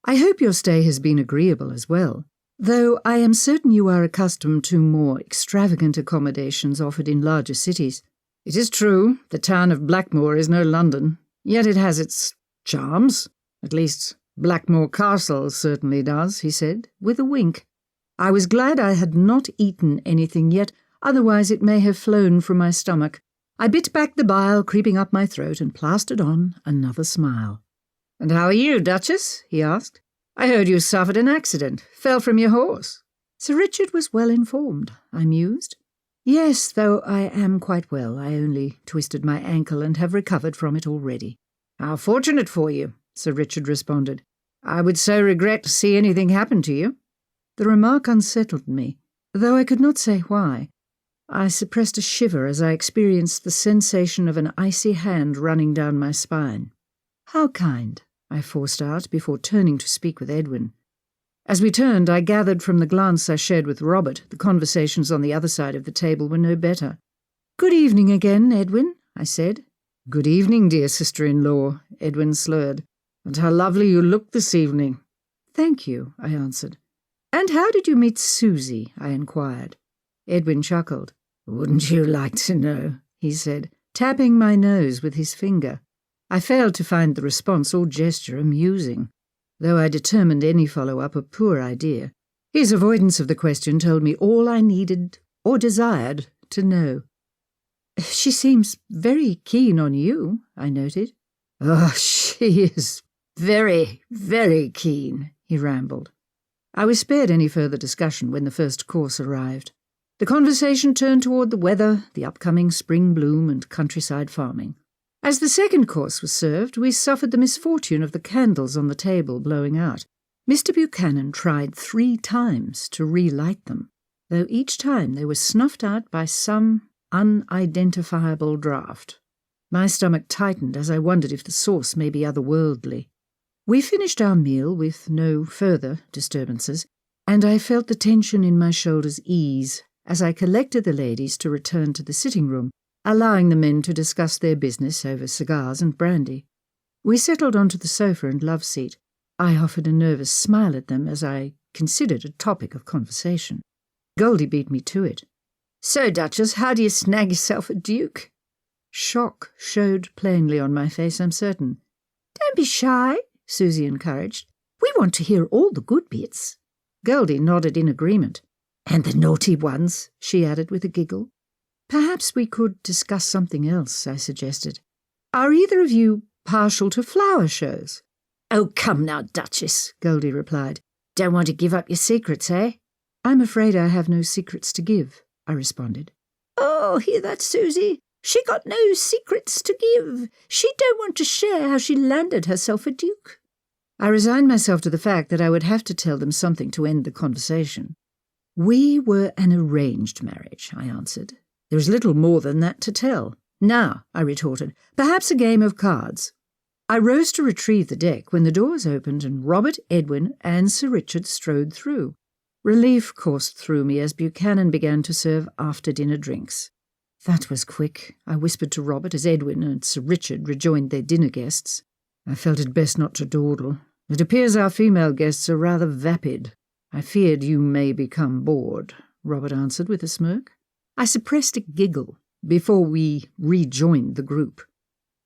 "I hope your stay has been agreeable as well, though I am certain you are accustomed to more extravagant accommodations offered in larger cities." "It is true, the town of Blackmoore is no London, yet it has its charms. At least, Blackmoore Castle certainly does," he said, with a wink. I was glad I had not eaten anything yet, otherwise it may have flown from my stomach. I bit back the bile creeping up my throat and plastered on another smile. "And how are you, Duchess?" he asked. "I heard you suffered an accident. Fell from your horse." Sir Richard was well informed, I mused. "Yes, though I am quite well. I only twisted my ankle and have recovered from it already." "How fortunate for you," Sir Richard responded. "I would so regret to see anything happen to you." The remark unsettled me, though I could not say why. I suppressed a shiver as I experienced the sensation of an icy hand running down my spine. "How kind," I forced out before turning to speak with Edwin. As we turned, I gathered from the glance I shared with Robert the conversations on the other side of the table were no better. "Good evening again, Edwin," I said. "Good evening, dear sister-in-law," Edwin slurred. "And how lovely you look this evening." "Thank you," I answered. "And how did you meet Susie?" I inquired. Edwin chuckled. "Wouldn't you like to know?" he said, tapping my nose with his finger. I failed to find the response or gesture amusing, though I determined any follow-up a poor idea. His avoidance of the question told me all I needed or desired to know. "She seems very keen on you," I noted. "Oh, she is very, very keen," he rambled. I was spared any further discussion when the first course arrived. The conversation turned toward the weather, the upcoming spring bloom, and countryside farming. As the second course was served, we suffered the misfortune of the candles on the table blowing out. Mr. Buchanan tried 3 times to relight them, though each time they were snuffed out by some unidentifiable draught. My stomach tightened as I wondered if the source may be otherworldly. We finished our meal with no further disturbances, and I felt the tension in my shoulders ease as I collected the ladies to return to the sitting-room, allowing the men to discuss their business over cigars and brandy. We settled onto the sofa and love seat. I offered a nervous smile at them as I considered a topic of conversation. Goldie beat me to it. "So, Duchess, how do you snag yourself a duke?" Shock showed plainly on my face, I'm certain. "Don't be shy," Susie encouraged. "We want to hear all the good bits." Goldie nodded in agreement. "And the naughty ones," she added with a giggle. "Perhaps we could discuss something else," I suggested. "Are either of you partial to flower shows?" "Oh, come now, Duchess," Goldie replied. "Don't want to give up your secrets, eh?" "I'm afraid I have no secrets to give," I responded. "Oh, hear that, Susie? She got no secrets to give. She don't want to share how she landed herself a duke." I resigned myself to the fact that I would have to tell them something to end the conversation. "We were an arranged marriage," I answered. "There is little more than that to tell." "Now," I retorted, "perhaps a game of cards." I rose to retrieve the deck when the doors opened and Robert, Edwin, and Sir Richard strode through. Relief coursed through me as Buchanan began to serve after-dinner drinks. "That was quick," I whispered to Robert as Edwin and Sir Richard rejoined their dinner guests. I felt it best not to dawdle. "It appears our female guests are rather vapid. I feared you may become bored," Robert answered with a smirk. I suppressed a giggle before we rejoined the group.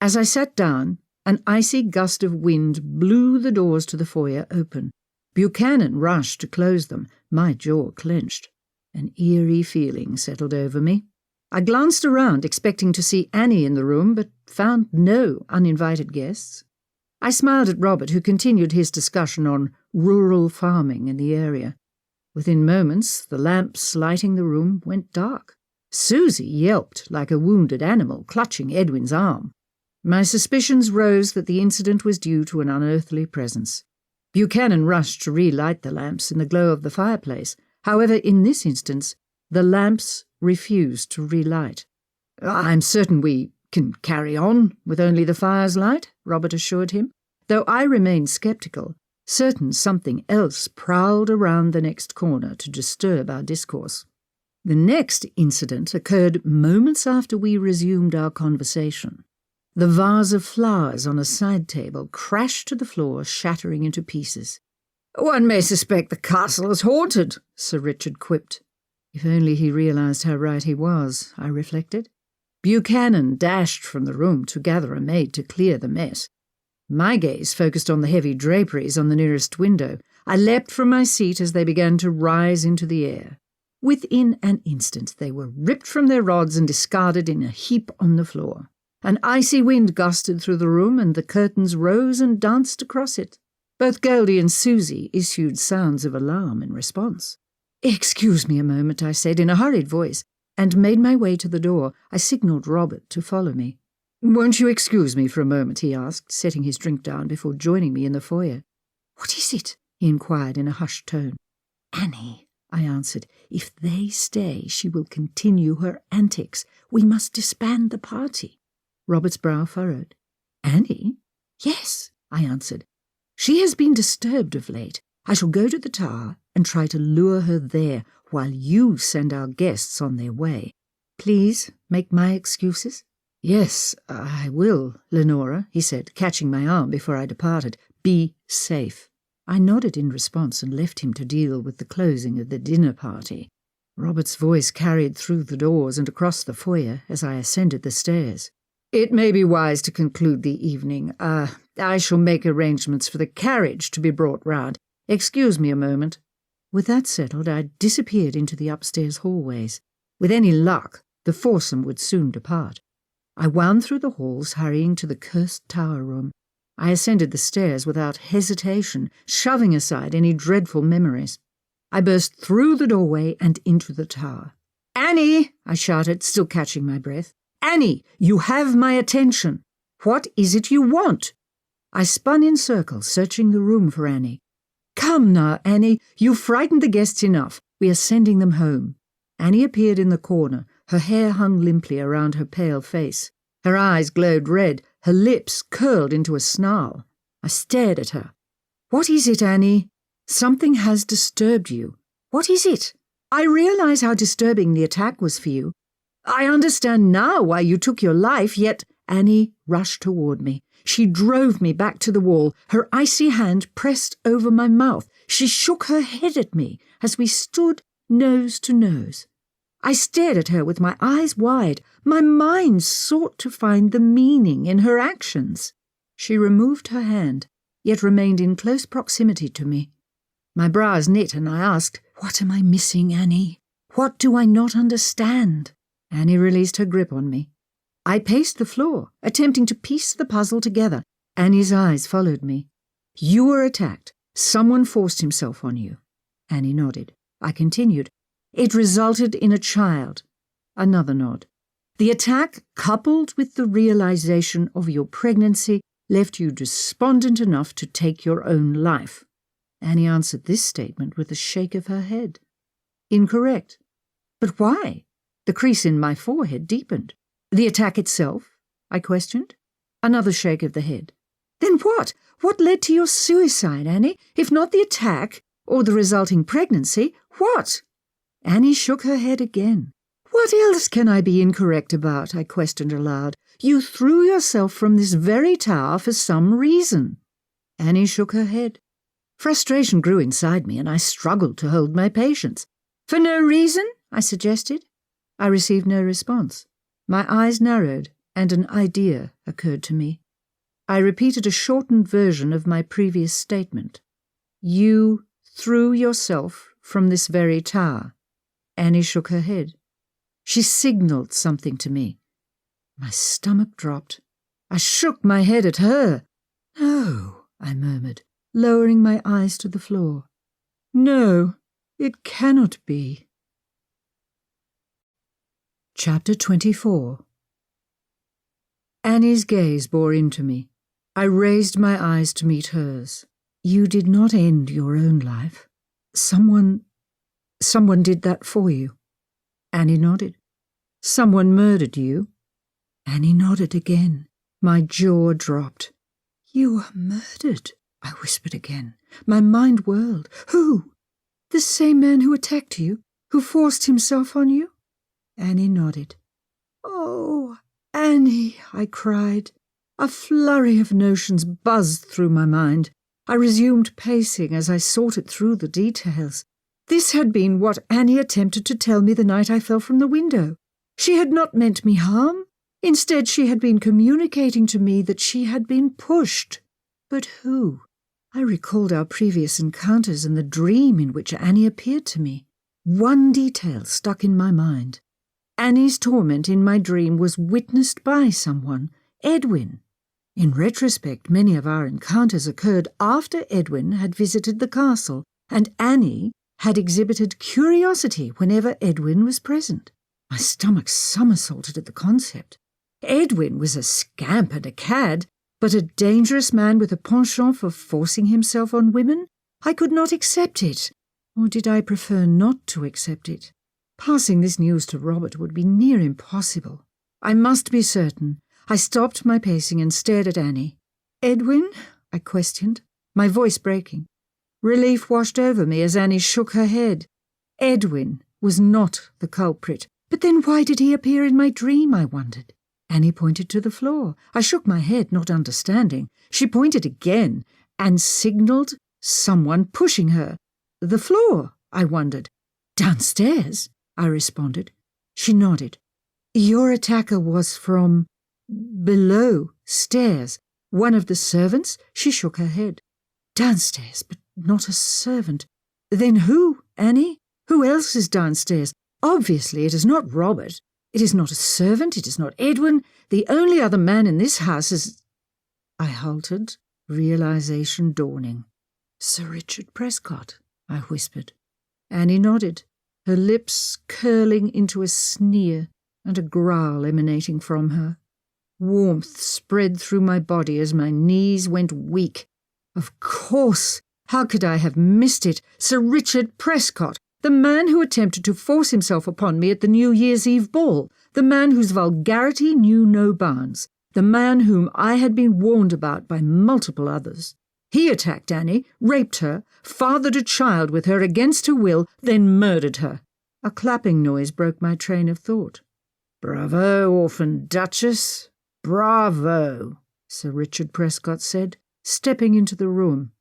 As I sat down, an icy gust of wind blew the doors to the foyer open. Buchanan rushed to close them. My jaw clenched. An eerie feeling settled over me. I glanced around, expecting to see Annie in the room, but found no uninvited guests. I smiled at Robert, who continued his discussion on rural farming in the area. Within moments, the lamps lighting the room went dark. Susie yelped like a wounded animal, clutching Edwin's arm. My suspicions rose that the incident was due to an unearthly presence. Buchanan rushed to relight the lamps in the glow of the fireplace. However, in this instance, the lamps refused to relight. "I'm certain we can carry on with only the fire's light," Robert assured him, though I remained sceptical, certain something else prowled around the next corner to disturb our discourse. The next incident occurred moments after we resumed our conversation. The vase of flowers on a side table crashed to the floor, shattering into pieces. "One may suspect the castle is haunted," Sir Richard quipped. If only he realized how right he was, I reflected. Buchanan dashed from the room to gather a maid to clear the mess. My gaze focused on the heavy draperies on the nearest window. I leapt from my seat as they began to rise into the air. Within an instant they were ripped from their rods and discarded in a heap on the floor. An icy wind gusted through the room, and the curtains rose and danced across it. Both Goldie and Susie issued sounds of alarm in response. "Excuse me a moment," I said in a hurried voice, and made my way to the door. I signalled Robert to follow me. "Won't you excuse me for a moment?" he asked, setting his drink down before joining me in the foyer. "What is it?" he inquired in a hushed tone. "Annie," I answered. "If they stay, she will continue her antics. We must disband the party." Robert's brow furrowed. "Annie?" "Yes," I answered. "She has been disturbed of late. I shall go to the tower and try to lure her there while you send our guests on their way. Please make my excuses." "Yes, I will, Lenora," he said, catching my arm before I departed. "Be safe." I nodded in response and left him to deal with the closing of the dinner party. Robert's voice carried through the doors and across the foyer as I ascended the stairs. "It may be wise to conclude the evening. I shall make arrangements for the carriage to be brought round. Excuse me a moment." With that settled, I disappeared into the upstairs hallways. With any luck, the foursome would soon depart. I wound through the halls, hurrying to the cursed tower room. I ascended the stairs without hesitation, shoving aside any dreadful memories. I burst through the doorway and into the tower. "Annie!" I shouted, still catching my breath. "Annie, you have my attention. What is it you want?" I spun in circles, searching the room for Annie. "Come now, Annie, you've frightened the guests enough. We are sending them home." Annie appeared in the corner. Her hair hung limply around her pale face. Her eyes glowed red, her lips curled into a snarl. I stared at her. "What is it, Annie? Something has disturbed you. What is it? I realize how disturbing the attack was for you. I understand now why you took your life, yet—" Annie rushed toward me. She drove me back to the wall, her icy hand pressed over my mouth. She shook her head at me as we stood nose to nose. I stared at her with my eyes wide. My mind sought to find the meaning in her actions. She removed her hand, yet remained in close proximity to me. My brows knit, and I asked, "What am I missing, Annie? What do I not understand?" Annie released her grip on me. I paced the floor, attempting to piece the puzzle together. Annie's eyes followed me. "You were attacked. Someone forced himself on you." Annie nodded. I continued. "It resulted in a child." Another nod. "The attack, coupled with the realization of your pregnancy, left you despondent enough to take your own life." Annie answered this statement with a shake of her head. "Incorrect." "But why?" The crease in my forehead deepened. "The attack itself?" I questioned. Another shake of the head. "Then what? What led to your suicide, Annie? If not the attack, or the resulting pregnancy, what?" Annie shook her head again. "What else can I be incorrect about?" I questioned aloud. "You threw yourself from this very tower for some reason." Annie shook her head. Frustration grew inside me, and I struggled to hold my patience. "For no reason?" I suggested. I received no response. My eyes narrowed, and an idea occurred to me. I repeated a shortened version of my previous statement. "You threw yourself from this very tower." Annie shook her head. She signalled something to me. My stomach dropped. I shook my head at her. "No," I murmured, lowering my eyes to the floor. "No, it cannot be." Chapter 24. Annie's gaze bore into me. I raised my eyes to meet hers. "You did not end your own life. Someone did that for you." Annie nodded. "Someone murdered you?" Annie nodded again. My jaw dropped. "You were murdered," I whispered again. My mind whirled. "Who? The same man who attacked you? Who forced himself on you?" Annie nodded. "Oh, Annie," I cried. A flurry of notions buzzed through my mind. I resumed pacing as I sorted through the details. This had been what Annie attempted to tell me the night I fell from the window. She had not meant me harm. Instead, she had been communicating to me that she had been pushed. But who? I recalled our previous encounters and the dream in which Annie appeared to me. One detail stuck in my mind. Annie's torment in my dream was witnessed by someone, Edwin. In retrospect, many of our encounters occurred after Edwin had visited the castle, and Annie had exhibited curiosity whenever Edwin was present. My stomach somersaulted at the concept. Edwin was a scamp and a cad, but a dangerous man with a penchant for forcing himself on women? I could not accept it. Or did I prefer not to accept it? Passing this news to Robert would be near impossible. I must be certain. I stopped my pacing and stared at Annie. "Edwin?" I questioned, my voice breaking. Relief washed over me as Annie shook her head. Edwin was not the culprit. But then why did he appear in my dream, I wondered. Annie pointed to the floor. I shook my head, not understanding. She pointed again and signalled someone pushing her. The floor, I wondered. "Downstairs?" I responded. She nodded. "Your attacker was from below stairs. One of the servants?" She shook her head. "Downstairs, but not a servant. Then who, Annie? Who else is downstairs? Obviously it is not Robert. It is not a servant. It is not Edwin. The only other man in this house is—" I halted, realization dawning. "Sir Richard Prescott," I whispered. Annie nodded, her lips curling into a sneer and a growl emanating from her. Warmth spread through my body as my knees went weak. Of course! How could I have missed it? Sir Richard Prescott, the man who attempted to force himself upon me at the New Year's Eve ball, the man whose vulgarity knew no bounds, the man whom I had been warned about by multiple others. He attacked Annie, raped her, fathered a child with her against her will, then murdered her. A clapping noise broke my train of thought. "Bravo, orphaned Duchess, bravo," Sir Richard Prescott said, stepping into the room.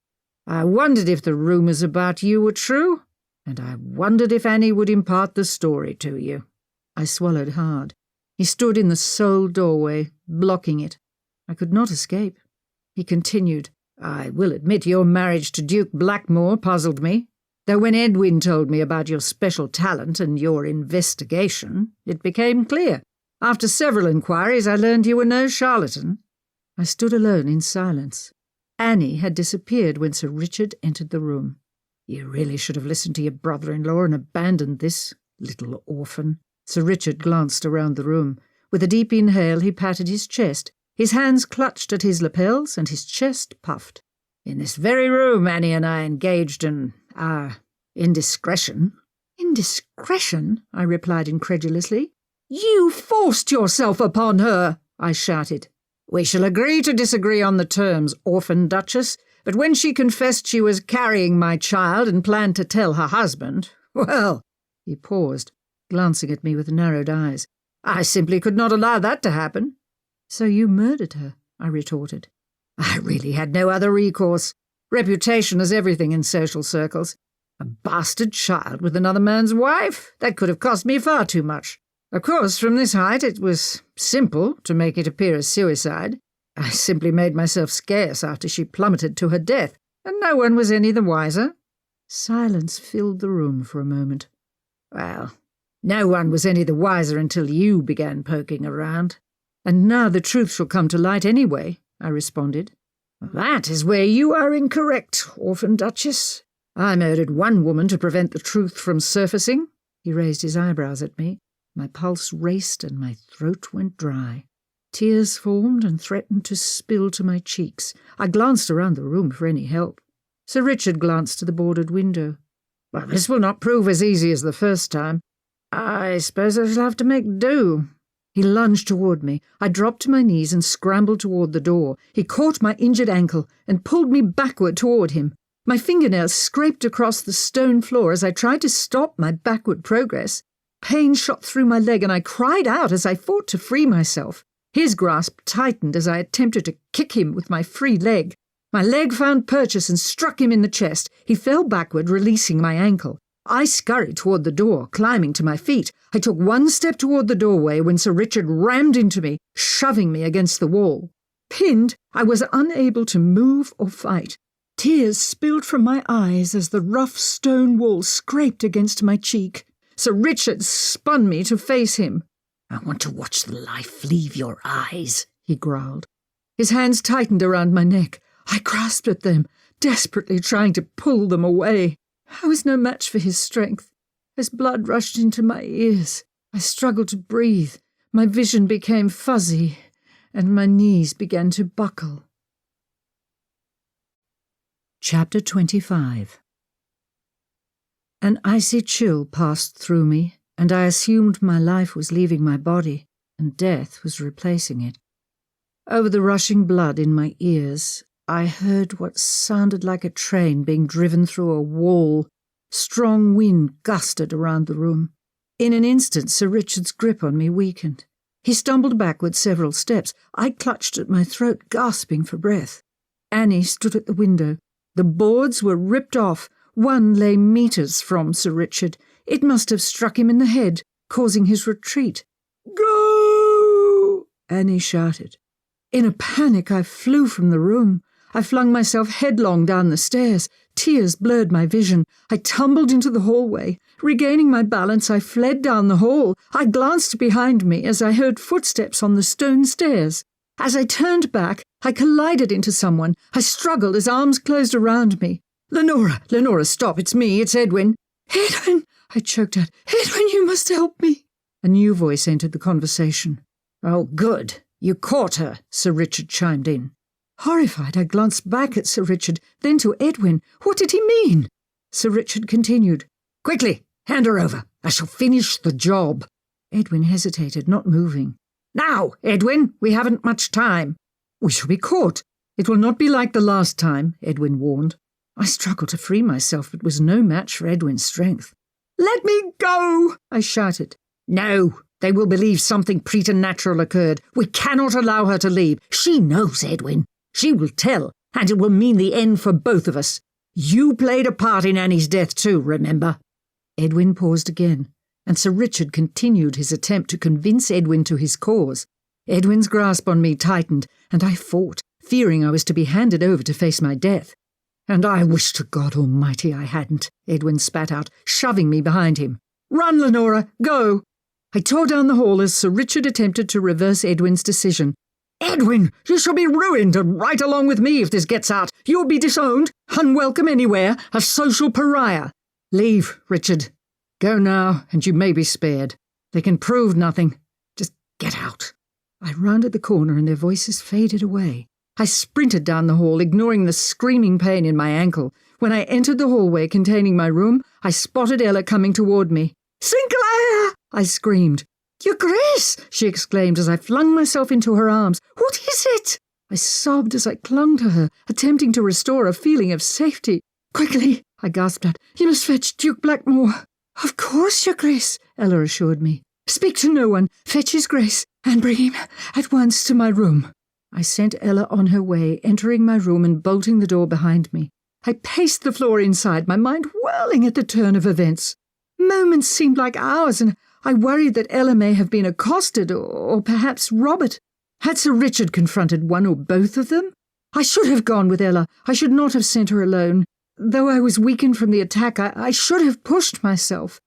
"I wondered if the rumours about you were true, and I wondered if Annie would impart the story to you." I swallowed hard. He stood in the sole doorway, blocking it. I could not escape. He continued, "I will admit your marriage to Duke Blackmoore puzzled me, though when Edwin told me about your special talent and your investigation, it became clear. After several inquiries, I learned you were no charlatan." I stood alone in silence. Annie had disappeared when Sir Richard entered the room. "You really should have listened to your brother-in-law and abandoned this little orphan." Sir Richard glanced around the room. With a deep inhale, he patted his chest. His hands clutched at his lapels, and his chest puffed. "In this very room, Annie and I engaged in our indiscretion." "Indiscretion?" I replied incredulously. "You forced yourself upon her!" I shouted. "We shall agree to disagree on the terms, orphan Duchess, but when she confessed she was carrying my child and planned to tell her husband, well—" He paused, glancing at me with narrowed eyes. "I simply could not allow that to happen." "So you murdered her," I retorted. "I really had no other recourse. Reputation is everything in social circles. A bastard child with another man's wife? That could have cost me far too much. Of course, from this height it was simple to make it appear as suicide. I simply made myself scarce after she plummeted to her death, and no one was any the wiser." Silence filled the room for a moment. "Well, no one was any the wiser until you began poking around. And now the truth shall come to light anyway," I responded. "That is where you are incorrect, orphan Duchess. I murdered one woman to prevent the truth from surfacing." He raised his eyebrows at me. My pulse raced and my throat went dry. Tears formed and threatened to spill to my cheeks. I glanced around the room for any help. Sir Richard glanced to the boarded window. "Well, this will not prove as easy as the first time. I suppose I shall have to make do." He lunged toward me. I dropped to my knees and scrambled toward the door. He caught my injured ankle and pulled me backward toward him. My fingernails scraped across the stone floor as I tried to stop my backward progress. Pain shot through my leg and I cried out as I fought to free myself. His grasp tightened as I attempted to kick him with my free leg. My leg found purchase and struck him in the chest. He fell backward, releasing my ankle. I scurried toward the door, climbing to my feet. I took one step toward the doorway when Sir Richard rammed into me, shoving me against the wall. Pinned, I was unable to move or fight. Tears spilled from my eyes as the rough stone wall scraped against my cheek. Sir Richard spun me to face him. "I want to watch the life leave your eyes," he growled. His hands tightened around my neck. I grasped at them, desperately trying to pull them away. I was no match for his strength. As blood rushed into my ears, I struggled to breathe. My vision became fuzzy, and my knees began to buckle. Chapter 25. An icy chill passed through me, and I assumed my life was leaving my body, and death was replacing it. Over the rushing blood in my ears, I heard what sounded like a train being driven through a wall. Strong wind gusted around the room. In an instant, Sir Richard's grip on me weakened. He stumbled backward several steps. I clutched at my throat, gasping for breath. Annie stood at the window. The boards were ripped off. One lay meters from Sir Richard. It must have struck him in the head, causing his retreat. "Go!" Annie shouted. In a panic, I flew from the room. I flung myself headlong down the stairs. Tears blurred my vision. I tumbled into the hallway. Regaining my balance, I fled down the hall. I glanced behind me as I heard footsteps on the stone stairs. As I turned back, I collided into someone. I struggled as arms closed around me. "Lenora! Lenora, stop! It's me! It's Edwin!" "Edwin!" I choked out. "Edwin, you must help me!" A new voice entered the conversation. "Oh, good. You caught her," Sir Richard chimed in. Horrified, I glanced back at Sir Richard, then to Edwin. What did he mean? Sir Richard continued. "Quickly, hand her over. I shall finish the job." Edwin hesitated, not moving. "Now, Edwin, we haven't much time." "We shall be caught. It will not be like the last time," Edwin warned. I struggled to free myself, but was no match for Edwin's strength. "Let me go!" I shouted. "No, they will believe something preternatural occurred. We cannot allow her to leave. She knows, Edwin. She will tell, and it will mean the end for both of us. You played a part in Annie's death too, remember?" Edwin paused again, and Sir Richard continued his attempt to convince Edwin to his cause. Edwin's grasp on me tightened, and I fought, fearing I was to be handed over to face my death. "And I wish to God Almighty I hadn't," Edwin spat out, shoving me behind him. "Run, Lenora, go!" I tore down the hall as Sir Richard attempted to reverse Edwin's decision. "Edwin, you shall be ruined, and right along with me if this gets out. You'll be disowned, unwelcome anywhere, a social pariah." "Leave, Richard. Go now, and you may be spared. They can prove nothing. Just get out." I rounded the corner and their voices faded away. I sprinted down the hall, ignoring the screaming pain in my ankle. When I entered the hallway containing my room, I spotted Ella coming toward me. "Sinclair!" I screamed. "Your Grace!" she exclaimed as I flung myself into her arms. "What is it?" I sobbed as I clung to her, attempting to restore a feeling of safety. "Quickly," I gasped out. "You must fetch Duke Blackmoore." "Of course, Your Grace," Ella assured me. "Speak to no one. Fetch His Grace, and bring him at once to my room." I sent Ella on her way, entering my room and bolting the door behind me. I paced the floor inside, my mind whirling at the turn of events. Moments seemed like hours, and I worried that Ella may have been accosted, or perhaps Robert. Had Sir Richard confronted one or both of them? I should have gone with Ella. I should not have sent her alone. Though I was weakened from the attack, I should have pushed myself.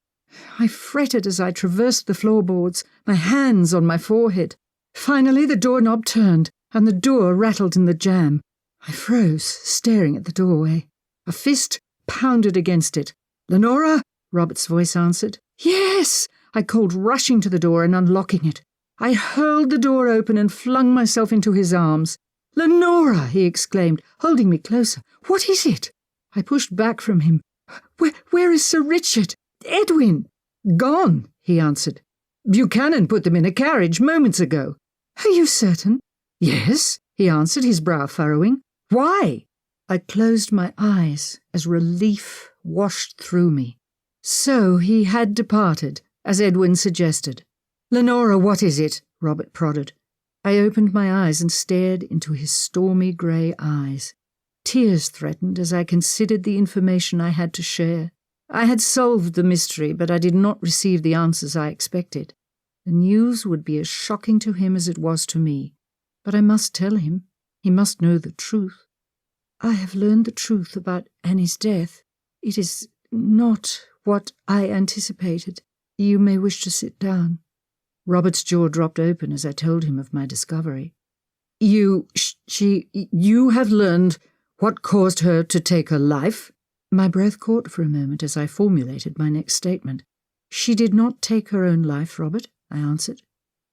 I fretted as I traversed the floorboards, my hands on my forehead. Finally, the doorknob turned, and the door rattled in the jamb. I froze, staring at the doorway. A fist pounded against it. "Lenora?" Robert's voice answered. "Yes!" I called, rushing to the door and unlocking it. I hurled the door open and flung myself into his arms. "Lenora!" he exclaimed, holding me closer. "What is it?" I pushed back from him. Where is Sir Richard? "Edwin!" "Gone," he answered. "Buchanan put them in a carriage moments ago." "Are you certain?" "Yes," he answered, his brow furrowing. "Why?" I closed my eyes as relief washed through me. So he had departed, as Edwin suggested. "Lenora, what is it?" Robert prodded. I opened my eyes and stared into his stormy grey eyes. Tears threatened as I considered the information I had to share. I had solved the mystery, but I did not receive the answers I expected. The news would be as shocking to him as it was to me. But I must tell him. He must know the truth. I have learned the truth about Annie's death. It is not what I anticipated. You may wish to sit down." Robert's jaw dropped open as I told him of my discovery. You have learned what caused her to take her life?" My breath caught for a moment as I formulated my next statement. "She did not take her own life, Robert," I answered.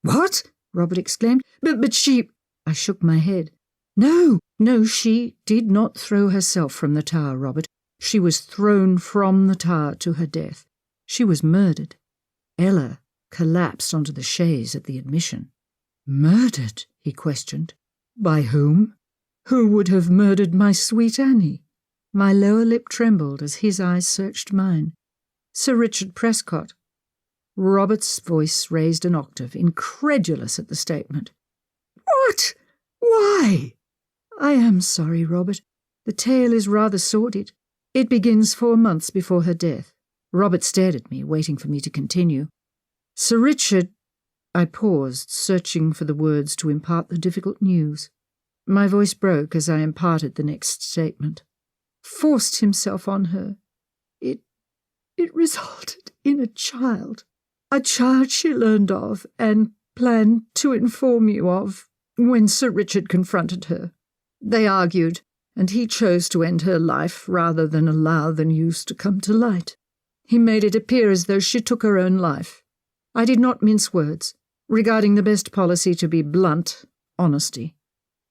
"What?" Robert exclaimed. But she—" I shook my head. No, she did not throw herself from the tower, Robert. She was thrown from the tower to her death. She was murdered." Ella collapsed onto the chaise at the admission. "Murdered?" he questioned. "By whom? Who would have murdered my sweet Annie?" My lower lip trembled as his eyes searched mine. "Sir Richard Prescott." Robert's voice raised an octave, incredulous at the statement. "What? Why?" "I am sorry, Robert. The tale is rather sordid. It begins 4 months before her death." Robert stared at me, waiting for me to continue. "Sir Richard—" I paused, searching for the words to impart the difficult news. My voice broke as I imparted the next statement. "Forced himself on her. It resulted in a child she learned of and planned to inform you of when Sir Richard confronted her. They argued, and he chose to end her life rather than allow the news to come to light. He made it appear as though she took her own life. I did not mince words, regarding the best policy to be blunt honesty."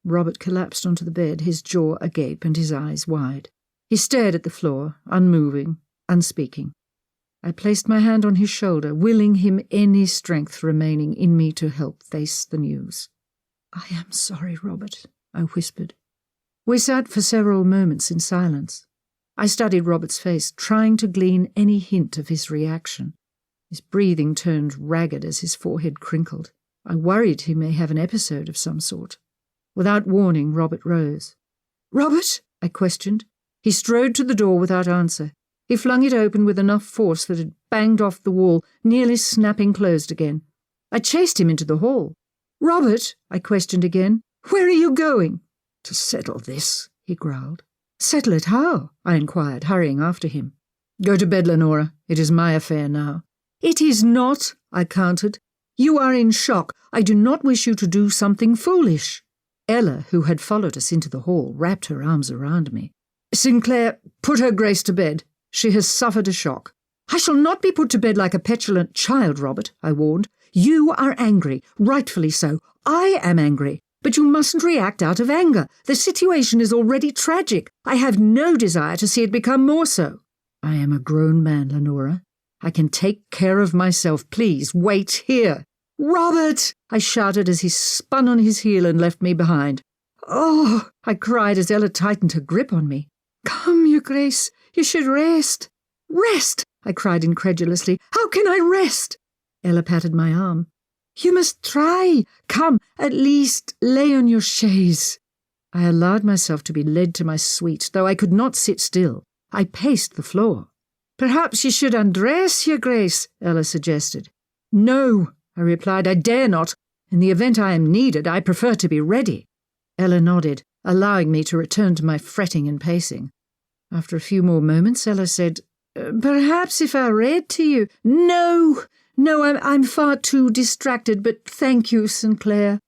Robert collapsed onto the bed, his jaw agape and his eyes wide. He stared at the floor, unmoving, unspeaking. I placed my hand on his shoulder, willing him any strength remaining in me to help face the news. "I am sorry, Robert," I whispered. We sat for several moments in silence. I studied Robert's face, trying to glean any hint of his reaction. His breathing turned ragged as his forehead crinkled. I worried he may have an episode of some sort. Without warning, Robert rose. "Robert?" I questioned. He strode to the door without answer. He flung it open with enough force that it banged off the wall, nearly snapping closed again. I chased him into the hall. "Robert?" I questioned again. "Where are you going?" "To settle this," he growled. "Settle it how?" I inquired, hurrying after him. "Go to bed, Lenora. It is my affair now." "It is not," I countered. "You are in shock. I do not wish you to do something foolish." Ella, who had followed us into the hall, wrapped her arms around me. "Sinclair, put her Grace to bed. She has suffered a shock." "I shall not be put to bed like a petulant child, Robert," I warned. "You are angry, rightfully so. I am angry, but you mustn't react out of anger. The situation is already tragic. I have no desire to see it become more so." "I am a grown man, Lenora. I can take care of myself. Please wait here." "Robert!" I shouted as he spun on his heel and left me behind. "Oh!" I cried as Ella tightened her grip on me. "Come, Your Grace, you should rest." "Rest!" I cried incredulously. "How can I rest?" Ella patted my arm. "You must try. Come, at least lay on your chaise." I allowed myself to be led to my suite, though I could not sit still. I paced the floor. "Perhaps you should undress, Your Grace," Ella suggested. "No," I replied, "I dare not. In the event I am needed, I prefer to be ready." Ella nodded, allowing me to return to my fretting and pacing. After a few more moments, Ella said, "Perhaps if I read to you—" No, I'm far too distracted, but thank you, Sinclair."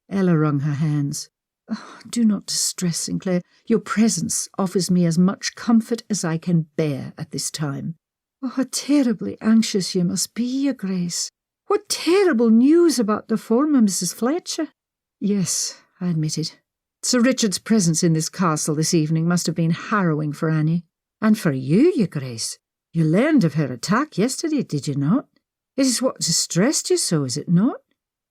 Ella wrung her hands. "Oh, do not distress, Sinclair. Your presence offers me as much comfort as I can bear at this time." "Oh, how terribly anxious you must be, Your Grace. What terrible news about the former Mrs. Fletcher." "Yes," I admitted. "Sir Richard's presence in this castle this evening must have been harrowing for Annie. And for you, Your Grace. You learned of her attack yesterday, did you not? It is what distressed you so, is it not?"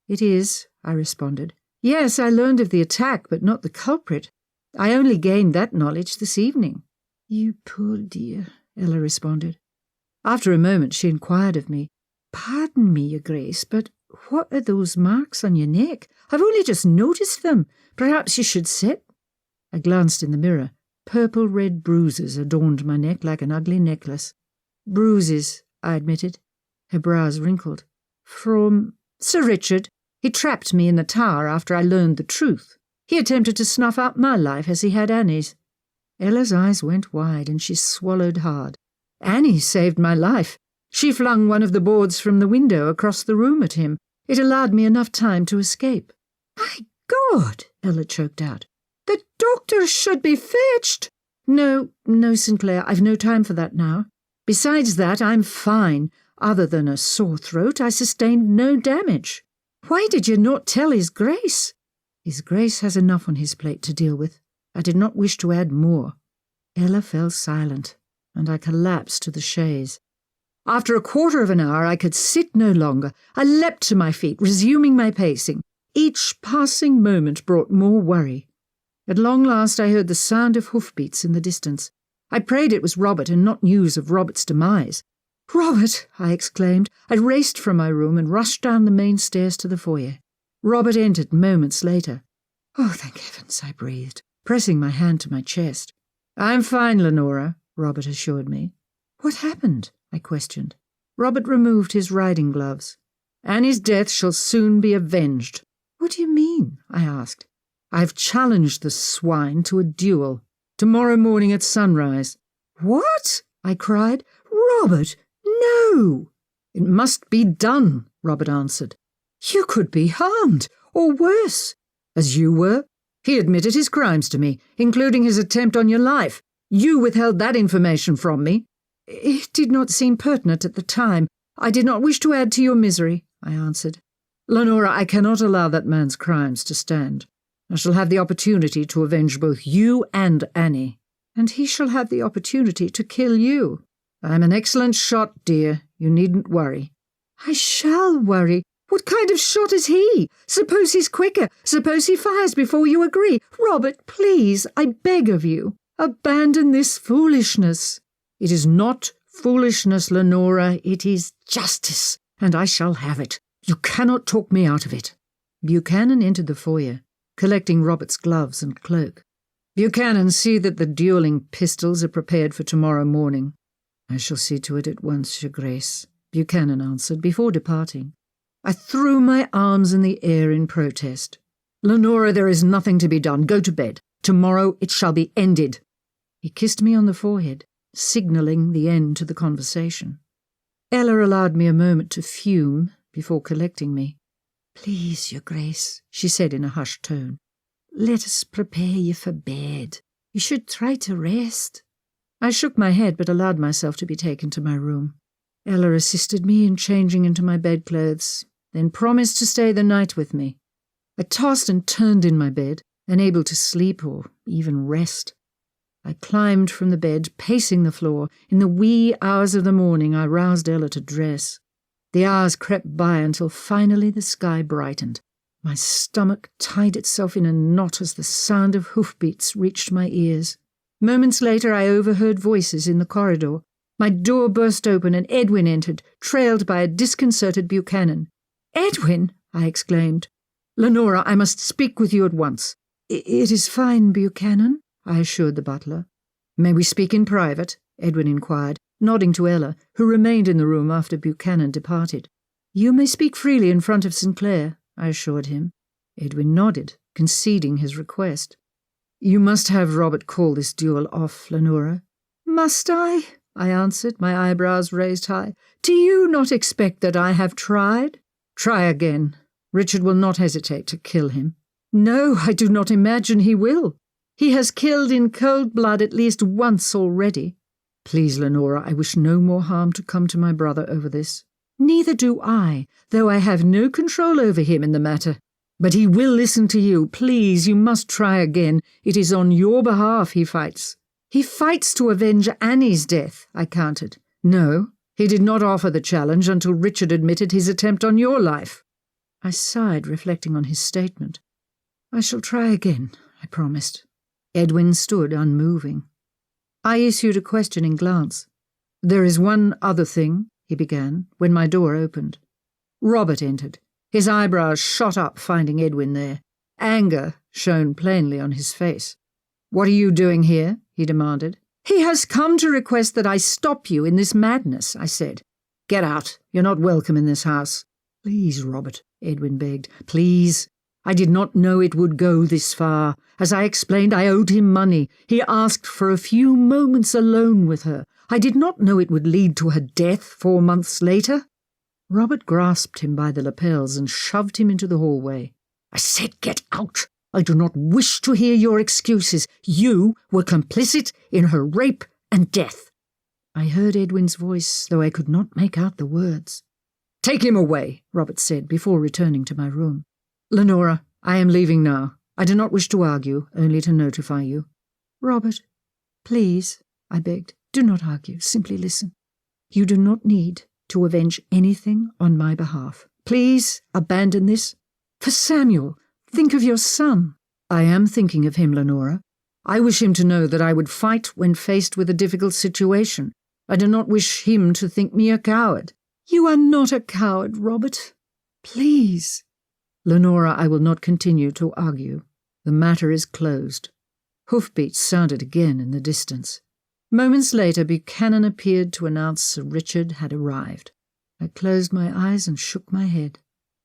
"It is," I responded. "Yes, I learned of the attack, but not the culprit. I only gained that knowledge this evening." "You poor dear," Ella responded. After a moment she inquired of me, "Pardon me, Your Grace, but what are those marks on your neck? I've only just noticed them. Perhaps you should sit." I glanced in the mirror. Purple-red bruises adorned my neck like an ugly necklace. "Bruises," I admitted. Her brows wrinkled. "From Sir Richard. He trapped me in the tower after I learned the truth. He attempted to snuff out my life as he had Annie's." Ella's eyes went wide and she swallowed hard. Annie saved my life. She flung one of the boards from the window across the room at him. It allowed me enough time to escape. My God, Ella choked out. The doctor should be fetched. No, Sinclair, I've no time for that now. Besides that, I'm fine. Other than a sore throat, I sustained no damage. Why did you not tell His Grace? His Grace has enough on his plate to deal with. I did not wish to add more. Ella fell silent, and I collapsed to the chaise. After a quarter of an hour, I could sit no longer. I leapt to my feet, resuming my pacing. Each passing moment brought more worry. At long last I heard the sound of hoofbeats in the distance. I prayed it was Robert and not news of Robert's demise. "Robert!" I exclaimed. I raced from my room and rushed down the main stairs to the foyer. Robert entered moments later. "Oh, thank heavens," I breathed, pressing my hand to my chest. "I'm fine, Lenora," Robert assured me. "What happened?" I questioned. Robert removed his riding gloves. "Annie's death shall soon be avenged." "What do you mean?" I asked. "I've challenged the swine to a duel. Tomorrow morning at sunrise." "What?" I cried. "Robert, no!" "It must be done," Robert answered. "You could be harmed, or worse." "As you were? He admitted his crimes to me, including his attempt on your life. You withheld that information from me." "It did not seem pertinent at the time. I did not wish to add to your misery," I answered. "Lenora, I cannot allow that man's crimes to stand. I shall have the opportunity to avenge both you and Annie. And he shall have the opportunity to kill you. I'm an excellent shot, dear. You needn't worry." "I shall worry. What kind of shot is he? Suppose he's quicker. Suppose he fires before you agree. Robert, please, I beg of you, abandon this foolishness." "It is not foolishness, Lenora. It is justice, and I shall have it. You cannot talk me out of it." Buchanan entered the foyer, collecting Robert's gloves and cloak. "Buchanan, see that the duelling pistols are prepared for tomorrow morning." "I shall see to it at once, Your Grace," Buchanan answered before departing. I threw my arms in the air in protest. "Lenora, there is nothing to be done. Go to bed. Tomorrow it shall be ended." He kissed me on the forehead, signalling the end to the conversation. Ella allowed me a moment to fume before collecting me. "Please, Your Grace," she said in a hushed tone, "let us prepare you for bed. You should try to rest." I shook my head but allowed myself to be taken to my room. Ella assisted me in changing into my bedclothes, then promised to stay the night with me. I tossed and turned in my bed, unable to sleep or even rest. I climbed from the bed, pacing the floor. In the wee hours of the morning I roused Ella to dress. The hours crept by until finally the sky brightened. My stomach tied itself in a knot as the sound of hoofbeats reached my ears. Moments later I overheard voices in the corridor. My door burst open and Edwin entered, trailed by a disconcerted Buchanan. "Edwin!" I exclaimed. "Lenora, I must speak with you at once." "It is fine, Buchanan," I assured the butler. "May we speak in private?" Edwin inquired, nodding to Ella, who remained in the room after Buchanan departed. "You may speak freely in front of Sinclair," I assured him. Edwin nodded, conceding his request. "You must have Robert call this duel off, Lenora." "Must I?" I answered, my eyebrows raised high. "Do you not expect that I have tried?" "Try again. Richard will not hesitate to kill him." "No, I do not imagine he will. He has killed in cold blood at least once already." "Please, Lenora, I wish no more harm to come to my brother over this." "Neither do I, though I have no control over him in the matter. But he will listen to you. Please, you must try again. It is on your behalf he fights." "He fights to avenge Annie's death," I countered. "No, he did not offer the challenge until Richard admitted his attempt on your life." I sighed, reflecting on his statement. "I shall try again," I promised. Edwin stood unmoving. I issued a questioning glance. "There is one other thing," he began, when my door opened. Robert entered. His eyebrows shot up, finding Edwin there. Anger shone plainly on his face. "What are you doing here?" he demanded. "He has come to request that I stop you in this madness," I said. "Get out. You're not welcome in this house." "Please, Robert," Edwin begged. "Please." I did not know it would go this far. As I explained, I owed him money. He asked for a few moments alone with her. I did not know it would lead to her death 4 months later." Robert grasped him by the lapels and shoved him into the hallway. "I said get out! I do not wish to hear your excuses. You were complicit in her rape and death." I heard Edwin's voice, though I could not make out the words. "Take him away," Robert said before returning to my room. "Lenora, I am leaving now. I do not wish to argue, only to notify you." "Robert, please," I begged, "do not argue. Simply listen. You do not need to avenge anything on my behalf. Please abandon this. For Samuel, think of your son." "I am thinking of him, Lenora. I wish him to know that I would fight when faced with a difficult situation. I do not wish him to think me a coward." "You are not a coward, Robert. Please." "Lenora, I will not continue to argue. The matter is closed." Hoofbeats sounded again in the distance. Moments later, Buchanan appeared to announce Sir Richard had arrived. I closed my eyes and shook my head.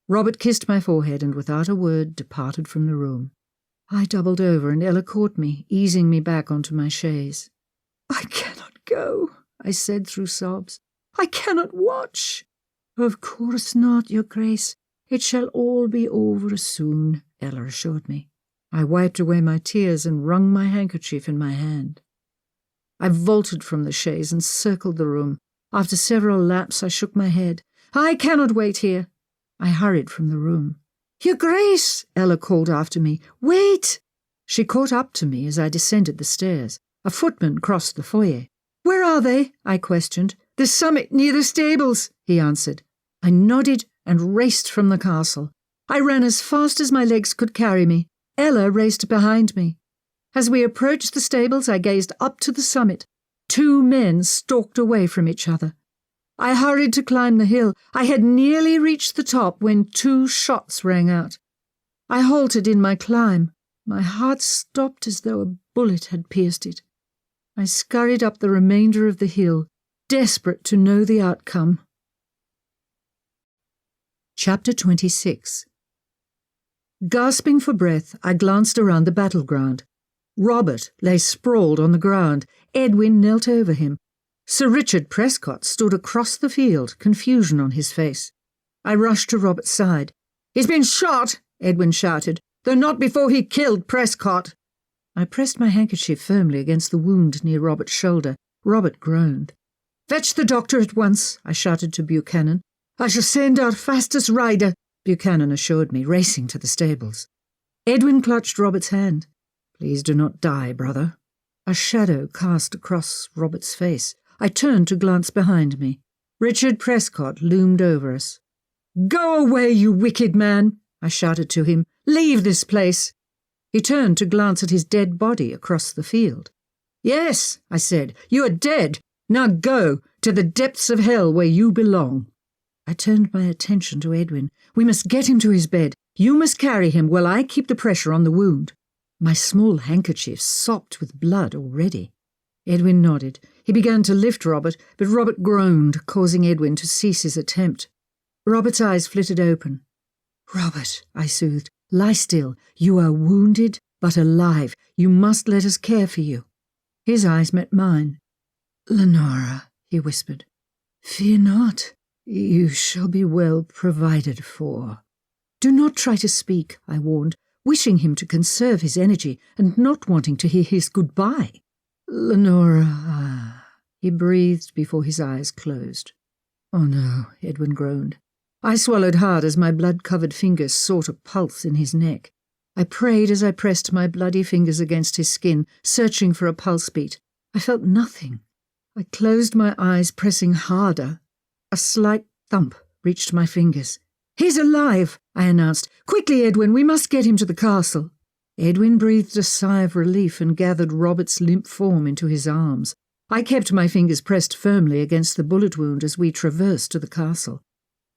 Robert kissed my forehead and without a word departed from the room. I doubled over and Ella caught me, easing me back onto my chaise. "I cannot go," I said through sobs. "I cannot watch." "Of course not, Your Grace. It shall all be over soon," Ella assured me. I wiped away my tears and wrung my handkerchief in my hand. I vaulted from the chaise and circled the room. After several laps I shook my head. "I cannot wait here." I hurried from the room. "Your Grace," Ella called after me. "Wait!" She caught up to me as I descended the stairs. A footman crossed the foyer. "Where are they?" I questioned. "The summit near the stables," he answered. I nodded and raced from the castle. I ran as fast as my legs could carry me. Ella raced behind me. As we approached the stables, I gazed up to the summit. 2 men stalked away from each other. I hurried to climb the hill. I had nearly reached the top when 2 shots rang out. I halted in my climb. My heart stopped as though a bullet had pierced it. I scurried up the remainder of the hill, desperate to know the outcome. Chapter 26. Gasping for breath, I glanced around the battleground. Robert lay sprawled on the ground. Edwin knelt over him. Sir Richard Prescott stood across the field, confusion on his face. I rushed to Robert's side. "He's been shot!" Edwin shouted, "though not before he killed Prescott." I pressed my handkerchief firmly against the wound near Robert's shoulder. Robert groaned. "Fetch the doctor at once," I shouted to Buchanan. "I shall send our fastest rider," Buchanan assured me, racing to the stables. Edwin clutched Robert's hand. "Please do not die, brother." A shadow cast across Robert's face. I turned to glance behind me. Richard Prescott loomed over us. "Go away, you wicked man," I shouted to him. "Leave this place." He turned to glance at his dead body across the field. "Yes," I said, "you are dead. Now go to the depths of hell where you belong." I turned my attention to Edwin. "We must get him to his bed. You must carry him while I keep the pressure on the wound." My small handkerchief sopped with blood already. Edwin nodded. He began to lift Robert, but Robert groaned, causing Edwin to cease his attempt. Robert's eyes flitted open. "Robert," I soothed, "lie still. You are wounded, but alive. You must let us care for you." His eyes met mine. "Lenora," he whispered, "fear not. You shall be well provided for." "Do not try to speak," I warned, wishing him to conserve his energy and not wanting to hear his goodbye. "Lenora," he breathed before his eyes closed. "Oh no," Edwin groaned. I swallowed hard as my blood-covered fingers sought a pulse in his neck. I prayed as I pressed my bloody fingers against his skin, searching for a pulse beat. I felt nothing. I closed my eyes, pressing harder. A slight thump reached my fingers. "He's alive," I announced. "Quickly, Edwin, we must get him to the castle." Edwin breathed a sigh of relief and gathered Robert's limp form into his arms. I kept my fingers pressed firmly against the bullet wound as we traversed to the castle.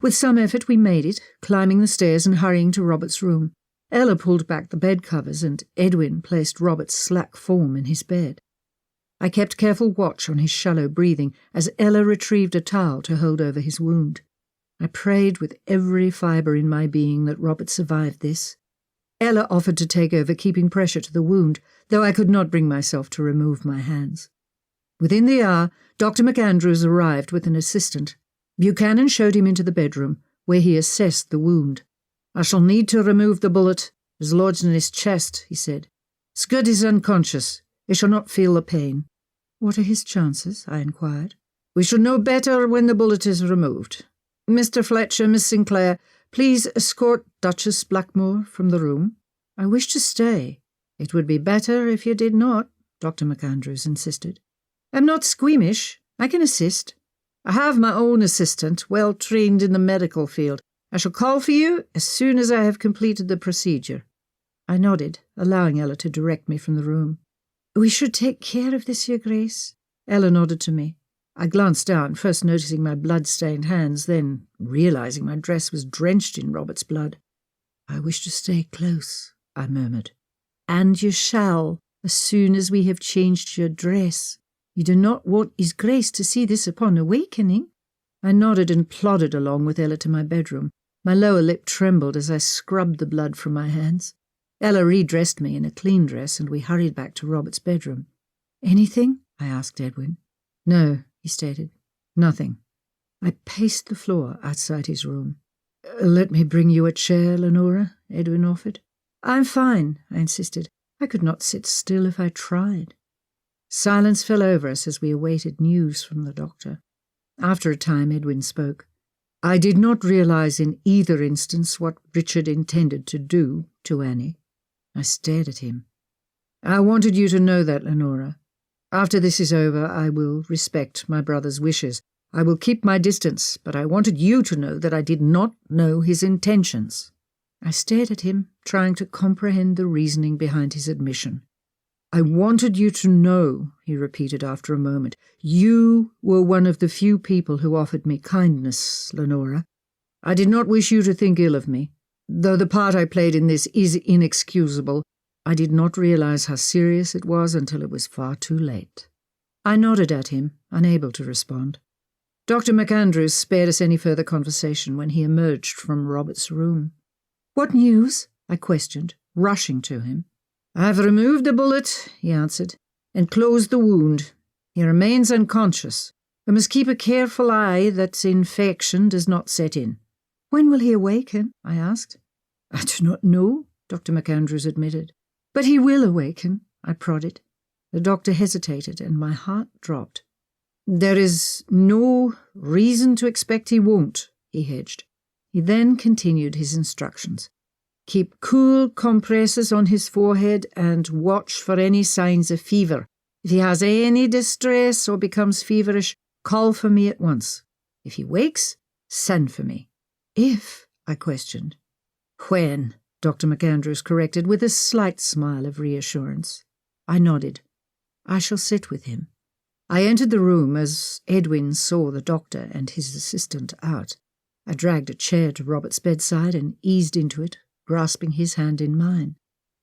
With some effort we made it, climbing the stairs and hurrying to Robert's room. Ella pulled back the bed covers and Edwin placed Robert's slack form in his bed. I kept careful watch on his shallow breathing as Ella retrieved a towel to hold over his wound. I prayed with every fibre in my being that Robert survived this. Ella offered to take over, keeping pressure to the wound, though I could not bring myself to remove my hands. Within the hour, Dr. McAndrews arrived with an assistant. Buchanan showed him into the bedroom, where he assessed the wound. "I shall need to remove the bullet. It is lodged in his chest," he said. "Scud is unconscious. He shall not feel the pain." "What are his chances?" I inquired. "We shall know better when the bullet is removed. Mr. Fletcher, Miss Sinclair, please escort Duchess Blackmoore from the room." "I wish to stay." "It would be better if you did not," Dr. McAndrews insisted. "I'm not squeamish. I can assist. I have my own assistant, well trained in the medical field. I shall call for you as soon as I have completed the procedure." I nodded, allowing Ella to direct me from the room. "We should take care of this, Your Grace." Ella nodded to me. I glanced down, first noticing my blood-stained hands, then realizing my dress was drenched in Robert's blood. "I wish to stay close," I murmured. "And you shall, as soon as we have changed your dress. You do not want His Grace to see this upon awakening." I nodded and plodded along with Ella to my bedroom. My lower lip trembled as I scrubbed the blood from my hands. Ella redressed me in a clean dress, and we hurried back to Robert's bedroom. "Anything?" I asked Edwin. "No," he stated. "Nothing." I paced the floor outside his room. "Let me bring you a chair, Lenora," Edwin offered. "I'm fine," I insisted. I could not sit still if I tried. Silence fell over us as we awaited news from the doctor. After a time, Edwin spoke. "I did not realize in either instance what Richard intended to do to Annie." I stared at him. "I wanted you to know that, Lenora. After this is over, I will respect my brother's wishes. I will keep my distance, but I wanted you to know that I did not know his intentions." I stared at him, trying to comprehend the reasoning behind his admission. "I wanted you to know," he repeated after a moment. "You were one of the few people who offered me kindness, Lenora. I did not wish you to think ill of me. Though the part I played in this is inexcusable, I did not realize how serious it was until it was far too late." I nodded at him, unable to respond. Dr. McAndrews spared us any further conversation when he emerged from Robert's room. "What news?" I questioned, rushing to him. "I've removed the bullet," he answered, "and closed the wound. He remains unconscious. We must keep a careful eye that infection does not set in." "When will he awaken?" I asked. "I do not know," Dr. McAndrews admitted. "But he will awaken," I prodded. The doctor hesitated, and my heart dropped. "There is no reason to expect he won't," he hedged. He then continued his instructions. "Keep cool compresses on his forehead and watch for any signs of fever. If he has any distress or becomes feverish, call for me at once. If he wakes, send for me." "If?" I questioned. "When," Dr. McAndrews corrected with a slight smile of reassurance. I nodded. "I shall sit with him." I entered the room as Edwin saw the doctor and his assistant out. I dragged a chair to Robert's bedside and eased into it, grasping his hand in mine.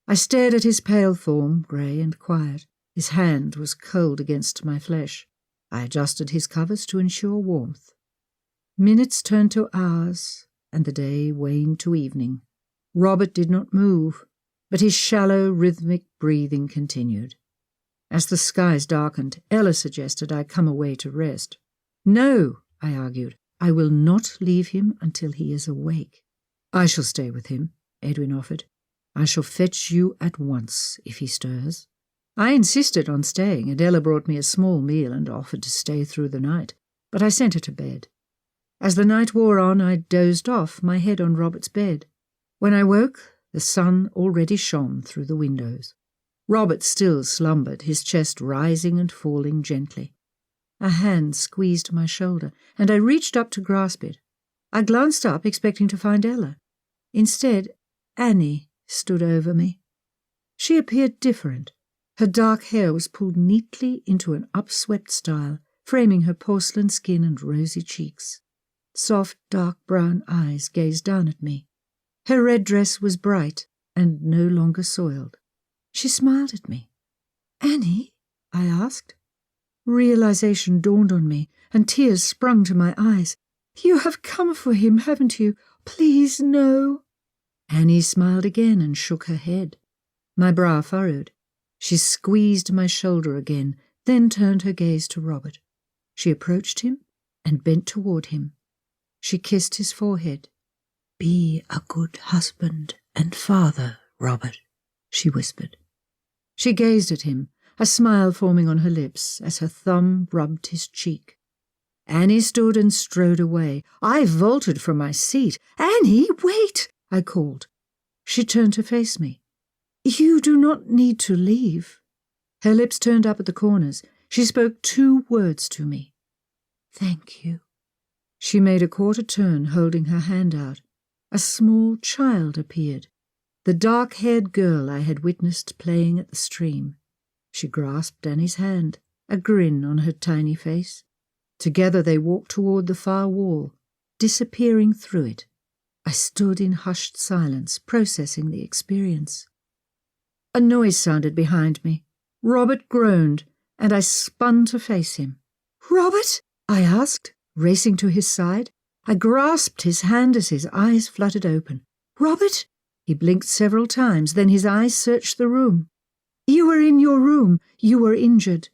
I stared at his pale form, grey and quiet. His hand was cold against my flesh. I adjusted his covers to ensure warmth. Minutes turned to hours, and the day waned to evening. Robert did not move, but his shallow, rhythmic breathing continued. As the skies darkened, Ella suggested I come away to rest. "No," I argued, "I will not leave him until he is awake." "I shall stay with him," Edwin offered. "I shall fetch you at once if he stirs." I insisted on staying, and Ella brought me a small meal and offered to stay through the night, but I sent her to bed. As the night wore on, I dozed off, my head on Robert's bed. When I woke, the sun already shone through the windows. Robert still slumbered, his chest rising and falling gently. A hand squeezed my shoulder, and I reached up to grasp it. I glanced up, expecting to find Ella. Instead, Annie stood over me. She appeared different. Her dark hair was pulled neatly into an upswept style, framing her porcelain skin and rosy cheeks. Soft, dark brown eyes gazed down at me. Her red dress was bright and no longer soiled. She smiled at me. "Annie?" I asked. Realization dawned on me, and tears sprung to my eyes. "You have come for him, haven't you? Please, no." Annie smiled again and shook her head. My brow furrowed. She squeezed my shoulder again, then turned her gaze to Robert. She approached him and bent toward him. She kissed his forehead. "Be a good husband and father, Robert," she whispered. She gazed at him, a smile forming on her lips as her thumb rubbed his cheek. Annie stood and strode away. I vaulted from my seat. "Annie, wait!" I called. She turned to face me. "You do not need to leave." Her lips turned up at the corners. She spoke 2 words to me. "Thank you." She made a quarter turn, holding her hand out. A small child appeared, the dark-haired girl I had witnessed playing at the stream. She grasped Annie's hand, a grin on her tiny face. Together they walked toward the far wall, disappearing through it. I stood in hushed silence, processing the experience. A noise sounded behind me. Robert groaned, and I spun to face him. "Robert?" I asked, racing to his side. I grasped his hand as his eyes fluttered open. "Robert?" He blinked several times, then his eyes searched the room. "You were in your room. You were injured."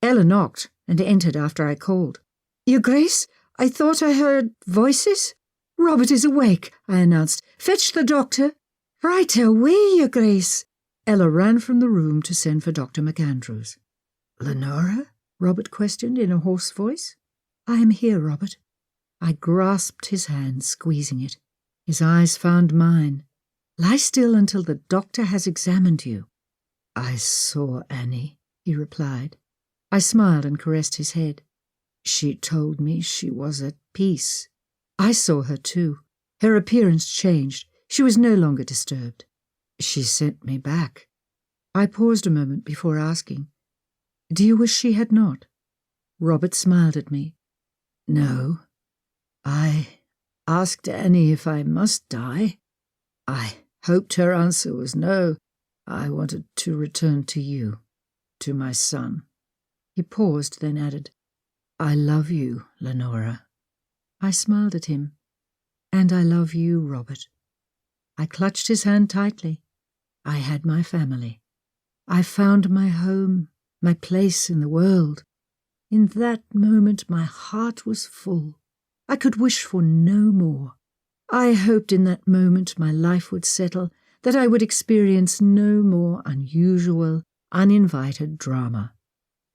Ella knocked and entered after I called. "Your Grace, I thought I heard voices." "Robert is awake," I announced. "Fetch the doctor." "Right away, Your Grace." Ella ran from the room to send for Dr. McAndrews. "Lenora?" Robert questioned in a hoarse voice. "I am here, Robert." I grasped his hand, squeezing it. His eyes found mine. "Lie still until the doctor has examined you." "I saw Annie," he replied. I smiled and caressed his head. "She told me she was at peace." I saw her too. Her appearance changed. She was no longer disturbed. "She sent me back." I paused a moment before asking, "Do you wish she had not?" Robert smiled at me. "No. I asked Annie if I must die. I hoped her answer was no. I wanted to return to you, to my son." He paused, then added, "I love you, Lenora." I smiled at him. "And I love you, Robert." I clutched his hand tightly. I had my family. I found my home, my place in the world. In that moment my heart was full. I could wish for no more. I hoped in that moment my life would settle, that I would experience no more unusual, uninvited drama.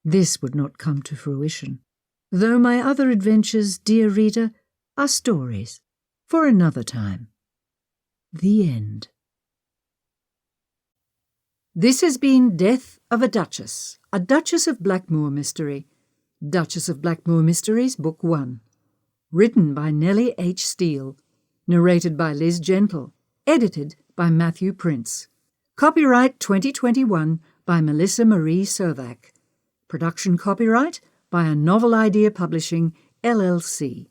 This would not come to fruition, though my other adventures, dear reader, are stories for another time. The end. This has been Death of a Duchess, a Duchess of Blackmoore mystery. Duchess of Blackmoore Mysteries, Book 1. Written by Nellie H. Steele. Narrated by Liz Gentle. Edited by Matthew Prince. Copyright 2021 by Melissa Marie Sovak. Production copyright by A Novel Idea Publishing, LLC.